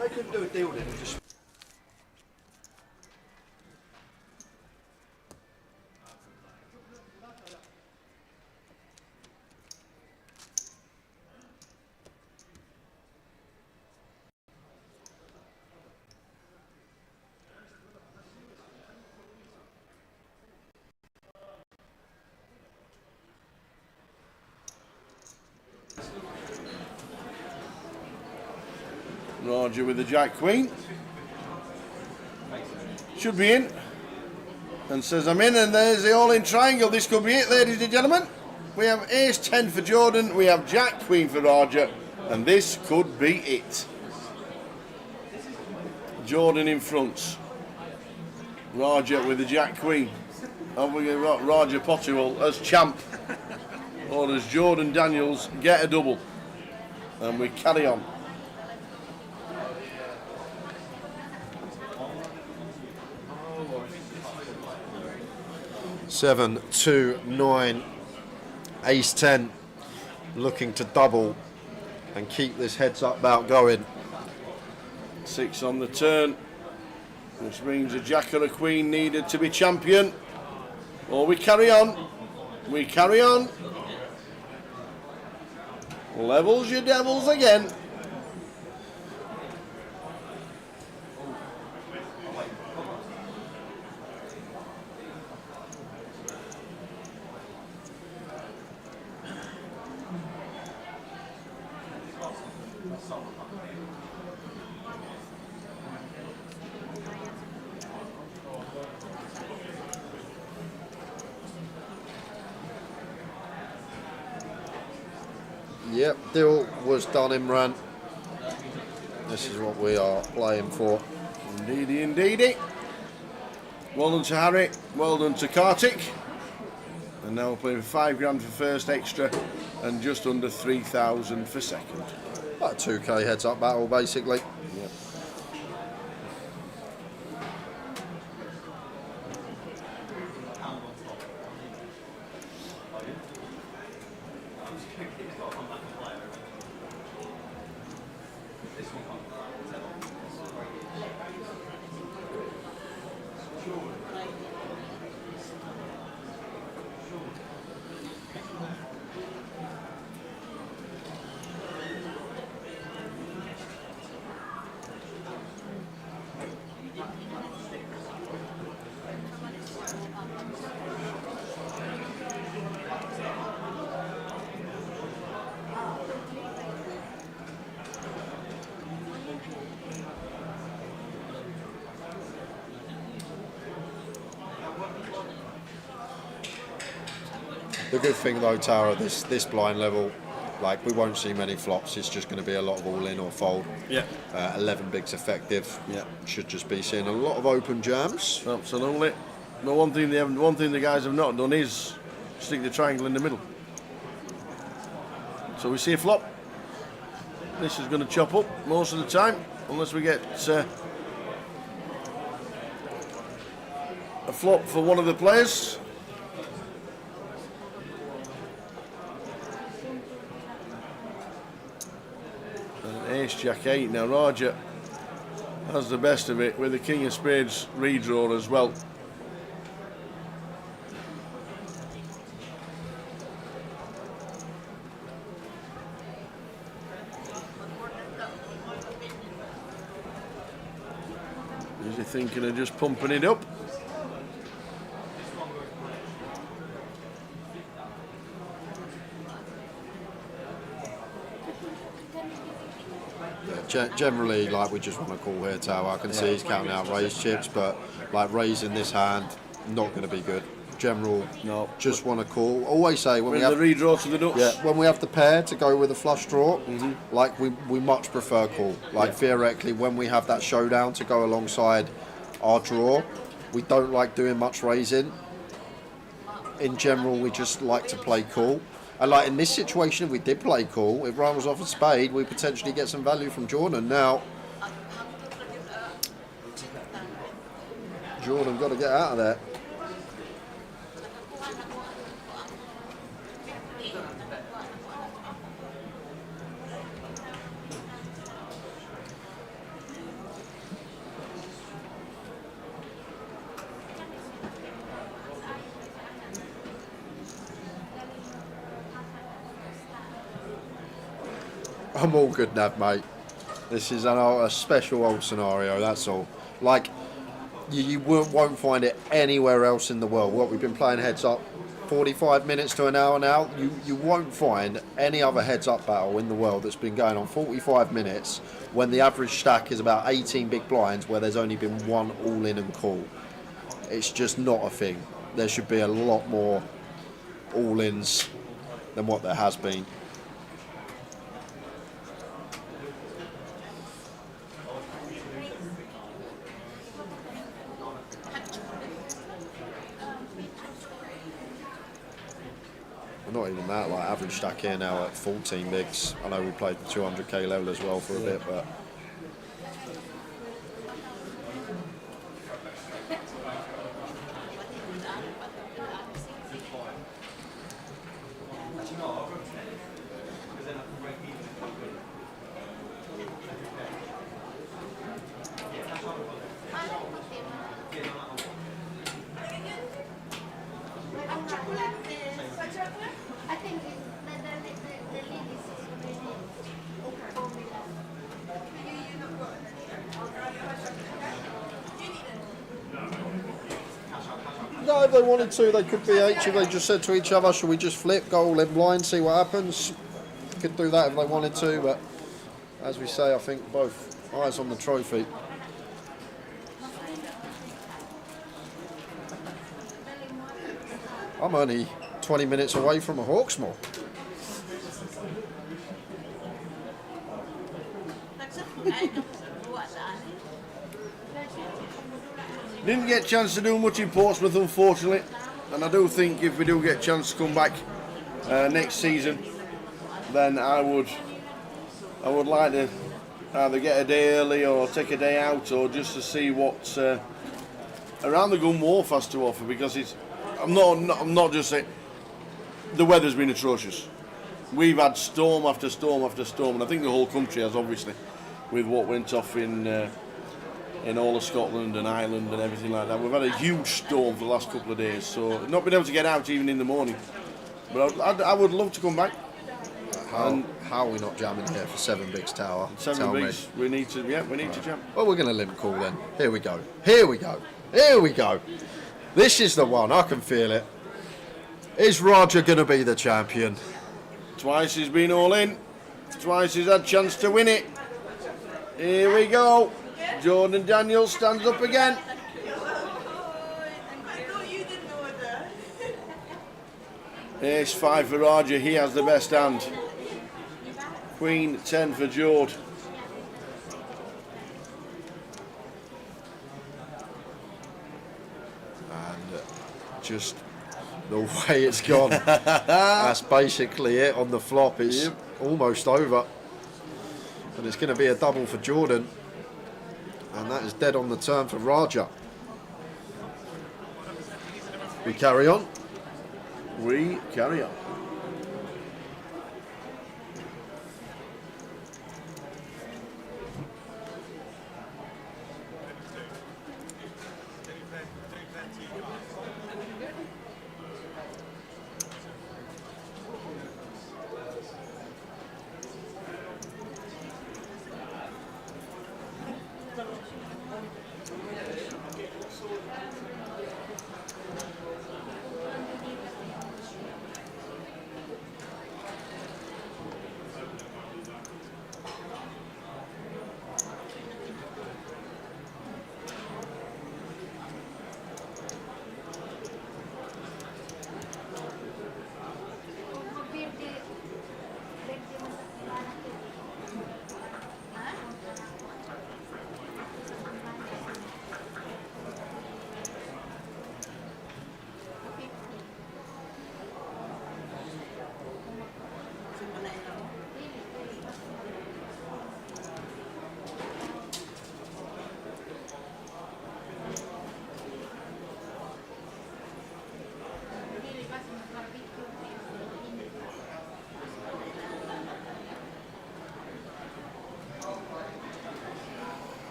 S15: They couldn't do a deal then and just...
S12: Roger with the Jack Queen. Should be in. And says I'm in, and there's the all-in triangle. This could be it, ladies and gentlemen. We have Ace 10 for Jordan, we have Jack Queen for Roger, and this could be it. Jordan in front. Roger with the Jack Queen. And we got Roger Potterwell as champ. Or does Jordan Daniels get a double? And we carry on.
S15: Seven, 2, 9, Ace 10, looking to double and keep this heads up bout going.
S12: 6 on the turn, which means a Jack or a Queen needed to be champion. Or we carry on. We carry on. Levels your devils again.
S15: Yep, deal was done, Imran. This is what we are playing for.
S12: Indeedy, indeedy. Well done to Harry, well done to Kartik. And now we're playing 5 grand for first extra and just under 3,000 for second.
S15: About a 2k heads up battle, basically.
S12: Yep.
S15: The good thing though, Tara, this blind level, like we won't see many flops. It's just going to be a lot of all in or fold.
S12: Yeah.
S15: 11 bigs effective.
S12: Yeah.
S15: Should just be seeing a lot of open jams.
S12: Absolutely. But one thing the guys have not done is stick the triangle in the middle. So we see a flop. This is going to chop up most of the time, unless we get a flop for one of the players. And ace jack 8. Now Roger has the best of it with the king of spades redraw as well. Is he thinking of just pumping it up?
S15: Generally, like we just want to call here, Tower. I can see he's counting out raise chips, but like raising this hand, not going to be good. General,
S12: no.
S15: Just want to call. Always say when we
S12: Bring
S15: have
S12: the redraw to the nuts.
S15: Yeah, when we have the pair to go with a flush draw, like we much prefer call. Like theoretically, when we have that showdown to go alongside our draw, we don't like doing much raising. In general, we just like to play call. And like in this situation, if we did play call, if Ryan was off a spade, we potentially get some value from Jordan. Now, Jordan got to get out of there. I'm all good, Nav, mate. This is a special old scenario, that's all. Like, you won't find it anywhere else in the world. What, we've been playing heads up 45 minutes to an hour now. You won't find any other heads up battle in the world that's been going on 45 minutes when the average stack is about 18 big blinds where there's only been one all-in and call. It's just not a thing. There should be a lot more all-ins than what there has been. Not even that, like average stack here now at 14 bigs. I know we played the 200k level as well for a bit, but no, if they wanted to, they could be H if they just said to each other, should we just flip, go all in blind, see what happens? Could do that if they wanted to, but as we say, I think both eyes on the trophy. I'm only 20 minutes away from a Hawksmoor.
S12: Didn't get a chance to do much in Portsmouth, unfortunately, and I do think if we do get a chance to come back next season, then I would like to either get a day early or take a day out, or just to see what around the Gun Wharf has to offer, because I'm not just saying the weather's been atrocious. We've had storm after storm after storm, and I think the whole country has, obviously, with what went off in all of Scotland and Ireland and everything like that. We've had a huge storm for the last couple of days, so not been able to get out even in the morning. But I would love to come back.
S15: How are we not jamming here for 7 bigs, Tower?
S12: 7 bigs, we need to jam.
S15: Well, we're going to limp call then. Here we go. Here we go. Here we go. This is the one. I can feel it. Is Roger going to be the champion?
S12: Twice he's been all in. Twice he's had a chance to win it. Here we go. Jordan Daniels stands up again. Ace 5 for Roger, he has the best hand. Queen 10 for Jord.
S8: And just the way it's gone, that's basically it on the flop. It's almost over. And it's going to be a double for Jordan. And that is dead on the turn for Raja. We carry on.
S12: We carry on.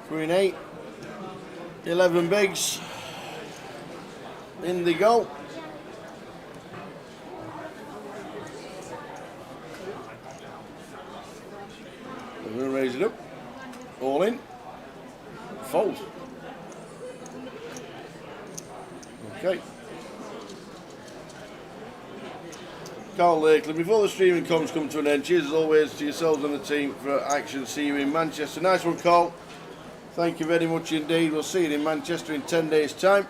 S12: Queen 8, 11 bigs, in they go. We're going to raise it up, all in, fold. Okay. Carl Lakeland, before the streaming comms come to an end, cheers as always to yourselves and the team for action. See you in Manchester. Nice one, Carl. Thank you very much indeed. We'll see you in Manchester in 10 days' time.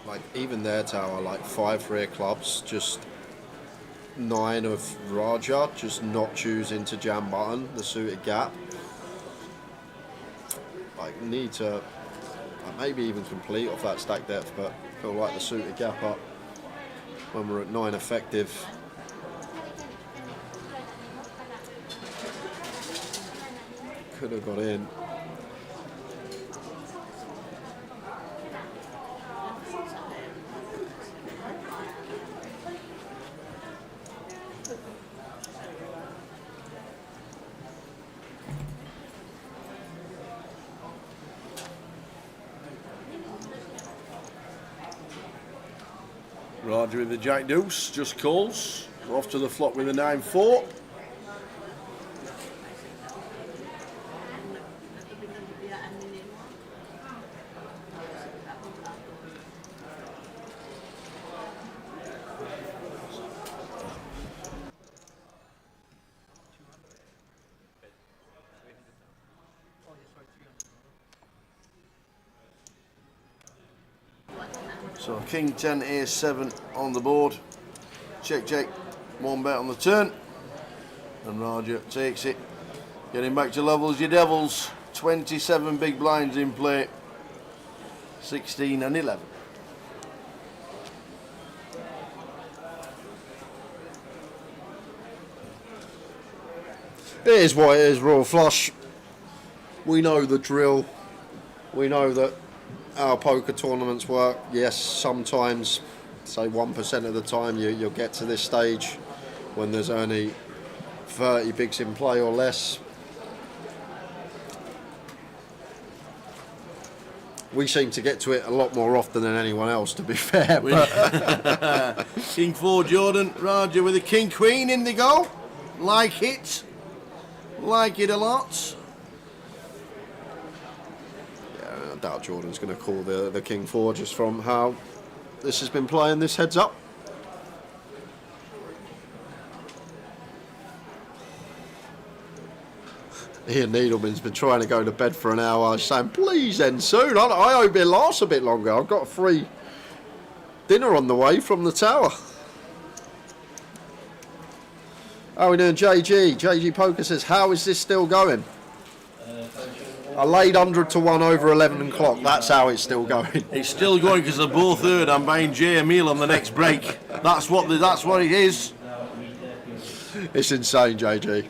S8: Like even their tower, like 5 rear clubs, just 9 of Raja, just not choosing to jam button the suited gap. Like need to maybe even complete off that stack depth, but feel like the suited gap up when we're at 9 effective. Could have got in.
S12: Roger with the Jack Deuce, just calls. We're off to the flop with the 9-4. So King 10, Ace 7 on the board. Check, check. 1 bet on the turn. And Roger takes it. Getting back to levels, your Devils. 27 big blinds in play. 16 and 11.
S8: It is what it is, Royal Flush. We know the drill. We know that our poker tournaments work. Yes, sometimes, say 1% of the time, you'll get to this stage when there's only 30 bigs in play or less. We seem to get to it a lot more often than anyone else, to be fair.
S12: King 4 Jordan, Roger with a King Queen in the go. Like it. Like it a lot.
S15: Yeah, I doubt Jordan's going to call the King 4 just from how this has been playing this heads up. Ian Needleman's been trying to go to bed for an hour, saying, please end soon. I hope it lasts a bit longer. I've got a free dinner on the way from the tower. How are we doing, JG? JG Poker says, how is this still going? I laid 100 to 1 over 11 o'clock. That's how it's still going.
S12: It's still going because they're both third. I'm buying Jay a meal on the next break. That's what it is.
S15: It's insane, JG.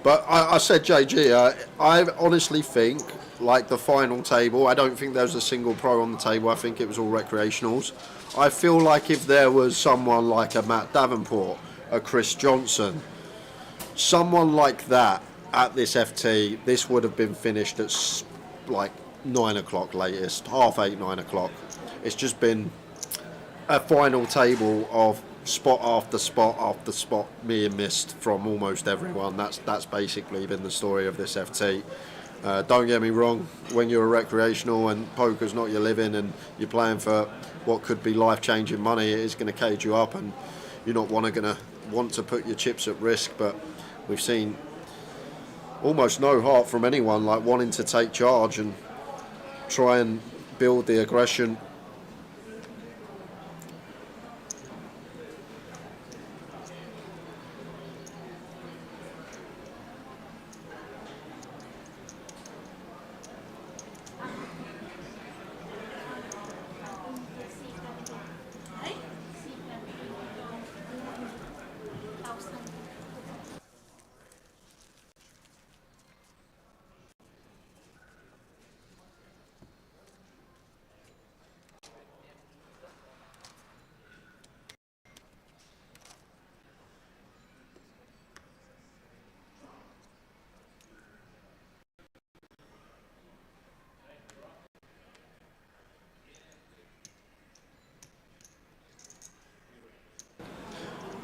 S15: But I said, JG, I honestly think, like the final table, I don't think there was a single pro on the table. I think it was all recreationals. I feel like if there was someone like a Matt Davenport, a Chris Johnson, someone like that at this FT, this would have been finished at like 9 o'clock latest, 8:30, 9 o'clock. It's just been a final table of spot after spot after spot being missed from almost everyone. That's basically been the story of this FT. Don't get me wrong, when you're a recreational and poker's not your living and you're playing for what could be life-changing money, it is going to cage you up and you're not going to want to put your chips at risk. But we've seen almost no heart from anyone, like wanting to take charge and try and build the aggression.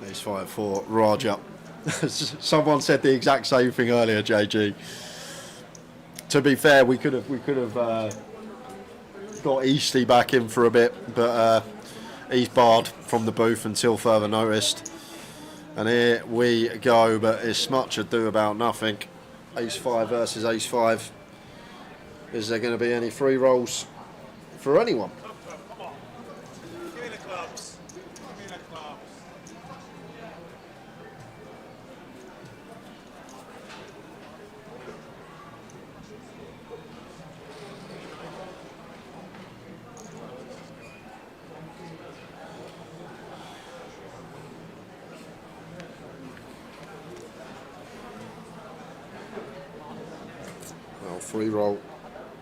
S15: Ace 5 for Raja. Someone said the exact same thing earlier, JG. To be fair, we could have got Eastley back in for a bit, but he's barred from the booth until further notice. And here we go, but it's much ado about nothing. Ace 5 versus Ace 5. Is there going to be any free rolls for anyone? Free roll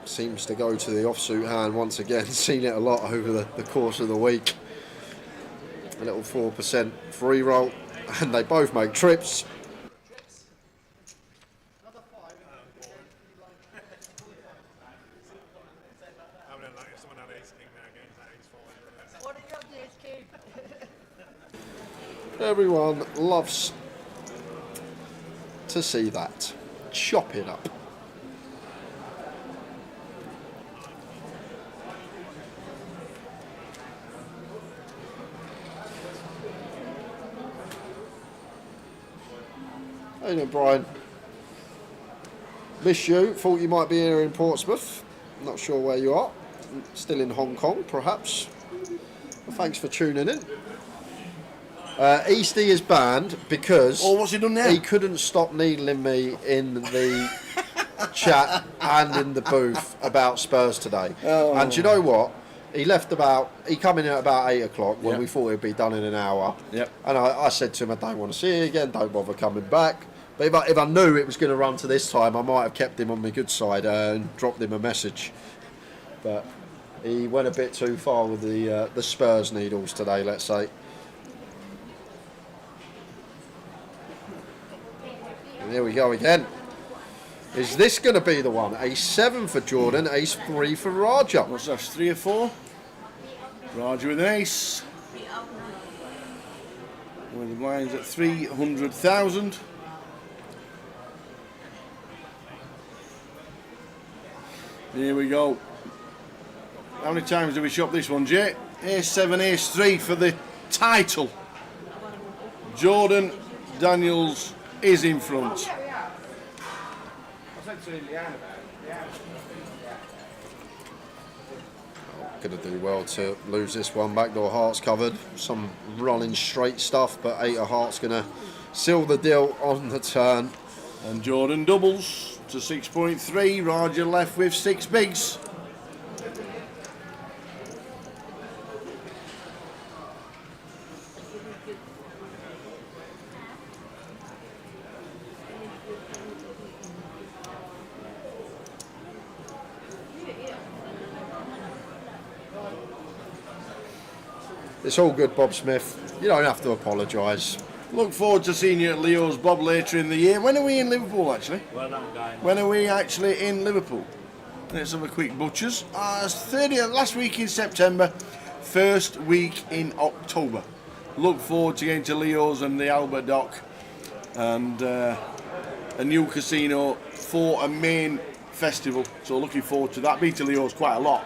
S15: seems to go to the offsuit hand once again. Seen it a lot over the course of the week. A little 4% free roll, and they both make trips. Everyone loves to see that. Chop it up. How you doing, Brian? Miss you. Thought you might be here in Portsmouth. Not sure where you are. Still in Hong Kong, perhaps. Well, thanks for tuning in. Easty is banned because
S12: what's he done now?
S15: He couldn't stop needling me in the chat and in the booth about Spurs today.
S12: Oh.
S15: And do you know what? He come in at about 8 o'clock when we thought it'd be done in an hour.
S12: Yep.
S15: And I said to him, I don't want to see you again, don't bother coming back. But if I knew it was going to run to this time, I might have kept him on my good side and dropped him a message. But he went a bit too far with the Spurs needles today, let's say. And Here we go again. Is this going to be the one? Ace 7 for Jordan, ace 3 for Raja.
S12: What's that, 3 or 4? Raja with an ace. With the blinds at 300,000. Here we go. How many times do we shop this one, Jay? Ace 7, ace 3 for the title. Jordan Daniels is in front.
S15: Going to do well to lose this one. Backdoor hearts covered. Some running straight stuff, but 8 of hearts going to seal the deal on the turn.
S12: And Jordan doubles to 6.3. Raja left with 6 bigs.
S15: It's all good, Bob Smith. You don't have to apologise.
S12: Look forward to seeing you at Leo's, Bob, later in the year. When are we in Liverpool, actually?
S19: Well done, guys.
S12: When are we actually in Liverpool? Let's have a quick butchers. 30th, last week in September, first week in October. Look forward to getting to Leo's and the Albert Dock and a new casino for a main festival. So looking forward to that. Been to Leo's quite a lot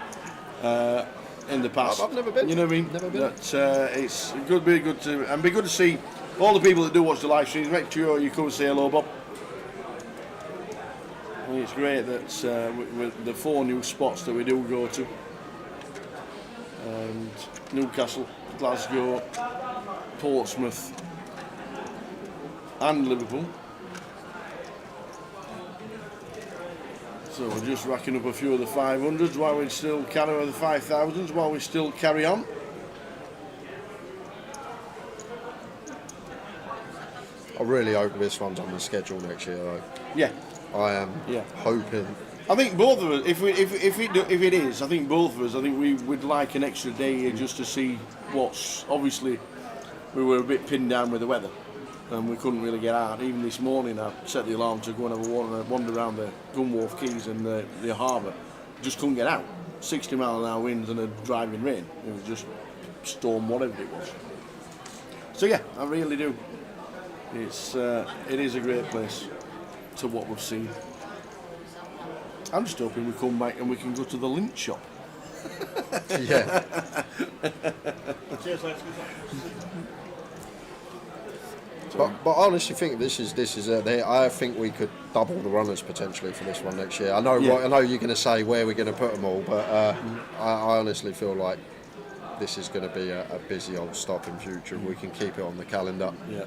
S12: in the past.
S15: I've never been.
S12: You know what I mean?
S15: Never been.
S12: But, it's good, be good to see all the people that do watch the live streams. Make sure you come and say hello, Bob. I think it's great that with the 4 new spots that we do go to, and Newcastle, Glasgow, Portsmouth, and Liverpool. So we're just racking up a few of the 500s while we still carry the 5,000s while we still carry on.
S15: I really hope this one's on the schedule next year, though.
S12: Yeah.
S15: I am hoping.
S12: I think both of us, if it is, I think both of us, I think we would like an extra day here just to see what's, obviously, we were a bit pinned down with the weather and we couldn't really get out. Even this morning I set the alarm to go and have a wander around the Gunwharf Quays and the harbour. Just couldn't get out. 60 mile an hour winds and a driving rain. It was just storm, whatever it was. So yeah, I really do. It is a great place to what we've seen. I'm just hoping we come back and we can go to the lint shop.
S15: Yeah.
S17: Cheers, lads.
S15: But I honestly think this is I think we could double the runners potentially for this one next year. I know
S12: Yeah.
S15: I know you're going to say where we're going to put them all, but I honestly feel like this is going to be a busy old stop in future. We can keep it on the calendar.
S12: Yeah.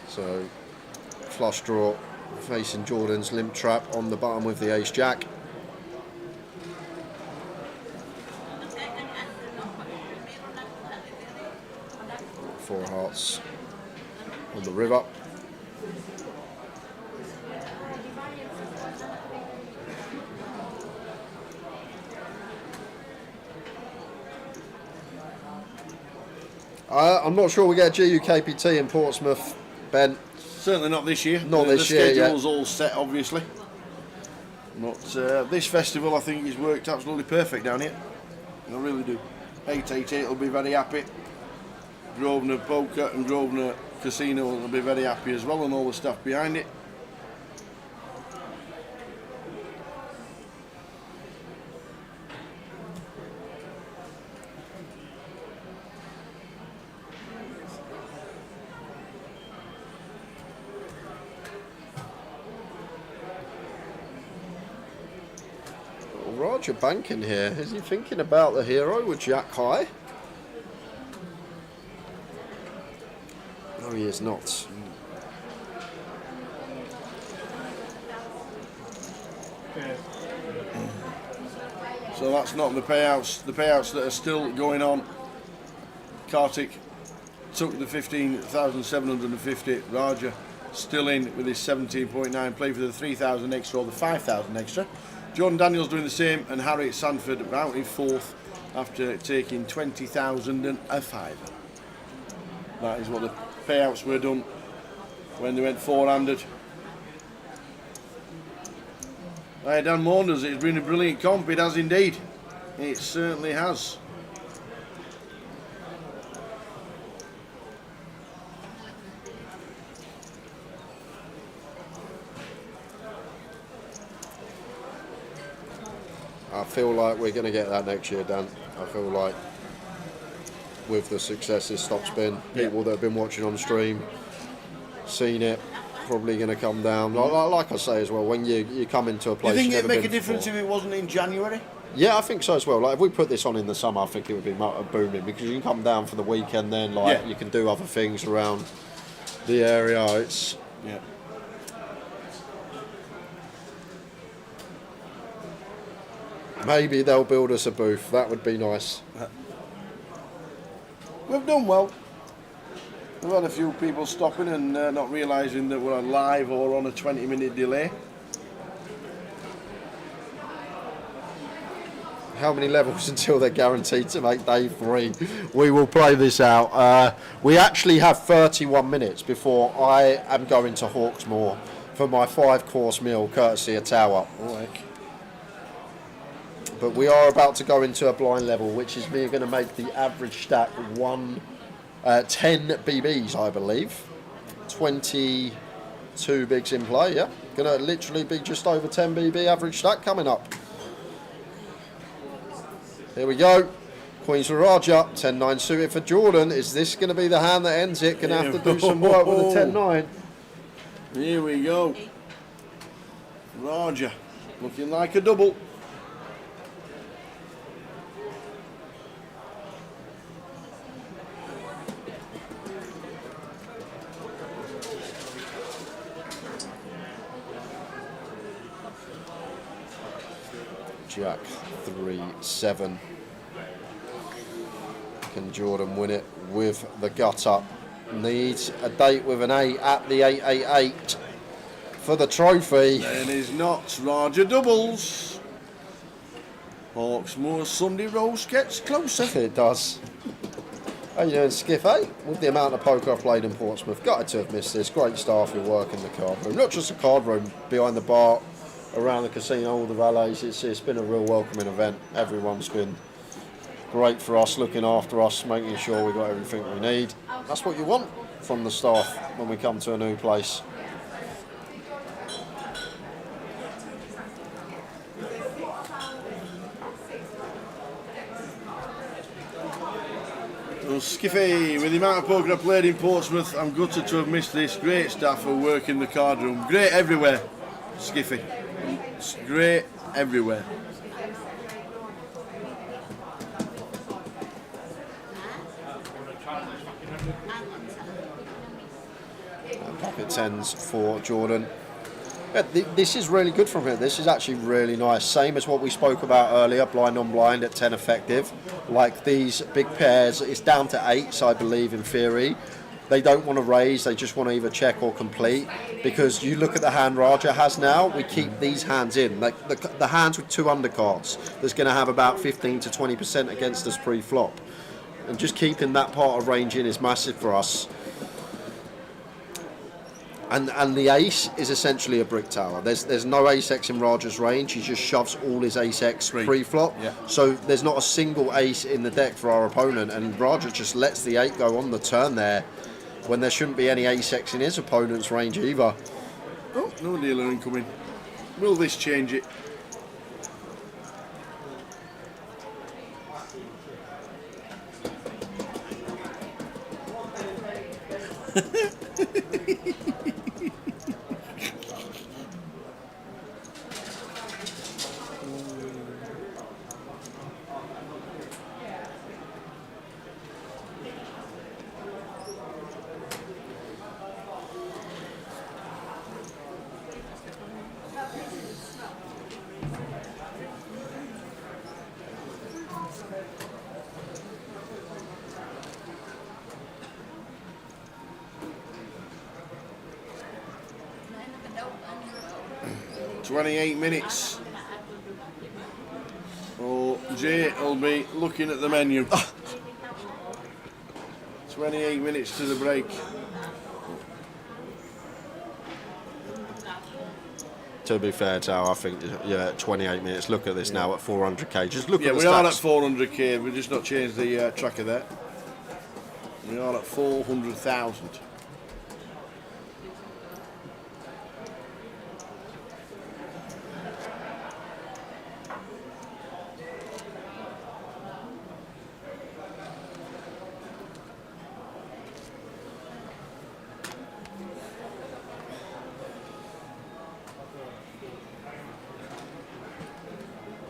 S15: So flush draw facing Jordan's limp trap on the button with the ace jack. Four hearts on the river. I'm not sure we get a GUKPT in Portsmouth, Ben.
S12: Certainly not this year.
S15: Not this year,
S12: The schedule's all set, obviously. But this festival, I think, has worked absolutely perfect down here. I really do. 888 will be very happy. Grosvenor Poker and Grosvenor Casino will be very happy as well, and all the staff behind it.
S15: Roger banking here. Is he thinking about the hero with Jack high? No, he is not.
S12: So that's not the payouts. The payouts that are still going on. Kartik took the 15,750. Raja still in with his 17.9. Play for the 3,000 extra or the 5,000 extra. Jordan Daniels doing the same, and Harry Sanford out in fourth after taking 20,000 and a fiver. That is what the payouts were done when they went four-handed. Hey, Dan Maunders, it's been a brilliant comp, it has indeed. It certainly has.
S8: I feel like we're going to get that next year, Dan. I feel like with the success this stop's been, people that have been watching on stream, seen it, probably going to come down. Like I say as well, when you come into a place,
S12: Do you think
S8: you've
S12: it'd
S8: never
S12: make a
S8: been
S12: difference
S8: before.
S12: if it wasn't in January?
S8: Yeah, I think so as well. Like if we put this on in the summer, I think it would be booming because you can come down for the weekend. Then, like you can do other things around the area. It's maybe they'll build us a booth. That would be nice.
S12: We've done well. We've had a few people stopping and not realising that we're on live or on a 20-minute delay.
S8: How many levels until they're guaranteed to make day 3? We will play this out. We actually have 31 minutes before I am going to Hawksmoor for my 5-course meal, courtesy of Tower. But we are about to go into a blind level, which is me going to make the average stack 10 BBs, I believe. 22 bigs in play, yeah. Going to literally be just over 10 BB average stack coming up. Here we go. Queens for Raja, 10-9 suited for Jordan. Is this going to be the hand that ends it? Going to have to do some work with a 10-9.
S12: Here we go. Raja, looking like a double.
S8: Jack 3-7. Can Jordan win it with the gut up? Needs a date with an 8 at the 888 for the trophy.
S12: And is not Raja doubles. Hawksmoor Sunday roast gets closer.
S8: It does. How you doing, Skiff, eh? With the amount of poker I've played in Portsmouth, gutted to have missed this. Great staff who work in the card room. Not just the card room, behind the bar, around the casino, all the valets. It's been a real welcoming event. Everyone's been great for us, looking after us, making sure we got everything we need. That's what you want from the staff when we come to a new place.
S12: Well, Skiffy, with the amount of poker I played in Portsmouth, I'm gutted to have missed this. Great staff who work in the card room. Great everywhere, Skiffy. It's great everywhere.
S8: Pocket 10s for Jordan. Yeah, this is really good from him. This is actually really nice. Same as what we spoke about earlier, blind on blind at 10 effective. Like these big pairs, it's down to 8s, I believe, in theory. They don't want to raise, they just want to either check or complete. Because you look at the hand Raja has now, we keep these hands in. Like the hands with 2 undercards, that's going to have about 15 to 20% against us pre-flop. And just keeping that part of range in is massive for us. And the ace is essentially a brick tower. There's no ace-x in Raja's range. He just shoves all his ace-x pre-flop. Yeah. So there's not a single ace in the deck for our opponent. And Raja just lets the 8 go on the turn there when there shouldn't be any ace-x in his opponent's range either.
S12: Oh, no dealer incoming. Will this change it? ...28 minutes. Oh, Jay will be looking at the menu. 28 minutes to the break.
S15: To be fair, Tao, I think 28 minutes. Look at this now at 400k. Just look at the
S12: we are at
S15: stats.
S12: 400k. We've just not changed the tracker there. We are at 400,000.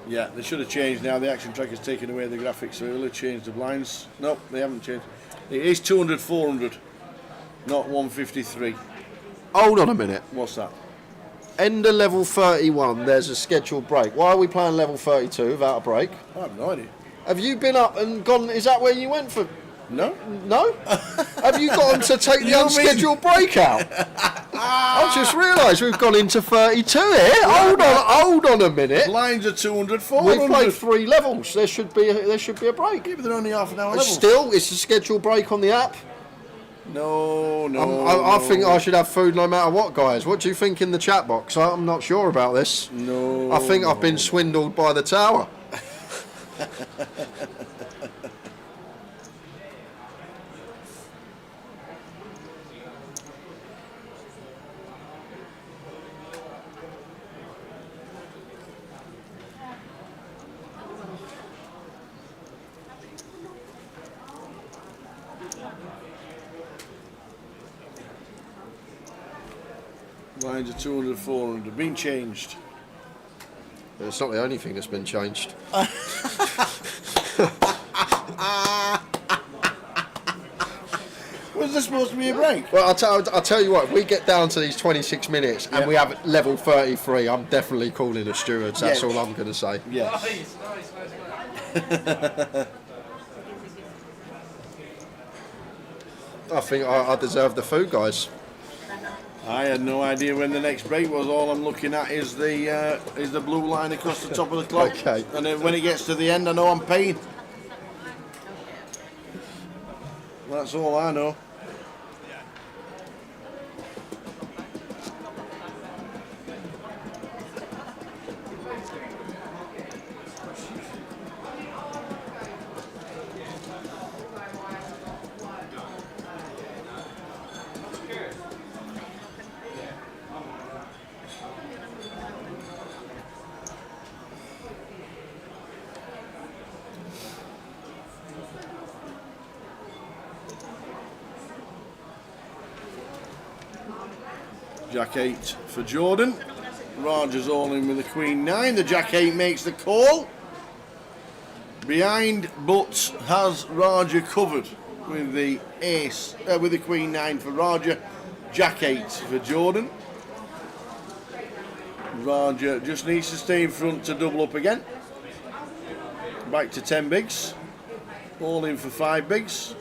S12: Yeah, they should have changed now. The action tracker's taken away the graphics, so it'll have changed the blinds. Nope, they haven't changed. It is 200, 400, not 153.
S15: Hold on a minute.
S12: What's that?
S15: End of level 31, there's a scheduled break. Why are we playing level 32 without a break?
S12: I have no idea.
S15: Have you been up and gone? Is that where you went for?
S12: No.
S15: No? Have you gone to take the unscheduled break out? I've just realised we've gone into 32 here. Hold on a minute.
S12: Blinds are 200, 400.
S15: We've played 3 levels. There should be a break.
S12: Yeah, but they're only half an hour levels.
S15: Still, it's a scheduled break on the app.
S12: No.
S15: I think I should have food no matter what, guys. What do you think in the chat box? I'm not sure about this.
S12: No.
S15: I think I've been swindled by the tower.
S12: Blinds are 200, 400. Been changed.
S15: It's not the only thing that's been changed.
S12: Was there supposed to be a break?
S15: Well, I'll tell you what, if we get down to these 26 minutes and we have level 33, I'm definitely calling the stewards. That's all I'm going to say.
S12: Yes.
S15: I think I deserve the food, guys.
S12: I had no idea when the next break was. All I'm looking at is the blue line across the top of the clock.
S15: Okay.
S12: And then when it gets to the end, I know I'm paying. That's all I know. Jack 8 for Jordan. Rogers all in with the Queen 9. The Jack 8 makes the call. Behind, but has Roger covered with the ace, with the Queen 9 for Roger. Jack 8 for Jordan. Roger just needs to stay in front to double up again. Back to 10 bigs. All in for 5 bigs.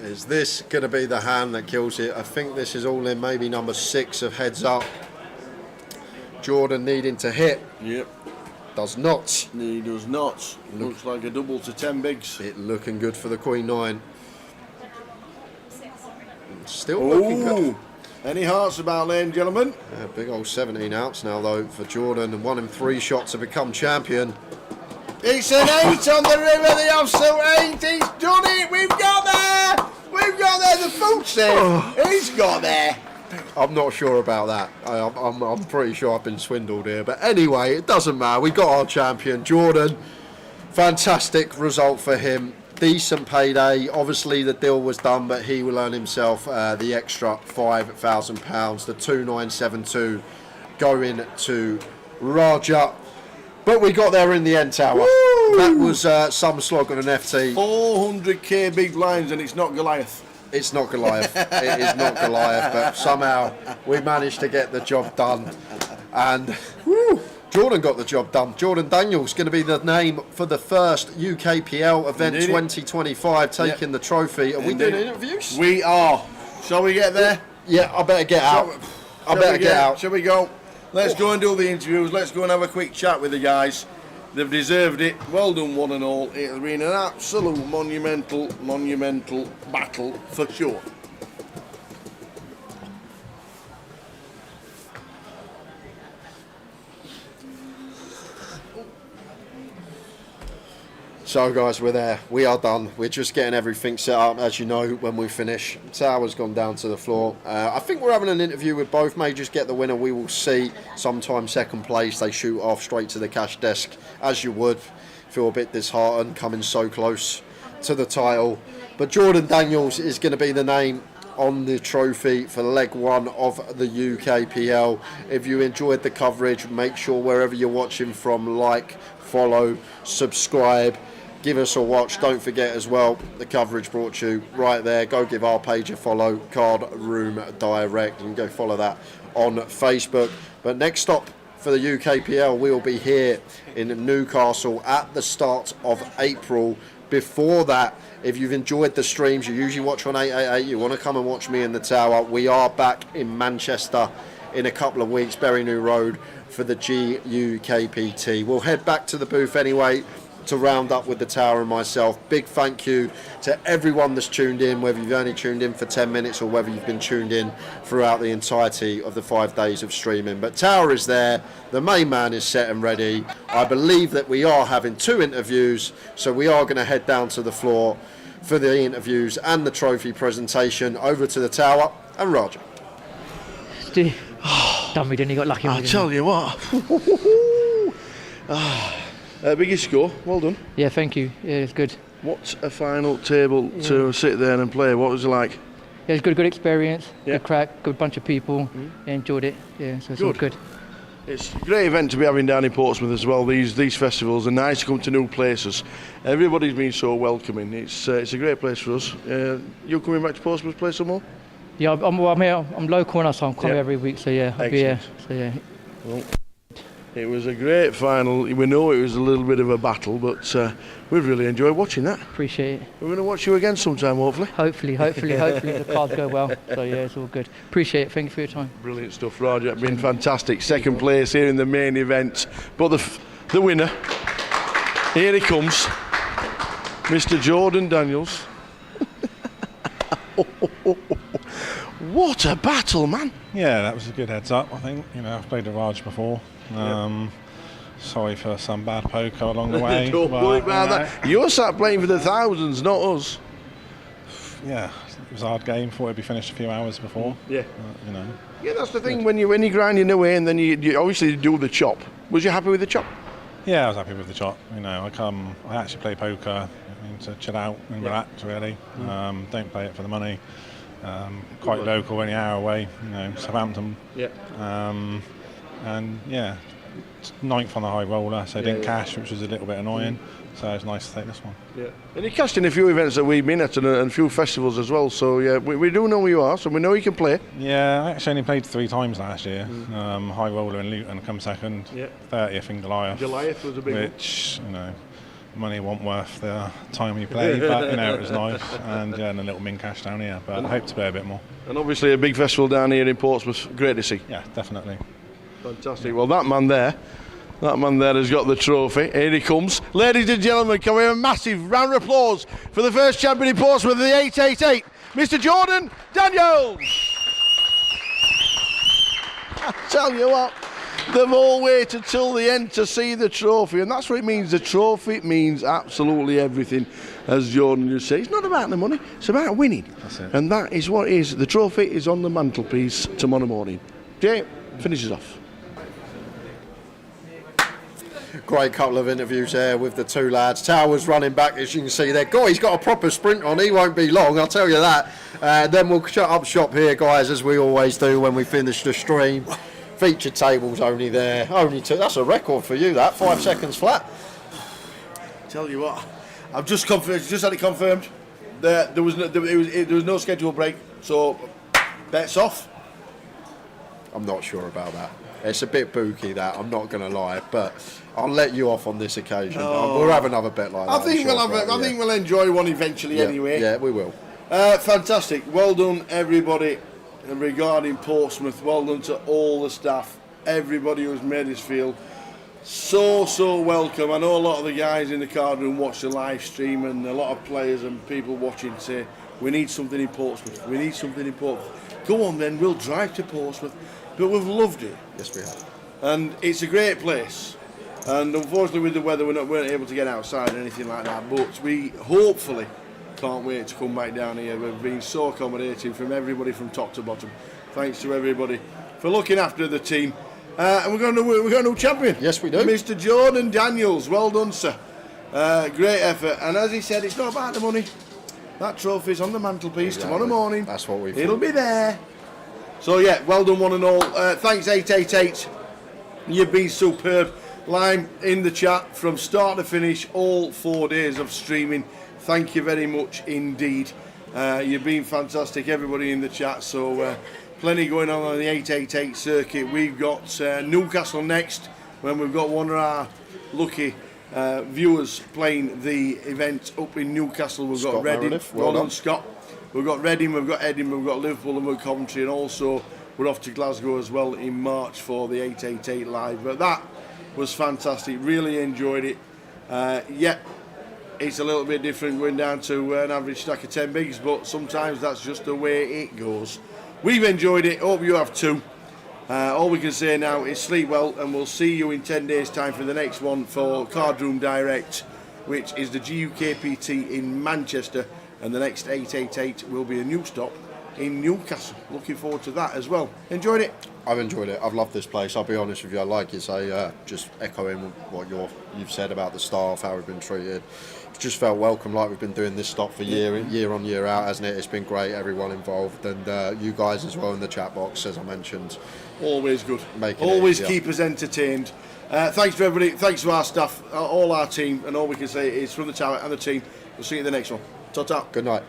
S15: Is this going to be the hand that kills it? I think this is all in maybe number 6 of heads up. Jordan needing to hit.
S12: Yep.
S15: Does not.
S12: He does not. Looks like a double to 10 bigs.
S15: It looking good for the Queen 9. Still looking good.
S12: Any hearts about, ladies and gentlemen?
S15: Big old 17 outs now though for Jordan, and 1 in 3 shots to become champion.
S12: It's an 8 on the river, the offsuit 8. He's done it. We've got there. We've got there. The food safe. He's got there.
S15: I'm not sure about that. I'm pretty sure I've been swindled here. But anyway, it doesn't matter. We got our champion, Jordan. Fantastic result for him. Decent payday. Obviously, the deal was done, but he will earn himself the extra £5,000. The 2972 going to Raja. But we got there in the end, Tower. Woo! That was some slog on an FT.
S12: 400k big blinds, and it's not Goliath.
S15: It's not Goliath. It is not Goliath, but somehow we managed to get the job done. And Jordan got the job done. Jordan Daniels going to be the name for the first UKPL event 2025, taking the trophy. Are we doing interviews?
S12: We are. Shall we get there?
S15: Yeah, I better get out. I better get out.
S12: Shall we go? Let's go and do the interviews. Let's go and have a quick chat with the guys. They've deserved it. Well done, one and all. It's been an absolute monumental battle for sure.
S15: So guys, we're there. We are done. We're just getting everything set up. As you know, when we finish, Tower's gone down to the floor. I think we're having an interview with both majors. Get the winner. We will see. Sometime second place, they shoot off straight to the cash desk, as you would. Feel a bit disheartened coming so close to the title. But Jordan Daniels is going to be the name on the trophy for leg one of the UKPL. If you enjoyed the coverage, make sure wherever you're watching from, like, follow, subscribe, give us a watch. Don't forget as well, the coverage brought to you right there. Go give our page a follow, Card Room Direct, and go follow that on Facebook. But next stop for the UKPL, we will be here in Newcastle at the start of April. Before that, if you've enjoyed the streams, you usually watch on 888, you want to come and watch me in the Tower, we are back in Manchester in a couple of weeks, Berry New Road, for the GUKPT. We'll head back to the booth anyway to round up with the Tower and myself. Big thank you to everyone that's tuned in, whether you've only tuned in for 10 minutes or whether you've been tuned in throughout the entirety of the 5 days of streaming. But Tower is there, the main man is set and ready. I believe that we are having 2 interviews, so we are going to head down to the floor for the interviews and the trophy presentation. Over to the Tower and Roger.
S9: Done me, didn't he? Got lucky.
S6: I tell you what. Biggest score, well done.
S9: Yeah, thank you. Yeah, it's good.
S6: What a final table to sit there and play. What was it like?
S9: Yeah, it's good experience. Yeah. Good crack, good bunch of people. Yeah, enjoyed it. Yeah, so it's all good.
S6: It's a great event to be having down in Portsmouth as well. These festivals are nice to come to new places. Everybody's been so welcoming. It's a great place for us. You coming back to Portsmouth to play some more?
S9: Yeah, I'm here. I'm local now, so I'm coming every week. So yeah, I'll be here. So yeah.
S6: Well, it was a great final. We know it was a little bit of a battle, but we've really enjoyed watching that.
S9: Appreciate it.
S6: We're going to watch you again sometime, hopefully.
S9: Hopefully the cards go well. So yeah, it's all good. Appreciate it. Thank you for your time.
S6: Brilliant stuff, Roger. Been fantastic. Second place here in the main event, but the winner, here he comes, Mr. Jordan Daniels. What a battle, man!
S14: Yeah, that was a good heads up. I think I've played a Raj before. Sorry for some bad poker along the way.
S6: Don't worry about that. You're sat playing for the thousands, not us.
S14: Yeah, it was a hard game. Thought it'd be finished a few hours before.
S6: Yeah, Yeah, that's the thing. When you're grinding away, and then you obviously do the chop. Was you happy with the chop?
S14: Yeah, I was happy with the chop. I actually play poker to chill out and relax. Really, don't play it for the money. Quite local, only an hour away. Southampton.
S6: Yeah.
S14: And yeah, 9th on the high roller, so didn't cash, which was a little bit annoying. So it's nice to take this one.
S6: Yeah. And you cashed in a few events that we've been at and a few festivals as well. So yeah, we do know who you are, so we know you can play.
S14: Yeah, I actually only played 3 times last year. High roller in Luton, come second. 30th in Goliath.
S6: Goliath was a big one.
S14: Which money wasn't worth the time you played, but it was nice, and a little min cash down here. But I hope to play a bit more.
S6: And obviously a big festival down here in Portsmouth. Great to see.
S14: Yeah, definitely.
S6: Fantastic. Well, that man there has got the trophy. Here he comes. Ladies and gentlemen, can we have a massive round of applause for the first champion in Portsmouth of the 888, Mr. Jordan Daniels. I tell you what, they've all waited till the end to see the trophy, and that's what it means. The trophy means absolutely everything, as Jordan just said. It's not about the money, it's about winning.
S14: That's it.
S6: And that is what it is. The trophy is on the mantelpiece tomorrow morning. Jay finishes off.
S15: Great couple of interviews there with the 2 lads. Tower's running back, as you can see there. God, he's got a proper sprint on. He won't be long, I'll tell you that. Then we'll shut up shop here, guys, as we always do when we finish the stream. Feature tables only there. Only 2. That's a record for you, that. 5 seconds flat.
S12: Tell you what, I've just had it confirmed. There was no scheduled break, so bets off.
S15: I'm not sure about that. It's a bit booky, that, I'm not going to lie, but I'll let you off on this occasion. We'll have another bet like that.
S12: I think we'll enjoy one eventually anyway.
S15: Yeah, we will.
S12: Fantastic. Well done, everybody. And regarding Portsmouth, well done to all the staff, everybody who's made us feel so welcome. I know a lot of the guys in the card room watch the live stream, and a lot of players and people watching say, we need something in Portsmouth. We need something in Portsmouth. Go on then, we'll drive to Portsmouth. But we've loved it.
S15: Yes, we have.
S12: And it's a great place. And unfortunately with the weather weren't able to get outside or anything like that, but we hopefully can't wait to come back down here. We've been so accommodating from everybody from top to bottom. Thanks to everybody for looking after the team. And we're got a new champion.
S15: Yes, we do.
S12: Mr. Jordan Daniels. Well done, sir. Great effort. And as he said, it's not about the money. That trophy's on the mantelpiece tomorrow morning.
S15: That's what we
S12: It'll be there. So yeah, well done one and all. Thanks 888. You've been superb. Lime in the chat from start to finish, all 4 days of streaming. Thank you very much indeed. You've been fantastic, everybody in the chat. So plenty going on the 888 circuit. We've got Newcastle next, when we've got one of our lucky viewers playing the event up in Newcastle. We've got Reading. Well done, Scott. We've got Reading, we've got Edinburgh, we've got Liverpool and we've got Coventry, and also we're off to Glasgow as well in March for the 888 live. But that was fantastic, really enjoyed it. It's a little bit different going down to an average stack of 10 bigs, but sometimes that's just the way it goes. We've enjoyed it, hope you have too. All we can say now is sleep well, and we'll see you in 10 days time for the next one for Cardroom Direct, which is the GUKPT in Manchester, and the next 888 will be a new stop in Newcastle. Looking forward to that as well. Enjoyed it?
S15: I've enjoyed it. I've loved this place. I'll be honest with you. Like you say, just echoing what you've said about the staff, how we've been treated. It's just felt welcome, like we've been doing this stop for year on year out, hasn't it? It's been great. Everyone involved, and you guys as well in the chat box, as I mentioned.
S12: Always good. Always keep us entertained. Thanks to everybody. Thanks to our staff, all our team, and all we can say is from the tower and the team. We'll see you in the next one. Ta-ta.
S15: Good night.